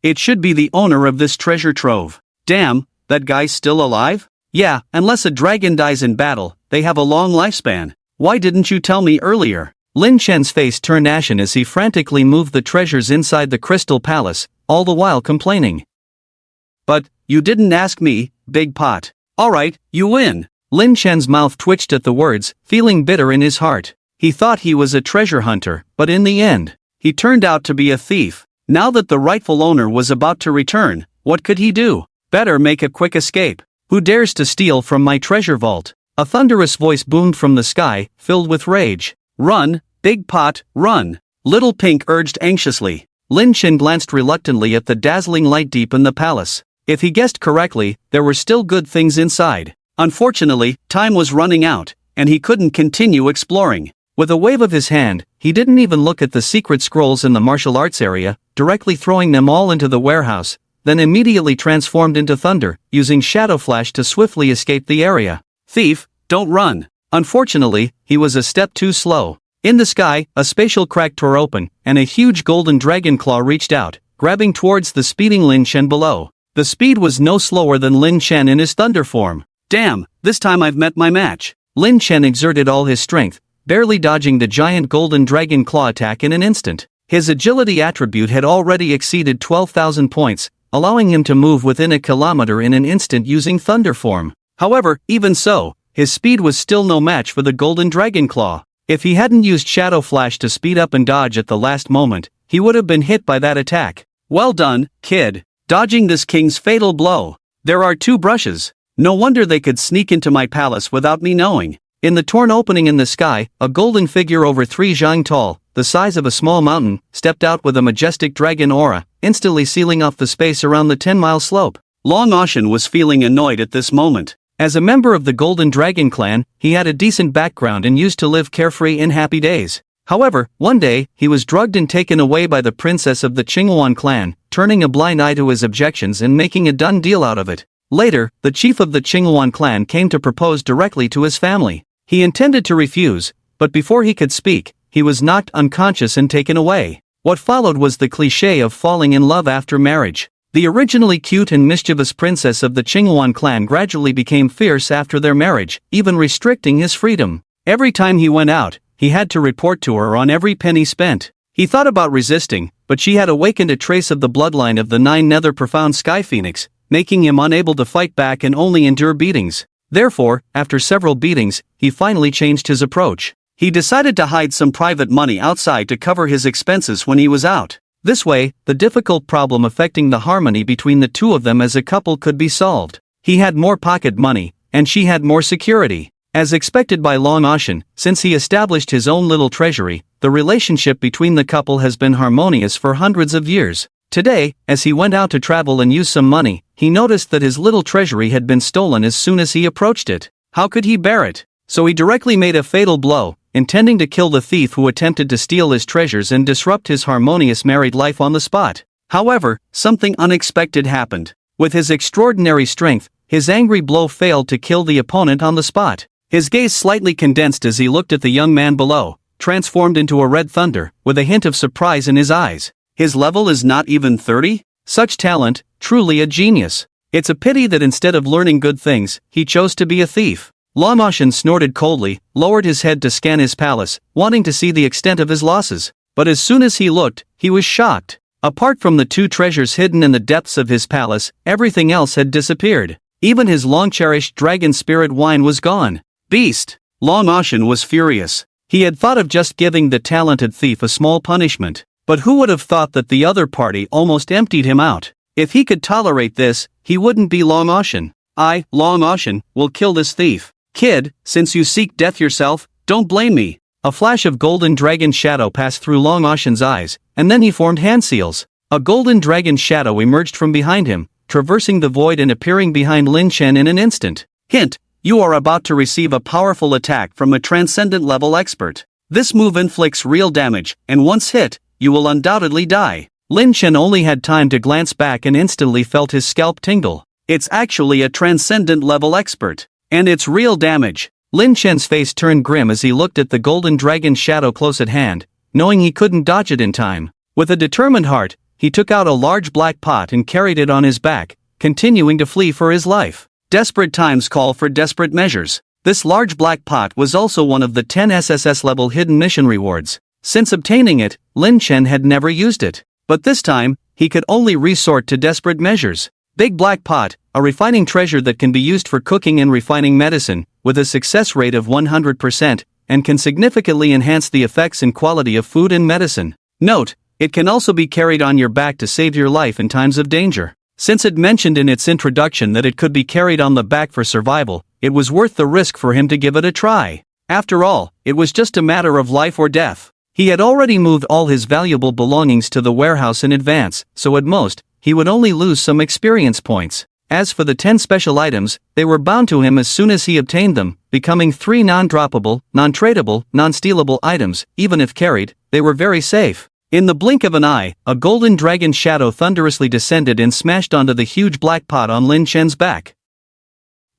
It should be the owner of this treasure trove. Damn, that guy's still alive? Yeah, unless a dragon dies in battle, they have a long lifespan. Why didn't you tell me earlier? Lin Chen's face turned ashen as he frantically moved the treasures inside the crystal palace, all the while complaining. But, you didn't ask me, big pot. Alright, you win. Lin Chen's mouth twitched at the words, feeling bitter in his heart. He thought he was a treasure hunter, but in the end, he turned out to be a thief. Now that the rightful owner was about to return, what could he do? Better make a quick escape. Who dares to steal from my treasure vault? A thunderous voice boomed from the sky, filled with rage. Run, big pot, run. Little Pink urged anxiously. Lin Chen glanced reluctantly at the dazzling light deep in the palace. If he guessed correctly, there were still good things inside. Unfortunately, time was running out, and he couldn't continue exploring. With a wave of his hand, he didn't even look at the secret scrolls in the martial arts area, directly throwing them all into the warehouse, then immediately transformed into thunder, using Shadow Flash to swiftly escape the area. Thief, don't run. Unfortunately, he was a step too slow. In the sky, a spatial crack tore open, and a huge golden dragon claw reached out, grabbing towards the speeding Lin Chen below. The speed was no slower than Lin Chen in his thunder form. Damn, this time I've met my match. Lin Chen exerted all his strength, barely dodging the giant golden dragon claw attack in an instant. His agility attribute had already exceeded 12,000 points, allowing him to move within a kilometer in an instant using thunder form. However, even so, his speed was still no match for the golden dragon claw. If he hadn't used Shadow Flash to speed up and dodge at the last moment, he would have been hit by that attack. Well done, kid. Dodging this king's fatal blow. There are 2 brushes. No wonder they could sneak into my palace without me knowing. In the torn opening in the sky, a golden figure over 3 zhang tall, the size of a small mountain, stepped out with a majestic dragon aura, instantly sealing off the space around the 10-mile slope. Long Ocean was feeling annoyed at this moment. As a member of the Golden Dragon clan, he had a decent background and used to live carefree in happy days. However, one day, he was drugged and taken away by the princess of the Qinghuan clan, turning a blind eye to his objections and making a done deal out of it. Later, the chief of the Qinghuan clan came to propose directly to his family. He intended to refuse, but before he could speak, he was knocked unconscious and taken away. What followed was the cliché of falling in love after marriage. The originally cute and mischievous princess of the Qinghuan clan gradually became fierce after their marriage, even restricting his freedom. Every time he went out, he had to report to her on every penny spent. He thought about resisting, but she had awakened a trace of the bloodline of the 9 nether profound sky phoenix, making him unable to fight back and only endure beatings. Therefore, after several beatings, he finally changed his approach. He decided to hide some private money outside to cover his expenses when he was out. This way, the difficult problem affecting the harmony between the 2 of them as a couple could be solved. He had more pocket money, and she had more security. As expected by Long Ocean, since he established his own little treasury, the relationship between the couple has been harmonious for hundreds of years. Today, as he went out to travel and use some money, he noticed that his little treasury had been stolen as soon as he approached it. How could he bear it? So he directly made a fatal blow, intending to kill the thief who attempted to steal his treasures and disrupt his harmonious married life on the spot. However, something unexpected happened. With his extraordinary strength, his angry blow failed to kill the opponent on the spot. His gaze slightly condensed as he looked at the young man below, transformed into a red thunder, with a hint of surprise in his eyes. His level is not even 30? Such talent, truly a genius. It's a pity that instead of learning good things, he chose to be a thief. Long Ocean snorted coldly, lowered his head to scan his palace, wanting to see the extent of his losses. But as soon as he looked, he was shocked. Apart from the 2 treasures hidden in the depths of his palace, everything else had disappeared. Even his long-cherished dragon spirit wine was gone. Beast! Long Ocean was furious. He had thought of just giving the talented thief a small punishment. But who would have thought that the other party almost emptied him out? If he could tolerate this, he wouldn't be Long Ocean. I, Long Ocean, will kill this thief. Kid, since you seek death yourself, don't blame me. A flash of golden dragon shadow passed through Long Ocean's eyes, and then he formed hand seals. A golden dragon shadow emerged from behind him, traversing the void and appearing behind Lin Chen in an instant. Hint: you are about to receive a powerful attack from a transcendent level expert. This move inflicts real damage, and once hit, you will undoubtedly die. Lin Chen only had time to glance back and instantly felt his scalp tingle. It's actually a transcendent level expert. And it's real damage. Lin Chen's face turned grim as he looked at the golden dragon shadow close at hand, knowing he couldn't dodge it in time. With a determined heart, he took out a large black pot and carried it on his back, continuing to flee for his life. Desperate times call for desperate measures. This large black pot was also one of the 10 SSS-level hidden mission rewards. Since obtaining it, Lin Chen had never used it. But this time, he could only resort to desperate measures. Big Black Pot, a refining treasure that can be used for cooking and refining medicine, with a success rate of 100%, and can significantly enhance the effects and quality of food and medicine. Note: it can also be carried on your back to save your life in times of danger. Since it mentioned in its introduction that it could be carried on the back for survival, it was worth the risk for him to give it a try. After all, it was just a matter of life or death. He had already moved all his valuable belongings to the warehouse in advance, so at most, he would only lose some experience points. As for the 10 special items, they were bound to him as soon as he obtained them, becoming 3 non-droppable, non-tradable, non-stealable items. Even if carried, they were very safe. In the blink of an eye, a golden dragon shadow thunderously descended and smashed onto the huge black pot on Lin Chen's back.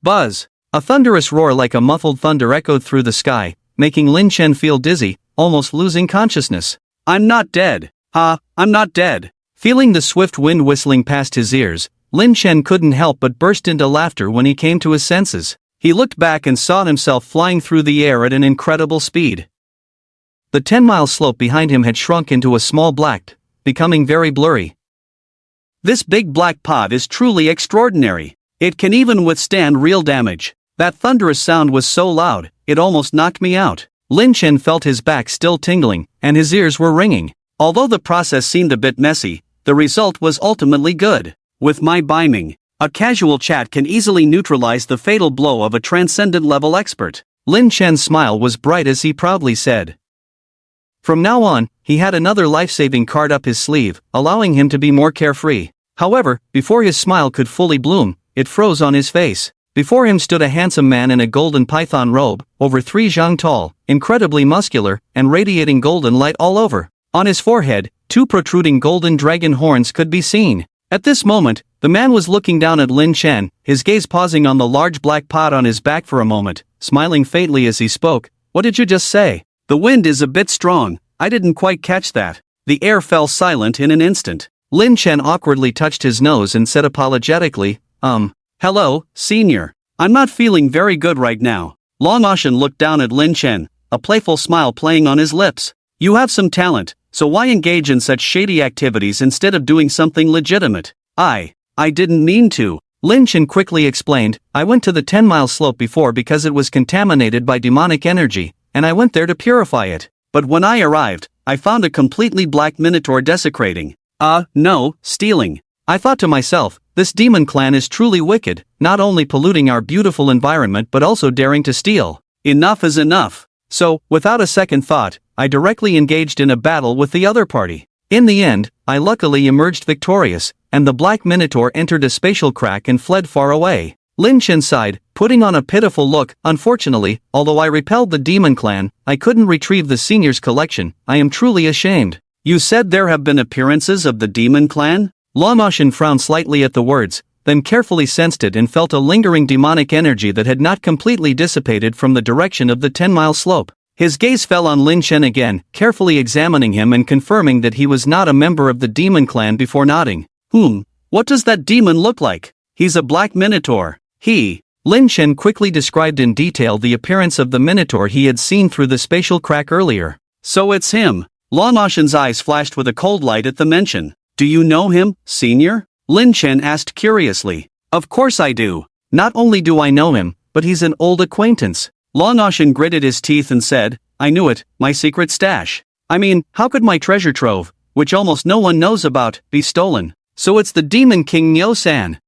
Buzz! A thunderous roar like a muffled thunder echoed through the sky, making Lin Chen feel dizzy, almost losing consciousness. I'm not dead. I'm not dead. Feeling the swift wind whistling past his ears, Lin Chen couldn't help but burst into laughter when he came to his senses. He looked back and saw himself flying through the air at an incredible speed. The 10-mile slope behind him had shrunk into a small black, becoming very blurry. This big black pot is truly extraordinary. It can even withstand real damage. That thunderous sound was so loud, it almost knocked me out. Lin Chen felt his back still tingling, and his ears were ringing. Although the process seemed a bit messy, the result was ultimately good. With my biming, a casual chat can easily neutralize the fatal blow of a transcendent level expert. Lin Chen's smile was bright as he proudly said. From now on, he had another life-saving card up his sleeve, allowing him to be more carefree. However, before his smile could fully bloom, it froze on his face. Before him stood a handsome man in a golden python robe, over 3 zhang tall, incredibly muscular, and radiating golden light all over. On his forehead, 2 protruding golden dragon horns could be seen. At this moment, the man was looking down at Lin Chen, his gaze pausing on the large black pot on his back for a moment, smiling faintly as he spoke. What did you just say? The wind is a bit strong. I didn't quite catch that. The air fell silent in an instant. Lin Chen awkwardly touched his nose and said apologetically, Hello, senior. I'm not feeling very good right now. Long Ocean looked down at Lin Chen, a playful smile playing on his lips. You have some talent, so why engage in such shady activities instead of doing something legitimate? I didn't mean to. Lin Chen quickly explained, I went to the 10-mile slope before because it was contaminated by demonic energy, and I went there to purify it. But when I arrived, I found a completely black minotaur desecrating. No, stealing. I thought to myself, this demon clan is truly wicked, not only polluting our beautiful environment but also daring to steal. Enough is enough. So, without a second thought, I directly engaged in a battle with the other party. In the end, I luckily emerged victorious, and the black minotaur entered a spatial crack and fled far away. Lin Chen sighed, putting on a pitiful look. Unfortunately, although I repelled the demon clan, I couldn't retrieve the senior's collection. I am truly ashamed. You said there have been appearances of the demon clan? Long Ocean frowned slightly at the words, then carefully sensed it and felt a lingering demonic energy that had not completely dissipated from the direction of the 10-mile slope. His gaze fell on Lin Chen again, carefully examining him and confirming that he was not a member of the demon clan before nodding. What does that demon look like? He's a black minotaur. Lin Chen quickly described in detail the appearance of the minotaur he had seen through the spatial crack earlier. So it's him. Long Ocean's eyes flashed with a cold light at the mention. Do you know him, senior? Lin Chen asked curiously. Of course I do. Not only do I know him, but he's an old acquaintance. Long Ocean gritted his teeth and said, I knew it, my secret stash. I mean, how could my treasure trove, which almost no one knows about, be stolen? So it's the Demon King Nyo-san.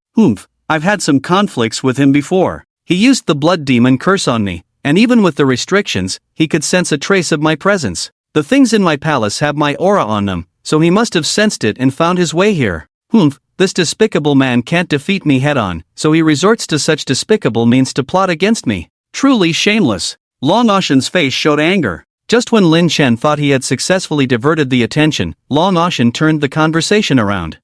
I've had some conflicts with him before. He used the blood demon curse on me, and even with the restrictions, he could sense a trace of my presence. The things in my palace have my aura on them, so he must have sensed it and found his way here. Humph, this despicable man can't defeat me head-on, so he resorts to such despicable means to plot against me. Truly shameless. Long Ocean's face showed anger. Just when Lin Chen thought he had successfully diverted the attention, Long Ocean turned the conversation around.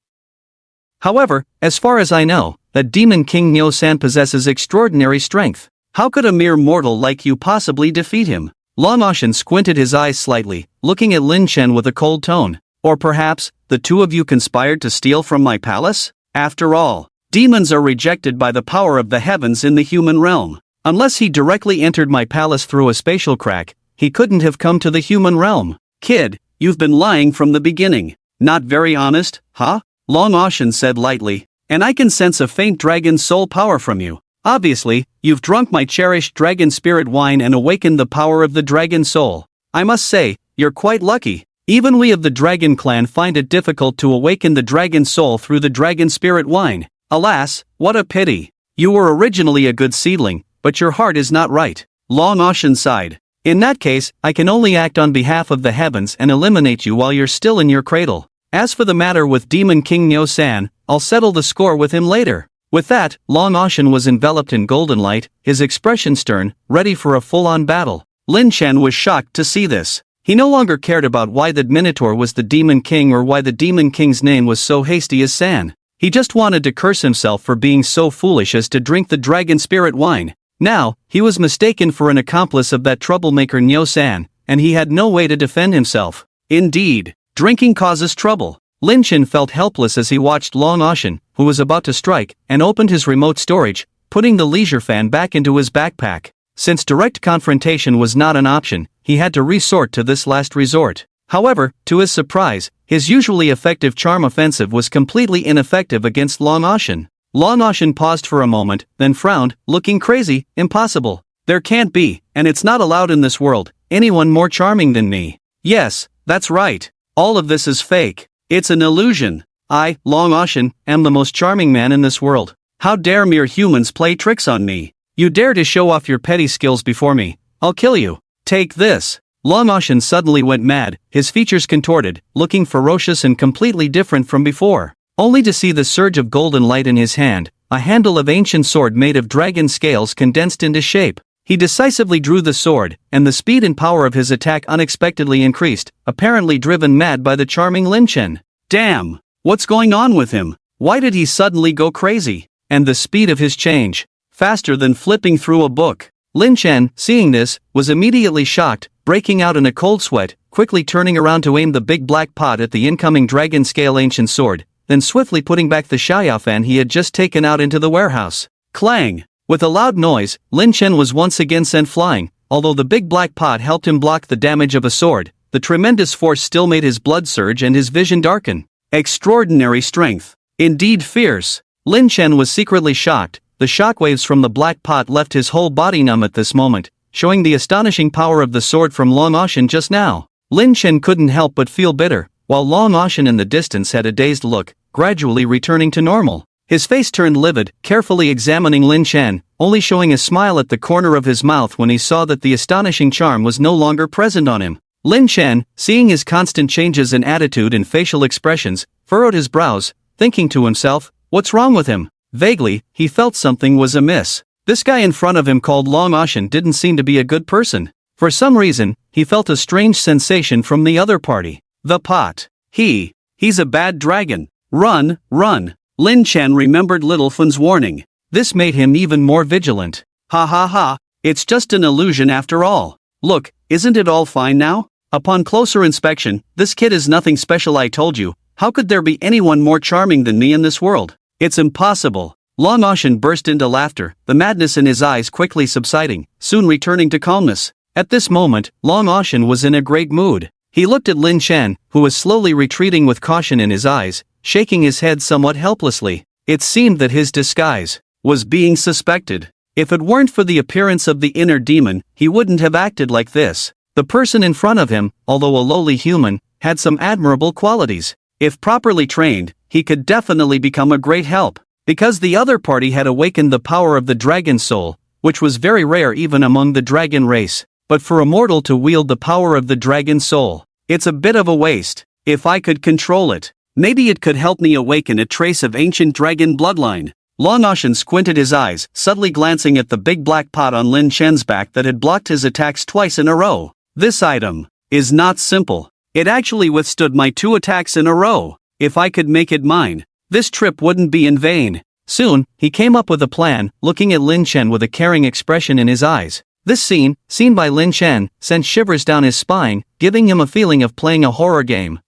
However, as far as I know, that Demon King Nyo-san possesses extraordinary strength. How could a mere mortal like you possibly defeat him? Long Ocean squinted his eyes slightly, looking at Lin Chen with a cold tone. Or perhaps, the two of you conspired to steal from my palace? After all, demons are rejected by the power of the heavens in the human realm. Unless he directly entered my palace through a spatial crack, he couldn't have come to the human realm. Kid, you've been lying from the beginning. Not very honest, huh? Long Ocean said lightly. And I can sense a faint dragon soul power from you. Obviously, you've drunk my cherished dragon spirit wine and awakened the power of the dragon soul. I must say, you're quite lucky. Even we of the dragon clan find it difficult to awaken the dragon soul through the dragon spirit wine. Alas, what a pity. You were originally a good seedling, but your heart is not right. Long Ocean sighed. In that case, I can only act on behalf of the heavens and eliminate you while you're still in your cradle. As for the matter with Demon King Nyo-san, I'll settle the score with him later. With that, Long Ocean was enveloped in golden light, his expression stern, ready for a full-on battle. Lin Chen was shocked to see this. He no longer cared about why the Minotaur was the Demon King or why the Demon King's name was so hasty as San. He just wanted to curse himself for being so foolish as to drink the dragon spirit wine. Now, he was mistaken for an accomplice of that troublemaker Nyo-san, and he had no way to defend himself. Indeed, drinking causes trouble. Lin Chen felt helpless as he watched Long Ocean, who was about to strike, and opened his remote storage, putting the leisure fan back into his backpack. Since direct confrontation was not an option, he had to resort to this last resort. However, to his surprise, his usually effective charm offensive was completely ineffective against Long Ocean. Long Ocean paused for a moment, then frowned, looking crazy. Impossible. There can't be, and it's not allowed in this world, anyone more charming than me. Yes, that's right. All of this is fake. It's an illusion. I, Long Ocean, am the most charming man in this world. How dare mere humans play tricks on me? You dare to show off your petty skills before me? I'll kill you. Take this. Long Ocean suddenly went mad, his features contorted, looking ferocious and completely different from before. Only to see the surge of golden light in his hand, a handle of ancient sword made of dragon scales condensed into shape. He decisively drew the sword, and the speed and power of his attack unexpectedly increased, apparently driven mad by the charming Lin Chen. Damn! What's going on with him? Why did he suddenly go crazy? And the speed of his change. Faster than flipping through a book. Lin Chen, seeing this, was immediately shocked, breaking out in a cold sweat, quickly turning around to aim the big black pot at the incoming dragon scale ancient sword, then swiftly putting back the xiaoyao fan he had just taken out into the warehouse. Clang! With a loud noise, Lin Chen was once again sent flying. Although the big black pot helped him block the damage of a sword, the tremendous force still made his blood surge and his vision darken. Extraordinary strength. Indeed fierce. Lin Chen was secretly shocked. The shockwaves from the black pot left his whole body numb at this moment, showing the astonishing power of the sword from Long Ocean just now. Lin Chen couldn't help but feel bitter, while Long Ocean in the distance had a dazed look, gradually returning to normal. His face turned livid, carefully examining Lin Chen, only showing a smile at the corner of his mouth when he saw that the astonishing charm was no longer present on him. Lin Chen, seeing his constant changes in attitude and facial expressions, furrowed his brows, thinking to himself, what's wrong with him? Vaguely, he felt something was amiss. This guy in front of him called Long Ocean didn't seem to be a good person. For some reason, he felt a strange sensation from the other party. The pot. He's a bad dragon. Run, run. Lin Chen remembered Littlefun's warning. This made him even more vigilant. Ha ha ha, it's just an illusion after all. Look, isn't it all fine now? Upon closer inspection, this kid is nothing special, I told you. How could there be anyone more charming than me in this world? It's impossible. Long Ocean burst into laughter, the madness in his eyes quickly subsiding, soon returning to calmness. At this moment, Long Ocean was in a great mood. He looked at Lin Chen, who was slowly retreating with caution in his eyes, shaking his head somewhat helplessly. It seemed that his disguise was being suspected. If it weren't for the appearance of the inner demon, he wouldn't have acted like this. The person in front of him, although a lowly human, had some admirable qualities. If properly trained, he could definitely become a great help. Because the other party had awakened the power of the dragon soul, which was very rare even among the dragon race. But for a mortal to wield the power of the dragon soul, it's a bit of a waste. If I could control it, maybe it could help me awaken a trace of ancient dragon bloodline. Long Ocean squinted his eyes, subtly glancing at the big black pot on Lin Chen's back that had blocked his attacks twice in a row. This item is not simple. It actually withstood my 2 attacks in a row. If I could make it mine, this trip wouldn't be in vain. Soon, he came up with a plan, looking at Lin Chen with a caring expression in his eyes. This scene, seen by Lin Chen, sent shivers down his spine, giving him a feeling of playing a horror game.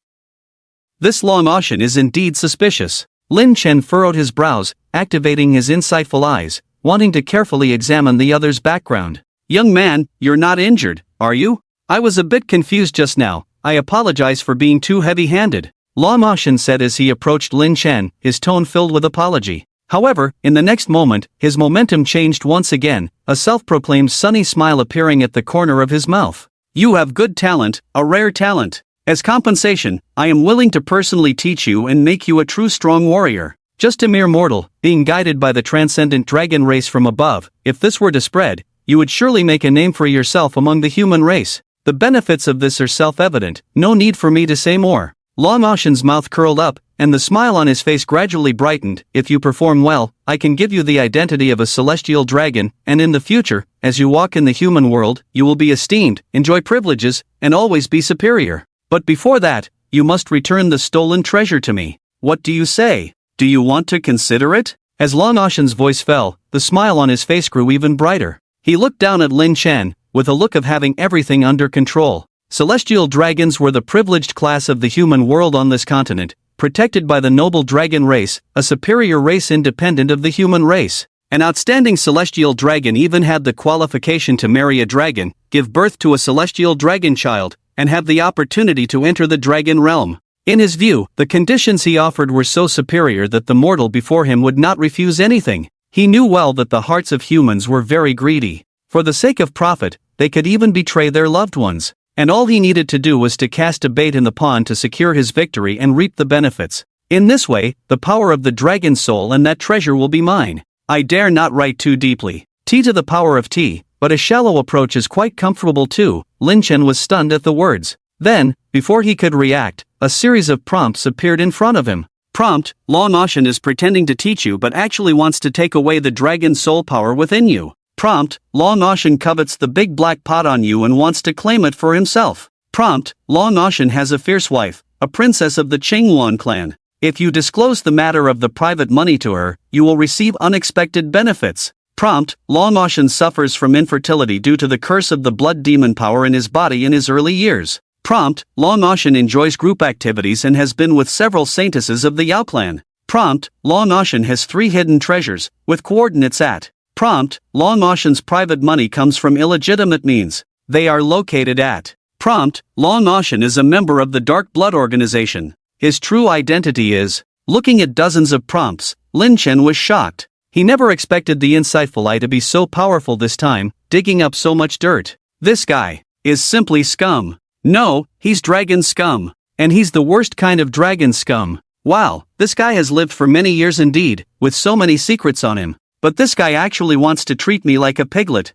This Long Ocean is indeed suspicious. Lin Chen furrowed his brows, activating his insightful eyes, wanting to carefully examine the other's background. Young man, you're not injured, are you? I was a bit confused just now. I apologize for being too heavy-handed, Long Ocean said as he approached Lin Chen, his tone filled with apology. However, in the next moment, his momentum changed once again, a self-proclaimed sunny smile appearing at the corner of his mouth. You have good talent, a rare talent. As compensation, I am willing to personally teach you and make you a true strong warrior. Just a mere mortal, being guided by the transcendent dragon race from above, if this were to spread, you would surely make a name for yourself among the human race. The benefits of this are self-evident, no need for me to say more. Long Ocean's mouth curled up, and the smile on his face gradually brightened. If you perform well, I can give you the identity of a celestial dragon, and in the future, as you walk in the human world, you will be esteemed, enjoy privileges, and always be superior. But before that, you must return the stolen treasure to me. What do you say? Do you want to consider it? As Long Ocean's voice fell, the smile on his face grew even brighter. He looked down at Lin Chen, with a look of having everything under control. Celestial dragons were the privileged class of the human world on this continent, protected by the noble dragon race, a superior race independent of the human race. An outstanding celestial dragon even had the qualification to marry a dragon, give birth to a celestial dragon child, and have the opportunity to enter the dragon realm. In his view, the conditions he offered were so superior that the mortal before him would not refuse anything. He knew well that the hearts of humans were very greedy. For the sake of profit, they could even betray their loved ones. And all he needed to do was to cast a bait in the pond to secure his victory and reap the benefits. In this way, the power of the dragon soul and that treasure will be mine. I dare not write too deeply. T to the power of T, but a shallow approach is quite comfortable too. Lin Chen was stunned at the words. Then, before he could react, a series of prompts appeared in front of him. Prompt: Long Ocean is pretending to teach you but actually wants to take away the dragon soul power within you. Prompt: Long Ocean covets the big black pot on you and wants to claim it for himself. Prompt: Long Ocean has a fierce wife, a princess of the Qingyuan clan. If you disclose the matter of the private money to her, you will receive unexpected benefits. Prompt: Long Ocean suffers from infertility due to the curse of the blood demon power in his body in his early years. Prompt: Long Ocean enjoys group activities and has been with several saintesses of the Yao clan. Prompt: Long Ocean has 3 hidden treasures, with coordinates at. Prompt: Long Ocean's private money comes from illegitimate means. They are located at. Prompt: Long Ocean is a member of the Dark Blood Organization. His true identity is. Looking at dozens of prompts, Lin Chen was shocked. He never expected the insightful eye to be so powerful this time, digging up so much dirt. This guy is simply scum. No, he's dragon scum. And he's the worst kind of dragon scum. Wow, this guy has lived for many years indeed, with so many secrets on him. But this guy actually wants to treat me like a piglet,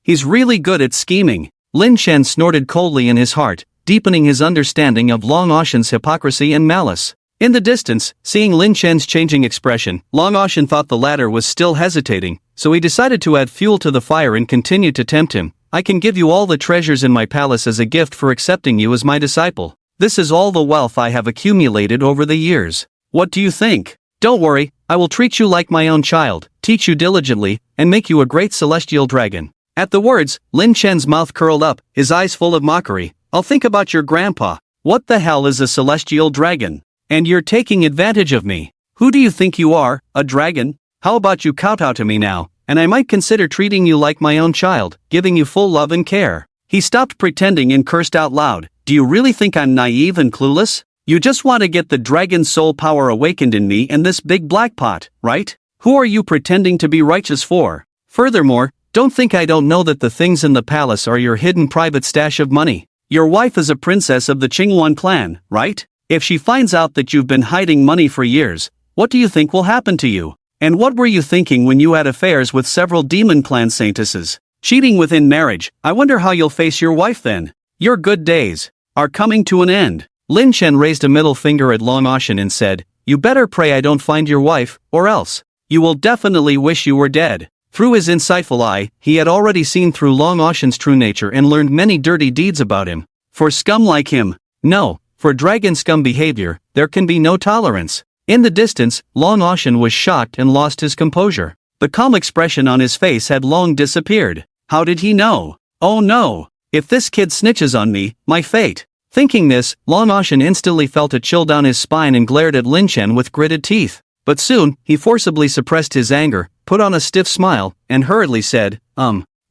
He's really good at scheming. Lin Chen snorted coldly in his heart, deepening his understanding of Long Ocean's hypocrisy and malice. In the distance, seeing Lin Chen's changing expression, Long Ocean thought the latter was still hesitating, so he decided to add fuel to the fire and continued to tempt him. I can give you all the treasures in my palace as a gift for accepting you as my disciple. This is all the wealth I have accumulated over the years. What do you think? Don't worry, I will treat you like my own child, teach you diligently, and make you a great celestial dragon. At the words, Lin Chen's mouth curled up, his eyes full of mockery. I'll think about your grandpa. What the hell is a celestial dragon? And you're taking advantage of me. Who do you think you are, a dragon? How about you kowtow to me now, and I might consider treating you like my own child, giving you full love and care. He stopped pretending and cursed out loud. Do you really think I'm naive and clueless? You just want to get the dragon soul power awakened in me and this big black pot, right? Who are you pretending to be righteous for? Furthermore, don't think I don't know that the things in the palace are your hidden private stash of money. Your wife is a princess of the Qingyuan clan, right? If she finds out that you've been hiding money for years, what do you think will happen to you? And what were you thinking when you had affairs with several demon clan saintesses? Cheating within marriage, I wonder how you'll face your wife then. Your good days are coming to an end. Lin Chen raised a middle finger at Long Ocean and said, "You better pray I don't find your wife, or else you will definitely wish you were dead." Through his insightful eye, he had already seen through Long Ocean's true nature and learned many dirty deeds about him. For scum like him, no, for dragon scum behavior, there can be no tolerance. In the distance, Long Ocean was shocked and lost his composure. The calm expression on his face had long disappeared. How did he know? Oh no! If this kid snitches on me, my fate. Thinking this, Long Ocean instantly felt a chill down his spine and glared at Lin Chen with gritted teeth. But soon, he forcibly suppressed his anger, put on a stiff smile, and hurriedly said,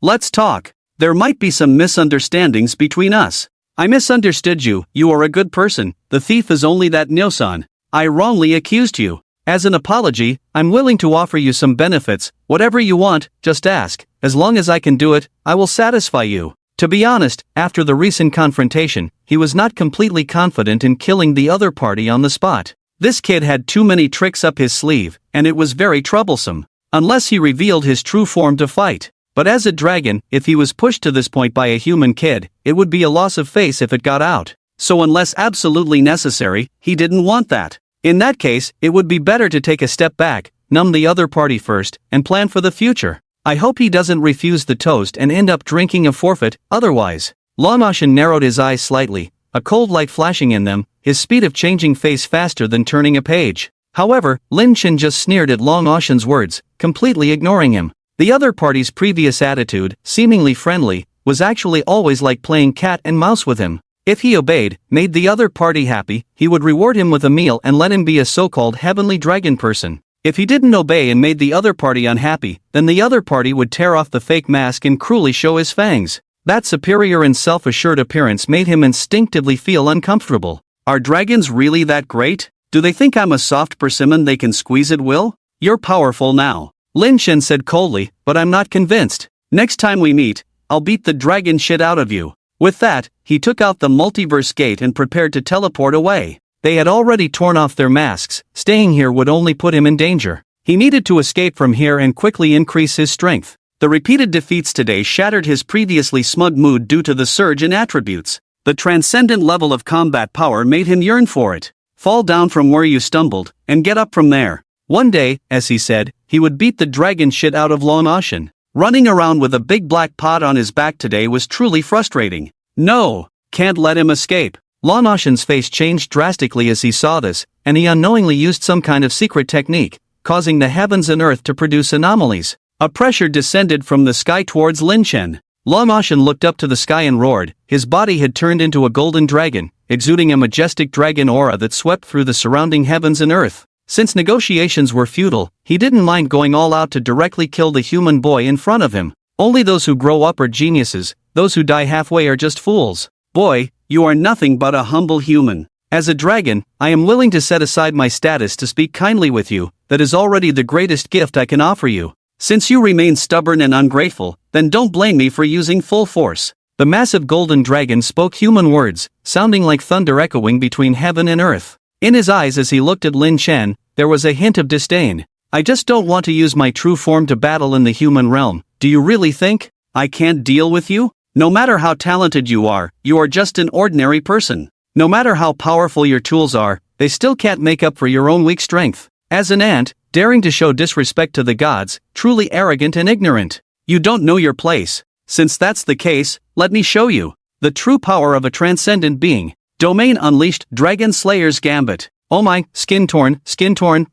let's talk. There might be some misunderstandings between us. I misunderstood you, you are a good person, the thief is only that Nyosan. I wrongly accused you. As an apology, I'm willing to offer you some benefits, whatever you want, just ask. As long as I can do it, I will satisfy you. To be honest, after the recent confrontation, he was not completely confident in killing the other party on the spot. This kid had too many tricks up his sleeve, and it was very troublesome. Unless he revealed his true form to fight. But as a dragon, if he was pushed to this point by a human kid, it would be a loss of face if it got out. So unless absolutely necessary, he didn't want that. In that case, it would be better to take a step back, numb the other party first, and plan for the future. I hope he doesn't refuse the toast and end up drinking a forfeit, otherwise. Long Ocean narrowed his eyes slightly, a cold light flashing in them, his speed of changing face faster than turning a page. However, Lin Chen just sneered at Long Ocean's words, completely ignoring him. The other party's previous attitude, seemingly friendly, was actually always like playing cat and mouse with him. If he obeyed, made the other party happy, he would reward him with a meal and let him be a so-called heavenly dragon person. If he didn't obey and made the other party unhappy, then the other party would tear off the fake mask and cruelly show his fangs. That superior and self-assured appearance made him instinctively feel uncomfortable. Are dragons really that great? Do they think I'm a soft persimmon they can squeeze at will? You're powerful now. Lin Chen said coldly, but I'm not convinced. Next time we meet, I'll beat the dragon shit out of you. With that, he took out the multiverse gate and prepared to teleport away. They had already torn off their masks, staying here would only put him in danger. He needed to escape from here and quickly increase his strength. The repeated defeats today shattered his previously smug mood due to the surge in attributes. The transcendent level of combat power made him yearn for it. Fall down from where you stumbled, and get up from there. One day, as he said, he would beat the dragon shit out of Long Ocean. Running around with a big black pot on his back today was truly frustrating. No, can't let him escape. Long Ocean's face changed drastically as he saw this, and he unknowingly used some kind of secret technique, causing the heavens and earth to produce anomalies. A pressure descended from the sky towards Lin Chen. Long Ocean looked up to the sky and roared. His body had turned into a golden dragon, exuding a majestic dragon aura that swept through the surrounding heavens and earth. Since negotiations were futile, he didn't mind going all out to directly kill the human boy in front of him. Only those who grow up are geniuses, those who die halfway are just fools. Boy, you are nothing but a humble human. As a dragon, I am willing to set aside my status to speak kindly with you, that is already the greatest gift I can offer you. Since you remain stubborn and ungrateful, then don't blame me for using full force. The massive golden dragon spoke human words, sounding like thunder echoing between heaven and earth. In his eyes as he looked at Lin Chen, there was a hint of disdain. I just don't want to use my true form to battle in the human realm. Do you really think I can't deal with you? No matter how talented you are just an ordinary person. No matter how powerful your tools are, they still can't make up for your own weak strength. As an ant, daring to show disrespect to the gods, truly arrogant and ignorant. You don't know your place. Since that's the case, let me show you the true power of a transcendent being. Domain unleashed. Dragon Slayer's Gambit. Oh my, skin torn,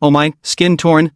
oh my, skin torn.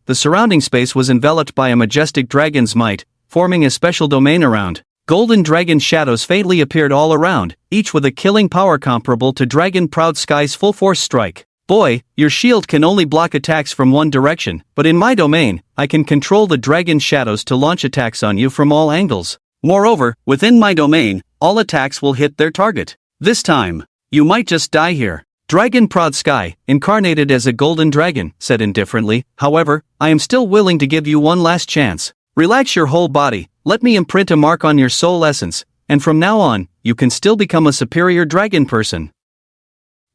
The surrounding space was enveloped by a majestic dragon's might, forming a special domain around. Golden dragon shadows faintly appeared all around, each with a killing power comparable to Dragon Proud Sky's full force strike. Boy, your shield can only block attacks from one direction, but in my domain, I can control the dragon shadows to launch attacks on you from all angles. Moreover, within my domain, all attacks will hit their target. This time, you might just die here. Dragon Proud Sky, incarnated as a golden dragon, said indifferently, however, I am still willing to give you one last chance. Relax your whole body, let me imprint a mark on your soul essence, and from now on, you can still become a superior dragon person.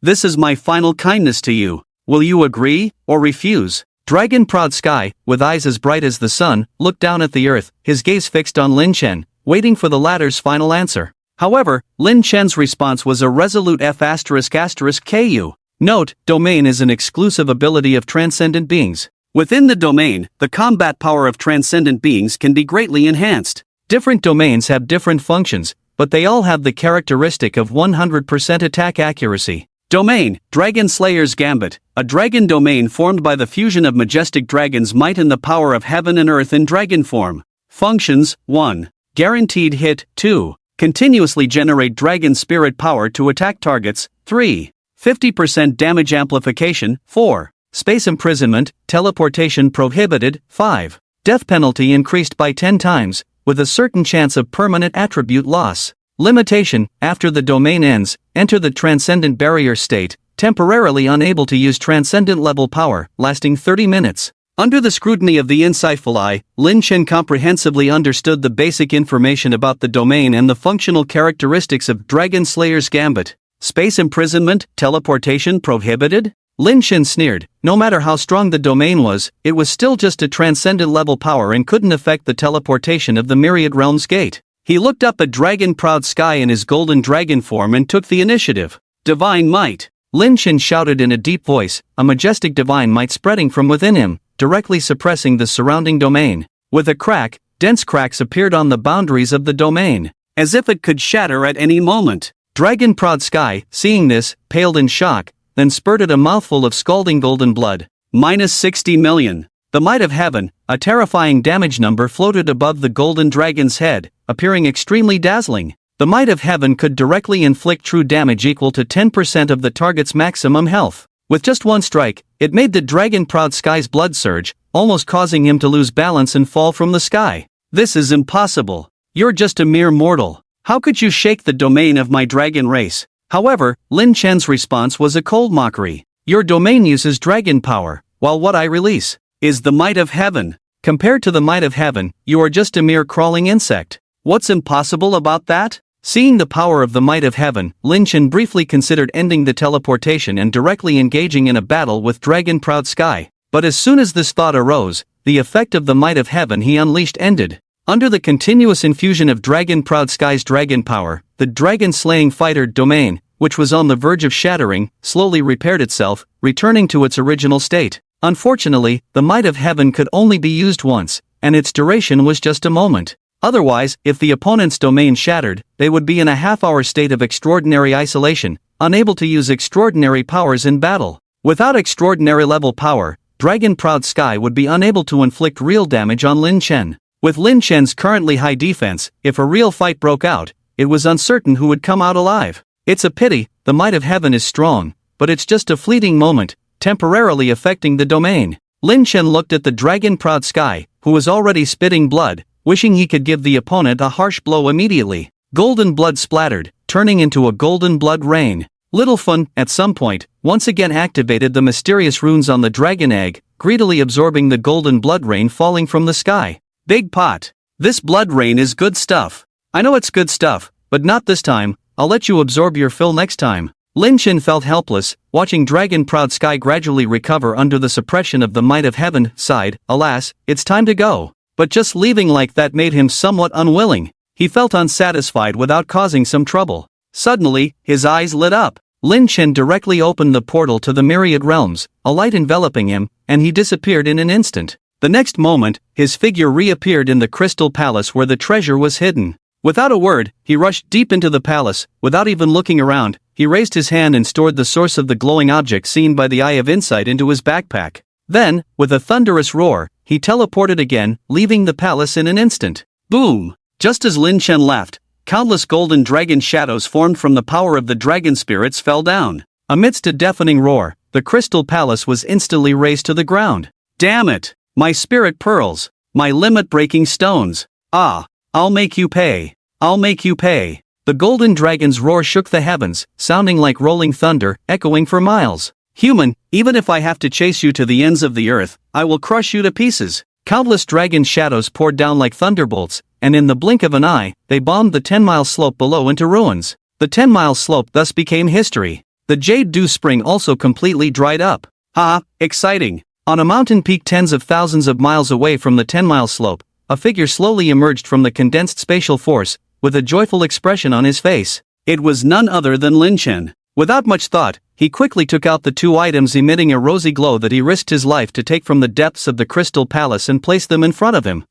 This is my final kindness to you. Will you agree, or refuse? Dragon-proud Sky, with eyes as bright as the sun, looked down at the earth, his gaze fixed on Lin Chen, waiting for the latter's final answer. However, Lin Chen's response was a resolute F***ku. Note, domain is an exclusive ability of transcendent beings. Within the domain, the combat power of transcendent beings can be greatly enhanced. Different domains have different functions, but they all have the characteristic of 100% attack accuracy. Domain, Dragon Slayer's Gambit, a dragon domain formed by the fusion of majestic dragon's might and the power of heaven and earth in dragon form. Functions: 1. Guaranteed hit. 2. Continuously generate dragon spirit power to attack targets. 3. 50% damage amplification. 4. Space imprisonment, teleportation prohibited. 5. Death penalty increased by 10 times, with a certain chance of permanent attribute loss. Limitation: after the domain ends, enter the transcendent barrier state, temporarily unable to use transcendent level power, lasting 30 minutes. Under the scrutiny of the insightful eye, Lin Chen comprehensively understood the basic information about the domain and the functional characteristics of Dragon Slayer's Gambit. Space imprisonment, teleportation prohibited? Lin Chen sneered. No matter how strong the domain was, it was still just a transcendent level power and couldn't affect the teleportation of the Myriad Realms Gate. He looked up at Dragon-proud Sky in his golden dragon form and took the initiative. Divine Might! Lin Chen shouted in a deep voice, a majestic divine might spreading from within him, directly suppressing the surrounding domain. With a crack, dense cracks appeared on the boundaries of the domain, as if it could shatter at any moment. Dragon-proud Sky, seeing this, paled in shock, then spurted a mouthful of scalding golden blood. Minus 60 million. The might of heaven, a terrifying damage number floated above the golden dragon's head, appearing extremely dazzling. The might of heaven could directly inflict true damage equal to 10% of the target's maximum health. With just one strike, it made the dragon-proud Sky's blood surge, almost causing him to lose balance and fall from the sky. This is impossible. You're just a mere mortal. How could you shake the domain of my dragon race? However, Lin Chen's response was a cold mockery. Your domain uses dragon power, while what I release is the might of heaven. Compared to the might of heaven, you are just a mere crawling insect. What's impossible about that? Seeing the power of the might of heaven, Lin Chen briefly considered ending the teleportation and directly engaging in a battle with Dragon-proud Sky. But as soon as this thought arose, the effect of the might of heaven he unleashed ended. Under the continuous infusion of Dragon-proud Sky's dragon power, the dragon-slaying fighter domain, which was on the verge of shattering, slowly repaired itself, returning to its original state. Unfortunately, the might of heaven could only be used once, and its duration was just a moment. Otherwise, if the opponent's domain shattered, they would be in a half-hour state of extraordinary isolation, unable to use extraordinary powers in battle. Without extraordinary level power, Dragon-proud Sky would be unable to inflict real damage on Lin Chen. With Lin Chen's currently high defense, if a real fight broke out, it was uncertain who would come out alive. It's a pity, the might of heaven is strong, but it's just a fleeting moment, temporarily affecting the domain. Lin Chen looked at the Dragon-proud Sky, who was already spitting blood, wishing he could give the opponent a harsh blow immediately. Golden blood splattered, turning into a golden blood rain. Little Fun, at some point, once again activated the mysterious runes on the dragon egg, greedily absorbing the golden blood rain falling from the sky. Big pot. This blood rain is good stuff. I know it's good stuff, but not this time. I'll let you absorb your fill next time. Lin Chen felt helpless, watching Dragon-proud Sky gradually recover under the suppression of the might of heaven, sighed, alas, it's time to go. But just leaving like that made him somewhat unwilling. He felt unsatisfied without causing some trouble. Suddenly, his eyes lit up. Lin Chen directly opened the portal to the Myriad Realms, a light enveloping him, and he disappeared in an instant. The next moment, his figure reappeared in the crystal palace where the treasure was hidden. Without a word, he rushed deep into the palace. Without even looking around, he raised his hand and stored the source of the glowing object seen by the Eye of Insight into his backpack. Then, with a thunderous roar, he teleported again, leaving the palace in an instant. Boom! Just as Lin Chen left, countless golden dragon shadows formed from the power of the dragon spirits fell down. Amidst a deafening roar, the crystal palace was instantly razed to the ground. Damn it! My spirit pearls! My limit-breaking stones! Ah! I'll make you pay! I'll make you pay! The golden dragon's roar shook the heavens, sounding like rolling thunder, echoing for miles. Human, even if I have to chase you to the ends of the earth, I will crush you to pieces. Countless dragon shadows poured down like thunderbolts, and in the blink of an eye, they bombed the 10-mile slope below into ruins. The 10-mile slope thus became history. The Jade Dew Spring also completely dried up. Ha! Exciting! On a mountain peak tens of thousands of miles away from the 10-mile slope, a figure slowly emerged from the condensed spatial force, with a joyful expression on his face. It was none other than Lin Chen. Without much thought, he quickly took out the two items emitting a rosy glow that he risked his life to take from the depths of the crystal palace and place them in front of him.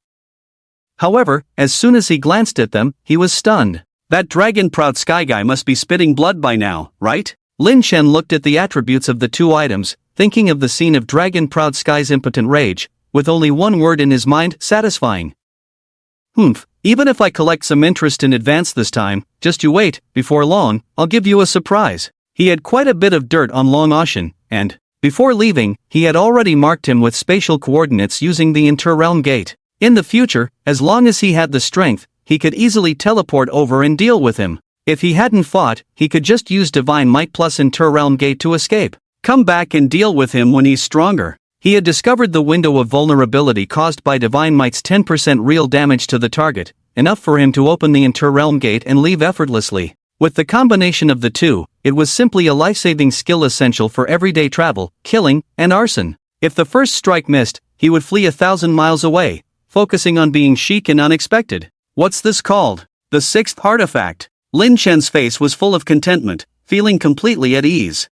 However, as soon as he glanced at them, he was stunned. That dragon-proud sky guy must be spitting blood by now, right? Lin Chen looked at the attributes of the two items, thinking of the scene of dragon-proud sky's impotent rage, with only one word in his mind: satisfying. Even if I collect some interest in advance this time, just you wait, before long, I'll give you a surprise. He had quite a bit of dirt on Long Ocean, and, before leaving, he had already marked him with spatial coordinates using the Inter-Realm Gate. In the future, as long as he had the strength, he could easily teleport over and deal with him. If he hadn't fought, he could just use Divine Might plus Inter-Realm Gate to escape. Come back and deal with him when he's stronger. He had discovered the window of vulnerability caused by Divine Might's 10% real damage to the target, enough for him to open the Inter-Realm Gate and leave effortlessly. With the combination of the two, it was simply a life-saving skill essential for everyday travel, killing, and arson. If the first strike missed, he would flee 1,000 miles away, focusing on being chic and unexpected. What's this called? The sixth artifact. Lin Chen's face was full of contentment, feeling completely at ease.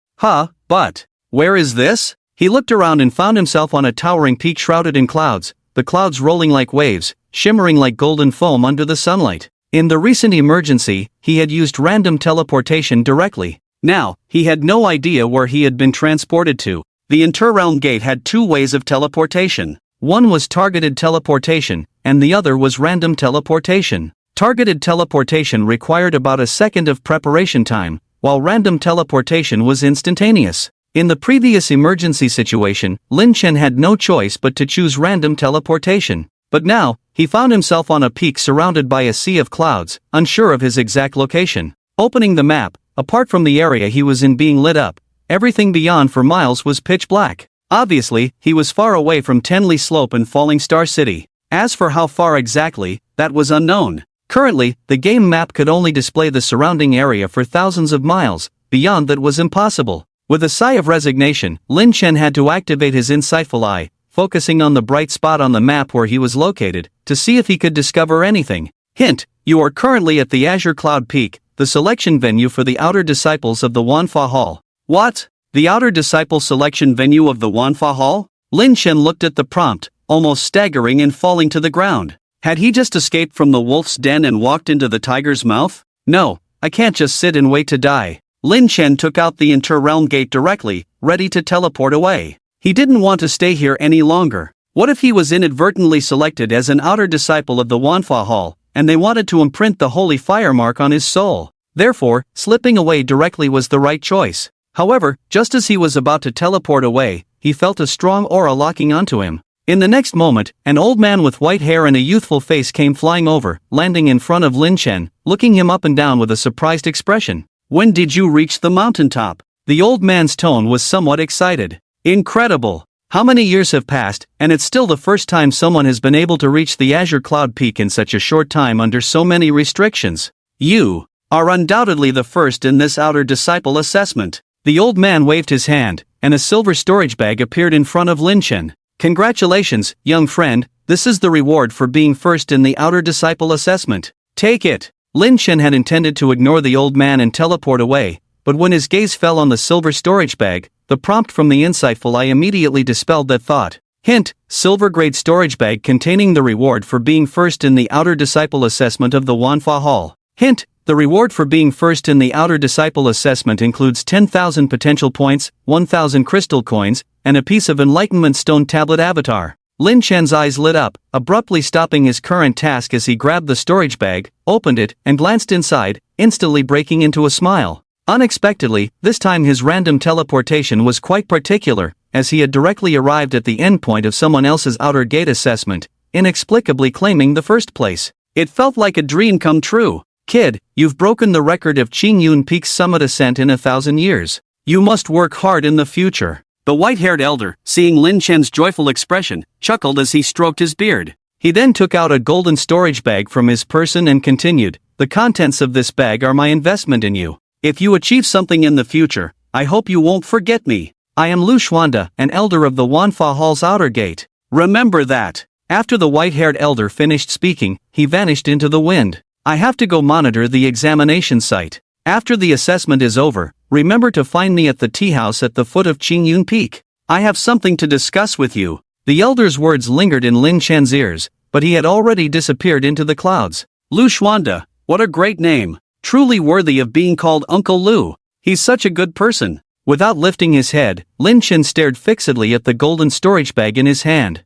But where is this? He looked around and found himself on a towering peak shrouded in clouds, the clouds rolling like waves, shimmering like golden foam under the sunlight. In the recent emergency, he had used random teleportation directly. Now, he had no idea where he had been transported to. The Inter-Realm Gate had two ways of teleportation. One was targeted teleportation, and the other was random teleportation. Targeted teleportation required about a second of preparation time, while random teleportation was instantaneous. In the previous emergency situation, Lin Chen had no choice but to choose random teleportation. But now, he found himself on a peak surrounded by a sea of clouds, unsure of his exact location. Opening the map, apart from the area he was in being lit up, everything beyond for miles was pitch black. Obviously, he was far away from Tenli Slope and Falling Star City. As for how far exactly, that was unknown. Currently, the game map could only display the surrounding area for thousands of miles, beyond that was impossible. With a sigh of resignation, Lin Chen had to activate his insightful eye, focusing on the bright spot on the map where he was located, to see if he could discover anything. Hint: you are currently at the Azure Cloud Peak, the selection venue for the Outer Disciples of the Wanfa Hall. What? The Outer Disciple selection venue of the Wanfa Hall? Lin Chen looked at the prompt, almost staggering and falling to the ground. Had he just escaped from the wolf's den and walked into the tiger's mouth? No, I can't just sit and wait to die. Lin Chen took out the Inter-Realm Gate directly, ready to teleport away. He didn't want to stay here any longer. What if he was inadvertently selected as an outer disciple of the Wanfa Hall, and they wanted to imprint the holy fire mark on his soul? Therefore, slipping away directly was the right choice. However, just as he was about to teleport away, he felt a strong aura locking onto him. In the next moment, an old man with white hair and a youthful face came flying over, landing in front of Lin Chen, looking him up and down with a surprised expression. When did you reach the mountaintop? The old man's tone was somewhat excited. Incredible! How many years have passed, and it's still the first time someone has been able to reach the Azure Cloud Peak in such a short time under so many restrictions. You are undoubtedly the first in this outer disciple assessment. The old man waved his hand, and a silver storage bag appeared in front of Lin Chen. Congratulations, young friend, this is the reward for being first in the outer disciple assessment. Take it. Lin Chen had intended to ignore the old man and teleport away, but when his gaze fell on the silver storage bag, the prompt from the insightful eye immediately dispelled that thought. Hint: silver-grade storage bag containing the reward for being first in the outer disciple assessment of the Wanfa Hall. Hint: the reward for being first in the outer disciple assessment includes 10,000 potential points, 1,000 crystal coins, and a piece of enlightenment stone tablet avatar. Lin Chen's eyes lit up, abruptly stopping his current task as he grabbed the storage bag, opened it, and glanced inside, instantly breaking into a smile. Unexpectedly, this time his random teleportation was quite particular, as he had directly arrived at the endpoint of someone else's outer gate assessment, inexplicably claiming the first place. It felt like a dream come true. Kid, you've broken the record of Qingyun Peak's summit ascent in 1,000 years. You must work hard in the future. The white-haired elder, seeing Lin Chen's joyful expression, chuckled as he stroked his beard. He then took out a golden storage bag from his person and continued, "The contents of this bag are my investment in you. If you achieve something in the future, I hope you won't forget me. I am Lu Xuanda, an elder of the Wanfa Hall's outer gate. Remember that. After the white-haired elder finished speaking, he vanished into the wind. I have to go monitor the examination site. After the assessment is over, remember to find me at the tea house at the foot of Qingyun Peak. I have something to discuss with you. The elder's words lingered in Lin Chen's ears, but he had already disappeared into the clouds. Lu Xuanda, what a great name. Truly worthy of being called Uncle Lu. He's such a good person. Without lifting his head, Lin Chen stared fixedly at the golden storage bag in his hand.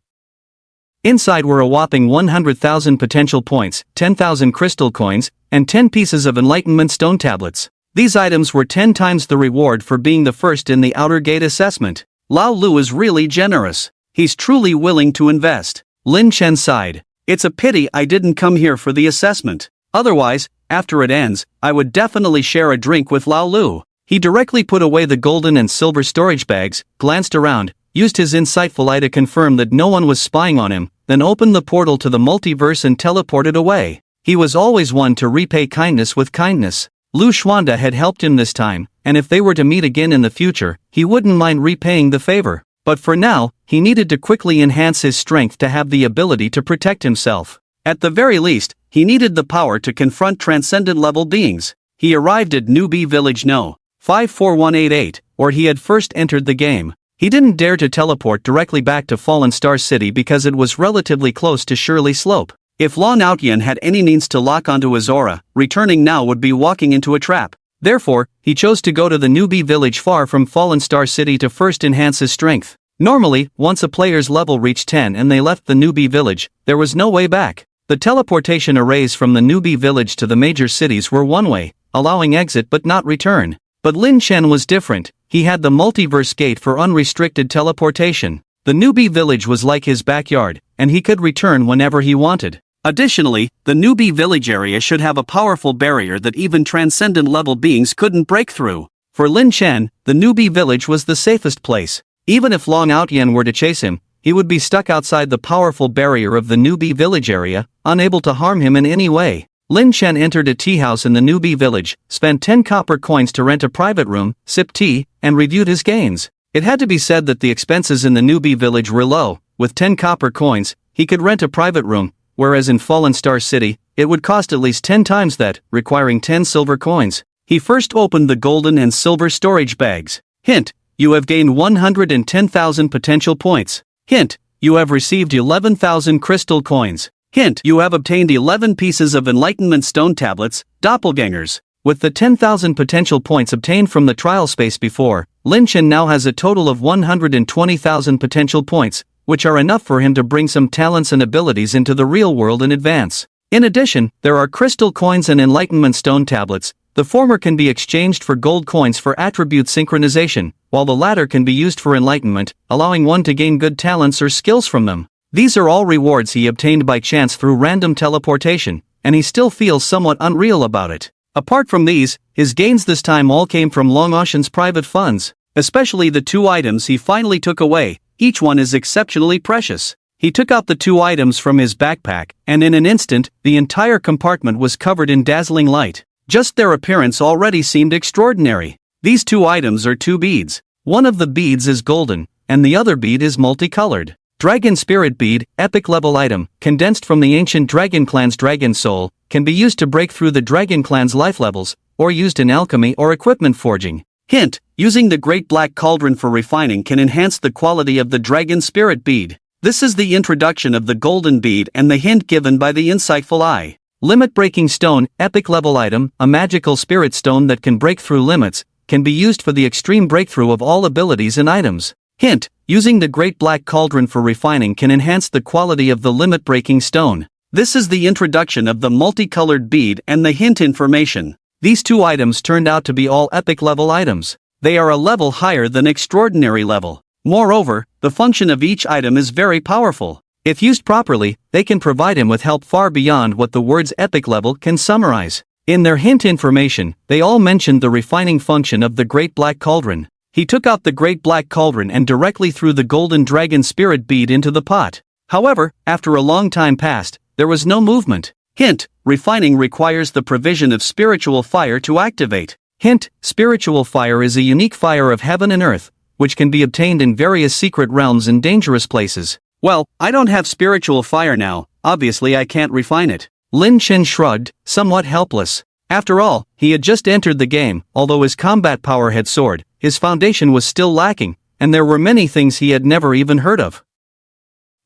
Inside were a whopping 100,000 potential points, 10,000 crystal coins, and 10 pieces of enlightenment stone tablets. These items were 10 times the reward for being the first in the outer gate assessment. Lao Lu is really generous. He's truly willing to invest. Lin Chen sighed. It's a pity I didn't come here for the assessment. Otherwise, after it ends, I would definitely share a drink with Lao Lu. He directly put away the golden and silver storage bags, glanced around, used his insightful eye to confirm that no one was spying on him, then opened the portal to the multiverse and teleported away. He was always one to repay kindness with kindness. Lu Xuanda had helped him this time, and if they were to meet again in the future, he wouldn't mind repaying the favor. But for now, he needed to quickly enhance his strength to have the ability to protect himself. At the very least, he needed the power to confront transcendent-level beings. He arrived at Newbie Village No. 54188, or he had first entered the game. He didn't dare to teleport directly back to Fallen Star City because it was relatively close to Shirley Slope. If Lan Outyan had any means to lock onto his aura, returning now would be walking into a trap. Therefore, he chose to go to the Newbie Village far from Fallen Star City to first enhance his strength. Normally, once a player's level reached 10 and they left the Newbie Village, there was no way back. The teleportation arrays from the Newbie Village to the major cities were one way, allowing exit but not return. But Lin Chen was different. He had the multiverse gate for unrestricted teleportation. The Newbie Village was like his backyard, and he could return whenever he wanted. Additionally, the Newbie Village area should have a powerful barrier that even transcendent-level beings couldn't break through. For Lin Chen, the Newbie Village was the safest place. Even if Long Outyan were to chase him, he would be stuck outside the powerful barrier of the Newbie Village area, unable to harm him in any way. Lin Chen entered a tea house in the Newbie Village, spent 10 copper coins to rent a private room, sipped tea, and reviewed his gains. It had to be said that the expenses in the Newbie Village were low. With 10 copper coins, he could rent a private room, whereas in Fallen Star City, it would cost at least 10 times that, requiring 10 silver coins. He first opened the golden and silver storage bags. Hint: you have gained 110,000 potential points. Hint: you have received 11,000 crystal coins. Hint: you have obtained 11 pieces of enlightenment stone tablets, doppelgangers. With the 10,000 potential points obtained from the trial space before, Lin Chen now has a total of 120,000 potential points, which are enough for him to bring some talents and abilities into the real world in advance. In addition, there are crystal coins and enlightenment stone tablets. The former can be exchanged for gold coins for attribute synchronization, while the latter can be used for enlightenment, allowing one to gain good talents or skills from them. These are all rewards he obtained by chance through random teleportation, and he still feels somewhat unreal about it. Apart from these, his gains this time all came from Long Ocean's private funds, especially the 2 items he finally took away. Each one is exceptionally precious. He took out the 2 items from his backpack, and in an instant, the entire compartment was covered in dazzling light. Just their appearance already seemed extraordinary. These 2 items are 2 beads. One of the beads is golden, and the other bead is multicolored. Dragon Spirit Bead, epic level item, condensed from the ancient Dragon Clan's Dragon Soul, can be used to break through the Dragon Clan's life levels, or used in alchemy or equipment forging. Hint: using the Great Black Cauldron for refining can enhance the quality of the Dragon Spirit Bead. This is the introduction of the Golden Bead and the hint given by the insightful eye. Limit Breaking Stone, epic level item, a magical spirit stone that can break through limits, can be used for the extreme breakthrough of all abilities and items. Hint: using the Great Black Cauldron for refining can enhance the quality of the limit-breaking stone. This is the introduction of the multicolored bead and the hint information. These 2 items turned out to be all epic level items. They are a level higher than extraordinary level. Moreover, the function of each item is very powerful. If used properly, they can provide him with help far beyond what the words epic level can summarize. In their hint information, they all mentioned the refining function of the Great Black Cauldron. He took out the Great Black Cauldron and directly threw the Golden Dragon Spirit Bead into the pot. However, after a long time passed, there was no movement. Hint: refining requires the provision of spiritual fire to activate. Hint: spiritual fire is a unique fire of heaven and earth, which can be obtained in various secret realms and dangerous places. Well, I don't have spiritual fire now, obviously I can't refine it. Lin Chen shrugged, somewhat helpless. After all, he had just entered the game. Although his combat power had soared, his foundation was still lacking, and there were many things he had never even heard of.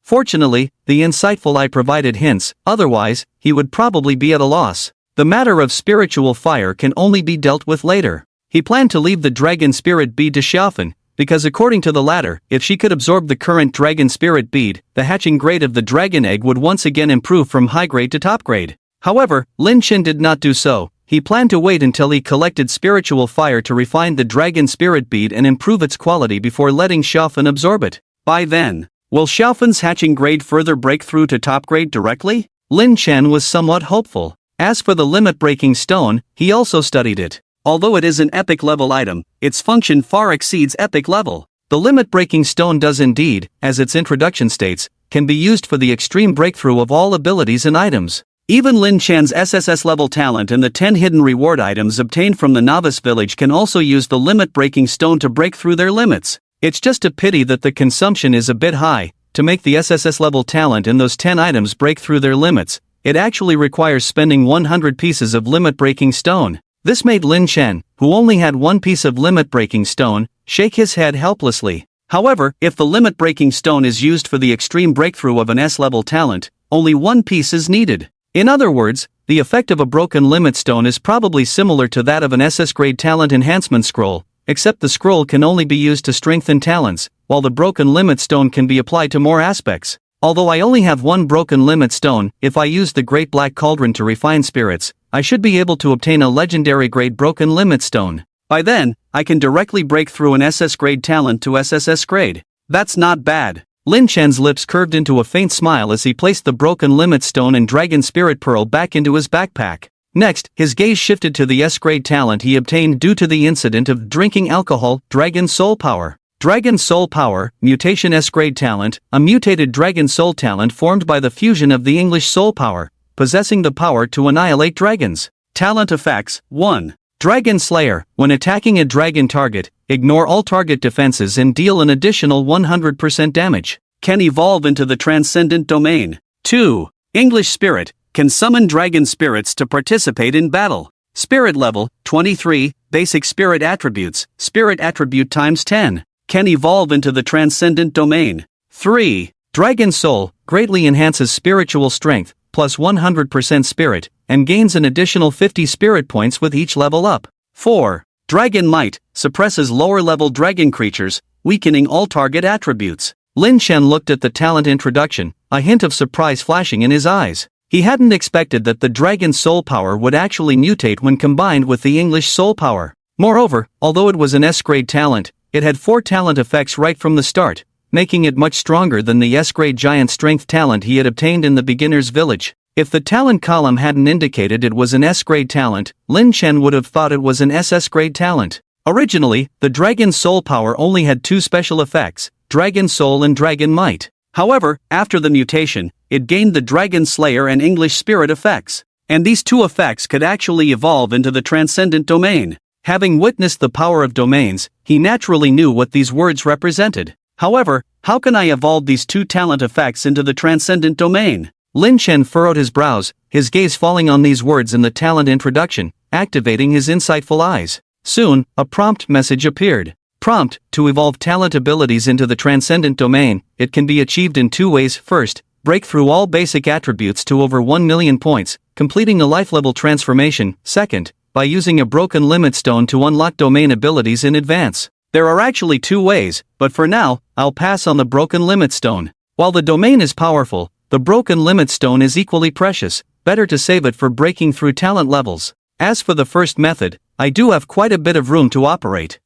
Fortunately, the insightful I provided hints, otherwise, he would probably be at a loss. The matter of spiritual fire can only be dealt with later. He planned to leave the dragon spirit bead to Xiaofan, because according to the latter, if she could absorb the current dragon spirit bead, the hatching grade of the dragon egg would once again improve from high grade to top grade. However, Lin Chen did not do so. He planned to wait until he collected spiritual fire to refine the dragon spirit bead and improve its quality before letting Xiaofan absorb it. By then, will Xiaofan's hatching grade further break through to top grade directly? Lin Chen was somewhat hopeful. As for the limit-breaking stone, he also studied it. Although it is an epic level item, its function far exceeds epic level. The limit-breaking stone does indeed, as its introduction states, can be used for the extreme breakthrough of all abilities and items. Even Lin Chan's SSS level talent and the 10 hidden reward items obtained from the novice village can also use the limit-breaking stone to break through their limits. It's just a pity that the consumption is a bit high. To make the SSS level talent and those 10 items break through their limits, it actually requires spending 100 pieces of limit-breaking stone. This made Lin Chen, who only had one piece of limit-breaking stone, shake his head helplessly. However, if the limit-breaking stone is used for the extreme breakthrough of an S-level talent, only one piece is needed. In other words, the effect of a broken limit stone is probably similar to that of an SS grade talent enhancement scroll, except the scroll can only be used to strengthen talents, while the broken limit stone can be applied to more aspects. Although I only have one broken limit stone, if I use the Great Black Cauldron to refine spirits, I should be able to obtain a legendary grade broken limit stone. By then, I can directly break through an SS grade talent to SSS grade. That's not bad. Lin Chen's lips curved into a faint smile as he placed the broken limit stone and dragon spirit pearl back into his backpack. Next, his gaze shifted to the S-grade talent he obtained due to the incident of drinking alcohol, Dragon Soul Power. Dragon Soul Power, Mutation S-grade talent, a mutated Dragon Soul talent formed by the fusion of the English Soul Power, possessing the power to annihilate dragons. Talent effects: 1. Dragon Slayer. When attacking a dragon target, ignore all target defenses and deal an additional 100% damage. Can evolve into the Transcendent Domain. 2. English Spirit. Can summon dragon spirits to participate in battle. Spirit level, 23, basic spirit attributes, spirit attribute times 10. Can evolve into the Transcendent Domain. 3. Dragon Soul, greatly enhances spiritual strength, plus 100% spirit, and gains an additional 50 spirit points with each level up. 4. Dragon Might, suppresses lower-level dragon creatures, weakening all target attributes. Lin Chen looked at the talent introduction, a hint of surprise flashing in his eyes. He hadn't expected that the Dragon Soul Power would actually mutate when combined with the English Soul Power. Moreover, although it was an S-grade talent, it had 4 talent effects right from the start, making it much stronger than the S-grade giant strength talent he had obtained in the beginner's village. If the talent column hadn't indicated it was an S-grade talent, Lin Chen would have thought it was an SS-grade talent. Originally, the Dragon Soul Power only had 2 special effects, Dragon Soul and Dragon Might. However, after the mutation, it gained the Dragon Slayer and English Spirit effects. And these 2 effects could actually evolve into the Transcendent Domain. Having witnessed the power of domains, he naturally knew what these words represented. However, how can I evolve these 2 talent effects into the Transcendent Domain? Lin Chen furrowed his brows, his gaze falling on these words in the talent introduction, activating his insightful eyes. Soon, a prompt message appeared. Prompt: to evolve talent abilities into the Transcendent Domain, it can be achieved in 2 ways. First, break through all basic attributes to over 1 million points, completing a life level transformation. Second, by using a broken limit stone to unlock domain abilities in advance. There are actually 2 ways, but for now, I'll pass on the broken limit stone. While the domain is powerful, the broken limit stone is equally precious, better to save it for breaking through talent levels. As for the first method, I do have quite a bit of room to operate.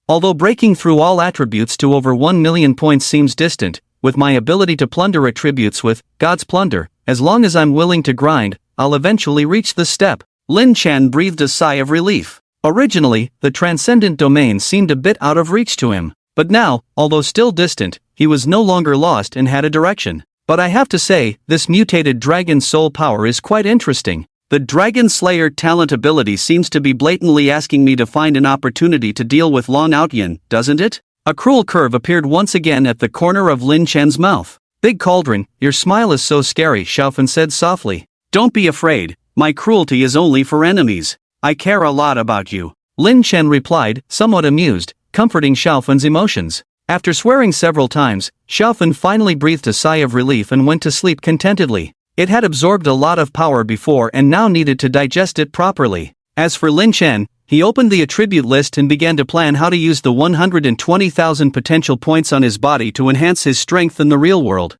Although breaking through all attributes to over 1 million points seems distant, with my ability to plunder attributes with God's Plunder, as long as I'm willing to grind, I'll eventually reach this step. Lin Chen breathed a sigh of relief. Originally, the Transcendent Domain seemed a bit out of reach to him, but now, although still distant, he was no longer lost and had a direction. But I have to say, this mutated Dragon Soul Power is quite interesting. The Dragon Slayer talent ability seems to be blatantly asking me to find an opportunity to deal with Long Outyin, doesn't it? A cruel curve appeared once again at the corner of Lin Chen's mouth. Big Cauldron, your smile is so scary, Xiaofan said softly. Don't be afraid, my cruelty is only for enemies. I care a lot about you. Lin Chen replied, somewhat amused, comforting Xiaofan's emotions. After swearing several times, Xiaofan finally breathed a sigh of relief and went to sleep contentedly. It had absorbed a lot of power before and now needed to digest it properly. As for Lin Chen, he opened the attribute list and began to plan how to use the 120,000 potential points on his body to enhance his strength in the real world.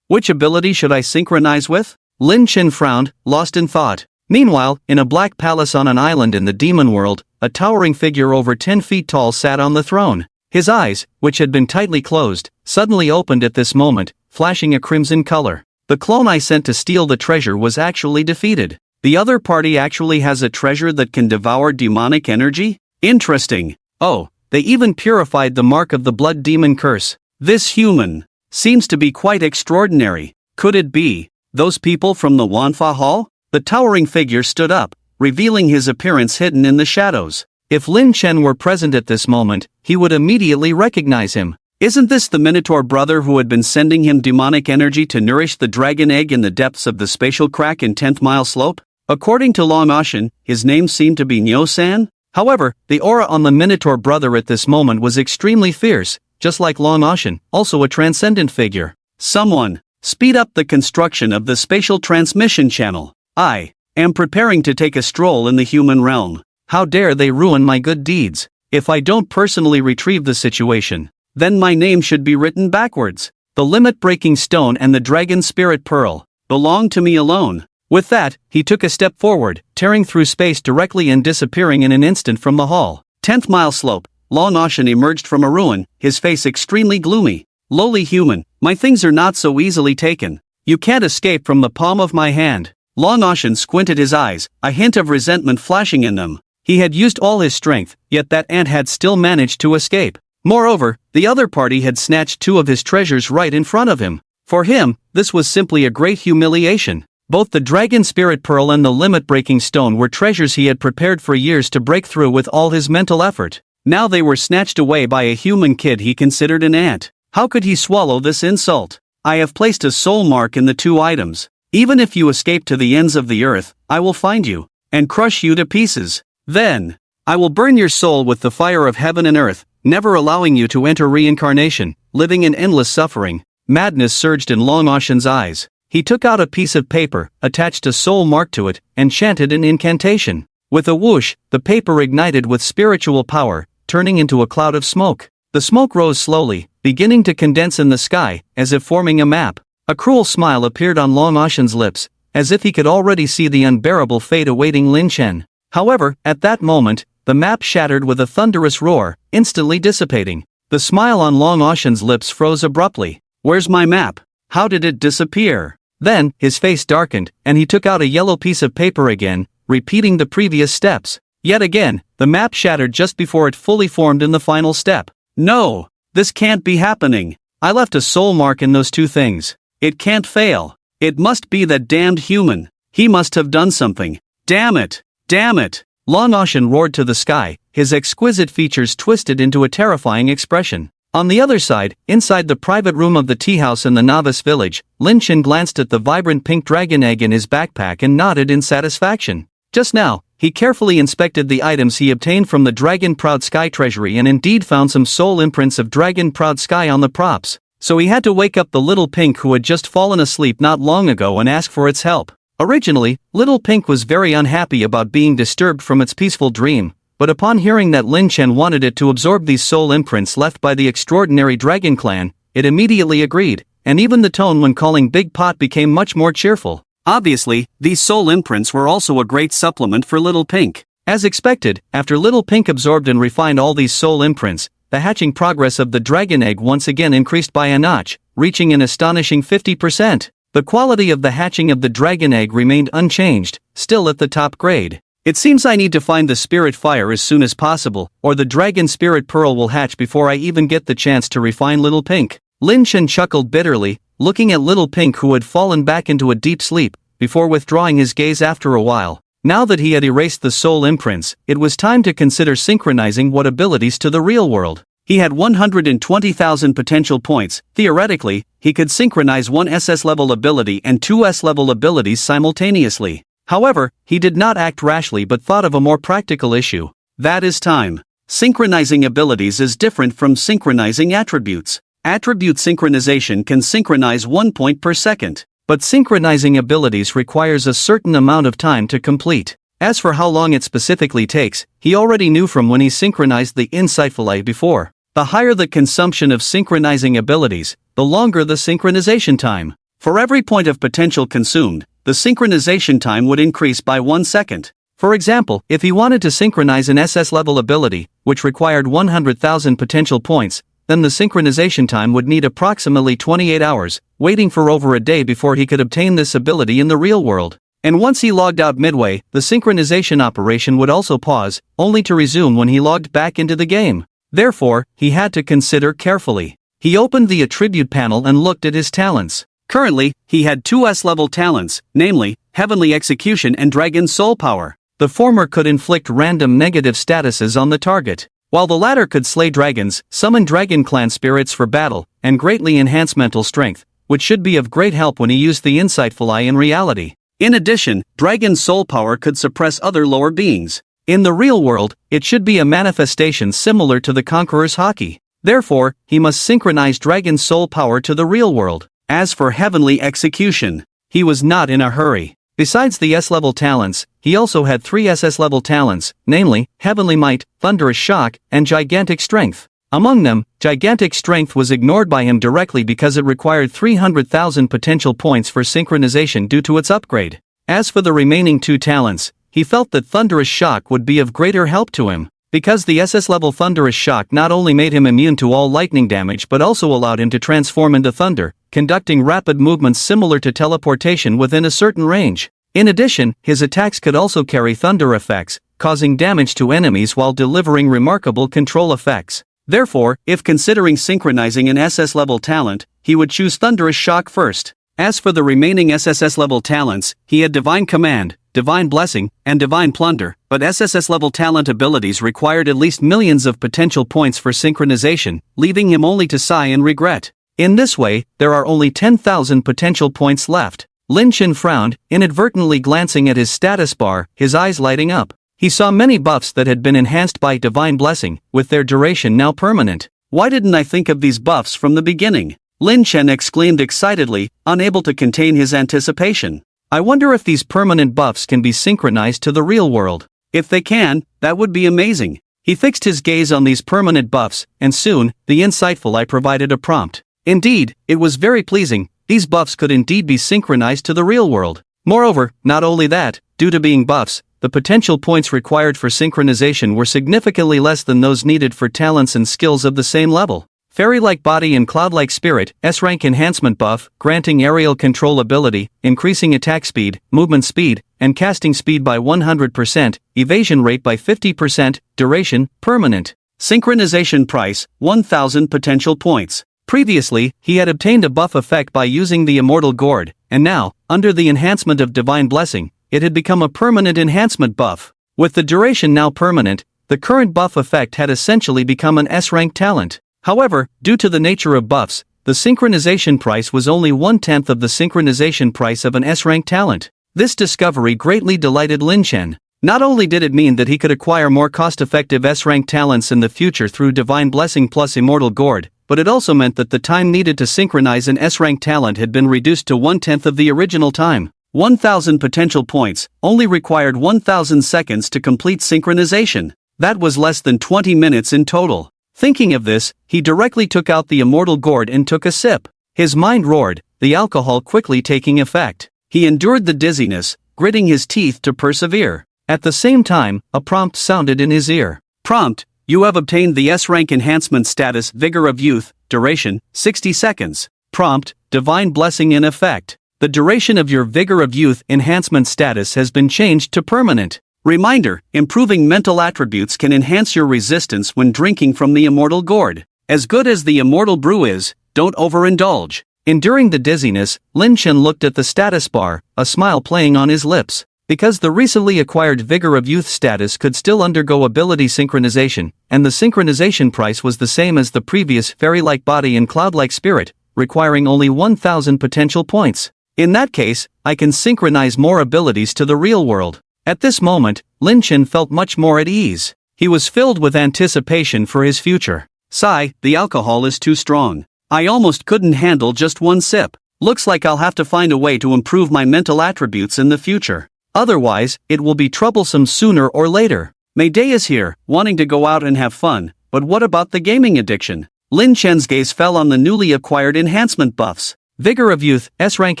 Which ability should I synchronize with? Lin Chen frowned, lost in thought. Meanwhile, in a black palace on an island in the demon world, a towering figure over 10 feet tall sat on the throne. His eyes, which had been tightly closed, suddenly opened at this moment, flashing a crimson color. The clone I sent to steal the treasure was actually defeated. The other party actually has a treasure that can devour demonic energy? Interesting. Oh, they even purified the mark of the blood demon curse. This human seems to be quite extraordinary. Could it be those people from the Wanfa Hall? The towering figure stood up, revealing his appearance hidden in the shadows. If Lin Chen were present at this moment, he would immediately recognize him. Isn't this the Minotaur brother who had been sending him demonic energy to nourish the dragon egg in the depths of the spatial crack in 10th Mile Slope? According to Long Ocean, his name seemed to be Nyo-san. However, the aura on the Minotaur brother at this moment was extremely fierce, just like Long Ocean, also a transcendent figure. Someone, speed up the construction of the spatial transmission channel. I am preparing to take a stroll in the human realm. How dare they ruin my good deeds? If I don't personally retrieve the situation, then my name should be written backwards. The limit-breaking stone and the dragon spirit pearl belong to me alone. With that, he took a step forward, tearing through space directly and disappearing in an instant from the hall. 10th Mile Slope, Long Ocean emerged from a ruin, his face extremely gloomy. Lowly human, my things are not so easily taken. You can't escape from the palm of my hand. Long Ocean squinted his eyes, a hint of resentment flashing in them. He had used all his strength, yet that ant had still managed to escape. Moreover, the other party had snatched two of his treasures right in front of him. For him, this was simply a great humiliation. Both the Dragon Spirit Pearl and the Limit-Breaking Stone were treasures he had prepared for years to break through with all his mental effort. Now they were snatched away by a human kid he considered an ant. How could he swallow this insult? I have placed a soul mark in the two items. Even if you escape to the ends of the earth, I will find you, and crush you to pieces. Then, I will burn your soul with the fire of heaven and earth, never allowing you to enter reincarnation, living in endless suffering. Madness surged in Long Ocean's eyes. He took out a piece of paper, attached a soul mark to it, and chanted an incantation. With a whoosh, the paper ignited with spiritual power, turning into a cloud of smoke. The smoke rose slowly, beginning to condense in the sky, as if forming a map. A cruel smile appeared on Long Ocean's lips, as if he could already see the unbearable fate awaiting Lin Chen. However, at that moment, the map shattered with a thunderous roar, instantly dissipating. The smile on Long Ocean's lips froze abruptly. Where's my map? How did it disappear? Then, his face darkened, and he took out a yellow piece of paper again, repeating the previous steps. Yet again, the map shattered just before it fully formed in the final step. No! This can't be happening. I left a soul mark in those two things. It can't fail. It must be that damned human. He must have done something. Damn it! Damn it! Long Ocean roared to the sky, his exquisite features twisted into a terrifying expression. On the other side, inside the private room of the tea house in the novice village, Lin Chen glanced at the vibrant pink dragon egg in his backpack and nodded in satisfaction. Just now, he carefully inspected the items he obtained from the Dragon Proud Sky treasury and indeed found some soul imprints of Dragon Proud Sky on the props. So he had to wake up the little pink who had just fallen asleep not long ago and ask for its help. Originally, Little Pink was very unhappy about being disturbed from its peaceful dream, but upon hearing that Lin Chen wanted it to absorb these soul imprints left by the extraordinary dragon clan, it immediately agreed, and even the tone when calling Big Pot became much more cheerful. Obviously, these soul imprints were also a great supplement for Little Pink. As expected, after Little Pink absorbed and refined all these soul imprints, the hatching progress of the dragon egg once again increased by a notch, reaching an astonishing 50%. The quality of the hatching of the dragon egg remained unchanged, still at the top grade. It seems I need to find the spirit fire as soon as possible, or the dragon spirit pearl will hatch before I even get the chance to refine Little Pink. Lin Chen chuckled bitterly, looking at Little Pink who had fallen back into a deep sleep, before withdrawing his gaze after a while. Now that he had erased the soul imprints, it was time to consider synchronizing what abilities to the real world. He had 120,000 potential points. Theoretically, he could synchronize one SS level ability and two S level abilities simultaneously. However, he did not act rashly but thought of a more practical issue. That is time. Synchronizing abilities is different from synchronizing attributes. Attribute synchronization can synchronize 1 point per second, but synchronizing abilities requires a certain amount of time to complete. As for how long it specifically takes, he already knew from when he synchronized the Insightful Eye before. The higher the consumption of synchronizing abilities, the longer the synchronization time. For every point of potential consumed, the synchronization time would increase by 1 second. For example, if he wanted to synchronize an SS level ability, which required 100,000 potential points, then the synchronization time would need approximately 28 hours, waiting for over a day before he could obtain this ability in the real world. And once he logged out midway, the synchronization operation would also pause, only to resume when he logged back into the game. Therefore, he had to consider carefully. He opened the attribute panel and looked at his talents. Currently, he had two S-level talents, namely, Heavenly Execution and Dragon Soul Power. The former could inflict random negative statuses on the target, while the latter could slay dragons, summon Dragon Clan spirits for battle, and greatly enhance mental strength, which should be of great help when he used the Insightful Eye in reality. In addition, Dragon Soul Power could suppress other lower beings. In the real world, it should be a manifestation similar to the Conqueror's Haki. Therefore, he must synchronize Dragon Soul Power to the real world. As for Heavenly Execution, he was not in a hurry. Besides the S-level talents, he also had 3 SS-level talents, namely, Heavenly Might, Thunderous Shock, and Gigantic Strength. Among them, Gigantic Strength was ignored by him directly because it required 300,000 potential points for synchronization due to its upgrade. As for the remaining 2 talents, he felt that Thunderous Shock would be of greater help to him, because the SS-level Thunderous Shock not only made him immune to all lightning damage but also allowed him to transform into thunder, conducting rapid movements similar to teleportation within a certain range. In addition, his attacks could also carry thunder effects, causing damage to enemies while delivering remarkable control effects. Therefore, if considering synchronizing an SS-level talent, he would choose Thunderous Shock first. As for the remaining SSS-level talents, he had Divine Command, Divine Blessing, and Divine Plunder, but SSS-level talent abilities required at least millions of potential points for synchronization, leaving him only to sigh in regret. In this way, there are only 10,000 potential points left. Lin Chen frowned, inadvertently glancing at his status bar, his eyes lighting up. He saw many buffs that had been enhanced by Divine Blessing, with their duration now permanent. Why didn't I think of these buffs from the beginning? Lin Chen exclaimed excitedly, unable to contain his anticipation. I wonder if these permanent buffs can be synchronized to the real world. If they can, that would be amazing. He fixed his gaze on these permanent buffs, and soon, the Insightful Eye provided a prompt. Indeed, it was very pleasing. These buffs could indeed be synchronized to the real world. Moreover, not only that, due to being buffs, the potential points required for synchronization were significantly less than those needed for talents and skills of the same level. Fairy-like body and cloud-like spirit, S-rank enhancement buff, granting aerial control ability, increasing attack speed, movement speed, and casting speed by 100%, evasion rate by 50%, duration, permanent. Synchronization price, 1,000 potential points. Previously, he had obtained a buff effect by using the Immortal Gourd, and now, under the enhancement of Divine Blessing, it had become a permanent enhancement buff. With the duration now permanent, the current buff effect had essentially become an S-rank talent. However, due to the nature of buffs, the synchronization price was only 1/10 of the synchronization price of an S-rank talent. This discovery greatly delighted Lin Chen. Not only did it mean that he could acquire more cost-effective S-rank talents in the future through Divine Blessing plus Immortal Gourd, but it also meant that the time needed to synchronize an S-rank talent had been reduced to 1/10 of the original time. 1,000 potential points only required 1,000 seconds to complete synchronization. That was less than 20 minutes in total. Thinking of this, he directly took out the Immortal Gourd and took a sip. His mind roared, the alcohol quickly taking effect. He endured the dizziness, gritting his teeth to persevere. At the same time, a prompt sounded in his ear. Prompt: you have obtained the S-rank enhancement status Vigor of Youth, duration, 60 seconds. Prompt: Divine Blessing in effect. The duration of your Vigor of Youth enhancement status has been changed to permanent. Reminder: improving mental attributes can enhance your resistance when drinking from the Immortal Gourd. As good as the Immortal Brew is, don't overindulge. Enduring the dizziness, Lin Chen looked at the status bar, a smile playing on his lips. Because the recently acquired Vigor of Youth status could still undergo ability synchronization, and the synchronization price was the same as the previous fairy-like body and cloud-like spirit, requiring only 1,000 potential points. In that case, I can synchronize more abilities to the real world. At this moment, Lin Chen felt much more at ease. He was filled with anticipation for his future. Sigh, the alcohol is too strong. I almost couldn't handle just one sip. Looks like I'll have to find a way to improve my mental attributes in the future. Otherwise, it will be troublesome sooner or later. May Day is here, wanting to go out and have fun, but what about the gaming addiction? Lin Chen's gaze fell on the newly acquired enhancement buffs. Vigor of Youth, S-rank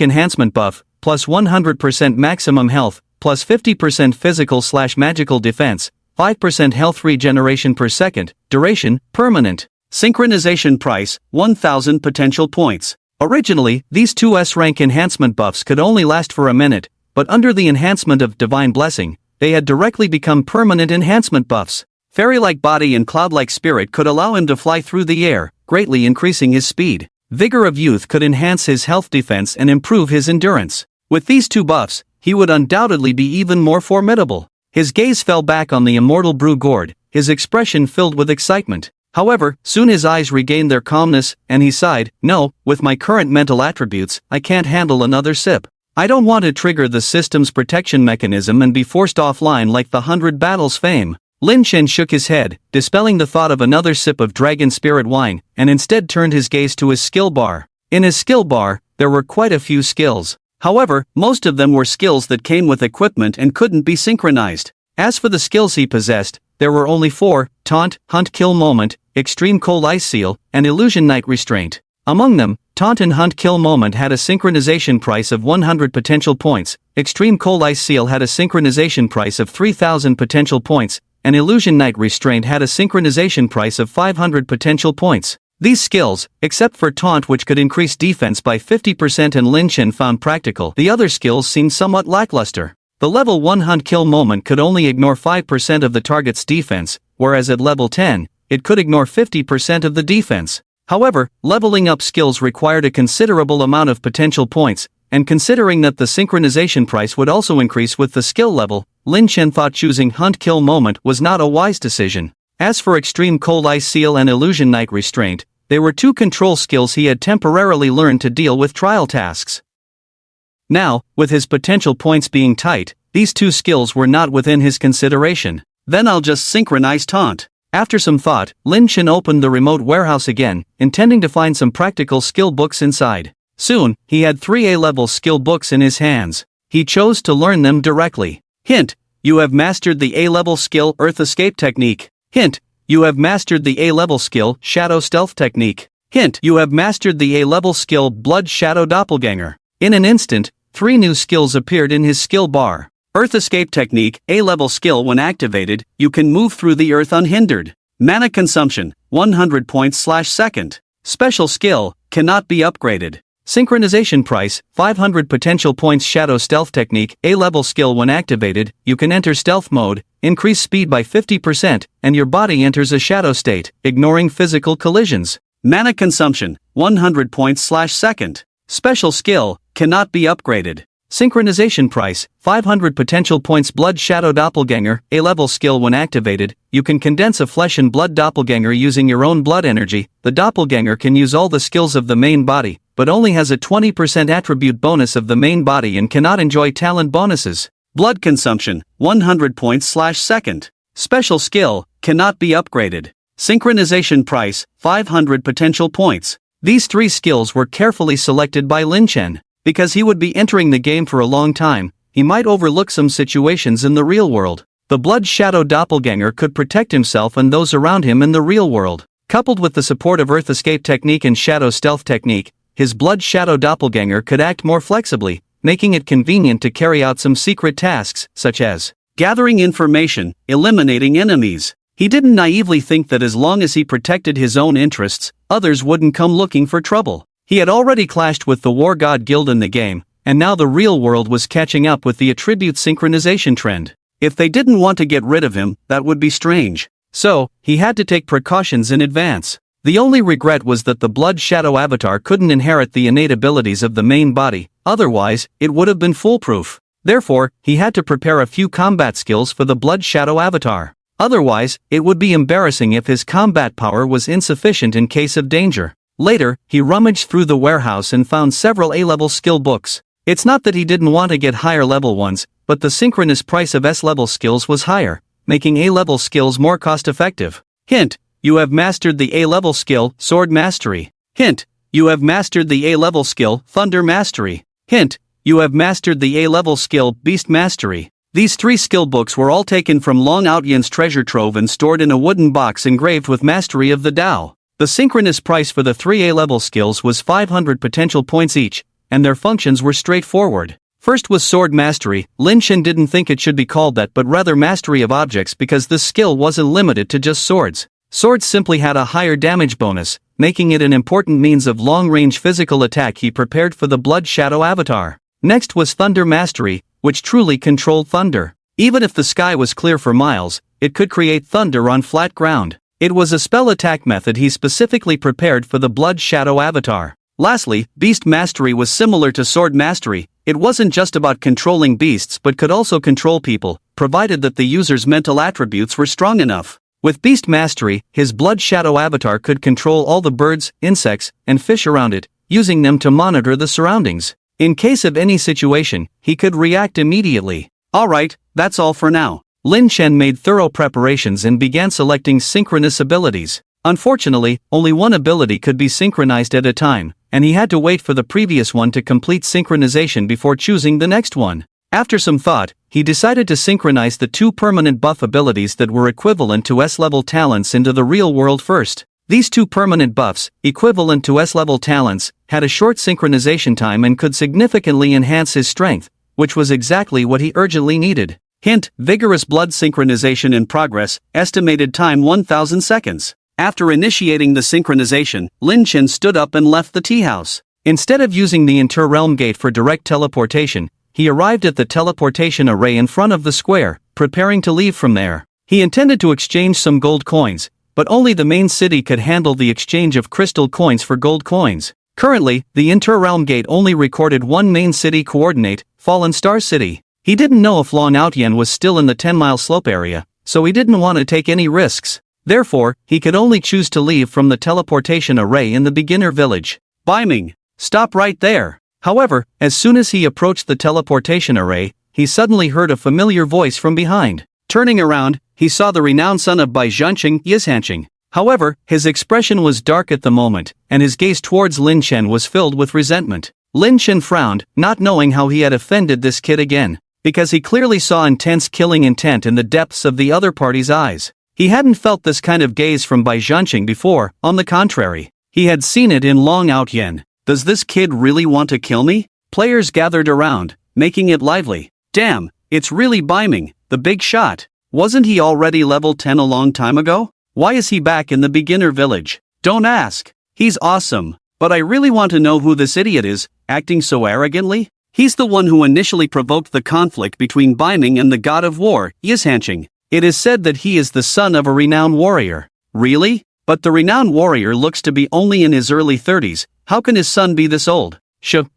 enhancement buff, plus 100% maximum health, plus 50% physical/magical defense, 5% health regeneration per second, duration, permanent. Synchronization price, 1,000 potential points. Originally, these two S-rank enhancement buffs could only last for a minute, but under the enhancement of Divine Blessing, they had directly become permanent enhancement buffs. Fairy-like body and cloud-like spirit could allow him to fly through the air, greatly increasing his speed. Vigor of Youth could enhance his health defense and improve his endurance. With these two buffs, he would undoubtedly be even more formidable. His gaze fell back on the immortal brew gourd, his expression filled with excitement. However, soon his eyes regained their calmness, and he sighed, "No, with my current mental attributes, I can't handle another sip. I don't want to trigger the system's protection mechanism and be forced offline like the 100 Battles fame." Lin Chen shook his head, dispelling the thought of another sip of dragon spirit wine, and instead turned his gaze to his skill bar. In his skill bar, there were quite a few skills. However, most of them were skills that came with equipment and couldn't be synchronized. As for the skills he possessed, there were only 4: Taunt, Hunt Kill Moment, Extreme Cold Ice Seal, and Illusion Night Restraint. Among them, Taunt and Hunt Kill Moment had a synchronization price of 100 potential points, Extreme Cold Ice Seal had a synchronization price of 3,000 potential points, and Illusion Night Restraint had a synchronization price of 500 potential points. These skills, except for Taunt which could increase defense by 50% and Lin Chen found practical, the other skills seemed somewhat lackluster. The level 1 Hunt Kill Moment could only ignore 5% of the target's defense, whereas at level 10, it could ignore 50% of the defense. However, leveling up skills required a considerable amount of potential points, and considering that the synchronization price would also increase with the skill level, Lin Chen thought choosing Hunt Kill Moment was not a wise decision. As for Extreme Cold Ice Seal and Illusion Night Restraint, they were two control skills he had temporarily learned to deal with trial tasks. Now, with his potential points being tight, these two skills were not within his consideration. Then I'll just synchronize Taunt. After some thought, Lin Chen opened the remote warehouse again, intending to find some practical skill books inside. Soon, he had 3 A-level skill books in his hands. He chose to learn them directly. Hint: you have mastered the A-level skill Earth Escape Technique. Hint: you have mastered the A-level skill Shadow Stealth Technique. Hint: you have mastered the A-level skill Blood Shadow Doppelganger. In an instant, 3 new skills appeared in his skill bar. Earth Escape Technique, A-level skill. When activated, you can move through the earth unhindered. Mana consumption, 100 points/second. Special skill, cannot be upgraded. Synchronization price, 500 potential points. Shadow Stealth Technique, A-level skill. When activated, you can enter stealth mode, increase speed by 50%, and your body enters a shadow state, ignoring physical collisions. Mana consumption, 100 points/second. Special skill, cannot be upgraded. Synchronization price, 500 potential points. Blood Shadow Doppelganger, A-level skill. When activated, you can condense a flesh and blood doppelganger using your own blood energy. The doppelganger can use all the skills of the main body, but only has a 20% attribute bonus of the main body and cannot enjoy talent bonuses. Blood consumption, 100 points/second. Special skill, cannot be upgraded. Synchronization price, 500 potential points. These 3 skills were carefully selected by Lin Chen. Because he would be entering the game for a long time, he might overlook some situations in the real world. The Blood Shadow Doppelganger could protect himself and those around him in the real world. Coupled with the support of Earth Escape Technique and Shadow Stealth Technique, his Blood Shadow Doppelganger could act more flexibly, making it convenient to carry out some secret tasks, such as gathering information, eliminating enemies. He didn't naively think that as long as he protected his own interests, others wouldn't come looking for trouble. He had already clashed with the War God Guild in the game, and now the real world was catching up with the attribute synchronization trend. If they didn't want to get rid of him, that would be strange. So, he had to take precautions in advance. The only regret was that the Blood Shadow avatar couldn't inherit the innate abilities of the main body, otherwise, it would have been foolproof. Therefore, he had to prepare a few combat skills for the Blood Shadow avatar. Otherwise, it would be embarrassing if his combat power was insufficient in case of danger. Later, he rummaged through the warehouse and found several A-level skill books. It's not that he didn't want to get higher level ones, but the synchronous price of S-level skills was higher, making A-level skills more cost-effective. Hint: you have mastered the A-level skill, Sword Mastery. Hint: you have mastered the A-level skill, Thunder Mastery. Hint: you have mastered the A-level skill, Beast Mastery. These 3 skill books were all taken from Long Out Yan's treasure trove and stored in a wooden box engraved with Mastery of the Tao. The synchronous price for the 3 A-level skills was 500 potential points each, and their functions were straightforward. First was Sword Mastery. Lin Chen didn't think it should be called that but rather Mastery of Objects because this skill wasn't limited to just swords. Swords simply had a higher damage bonus, making it an important means of long-range physical attack he prepared for the Blood Shadow avatar. Next was Thunder Mastery, which truly controlled thunder. Even if the sky was clear for miles, it could create thunder on flat ground. It was a spell attack method he specifically prepared for the Blood Shadow avatar. Lastly, Beast Mastery was similar to Sword Mastery. It wasn't just about controlling beasts but could also control people, provided that the user's mental attributes were strong enough. With Beast Mastery, his Blood Shadow avatar could control all the birds, insects, and fish around it, using them to monitor the surroundings. In case of any situation, he could react immediately. Alright, that's all for now. Lin Chen made thorough preparations and began selecting synchronous abilities. Unfortunately, only one ability could be synchronized at a time, and he had to wait for the previous one to complete synchronization before choosing the next one. After some thought, he decided to synchronize the 2 permanent buff abilities that were equivalent to S-level talents into the real world first. These 2 permanent buffs, equivalent to S-level talents, had a short synchronization time and could significantly enhance his strength, which was exactly what he urgently needed. Hint: vigorous blood synchronization in progress, estimated time 1000 seconds. After initiating the synchronization, Lin Chen stood up and left the tea house. Instead of using the inter-realm gate for direct teleportation, he arrived at the teleportation array in front of the square, preparing to leave from there. He intended to exchange some gold coins, but only the main city could handle the exchange of crystal coins for gold coins. Currently, the inter-realm gate only recorded one main city coordinate, Fallen Star City. He didn't know if Long Out Yan was still in the 10-mile slope area, so he didn't want to take any risks. Therefore, he could only choose to leave from the teleportation array in the beginner village. Biming! Stop right there! However, as soon as he approached the teleportation array, he suddenly heard a familiar voice from behind. Turning around, he saw the renowned son of Bai Zhanqing, Yizhanqing. However, his expression was dark at the moment, and his gaze towards Lin Chen was filled with resentment. Lin Chen frowned, not knowing how he had offended this kid again, because he clearly saw intense killing intent in the depths of the other party's eyes. He hadn't felt this kind of gaze from Bai Zhanqing before. On the contrary, he had seen it in Long Out Yan. Does this kid really want to kill me? Players gathered around, making it lively. Damn, it's really Biming, the big shot. Wasn't he already level 10 a long time ago? Why is he back in the beginner village? Don't ask. He's awesome. But I really want to know who this idiot is, acting so arrogantly. He's the one who initially provoked the conflict between Biming and the god of war, Yizhanqing. It is said that he is the son of a renowned warrior. Really? But the renowned warrior looks to be only in his early 30s, how can his son be this old?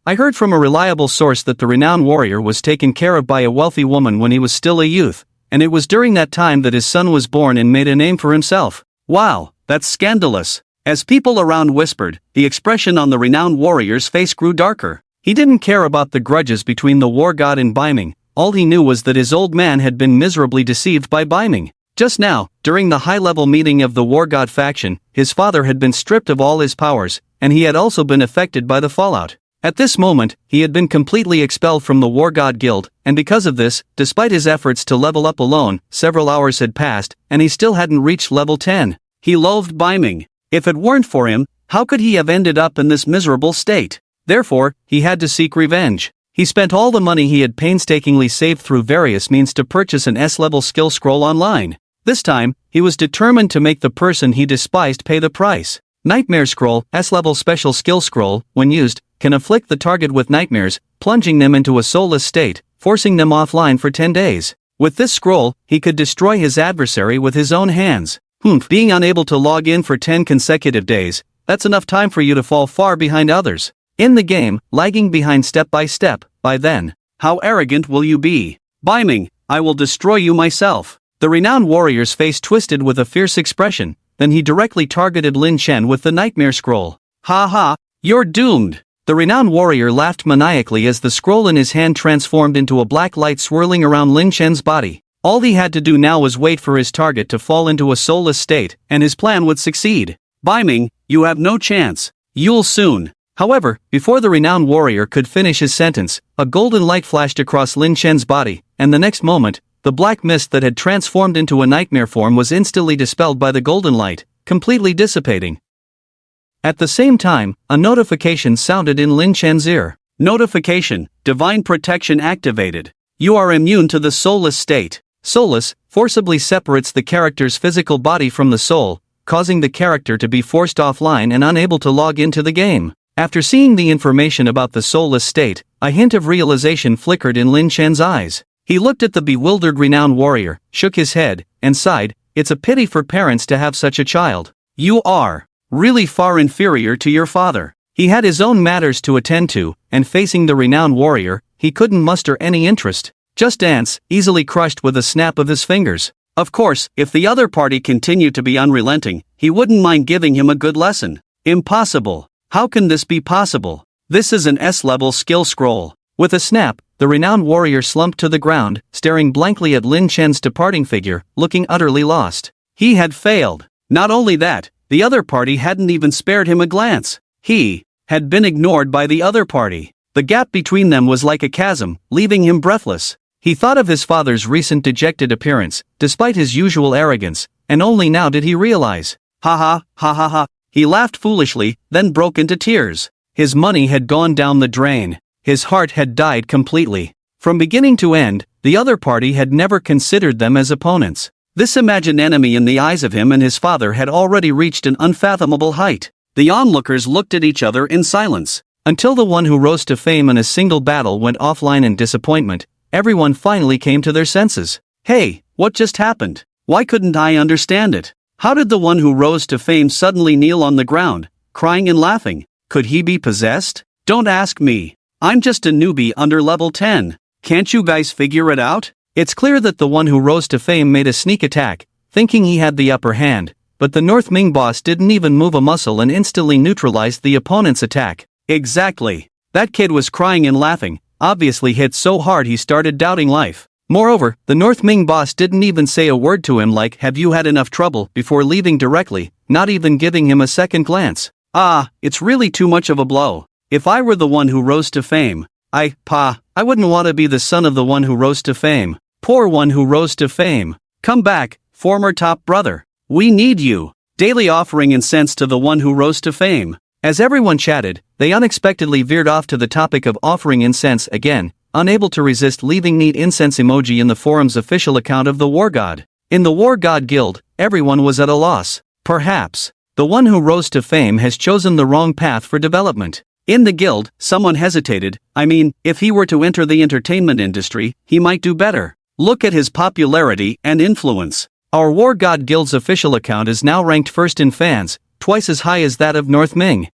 I heard from a reliable source that the renowned warrior was taken care of by a wealthy woman when he was still a youth, and it was during that time that his son was born and made a name for himself. Wow, that's scandalous. As people around whispered, the expression on the renowned warrior's face grew darker. He didn't care about the grudges between the war god and Biming. All he knew was that his old man had been miserably deceived by Biming. Just now, during the high-level meeting of the war god faction, his father had been stripped of all his powers, and he had also been affected by the fallout. At this moment, he had been completely expelled from the War God Guild, and because of this, despite his efforts to level up alone, several hours had passed, and he still hadn't reached level 10. He loathed Biming. If it weren't for him, how could he have ended up in this miserable state? Therefore, he had to seek revenge. He spent all the money he had painstakingly saved through various means to purchase an S-level skill scroll online. This time, he was determined to make the person he despised pay the price. Nightmare Scroll, S-level special skill scroll, when used, can afflict the target with nightmares, plunging them into a soulless state, forcing them offline for 10 days. With this scroll, he could destroy his adversary with his own hands. Being unable to log in for 10 consecutive days, that's enough time for you to fall far behind others in the game, lagging behind step by step. By then, How arrogant will you be? Biming, I will destroy you myself. The renowned warrior's face twisted with a fierce expression, then he directly targeted Lin Chen with the nightmare scroll. Ha ha, you're doomed. The renowned warrior laughed maniacally as the scroll in his hand transformed into a black light swirling around Lin Chen's body. All he had to do now was wait for his target to fall into a soulless state, and his plan would succeed. Biming, you have no chance. You'll soon. However, before the renowned warrior could finish his sentence, a golden light flashed across Lin Chen's body, and the next moment, the black mist that had transformed into a nightmare form was instantly dispelled by the golden light, completely dissipating. At the same time, a notification sounded in Lin Chen's ear. Notification, Divine Protection activated. You are immune to the soulless state. Soulless forcibly separates the character's physical body from the soul, causing the character to be forced offline and unable to log into the game. After seeing the information about the soulless state, a hint of realization flickered in Lin Chen's eyes. He looked at the bewildered renowned warrior, shook his head, and sighed. It's a pity for parents to have such a child. You are really far inferior to your father. He had his own matters to attend to, and facing the renowned warrior, he couldn't muster any interest. Just dance, easily crushed with a snap of his fingers. Of course, if the other party continued to be unrelenting, he wouldn't mind giving him a good lesson. Impossible. How can this be possible? This is an S-level skill scroll. With a snap, the renowned warrior slumped to the ground, staring blankly at Lin Chen's departing figure, looking utterly lost. He had failed. Not only that, the other party hadn't even spared him a glance. He had been ignored by the other party. The gap between them was like a chasm, leaving him breathless. He thought of his father's recent dejected appearance, despite his usual arrogance, and only now did he realize. Ha ha, ha ha ha. He laughed foolishly, then broke into tears. His money had gone down the drain. His heart had died completely. From beginning to end, the other party had never considered them as opponents. This imagined enemy in the eyes of him and his father had already reached an unfathomable height. The onlookers looked at each other in silence. Until the one who rose to fame in a single battle went offline in disappointment, everyone finally came to their senses. Hey, what just happened? Why couldn't I understand it? How did the one who rose to fame suddenly kneel on the ground, crying and laughing? Could he be possessed? Don't ask me. I'm just a newbie under level 10. Can't you guys figure it out? It's clear that the one who rose to fame made a sneak attack, thinking he had the upper hand, but the North Ming boss didn't even move a muscle and instantly neutralized the opponent's attack. Exactly. That kid was crying and laughing, obviously hit so hard he started doubting life. Moreover, the North Ming boss didn't even say a word to him like "Have you had enough trouble?" before leaving directly, not even giving him a second glance. It's really too much of a blow. If I were the one who rose to fame, I wouldn't want to be the son of the one who rose to fame. Poor one who rose to fame. Come back, former top brother. We need you. Daily offering incense to the one who rose to fame. As everyone chatted, they unexpectedly veered off to the topic of offering incense again, unable to resist leaving neat incense emoji in the forum's official account of the War God. In the War God Guild, everyone was at a loss. Perhaps the one who rose to fame has chosen the wrong path for development. In the guild, someone hesitated. If he were to enter the entertainment industry, he might do better. Look at his popularity and influence. Our War God Guild's official account is now ranked first in fans, twice as high as that of North Ming.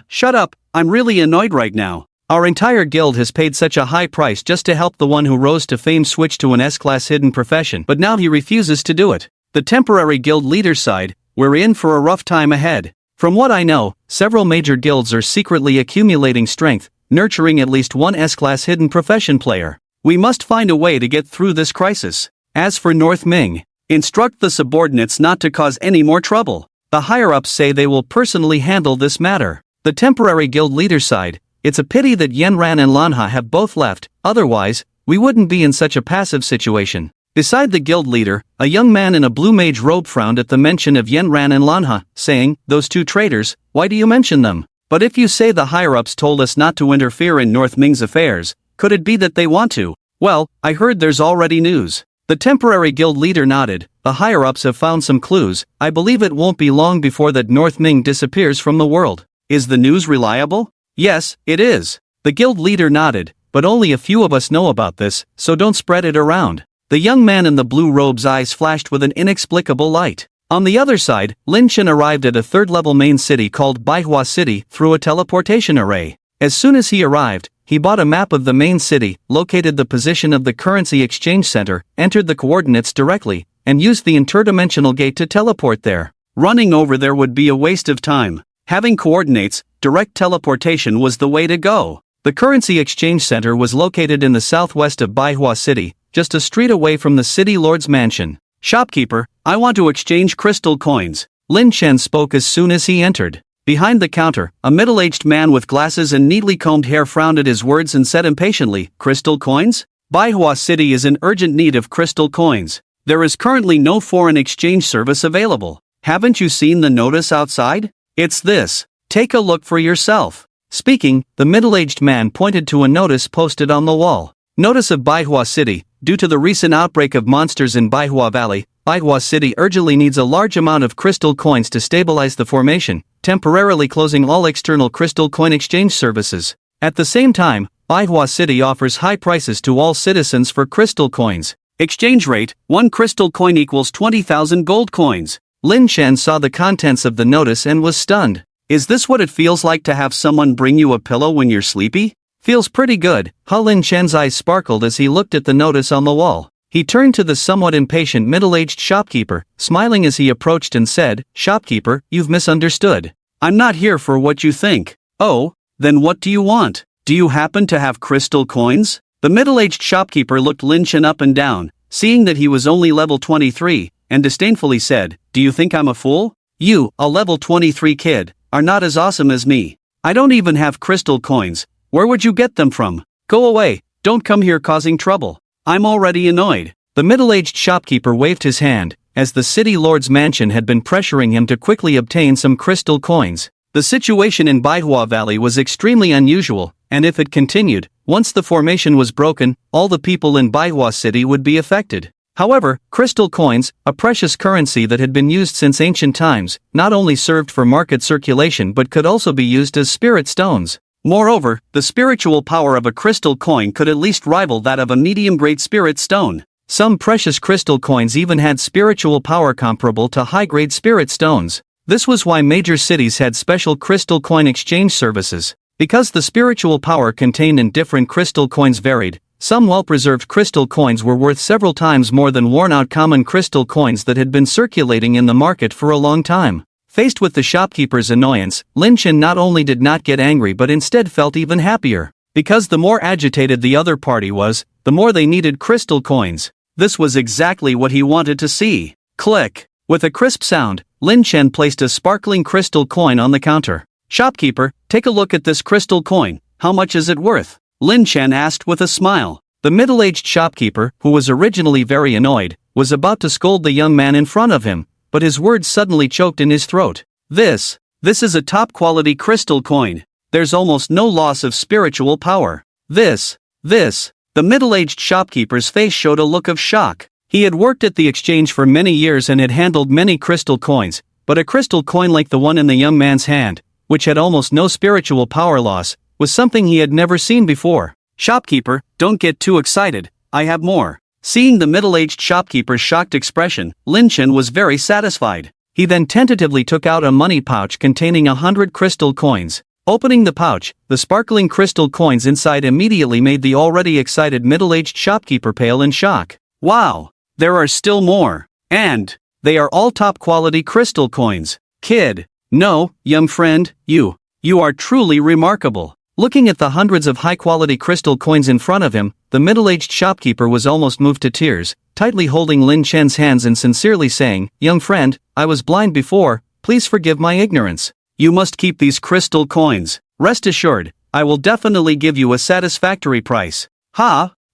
Shut up, I'm really annoyed right now. Our entire guild has paid such a high price just to help the one who rose to fame switch to an S-class hidden profession, but now he refuses to do it. The temporary guild leader's side, we're in for a rough time ahead. From what I know, several major guilds are secretly accumulating strength, nurturing at least one S-class hidden profession player. We must find a way to get through this crisis. As for North Ming, instruct the subordinates not to cause any more trouble. The higher-ups say they will personally handle this matter. The temporary guild leader's side, it's a pity that Yenran and Lanha have both left, otherwise, we wouldn't be in such a passive situation. Beside the guild leader, a young man in a blue mage robe frowned at the mention of Yenran and Lanha, saying, "Those two traitors, why do you mention them? But if you say the higher-ups told us not to interfere in North Ming's affairs, could it be that they want to? Well, I heard there's already news." The temporary guild leader nodded. The higher-ups have found some clues. I believe it won't be long before that North Ming disappears from the world. Is the news reliable? Yes, it is. The guild leader nodded, but only a few of us know about this, so don't spread it around. The young man in the blue robe's eyes flashed with an inexplicable light. On the other side, Lin Chen arrived at a third-level main city called Manhwa City through a teleportation array. As soon as he arrived, he bought a map of the main city, located the position of the currency exchange center, entered the coordinates directly, and used the interdimensional gate to teleport there. Running over there would be a waste of time. Having coordinates, direct teleportation was the way to go. The currency exchange center was located in the southwest of Manhwa City, just a street away from the city lord's mansion. "Shopkeeper, I want to exchange crystal coins." Lin Chen spoke as soon as he entered. Behind the counter, a middle-aged man with glasses and neatly combed hair frowned at his words and said impatiently, "Crystal coins? Manhwa City is in urgent need of crystal coins. There is currently no foreign exchange service available. Haven't you seen the notice outside? It's this. Take a look for yourself." Speaking, the middle-aged man pointed to a notice posted on the wall. Notice of Manhwa City. Due to the recent outbreak of monsters in Manhwa Valley, Manhwa City urgently needs a large amount of crystal coins to stabilize the formation, temporarily closing all external crystal coin exchange services. At the same time, Manhwa City offers high prices to all citizens for crystal coins. Exchange rate: 1 crystal coin equals 20,000 gold coins. Lin Chen saw the contents of the notice and was stunned. Is this what it feels like to have someone bring you a pillow when you're sleepy? Feels pretty good. Lin Chen's eyes sparkled as he looked at the notice on the wall. He turned to the somewhat impatient middle-aged shopkeeper, smiling as he approached and said, "Shopkeeper, you've misunderstood. I'm not here for what you think." "Oh, then what do you want? Do you happen to have crystal coins?" The middle-aged shopkeeper looked Lin Chen up and down, seeing that he was only level 23, and disdainfully said, "Do you think I'm a fool? You, a level 23 kid, are not as awesome as me. I don't even have crystal coins. Where would you get them from? Go away, don't come here causing trouble. I'm already annoyed." The middle-aged shopkeeper waved his hand, as the city lord's mansion had been pressuring him to quickly obtain some crystal coins. The situation in Manhwa Valley was extremely unusual, and if it continued, once the formation was broken, all the people in Manhwa City would be affected. However, crystal coins, a precious currency that had been used since ancient times, not only served for market circulation but could also be used as spirit stones. Moreover, the spiritual power of a crystal coin could at least rival that of a medium-grade spirit stone. Some precious crystal coins even had spiritual power comparable to high-grade spirit stones. This was why major cities had special crystal coin exchange services. Because the spiritual power contained in different crystal coins varied, some well-preserved crystal coins were worth several times more than worn-out common crystal coins that had been circulating in the market for a long time. Faced with the shopkeeper's annoyance, Lin Chen not only did not get angry but instead felt even happier. Because the more agitated the other party was, the more they needed crystal coins. This was exactly what he wanted to see. Click! With a crisp sound, Lin Chen placed a sparkling crystal coin on the counter. "Shopkeeper, take a look at this crystal coin. How much is it worth?" Lin Chen asked with a smile. The middle-aged shopkeeper, who was originally very annoyed, was about to scold the young man in front of him, but his words suddenly choked in his throat. This is a top-quality crystal coin. There's almost no loss of spiritual power. This. The middle-aged shopkeeper's face showed a look of shock. He had worked at the exchange for many years and had handled many crystal coins, but a crystal coin like the one in the young man's hand, which had almost no spiritual power loss, was something he had never seen before. "Shopkeeper, don't get too excited, I have more." Seeing the middle-aged shopkeeper's shocked expression, Lin Chen was very satisfied. He then tentatively took out a money pouch containing 100 crystal coins. Opening the pouch, the sparkling crystal coins inside immediately made the already excited middle-aged shopkeeper pale in shock. "Wow! There are still more! And they are all top-quality crystal coins. Kid! No, young friend, you are truly remarkable." Looking at the hundreds of high-quality crystal coins in front of him, the middle-aged shopkeeper was almost moved to tears, tightly holding Lin Chen's hands and sincerely saying, "Young friend, I was blind before, please forgive my ignorance. You must keep these crystal coins. Rest assured, I will definitely give you a satisfactory price."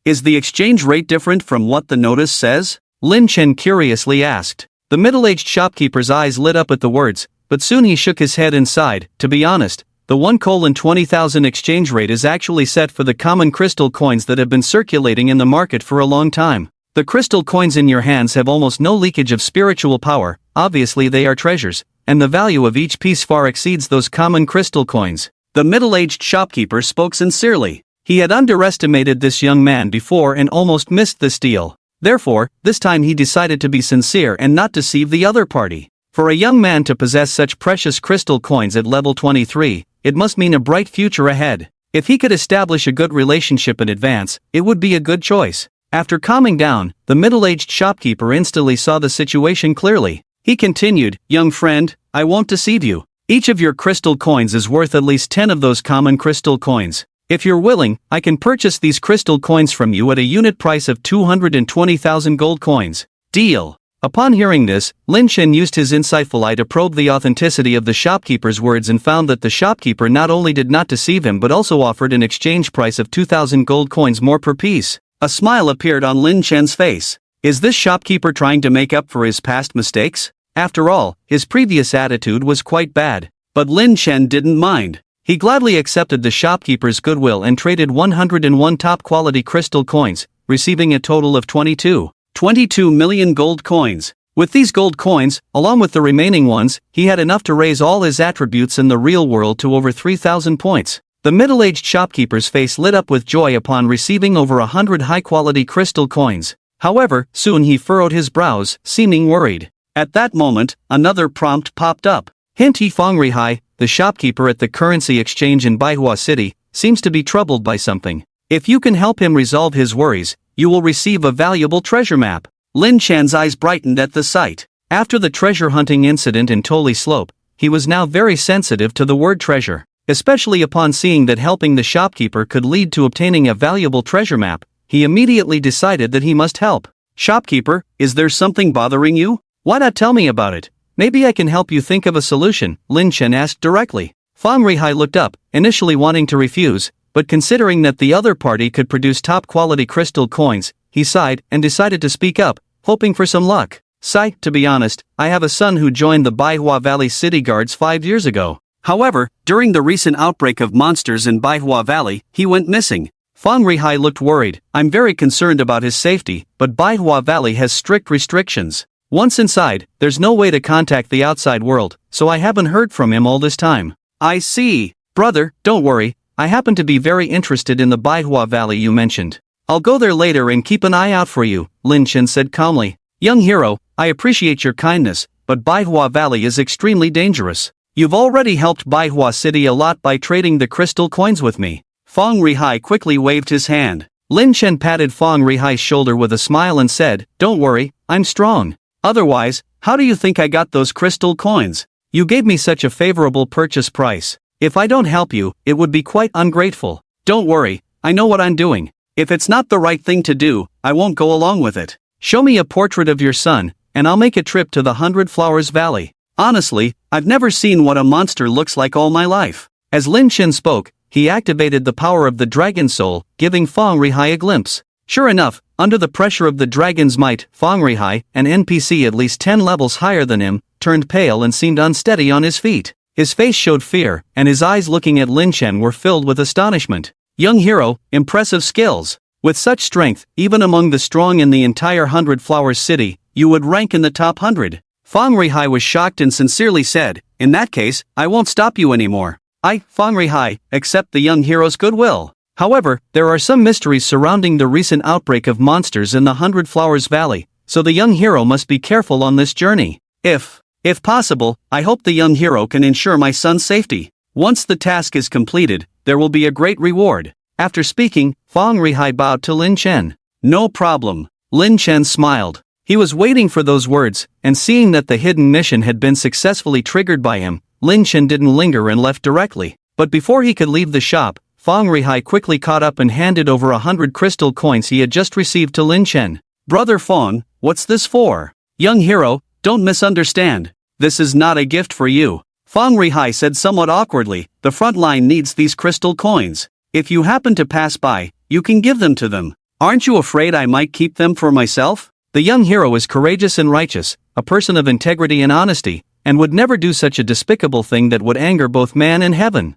Is the exchange rate different from what the notice says? Lin Chen curiously asked. The middle-aged shopkeeper's eyes lit up at the words, but soon he shook his head and sighed. "To be honest, the 1:20,000 exchange rate is actually set for the common crystal coins that have been circulating in the market for a long time. The crystal coins in your hands have almost no leakage of spiritual power, obviously they are treasures, and the value of each piece far exceeds those common crystal coins." The middle-aged shopkeeper spoke sincerely. He had underestimated this young man before and almost missed this deal. Therefore, this time he decided to be sincere and not deceive the other party. For a young man to possess such precious crystal coins at level 23, it must mean a bright future ahead. If he could establish a good relationship in advance, it would be a good choice. After calming down, the middle-aged shopkeeper instantly saw the situation clearly. He continued, "Young friend, I won't deceive you. Each of your crystal coins is worth at least 10 of those common crystal coins. If you're willing, I can purchase these crystal coins from you at a unit price of 220,000 gold coins. Deal." Upon hearing this, Lin Chen used his insightful eye to probe the authenticity of the shopkeeper's words and found that the shopkeeper not only did not deceive him but also offered an exchange price of 2,000 gold coins more per piece. A smile appeared on Lin Chen's face. Is this shopkeeper trying to make up for his past mistakes? After all, his previous attitude was quite bad. But Lin Chen didn't mind. He gladly accepted the shopkeeper's goodwill and traded 101 top-quality crystal coins, receiving a total of 22 million gold coins. With these gold coins, along with the remaining ones, he had enough to raise all his attributes in the real world to over 3,000 points. The middle-aged shopkeeper's face lit up with joy upon receiving over 100 high-quality crystal coins. However, soon he furrowed his brows, seeming worried. At that moment, another prompt popped up. Hint: Fong Rihai, the shopkeeper at the currency exchange in Manhwa City, seems to be troubled by something. If you can help him resolve his worries, you will receive a valuable treasure map. Lin Chan's eyes brightened at the sight. After the treasure hunting incident in Toli Slope, he was now very sensitive to the word treasure. Especially upon seeing that helping the shopkeeper could lead to obtaining a valuable treasure map, he immediately decided that he must help. "Shopkeeper, is there something bothering you? Why not tell me about it? Maybe I can help you think of a solution," Lin Chen asked directly. Fong Rihai looked up, initially wanting to refuse, but considering that the other party could produce top-quality crystal coins, he sighed and decided to speak up, hoping for some luck. "Sai, to be honest, I have a son who joined the Baihua Valley City Guards 5 years ago. However, during the recent outbreak of monsters in Baihua Valley, he went missing." Fong Rihai looked worried. "I'm very concerned about his safety, but Baihua Valley has strict restrictions. Once inside, there's no way to contact the outside world, so I haven't heard from him all this time." "I see. Brother, don't worry, I happen to be very interested in the Baihua Valley you mentioned. I'll go there later and keep an eye out for you," Lin Chen said calmly. "Young hero, I appreciate your kindness, but Baihua Valley is extremely dangerous. You've already helped Baihua City a lot by trading the crystal coins with me." Fong Rihai quickly waved his hand. Lin Chen patted Fong Rihai's shoulder with a smile and said, "Don't worry, I'm strong. Otherwise, how do you think I got those crystal coins? You gave me such a favorable purchase price. If I don't help you, it would be quite ungrateful. Don't worry, I know what I'm doing. If it's not the right thing to do, I won't go along with it. Show me a portrait of your son, and I'll make a trip to the 100 Flowers Valley. Honestly, I've never seen what a monster looks like all my life." As Lin Chen spoke, he activated the power of the Dragon Soul, giving Fong Rihai a glimpse. Sure enough, under the pressure of the dragon's might, Fong Rihai, an NPC at least 10 levels higher than him, turned pale and seemed unsteady on his feet. His face showed fear, and his eyes looking at Lin Chen were filled with astonishment. "Young hero, impressive skills. With such strength, even among the strong in the entire 100 Flowers City, you would rank in the top 100. Fong Rihai was shocked and sincerely said, "In that case, I won't stop you anymore. I, Fong Rihai, accept the young hero's goodwill. However, there are some mysteries surrounding the recent outbreak of monsters in the 100 Flowers Valley, so the young hero must be careful on this journey. If possible, I hope the young hero can ensure my son's safety. Once the task is completed, there will be a great reward." After speaking, Fong Rihai bowed to Lin Chen. "No problem." Lin Chen smiled. He was waiting for those words, and seeing that the hidden mission had been successfully triggered by him, Lin Chen didn't linger and left directly. But before he could leave the shop, Fong Rihai quickly caught up and handed over 100 crystal coins he had just received to Lin Chen. "Brother Fong, what's this for?" "Young hero, don't misunderstand. This is not a gift for you," Fong Rihai said somewhat awkwardly. "The front line needs these crystal coins. If you happen to pass by, you can give them to them. Aren't you afraid I might keep them for myself?" The young hero is courageous and righteous, a person of integrity and honesty, and would never do such a despicable thing that would anger both man and heaven.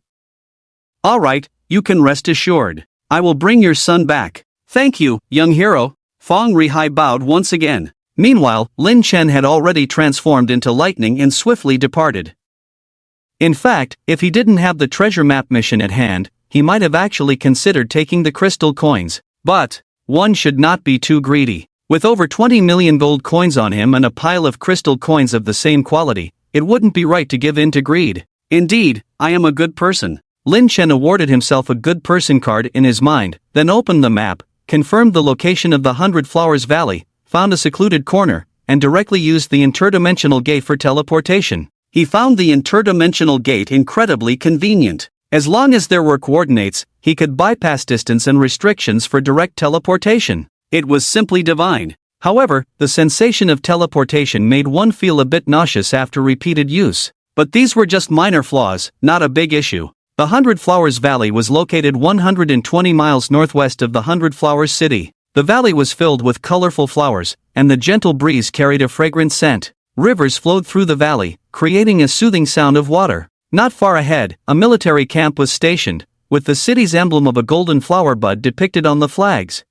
"All right, you can rest assured. I will bring your son back." "Thank you, young hero." Fong Rihai bowed once again. Meanwhile, Lin Chen had already transformed into lightning and swiftly departed. In fact, if he didn't have the treasure map mission at hand, he might have actually considered taking the crystal coins. But one should not be too greedy. With over 20 million gold coins on him and a pile of crystal coins of the same quality, it wouldn't be right to give in to greed. "Indeed, I am a good person. Lin Chen awarded himself a good person card in his mind, then opened the map, confirmed the location of the Hundred Flowers Valley, found a secluded corner, and directly used the interdimensional gate for teleportation. He found the interdimensional gate incredibly convenient. As long as there were coordinates, he could bypass distance and restrictions for direct teleportation. It was simply divine. However, the sensation of teleportation made one feel a bit nauseous after repeated use. But these were just minor flaws, not a big issue. The Hundred Flowers Valley was located 120 miles northwest of the Hundred Flowers City. The valley was filled with colorful flowers, and the gentle breeze carried a fragrant scent. Rivers flowed through the valley, creating a soothing sound of water. Not far ahead, a military camp was stationed, with the city's emblem of a golden flower bud depicted on the flags.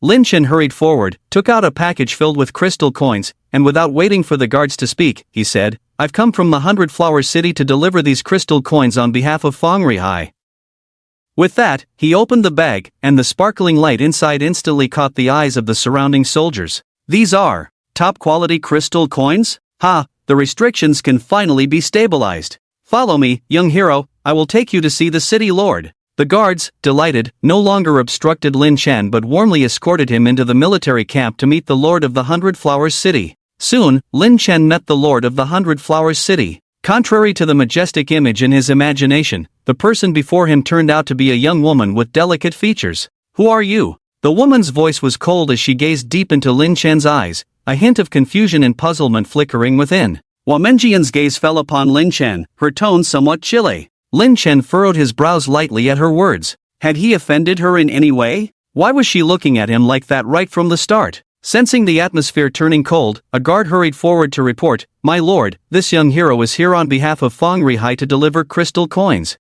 Lin Chen hurried forward, took out a package filled with crystal coins, and without waiting for the guards to speak, he said, "I've come from the Hundred Flowers City to deliver these crystal coins on behalf of Fengrihai." With that, he opened the bag, and the sparkling light inside instantly caught the eyes of the surrounding soldiers. "These are top-quality crystal coins? Ha, the restrictions can finally be stabilized. Follow me, young hero, I will take you to see the city lord." The guards, delighted, no longer obstructed Lin Chen but warmly escorted him into the military camp to meet the lord of the Hundred Flowers City. Soon, Lin Chen met the lord of the Hundred Flowers City. Contrary to the majestic image in his imagination, the person before him turned out to be a young woman with delicate features. "Who are you?" The woman's voice was cold as she gazed deep into Lin Chen's eyes, a hint of confusion and puzzlement flickering within. Wamenjian's gaze fell upon Lin Chen, her tone somewhat chilly. Lin Chen furrowed his brows lightly at her words. Had he offended her in any way? Why was she looking at him like that right from the start? Sensing the atmosphere turning cold, a guard hurried forward to report, "My lord, this young hero is here on behalf of Fengrihai to deliver crystal coins."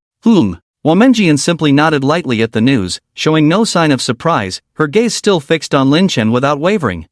Wamenjian simply nodded lightly at the news, showing no sign of surprise, her gaze still fixed on Lin Chen without wavering.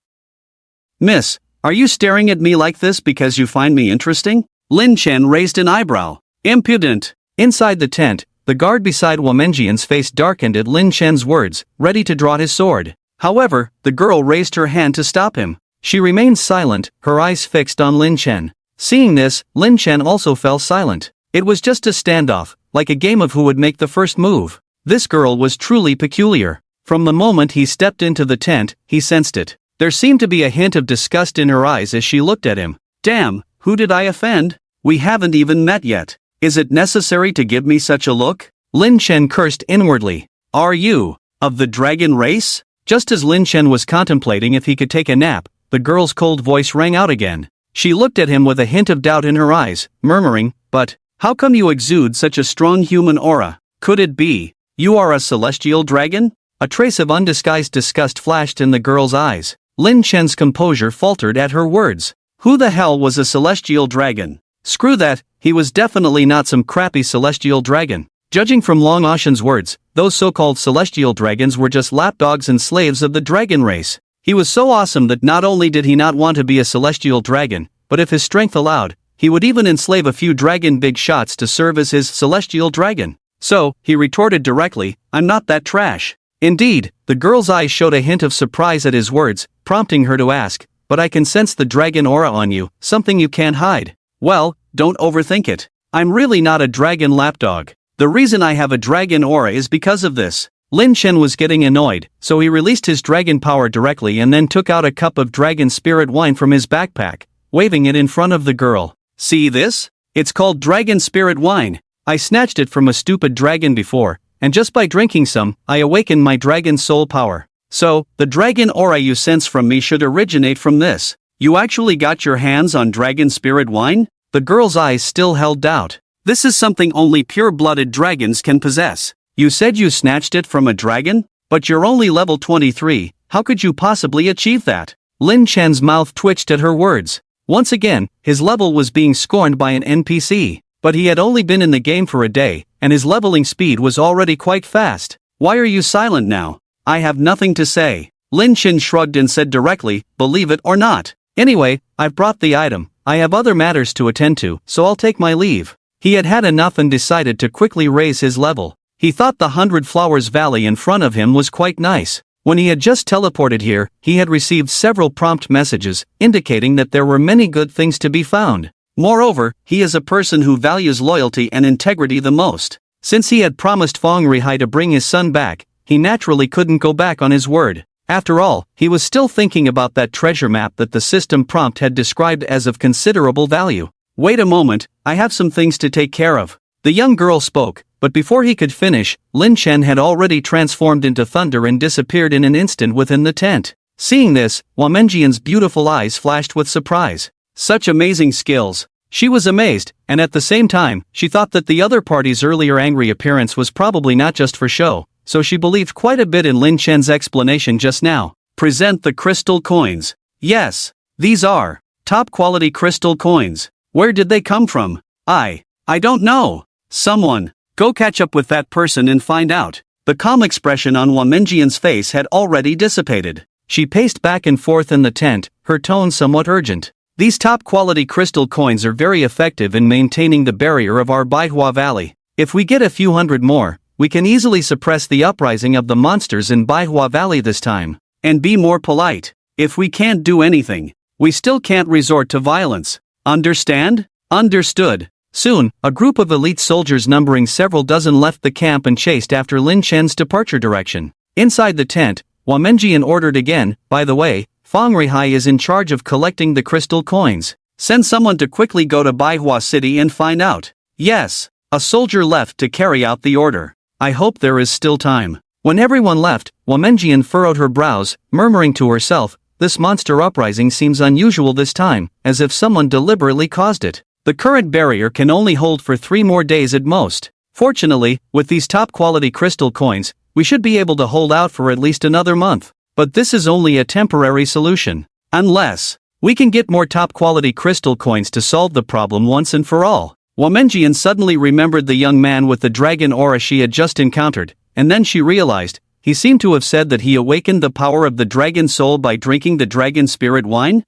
"Miss, are you staring at me like this because you find me interesting?" Lin Chen raised an eyebrow. "Impudent." Inside the tent, the guard beside Wamenjian's face darkened at Lin Chen's words, ready to draw his sword. However, the girl raised her hand to stop him. She remained silent, her eyes fixed on Lin Chen. Seeing this, Lin Chen also fell silent. It was just a standoff, like a game of who would make the first move. This girl was truly peculiar. From the moment he stepped into the tent, he sensed it. There seemed to be a hint of disgust in her eyes as she looked at him. "Damn, who did I offend? We haven't even met yet. Is it necessary to give me such a look?" Lin Chen cursed inwardly. "Are you of the dragon race?" Just as Lin Chen was contemplating if he could take a nap, the girl's cold voice rang out again. She looked at him with a hint of doubt in her eyes, murmuring, "But how come you exude such a strong human aura? Could it be you are a celestial dragon?" A trace of undisguised disgust flashed in the girl's eyes. Lin Chen's composure faltered at her words. Who the hell was a celestial dragon? Screw that, he was definitely not some crappy celestial dragon. Judging from Long Ocean's words, those so-called celestial dragons were just lapdogs and slaves of the dragon race. He was so awesome that not only did he not want to be a celestial dragon, but if his strength allowed, he would even enslave a few dragon big shots to serve as his celestial dragon. So, he retorted directly, "I'm not that trash." Indeed, the girl's eyes showed a hint of surprise at his words, prompting her to ask, "But I can sense the dragon aura on you, something you can't hide." "Well, don't overthink it. I'm really not a dragon lapdog. The reason I have a dragon aura is because of this." Lin Chen was getting annoyed, so he released his dragon power directly and then took out a cup of dragon spirit wine from his backpack, waving it in front of the girl. "See this? It's called dragon spirit wine. I snatched it from a stupid dragon before, and just by drinking some, I awakened my dragon soul power. So, the dragon aura you sense from me should originate from this. You actually got your hands on dragon spirit wine?" The girl's eyes still held doubt. "This is something only pure-blooded dragons can possess. You said you snatched it from a dragon? But you're only level 23, how could you possibly achieve that?" Lin Chen's mouth twitched at her words. Once again, his level was being scorned by an NPC. But he had only been in the game for a day, and his leveling speed was already quite fast. "Why are you silent now?" "I have nothing to say." Lin Chen shrugged and said directly, "Believe it or not. Anyway, I've brought the item. I have other matters to attend to, so I'll take my leave." He had had enough and decided to quickly raise his level. He thought the Hundred Flowers Valley in front of him was quite nice. When he had just teleported here, he had received several prompt messages, indicating that there were many good things to be found. Moreover, he is a person who values loyalty and integrity the most. Since he had promised Fong Rihai to bring his son back, he naturally couldn't go back on his word. After all, he was still thinking about that treasure map that the system prompt had described as of considerable value. Wait a moment, I have some things to take care of. The young girl spoke, but before he could finish, Lin Chen had already transformed into thunder and disappeared in an instant within the tent. Seeing this, Wamenjian's beautiful eyes flashed with surprise. Such amazing skills. She was amazed, and at the same time, she thought that the other party's earlier angry appearance was probably not just for show, so she believed quite a bit in Lin Chen's explanation just now. Present the crystal coins. Yes, these are top-quality crystal coins. Where did they come from? I don't know. Someone, go catch up with that person and find out. The calm expression on Wamenjian's face had already dissipated. She paced back and forth in the tent, her tone somewhat urgent. These top-quality crystal coins are very effective in maintaining the barrier of our Baihua Valley. If we get a few hundred more, we can easily suppress the uprising of the monsters in Baihua Valley this time. And be more polite. If we can't do anything, we still can't resort to violence. Understand? Understood. Soon, a group of elite soldiers numbering several dozen left the camp and chased after Lin Chen's departure direction. Inside the tent, Wamenjian ordered again, by the way, Fong Rihai is in charge of collecting the crystal coins. Send someone to quickly go to Baihua City and find out. Yes. A soldier left to carry out the order. I hope there is still time. When everyone left, Wamenjian furrowed her brows, murmuring to herself, this monster uprising seems unusual this time, as if someone deliberately caused it. The current barrier can only hold for 3 more days at most. Fortunately, with these top-quality crystal coins, we should be able to hold out for at least another month. But this is only a temporary solution. Unless we can get more top-quality crystal coins to solve the problem once and for all. Wamenjian suddenly remembered the young man with the dragon aura she had just encountered, and then she realized, he seemed to have said that he awakened the power of the dragon soul by drinking the dragon spirit wine?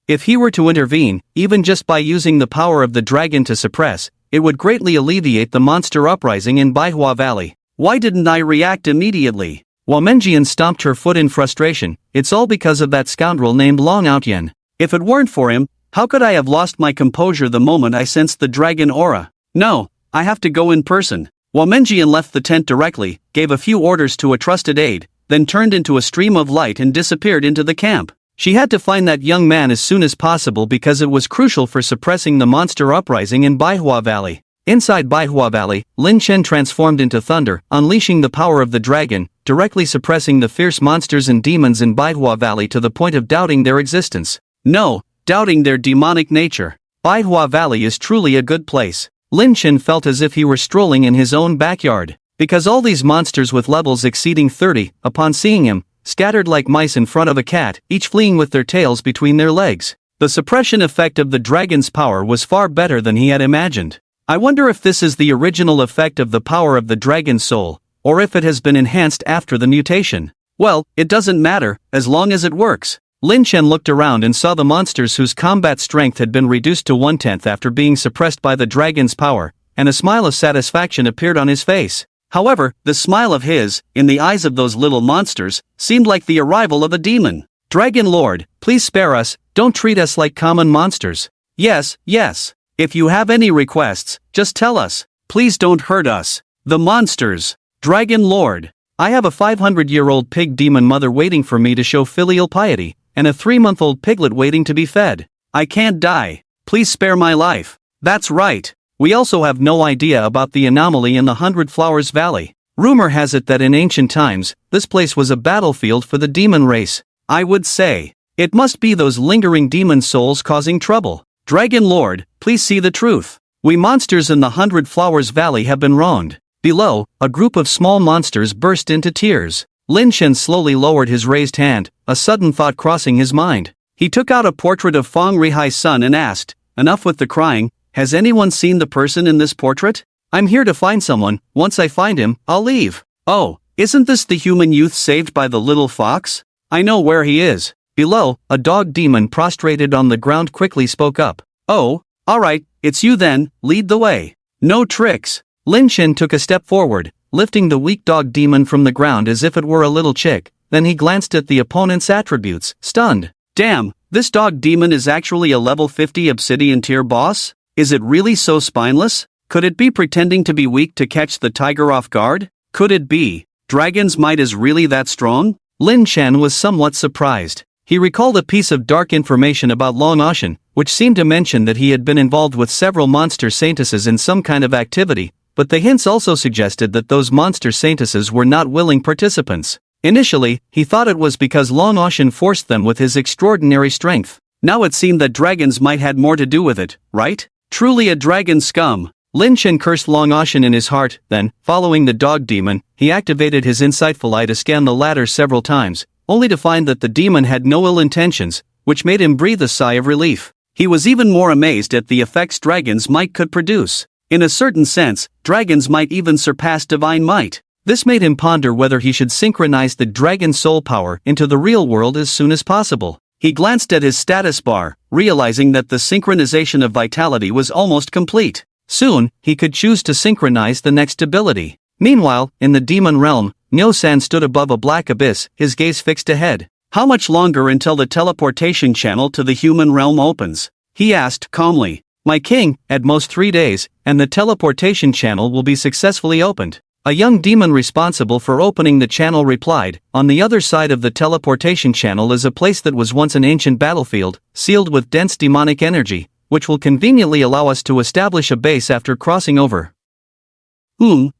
If he were to intervene, even just by using the power of the dragon to suppress, it would greatly alleviate the monster uprising in Baihua Valley. Why didn't I react immediately? Wamenjian stomped her foot in frustration. It's all because of that scoundrel named Long Outyen. If it weren't for him, how could I have lost my composure the moment I sensed the dragon aura? No, I have to go in person. Wamenjian left the tent directly, gave a few orders to a trusted aide, then turned into a stream of light and disappeared into the camp. She had to find that young man as soon as possible because it was crucial for suppressing the monster uprising in Baihua Valley. Inside Baihua Valley, Lin Chen transformed into thunder, unleashing the power of the dragon, directly suppressing the fierce monsters and demons in Baihua Valley to the point of doubting their existence. No, doubting their demonic nature. Baihua Valley is truly a good place. Lin Chen felt as if he were strolling in his own backyard. Because all these monsters with levels exceeding 30, upon seeing him, scattered like mice in front of a cat, each fleeing with their tails between their legs. The suppression effect of the dragon's power was far better than he had imagined. I wonder if this is the original effect of the power of the dragon's soul, or if it has been enhanced after the mutation. Well, it doesn't matter, as long as it works. Lin Chen looked around and saw the monsters whose combat strength had been reduced to 1/10 after being suppressed by the dragon's power, and a smile of satisfaction appeared on his face. However, the smile of his, in the eyes of those little monsters, seemed like the arrival of a demon. Dragon Lord, please spare us, don't treat us like common monsters. Yes, yes. If you have any requests, just tell us. Please don't hurt us. The monsters. Dragon Lord. I have a 500-year-old pig demon mother waiting for me to show filial piety, and a 3-month-old piglet waiting to be fed. I can't die. Please spare my life. That's right. We also have no idea about the anomaly in the 100 Flowers Valley. Rumor has it that in ancient times, this place was a battlefield for the demon race. I would say, it must be those lingering demon souls causing trouble. Dragon Lord, please see the truth. We monsters in the 100 Flowers Valley have been wronged. Below, a group of small monsters burst into tears. Lin Chen slowly lowered his raised hand, a sudden thought crossing his mind. He took out a portrait of Fong Rihai's son and asked, enough with the crying, has anyone seen the person in this portrait? I'm here to find someone, once I find him, I'll leave. Oh, isn't this the human youth saved by the little fox? I know where he is. Below, a dog demon prostrated on the ground quickly spoke up. Oh, alright, it's you then, lead the way. No tricks. Lin Chen took a step forward, lifting the weak dog demon from the ground as if it were a little chick, then he glanced at the opponent's attributes, stunned. Damn, this dog demon is actually a level 50 obsidian tier boss? Is it really so spineless? Could it be pretending to be weak to catch the tiger off guard? Could it be dragon's might is really that strong? Lin Chen was somewhat surprised. He recalled a piece of dark information about Long Ocean, which seemed to mention that he had been involved with several monster saintesses in some kind of activity, but the hints also suggested that those monster saintesses were not willing participants. Initially, he thought it was because Long Ocean forced them with his extraordinary strength. Now it seemed that dragons might had more to do with it, right? Truly a dragon scum. Lin Chen cursed Long Ocean in his heart, then, following the dog demon, he activated his insightful eye to scan the latter several times, only to find that the demon had no ill intentions, which made him breathe a sigh of relief. He was even more amazed at the effects dragon's might could produce. In a certain sense, dragon's might even surpassed divine might. This made him ponder whether he should synchronize the dragon soul power into the real world as soon as possible. He glanced at his status bar, realizing that the synchronization of vitality was almost complete. Soon, he could choose to synchronize the next ability. Meanwhile, in the demon realm, Nyo-san stood above a black abyss, his gaze fixed ahead. How much longer until the teleportation channel to the human realm opens? He asked calmly. My king, at most 3 days, and the teleportation channel will be successfully opened. A young demon responsible for opening the channel replied, on the other side of the teleportation channel is a place that was once an ancient battlefield, sealed with dense demonic energy, which will conveniently allow us to establish a base after crossing over.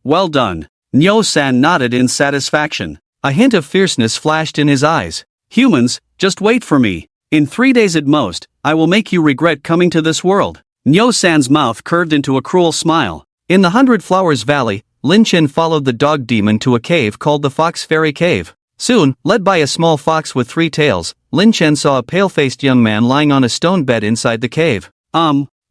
Well done. Nyo-san nodded in satisfaction. A hint of fierceness flashed in his eyes. Humans, just wait for me. In 3 days at most, I will make you regret coming to this world. Nyo-san's mouth curved into a cruel smile. In the 100 Flowers Valley, Lin Chen followed the dog demon to a cave called the Fox Fairy Cave. Soon, led by a small fox with 3 tails, Lin Chen saw a pale-faced young man lying on a stone bed inside the cave.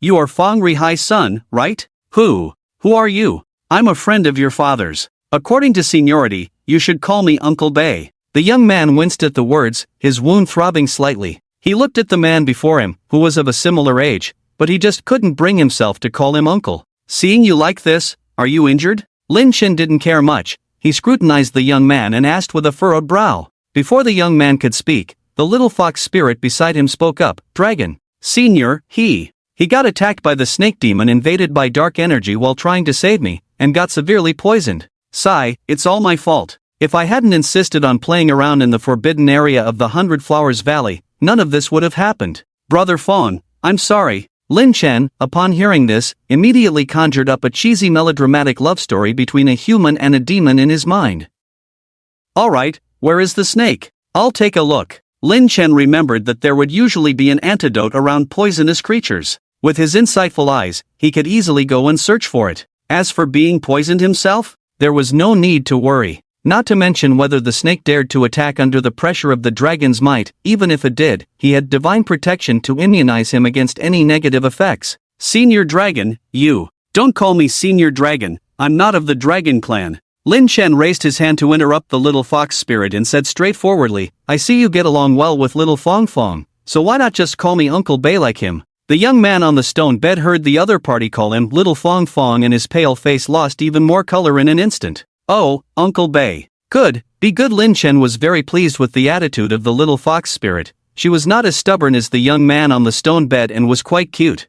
You are Fong Rihai's son, right? Who are you? I'm a friend of your father's. According to seniority, you should call me Uncle Bei. The young man winced at the words, his wound throbbing slightly. He looked at the man before him, who was of a similar age, but he just couldn't bring himself to call him uncle. Seeing you like this, are you injured? Lin Chen didn't care much. He scrutinized the young man and asked with a furrowed brow. Before the young man could speak, the little fox spirit beside him spoke up. Dragon. Senior, he got attacked by the snake demon invaded by dark energy while trying to save me, and got severely poisoned. Sigh, it's all my fault. If I hadn't insisted on playing around in the forbidden area of the 100 Flowers Valley, none of this would have happened. Brother Fawn, I'm sorry. Lin Chen, upon hearing this, immediately conjured up a cheesy melodramatic love story between a human and a demon in his mind. Alright, where is the snake? I'll take a look. Lin Chen remembered that there would usually be an antidote around poisonous creatures. With his insightful eyes, he could easily go and search for it. As for being poisoned himself, there was no need to worry. Not to mention whether the snake dared to attack under the pressure of the dragon's might. Even if it did, he had divine protection to immunize him against any negative effects. Senior Dragon, you. Don't call me Senior Dragon, I'm not of the Dragon clan. Lin Chen raised his hand to interrupt the little fox spirit and said straightforwardly, I see you get along well with little Fong Fong, so why not just call me Uncle Bei like him? The young man on the stone bed heard the other party call him Little Fong Fong and his pale face lost even more color in an instant. Oh, Uncle Bei. Good, be good. Lin Chen was very pleased with the attitude of the little fox spirit. She was not as stubborn as the young man on the stone bed and was quite cute.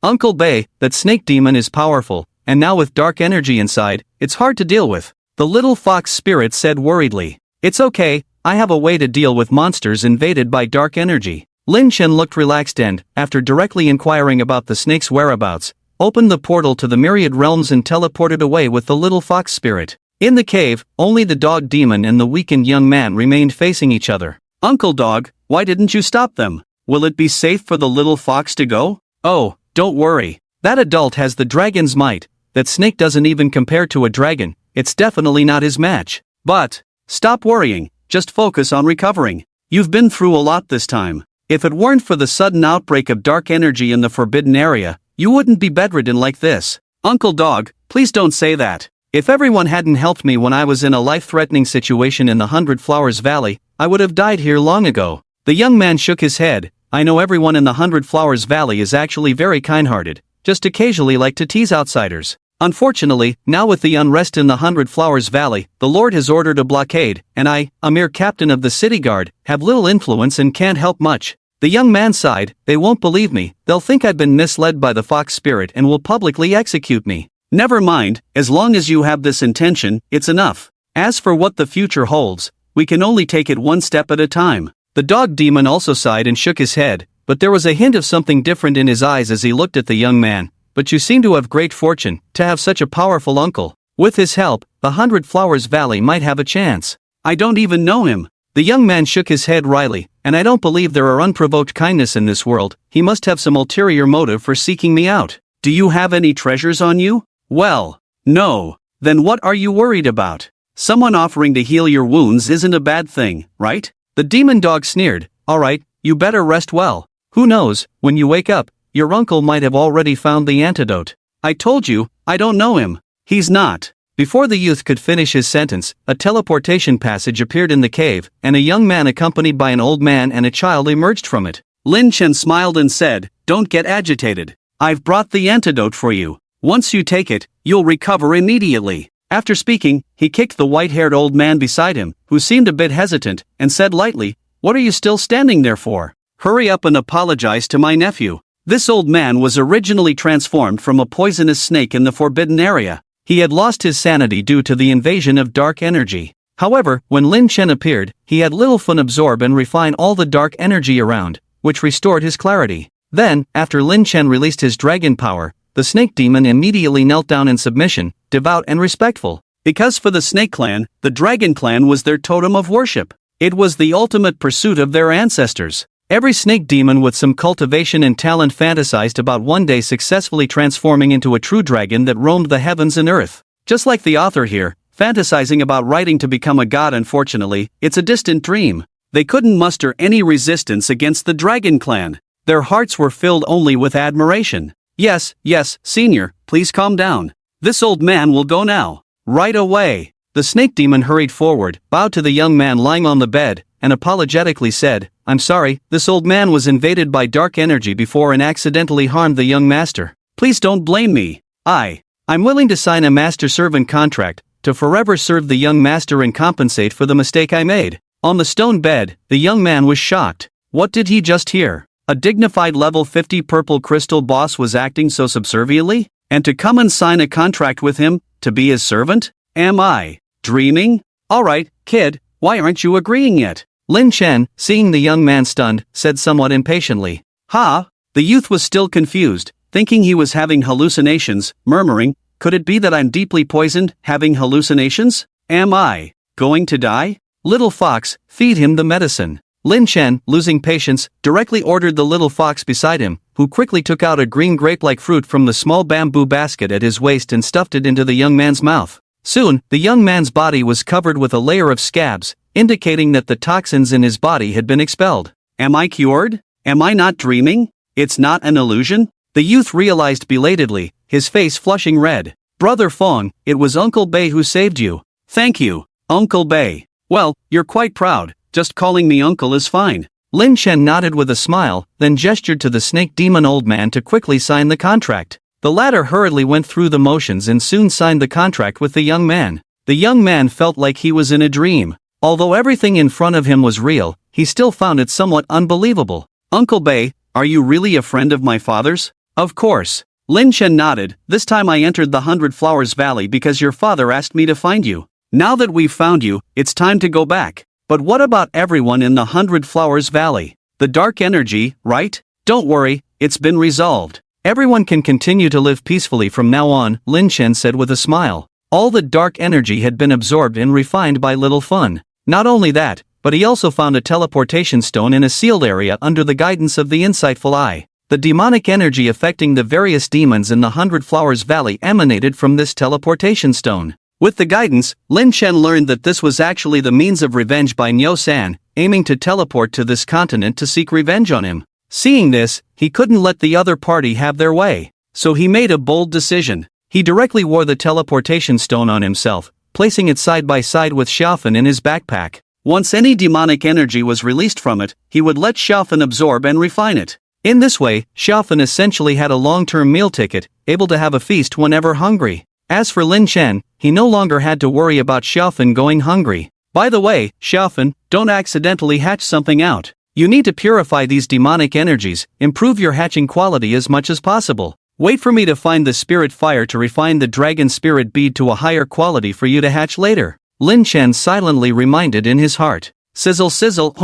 Uncle Bei, that snake demon is powerful, and now with dark energy inside, it's hard to deal with. The little fox spirit said worriedly. It's okay, I have a way to deal with monsters invaded by dark energy. Lin Chen looked relaxed and, after directly inquiring about the snake's whereabouts, opened the portal to the myriad realms and teleported away with the little fox spirit. In the cave, only the dog demon and the weakened young man remained facing each other. Uncle Dog, why didn't you stop them? Will it be safe for the little fox to go? Oh, don't worry. That adult has the dragon's might. That snake doesn't even compare to a dragon. It's definitely not his match. But, stop worrying, just focus on recovering. You've been through a lot this time. If it weren't for the sudden outbreak of dark energy in the forbidden area, you wouldn't be bedridden like this. Uncle Dog, please don't say that. If everyone hadn't helped me when I was in a life-threatening situation in the 100 Flowers Valley, I would have died here long ago. The young man shook his head. I know everyone in the 100 Flowers Valley is actually very kind-hearted, just occasionally like to tease outsiders. Unfortunately, now with the unrest in the 100 Flowers Valley, the Lord has ordered a blockade, and I, a mere captain of the city guard, have little influence and can't help much. The young man sighed, they won't believe me, they'll think I've been misled by the fox spirit and will publicly execute me. Never mind, as long as you have this intention, it's enough. As for what the future holds, we can only take it one step at a time. The dog demon also sighed and shook his head, but there was a hint of something different in his eyes as he looked at the young man. But you seem to have great fortune, to have such a powerful uncle. With his help, the 100 Flowers Valley might have a chance. I don't even know him. The young man shook his head wryly, and I don't believe there are unprovoked kindness in this world. He must have some ulterior motive for seeking me out. Do you have any treasures on you? Well, no. Then what are you worried about? Someone offering to heal your wounds isn't a bad thing, right? The demon dog sneered. Alright, you better rest well. Who knows, when you wake up, your uncle might have already found the antidote. I told you, I don't know him. He's not. Before the youth could finish his sentence, a teleportation passage appeared in the cave, and a young man accompanied by an old man and a child emerged from it. Lin Chen smiled and said, "Don't get agitated. I've brought the antidote for you. Once you take it, you'll recover immediately." After speaking, he kicked the white-haired old man beside him, who seemed a bit hesitant, and said lightly, "What are you still standing there for? Hurry up and apologize to my nephew." This old man was originally transformed from a poisonous snake in the forbidden area. He had lost his sanity due to the invasion of dark energy. However, when Lin Chen appeared, he had little fun absorb and refine all the dark energy around, which restored his clarity. Then, after Lin Chen released his dragon power, the snake demon immediately knelt down in submission, devout and respectful. Because for the snake clan, the dragon clan was their totem of worship. It was the ultimate pursuit of their ancestors. Every snake demon with some cultivation and talent fantasized about one day successfully transforming into a true dragon that roamed the heavens and earth. Just like the author here, fantasizing about writing to become a god. Unfortunately, it's a distant dream. They couldn't muster any resistance against the dragon clan. Their hearts were filled only with admiration. Yes, senior, please calm down. This old man will go now. Right away. The snake demon hurried forward, bowed to the young man lying on the bed, and apologetically said, "I'm sorry, this old man was invaded by dark energy before and accidentally harmed the young master. Please don't blame me. I'm willing to sign a master-servant contract, to forever serve the young master and compensate for the mistake I made." On the stone bed, the young man was shocked. What did he just hear? A dignified level 50 purple crystal boss was acting so subserviently? And to come and sign a contract with him, to be his servant? Am I dreaming? Alright, kid, why aren't you agreeing yet? Lin Chen, seeing the young man stunned, said somewhat impatiently. Ha! The youth was still confused, thinking he was having hallucinations, murmuring, "Could it be that I'm deeply poisoned, having hallucinations? Am I going to die? Little fox, feed him the medicine." Lin Chen, losing patience, directly ordered the little fox beside him, who quickly took out a green grape-like fruit from the small bamboo basket at his waist and stuffed it into the young man's mouth. Soon, the young man's body was covered with a layer of scabs, indicating that the toxins in his body had been expelled. Am I cured? Am I not dreaming? It's not an illusion? The youth realized belatedly, his face flushing red. Brother Fong, it was Uncle Bei who saved you. Thank you, Uncle Bei. Well, you're quite proud, just calling me uncle is fine. Lin Chen nodded with a smile, then gestured to the snake demon old man to quickly sign the contract. The latter hurriedly went through the motions and soon signed the contract with the young man. The young man felt like he was in a dream. Although everything in front of him was real, he still found it somewhat unbelievable. Uncle Bei, are you really a friend of my father's? Of course. Lin Chen nodded. This time I entered the 100 Flowers Valley because your father asked me to find you. Now that we've found you, it's time to go back. But what about everyone in the 100 Flowers Valley? The dark energy, right? Don't worry, it's been resolved. Everyone can continue to live peacefully from now on, Lin Chen said with a smile. All the dark energy had been absorbed and refined by Little Fun. Not only that, but he also found a teleportation stone in a sealed area under the guidance of the insightful eye. The demonic energy affecting the various demons in the 100 Flowers Valley emanated from this teleportation stone. With the guidance, Lin Chen learned that this was actually the means of revenge by Nyo-san, aiming to teleport to this continent to seek revenge on him. Seeing this, he couldn't let the other party have their way. So he made a bold decision. He directly wore the teleportation stone on himself, placing it side by side with Xiaofan in his backpack. Once any demonic energy was released from it, he would let Xiaofan absorb and refine it. In this way, Xiaofan essentially had a long-term meal ticket, able to have a feast whenever hungry. As for Lin Chen, he no longer had to worry about Xiaofan going hungry. By the way, Xiaofan, don't accidentally hatch something out. You need to purify these demonic energies, improve your hatching quality as much as possible. Wait for me to find the spirit fire to refine the dragon spirit bead to a higher quality for you to hatch later. Lin Chen silently reminded in his heart. Sizzle sizzle,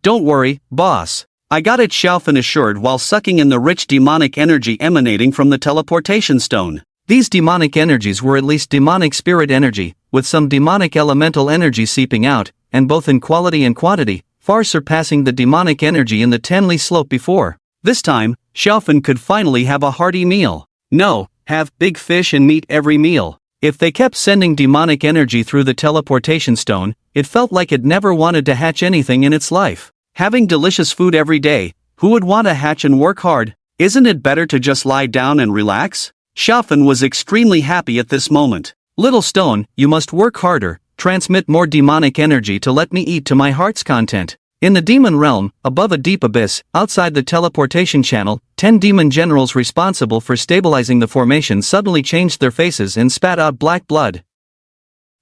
don't worry, boss. I got it, Xiaofan assured while sucking in the rich demonic energy emanating from the teleportation stone. These demonic energies were at least demonic spirit energy, with some demonic elemental energy seeping out, and both in quality and quantity, far surpassing the demonic energy in the Tenli slope before. This time, Xiaofan could finally have a hearty meal. No, have big fish and meat every meal. If they kept sending demonic energy through the teleportation stone, it felt like it never wanted to hatch anything in its life. Having delicious food every day, who would want to hatch and work hard? Isn't it better to just lie down and relax? Xiaofan was extremely happy at this moment. Little stone, you must work harder, transmit more demonic energy to let me eat to my heart's content. In the demon realm, above a deep abyss, outside the teleportation channel, 10 demon generals responsible for stabilizing the formation suddenly changed their faces and spat out black blood.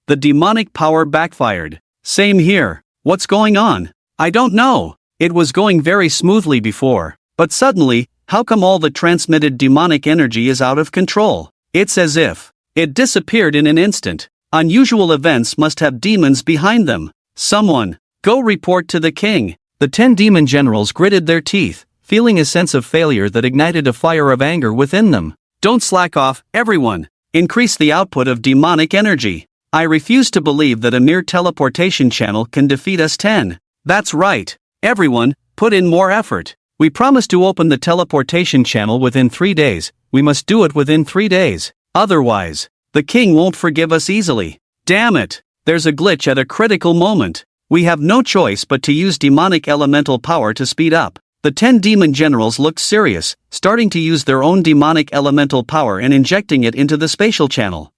The demonic power backfired. Same here. What's going on? I don't know. It was going very smoothly before, but suddenly, how come all the transmitted demonic energy is out of control? It's as if it disappeared in an instant. Unusual events must have demons behind them. Someone, go report to the king. The 10 demon generals gritted their teeth, feeling a sense of failure that ignited a fire of anger within them. Don't slack off, everyone. Increase the output of demonic energy. I refuse to believe that a mere teleportation channel can defeat us 10. That's right. Everyone, put in more effort. We promised to open the teleportation channel within 3 days. We must do it within 3 days. Otherwise, the king won't forgive us easily. Damn it. There's a glitch at a critical moment. We have no choice but to use demonic elemental power to speed up. The 10 demon generals looked serious, starting to use their own demonic elemental power and injecting it into the spatial channel.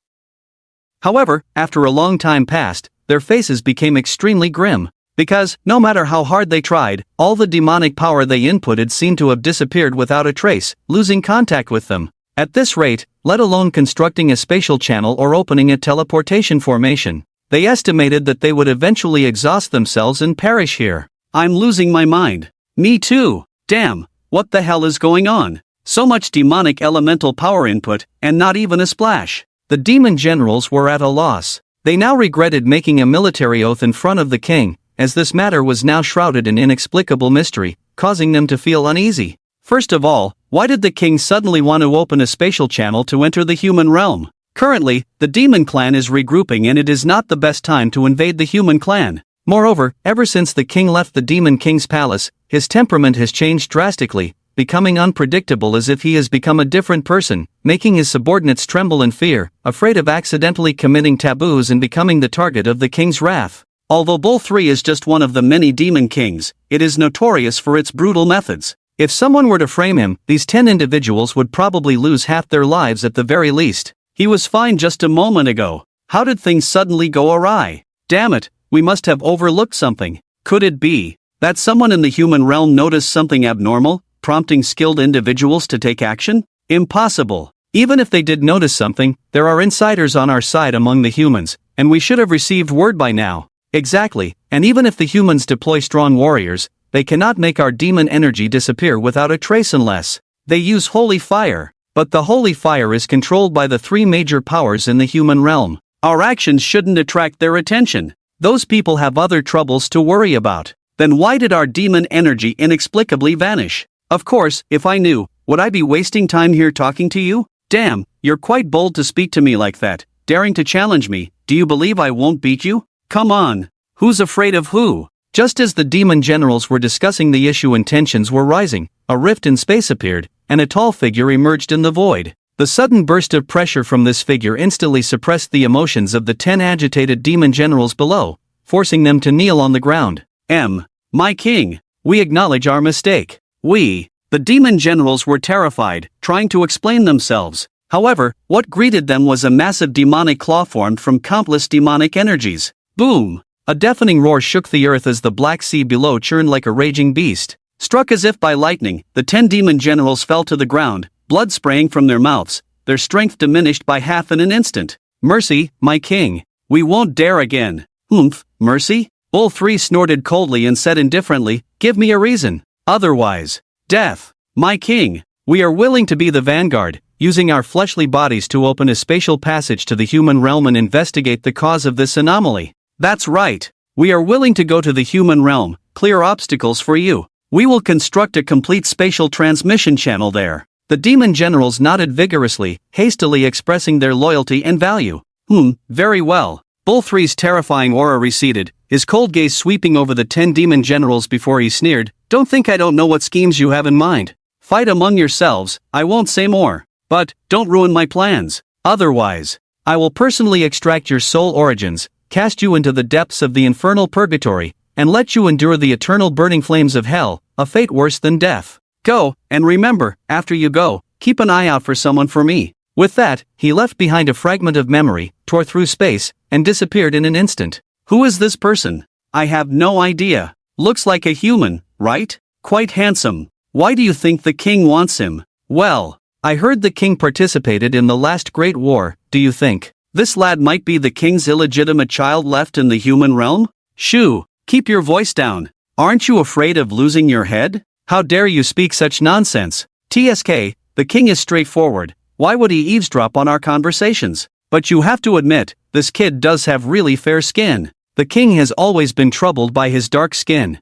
However, after a long time passed, their faces became extremely grim. Because, no matter how hard they tried, all the demonic power they inputted seemed to have disappeared without a trace, losing contact with them. At this rate, let alone constructing a spatial channel or opening a teleportation formation, they estimated that they would eventually exhaust themselves and perish here. I'm losing my mind. Me too. Damn, what the hell is going on? So much demonic elemental power input, and not even a splash. The demon generals were at a loss. They now regretted making a military oath in front of the king, as this matter was now shrouded in inexplicable mystery, causing them to feel uneasy. First of all, why did the king suddenly want to open a spatial channel to enter the human realm? Currently, the demon clan is regrouping and it is not the best time to invade the human clan. Moreover, ever since the king left the demon king's palace, his temperament has changed drastically, becoming unpredictable as if he has become a different person, making his subordinates tremble in fear, afraid of accidentally committing taboos and becoming the target of the king's wrath. Although Bull 3 is just one of the many demon kings, it is notorious for its brutal methods. If someone were to frame him, these 10 individuals would probably lose half their lives at the very least. He was fine just a moment ago. How did things suddenly go awry? Damn it, we must have overlooked something. Could it be that someone in the human realm noticed something abnormal, prompting skilled individuals to take action? Impossible. Even if they did notice something, there are insiders on our side among the humans, and we should have received word by now. Exactly, and even if the humans deploy strong warriors, they cannot make our demon energy disappear without a trace unless they use holy fire. But the holy fire is controlled by the 3 major powers in the human realm. Our actions shouldn't attract their attention. Those people have other troubles to worry about. Then why did our demon energy inexplicably vanish? Of course, if I knew, would I be wasting time here talking to you? Damn, you're quite bold to speak to me like that, daring to challenge me. Do you believe I won't beat you? Come on. Who's afraid of who? Just as the demon generals were discussing the issue and tensions were rising, a rift in space appeared, and a tall figure emerged in the void. The sudden burst of pressure from this figure instantly suppressed the emotions of the 10 agitated demon generals below, forcing them to kneel on the ground. My king, we acknowledge our mistake. The demon generals were terrified, trying to explain themselves. However, what greeted them was a massive demonic claw formed from countless demonic energies. Boom! A deafening roar shook the earth as the black sea below churned like a raging beast. Struck as if by lightning, the 10 demon generals fell to the ground, blood spraying from their mouths, their strength diminished by half in an instant. Mercy, my king. We won't dare again. Mercy? Bull 3 snorted coldly and said indifferently, "Give me a reason. Otherwise, death. My king, we are willing to be the vanguard, using our fleshly bodies to open a spatial passage to the human realm and investigate the cause of this anomaly." "That's right. We are willing to go to the human realm, clear obstacles for you. We will construct a complete spatial transmission channel there." The demon generals nodded vigorously, hastily expressing their loyalty and value. Very well." Bull 3's terrifying aura receded, his cold gaze sweeping over the 10 demon generals before he sneered, "Don't think I don't know what schemes you have in mind. Fight among yourselves, I won't say more. But, don't ruin my plans. Otherwise, I will personally extract your soul origins, cast you into the depths of the infernal purgatory, and let you endure the eternal burning flames of hell, a fate worse than death. Go, and remember, after you go, keep an eye out for someone for me." With that, he left behind a fragment of memory, tore through space, and disappeared in an instant. Who is this person? I have no idea. Looks like a human, right? Quite handsome. Why do you think the king wants him? Well, I heard the king participated in the last great war. Do you think this lad might be the king's illegitimate child left in the human realm? Shoo, keep your voice down. Aren't you afraid of losing your head? How dare you speak such nonsense? TSK, the king is straightforward. Why would he eavesdrop on our conversations? But you have to admit, this kid does have really fair skin. The king has always been troubled by his dark skin.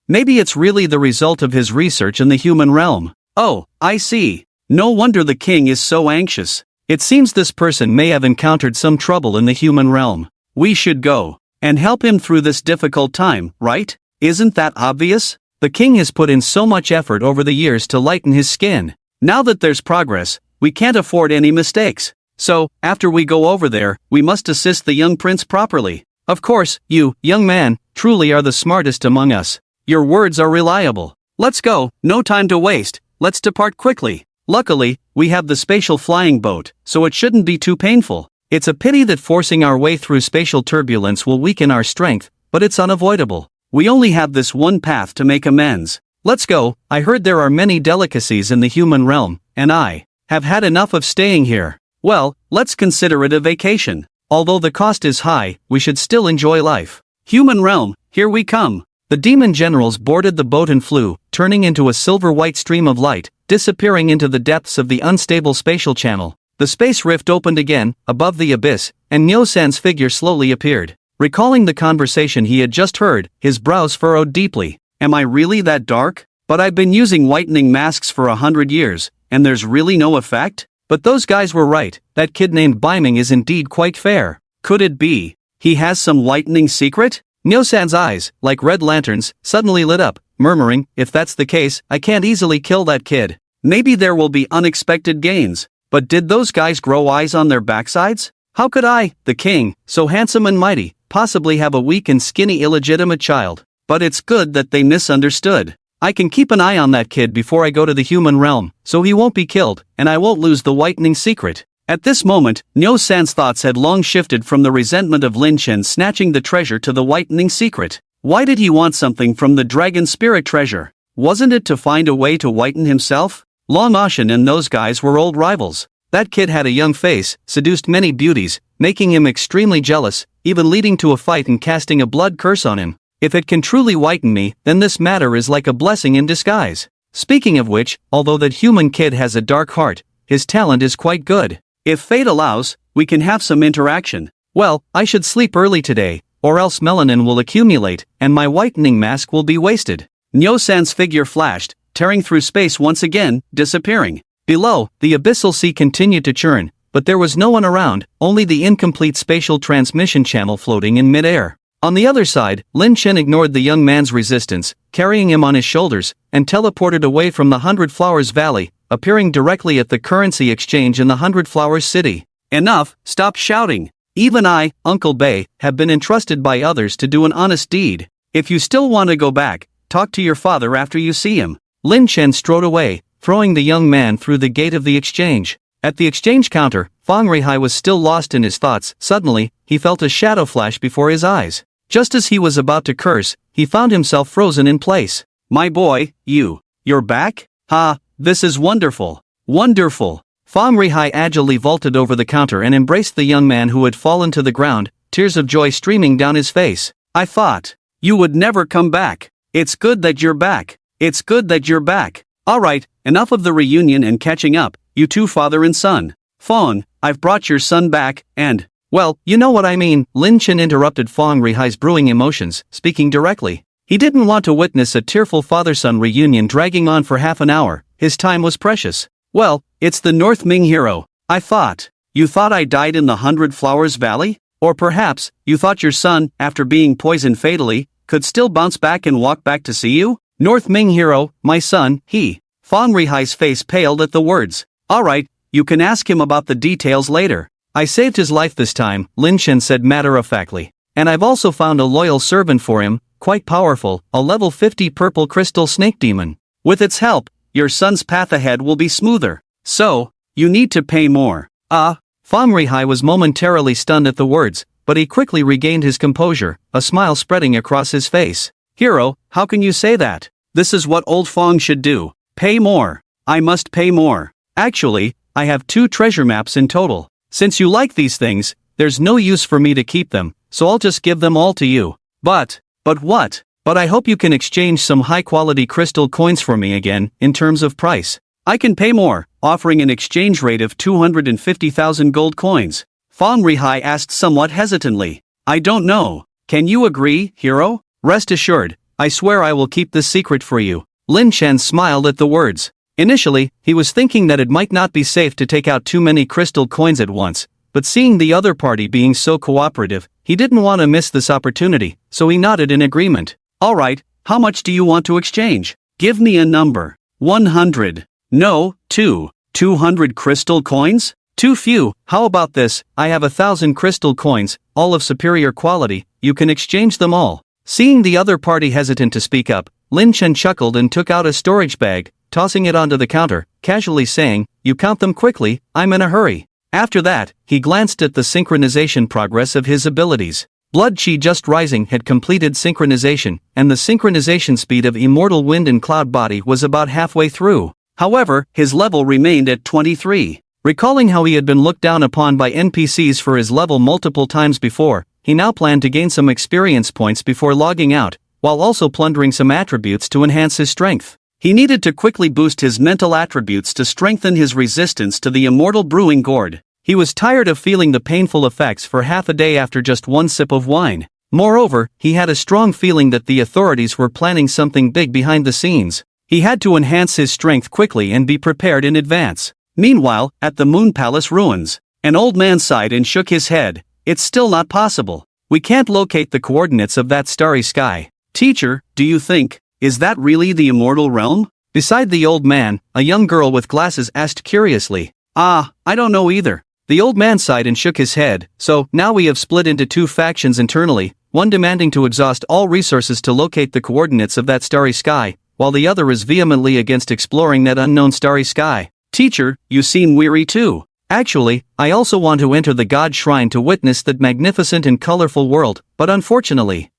Maybe it's really the result of his research in the human realm. Oh, I see. No wonder the king is so anxious. It seems this person may have encountered some trouble in the human realm. We should go and help him through this difficult time, right? Isn't that obvious? The king has put in so much effort over the years to lighten his skin. Now that there's progress, we can't afford any mistakes. So, after we go over there, we must assist the young prince properly. Of course, you, young man, truly are the smartest among us. Your words are reliable. Let's go, no time to waste, let's depart quickly. Luckily, we have the spatial flying boat, so it shouldn't be too painful. It's a pity that forcing our way through spatial turbulence will weaken our strength, but it's unavoidable. We only have this one path to make amends. Let's go. I heard there are many delicacies in the human realm, and I have had enough of staying here. Well, let's consider it a vacation. Although the cost is high, we should still enjoy life. Human realm, here we come. The demon generals boarded the boat and flew, turning into a silver-white stream of light, disappearing into the depths of the unstable spatial channel. The space rift opened again, above the abyss, and Nyo-san's figure slowly appeared. Recalling the conversation he had just heard, his brows furrowed deeply. Am I really that dark? But I've been using whitening masks for 100 years, and there's really no effect? But those guys were right, that kid named Biming is indeed quite fair. Could it be he has some whitening secret? Nyo-san's eyes, like red lanterns, suddenly lit up, murmuring, if that's the case, I can't easily kill that kid. Maybe there will be unexpected gains. But did those guys grow eyes on their backsides? How could I, the king, so handsome and mighty, possibly have a weak and skinny illegitimate child? But it's good that they misunderstood. I can keep an eye on that kid before I go to the human realm, so he won't be killed, and I won't lose the whitening secret. At this moment, Nyo-san's thoughts had long shifted from the resentment of Lin Chen snatching the treasure to the whitening secret. Why did he want something from the dragon spirit treasure? Wasn't it to find a way to whiten himself? Long Ocean and those guys were old rivals. That kid had a young face, seduced many beauties, making him extremely jealous, even leading to a fight and casting a blood curse on him. If it can truly whiten me, then this matter is like a blessing in disguise. Speaking of which, although that human kid has a dark heart, his talent is quite good. If fate allows, we can have some interaction. Well, I should sleep early today, or else melanin will accumulate, and my whitening mask will be wasted. Nyo-san's figure flashed, tearing through space once again, disappearing. Below, the abyssal sea continued to churn, but there was no one around, only the incomplete spatial transmission channel floating in mid-air. On the other side, Lin Chen ignored the young man's resistance, carrying him on his shoulders, and teleported away from the Hundred Flowers Valley, appearing directly at the currency exchange in the Hundred Flowers City. Enough, stop shouting. Even I, Uncle Bei, have been entrusted by others to do an honest deed. If you still want to go back, talk to your father after you see him. Lin Chen strode away, throwing the young man through the gate of the exchange. At the exchange counter, Fang Rihai was still lost in his thoughts. Suddenly, he felt a shadow flash before his eyes. Just as he was about to curse, he found himself frozen in place. My boy, you're back? Ha, this is wonderful. Wonderful. Fang Rihai agilely vaulted over the counter and embraced the young man who had fallen to the ground, tears of joy streaming down his face. I thought you would never come back. It's good that you're back. It's good that you're back. Alright, enough of the reunion and catching up, you two father and son. Fong, I've brought your son back, and, well, you know what I mean. Lin Chen interrupted Fong Rihai's brewing emotions, speaking directly. He didn't want to witness a tearful father-son reunion dragging on for half an hour. His time was precious. Well, it's the North Ming hero. I thought. You thought I died in the 100 Flowers Valley? Or perhaps, you thought your son, after being poisoned fatally, could still bounce back and walk back to see you? North Ming hero, my son, he. Fong Rihai's face paled at the words. Alright, you can ask him about the details later. I saved his life this time, Lin Chen said matter-of-factly. And I've also found a loyal servant for him, quite powerful, a level 50 purple crystal snake demon. With its help, your son's path ahead will be smoother. So, you need to pay more. Fong Rihai was momentarily stunned at the words, but he quickly regained his composure, a smile spreading across his face. Hero, how can you say that? This is what old Fong should do. Pay more. I must pay more. Actually, I have 2 treasure maps in total. Since you like these things, there's no use for me to keep them, so I'll just give them all to you. But what? But I hope you can exchange some high-quality crystal coins for me again, in terms of price. I can pay more, offering an exchange rate of 250,000 gold coins. Fong Rihai asked somewhat hesitantly. I don't know. Can you agree, hero? Rest assured, I swear I will keep this secret for you. Lin Chen smiled at the words. Initially, he was thinking that it might not be safe to take out too many crystal coins at once, but seeing the other party being so cooperative, he didn't want to miss this opportunity, so he nodded in agreement. Alright, how much do you want to exchange? Give me a number. 100. No, 200 crystal coins? Too few. How about this? I have 1,000 crystal coins, all of superior quality. You can exchange them all. Seeing the other party hesitant to speak up, Lin Chen chuckled and took out a storage bag, tossing it onto the counter, casually saying, you count them quickly, I'm in a hurry. After that, he glanced at the synchronization progress of his abilities. Blood Chi just rising had completed synchronization, and the synchronization speed of Immortal Wind and Cloud Body was about halfway through. However, his level remained at 23. Recalling how he had been looked down upon by NPCs for his level multiple times before, he now planned to gain some experience points before logging out, while also plundering some attributes to enhance his strength. He needed to quickly boost his mental attributes to strengthen his resistance to the immortal brewing gourd. He was tired of feeling the painful effects for half a day after just one sip of wine. Moreover, he had a strong feeling that the authorities were planning something big behind the scenes. He had to enhance his strength quickly and be prepared in advance. Meanwhile, at the Moon Palace ruins, an old man sighed and shook his head. It's still not possible. We can't locate the coordinates of that starry sky. Teacher, do you think, is that really the immortal realm? Beside the old man, a young girl with glasses asked curiously. I don't know either. The old man sighed and shook his head. So, now we have split into 2 factions internally, one demanding to exhaust all resources to locate the coordinates of that starry sky, while the other is vehemently against exploring that unknown starry sky. Teacher, you seem weary too. Actually, I also want to enter the God Shrine to witness that magnificent and colorful world, but unfortunately,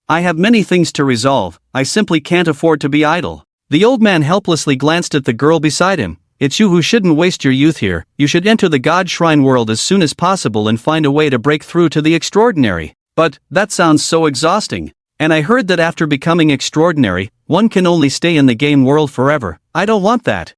I have many things to resolve. I simply can't afford to be idle. The old man helplessly glanced at the girl beside him. It's you who shouldn't waste your youth here. You should enter the God Shrine world as soon as possible and find a way to break through to the extraordinary. But, that sounds so exhausting. And I heard that after becoming extraordinary, one can only stay in the game world forever. I don't want that.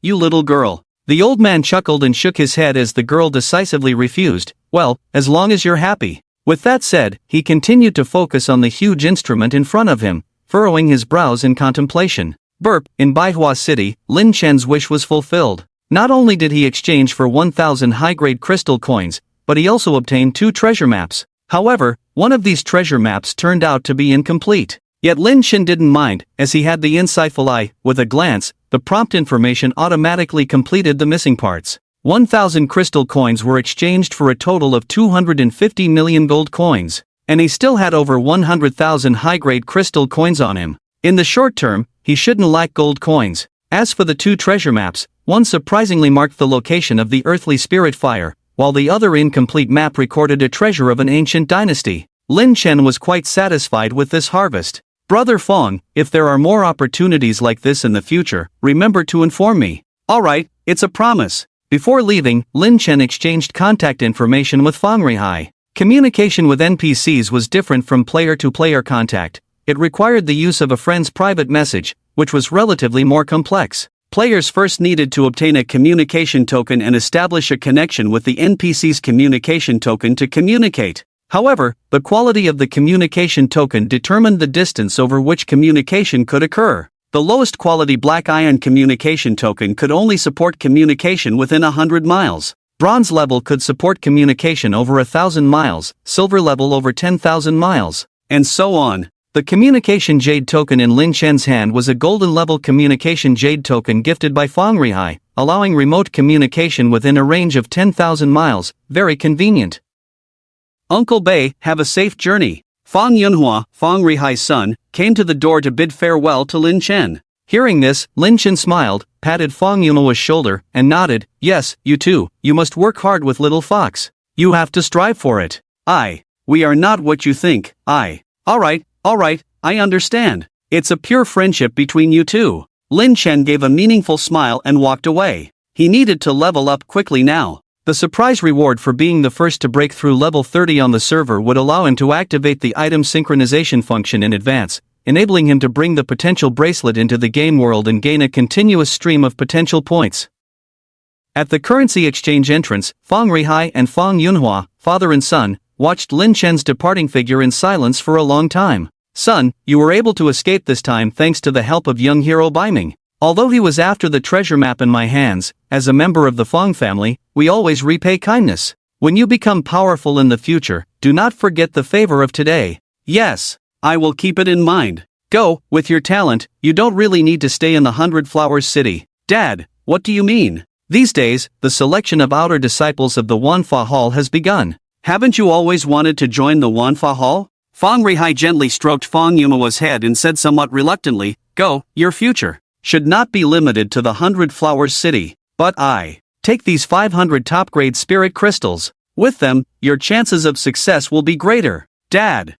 You little girl. The old man chuckled and shook his head as the girl decisively refused. Well, as long as you're happy. With that said, he continued to focus on the huge instrument in front of him, furrowing his brows in contemplation. Burp, in Baihua City, Lin Chen's wish was fulfilled. Not only did he exchange for 1,000 high-grade crystal coins, but he also obtained 2 treasure maps. However, one of these treasure maps turned out to be incomplete. Yet Lin Chen didn't mind, as he had the insightful eye. With a glance, the prompt information automatically completed the missing parts. 1,000 crystal coins were exchanged for a total of 250 million gold coins, and he still had over 100,000 high-grade crystal coins on him. In the short term, he shouldn't lack gold coins. As for the 2 treasure maps, one surprisingly marked the location of the earthly spirit fire, while the other incomplete map recorded a treasure of an ancient dynasty. Lin Chen was quite satisfied with this harvest. Brother Fong, if there are more opportunities like this in the future, remember to inform me. Alright, it's a promise. Before leaving, Lin Chen exchanged contact information with Fong Rihai. Communication with NPCs was different from player-to-player contact. It required the use of a friend's private message, which was relatively more complex. Players first needed to obtain a communication token and establish a connection with the NPC's communication token to communicate. However, the quality of the communication token determined the distance over which communication could occur. The lowest quality black iron communication token could only support communication within 100 miles. Bronze level could support communication over 1,000 miles, silver level over 10,000 miles, and so on. The communication jade token in Lin Chen's hand was a golden level communication jade token gifted by Fang Rihai, allowing remote communication within a range of 10,000 miles, very convenient. Uncle Bei, have a safe journey. Fang Yunhua, Fang Rihai's son, came to the door to bid farewell to Lin Chen. Hearing this, Lin Chen smiled, patted Fang Yunhua's shoulder, and nodded. Yes, you too, you must work hard with little fox. You have to strive for it. We are not what you think. Alright, I understand. It's a pure friendship between you two. Lin Chen gave a meaningful smile and walked away. He needed to level up quickly now. The surprise reward for being the first to break through level 30 on the server would allow him to activate the item synchronization function in advance, enabling him to bring the potential bracelet into the game world and gain a continuous stream of potential points. At the currency exchange entrance, Fang Rihai and Fang Yunhua, father and son, watched Lin Chen's departing figure in silence for a long time. Son, you were able to escape this time thanks to the help of young hero Baiming. Although he was after the treasure map in my hands, as a member of the Fang family, we always repay kindness. When you become powerful in the future, do not forget the favor of today. Yes, I will keep it in mind. Go, with your talent, you don't really need to stay in the 100 Flowers City. Dad, what do you mean? These days, the selection of outer disciples of the Wanfa Hall has begun. Haven't you always wanted to join the Wanfa Hall? Fang Rihai gently stroked Fang Yumawa's head and said somewhat reluctantly, Go, your future should not be limited to the 100 Flowers City. But take these 500 top-grade spirit crystals. With them, your chances of success will be greater. Dad,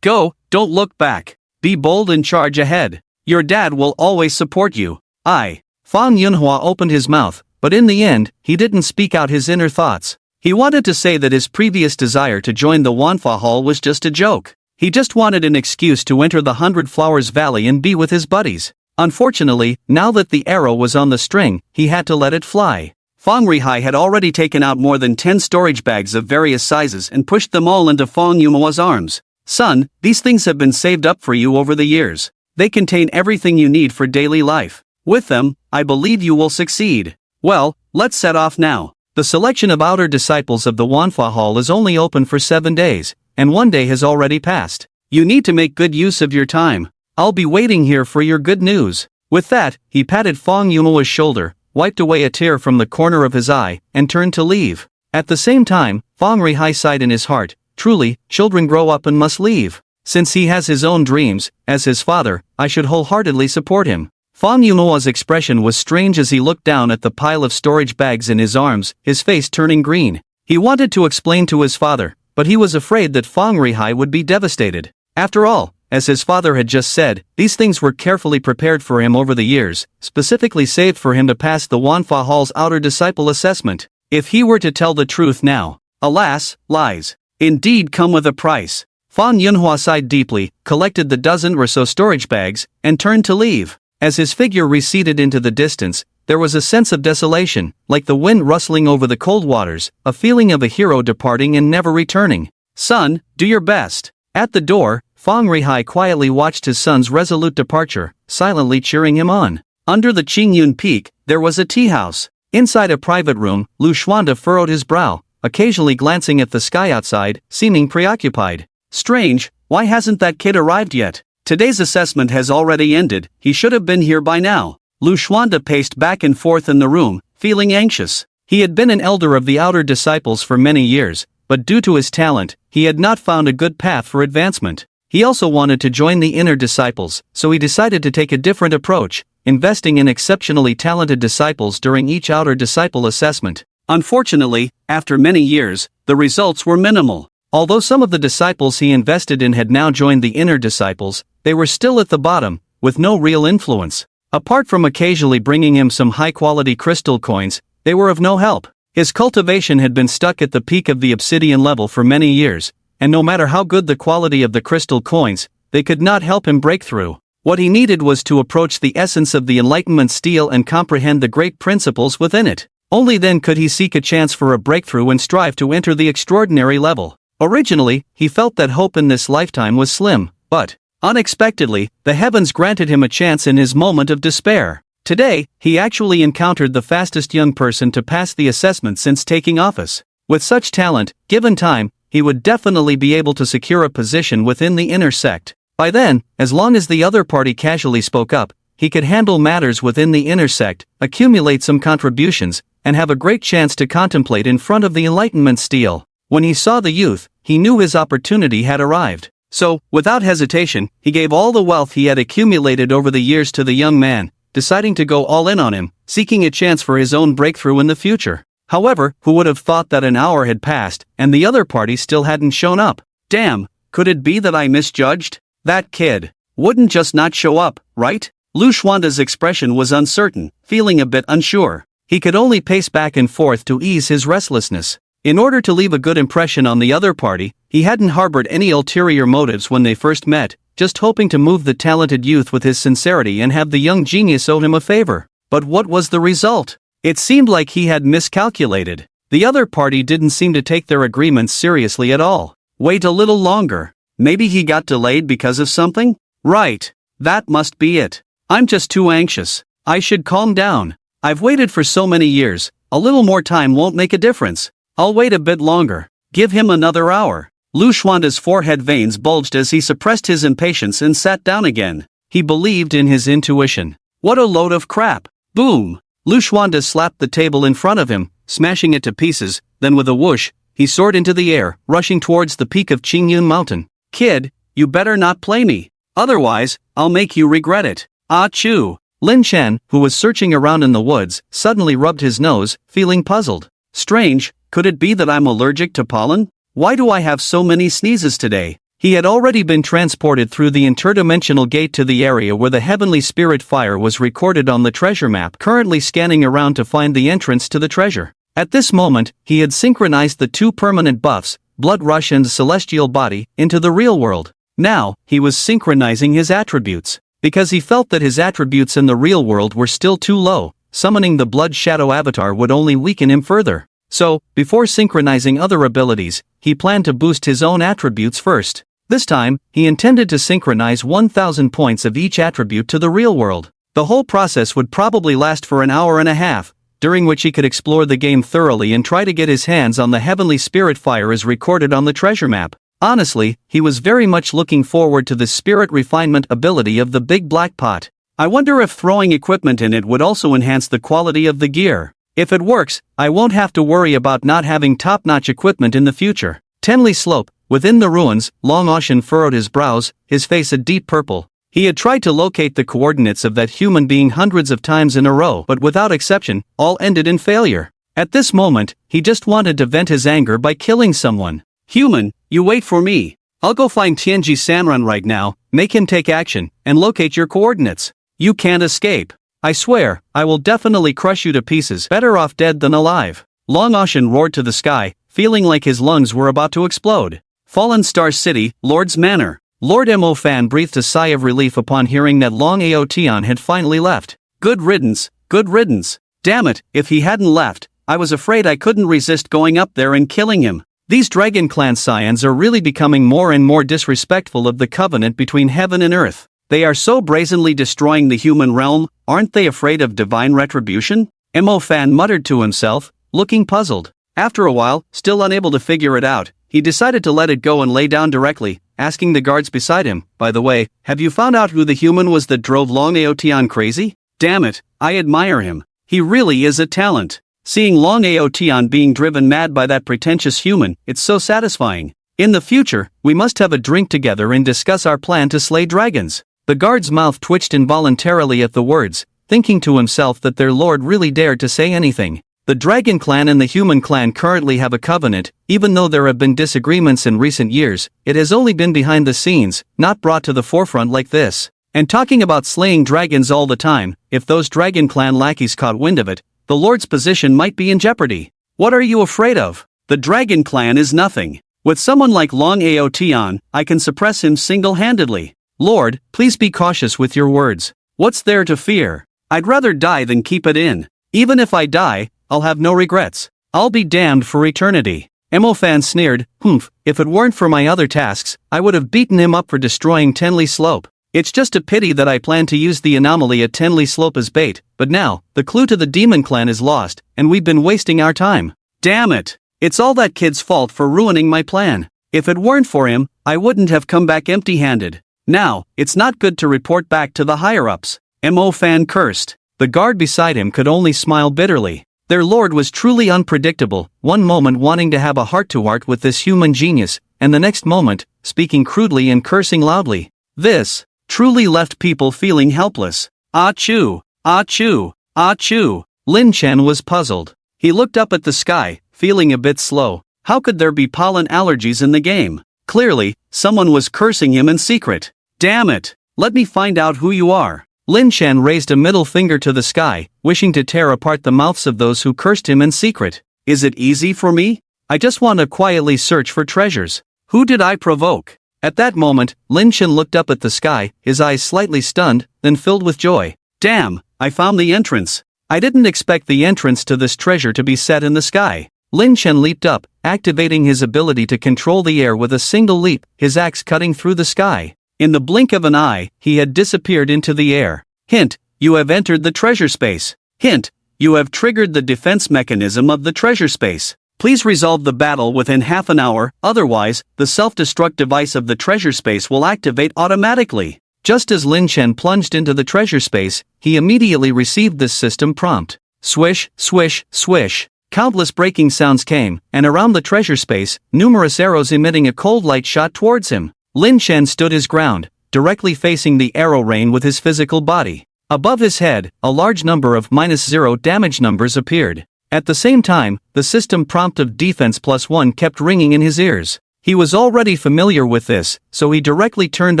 go, don't look back. Be bold and charge ahead. Your dad will always support you. Fang Yunhua opened his mouth, but in the end, he didn't speak out his inner thoughts. He wanted to say that his previous desire to join the Wanfa Hall was just a joke. He just wanted an excuse to enter the 100 Flowers Valley and be with his buddies. Unfortunately, now that the arrow was on the string, he had to let it fly. Fang Rihai had already taken out more than 10 storage bags of various sizes and pushed them all into Fang Yumawa's arms. Son, these things have been saved up for you over the years. They contain everything you need for daily life. With them, I believe you will succeed. Well, let's set off now. The selection of outer disciples of the Wanfa Hall is only open for 7 days, and 1 day has already passed. You need to make good use of your time. I'll be waiting here for your good news. With that, he patted Fang Yumawa's shoulder, wiped away a tear from the corner of his eye, and turned to leave. At the same time, Fang Rihai sighed in his heart. Truly, children grow up and must leave. Since he has his own dreams, as his father, I should wholeheartedly support him. Fang Yumawa's expression was strange as he looked down at the pile of storage bags in his arms, his face turning green. He wanted to explain to his father, but he was afraid that Fang Rihai would be devastated. After all, as his father had just said, these things were carefully prepared for him over the years, specifically saved for him to pass the Wanfa Hall's outer disciple assessment. If he were to tell the truth now, alas, lies indeed come with a price. Fang Yunhua sighed deeply, collected the dozen or so storage bags, and turned to leave. As his figure receded into the distance, there was a sense of desolation, like the wind rustling over the cold waters, a feeling of a hero departing and never returning. Son, do your best. At the door, Fang Rihai quietly watched his son's resolute departure, silently cheering him on. Under the Qingyun Peak, there was a tea house. Inside a private room, Lu Xuanda furrowed his brow, occasionally glancing at the sky outside, seeming preoccupied. Strange, why hasn't that kid arrived yet? Today's assessment has already ended, he should have been here by now. Lu Xuanda paced back and forth in the room, feeling anxious. He had been an elder of the outer disciples for many years, but due to his talent, he had not found a good path for advancement. He also wanted to join the inner disciples, so he decided to take a different approach, investing in exceptionally talented disciples during each outer disciple assessment. Unfortunately, after many years, the results were minimal. Although some of the disciples he invested in had now joined the inner disciples, they were still at the bottom, with no real influence. Apart from occasionally bringing him some high-quality crystal coins, they were of no help. His cultivation had been stuck at the peak of the obsidian level for many years, and no matter how good the quality of the crystal coins, they could not help him break through. What he needed was to approach the essence of the Enlightenment steel and comprehend the great principles within it. Only then could he seek a chance for a breakthrough and strive to enter the extraordinary level. Originally, he felt that hope in this lifetime was slim, but, unexpectedly, the heavens granted him a chance in his moment of despair. Today, he actually encountered the fastest young person to pass the assessment since taking office. With such talent, given time, he would definitely be able to secure a position within the inner sect. By then, as long as the other party casually spoke up, he could handle matters within the inner sect, accumulate some contributions, and have a great chance to contemplate in front of the Enlightenment stele. When he saw the youth, he knew his opportunity had arrived. So, without hesitation, he gave all the wealth he had accumulated over the years to the young man, deciding to go all in on him, seeking a chance for his own breakthrough in the future. However, who would have thought that an hour had passed, and the other party still hadn't shown up? Damn, could it be that I misjudged? That kid wouldn't just not show up, right? Lu Xuanda's expression was uncertain, feeling a bit unsure. He could only pace back and forth to ease his restlessness. In order to leave a good impression on the other party, he hadn't harbored any ulterior motives when they first met, just hoping to move the talented youth with his sincerity and have the young genius owe him a favor. But what was the result? It seemed like he had miscalculated. The other party didn't seem to take their agreements seriously at all. Wait a little longer. Maybe he got delayed because of something? Right. That must be it. I'm just too anxious. I should calm down. I've waited for so many years. A little more time won't make a difference. I'll wait a bit longer. Give him another hour. Lu Xuanda's forehead veins bulged as he suppressed his impatience and sat down again. He believed in his intuition. What a load of crap. Boom! Lu Xuanda slapped the table in front of him, smashing it to pieces, then with a whoosh, he soared into the air, rushing towards the peak of Qingyun Mountain. Kid, you better not play me. Otherwise, I'll make you regret it. Ah choo! Lin Chen, who was searching around in the woods, suddenly rubbed his nose, feeling puzzled. Strange, could it be that I'm allergic to pollen? Why do I have so many sneezes today? He had already been transported through the interdimensional gate to the area where the heavenly spirit fire was recorded on the treasure map, currently scanning around to find the entrance to the treasure. At this moment, he had synchronized the two permanent buffs, Blood Rush and Celestial Body, into the real world. Now, he was synchronizing his attributes. Because he felt that his attributes in the real world were still too low, summoning the Blood Shadow avatar would only weaken him further. So, before synchronizing other abilities, he planned to boost his own attributes first. This time, he intended to synchronize 1,000 points of each attribute to the real world. The whole process would probably last for an hour and a half, during which he could explore the game thoroughly and try to get his hands on the heavenly spirit fire as recorded on the treasure map. Honestly, he was very much looking forward to the spirit refinement ability of the big black pot. I wonder if throwing equipment in it would also enhance the quality of the gear. If it works, I won't have to worry about not having top-notch equipment in the future. Tenley Slope, within the ruins, Long Ocean furrowed his brows, his face a deep purple. He had tried to locate the coordinates of that human being hundreds of times in a row, but without exception, all ended in failure. At this moment, he just wanted to vent his anger by killing someone. Human, you wait for me. I'll go find Tianji Sanran right now, make him take action, and locate your coordinates. You can't escape. I swear, I will definitely crush you to pieces. Better off dead than alive. Long Ocean roared to the sky, feeling like his lungs were about to explode. Fallen Star City, Lord's Manor. Lord Mo Fan breathed a sigh of relief upon hearing that Long Aotian had finally left. Good riddance, good riddance. Damn it, if he hadn't left, I was afraid I couldn't resist going up there and killing him. These Dragon Clan scions are really becoming more and more disrespectful of the covenant between heaven and earth. They are so brazenly destroying the human realm, aren't they afraid of divine retribution? Mo Fan muttered to himself, looking puzzled. After a while, still unable to figure it out, he decided to let it go and lay down directly, asking the guards beside him, by the way, have you found out who the human was that drove Long Aotian crazy? Damn it, I admire him. He really is a talent. Seeing Long Aotian being driven mad by that pretentious human, it's so satisfying. In the future, we must have a drink together and discuss our plan to slay dragons. The guard's mouth twitched involuntarily at the words, thinking to himself that their lord really dared to say anything. The Dragon Clan and the Human Clan currently have a covenant. Even though there have been disagreements in recent years, it has only been behind the scenes, not brought to the forefront like this. And talking about slaying dragons all the time, if those Dragon Clan lackeys caught wind of it, the Lord's position might be in jeopardy. What are you afraid of? The Dragon Clan is nothing. With someone like Long Aotion, I can suppress him single-handedly. Lord, please be cautious with your words. What's there to fear? I'd rather die than keep it in. Even if I die, I'll have no regrets. I'll be damned for eternity. Emofan sneered, "Humph, if it weren't for my other tasks, I would have beaten him up for destroying Tenley Slope. It's just a pity that I plan to use the anomaly at Tenley Slope as bait, but now, the clue to the Demon Clan is lost, and we've been wasting our time. Damn it! It's all that kid's fault for ruining my plan. If it weren't for him, I wouldn't have come back empty-handed. Now, it's not good to report back to the higher-ups." Emofan cursed. The guard beside him could only smile bitterly. Their lord was truly unpredictable, one moment wanting to have a heart-to-heart with this human genius, and the next moment, speaking crudely and cursing loudly. This truly left people feeling helpless. Achoo! Achoo! Achoo! Lin Chen was puzzled. He looked up at the sky, feeling a bit slow. How could there be pollen allergies in the game? Clearly, someone was cursing him in secret. Damn it! Let me find out who you are. Lin Chen raised a middle finger to the sky, wishing to tear apart the mouths of those who cursed him in secret. Is it easy for me? I just want to quietly search for treasures. Who did I provoke? At that moment, Lin Chen looked up at the sky, his eyes slightly stunned, then filled with joy. Damn, I found the entrance. I didn't expect the entrance to this treasure to be set in the sky. Lin Chen leaped up, activating his ability to control the air with a single leap, his axe cutting through the sky. In the blink of an eye, he had disappeared into the air. Hint, you have entered the treasure space. Hint, you have triggered the defense mechanism of the treasure space. Please resolve the battle within half an hour, otherwise, the self-destruct device of the treasure space will activate automatically. Just as Lin Chen plunged into the treasure space, he immediately received this system prompt. Swish, swish, swish. Countless breaking sounds came, and around the treasure space, numerous arrows emitting a cold light shot towards him. Lin Chen stood his ground, directly facing the arrow rain with his physical body. Above his head, a large number of -0 damage numbers appeared. At the same time, the system prompt of defense +1 kept ringing in his ears. He was already familiar with this, so he directly turned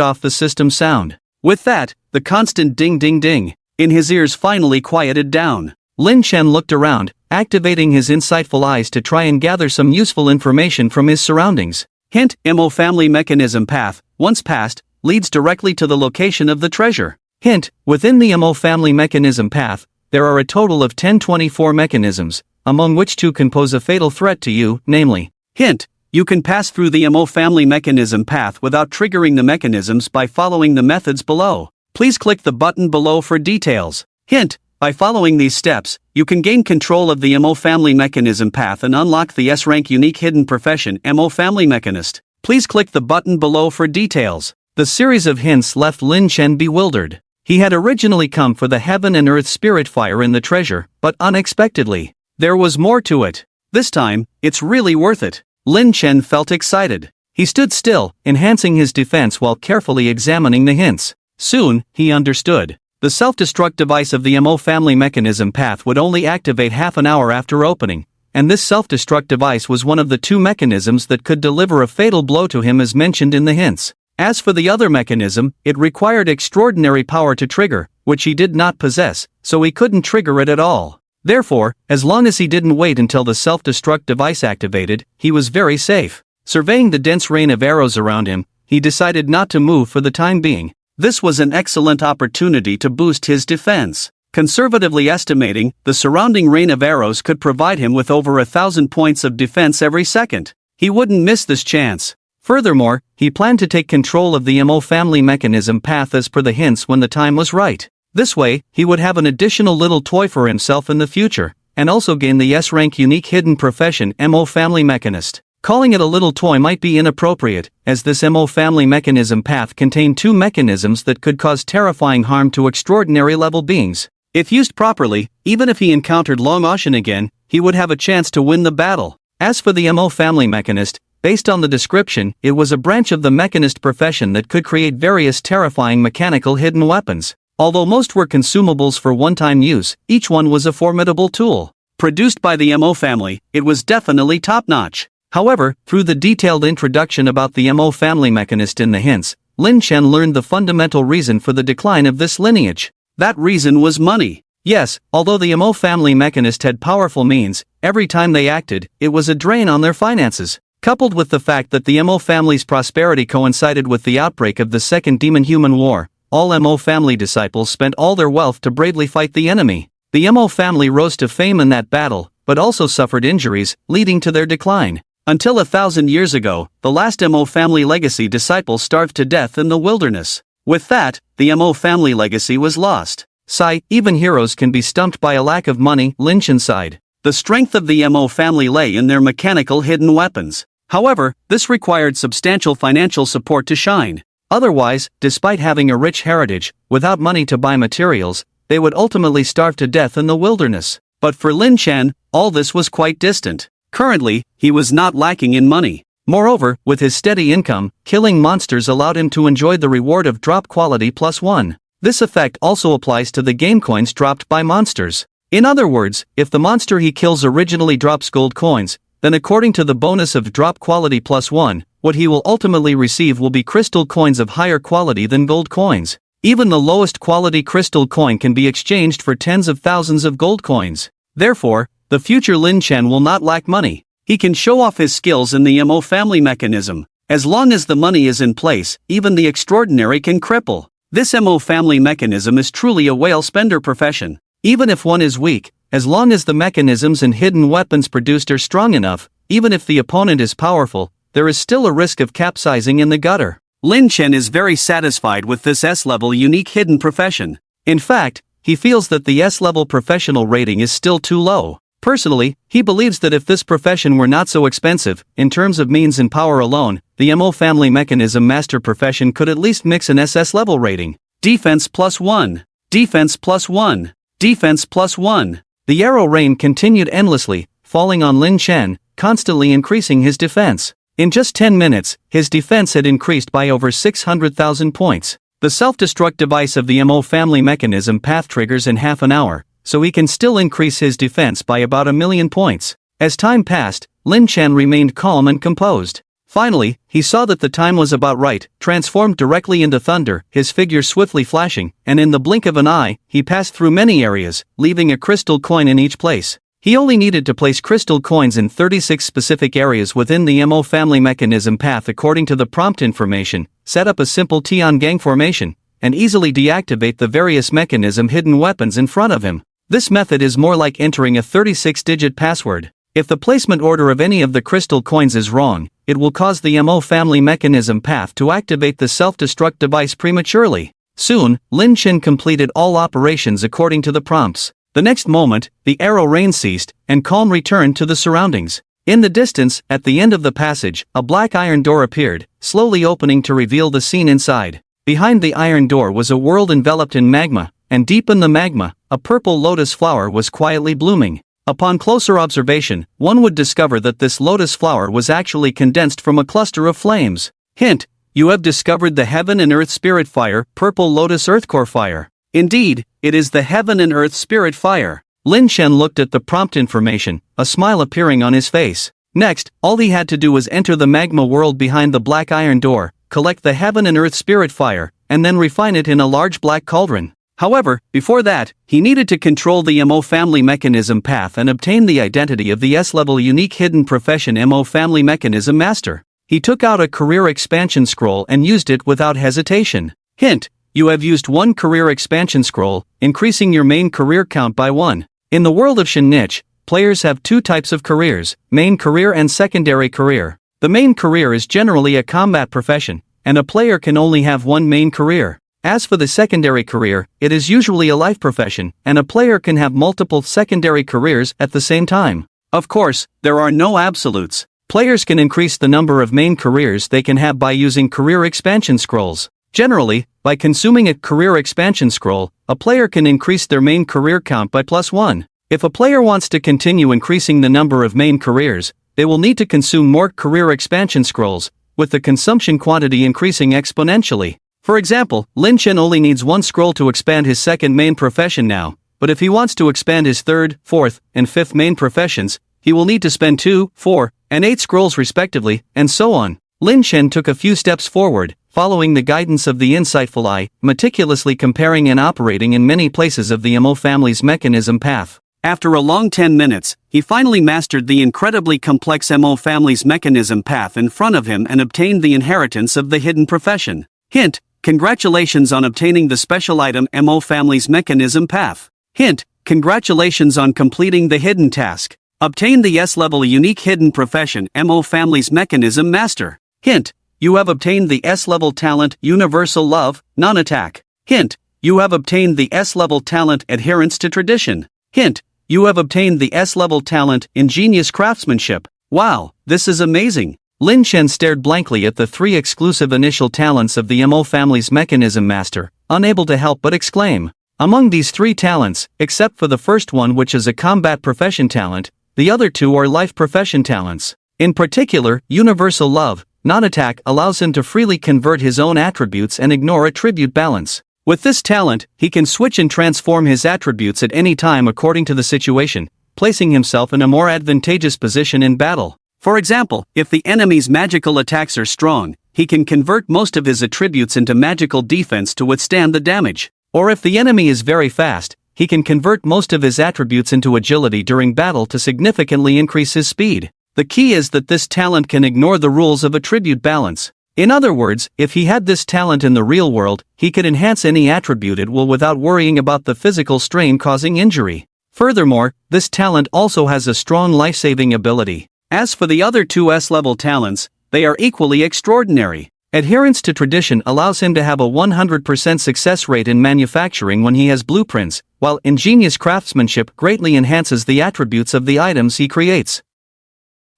off the system sound. With that, the constant ding-ding-ding in his ears finally quieted down. Lin Chen looked around, activating his insightful eyes to try and gather some useful information from his surroundings. Hint, MO family mechanism path, once passed, leads directly to the location of the treasure. Hint, within the MO family mechanism path, there are a total of 1024 mechanisms, among which 2 can pose a fatal threat to you, namely. Hint, you can pass through the MO family mechanism path without triggering the mechanisms by following the methods below. Please click the button below for details. Hint, by following these steps, you can gain control of the MO family mechanism path and unlock the S-rank unique hidden profession MO family mechanist. Please click the button below for details. The series of hints left Lin Chen bewildered. He had originally come for the heaven and earth spirit fire in the treasure, but unexpectedly, there was more to it. This time, it's really worth it. Lin Chen felt excited. He stood still, enhancing his defense while carefully examining the hints. Soon, he understood. The self-destruct device of the MO family mechanism path would only activate half an hour after opening, and this self-destruct device was one of the 2 mechanisms that could deliver a fatal blow to him as mentioned in the hints. As for the other mechanism, it required extraordinary power to trigger, which he did not possess, so he couldn't trigger it at all. Therefore, as long as he didn't wait until the self-destruct device activated, he was very safe. Surveying the dense rain of arrows around him, he decided not to move for the time being. This was an excellent opportunity to boost his defense. Conservatively estimating, the surrounding rain of arrows could provide him with over 1,000 points of defense every second. He wouldn't miss this chance. Furthermore, he planned to take control of the MO family mechanism path as per the hints when the time was right. This way, he would have an additional little toy for himself in the future, and also gain the S-rank unique hidden profession MO family mechanist. Calling it a little toy might be inappropriate, as this MO family mechanism path contained 2 mechanisms that could cause terrifying harm to extraordinary level beings. If used properly, even if he encountered Long Ocean again, he would have a chance to win the battle. As for the MO family mechanist, based on the description, it was a branch of the mechanist profession that could create various terrifying mechanical hidden weapons. Although most were consumables for one-time use, each one was a formidable tool. Produced by the MO family, it was definitely top-notch. However, through the detailed introduction about the MO family mechanist in the hints, Lin Chen learned the fundamental reason for the decline of this lineage. That reason was money. Yes, although the Mo family mechanist had powerful means, every time they acted, it was a drain on their finances. Coupled with the fact that the Mo family's prosperity coincided with the outbreak of the Second Demon-Human War, all Mo family disciples spent all their wealth to bravely fight the enemy. The Mo family rose to fame in that battle, but also suffered injuries, leading to their decline. Until 1,000 years ago, the last Mo family legacy disciple starved to death in the wilderness. With that, the Mo family legacy was lost. Sigh, even heroes can be stumped by a lack of money, Lin Chen sighed. The strength of the Mo family lay in their mechanical hidden weapons. However, this required substantial financial support to shine. Otherwise, despite having a rich heritage, without money to buy materials, they would ultimately starve to death in the wilderness. But for Lin Chen, all this was quite distant. Currently, he was not lacking in money. Moreover, with his steady income, killing monsters allowed him to enjoy the reward of drop quality +1. This effect also applies to the game coins dropped by monsters. In other words, if the monster he kills originally drops gold coins, then according to the bonus of drop quality +1, what he will ultimately receive will be crystal coins of higher quality than gold coins. Even the lowest quality crystal coin can be exchanged for tens of thousands of gold coins. Therefore, the future Lin Chen will not lack money. He can show off his skills in the Mo family mechanism. As long as the money is in place, even the extraordinary can cripple. This Mo family mechanism is truly a whale spender profession. Even if one is weak, as long as the mechanisms and hidden weapons produced are strong enough, even if the opponent is powerful, there is still a risk of capsizing in the gutter. Lin Chen is very satisfied with this S-level unique hidden profession. In fact, he feels that the S-level professional rating is still too low. Personally, he believes that if this profession were not so expensive, in terms of means and power alone, the Mo family mechanism master profession could at least mix an SS level rating. Defense +1. Defense +1. Defense +1. The arrow rain continued endlessly, falling on Lin Chen, constantly increasing his defense. In just 10 minutes, his defense had increased by over 600,000 points. The self-destruct device of the Mo family mechanism path triggers in half an hour, so he can still increase his defense by about 1,000,000 points. As time passed, Lin Chen remained calm and composed. Finally, he saw that the time was about right, transformed directly into thunder, his figure swiftly flashing, and in the blink of an eye, he passed through many areas, leaving a crystal coin in each place. He only needed to place crystal coins in 36 specific areas within the Mo family mechanism path according to the prompt information, set up a simple Tian gang formation, and easily deactivate the various mechanism hidden weapons in front of him. This method is more like entering a 36-digit password. If the placement order of any of the crystal coins is wrong, it will cause the Mo family mechanism path to activate the self-destruct device prematurely. Soon, Lin Chen completed all operations according to the prompts. The next moment, the arrow rain ceased, and calm returned to the surroundings. In the distance, at the end of the passage, a black iron door appeared, slowly opening to reveal the scene inside. Behind the iron door was a world enveloped in magma, and deep in the magma, a purple lotus flower was quietly blooming. Upon closer observation, one would discover that this lotus flower was actually condensed from a cluster of flames. Hint: you have discovered the Heaven and Earth Spirit Fire, Purple Lotus Earthcore Fire. Indeed, it is the Heaven and Earth Spirit Fire. Lin Chen looked at the prompt information, a smile appearing on his face. Next, all he had to do was enter the magma world behind the black iron door, collect the Heaven and Earth Spirit Fire, and then refine it in a large black cauldron. However, before that, he needed to control the Mo family mechanism path and obtain the identity of the S-level unique hidden profession Mo family mechanism master. He took out a career expansion scroll and used it without hesitation. Hint: you have used one career expansion scroll, increasing your main career count by 1. In the world of Shin-Niche, players have two types of careers, main career and secondary career. The main career is generally a combat profession, and a player can only have one main career. As for the secondary career, it is usually a life profession, and a player can have multiple secondary careers at the same time. Of course, there are no absolutes. Players can increase the number of main careers they can have by using career expansion scrolls. Generally, by consuming a career expansion scroll, a player can increase their main career count by +1. If a player wants to continue increasing the number of main careers, they will need to consume more career expansion scrolls, with the consumption quantity increasing exponentially. For example, Lin Chen only needs one scroll to expand his second main profession now, but if he wants to expand his third, fourth, and fifth main professions, he will need to spend 2, 4, and 8 scrolls respectively, and so on. Lin Chen took a few steps forward, following the guidance of the insightful eye, meticulously comparing and operating in many places of the MO family's mechanism path. After a long 10 minutes, he finally mastered the incredibly complex MO family's mechanism path in front of him and obtained the inheritance of the hidden profession. Hint: congratulations on obtaining the special item MO family's mechanism path. Hint: congratulations on completing the hidden task. Obtain the S-level unique hidden profession MO family's mechanism master. Hint: you have obtained the S-level talent universal love, non-attack. Hint: you have obtained the S-level talent adherence to tradition. Hint: you have obtained the S-level talent ingenious craftsmanship. Wow, this is amazing. Lin Chen stared blankly at the 3 exclusive initial talents of the MO family's mechanism master, unable to help but exclaim. Among these 3 talents, except for the first one which is a combat profession talent, the other 2 are life profession talents. In particular, universal love, non-attack allows him to freely convert his own attributes and ignore attribute balance. With this talent, he can switch and transform his attributes at any time according to the situation, placing himself in a more advantageous position in battle. For example, if the enemy's magical attacks are strong, he can convert most of his attributes into magical defense to withstand the damage. Or if the enemy is very fast, he can convert most of his attributes into agility during battle to significantly increase his speed. The key is that this talent can ignore the rules of attribute balance. In other words, if he had this talent in the real world, he could enhance any attribute at will without worrying about the physical strain causing injury. Furthermore, this talent also has a strong life-saving ability. As for the other 2 S-level talents, they are equally extraordinary. Adherence to tradition allows him to have a 100% success rate in manufacturing when he has blueprints, while ingenious craftsmanship greatly enhances the attributes of the items he creates.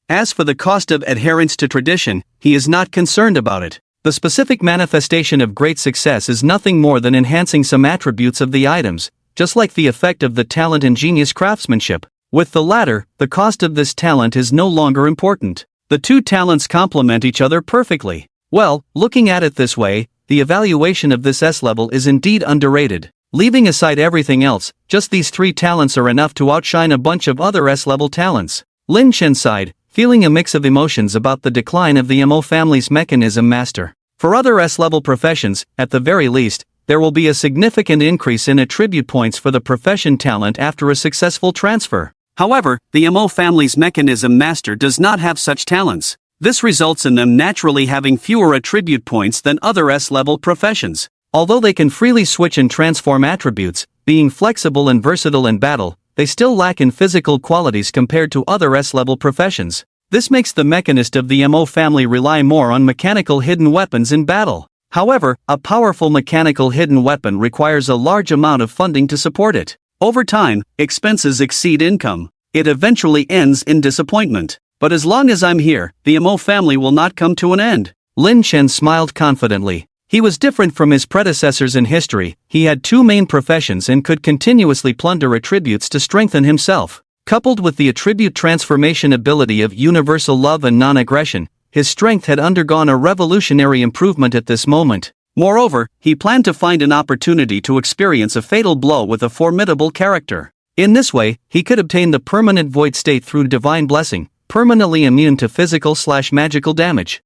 As for the cost of adherence to tradition, he is not concerned about it. The specific manifestation of great success is nothing more than enhancing some attributes of the items, just like the effect of the talent ingenious craftsmanship. With the latter, the cost of this talent is no longer important. The 2 talents complement each other perfectly. Well, looking at it this way, the evaluation of this S-level is indeed underrated. Leaving aside everything else, just these 3 talents are enough to outshine a bunch of other S-level talents. Lin Chen sighed, feeling a mix of emotions about the decline of the MO family's mechanism master. For other S-level professions, at the very least, there will be a significant increase in attribute points for the profession talent after a successful transfer. However, the MO family's mechanism master does not have such talents. This results in them naturally having fewer attribute points than other S-level professions. Although they can freely switch and transform attributes, being flexible and versatile in battle, they still lack in physical qualities compared to other S-level professions. This makes the mechanist of the MO family rely more on mechanical hidden weapons in battle. However, a powerful mechanical hidden weapon requires a large amount of funding to support it. Over time, expenses exceed income. It eventually ends in disappointment. But as long as I'm here, the MO family will not come to an end. Lin Chen smiled confidently. He was different from his predecessors in history. He had 2 main professions and could continuously plunder attributes to strengthen himself. Coupled with the attribute transformation ability of universal love and non-aggression, his strength had undergone a revolutionary improvement at this moment. Moreover, he planned to find an opportunity to experience a fatal blow with a formidable character. In this way, he could obtain the permanent void state through divine blessing, permanently immune to physical/magical damage.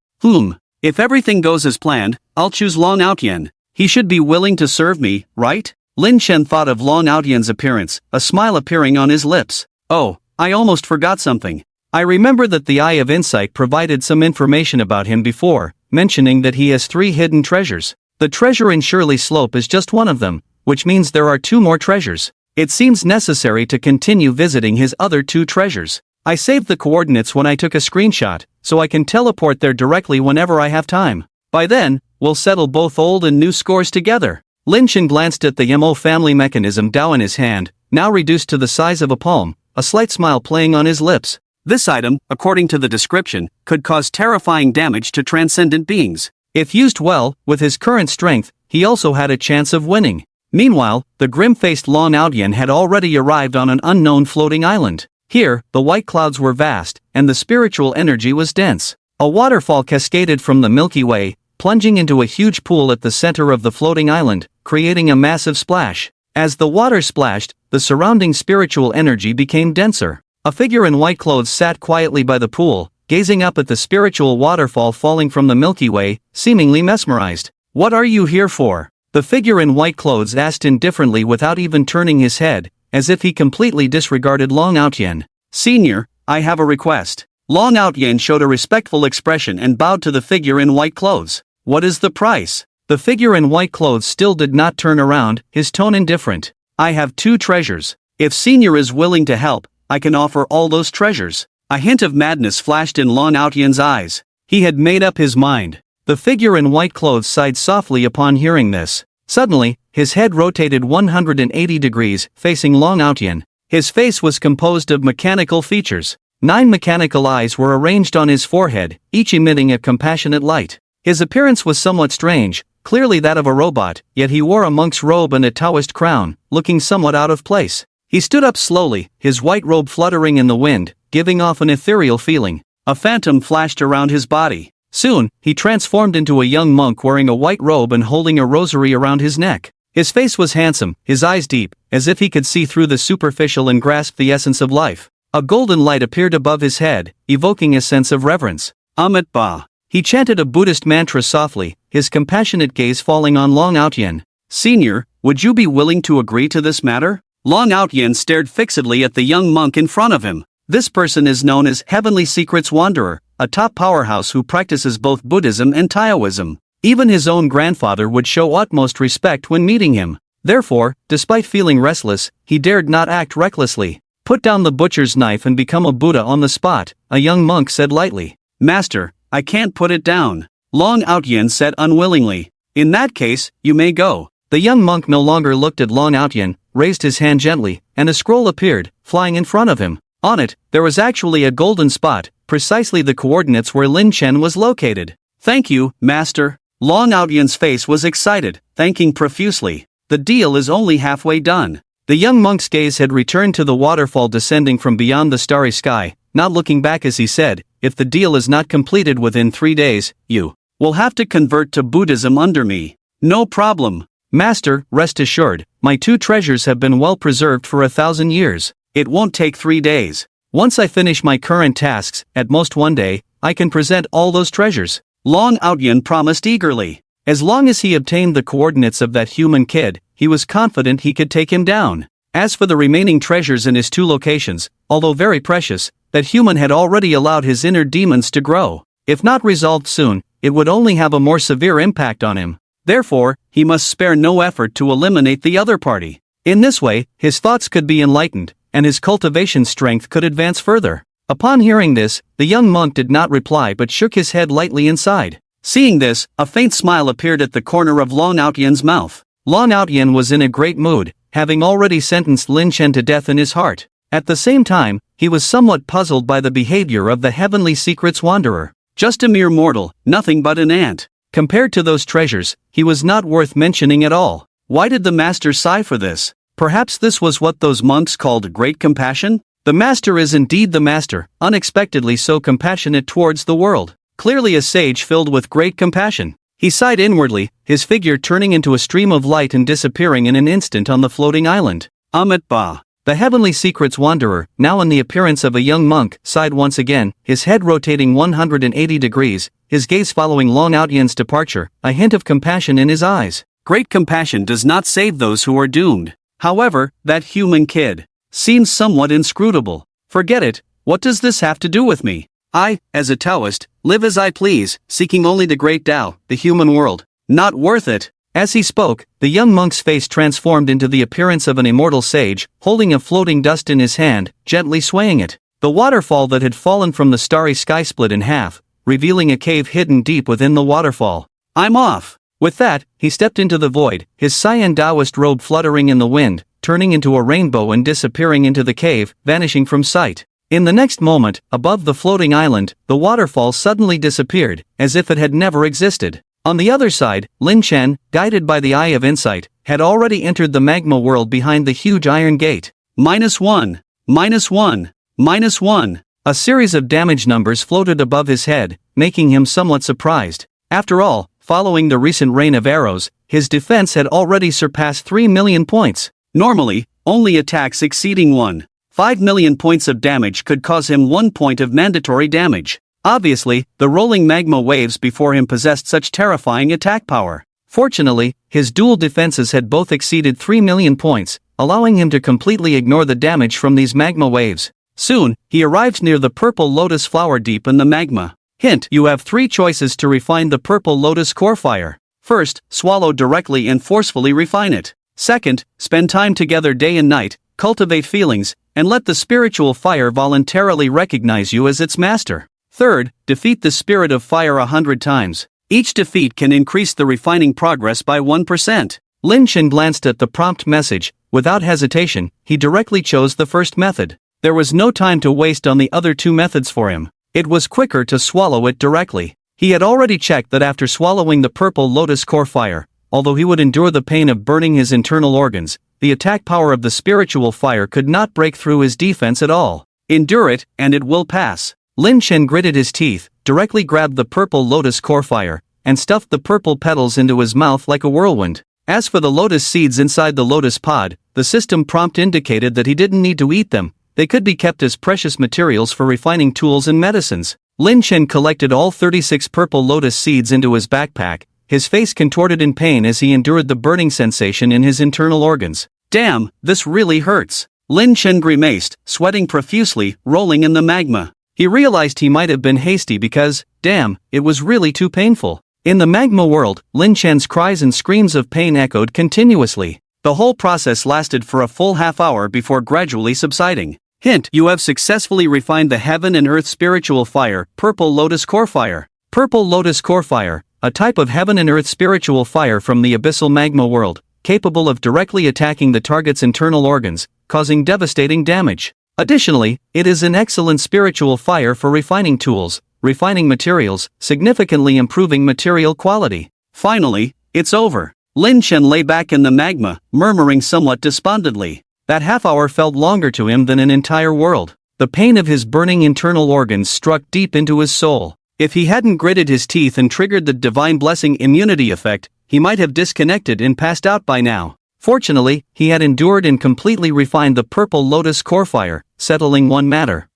If everything goes as planned, I'll choose Long Outyen. He should be willing to serve me, right? Lin Chen thought of Long Outyen's appearance, a smile appearing on his lips. Oh, I almost forgot something. I remember that the Eye of Insight provided some information about him before, mentioning that he has 3 hidden treasures. The treasure in Shirley Slope is just one of them, which means there are 2 more treasures. It seems necessary to continue visiting his other 2 treasures. I saved the coordinates when I took a screenshot, so I can teleport there directly whenever I have time. By then, we'll settle both old and new scores together. Lin Chen glanced at the MO family mechanism Dao in his hand, now reduced to the size of a palm, a slight smile playing on his lips. This item, according to the description, could cause terrifying damage to transcendent beings. If used well, with his current strength, he also had a chance of winning. Meanwhile, the grim-faced Long Outyen had already arrived on an unknown floating island. Here, the white clouds were vast, and the spiritual energy was dense. A waterfall cascaded from the Milky Way, plunging into a huge pool at the center of the floating island, creating a massive splash. As the water splashed, the surrounding spiritual energy became denser. A figure in white clothes sat quietly by the pool, gazing up at the spiritual waterfall falling from the Milky Way, seemingly mesmerized. "What are you here for?" The figure in white clothes asked indifferently without even turning his head, as if he completely disregarded Long Outyen. "Senior, I have a request." Long Outyen showed a respectful expression and bowed to the figure in white clothes. "What is the price?" The figure in white clothes still did not turn around, his tone indifferent. "I have 2 treasures. If Senior is willing to help, I can offer all those treasures." A hint of madness flashed in Long Outyen's eyes. He had made up his mind. The figure in white clothes sighed softly upon hearing this. Suddenly, his head rotated 180 degrees, facing Long Outyen. His face was composed of mechanical features. 9 mechanical eyes were arranged on his forehead, each emitting a compassionate light. His appearance was somewhat strange, clearly that of a robot, yet he wore a monk's robe and a Taoist crown, looking somewhat out of place. He stood up slowly, his white robe fluttering in the wind, giving off an ethereal feeling. A phantom flashed around his body. Soon, he transformed into a young monk wearing a white robe and holding a rosary around his neck. His face was handsome, his eyes deep, as if he could see through the superficial and grasp the essence of life. A golden light appeared above his head, evoking a sense of reverence. Amit Ba. He chanted a Buddhist mantra softly, his compassionate gaze falling on Long Outyen. "Senior, would you be willing to agree to this matter?" Long Outyen stared fixedly at the young monk in front of him. This person is known as Heavenly Secrets Wanderer, a top powerhouse who practices both Buddhism and Taoism. Even his own grandfather would show utmost respect when meeting him. Therefore, despite feeling restless, he dared not act recklessly. "Put down the butcher's knife and become a Buddha on the spot," a young monk said lightly. "Master, I can't put it down," Long Outyen said unwillingly. "In that case, you may go." The young monk no longer looked at Long Outyen, raised his hand gently, and a scroll appeared, flying in front of him. On it, there was actually a golden spot, precisely the coordinates where Lin Chen was located. "Thank you, Master." Long Outyen's face was excited, thanking profusely. "The deal is only halfway done." The young monk's gaze had returned to the waterfall descending from beyond the starry sky, not looking back as he said, "If the deal is not completed within 3 days, you will have to convert to Buddhism under me." "No problem. Master, rest assured, my 2 treasures have been well preserved for 1,000 years. It won't take 3 days. Once I finish my current tasks, at most 1 day, I can present all those treasures." Long Outyen promised eagerly. As long as he obtained the coordinates of that human kid, he was confident he could take him down. As for the remaining treasures in his 2 locations, although very precious, that human had already allowed his inner demons to grow. If not resolved soon, it would only have a more severe impact on him. Therefore, he must spare no effort to eliminate the other party. In this way, his thoughts could be enlightened, and his cultivation strength could advance further. Upon hearing this, the young monk did not reply but shook his head lightly inside. Seeing this, a faint smile appeared at the corner of Long Outyen's mouth. Long Outyen was in a great mood, having already sentenced Lin Chen to death in his heart. At the same time, he was somewhat puzzled by the behavior of the Heavenly Secrets Wanderer. Just a mere mortal, nothing but an ant. Compared to those treasures, he was not worth mentioning at all. Why did the master sigh for this? Perhaps this was what those monks called great compassion? The master is indeed the master, unexpectedly so compassionate towards the world. Clearly a sage filled with great compassion. He sighed inwardly, his figure turning into a stream of light and disappearing in an instant on the floating island. Amit Ba. The Heavenly Secrets Wanderer, now in the appearance of a young monk, sighed once again, his head rotating 180 degrees, his gaze following Long Outyen's departure, a hint of compassion in his eyes. Great compassion does not save those who are doomed. However, that human kid seems somewhat inscrutable. Forget it, what does this have to do with me? I, as a Taoist, live as I please, seeking only the great Tao, the human world. Not worth it. As he spoke, the young monk's face transformed into the appearance of an immortal sage, holding a floating dust in his hand, gently swaying it. The waterfall that had fallen from the starry sky split in half, revealing a cave hidden deep within the waterfall. "I'm off." With that, he stepped into the void, his cyan Taoist robe fluttering in the wind, turning into a rainbow and disappearing into the cave, vanishing from sight. In the next moment, above the floating island, the waterfall suddenly disappeared, as if it had never existed. On the other side, Lin Chen, guided by the Eye of Insight, had already entered the magma world behind the huge iron gate. -1, -1, -1. A series of damage numbers floated above his head, making him somewhat surprised. After all, following the recent rain of arrows, his defense had already surpassed 3 million points. Normally, only attacks exceeding 1.5 million points of damage could cause him 1 point of mandatory damage. Obviously, the rolling magma waves before him possessed such terrifying attack power. Fortunately, his dual defenses had both exceeded 3 million points, allowing him to completely ignore the damage from these magma waves. Soon, he arrived near the purple lotus flower deep in the magma. Hint: you have 3 choices to refine the purple lotus core fire. First, swallow directly and forcefully refine it. Second, spend time together day and night, cultivate feelings, and let the spiritual fire voluntarily recognize you as its master. Third, defeat the spirit of fire 100 times. Each defeat can increase the refining progress by 1%. Lin Chen glanced at the prompt message. Without hesitation, he directly chose the first method. There was no time to waste on the other 2 methods for him. It was quicker to swallow it directly. He had already checked that after swallowing the purple lotus core fire, although he would endure the pain of burning his internal organs, the attack power of the spiritual fire could not break through his defense at all. Endure it, and it will pass. Lin Chen gritted his teeth, directly grabbed the purple lotus core fire, and stuffed the purple petals into his mouth like a whirlwind. As for the lotus seeds inside the lotus pod, the system prompt indicated that he didn't need to eat them. They could be kept as precious materials for refining tools and medicines. Lin Chen collected all 36 purple lotus seeds into his backpack, his face contorted in pain as he endured the burning sensation in his internal organs. Damn, this really hurts. Lin Chen grimaced, sweating profusely, rolling in the magma. He realized he might have been hasty because, damn, it was really too painful. In the magma world, Lin Chen's cries and screams of pain echoed continuously. The whole process lasted for a full half-hour before gradually subsiding. Hint: you have successfully refined the heaven and earth spiritual fire, purple lotus core fire. Purple lotus core fire, a type of heaven and earth spiritual fire from the abyssal magma world, capable of directly attacking the target's internal organs, causing devastating damage. Additionally, it is an excellent spiritual fire for refining tools, refining materials, significantly improving material quality. Finally, it's over. Lin Chen lay back in the magma, murmuring somewhat despondently. That half-hour felt longer to him than an entire world. The pain of his burning internal organs struck deep into his soul. If he hadn't gritted his teeth and triggered the divine blessing immunity effect, he might have disconnected and passed out by now. Fortunately, he had endured and completely refined the purple lotus core fire, settling one matter.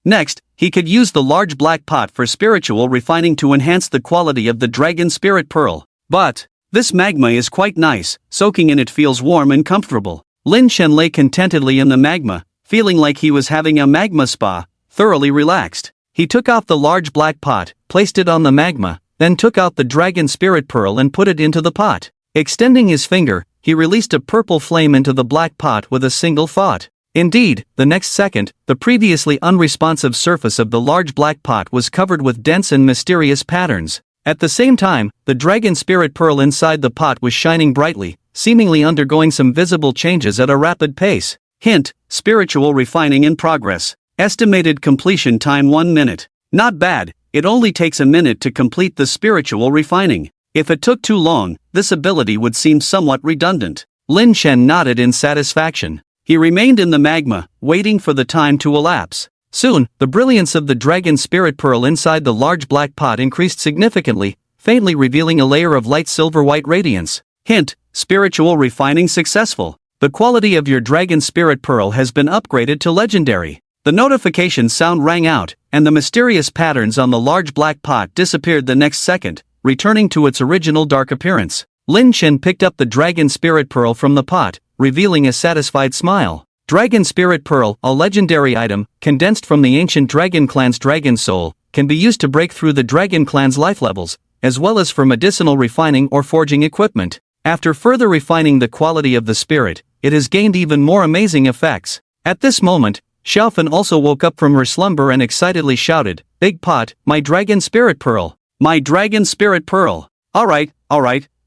Next, he could use the large black pot for spiritual refining to enhance the quality of the dragon spirit pearl. But this magma is quite nice, soaking in it feels warm and comfortable. Lin Chen lay contentedly in the magma, feeling like he was having a magma spa, thoroughly relaxed. He took off the large black pot, placed it on the magma, then took out the dragon spirit pearl and put it into the pot. Extending his finger, he released a purple flame into the black pot with a single thought. Indeed, the next second, the previously unresponsive surface of the large black pot was covered with dense and mysterious patterns. At the same time, the dragon spirit pearl inside the pot was shining brightly, seemingly undergoing some visible changes at a rapid pace. Hint: spiritual refining in progress. Estimated completion time 1 minute. Not bad, it only takes a minute to complete the spiritual refining. If it took too long, this ability would seem somewhat redundant. Lin Chen nodded in satisfaction. He remained in the magma, waiting for the time to elapse. Soon, the brilliance of the dragon spirit pearl inside the large black pot increased significantly, faintly revealing a layer of light silver-white radiance. Hint: spiritual refining successful. The quality of your dragon spirit pearl has been upgraded to legendary. The notification sound rang out, and the mysterious patterns on the large black pot disappeared the next second, returning to its original dark appearance. Lin Chen picked up the dragon spirit pearl from the pot, revealing a satisfied smile. Dragon Spirit Pearl, a legendary item, condensed from the ancient Dragon Clan's Dragon Soul, can be used to break through the Dragon Clan's life levels, as well as for medicinal refining or forging equipment. After further refining the quality of the spirit, it has gained even more amazing effects. At this moment, Xiaofan also woke up from her slumber and excitedly shouted, "Big Pot, my Dragon Spirit Pearl! My Dragon Spirit Pearl! Alright,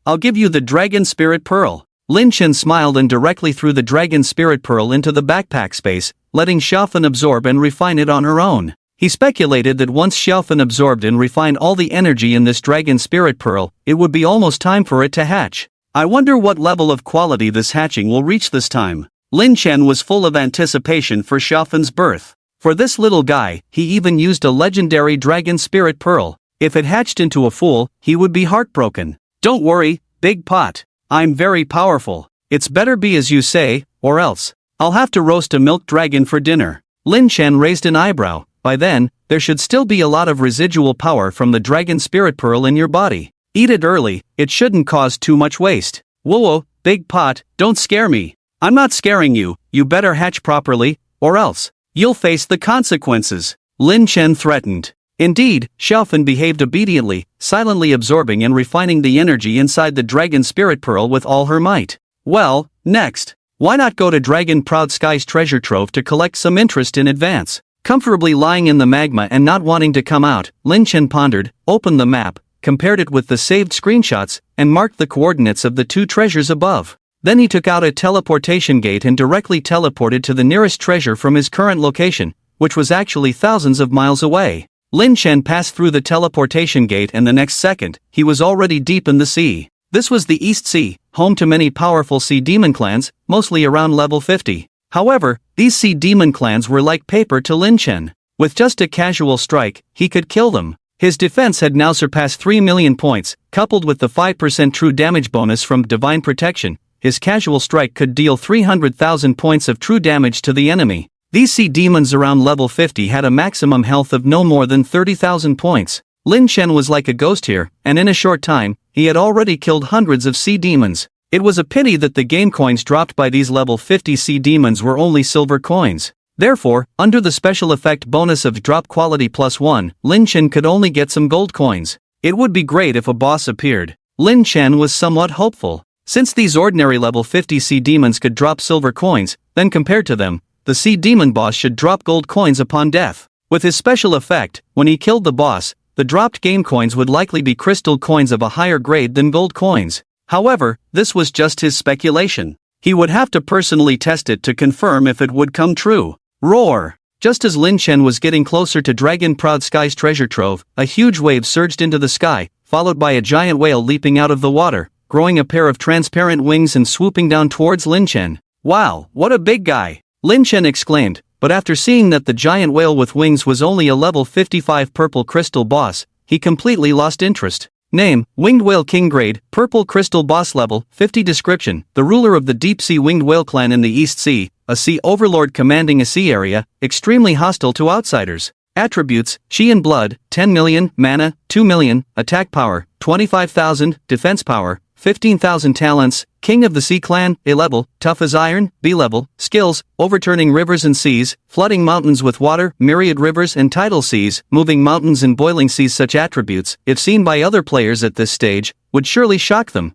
I'll give you the Dragon Spirit Pearl." Lin Chen smiled and directly threw the Dragon Spirit Pearl into the backpack space, letting Xiaofan absorb and refine it on her own. He speculated that once Xiaofan absorbed and refined all the energy in this Dragon Spirit Pearl, it would be almost time for it to hatch. I wonder what level of quality this hatching will reach this time. Lin Chen was full of anticipation for Xiaofan's birth. For this little guy, he even used a legendary Dragon Spirit Pearl. If it hatched into a fool, he would be heartbroken. Don't worry, Big Pot. I'm very powerful. It's better be as you say, or else I'll have to roast a milk dragon for dinner. Lin Chen raised an eyebrow, by then, there should still be a lot of residual power from the dragon spirit pearl in your body. Eat it early, it shouldn't cause too much waste. Whoa, big pot, don't scare me. I'm not scaring you, you better hatch properly, or else you'll face the consequences, Lin Chen threatened. Indeed, Xiaofan behaved obediently, silently absorbing and refining the energy inside the dragon spirit pearl with all her might. Well, next, why not go to Dragon Proud Sky's treasure trove to collect some interest in advance? Comfortably lying in the magma and not wanting to come out, Lin Chen pondered, opened the map, compared it with the saved screenshots, and marked the coordinates of the two treasures above. Then he took out a teleportation gate and directly teleported to the nearest treasure from his current location, which was actually thousands of miles away. Lin Chen passed through the teleportation gate and the next second, he was already deep in the sea. This was the East Sea, home to many powerful sea demon clans, mostly around level 50. However, these sea demon clans were like paper to Lin Chen. With just a casual strike, he could kill them. His defense had now surpassed 3 million points, coupled with the 5% true damage bonus from Divine Protection. His casual strike could deal 300,000 points of true damage to the enemy. These sea demons around level 50 had a maximum health of no more than 30,000 points. Lin Chen was like a ghost here, and in a short time, he had already killed hundreds of sea demons. It was a pity that the game coins dropped by these level 50 sea demons were only silver coins. Therefore, under the special effect bonus of drop quality +1, Lin Chen could only get some gold coins. It would be great if a boss appeared. Lin Chen was somewhat hopeful. Since these ordinary level 50 sea demons could drop silver coins, then compared to them, the sea demon boss should drop gold coins upon death. With his special effect, when he killed the boss, the dropped game coins would likely be crystal coins of a higher grade than gold coins. However, this was just his speculation. He would have to personally test it to confirm if it would come true. Roar! Just as Lin Chen was getting closer to Dragon Proud Sky's treasure trove, a huge wave surged into the sky, followed by a giant whale leaping out of the water, growing a pair of transparent wings and swooping down towards Lin Chen. Wow, what a big guy! Lin Chen exclaimed, but after seeing that the giant whale with wings was only a level 55 purple crystal boss, he completely lost interest. Name, Winged Whale King Grade, Purple Crystal Boss Level, 50 Description, the ruler of the deep-sea winged whale clan in the East Sea, a sea overlord commanding a sea area, extremely hostile to outsiders. Attributes, Chi and Blood, 10 million, Mana, 2 million, Attack Power, 25,000, Defense Power, 15,000 Talents, King of the Sea Clan, A level, Tough as Iron, B level, Skills, Overturning Rivers and Seas, Flooding Mountains with Water, Myriad Rivers and Tidal Seas, Moving Mountains and Boiling Seas. Such attributes, if seen by other players at this stage, would surely shock them.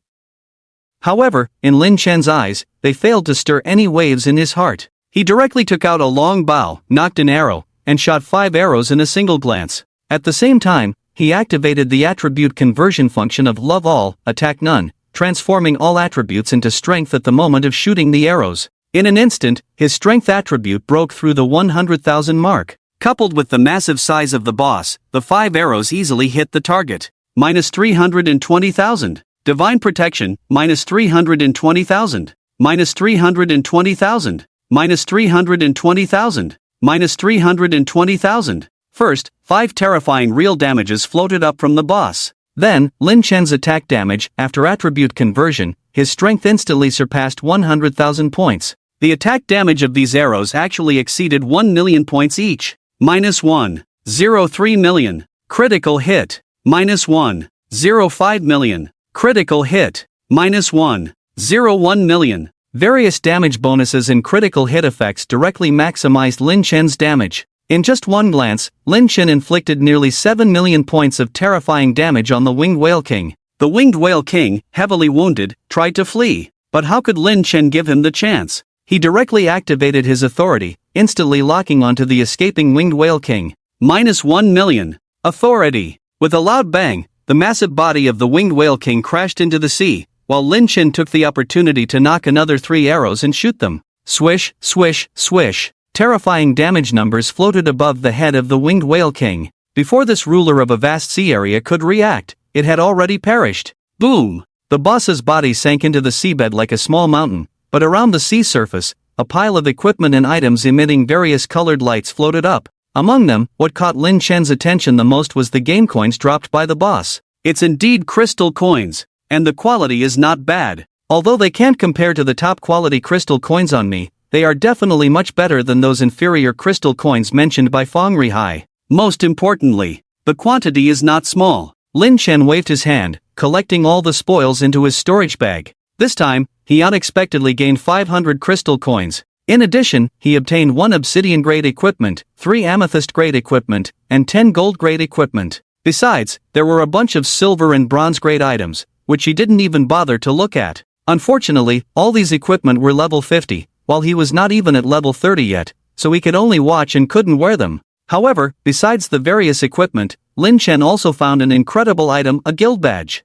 However, in Lin Chen's eyes, they failed to stir any waves in his heart. He directly took out a long bow, knocked an arrow, and shot 5 arrows in a single glance. At the same time, he activated the attribute conversion function of Love All, Attack None, transforming all attributes into strength at the moment of shooting the arrows. In an instant, his strength attribute broke through the 100,000 mark. Coupled with the massive size of the boss, the 5 arrows easily hit the target. Minus 320,000. Divine Protection, minus 320,000. Minus 320,000. Minus 320,000. Minus 320,000. First, 5 terrifying real damages floated up from the boss. Then, Lin Chen's attack damage, after attribute conversion, his strength instantly surpassed 100,000 points. The attack damage of these arrows actually exceeded 1 million points each. Minus 1.03 million. Critical hit. Minus 1.05 million. Critical hit. Minus 1.01 million. Various damage bonuses and critical hit effects directly maximized Lin Chen's damage. In just one glance, Lin Chen inflicted nearly 7 million points of terrifying damage on the Winged Whale King. The Winged Whale King, heavily wounded, tried to flee. But how could Lin Chen give him the chance? He directly activated his authority, instantly locking onto the escaping Winged Whale King. Minus 1 million. Authority. With a loud bang, the massive body of the Winged Whale King crashed into the sea, while Lin Chen took the opportunity to knock another 3 arrows and shoot them. Swish, swish, swish. Terrifying damage numbers floated above the head of the Winged Whale King. Before this ruler of a vast sea area could react, it had already perished. Boom! The boss's body sank into the seabed like a small mountain, but around the sea surface, a pile of equipment and items emitting various colored lights floated up. Among them, what caught Lin Chen's attention the most was the game coins dropped by the boss. It's indeed crystal coins, and the quality is not bad. Although they can't compare to the top quality crystal coins on me, they are definitely much better than those inferior crystal coins mentioned by Feng Rihai. Most importantly, the quantity is not small. Lin Chen waved his hand, collecting all the spoils into his storage bag. This time, he unexpectedly gained 500 crystal coins. In addition, he obtained 1 obsidian-grade equipment, 3 amethyst-grade equipment, and 10 gold-grade equipment. Besides, there were a bunch of silver and bronze-grade items, which he didn't even bother to look at. Unfortunately, all these equipment were level 50, while he was not even at level 30 yet, so he could only watch and couldn't wear them. However, besides the various equipment, Lin Chen also found an incredible item, a guild badge.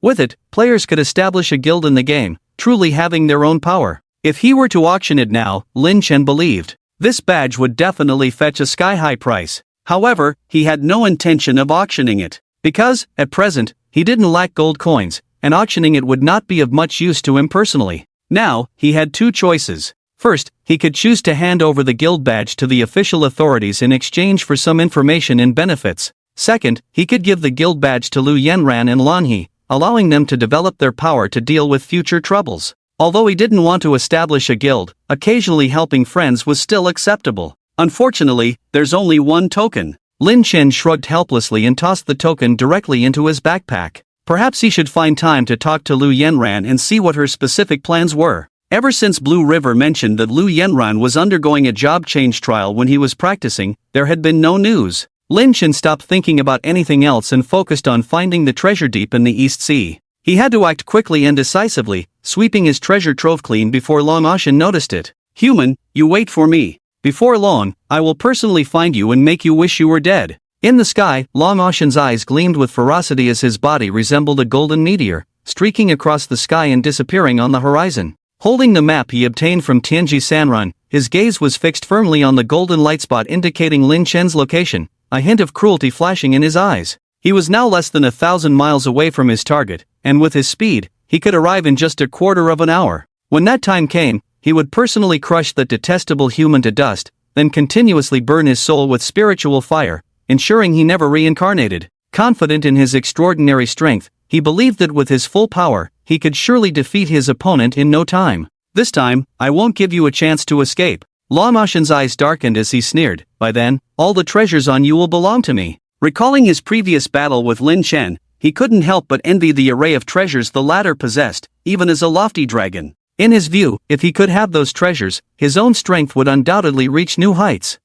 With it, players could establish a guild in the game, truly having their own power. If he were to auction it now, Lin Chen believed, this badge would definitely fetch a sky-high price. However, he had no intention of auctioning it, because, at present, he didn't lack gold coins, and auctioning it would not be of much use to him personally. Now, he had 2 choices. First, he could choose to hand over the guild badge to the official authorities in exchange for some information and benefits. Second, he could give the guild badge to Lu Yenran and Lanhe, allowing them to develop their power to deal with future troubles. Although he didn't want to establish a guild, occasionally helping friends was still acceptable. Unfortunately, there's only 1 token. Lin Chen shrugged helplessly and tossed the token directly into his backpack. Perhaps he should find time to talk to Lu Yenran and see what her specific plans were. Ever since Blue River mentioned that Lu Yenran was undergoing a job change trial when he was practicing, there had been no news. Lin Chen stopped thinking about anything else and focused on finding the treasure deep in the East Sea. He had to act quickly and decisively, sweeping his treasure trove clean before Long Ocean noticed it. Human, you wait for me. Before long, I will personally find you and make you wish you were dead. In the sky, Long Ocean's eyes gleamed with ferocity as his body resembled a golden meteor, streaking across the sky and disappearing on the horizon. Holding the map he obtained from Tianji Sanrun, his gaze was fixed firmly on the golden light spot indicating Lin Chen's location, a hint of cruelty flashing in his eyes. He was now less than 1,000 miles away from his target, and with his speed, he could arrive in just a quarter of an hour. When that time came, he would personally crush that detestable human to dust, then continuously burn his soul with spiritual fire, ensuring he never reincarnated. Confident in his extraordinary strength, he believed that with his full power, he could surely defeat his opponent in no time. This time, I won't give you a chance to escape. Long Ocean's eyes darkened as he sneered, by then, all the treasures on you will belong to me. Recalling his previous battle with Lin Chen, he couldn't help but envy the array of treasures the latter possessed, even as a lofty dragon. In his view, if he could have those treasures, his own strength would undoubtedly reach new heights.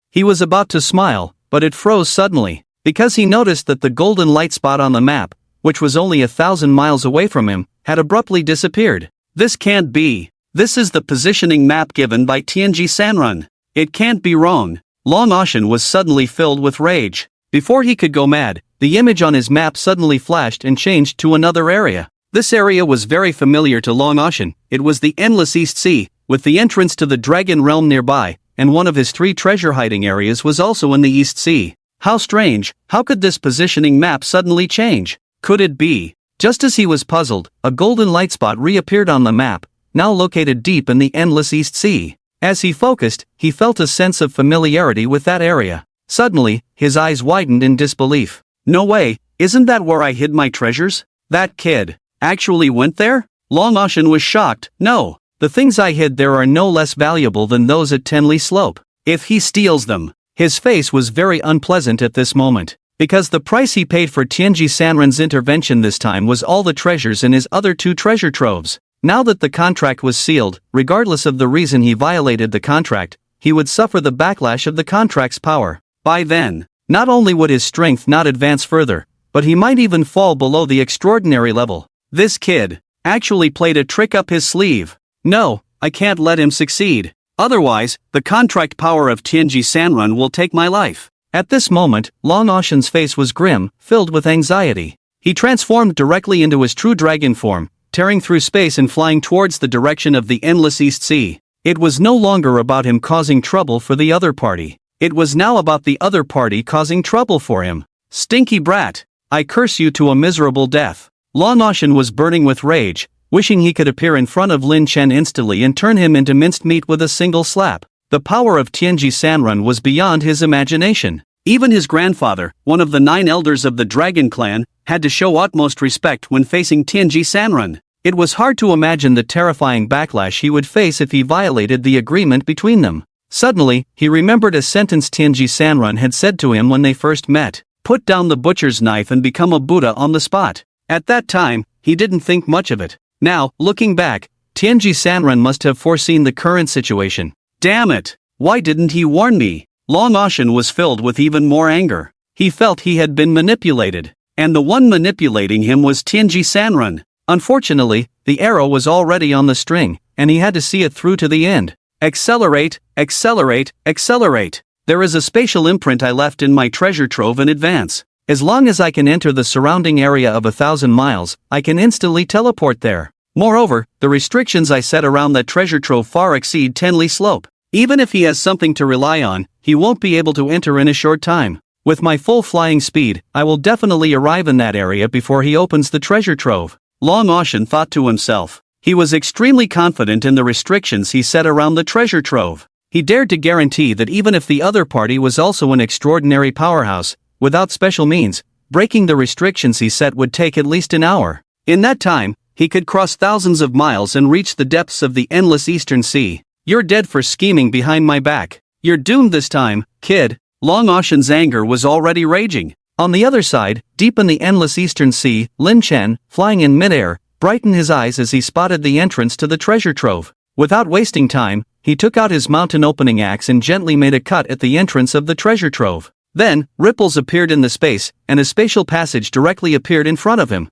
He was about to smile, but it froze suddenly, because he noticed that the golden light spot on the map, which was only 1,000 miles away from him, had abruptly disappeared. This can't be. This is the positioning map given by Tianji Sanrun. It can't be wrong. Long Ocean was suddenly filled with rage. Before he could go mad, the image on his map suddenly flashed and changed to another area. This area was very familiar to Long Ocean. It was the endless East Sea, with the entrance to the Dragon Realm nearby, and one of his 3 treasure hiding areas was also in the East Sea. How strange, how could this positioning map suddenly change? Could it be? Just as he was puzzled, a golden light spot reappeared on the map, now located deep in the endless East Sea. As he focused, he felt a sense of familiarity with that area. Suddenly, his eyes widened in disbelief. No way, isn't that where I hid my treasures? That kid actually went there? Long Ocean was shocked. No, the things I hid there are no less valuable than those at Tenley Slope. If he steals them. His face was very unpleasant at this moment, because the price he paid for Tianji Sanrun's intervention this time was all the treasures in his other 2 treasure troves. Now that the contract was sealed, regardless of the reason he violated the contract, he would suffer the backlash of the contract's power. By then, not only would his strength not advance further, but he might even fall below the extraordinary level. This kid actually played a trick up his sleeve. No, I can't let him succeed. Otherwise, the contract power of Tianji Sanrun will take my life. At this moment, Long Ocean's face was grim, filled with anxiety. He transformed directly into his true dragon form, tearing through space and flying towards the direction of the endless East Sea. It was no longer about him causing trouble for the other party. It was now about the other party causing trouble for him. Stinky brat! I curse you to a miserable death. Long Ocean was burning with rage, wishing he could appear in front of Lin Chen instantly and turn him into minced meat with a single slap. The power of Tianji Sanrun was beyond his imagination. Even his grandfather, one of the 9 elders of the Dragon Clan, had to show utmost respect when facing Tianji Sanrun. It was hard to imagine the terrifying backlash he would face if he violated the agreement between them. Suddenly, he remembered a sentence Tianji Sanrun had said to him when they first met: "Put down the butcher's knife and become a Buddha on the spot." At that time, he didn't think much of it. Now, looking back, Tianji Sanrun must have foreseen the current situation. Damn it! Why didn't he warn me? Long Ocean was filled with even more anger. He felt he had been manipulated. And the one manipulating him was Tianji Sanrun. Unfortunately, the arrow was already on the string, and he had to see it through to the end. Accelerate, accelerate, accelerate. There is a spatial imprint I left in my treasure trove in advance. As long as I can enter the surrounding area of 1,000 miles, I can instantly teleport there. Moreover, the restrictions I set around that treasure trove far exceed 10 li slope. Even if he has something to rely on, he won't be able to enter in a short time. With my full flying speed, I will definitely arrive in that area before he opens the treasure trove. Long Ocean thought to himself. He was extremely confident in the restrictions he set around the treasure trove. He dared to guarantee that even if the other party was also an extraordinary powerhouse, without special means, breaking the restrictions he set would take at least an hour. In that time, he could cross thousands of miles and reach the depths of the endless Eastern Sea. You're dead for scheming behind my back. You're doomed this time, kid. Long Ocean's anger was already raging. On the other side, deep in the endless Eastern Sea, Lin Chen, flying in midair, brightened his eyes as he spotted the entrance to the treasure trove. Without wasting time, he took out his mountain opening axe and gently made a cut at the entrance of the treasure trove. Then, ripples appeared in the space, and a spatial passage directly appeared in front of him.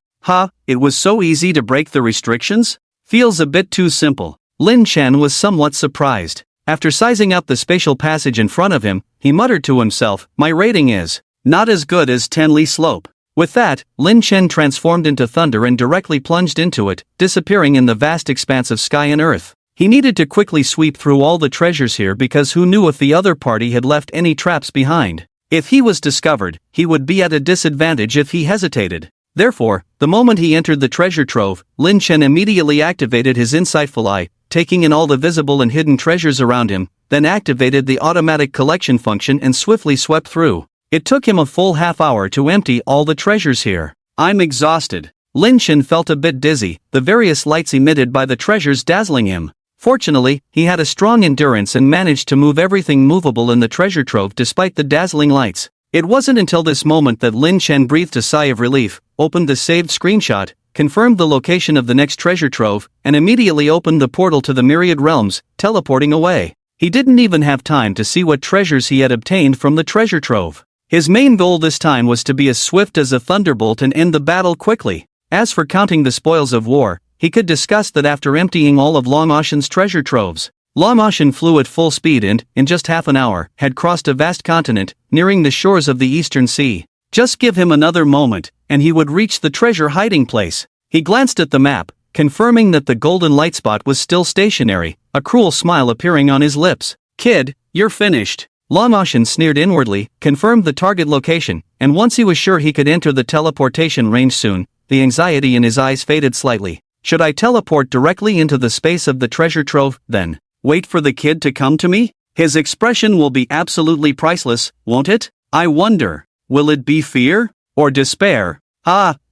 It was so easy to break the restrictions? Feels a bit too simple. Lin Chen was somewhat surprised. After sizing up the spatial passage in front of him, he muttered to himself, "My rating is not as good as 10 li slope." With that, Lin Chen transformed into thunder and directly plunged into it, disappearing in the vast expanse of sky and earth. He needed to quickly sweep through all the treasures here because who knew if the other party had left any traps behind. If he was discovered, he would be at a disadvantage if he hesitated. Therefore, the moment he entered the treasure trove, Lin Chen immediately activated his insightful eye, taking in all the visible and hidden treasures around him, then activated the automatic collection function and swiftly swept through. It took him a full half hour to empty all the treasures here. I'm exhausted. Lin Chen felt a bit dizzy, the various lights emitted by the treasures dazzling him. Fortunately, he had a strong endurance and managed to move everything movable in the treasure trove despite the dazzling lights. It wasn't until this moment that Lin Chen breathed a sigh of relief, opened the saved screenshot, confirmed the location of the next treasure trove, and immediately opened the portal to the myriad realms, teleporting away. He didn't even have time to see what treasures he had obtained from the treasure trove. His main goal this time was to be as swift as a thunderbolt and end the battle quickly. As for counting the spoils of war, he could discuss that after emptying all of Long Ocean's treasure troves. Long Ocean flew at full speed and, in just half an hour, had crossed a vast continent, nearing the shores of the Eastern Sea. Just give him another moment, and he would reach the treasure hiding place. He glanced at the map, confirming that the golden light spot was still stationary, a cruel smile appearing on his lips. Kid, you're finished. Long Ocean sneered inwardly, confirmed the target location, and once he was sure he could enter the teleportation range soon, the anxiety in his eyes faded slightly. Should I teleport directly into the space of the treasure trove, then? Wait for the kid to come to me? His expression will be absolutely priceless, won't it? I wonder, will it be fear? Or despair?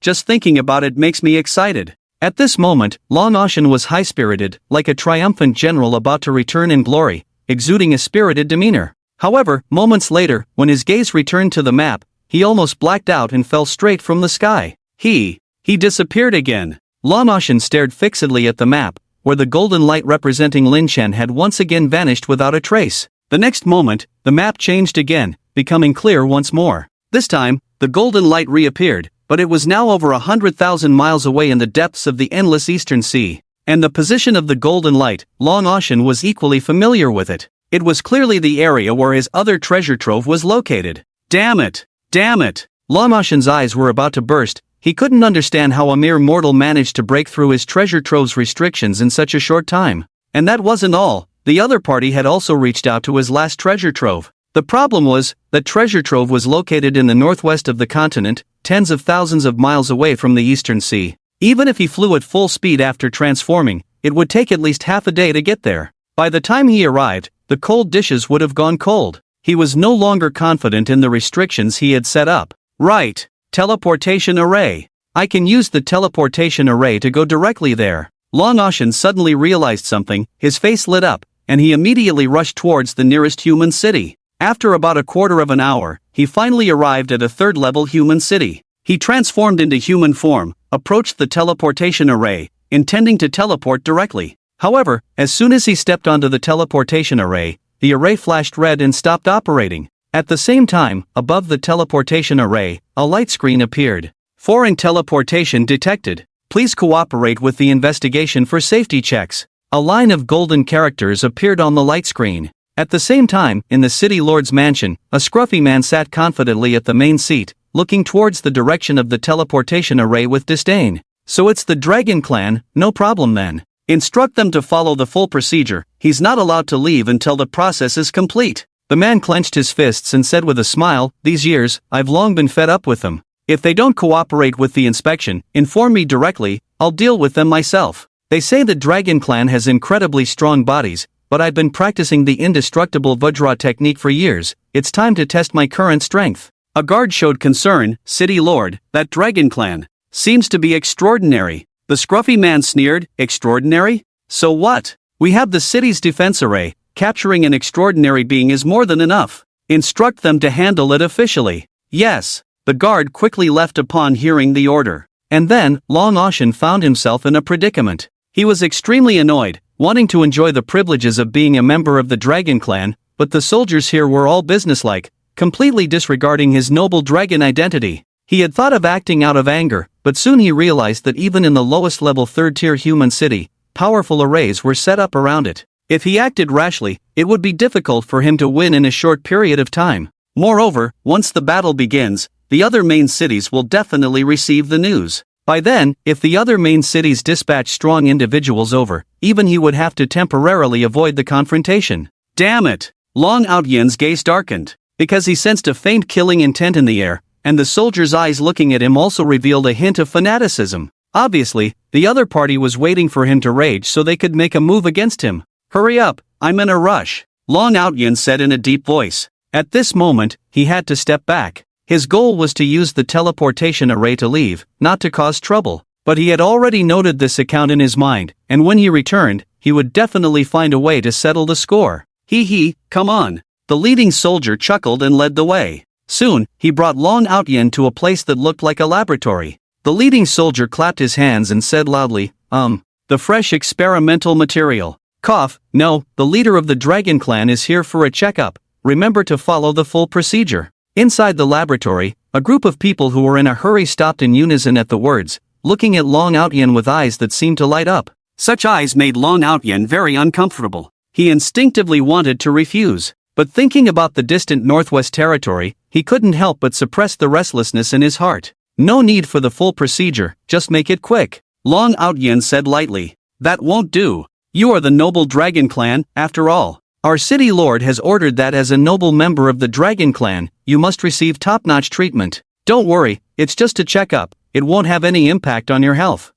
Just thinking about it makes me excited. At this moment, Long Ocean was high-spirited, like a triumphant general about to return in glory, exuding a spirited demeanor. However, moments later, when his gaze returned to the map, he almost blacked out and fell straight from the sky. He disappeared again. Long Ocean stared fixedly at the map, where the golden light representing Lin Chen had once again vanished without a trace. The next moment, the map changed again, becoming clear once more. This time, the golden light reappeared, but it was now over 100,000 miles away in the depths of the endless Eastern Sea. And the position of the golden light, Long Ocean was equally familiar with it. It was clearly the area where his other treasure trove was located. Damn it! Damn it! Long Ocean's eyes were about to burst. He couldn't understand how a mere mortal managed to break through his treasure trove's restrictions in such a short time. And that wasn't all. The other party had also reached out to his last treasure trove. The problem was, that treasure trove was located in the northwest of the continent, tens of thousands of miles away from the Eastern Sea. Even if he flew at full speed after transforming, it would take at least half a day to get there. By the time he arrived, the cold dishes would have gone cold. He was no longer confident in the restrictions he had set up. Right. Teleportation array. I can use the teleportation array to go directly there. Long Ocean suddenly realized something, his face lit up, and he immediately rushed towards the nearest human city. After about a quarter of an hour, he finally arrived at a third-level human city. He transformed into human form, approached the teleportation array, intending to teleport directly. However, as soon as he stepped onto the teleportation array, the array flashed red and stopped operating. At the same time, above the teleportation array, a light screen appeared. Foreign teleportation detected. Please cooperate with the investigation for safety checks. A line of golden characters appeared on the light screen. At the same time, in the city lord's mansion, a scruffy man sat confidently at the main seat, looking towards the direction of the teleportation array with disdain. So it's the Dragon Clan, no problem then. Instruct them to follow the full procedure. He's not allowed to leave until the process is complete. The man clenched his fists and said with a smile, these years, I've long been fed up with them. If they don't cooperate with the inspection, inform me directly, I'll deal with them myself. They say the Dragon Clan has incredibly strong bodies, but I've been practicing the indestructible Vajra technique for years. It's time to test my current strength. A guard showed concern, City Lord, that Dragon Clan seems to be extraordinary. The scruffy man sneered, extraordinary? So what? We have the city's defense array. Capturing an extraordinary being is more than enough. Instruct them to handle it officially. Yes. The guard quickly left upon hearing the order. And then, Long Ocean found himself in a predicament. He was extremely annoyed, wanting to enjoy the privileges of being a member of the Dragon Clan, but the soldiers here were all businesslike, completely disregarding his noble dragon identity. He had thought of acting out of anger, but soon he realized that even in the lowest level third-tier human city, powerful arrays were set up around it. If he acted rashly, it would be difficult for him to win in a short period of time. Moreover, once the battle begins, the other main cities will definitely receive the news. By then, if the other main cities dispatch strong individuals over, even he would have to temporarily avoid the confrontation. Damn it! Long Outyen's gaze darkened, because he sensed a faint killing intent in the air, and the soldier's eyes looking at him also revealed a hint of fanaticism. Obviously, the other party was waiting for him to rage so they could make a move against him. Hurry up, I'm in a rush, Long Outyen said in a deep voice. At this moment, he had to step back. His goal was to use the teleportation array to leave, not to cause trouble. But he had already noted this account in his mind, and when he returned, he would definitely find a way to settle the score. Hee, come on. The leading soldier chuckled and led the way. Soon, he brought Long Outyen to a place that looked like a laboratory. The leading soldier clapped his hands and said loudly, the fresh experimental material. Cough, no, the leader of the Dragon Clan is here for a checkup. Remember to follow the full procedure. Inside the laboratory, a group of people who were in a hurry stopped in unison at the words, looking at Long Outyen with eyes that seemed to light up. Such eyes made Long Outyen very uncomfortable. He instinctively wanted to refuse, but thinking about the distant Northwest Territory, he couldn't help but suppress the restlessness in his heart. No need for the full procedure, just make it quick. Long Outyen said lightly. That won't do. You are the noble Dragon Clan, after all. Our city lord has ordered that as a noble member of the Dragon Clan, you must receive top-notch treatment. Don't worry, it's just a checkup, it won't have any impact on your health.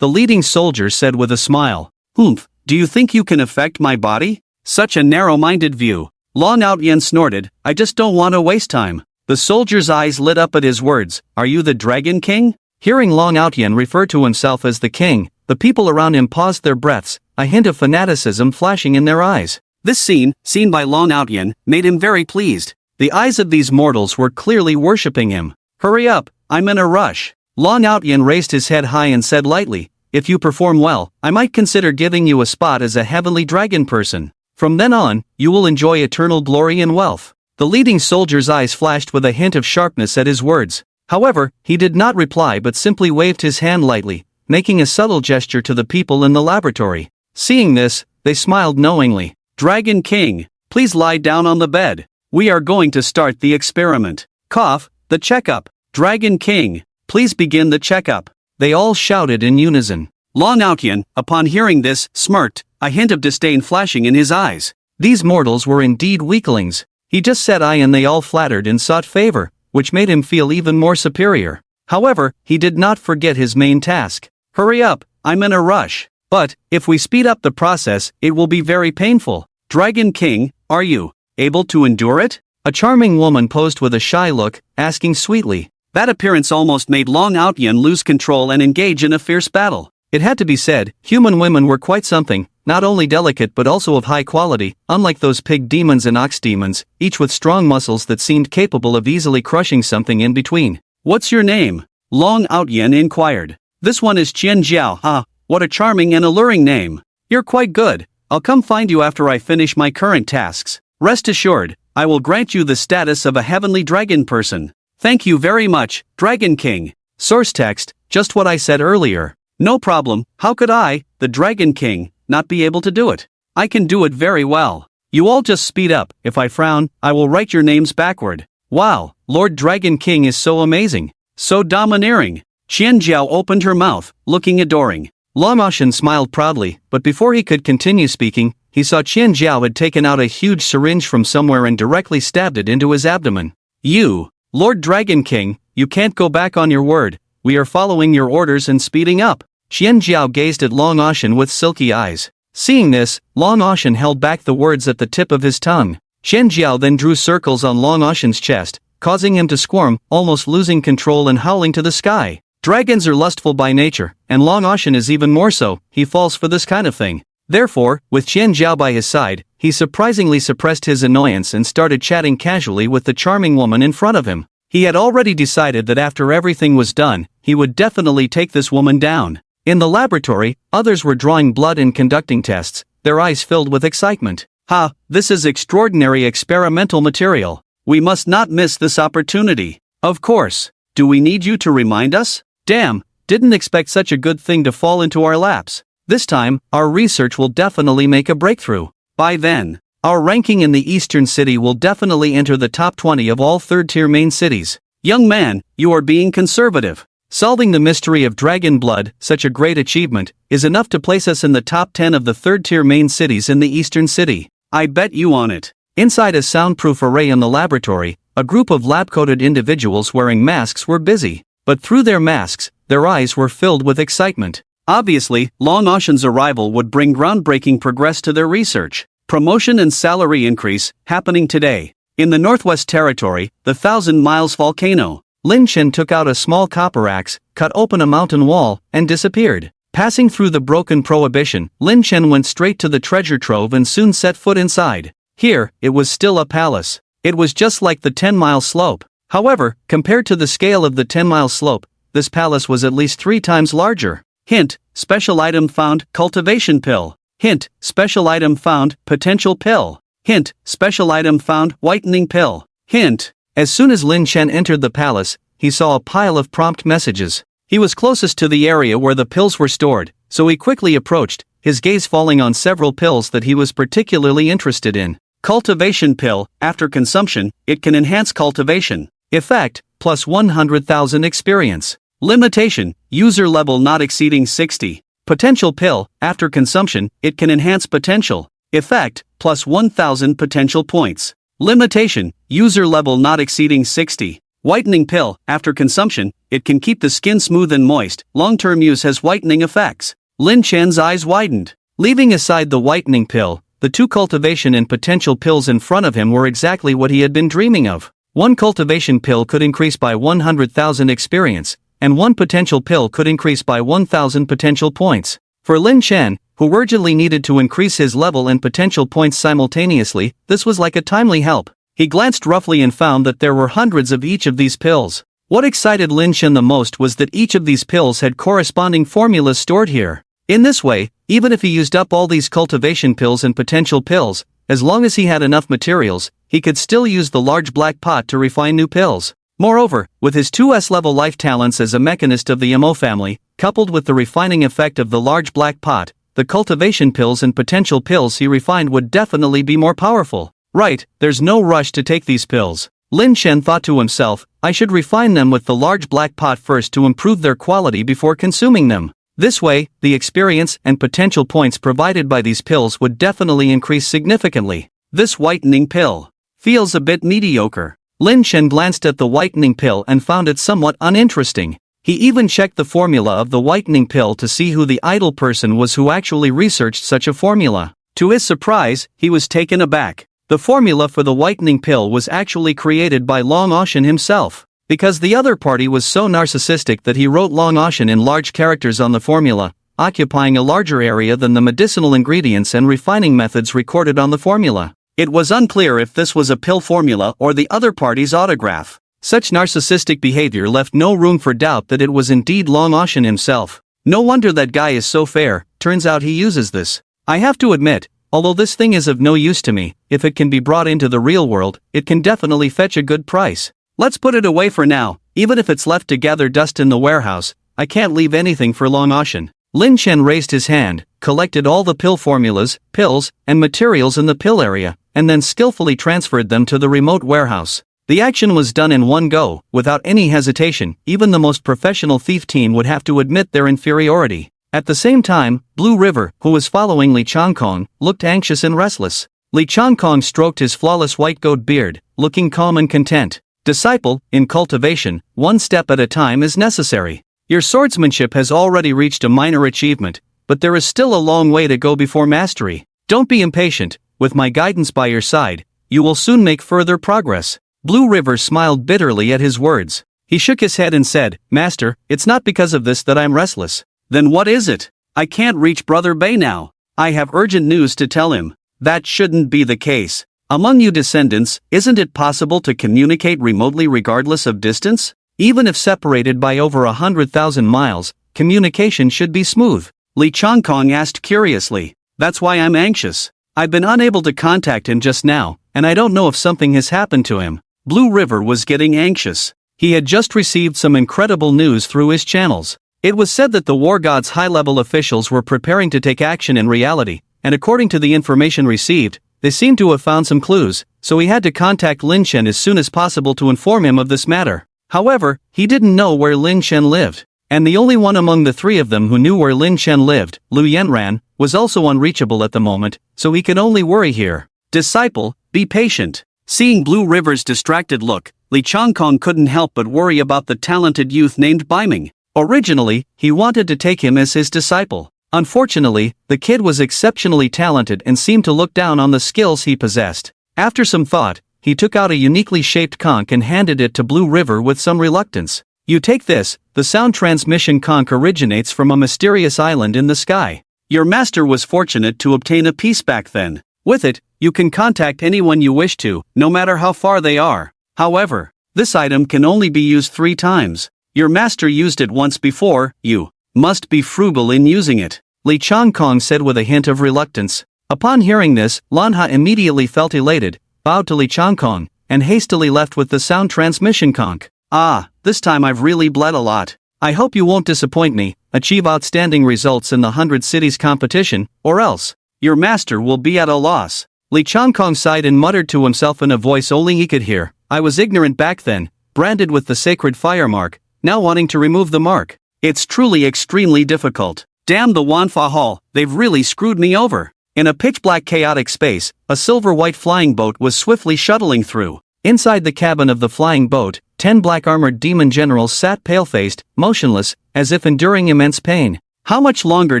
The leading soldier said with a smile. Humph, do you think you can affect my body? Such a narrow-minded view. Long Outyen snorted, I just don't want to waste time. The soldier's eyes lit up at his words, are you the Dragon King? Hearing Long Outyen refer to himself as the king, the people around him paused their breaths, a hint of fanaticism flashing in their eyes. This scene, seen by Long Outyen, made him very pleased. The eyes of these mortals were clearly worshipping him. Hurry up, I'm in a rush. Long Outyen raised his head high and said lightly, if you perform well, I might consider giving you a spot as a heavenly dragon person. From then on, you will enjoy eternal glory and wealth. The leading soldier's eyes flashed with a hint of sharpness at his words. However, he did not reply but simply waved his hand lightly, making a subtle gesture to the people in the laboratory. Seeing this, they smiled knowingly. Dragon King, please lie down on the bed. We are going to start the experiment. Cough, the checkup. Dragon King, please begin the checkup. They all shouted in unison. Long Outyen, upon hearing this, smirked, a hint of disdain flashing in his eyes. These mortals were indeed weaklings. He just said aye and they all flattered and sought favor, which made him feel even more superior. However, he did not forget his main task. Hurry up, I'm in a rush. But, if we speed up the process, it will be very painful. Dragon King, are you able to endure it? A charming woman posed with a shy look, asking sweetly. That appearance almost made Long Outyan lose control and engage in a fierce battle. It had to be said, human women were quite something, not only delicate but also of high quality, unlike those pig demons and ox demons, each with strong muscles that seemed capable of easily crushing something in between. "What's your name?" Long Outyan inquired. "This one is Qian Jiao." "Ah, what a charming and alluring name. You're quite good. I'll come find you after I finish my current tasks. Rest assured, I will grant you the status of a heavenly dragon person. Thank you very much, Dragon King." Source text, just what I said earlier. No problem, how could I, the Dragon King, not be able to do it? I can do it very well. You all just speed up. If I frown, I will write your names backward. Wow, Lord Dragon King is so amazing. So domineering. Qian Jiao opened her mouth, looking adoring. Long Ocean smiled proudly, but before he could continue speaking, he saw Qian Jiao had taken out a huge syringe from somewhere and directly stabbed it into his abdomen. "You, Lord Dragon King, you can't go back on your word. We are following your orders and speeding up." Qian Jiao gazed at Long Ocean with silky eyes. Seeing this, Long Ocean held back the words at the tip of his tongue. Qian Jiao then drew circles on Long Ocean's chest, causing him to squirm, almost losing control and howling to the sky. Dragons are lustful by nature, and Long Ocean is even more so. He falls for this kind of thing. Therefore, with Qian Jiao by his side, he surprisingly suppressed his annoyance and started chatting casually with the charming woman in front of him. He had already decided that after everything was done, he would definitely take this woman down. In the laboratory, others were drawing blood and conducting tests, their eyes filled with excitement. "Ha, this is extraordinary experimental material. We must not miss this opportunity." "Of course. Do we need you to remind us? Damn, didn't expect such a good thing to fall into our laps. This time, our research will definitely make a breakthrough. By then, our ranking in the Eastern City will definitely enter the top 20 of all third-tier main cities." "Young man, you are being conservative. Solving the mystery of dragon blood, such a great achievement, is enough to place us in the top 10 of the third-tier main cities in the Eastern City. I bet you on it." Inside a soundproof array in the laboratory, a group of lab-coated individuals wearing masks were busy. But through their masks, their eyes were filled with excitement. Obviously, Long Ocean's arrival would bring groundbreaking progress to their research. Promotion and salary increase, happening today. In the Northwest Territory, the 1,000 Miles volcano. Lin Chen took out a small copper axe, cut open a mountain wall, and disappeared. Passing through the broken prohibition, Lin Chen went straight to the treasure trove and soon set foot inside. Here, it was still a palace. It was just like the 10-mile slope. However, compared to the scale of the 10-mile slope, this palace was at least 3 times larger. Hint, special item found, cultivation pill. Hint, special item found, potential pill. Hint, special item found, whitening pill. Hint. As soon as Lin Chen entered the palace, he saw a pile of prompt messages. He was closest to the area where the pills were stored, so he quickly approached, his gaze falling on several pills that he was particularly interested in. Cultivation pill, after consumption, it can enhance cultivation. Effect, plus 100,000 experience. Limitation, user level not exceeding 60. Potential pill, after consumption, it can enhance potential. Effect, plus 1,000 potential points. Limitation, user level not exceeding 60. Whitening pill, after consumption, it can keep the skin smooth and moist. Long-term use has whitening effects. Lin Chen's eyes widened. Leaving aside the whitening pill, the 2 cultivation and potential pills in front of him were exactly what he had been dreaming of. 1 cultivation pill could increase by 100,000 experience, and 1 potential pill could increase by 1,000 potential points. For Lin Chen, who urgently needed to increase his level and potential points simultaneously, this was like a timely help. He glanced roughly and found that there were hundreds of each of these pills. What excited Lin Chen the most was that each of these pills had corresponding formulas stored here. In this way, even if he used up all these cultivation pills and potential pills, as long as he had enough materials, he could still use the large black pot to refine new pills. Moreover, with his 2S level life talents as a mechanist of the MO family, coupled with the refining effect of the large black pot, the cultivation pills and potential pills he refined would definitely be more powerful. Right, there's no rush to take these pills. Lin Chen thought to himself, I should refine them with the large black pot first to improve their quality before consuming them. This way, the experience and potential points provided by these pills would definitely increase significantly. This whitening pill feels a bit mediocre. Lin Chen glanced at the whitening pill and found it somewhat uninteresting. He even checked the formula of the whitening pill to see who the idle person was who actually researched such a formula. To his surprise, he was taken aback. The formula for the whitening pill was actually created by Long Ocean himself. Because the other party was so narcissistic that he wrote long ocean in large characters on the formula, occupying a larger area than the medicinal ingredients and refining methods recorded on the formula. It was unclear if this was a pill formula or the other party's autograph. Such narcissistic behavior left no room for doubt that it was indeed Long Ocean himself. No wonder that guy is so fair, turns out he uses this. I have to admit, although this thing is of no use to me, if it can be brought into the real world, it can definitely fetch a good price. Let's put it away for now, even if it's left to gather dust in the warehouse. I can't leave anything for Long Ocean. Lin Chen raised his hand, collected all the pill formulas, pills, and materials in the pill area, and then skillfully transferred them to the remote warehouse. The action was done in one go, without any hesitation. Even the most professional thief team would have to admit their inferiority. At the same time, Blue River, who was following Li Changkong, looked anxious and restless. Li Changkong stroked his flawless white goat beard, looking calm and content. Disciple, in cultivation, one step at a time is necessary. Your swordsmanship has already reached a minor achievement, but there is still a long way to go before mastery. Don't be impatient, with my guidance by your side, you will soon make further progress. Blue River smiled bitterly at his words. He shook his head and said, Master, it's not because of this that I'm restless. Then what is it? I can't reach Brother Bei now. I have urgent news to tell him. That shouldn't be the case. Among you descendants, isn't it possible to communicate remotely regardless of distance? Even if separated by over 100,000 miles, communication should be smooth. Li Changkong asked curiously. That's why I'm anxious. I've been unable to contact him just now, and I don't know if something has happened to him. Blue River was getting anxious. He had just received some incredible news through his channels. It was said that the War God's high-level officials were preparing to take action in reality, and according to the information received, they seemed to have found some clues, so he had to contact Lin Chen as soon as possible to inform him of this matter. However, he didn't know where Lin Chen lived, and the only one among the three of them who knew where Lin Chen lived, Lu Yanran, was also unreachable at the moment, so he could only worry here. Disciple, be patient. Seeing Blue River's distracted look, Li Changkong couldn't help but worry about the talented youth named Baiming. Originally, he wanted to take him as his disciple. Unfortunately, the kid was exceptionally talented and seemed to look down on the skills he possessed. After some thought, he took out a uniquely shaped conch and handed it to Blue River with some reluctance. You take this, the sound transmission conch originates from a mysterious island in the sky. Your master was fortunate to obtain a piece back then. With it, you can contact anyone you wish to, no matter how far they are. However, this item can only be used 3 times. Your master used it once before, you must be frugal in using it. Li Changkong said with a hint of reluctance. Upon hearing this, Lanha immediately felt elated, bowed to Li Changkong, and hastily left with the sound transmission conch. Ah, this time I've really bled a lot. I hope you won't disappoint me, achieve outstanding results in the 100 cities competition, or else your master will be at a loss. Li Changkong sighed and muttered to himself in a voice only he could hear. I was ignorant back then, branded with the sacred fire mark, now wanting to remove the mark. It's truly extremely difficult. Damn the Wanfa Hall, they've really screwed me over. In a pitch-black chaotic space, a silver-white flying boat was swiftly shuttling through. Inside the cabin of the flying boat, 10 black-armored demon generals sat pale-faced, motionless, as if enduring immense pain. How much longer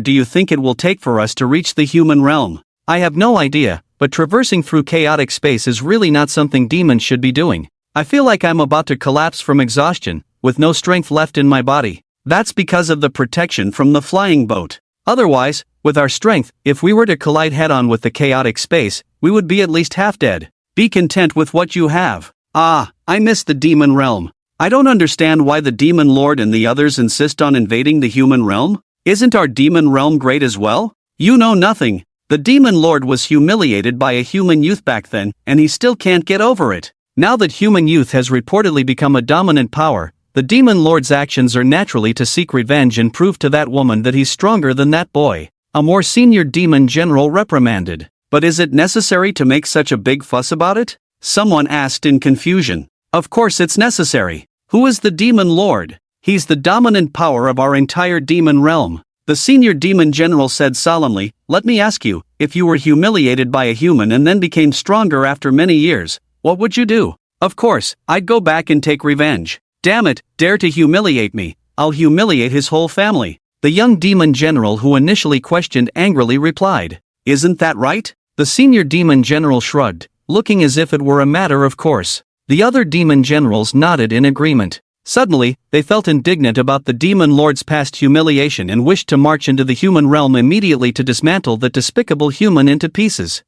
do you think it will take for us to reach the human realm? I have no idea, but traversing through chaotic space is really not something demons should be doing. I feel like I'm about to collapse from exhaustion, with no strength left in my body. That's because of the protection from the flying boat. Otherwise, with our strength, if we were to collide head-on with the chaotic space, we would be at least half dead. Be content with what you have. Ah, I miss the demon realm. I don't understand why the demon lord and the others insist on invading the human realm. Isn't our demon realm great as well? You know nothing. The demon lord was humiliated by a human youth back then, and he still can't get over it. Now that human youth has reportedly become a dominant power, the demon lord's actions are naturally to seek revenge and prove to that woman that he's stronger than that boy. A more senior demon general reprimanded. But is it necessary to make such a big fuss about it? Someone asked in confusion. Of course it's necessary. Who is the demon lord? He's the dominant power of our entire demon realm. The senior demon general said solemnly, let me ask you, if you were humiliated by a human and then became stronger after many years, what would you do? Of course, I'd go back and take revenge. Damn it, dare to humiliate me, I'll humiliate his whole family. The young demon general who initially questioned angrily replied. Isn't that right? The senior demon general shrugged, looking as if it were a matter of course. The other demon generals nodded in agreement. Suddenly, they felt indignant about the demon lord's past humiliation and wished to march into the human realm immediately to dismantle the despicable human into pieces.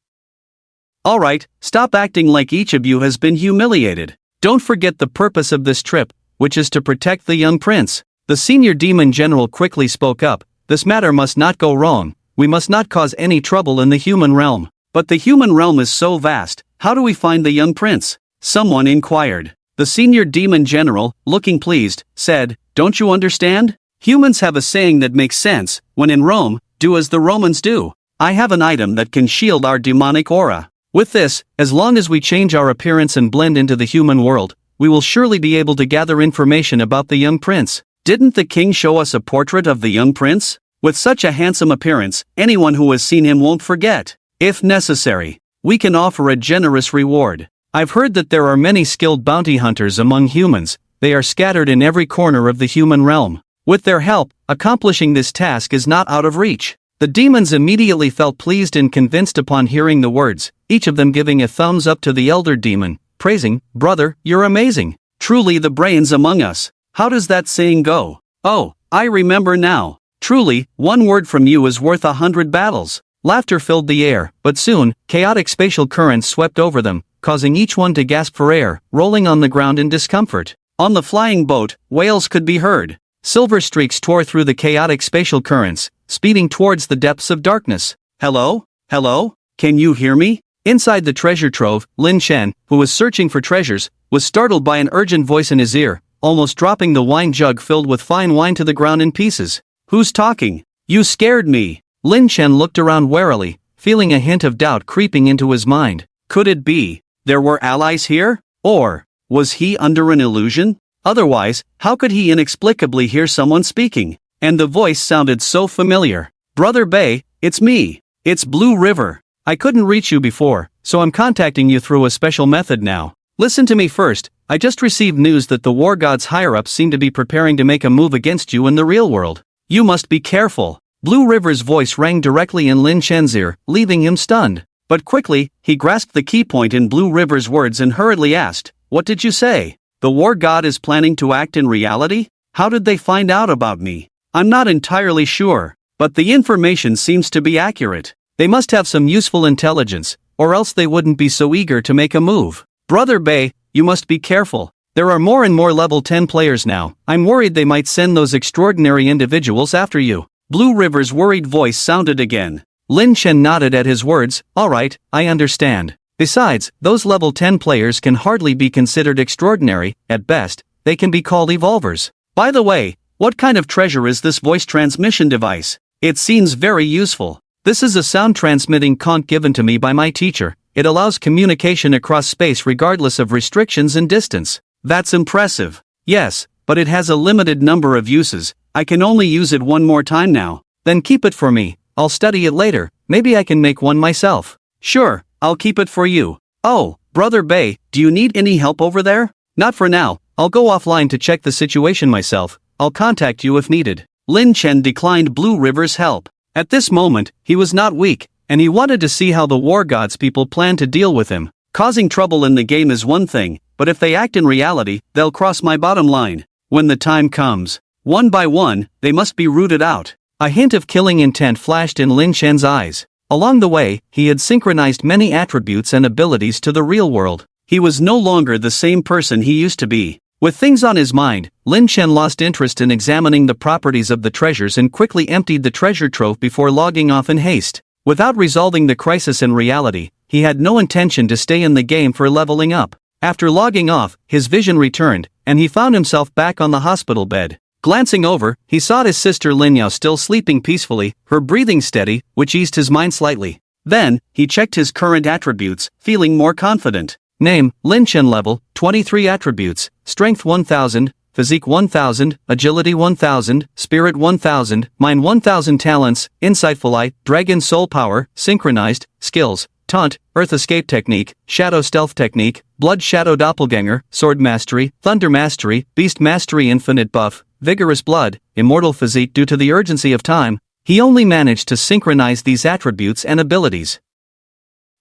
Alright, stop acting like each of you has been humiliated. Don't forget the purpose of this trip, which is to protect the young prince. The senior demon general quickly spoke up. This matter must not go wrong. We must not cause any trouble in the human realm. But the human realm is so vast, how do we find the young prince? Someone inquired. The senior demon general, looking pleased, said, "Don't you understand? Humans have a saying that makes sense, when in Rome, do as the Romans do. I have an item that can shield our demonic aura. With this, as long as we change our appearance and blend into the human world, we will surely be able to gather information about the young prince. Didn't the king show us a portrait of the young prince? With such a handsome appearance, anyone who has seen him won't forget. If necessary, we can offer a generous reward. I've heard that there are many skilled bounty hunters among humans. They are scattered in every corner of the human realm. With their help, accomplishing this task is not out of reach." The demons immediately felt pleased and convinced upon hearing the words, each of them giving a thumbs up to the elder demon, praising, "Brother, you're amazing. Truly the brains among us. How does that saying go? Oh, I remember now. Truly, one word from you is worth 100 battles." Laughter filled the air, but soon, chaotic spatial currents swept over them, causing each one to gasp for air, rolling on the ground in discomfort. On the flying boat, wails could be heard. Silver streaks tore through the chaotic spatial currents, speeding towards the depths of darkness. "Hello? Hello? Can you hear me?" Inside the treasure trove, Lin Chen, who was searching for treasures, was startled by an urgent voice in his ear, almost dropping the wine jug filled with fine wine to the ground in pieces. "Who's talking? You scared me." Lin Chen looked around warily, feeling a hint of doubt creeping into his mind. Could it be there were allies here? Or was he under an illusion? Otherwise, how could he inexplicably hear someone speaking? And the voice sounded so familiar. "Brother Bei, it's me. It's Blue River. I couldn't reach you before, so I'm contacting you through a special method now. Listen to me first. I just received news that the war gods higher-ups seem to be preparing to make a move against you in the real world. You must be careful." Blue River's voice rang directly in Lin Chen's ear, leaving him stunned. But quickly, he grasped the key point in Blue River's words and hurriedly asked, "What did you say? The war god is planning to act in reality? How did they find out about me? I'm not entirely sure, but the information seems to be accurate. They must have some useful intelligence, or else they wouldn't be so eager to make a move. Brother Bei, you must be careful. There are more and more level 10 players now. I'm worried they might send those extraordinary individuals after you." Blue River's worried voice sounded again. Lin Chen nodded at his words. "Alright, I understand. Besides, those level 10 players can hardly be considered extraordinary. At best, they can be called evolvers. By the way, what kind of treasure is this voice transmission device? It seems very useful. This is a sound transmitting conch given to me by my teacher. It allows communication across space regardless of restrictions and distance." "That's impressive." "Yes, but it has a limited number of uses. I can only use it one more time now." "Then keep it for me. I'll study it later. Maybe I can make one myself." "Sure, I'll keep it for you." "Oh, Brother Bei, do you need any help over there?" "Not for now. I'll go offline to check the situation myself. I'll contact you if needed." Lin Chen declined Blue River's help. At this moment, he was not weak, and he wanted to see how the war gods people plan to deal with him. Causing trouble in the game is one thing, but if they act in reality, they'll cross my bottom line. When the time comes, one by one, they must be rooted out. A hint of killing intent flashed in Lin Chen's eyes. Along the way, he had synchronized many attributes and abilities to the real world. He was no longer the same person he used to be. With things on his mind, Lin Chen lost interest in examining the properties of the treasures and quickly emptied the treasure trove before logging off in haste. Without resolving the crisis in reality, he had no intention to stay in the game for leveling up. After logging off, his vision returned, and he found himself back on the hospital bed. Glancing over, he saw his sister Lin Yao still sleeping peacefully, her breathing steady, which eased his mind slightly. Then, he checked his current attributes, feeling more confident. Name, Lin Chen. Level, 23 attributes, Strength 1000, Physique 1000, Agility 1000, Spirit 1000, Mind 1000. Talents, Insightful Eye, Dragon Soul Power, Synchronized, Skills, Taunt, Earth Escape Technique, Shadow Stealth Technique, Blood Shadow Doppelganger, Sword Mastery, Thunder Mastery, Beast Mastery. Infinite Buff, Vigorous Blood, Immortal Physique. Due to the urgency of time, he only managed to synchronize these attributes and abilities.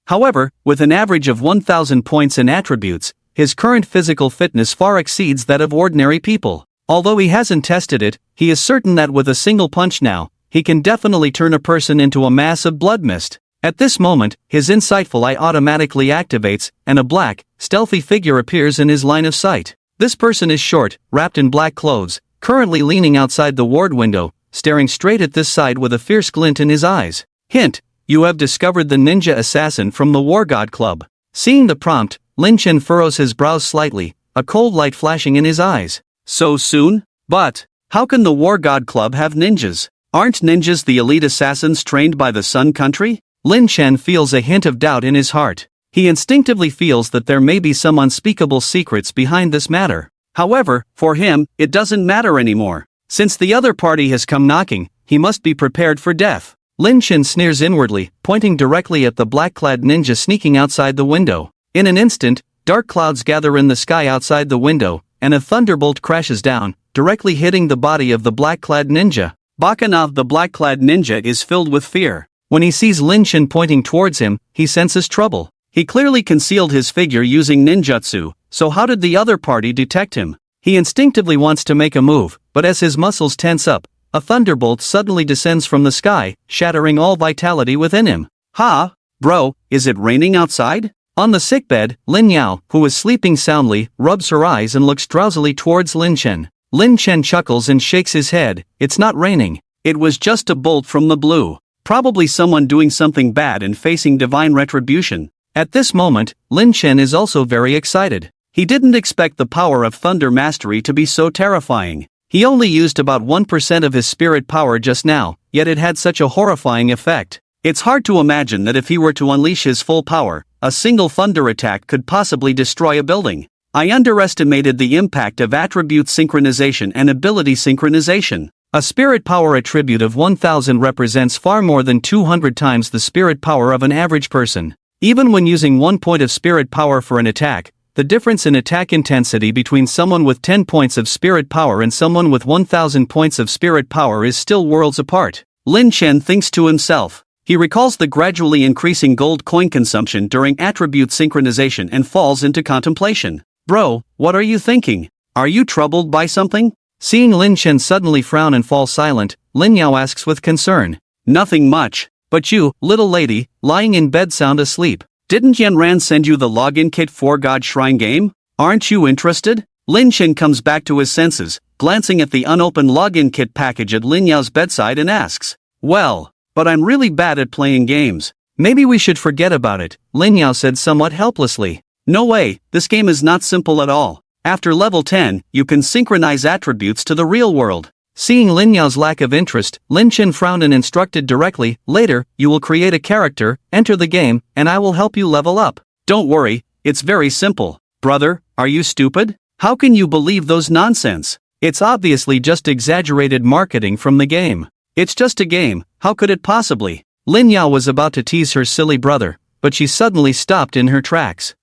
However, with an average of 1000 points in attributes, his current physical fitness far exceeds that of ordinary people. Although he hasn't tested it, he is certain that with a single punch now, he can definitely turn a person into a mass of blood mist. At this moment, his insightful eye automatically activates, and a black, stealthy figure appears in his line of sight. This person is short, wrapped in black clothes, currently leaning outside the ward window, staring straight at this side with a fierce glint in his eyes. Hint: you have discovered the ninja assassin from the War God Club. Seeing the prompt, Lin Chen furrows his brows slightly, a cold light flashing in his eyes. So soon? But how can the War God Club have ninjas? Aren't ninjas the elite assassins trained by the Sun Country? Lin Chen feels a hint of doubt in his heart. He instinctively feels that there may be some unspeakable secrets behind this matter. However, for him, it doesn't matter anymore. Since the other party has come knocking, he must be prepared for death. Lin Chen sneers inwardly, pointing directly at the black-clad ninja sneaking outside the window. In an instant, dark clouds gather in the sky outside the window, and a thunderbolt crashes down, directly hitting the body of the black-clad ninja. Bacchanal, the black-clad ninja, is filled with fear. When he sees Lin Chen pointing towards him, he senses trouble. He clearly concealed his figure using ninjutsu, so how did the other party detect him? He instinctively wants to make a move, but as his muscles tense up, a thunderbolt suddenly descends from the sky, shattering all vitality within him. Ha! Bro, is it raining outside? On the sickbed, Lin Yao, who is sleeping soundly, rubs her eyes and looks drowsily towards Lin Chen. Lin Chen chuckles and shakes his head. It's not raining. It was just a bolt from the blue. Probably someone doing something bad and facing divine retribution. At this moment, Lin Chen is also very excited. He didn't expect the power of thunder mastery to be so terrifying. He only used about 1% of his spirit power just now, yet it had such a horrifying effect. It's hard to imagine that if he were to unleash his full power, a single thunder attack could possibly destroy a building. I underestimated the impact of attribute synchronization and ability synchronization. A spirit power attribute of 1000 represents far more than 200 times the spirit power of an average person. Even when using 1 point of spirit power for an attack, the difference in attack intensity between someone with 10 points of spirit power and someone with 1000 points of spirit power is still worlds apart. Lin Chen thinks to himself. He recalls the gradually increasing gold coin consumption during attribute synchronization and falls into contemplation. Bro, what are you thinking? Are you troubled by something? Seeing Lin Chen suddenly frown and fall silent, Lin Yao asks with concern. Nothing much. But you, little lady, lying in bed sound asleep. Didn't Yanran send you the login kit for God Shrine game? Aren't you interested? Lin Chen comes back to his senses, glancing at the unopened login kit package at Lin Yao's bedside and asks. Well, but I'm really bad at playing games. Maybe we should forget about it, Lin Yao said somewhat helplessly. No way, this game is not simple at all. After level 10, you can synchronize attributes to the real world. Seeing Lin Yao's lack of interest, Lin Chen frowned and instructed directly, later, you will create a character, enter the game, and I will help you level up. Don't worry, it's very simple. Brother, are you stupid? How can you believe those nonsense? It's obviously just exaggerated marketing from the game. It's just a game, how could it possibly? Lin Yao was about to tease her silly brother, but she suddenly stopped in her tracks.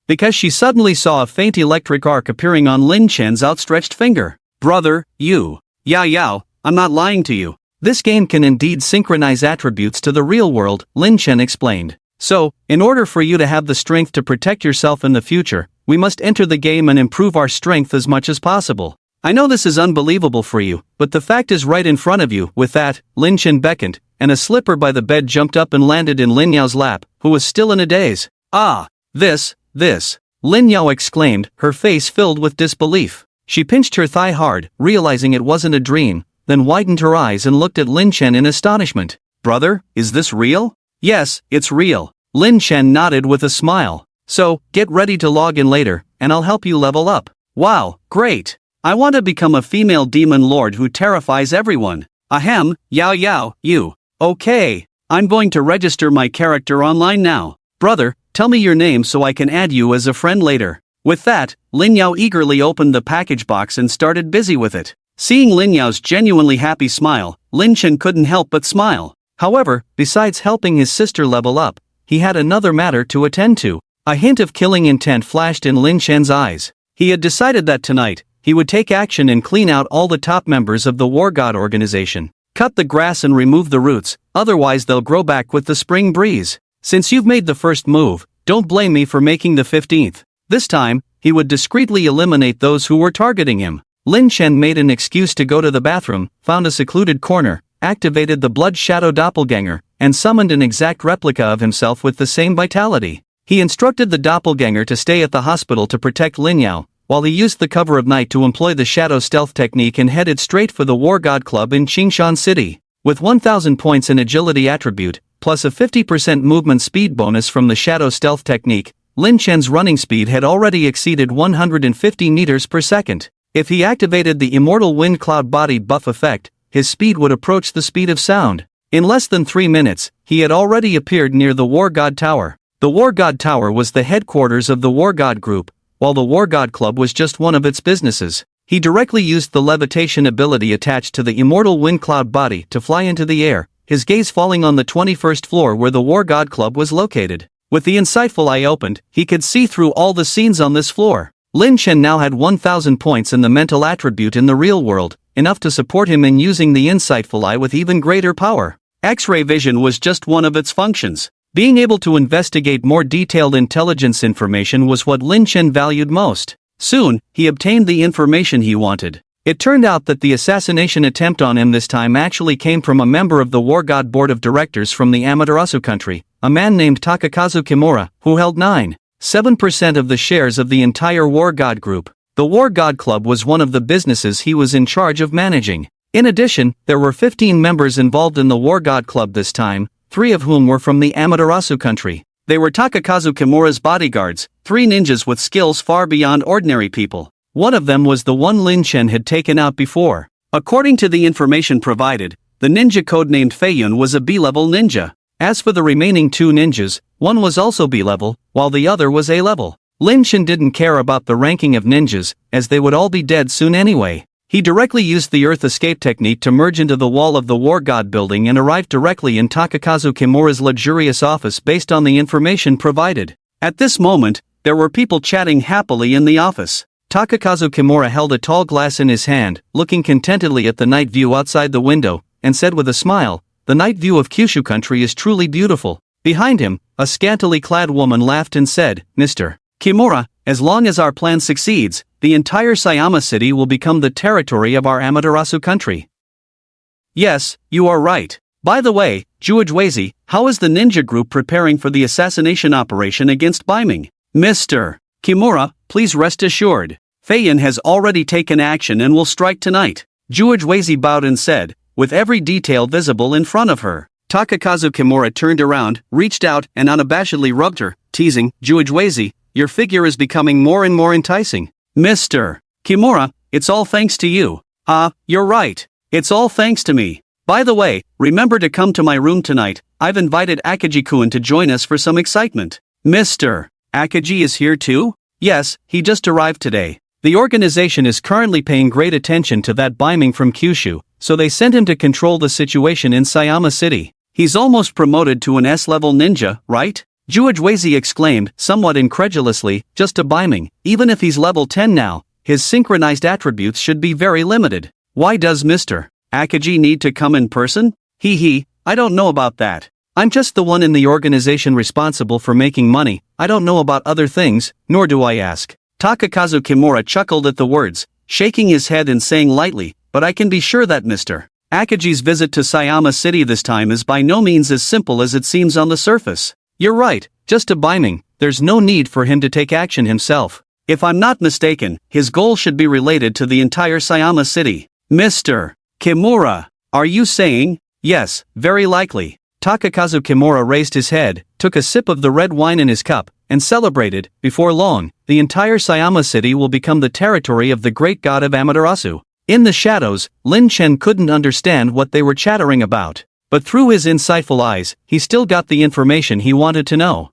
Because she suddenly saw a faint electric arc appearing on Lin Chen's outstretched finger. Brother, you. Yao, I'm not lying to you. This game can indeed synchronize attributes to the real world, Lin Chen explained. So, in order for you to have the strength to protect yourself in the future, we must enter the game and improve our strength as much as possible. I know this is unbelievable for you, but the fact is right in front of you. With that, Lin Chen beckoned, and a slipper by the bed jumped up and landed in Lin Yao's lap, who was still in a daze. Ah, this, Lin Yao exclaimed, her face filled with disbelief. She pinched her thigh hard, realizing it wasn't a dream, then widened her eyes and looked at Lin Chen in astonishment. Brother, is this real? Yes, it's real. Lin Chen nodded with a smile. So, get ready to log in later, and I'll help you level up. Wow, great. I want to become a female demon lord who terrifies everyone. Ahem, Yao, you. Okay, I'm going to register my character online now. Brother, tell me your name so I can add you as a friend later. With that, Lin Yao eagerly opened the package box and started busy with it. Seeing Lin Yao's genuinely happy smile, Lin Chen couldn't help but smile. However, besides helping his sister level up, he had another matter to attend to. A hint of killing intent flashed in Lin Chen's eyes. He had decided that tonight, he would take action and clean out all the top members of the War God organization. Cut the grass and remove the roots, otherwise they'll grow back with the spring breeze. Since you've made the first move, don't blame me for making the 15th. This time, he would discreetly eliminate those who were targeting him. Lin Chen made an excuse to go to the bathroom, found a secluded corner, activated the Blood Shadow Doppelganger, and summoned an exact replica of himself with the same vitality. He instructed the doppelganger to stay at the hospital to protect Lin Yao, while he used the cover of night to employ the shadow stealth technique and headed straight for the War God Club in Qingshan City. With 1000 points in agility attribute, plus a 50% movement speed bonus from the shadow stealth technique, Lin Chen's running speed had already exceeded 150 meters per second. If he activated the Immortal Wind Cloud Body buff effect, his speed would approach the speed of sound. In less than 3 minutes, he had already appeared near the War God Tower. The War God Tower was the headquarters of the War God Group, while the War God Club was just one of its businesses. He directly used the levitation ability attached to the Immortal Wind Cloud Body to fly into the air, his gaze falling on the 21st floor where the War God Club was located. With the insightful eye opened, he could see through all the scenes on this floor. Lin Chen now had 1000 points in the mental attribute in the real world, enough to support him in using the insightful eye with even greater power. X-ray vision was just one of its functions. Being able to investigate more detailed intelligence information was what Lin Chen valued most. Soon, he obtained the information he wanted. It turned out that the assassination attempt on him this time actually came from a member of the War God Board of Directors from the Amaterasu country, a man named Takakazu Kimura, who held 9.7% of the shares of the entire War God Group. The War God Club was one of the businesses he was in charge of managing. In addition, there were 15 members involved in the War God Club this time, 3 of whom were from the Amaterasu country. They were Takakazu Kimura's bodyguards, 3 ninjas with skills far beyond ordinary people. One of them was the one Lin Chen had taken out before. According to the information provided, the ninja codenamed Feiyun was a B-level ninja. As for the remaining 2 ninjas, one was also B-level, while the other was A-level. Lin Chen didn't care about the ranking of ninjas, as they would all be dead soon anyway. He directly used the Earth Escape technique to merge into the wall of the War God building and arrived directly in Takakazu Kimura's luxurious office based on the information provided. At this moment, there were people chatting happily in the office. Takakazu Kimura held a tall glass in his hand, looking contentedly at the night view outside the window, and said with a smile, "The night view of Kyushu country is truly beautiful." Behind him, a scantily clad woman laughed and said, "Mr. Kimura, as long as our plan succeeds, the entire Sayama city will become the territory of our Amaterasu country." "Yes, you are right. By the way, Juojweizi, how is the ninja group preparing for the assassination operation against Baiming?" "Mr. Kimura, please rest assured. Feiyun has already taken action and will strike tonight." Juojweizi bowed and said, with every detail visible in front of her. Takakazu Kimura turned around, reached out, and unabashedly rubbed her, teasing, "Juojweizi, your figure is becoming more and more enticing." "Mr. Kimura, it's all thanks to you." You're right. It's all thanks to me. By the way, remember to come to my room tonight. I've invited Akaji-kun to join us for some excitement." "Mr. Akaji is here too?" "Yes, he just arrived today. The organization is currently paying great attention to that Baiming from Kyushu, so they sent him to control the situation in Sayama City. He's almost promoted to an S-level ninja, right?" Juojweizi exclaimed, somewhat incredulously, "Just a Baiming, even if he's level 10 now, his synchronized attributes should be very limited. Why does Mr. Akaji need to come in person? I don't know about that. I'm just the one in the organization responsible for making money. I don't know about other things, nor do I ask." Takakazu Kimura chuckled at the words, shaking his head and saying lightly, "But I can be sure that Mr. Akaji's visit to Sayama City this time is by no means as simple as it seems on the surface. You're right, just a Baiming, there's no need for him to take action himself. If I'm not mistaken, his goal should be related to the entire Sayama City." "Mr. Kimura, are you saying?" "Yes, very likely." Takakazu Kimura raised his head, took a sip of the red wine in his cup, and celebrated. "Before long, the entire Sayama City will become the territory of the great god of Amaterasu." In the shadows, Lin Chen couldn't understand what they were chattering about, but through his insightful eyes, he still got the information he wanted to know.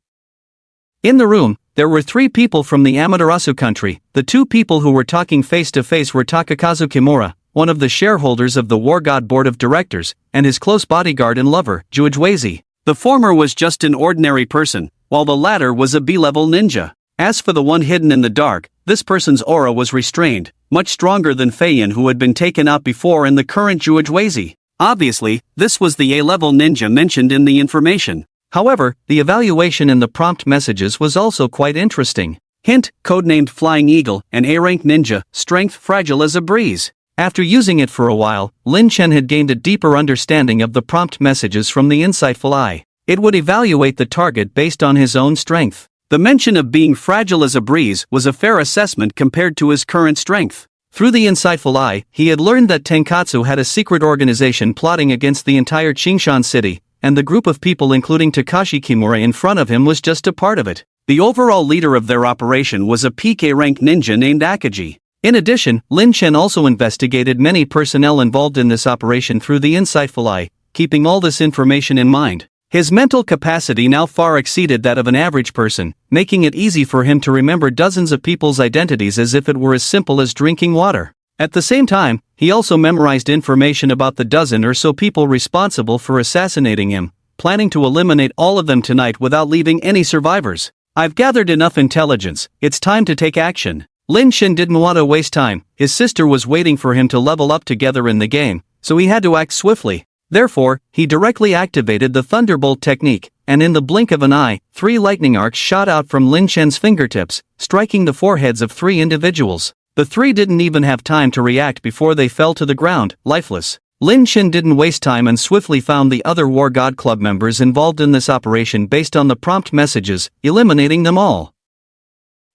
In the room, there were 3 people from the Amaterasu country. The 2 people who were talking face to face were Takakazu Kimura, one of the shareholders of the War God Board of Directors, and his close bodyguard and lover, Juojweizi. The former was just an ordinary person, while the latter was a B-level ninja. As for the one hidden in the dark, this person's aura was restrained, much stronger than Feiyun, who had been taken out before, and the current Juojweizi. Obviously, this was the A-level ninja mentioned in the information. However, the evaluation in the prompt messages was also quite interesting. Hint, codenamed Flying Eagle, an A-rank ninja, strength fragile as a breeze. After using it for a while, Lin Chen had gained a deeper understanding of the prompt messages from the insightful eye. It would evaluate the target based on his own strength. The mention of being fragile as a breeze was a fair assessment compared to his current strength. Through the insightful eye, he had learned that Tenkatsu had a secret organization plotting against the entire Qingshan city, and the group of people including Takashi Kimura in front of him was just a part of it. The overall leader of their operation was a PK rank ninja named Akaji. In addition, Lin Chen also investigated many personnel involved in this operation through the insightful eye, keeping all this information in mind. His mental capacity now far exceeded that of an average person, making it easy for him to remember dozens of people's identities as if it were as simple as drinking water. At the same time, he also memorized information about the dozen or so people responsible for assassinating him, planning to eliminate all of them tonight without leaving any survivors. I've gathered enough intelligence, it's time to take action. Lin Chen didn't want to waste time, his sister was waiting for him to level up together in the game, so he had to act swiftly. Therefore, he directly activated the Thunderbolt technique, and in the blink of an eye, 3 lightning arcs shot out from Lin Chen's fingertips, striking the foreheads of 3 individuals. The 3 didn't even have time to react before they fell to the ground, lifeless. Lin Chen didn't waste time and swiftly found the other War God Club members involved in this operation based on the prompt messages, eliminating them all.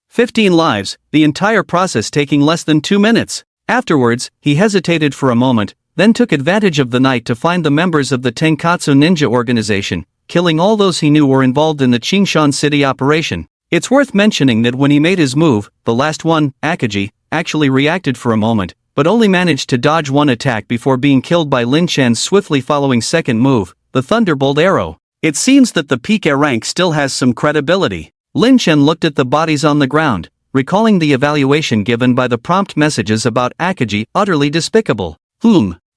15 lives, the entire process taking less than 2 minutes. Afterwards, he hesitated for a moment, then took advantage of the night to find the members of the Tenkatsu Ninja organization, killing all those he knew were involved in the Qingshan City operation. It's worth mentioning that when he made his move, the last one, Akaji, actually reacted for a moment, but only managed to dodge one attack before being killed by Lin Chen's swiftly following second move, the Thunderbolt arrow. It seems that the PK rank still has some credibility. Lin Chen looked at the bodies on the ground, recalling the evaluation given by the prompt messages about Akaji, utterly despicable.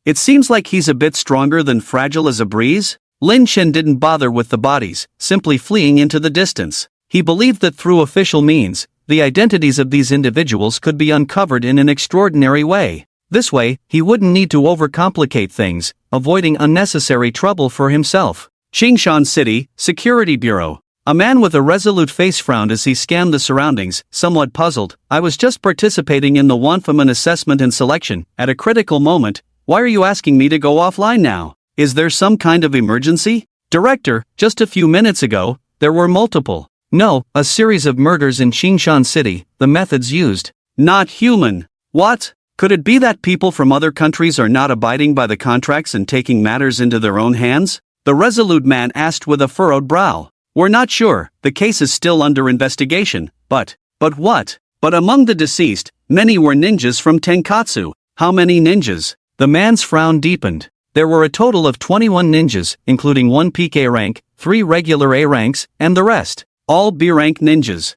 It seems like he's a bit stronger than fragile as a breeze. Lin Chen didn't bother with the bodies, simply fleeing into the distance. He believed that through official means, the identities of these individuals could be uncovered in an extraordinary way. This way, he wouldn't need to overcomplicate things, avoiding unnecessary trouble for himself. Qingshan City, Security Bureau. A man with a resolute face frowned as he scanned the surroundings, somewhat puzzled. I was just participating in the Wanfaman assessment and selection, at a critical moment. Why are you asking me to go offline now? Is there some kind of emergency? Director, just a few minutes ago, there were multiple. No, a series of murders in Qingshan City, the methods used. Not human. What? Could it be that people from other countries are not abiding by the contracts and taking matters into their own hands? The resolute man asked with a furrowed brow. We're not sure, the case is still under investigation, but what? But among the deceased, many were ninjas from Tenkatsu. How many ninjas? The man's frown deepened. There were a total of 21 ninjas, including 1 PK rank, 3 regular A ranks, and the rest, all B rank ninjas.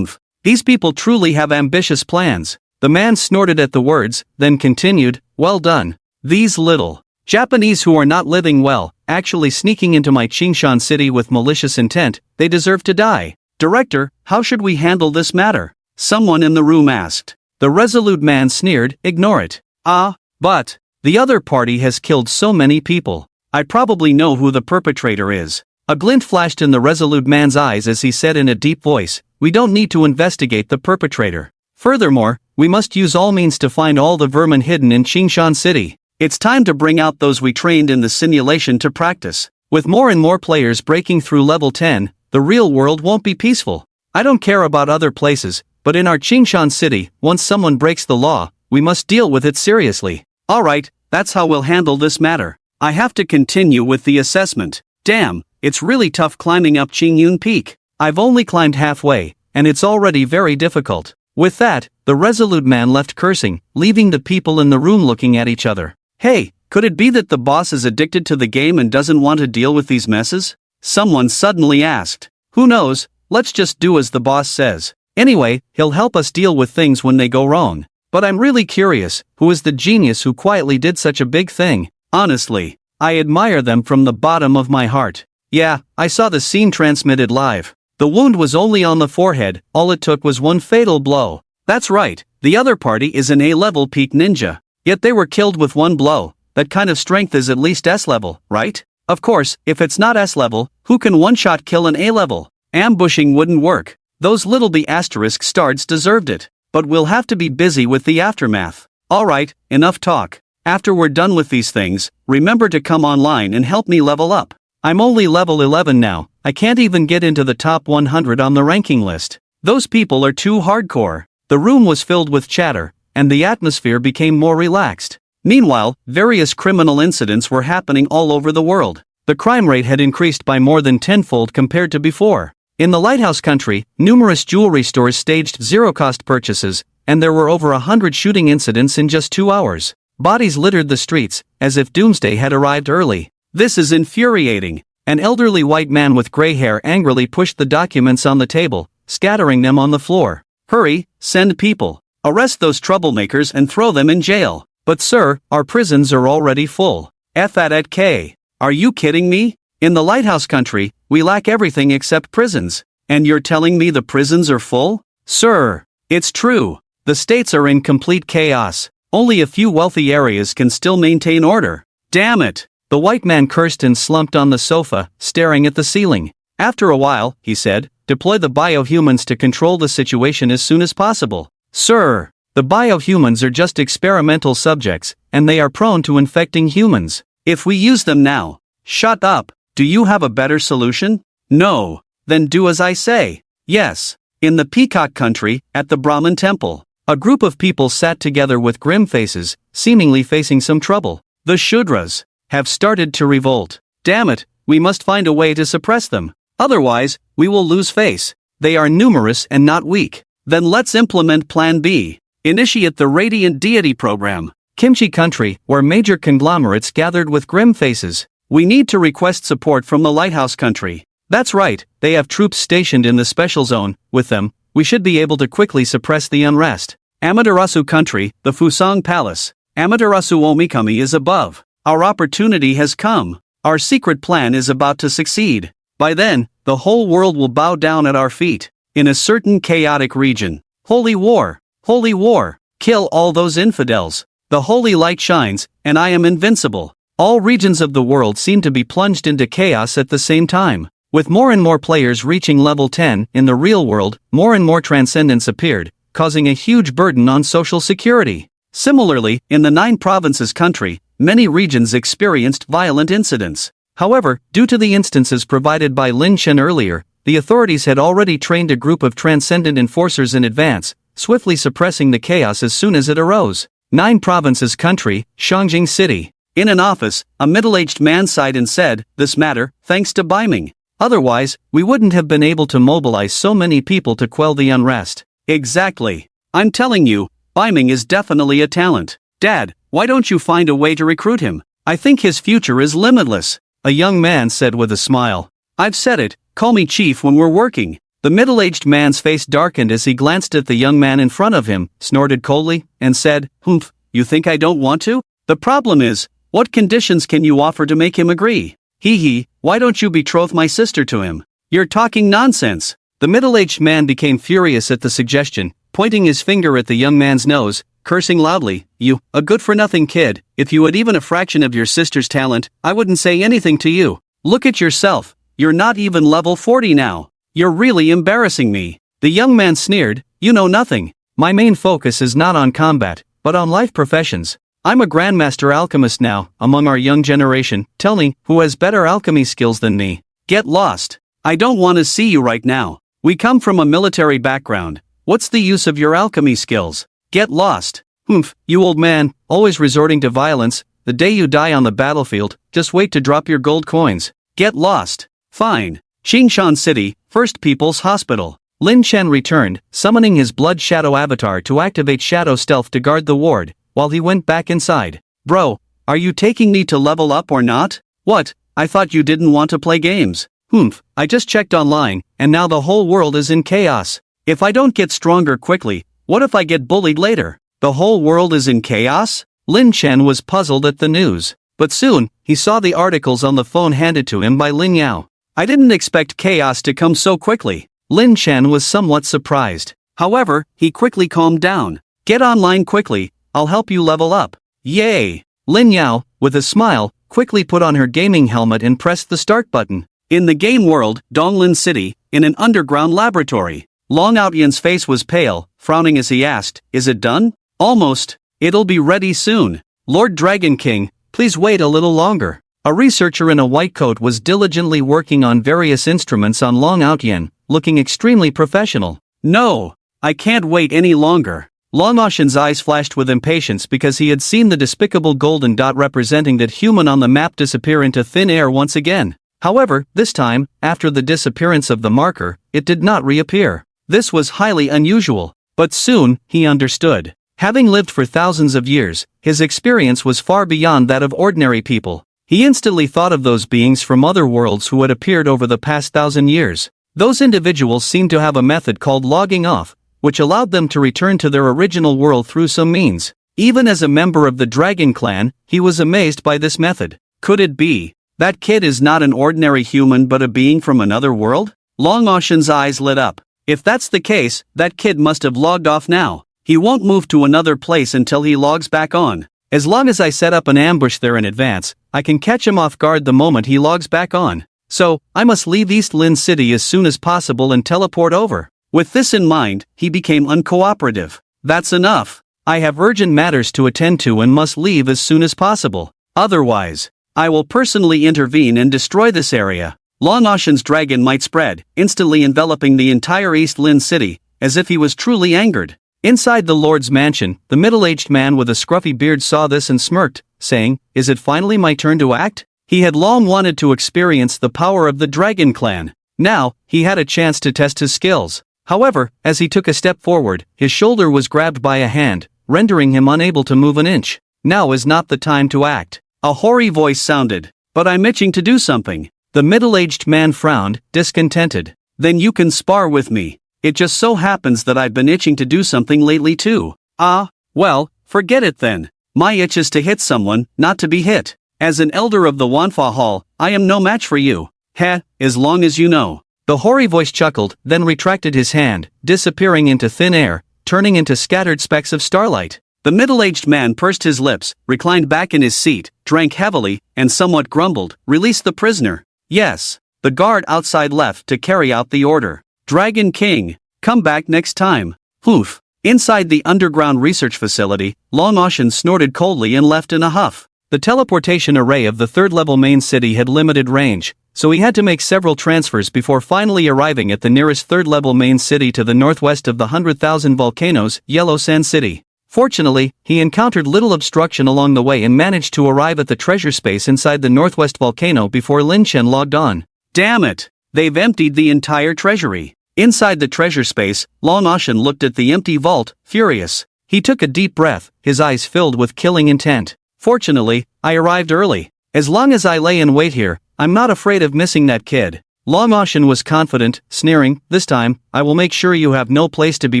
These people truly have ambitious plans. The man snorted at the words, then continued, well done. These little Japanese who are not living well, actually sneaking into my Qingshan city with malicious intent, they deserve to die. Director, how should we handle this matter? Someone in the room asked. The resolute man sneered, ignore it. But the other party has killed so many people. I probably know who the perpetrator is. A glint flashed in the resolute man's eyes as he said in a deep voice, we don't need to investigate the perpetrator. Furthermore, we must use all means to find all the vermin hidden in Qingshan City. It's time to bring out those we trained in the simulation to practice. With more and more players breaking through level 10, the real world won't be peaceful. I don't care about other places, but in our Qingshan City, once someone breaks the law, we must deal with it seriously. Alright, that's how we'll handle this matter. I have to continue with the assessment. Damn, it's really tough climbing up Qingyun Peak. I've only climbed halfway, and it's already very difficult. With that, the resolute man left cursing, leaving the people in the room looking at each other. Hey, could it be that the boss is addicted to the game and doesn't want to deal with these messes? Someone suddenly asked. Who knows, let's just do as the boss says. Anyway, he'll help us deal with things when they go wrong. But I'm really curious, who is the genius who quietly did such a big thing? Honestly, I admire them from the bottom of my heart. Yeah, I saw the scene transmitted live. The wound was only on the forehead, all it took was one fatal blow. That's right, the other party is an A-level peak ninja. Yet they were killed with one blow. That kind of strength is at least S-level, right? Of course, if it's not S-level, who can one-shot kill an A-level? Ambushing wouldn't work. Those little b asterisk starts deserved it. But we'll have to be busy with the aftermath. Alright, enough talk. After we're done with these things, remember to come online and help me level up. I'm only level 11 now, I can't even get into the top 100 on the ranking list. Those people are too hardcore. The room was filled with chatter, and the atmosphere became more relaxed. Meanwhile, various criminal incidents were happening all over the world. The crime rate had increased by more than tenfold compared to before. In the Lighthouse country, numerous jewelry stores staged zero-cost purchases, and there were over 100 shooting incidents in just 2 hours. Bodies littered the streets, as if doomsday had arrived early. This is infuriating. An elderly white man with gray hair angrily pushed the documents on the table, scattering them on the floor. Hurry, send people. Arrest those troublemakers and throw them in jail. But sir, our prisons are already full. F at K. Are you kidding me? In the Lighthouse country, we lack everything except prisons. And you're telling me the prisons are full? Sir, it's true. The states are in complete chaos. Only a few wealthy areas can still maintain order. Damn it! The white man cursed and slumped on the sofa, staring at the ceiling. After a while, he said, deploy the biohumans to control the situation as soon as possible. Sir, the biohumans are just experimental subjects, and they are prone to infecting humans. If we use them now. Shut up. Do you have a better solution? No. Then do as I say. Yes. In the Peacock country, at the Brahmin temple, a group of people sat together with grim faces, seemingly facing some trouble. The Shudras have started to revolt. Damn it, we must find a way to suppress them. Otherwise, we will lose face. They are numerous and not weak. Then let's implement Plan B. Initiate the Radiant Deity Program. Kimchi country, where major conglomerates gathered with grim faces. We need to request support from the Lighthouse country. That's right, they have troops stationed in the special zone. With them, we should be able to quickly suppress the unrest. Amaterasu country, the Fusang Palace. Amaterasu Omikami is above. Our opportunity has come. Our secret plan is about to succeed. By then, the whole world will bow down at our feet. In a certain chaotic region. Holy war! Holy war! Kill all those infidels. The holy light shines, and I am invincible. All regions of the world seem to be plunged into chaos at the same time. With more and more players reaching level 10 in the real world, more and more transcendence appeared, causing a huge burden on social security. Similarly, in the 9 provinces country, many regions experienced violent incidents. However, due to the instances provided by Lin Chen earlier, the authorities had already trained a group of transcendent enforcers in advance, swiftly suppressing the chaos as soon as it arose. 9 provinces country, Shangjing City. In an office, a middle-aged man sighed and said, "This matter, thanks to Biming. Otherwise, we wouldn't have been able to mobilize so many people to quell the unrest." Exactly. I'm telling you, Biming is definitely a talent. Dad, why don't you find a way to recruit him? I think his future is limitless. A young man said with a smile. I've said it, call me chief when we're working. The middle-aged man's face darkened as he glanced at the young man in front of him, snorted coldly, and said, "Humph, you think I don't want to? The problem is, what conditions can you offer to make him agree? Hee, why don't you betroth my sister to him? You're talking nonsense." The middle-aged man became furious at the suggestion, pointing his finger at the young man's nose, cursing loudly, "You, a good-for-nothing kid, if you had even a fraction of your sister's talent, I wouldn't say anything to you. Look at yourself, you're not even level 40 now. You're really embarrassing me." The young man sneered, "You know nothing. My main focus is not on combat, but on life professions. I'm a grandmaster alchemist now, among our young generation. Tell me, who has better alchemy skills than me? Get lost. I don't want to see you right now. We come from a military background. What's the use of your alchemy skills? Get lost. Humph, you old man, always resorting to violence. The day you die on the battlefield, just wait to drop your gold coins. Get lost. Fine. Qingshan City, First People's Hospital. Lin Chen returned, summoning his blood shadow avatar to activate shadow stealth to guard the ward, while he went back inside. Bro, are you taking me to level up or not? What, I thought you didn't want to play games. Humph, I just checked online, and now the whole world is in chaos. If I don't get stronger quickly, what if I get bullied later? The whole world is in chaos? Lin Chen was puzzled at the news. But soon, he saw the articles on the phone handed to him by Lin Yao. I didn't expect chaos to come so quickly. Lin Chen was somewhat surprised. However, he quickly calmed down. Get online quickly, I'll help you level up. Yay! Lin Yao, with a smile, quickly put on her gaming helmet and pressed the start button. In the game world, Donglin City, in an underground laboratory. Long Outyan's face was pale, frowning as he asked, "Is it done?" "Almost. It'll be ready soon. Lord Dragon King, please wait a little longer." A researcher in a white coat was diligently working on various instruments on Long Outyan, looking extremely professional. "No, I can't wait any longer." Long Ocean's eyes flashed with impatience because he had seen the despicable golden dot representing that human on the map disappear into thin air once again. However, this time, after the disappearance of the marker, it did not reappear. This was highly unusual, but soon, he understood. Having lived for thousands of years, his experience was far beyond that of ordinary people. He instantly thought of those beings from other worlds who had appeared over the past 1,000 years. Those individuals seemed to have a method called logging off, which allowed them to return to their original world through some means. Even as a member of the Dragon Clan, he was amazed by this method. Could it be that kid is not an ordinary human but a being from another world? Long Ocean's eyes lit up. If that's the case, that kid must have logged off now. He won't move to another place until he logs back on. As long as I set up an ambush there in advance, I can catch him off guard the moment he logs back on. So, I must leave East Lin City as soon as possible and teleport over. With this in mind, he became uncooperative. "That's enough. I have urgent matters to attend to and must leave as soon as possible. Otherwise, I will personally intervene and destroy this area." Long Ocean's dragon might spread, instantly enveloping the entire East Lin City, as if he was truly angered. Inside the Lord's mansion, the middle-aged man with a scruffy beard saw this and smirked, saying, "Is it finally my turn to act?" He had long wanted to experience the power of the Dragon Clan. Now, he had a chance to test his skills. However, as he took a step forward, his shoulder was grabbed by a hand, rendering him unable to move an inch. Now is not the time to act. A hoary voice sounded. "But I'm itching to do something." The middle-aged man frowned, discontented. "Then you can spar with me. It just so happens that I've been itching to do something lately too." "Ah, well, forget it then. My itch is to hit someone, not to be hit. As an elder of the Wanfa Hall, I am no match for you. Heh, as long as you know." The hoary voice chuckled, then retracted his hand, disappearing into thin air, turning into scattered specks of starlight. The middle-aged man pursed his lips, reclined back in his seat, drank heavily, and somewhat grumbled, "Release the prisoner." "Yes." The guard outside left to carry out the order. "Dragon King, come back next time." Hoof. Inside the underground research facility, Long Ocean snorted coldly and left in a huff. The teleportation array of the third-level main city had limited range, so he had to make several transfers before finally arriving at the nearest third-level main city to the northwest of the 100,000 volcanoes, Yellow Sand City. Fortunately, he encountered little obstruction along the way and managed to arrive at the treasure space inside the northwest volcano before Lin Chen logged on. Damn it! They've emptied the entire treasury. Inside the treasure space, Long Ocean looked at the empty vault, furious. He took a deep breath, his eyes filled with killing intent. Fortunately, I arrived early. As long as I lay in wait here, I'm not afraid of missing that kid. Long Ocean was confident, sneering, "This time, I will make sure you have no place to be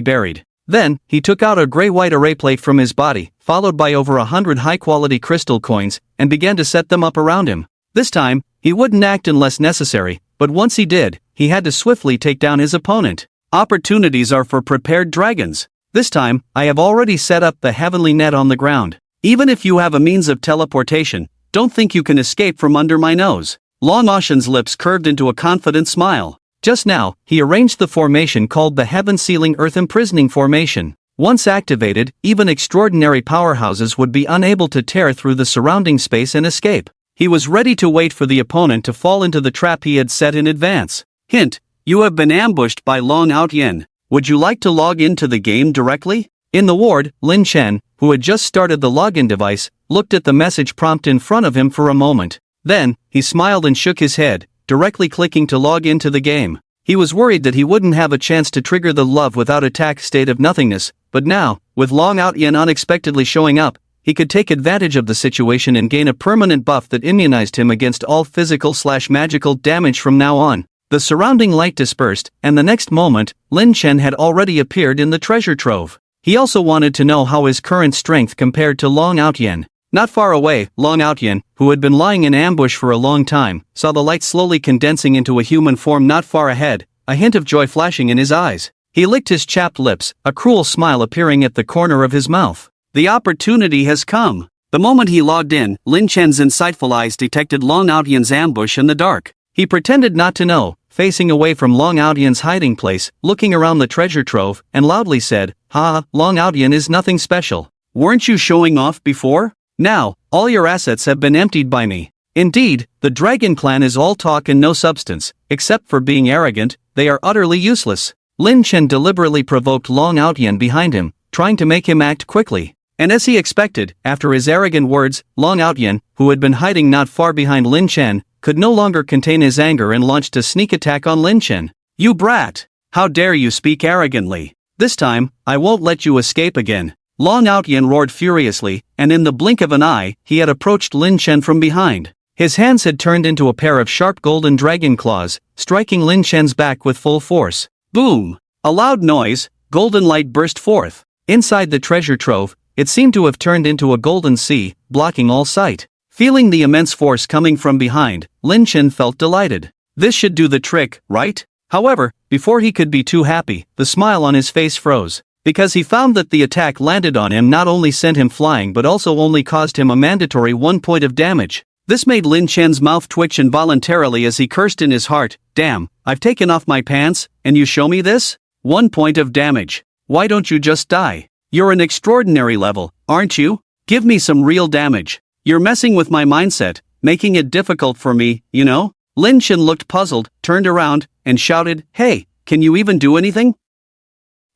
buried." Then, he took out a gray-white array plate from his body, followed by over 100 high-quality crystal coins, and began to set them up around him. This time, he wouldn't act unless necessary, but once he did, he had to swiftly take down his opponent. Opportunities are for prepared dragons. This time, I have already set up the heavenly net on the ground. Even if you have a means of teleportation, don't think you can escape from under my nose. Long Ocean's lips curved into a confident smile. Just now, he arranged the formation called the Heaven Sealing Earth Imprisoning Formation. Once activated, even extraordinary powerhouses would be unable to tear through the surrounding space and escape. He was ready to wait for the opponent to fall into the trap he had set in advance. Hint: you have been ambushed by Long Outyan. Would you like to log into the game directly? In the ward, Lin Chen, who had just started the login device, looked at the message prompt in front of him for a moment. Then, he smiled and shook his head, directly clicking to log into the game. He was worried that he wouldn't have a chance to trigger the love without attack state of nothingness, but now, with Long Outyan unexpectedly showing up, he could take advantage of the situation and gain a permanent buff that immunized him against all physical/magical damage from now on. The surrounding light dispersed, and the next moment, Lin Chen had already appeared in the treasure trove. He also wanted to know how his current strength compared to Long Outyan. Not far away, Long Outyan, who had been lying in ambush for a long time, saw the light slowly condensing into a human form not far ahead, a hint of joy flashing in his eyes. He licked his chapped lips, a cruel smile appearing at the corner of his mouth. The opportunity has come. The moment he logged in, Lin Chen's insightful eyes detected Long Outyan's ambush in the dark. He pretended not to know, facing away from Long Outyan's hiding place, looking around the treasure trove, and loudly said, "Ha, Long Outyan is nothing special. Weren't you showing off before? Now, all your assets have been emptied by me. Indeed, the Dragon Clan is all talk and no substance, except for being arrogant, they are utterly useless." Lin Chen deliberately provoked Long Outyan behind him, trying to make him act quickly. And as he expected, after his arrogant words, Long Outyan, who had been hiding not far behind Lin Chen, could no longer contain his anger and launched a sneak attack on Lin Chen. "You brat! How dare you speak arrogantly? This time, I won't let you escape again." Long Outyan roared furiously, and in the blink of an eye, he had approached Lin Chen from behind. His hands had turned into a pair of sharp golden dragon claws, striking Lin Chen's back with full force. Boom! A loud noise, golden light burst forth. Inside the treasure trove, it seemed to have turned into a golden sea, blocking all sight. Feeling the immense force coming from behind, Lin Chen felt delighted. This should do the trick, right? However, before he could be too happy, the smile on his face froze. Because he found that the attack landed on him not only sent him flying but also only caused him a mandatory 1 point of damage. This made Lin Chen's mouth twitch involuntarily as he cursed in his heart, "Damn, I've taken off my pants, and you show me this? 1 point of damage. Why don't you just die? You're an extraordinary level, aren't you? Give me some real damage. You're messing with my mindset, making it difficult for me, you know?" Lin Chen looked puzzled, turned around, and shouted, "Hey, can you even do anything?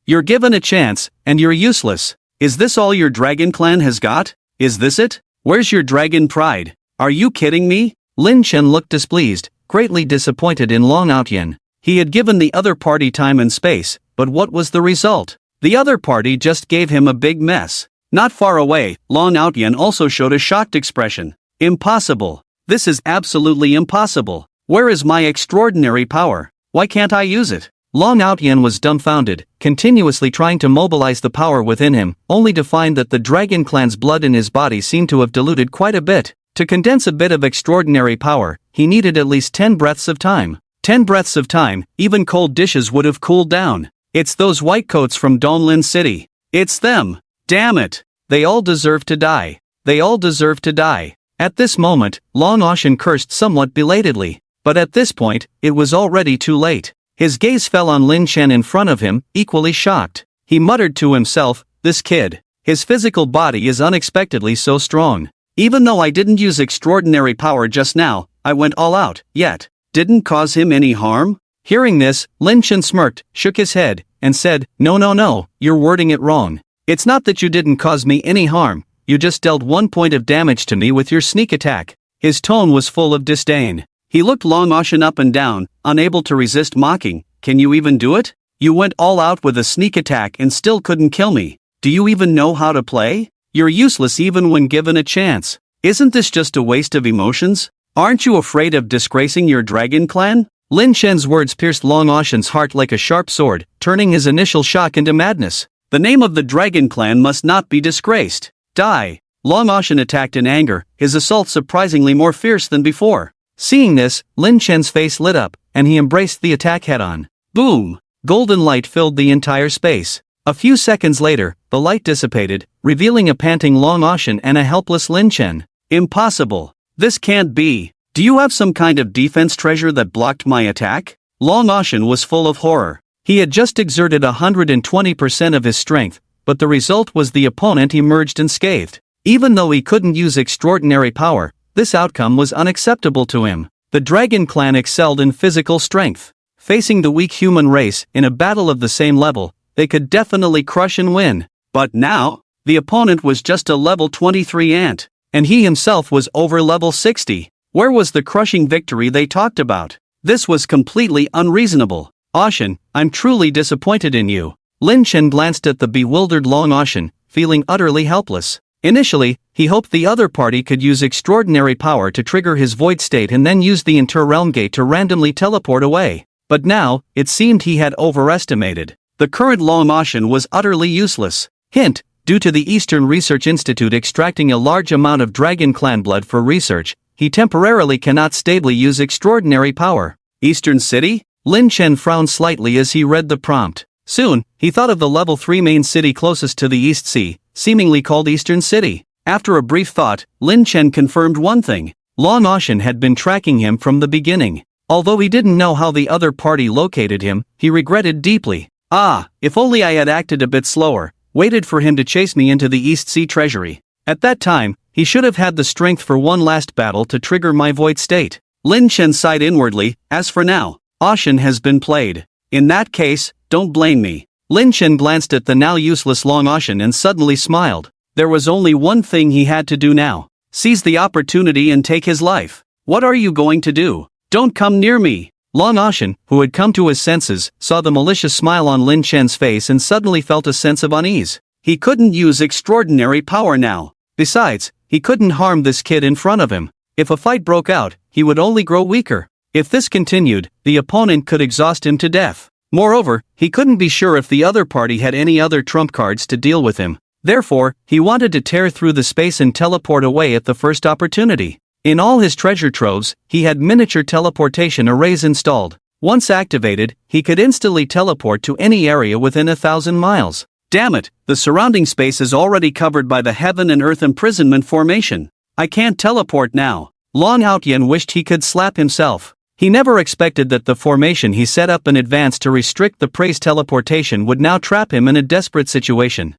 You're given a chance, and you're useless. Is this all your dragon clan has got? Is this it? Where's your dragon pride? Are you kidding me?" Lin Chen looked displeased, greatly disappointed in Long Outyan. He had given the other party time and space, but what was the result? The other party just gave him a big mess. Not far away, Long Outyan also showed a shocked expression. "Impossible. This is absolutely impossible. Where is my extraordinary power? Why can't I use it?" Long Outyan was dumbfounded, continuously trying to mobilize the power within him, only to find that the Dragon Clan's blood in his body seemed to have diluted quite a bit. To condense a bit of extraordinary power, he needed at least 10 breaths of time. 10 breaths of time, even cold dishes would have cooled down. It's those whitecoats from Donlin City. It's them. Damn it. They all deserve to die. They all deserve to die. At this moment, Long Ocean cursed somewhat belatedly. But at this point, it was already too late. His gaze fell on Lin Chen in front of him, equally shocked. He muttered to himself, "This kid. His physical body is unexpectedly so strong. Even though I didn't use extraordinary power just now, I went all out, yet didn't cause him any harm?" Hearing this, Lin Chen smirked, shook his head, and said, No, you're wording it wrong. It's not that you didn't cause me any harm, you just dealt 1 point of damage to me with your sneak attack." His tone was full of disdain. He looked Long Ocean up and down, unable to resist mocking. "Can you even do it? You went all out with a sneak attack and still couldn't kill me. Do you even know how to play? You're useless even when given a chance. Isn't this just a waste of emotions? Aren't you afraid of disgracing your dragon clan?" Lin Chen's words pierced Long Ocean's heart like a sharp sword, turning his initial shock into madness. The name of the dragon clan must not be disgraced. Die! Long Ocean attacked in anger, his assault surprisingly more fierce than before. Seeing this, Lin Chen's face lit up, and he embraced the attack head-on. Boom! Golden light filled the entire space. A few seconds later, the light dissipated, revealing a panting Long Ocean and a helpless Lin Chen. "Impossible! This can't be! Do you have some kind of defense treasure that blocked my attack?" Long Ocean was full of horror. He had just exerted 120% of his strength, but the result was the opponent emerged unscathed. Even though he couldn't use extraordinary power, this outcome was unacceptable to him. The Dragon Clan excelled in physical strength. Facing the weak human race in a battle of the same level, they could definitely crush and win. But now, the opponent was just a level 23 ant, and he himself was over level 60. Where was the crushing victory they talked about? This was completely unreasonable. "Ocean, I'm truly disappointed in you." Lin Chen glanced at the bewildered Long Ocean, feeling utterly helpless. Initially, he hoped the other party could use extraordinary power to trigger his void state and then use the Inter-Realm Gate to randomly teleport away. But now, it seemed he had overestimated. The current Long Ocean was utterly useless. Hint, due to the Eastern Research Institute extracting a large amount of Dragon Clan blood for research, he temporarily cannot stably use extraordinary power. Eastern City? Lin Chen frowned slightly as he read the prompt. Soon, he thought of the level 3 main city closest to the East Sea, seemingly called Eastern City. After a brief thought, Lin Chen confirmed one thing. Long Ocean had been tracking him from the beginning. Although he didn't know how the other party located him, he regretted deeply. Ah, if only I had acted a bit slower, waited for him to chase me into the East Sea Treasury. At that time, he should have had the strength for one last battle to trigger my void state. Lin Chen sighed inwardly. As for now, Ocean has been played. In that case, don't blame me. Lin Chen glanced at the now useless Long Ocean and suddenly smiled. There was only one thing he had to do now. Seize the opportunity and take his life. What are you going to do? Don't come near me. Long Ocean, who had come to his senses, saw the malicious smile on Lin Chen's face and suddenly felt a sense of unease. He couldn't use extraordinary power now. Besides, he couldn't harm this kid in front of him. If a fight broke out, he would only grow weaker. If this continued, the opponent could exhaust him to death. Moreover, he couldn't be sure if the other party had any other trump cards to deal with him. Therefore, he wanted to tear through the space and teleport away at the first opportunity. In all his treasure troves, he had miniature teleportation arrays installed. Once activated, he could instantly teleport to any area within 1,000 miles. Damn it, the surrounding space is already covered by the Heaven and Earth Imprisonment formation. I can't teleport now. Long Outyen wished he could slap himself. He never expected that the formation he set up in advance to restrict the prey's teleportation would now trap him in a desperate situation.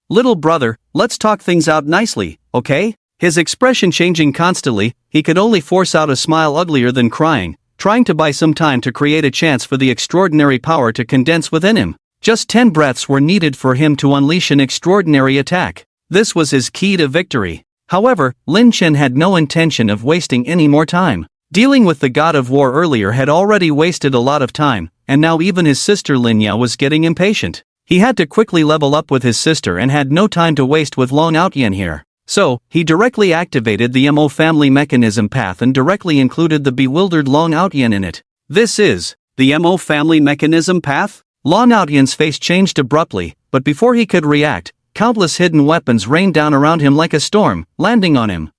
Little brother, let's talk things out nicely, okay? His expression changing constantly, he could only force out a smile uglier than crying, trying to buy some time to create a chance for the extraordinary power to condense within him. Just 10 breaths were needed for him to unleash an extraordinary attack. This was his key to victory. However, Lin Chen had no intention of wasting any more time. Dealing with the god of war earlier had already wasted a lot of time, and now even his sister Linya was getting impatient. He had to quickly level up with his sister and had no time to waste with Long Outyen here. So, he directly activated the Mo family mechanism path and directly included the bewildered Long Outyen in it. This is the Mo family mechanism path? Long Outyen's face changed abruptly, but before he could react, countless hidden weapons rained down around him like a storm, landing on him.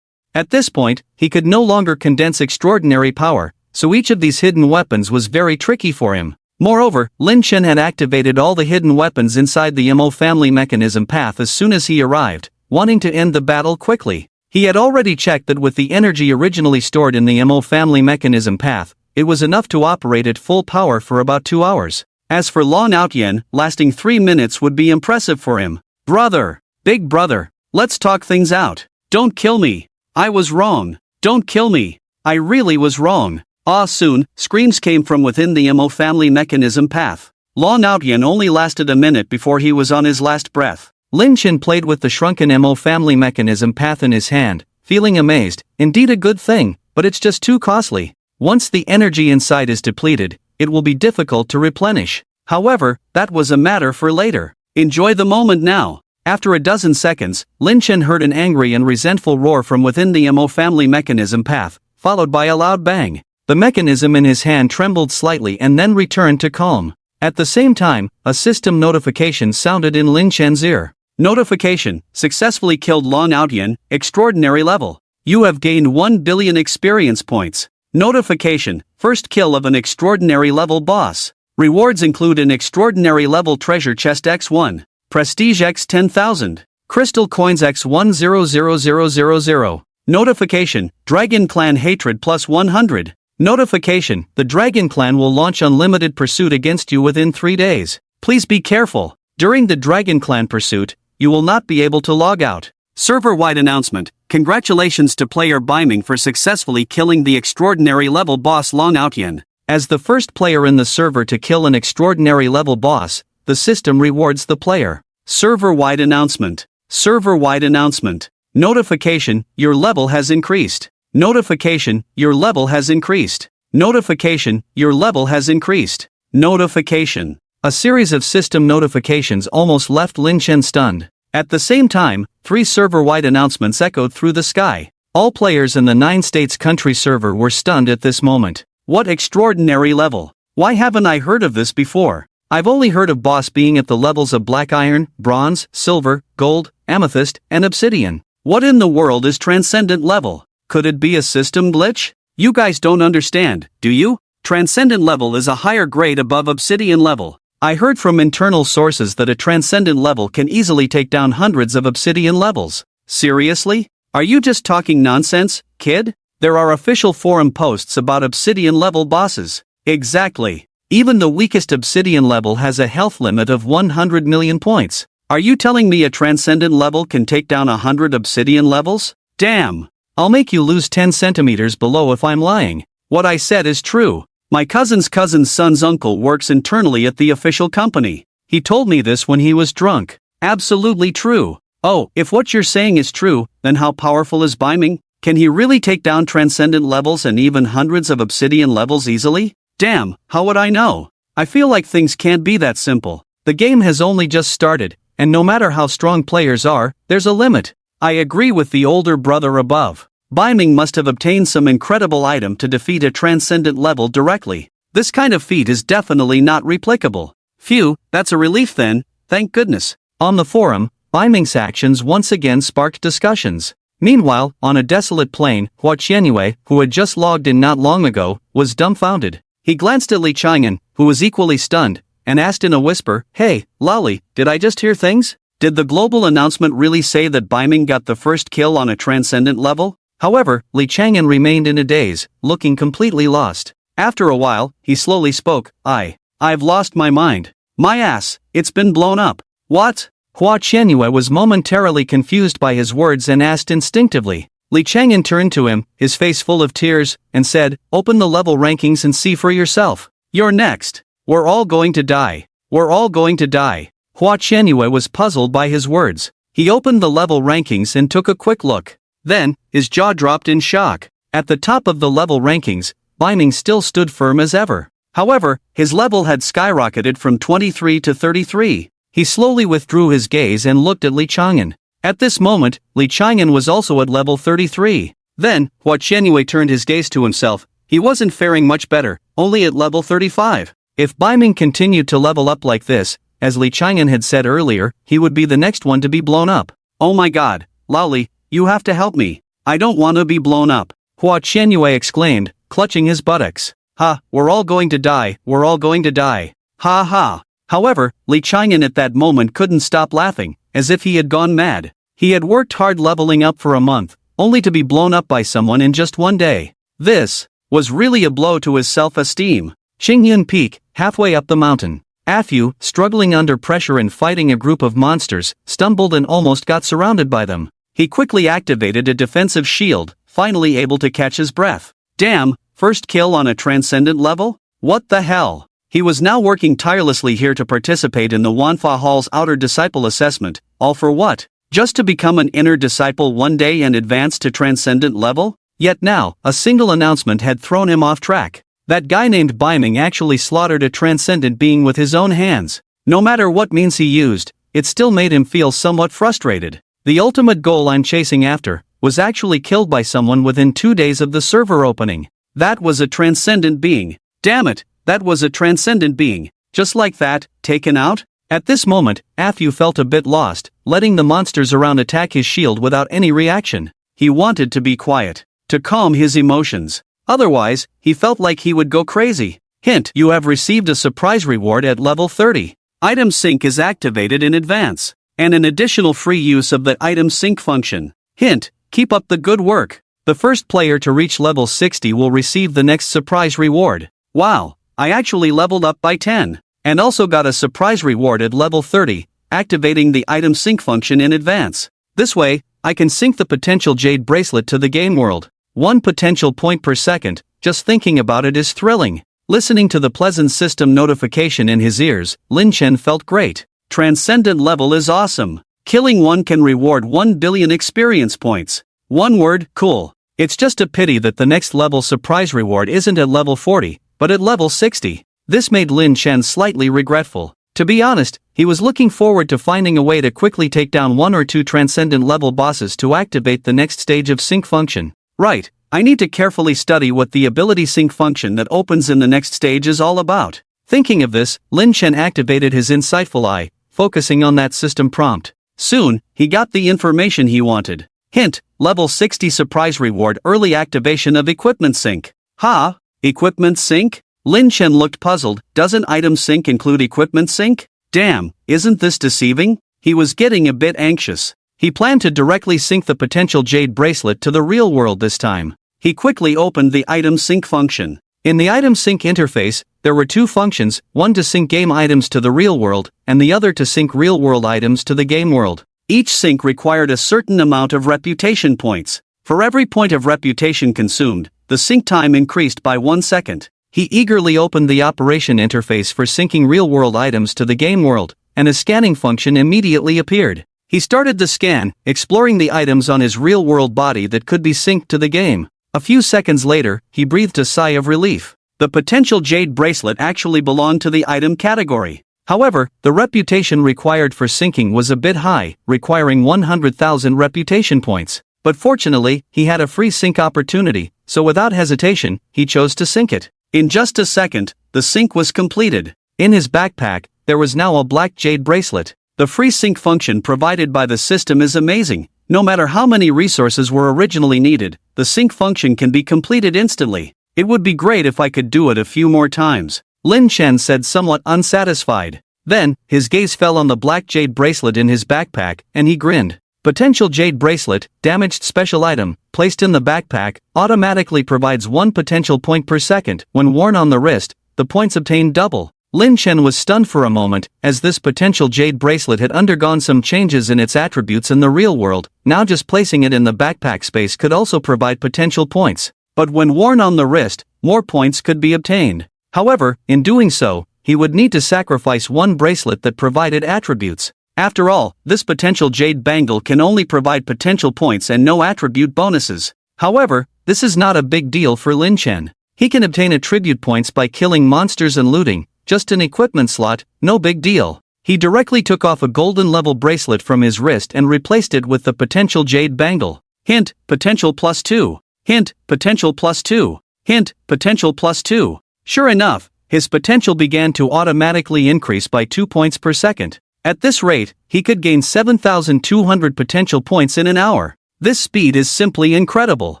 At this point, he could no longer condense extraordinary power, so each of these hidden weapons was very tricky for him. Moreover, Lin Chen had activated all the hidden weapons inside the Mo family mechanism path as soon as he arrived, wanting to end the battle quickly. He had already checked that with the energy originally stored in the Mo family mechanism path, it was enough to operate at full power for about 2 hours. As for Long Outyen, lasting 3 minutes would be impressive for him. Brother, big brother, let's talk things out. Don't kill me. I was wrong. Don't kill me. I really was wrong. Soon, screams came from within the Mo family mechanism path. Long Outyen only lasted a minute before he was on his last breath. Lin Chen played with the shrunken Mo family mechanism path in his hand, feeling amazed. Indeed a good thing, but it's just too costly. Once the energy inside is depleted, it will be difficult to replenish. However, that was a matter for later. Enjoy the moment now. After a dozen seconds, Lin Chen heard an angry and resentful roar from within the Mo family mechanism path, followed by a loud bang. The mechanism in his hand trembled slightly and then returned to calm. At the same time, a system notification sounded in Lin Chen's ear. Notification: successfully killed Long Outyen, extraordinary level. You have gained 1 billion experience points. Notification: first kill of an extraordinary level boss. Rewards include an extraordinary level treasure chest x1, prestige x 10,000, crystal coins x 100,000. Notification: Dragon Clan hatred plus 100. Notification: the Dragon Clan will launch unlimited pursuit against you within 3 days. Please be careful. During the Dragon Clan pursuit, you will not be able to log out. Server-wide announcement: congratulations to player Biming for successfully killing the extraordinary level boss Long Outyen. As the first player in the server to kill an extraordinary level boss, the system rewards the player. Server-wide announcement. Server-wide announcement. Notification: your level has increased. Notification: your level has increased. Notification: your level has increased. Notification. A series of system notifications almost left Lin Chen stunned. At the same time, 3 server-wide announcements echoed through the sky. All players in the 9 states country server were stunned at this moment. What extraordinary level! Why haven't I heard of this before? I've only heard of boss being at the levels of black iron, bronze, silver, gold, amethyst, and obsidian. What in the world is transcendent level? Could it be a system glitch? You guys don't understand, do you? Transcendent level is a higher grade above obsidian level. I heard from internal sources that a transcendent level can easily take down hundreds of obsidian levels. Seriously? Are you just talking nonsense, kid? There are official forum posts about obsidian level bosses. Exactly. Even the weakest obsidian level has a health limit of 100 million points. Are you telling me a transcendent level can take down 100 obsidian levels? Damn. I'll make you lose 10 centimeters below if I'm lying. What I said is true. My cousin's son's uncle works internally at the official company. He told me this when he was drunk. Absolutely true. Oh, if what you're saying is true, then how powerful is Biming? Can he really take down transcendent levels and even hundreds of obsidian levels easily? Damn, how would I know? I feel like things can't be that simple. The game has only just started, and no matter how strong players are, there's a limit. I agree with the older brother above. Biming must have obtained some incredible item to defeat a transcendent level directly. This kind of feat is definitely not replicable. Phew, that's a relief then, thank goodness. On the forum, Biming's actions once again sparked discussions. Meanwhile, on a desolate plain, Hua Qianyue, who had just logged in not long ago, was dumbfounded. He glanced at Li Chang'an, who was equally stunned, and asked in a whisper, "Hey, Lolly, did I just hear things? Did the global announcement really say that Biming got the first kill on a transcendent level?" However, Li Chang'an remained in a daze, looking completely lost. After a while, he slowly spoke, I've lost my mind. My ass, it's been blown up. What? Hua Qianyue was momentarily confused by his words and asked instinctively. Li Chang'an turned to him, his face full of tears, and said, "Open the level rankings and see for yourself. You're next. We're all going to die. We're all going to die." Hua Qianyue was puzzled by his words. He opened the level rankings and took a quick look. Then, his jaw dropped in shock. At the top of the level rankings, Biming still stood firm as ever. However, his level had skyrocketed from 23 to 33. He slowly withdrew his gaze and looked at Li Chang'an. At this moment, Li Chang'an was also at level 33. Then, Hua Qianyue turned his gaze to himself. He wasn't faring much better, only at level 35. If Biming continued to level up like this, as Li Chang'an had said earlier, he would be the next one to be blown up. Oh my god, Lolly, you have to help me. I don't want to be blown up. Hua Qianyue exclaimed, clutching his buttocks. Ha, we're all going to die, we're all going to die. Ha ha. However, Li Chang'an at that moment couldn't stop laughing, as if he had gone mad. He had worked hard leveling up for a month, only to be blown up by someone in just one day. This was really a blow to his self-esteem. Xingyun Peak, halfway up the mountain. Afu, struggling under pressure and fighting a group of monsters, stumbled and almost got surrounded by them. He quickly activated a defensive shield, finally able to catch his breath. Damn, first kill on a transcendent level? What the hell? He was now working tirelessly here to participate in the Wanfa Hall's outer disciple assessment, all for what? Just to become an inner disciple one day and advance to transcendent level? Yet now, a single announcement had thrown him off track. That guy named Biming actually slaughtered a transcendent being with his own hands. No matter what means he used, it still made him feel somewhat frustrated. The ultimate goal I'm chasing after was actually killed by someone within 2 days of the server opening. That was a transcendent being. Damn it, that was a transcendent being. Just like that, taken out? At this moment, Afu felt a bit lost, letting the monsters around attack his shield without any reaction. He wanted to be quiet, to calm his emotions. Otherwise, he felt like he would go crazy. Hint: you have received a surprise reward at level 30. Item sync is activated in advance, and an additional free use of the item sync function. Hint: keep up the good work. The first player to reach level 60 will receive the next surprise reward. Wow, I actually leveled up by 10, and also got a surprise reward at level 30, activating the item sync function in advance. This way, I can sync the potential jade bracelet to the game world. 1 potential point per second, just thinking about it is thrilling. Listening to the pleasant system notification in his ears, Lin Chen felt great. Transcendent level is awesome. Killing one can reward 1 billion experience points. One word, cool. It's just a pity that the next level surprise reward isn't at level 40, but at level 60. This made Lin Chen slightly regretful. To be honest, he was looking forward to finding a way to quickly take down 1 or 2 transcendent level bosses to activate the next stage of sync function. Right, I need to carefully study what the ability sync function that opens in the next stage is all about. Thinking of this, Lin Chen activated his insightful eye, focusing on that system prompt. Soon, he got the information he wanted. Hint: level 60 surprise reward, early activation of equipment sync. Ha? Equipment sync? Lin Chen looked puzzled. Doesn't item sync include equipment sync? Damn, isn't this deceiving? He was getting a bit anxious. He planned to directly sync the potential jade bracelet to the real world this time. He quickly opened the item sync function. In the item sync interface, there were two functions, one to sync game items to the real world, and the other to sync real-world items to the game world. Each sync required a certain amount of reputation points. For every point of reputation consumed, the sync time increased by 1 second. He eagerly opened the operation interface for syncing real-world items to the game world, and a scanning function immediately appeared. He started the scan, exploring the items on his real-world body that could be synced to the game. A few seconds later, he breathed a sigh of relief. The potential jade bracelet actually belonged to the item category. However, the reputation required for syncing was a bit high, requiring 100,000 reputation points. But fortunately, he had a free sync opportunity, so without hesitation, he chose to sync it. In just a second, the sync was completed. In his backpack, there was now a black jade bracelet. The free sync function provided by the system is amazing. No matter how many resources were originally needed, the sync function can be completed instantly. It would be great if I could do it a few more times, Lin Chen said, somewhat unsatisfied. Then, his gaze fell on the black jade bracelet in his backpack, and he grinned. Potential jade bracelet, damaged special item, placed in the backpack, automatically provides 1 potential point per second. When worn on the wrist, the points obtained double. Lin Chen was stunned for a moment, as this potential jade bracelet had undergone some changes in its attributes in the real world. Now just placing it in the backpack space could also provide potential points. But when worn on the wrist, more points could be obtained. However, in doing so, he would need to sacrifice one bracelet that provided attributes. After all, this potential jade bangle can only provide potential points and no attribute bonuses. However, this is not a big deal for Lin Chen. He can obtain attribute points by killing monsters and looting. Just an equipment slot, no big deal. He directly took off a golden level bracelet from his wrist and replaced it with the potential jade bangle. Hint, potential +2. Hint, potential +2. Hint, potential +2. Sure enough, his potential began to automatically increase by 2 points per second. At this rate, he could gain 7,200 potential points in an hour. This speed is simply incredible.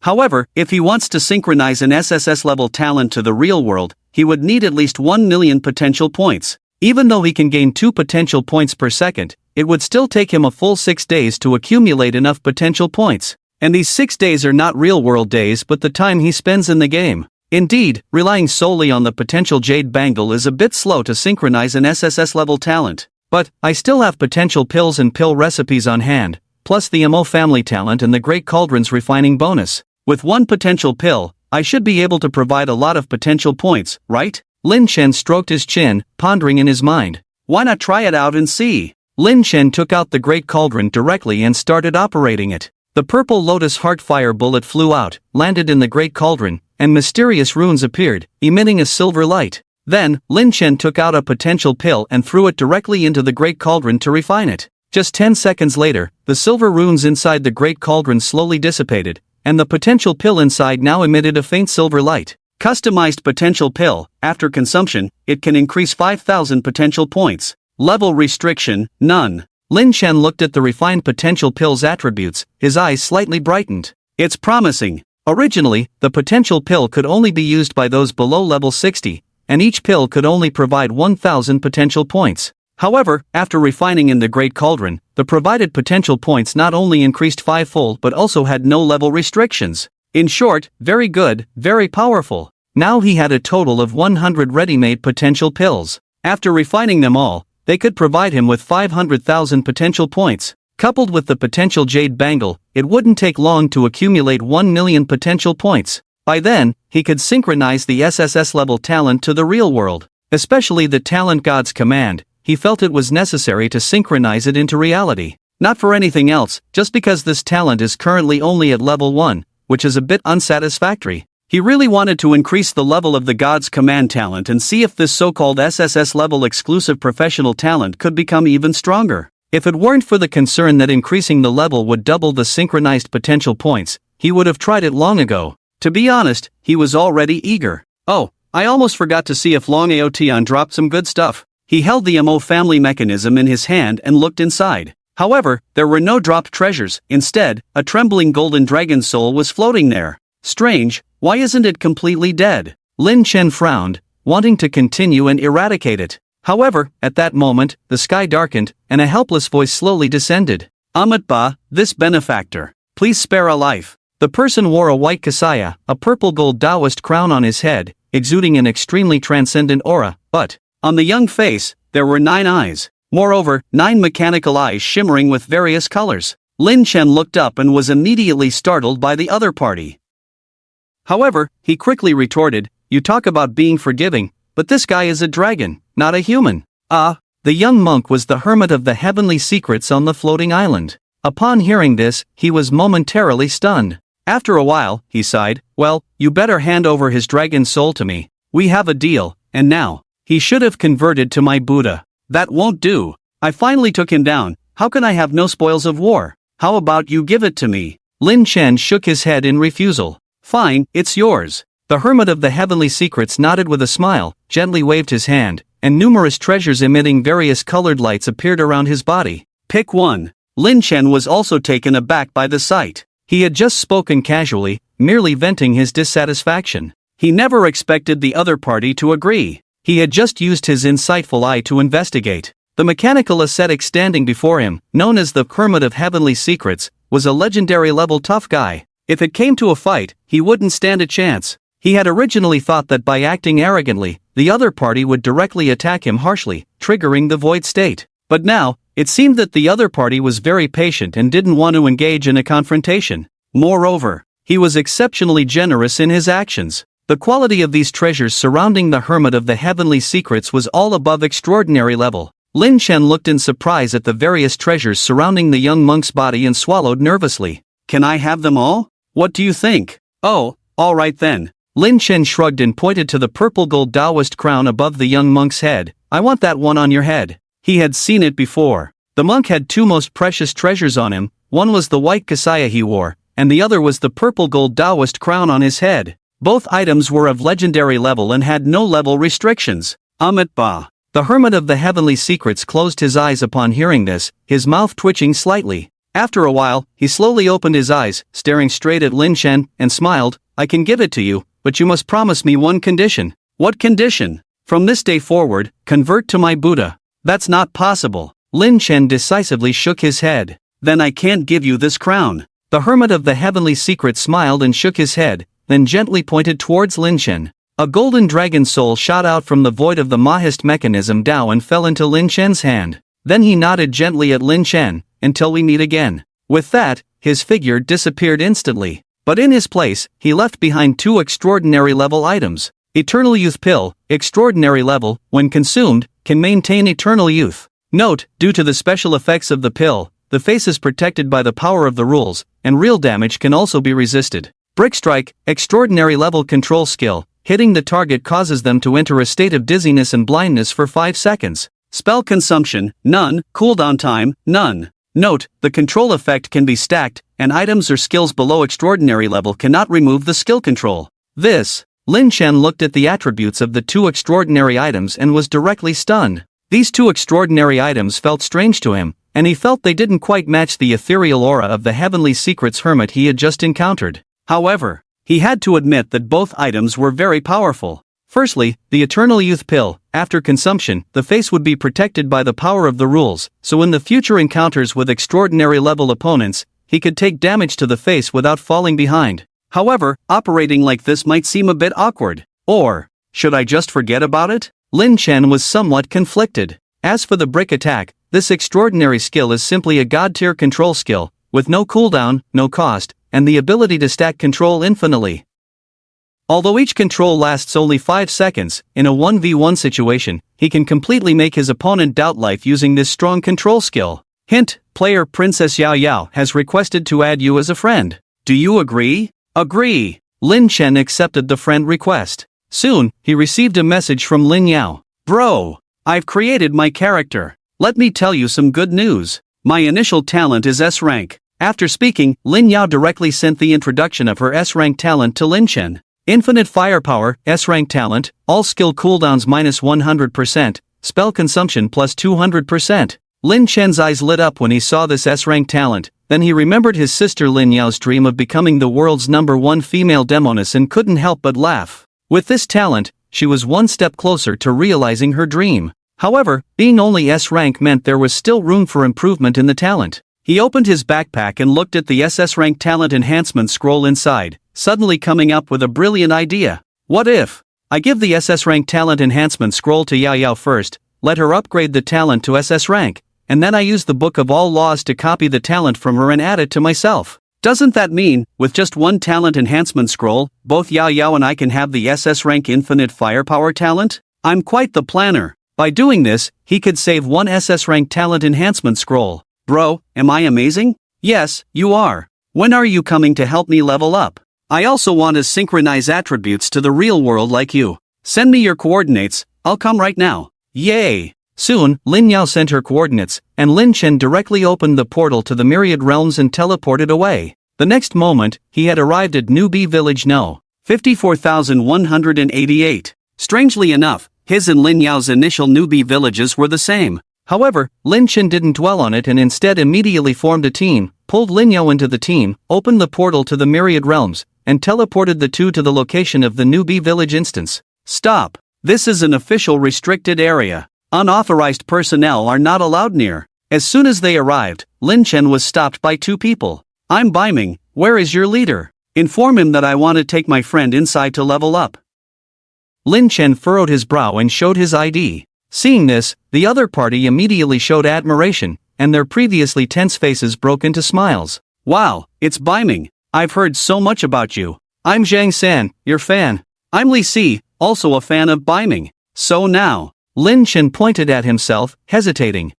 However, if he wants to synchronize an SSS level talent to the real world, he would need at least 1 million potential points. Even though he can gain 2 potential points per second, it would still take him a full 6 days to accumulate enough potential points. And these 6 days are not real-world days but the time he spends in the game. Indeed, relying solely on the potential jade bangle is a bit slow to synchronize an SSS level talent. But, I still have potential pills and pill recipes on hand, plus the MO family talent and the Great Cauldron's refining bonus. With one potential pill, I should be able to provide a lot of potential points, right? Lin Chen stroked his chin, pondering in his mind. Why not try it out and see? Lin Chen took out the Great Cauldron directly and started operating it. The purple lotus heart fire bullet flew out, landed in the Great Cauldron, and mysterious runes appeared, emitting a silver light. Then, Lin Chen took out a potential pill and threw it directly into the Great Cauldron to refine it. Just 10 seconds later, the silver runes inside the Great Cauldron slowly dissipated, and the potential pill inside now emitted a faint silver light. Customized potential pill, after consumption, it can increase 5,000 potential points. Level restriction, none. Lin Chen looked at the refined potential pill's attributes, his eyes slightly brightened. It's promising. Originally, the potential pill could only be used by those below level 60, and each pill could only provide 1,000 potential points. However, after refining in the Great Cauldron, the provided potential points not only increased fivefold but also had no level restrictions. In short, very good, very powerful. Now he had a total of 100 ready-made potential pills. After refining them all, they could provide him with 500,000 potential points. Coupled with the potential jade bangle, it wouldn't take long to accumulate 1 million potential points. By then, he could synchronize the SSS level talent to the real world. Especially the talent god's command, he felt it was necessary to synchronize it into reality. Not for anything else, just because this talent is currently only at level 1, which is a bit unsatisfactory. He really wanted to increase the level of the god's command talent and see if this so-called SSS level exclusive professional talent could become even stronger. If it weren't for the concern that increasing the level would double the synchronized potential points, he would have tried it long ago. To be honest, he was already eager. Oh, I almost forgot to see if Long Aotian dropped some good stuff. He held the MO family mechanism in his hand and looked inside. However, there were no dropped treasures. Instead, a trembling golden dragon soul was floating there. Strange, why isn't it completely dead? Lin Chen frowned, wanting to continue and eradicate it. However, at that moment, the sky darkened, and a helpless voice slowly descended. Amatba, this benefactor, please spare a life. The person wore a white kasaya, a purple gold Taoist crown on his head, exuding an extremely transcendent aura, but on the young face, there were 9 eyes. Moreover, 9 mechanical eyes shimmering with various colors. Lin Chen looked up and was immediately startled by the other party. However, he quickly retorted, "You talk about being forgiving, but this guy is a dragon, not a human." The young monk was the hermit of the heavenly secrets on the floating island. Upon hearing this, he was momentarily stunned. After a while, he sighed, "Well, you better hand over his dragon soul to me. We have a deal, and now, he should have converted to my Buddha. That won't do. I finally took him down. How can I have no spoils of war? How about you give it to me?" Lin Chen shook his head in refusal. "Fine, it's yours." The hermit of the heavenly secrets nodded with a smile, gently waved his hand, and numerous treasures emitting various colored lights appeared around his body. "Pick one." Lin Chen was also taken aback by the sight. He had just spoken casually, merely venting his dissatisfaction. He never expected the other party to agree. He had just used his insightful eye to investigate. The mechanical ascetic standing before him, known as the Hermit of Heavenly Secrets, was a legendary level tough guy. If it came to a fight, he wouldn't stand a chance. He had originally thought that by acting arrogantly, the other party would directly attack him harshly, triggering the void state. But now, it seemed that the other party was very patient and didn't want to engage in a confrontation. Moreover, he was exceptionally generous in his actions. The quality of these treasures surrounding the Hermit of the Heavenly Secrets was all above extraordinary level. Lin Chen looked in surprise at the various treasures surrounding the young monk's body and swallowed nervously. "Can I have them all? What do you think?" "Oh, all right then." Lin Chen shrugged and pointed to the purple gold Taoist crown above the young monk's head. "I want that one on your head." He had seen it before. The monk had 2 most precious treasures on him. One was the white kasaya he wore, and the other was the purple gold Taoist crown on his head. Both items were of legendary level and had no level restrictions. Amit Ba. The Hermit of the Heavenly Secrets closed his eyes upon hearing this, his mouth twitching slightly. After a while, he slowly opened his eyes, staring straight at Lin Chen, and smiled. "I can give it to you, but you must promise me one condition." "What condition?" "From this day forward, convert to my Buddha." "That's not possible." Lin Chen decisively shook his head. "Then I can't give you this crown." The Hermit of the Heavenly Secret smiled and shook his head, then gently pointed towards Lin Chen. A golden dragon soul shot out from the void of the Mahist mechanism Dao and fell into Lin Chen's hand. Then he nodded gently at Lin Chen, "Until we meet again." With that, his figure disappeared instantly. But in his place, he left behind 2 extraordinary level items. Eternal Youth Pill, extraordinary level, when consumed, can maintain eternal youth. Note, due to the special effects of the pill, the face is protected by the power of the rules, and real damage can also be resisted. Brick Strike, extraordinary level control skill, hitting the target causes them to enter a state of dizziness and blindness for 5 seconds. Spell consumption, none. Cooldown time, none. Note, the control effect can be stacked, and items or skills below extraordinary level cannot remove the skill control. Lin Chen looked at the attributes of the 2 extraordinary items and was directly stunned. These 2 extraordinary items felt strange to him, and he felt they didn't quite match the ethereal aura of the Heavenly Secrets hermit he had just encountered. However, he had to admit that both items were very powerful. Firstly, the Eternal Youth Pill. After consumption, the face would be protected by the power of the rules, so in the future encounters with extraordinary level opponents, he could take damage to the face without falling behind. However, operating like this might seem a bit awkward. Or, should I just forget about it? Lin Chen was somewhat conflicted. As for the brick attack, this extraordinary skill is simply a god-tier control skill, with no cooldown, no cost, and the ability to stack control infinitely. Although each control lasts only 5 seconds, in a 1v1 situation, he can completely make his opponent doubt life using this strong control skill. Hint, player Princess Yao Yao has requested to add you as a friend. Do you agree? Agree. Lin Chen accepted the friend request. Soon, he received a message from Lin Yao. Bro, I've created my character. Let me tell you some good news. My initial talent is S rank. After speaking, Lin Yao directly sent the introduction of her S rank talent to Lin Chen. Infinite Firepower, S-rank talent, all skill cooldowns minus 100%, spell consumption plus 200%. Lin Chen's eyes lit up when he saw this S-rank talent, then he remembered his sister Lin Yao's dream of becoming the world's #1 female demoness and couldn't help but laugh. With this talent, she was one step closer to realizing her dream. However, being only S-rank meant there was still room for improvement in the talent. He opened his backpack and looked at the SS rank talent enhancement scroll inside, suddenly coming up with a brilliant idea. What if I give the SS rank talent enhancement scroll to Yao Yao first, let her upgrade the talent to SS rank, and then I use the Book of All Laws to copy the talent from her and add it to myself? Doesn't that mean, with just one talent enhancement scroll, both Yao Yao and I can have the SS rank infinite firepower talent? I'm quite the planner. By doing this, he could save one SS rank talent enhancement scroll. Bro, am I amazing? Yes, you are. When are you coming to help me level up? I also want to synchronize attributes to the real world like you. Send me your coordinates, I'll come right now. Yay! Soon, Lin Yao sent her coordinates, and Lin Chen directly opened the portal to the myriad realms and teleported away. The next moment, he had arrived at New B Village No. 54,188. Strangely enough, his and Lin Yao's initial New B villages were the same. However, Lin Chen didn't dwell on it and instead immediately formed a team, pulled Lin Yao into the team, opened the portal to the myriad realms, and teleported the two to the location of the New B Village instance. Stop! This is an official restricted area. Unauthorized personnel are not allowed near. As soon as they arrived, Lin Chen was stopped by two people. I'm Baiming, where is your leader? Inform him that I want to take my friend inside to level up. Lin Chen furrowed his brow and showed his ID. Seeing this, the other party immediately showed admiration, and their previously tense faces broke into smiles. Wow, it's Baiming. I've heard so much about you. I'm Zhang San, your fan. I'm Li Si, also a fan of Baiming. So now, Lin Chen pointed at himself, hesitating.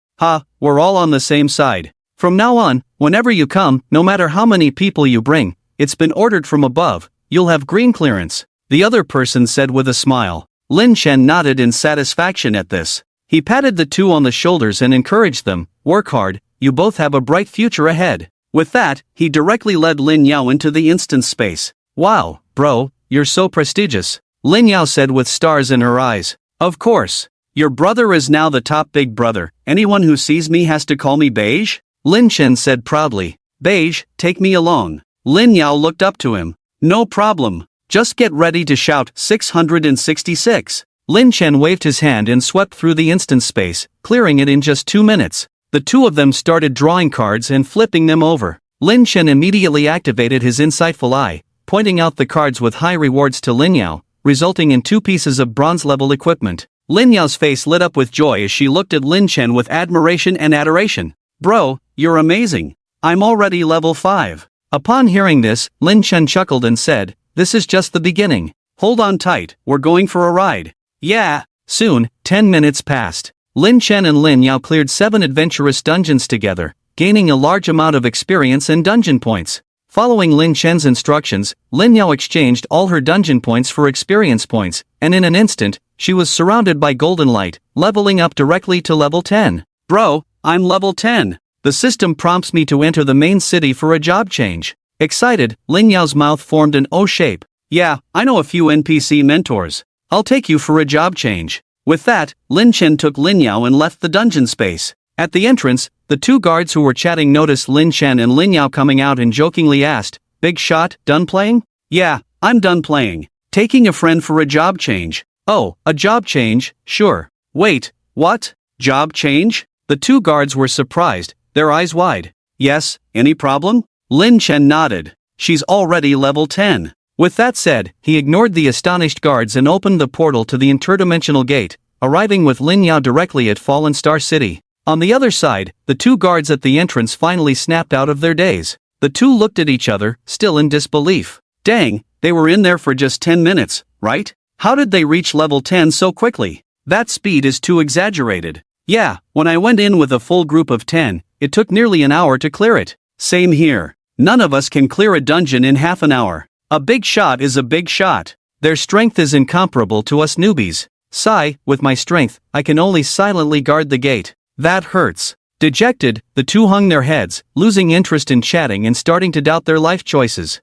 We're all on the same side. From now on, whenever you come, no matter how many people you bring, it's been ordered from above, you'll have green clearance. The other person said with a smile. Lin Chen nodded in satisfaction at this. He patted the two on the shoulders and encouraged them, work hard, you both have a bright future ahead. With that, he directly led Lin Yao into the instance space. Wow, bro, you're so prestigious, Lin Yao said with stars in her eyes. Of course. Your brother is now the top big brother, anyone who sees me has to call me Beige? Lin Chen said proudly. Beige, take me along. Lin Yao looked up to him. No problem. Just get ready to shout 666. Lin Chen waved his hand and swept through the instance space, clearing it in just 2 minutes. The two of them started drawing cards and flipping them over. Lin Chen immediately activated his insightful eye, pointing out the cards with high rewards to Lin Yao, resulting in 2 pieces of bronze-level equipment. Lin Yao's face lit up with joy as she looked at Lin Chen with admiration and adoration. Bro, you're amazing. I'm already level 5. Upon hearing this, Lin Chen chuckled and said, this is just the beginning. Hold on tight, we're going for a ride. Yeah. Soon, 10 minutes passed. Lin Chen and Lin Yao cleared 7 adventurous dungeons together, gaining a large amount of experience and dungeon points. Following Lin Chen's instructions, Lin Yao exchanged all her dungeon points for experience points, and in an instant, she was surrounded by golden light, leveling up directly to level 10. Bro, I'm level 10. The system prompts me to enter the main city for a job change. Excited, Lin Yao's mouth formed an O shape. Yeah, I know a few NPC mentors. I'll take you for a job change. With that, Lin Chen took Lin Yao and left the dungeon space. At the entrance, the two guards who were chatting noticed Lin Chen and Lin Yao coming out and jokingly asked, Big shot, done playing? Yeah, I'm done playing. Taking a friend for a job change. Oh, a job change, sure. Wait, what? Job change? The two guards were surprised, their eyes wide. Yes, any problem? Lin Chen nodded. She's already level 10. With that said, he ignored the astonished guards and opened the portal to the interdimensional gate, arriving with Lin Yao directly at Fallen Star City. On the other side, the two guards at the entrance finally snapped out of their daze. The two looked at each other, still in disbelief. Dang, they were in there for just 10 minutes, right? How did they reach level 10 so quickly? That speed is too exaggerated. Yeah, when I went in with a full group of 10, it took nearly an hour to clear it. Same here. None of us can clear a dungeon in half an hour. A big shot is a big shot. Their strength is incomparable to us newbies. Sigh, with my strength, I can only silently guard the gate. That hurts. Dejected, the two hung their heads, losing interest in chatting and starting to doubt their life choices.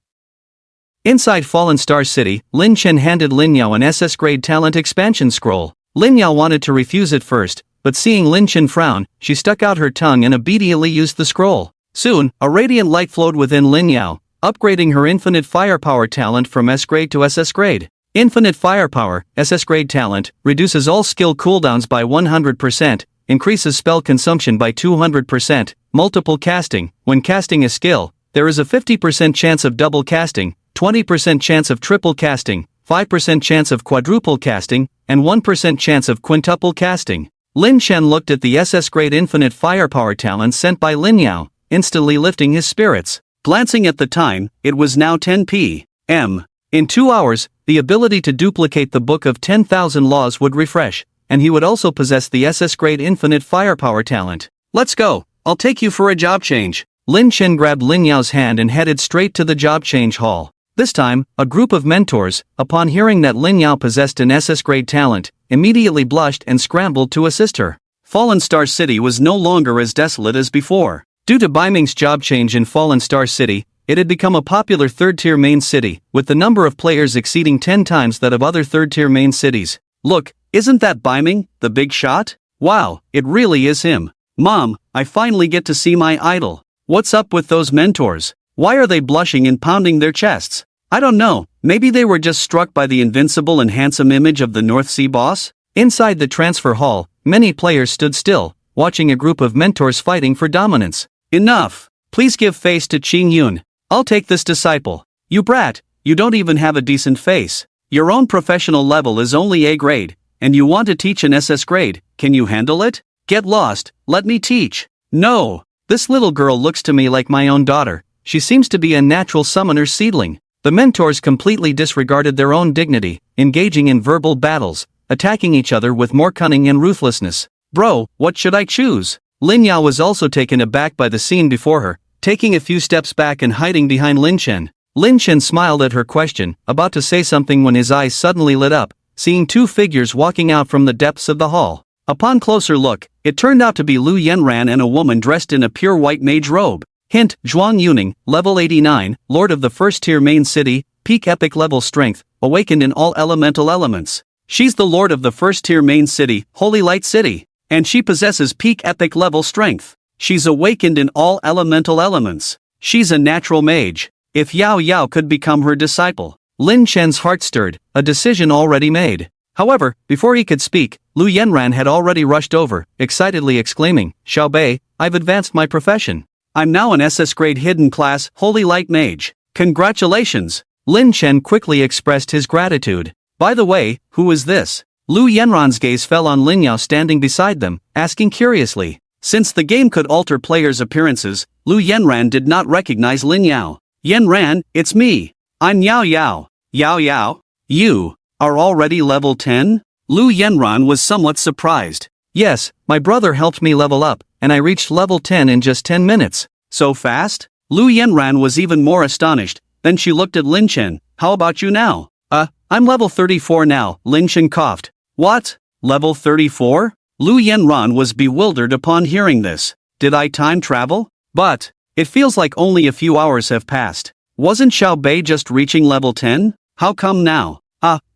Inside Fallen Star City, Lin Chen handed Lin Yao an SS grade talent expansion scroll. Lin Yao wanted to refuse it first, but seeing Lin Chen frown, she stuck out her tongue and obediently used the scroll. Soon, a radiant light flowed within Lin Yao, upgrading her infinite firepower talent from S grade to SS grade. Infinite firepower, SS grade talent, reduces all skill cooldowns by 100%, increases spell consumption by 200%, multiple casting. When casting a skill, there is a 50% chance of double casting, 20% chance of triple casting, 5% chance of quadruple casting, and 1% chance of quintuple casting. Lin Chen looked at the SS grade infinite firepower talent sent by Lin Yao, instantly lifting his spirits. Glancing at the time, it was now 10 p.m. In 2 hours, the ability to duplicate the Book of 10,000 Laws would refresh, and he would also possess the SS grade infinite firepower talent. Let's go, I'll take you for a job change. Lin Chen grabbed Lin Yao's hand and headed straight to the job change hall. This time, a group of mentors, upon hearing that Lin Yao possessed an SS grade talent, immediately blushed and scrambled to assist her. Fallen Star City was no longer as desolate as before. Due to Baiming's job change in Fallen Star City, it had become a popular third-tier main city, with the number of players exceeding 10 times that of other third-tier main cities. Look, isn't that Baiming, the big shot? Wow, it really is him. Mom, I finally get to see my idol. What's up with those mentors? Why are they blushing and pounding their chests? I don't know, maybe they were just struck by the invincible and handsome image of the North Sea boss? Inside the transfer hall, many players stood still, watching a group of mentors fighting for dominance. Enough! Please give face to Qing Yun. I'll take this disciple. You brat, you don't even have a decent face. Your own professional level is only A grade, and you want to teach an SS grade. Can you handle it? Get lost, let me teach. No! This little girl looks to me like my own daughter. She seems to be a natural summoner seedling. The mentors completely disregarded their own dignity, engaging in verbal battles, attacking each other with more cunning and ruthlessness. Bro, what should I choose? Lin Yao was also taken aback by the scene before her, taking a few steps back and hiding behind Lin Chen. Lin Chen smiled at her question, about to say something when his eyes suddenly lit up, seeing 2 figures walking out from the depths of the hall. Upon closer look, it turned out to be Lu Yenran and a woman dressed in a pure white mage robe. Hint, Zhuang Yuning, level 89, Lord of the first-tier main city, peak epic level strength, awakened in all elemental elements. She's the Lord of the first-tier main city, Holy Light City, and she possesses peak epic level strength. She's awakened in all elemental elements. She's a natural mage. If Yao Yao could become her disciple. Lin Chen's heart stirred, a decision already made. However, before he could speak, Lu Yenran had already rushed over, excitedly exclaiming, Xiao Bei, I've advanced my profession. I'm now an SS grade hidden class, Holy Light Mage. Congratulations! Lin Chen quickly expressed his gratitude. By the way, who is this? Lu Yenran's gaze fell on Lin Yao standing beside them, asking curiously. Since the game could alter players' appearances, Lu Yenran did not recognize Lin Yao. Yenran, it's me. I'm Yao Yao. Yao Yao? You are already level 10? Lu Yenran was somewhat surprised. Yes, my brother helped me level up, and I reached level 10 in just 10 minutes. So fast? Lu Yenran was even more astonished. Then she looked at Lin Chen. How about you now? I'm level 34 now, Lin Chen coughed. What? Level 34? Lu Yenran was bewildered upon hearing this. Did I time travel? But it feels like only a few hours have passed. Wasn't Xiao Bei just reaching level 10? How come now?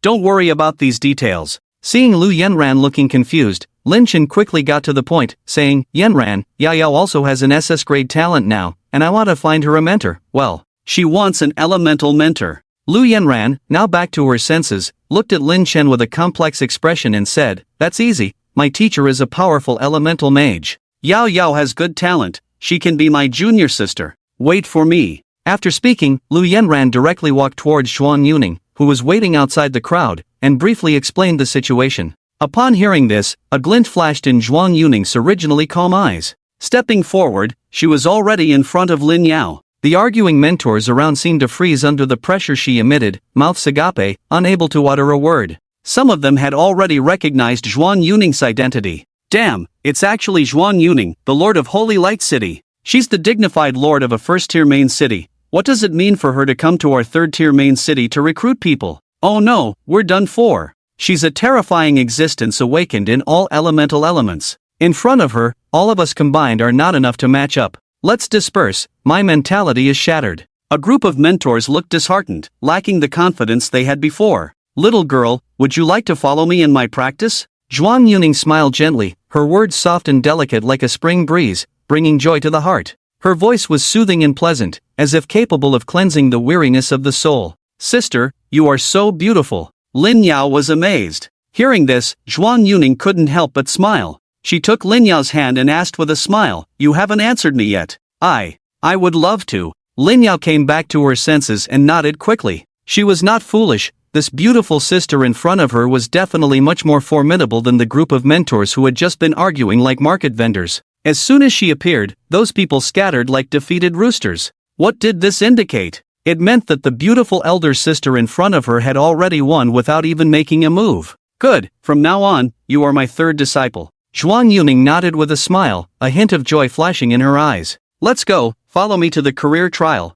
Don't worry about these details. Seeing Lu Yenran looking confused, Lin Chen quickly got to the point, saying, Yenran, Yao Yao also has an SS grade talent now, and I want to find her a mentor. Well, she wants an elemental mentor. Lu Yenran, now back to her senses, looked at Lin Chen with a complex expression and said, That's easy, my teacher is a powerful elemental mage. Yao Yao has good talent, she can be my junior sister. Wait for me. After speaking, Lu Yenran directly walked towards Zhuang Yuning, who was waiting outside the crowd, and briefly explained the situation. Upon hearing this, a glint flashed in Zhuang Yuning's originally calm eyes. Stepping forward, she was already in front of Lin Yao. The arguing mentors around seemed to freeze under the pressure she emitted, mouths agape, unable to utter a word. Some of them had already recognized Zhuang Yuning's identity. Damn, it's actually Zhuang Yuning, the Lord of Holy Light City. She's the dignified lord of a first-tier main city. What does it mean for her to come to our third-tier main city to recruit people? Oh no, we're done for. She's a terrifying existence awakened in all elemental elements. In front of her, all of us combined are not enough to match up. Let's disperse, my mentality is shattered. A group of mentors looked disheartened, lacking the confidence they had before. Little girl, would you like to follow me in my practice? Zhuang Yuning smiled gently, her words soft and delicate like a spring breeze, bringing joy to the heart. Her voice was soothing and pleasant, as if capable of cleansing the weariness of the soul. Sister, you are so beautiful. Lin Yao was amazed. Hearing this, Zhuang Yuning couldn't help but smile. She took Lin Yao's hand and asked with a smile, "You haven't answered me yet." I would love to." Lin Yao came back to her senses and nodded quickly. She was not foolish. This beautiful sister in front of her was definitely much more formidable than the group of mentors who had just been arguing like market vendors. As soon as she appeared, those people scattered like defeated roosters. What did this indicate? It meant that the beautiful elder sister in front of her had already won without even making a move. "Good, from now on, you are my third disciple." Zhuang Yuning nodded with a smile, a hint of joy flashing in her eyes. "Let's go, follow me to the career trial."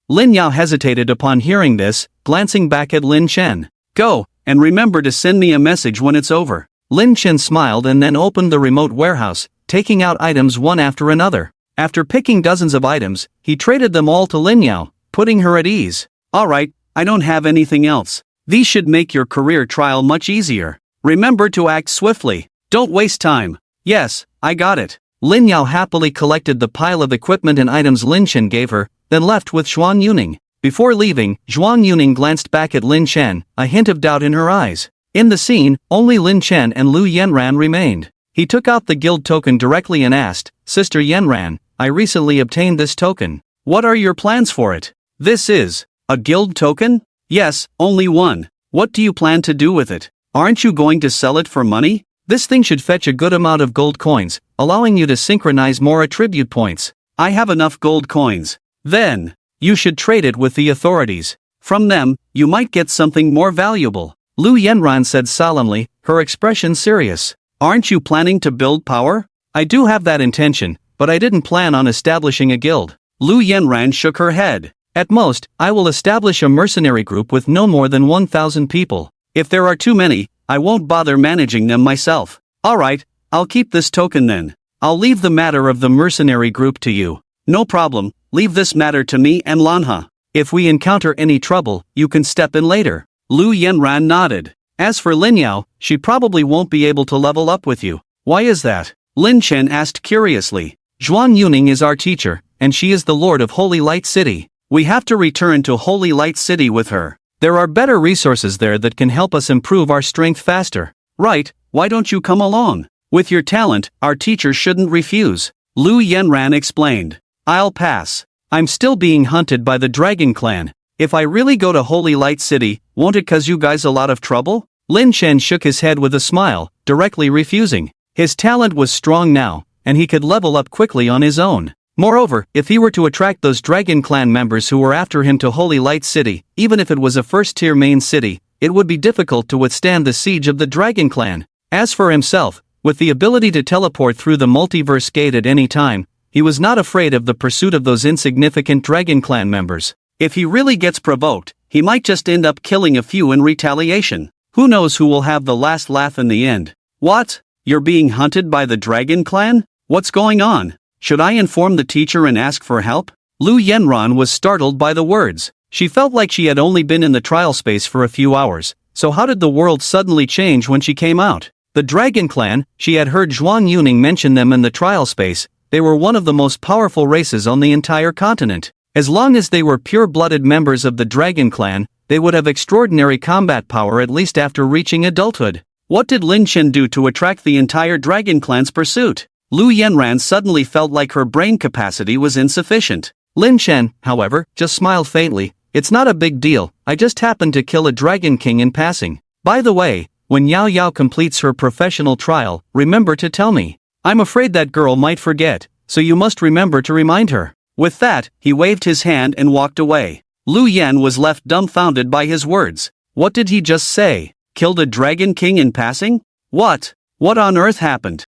Lin Yao hesitated upon hearing this, glancing back at Lin Chen. "Go, and remember to send me a message when it's over." Lin Chen smiled and then opened the remote warehouse, taking out items one after another. After picking dozens of items, he traded them all to Lin Yao, putting her at ease. "Alright, I don't have anything else. These should make your career trial much easier. Remember to act swiftly. Don't waste time." "Yes, I got it." Lin Yao happily collected the pile of equipment and items Lin Chen gave her, then left with Zhuang Yuning. Before leaving, Zhuang Yuning glanced back at Lin Chen, a hint of doubt in her eyes. In the scene, only Lin Chen and Lu Yanran remained. He took out the guild token directly and asked, "Sister Yanran, I recently obtained this token. What are your plans for it?" "This is a guild token?" "Yes, only one. What do you plan to do with it? Aren't you going to sell it for money? This thing should fetch a good amount of gold coins, allowing you to synchronize more attribute points." "I have enough gold coins." "Then, you should trade it with the authorities. From them, you might get something more valuable." Lu Yanran said solemnly, her expression serious. "Aren't you planning to build power?" "I do have that intention, but I didn't plan on establishing a guild." Lu Yanran shook her head. "At most, I will establish a mercenary group with no more than 1,000 people. If there are too many, I won't bother managing them myself." "Alright, I'll keep this token then. I'll leave the matter of the mercenary group to you." "No problem, leave this matter to me and Lanha. If we encounter any trouble, you can step in later." Lu Yanran nodded. "As for Lin Yao, she probably won't be able to level up with you." "Why is that?" Lin Chen asked curiously. "Zhuang Yuning is our teacher, and she is the lord of Holy Light City. We have to return to Holy Light City with her. There are better resources there that can help us improve our strength faster." "Right, why don't you come along? With your talent, our teacher shouldn't refuse." Lu Yanran explained. "I'll pass. I'm still being hunted by the Dragon Clan. If I really go to Holy Light City, won't it cause you guys a lot of trouble?" Lin Chen shook his head with a smile, directly refusing. His talent was strong now, and he could level up quickly on his own. Moreover, if he were to attract those Dragon Clan members who were after him to Holy Light City, even if it was a first-tier main city, it would be difficult to withstand the siege of the Dragon Clan. As for himself, with the ability to teleport through the multiverse gate at any time, he was not afraid of the pursuit of those insignificant Dragon Clan members. If he really gets provoked, he might just end up killing a few in retaliation. Who knows who will have the last laugh in the end? "What? You're being hunted by the Dragon Clan? What's going on? Should I inform the teacher and ask for help?" Lu Yanran was startled by the words. She felt like she had only been in the trial space for a few hours, so how did the world suddenly change when she came out? The Dragon Clan, she had heard Zhuang Yuning mention them in the trial space. They were one of the most powerful races on the entire continent. As long as they were pure-blooded members of the Dragon Clan, they would have extraordinary combat power at least after reaching adulthood. What did Lin Chen do to attract the entire Dragon Clan's pursuit? Lu Yanran suddenly felt like her brain capacity was insufficient. Lin Chen, however, just smiled faintly. "It's not a big deal, I just happened to kill a Dragon King in passing. By the way, when Yao Yao completes her professional trial, remember to tell me. I'm afraid that girl might forget, so you must remember to remind her." With that, he waved his hand and walked away. Lu Yan was left dumbfounded by his words. What did he just say? Killed a Dragon King in passing? What on earth happened?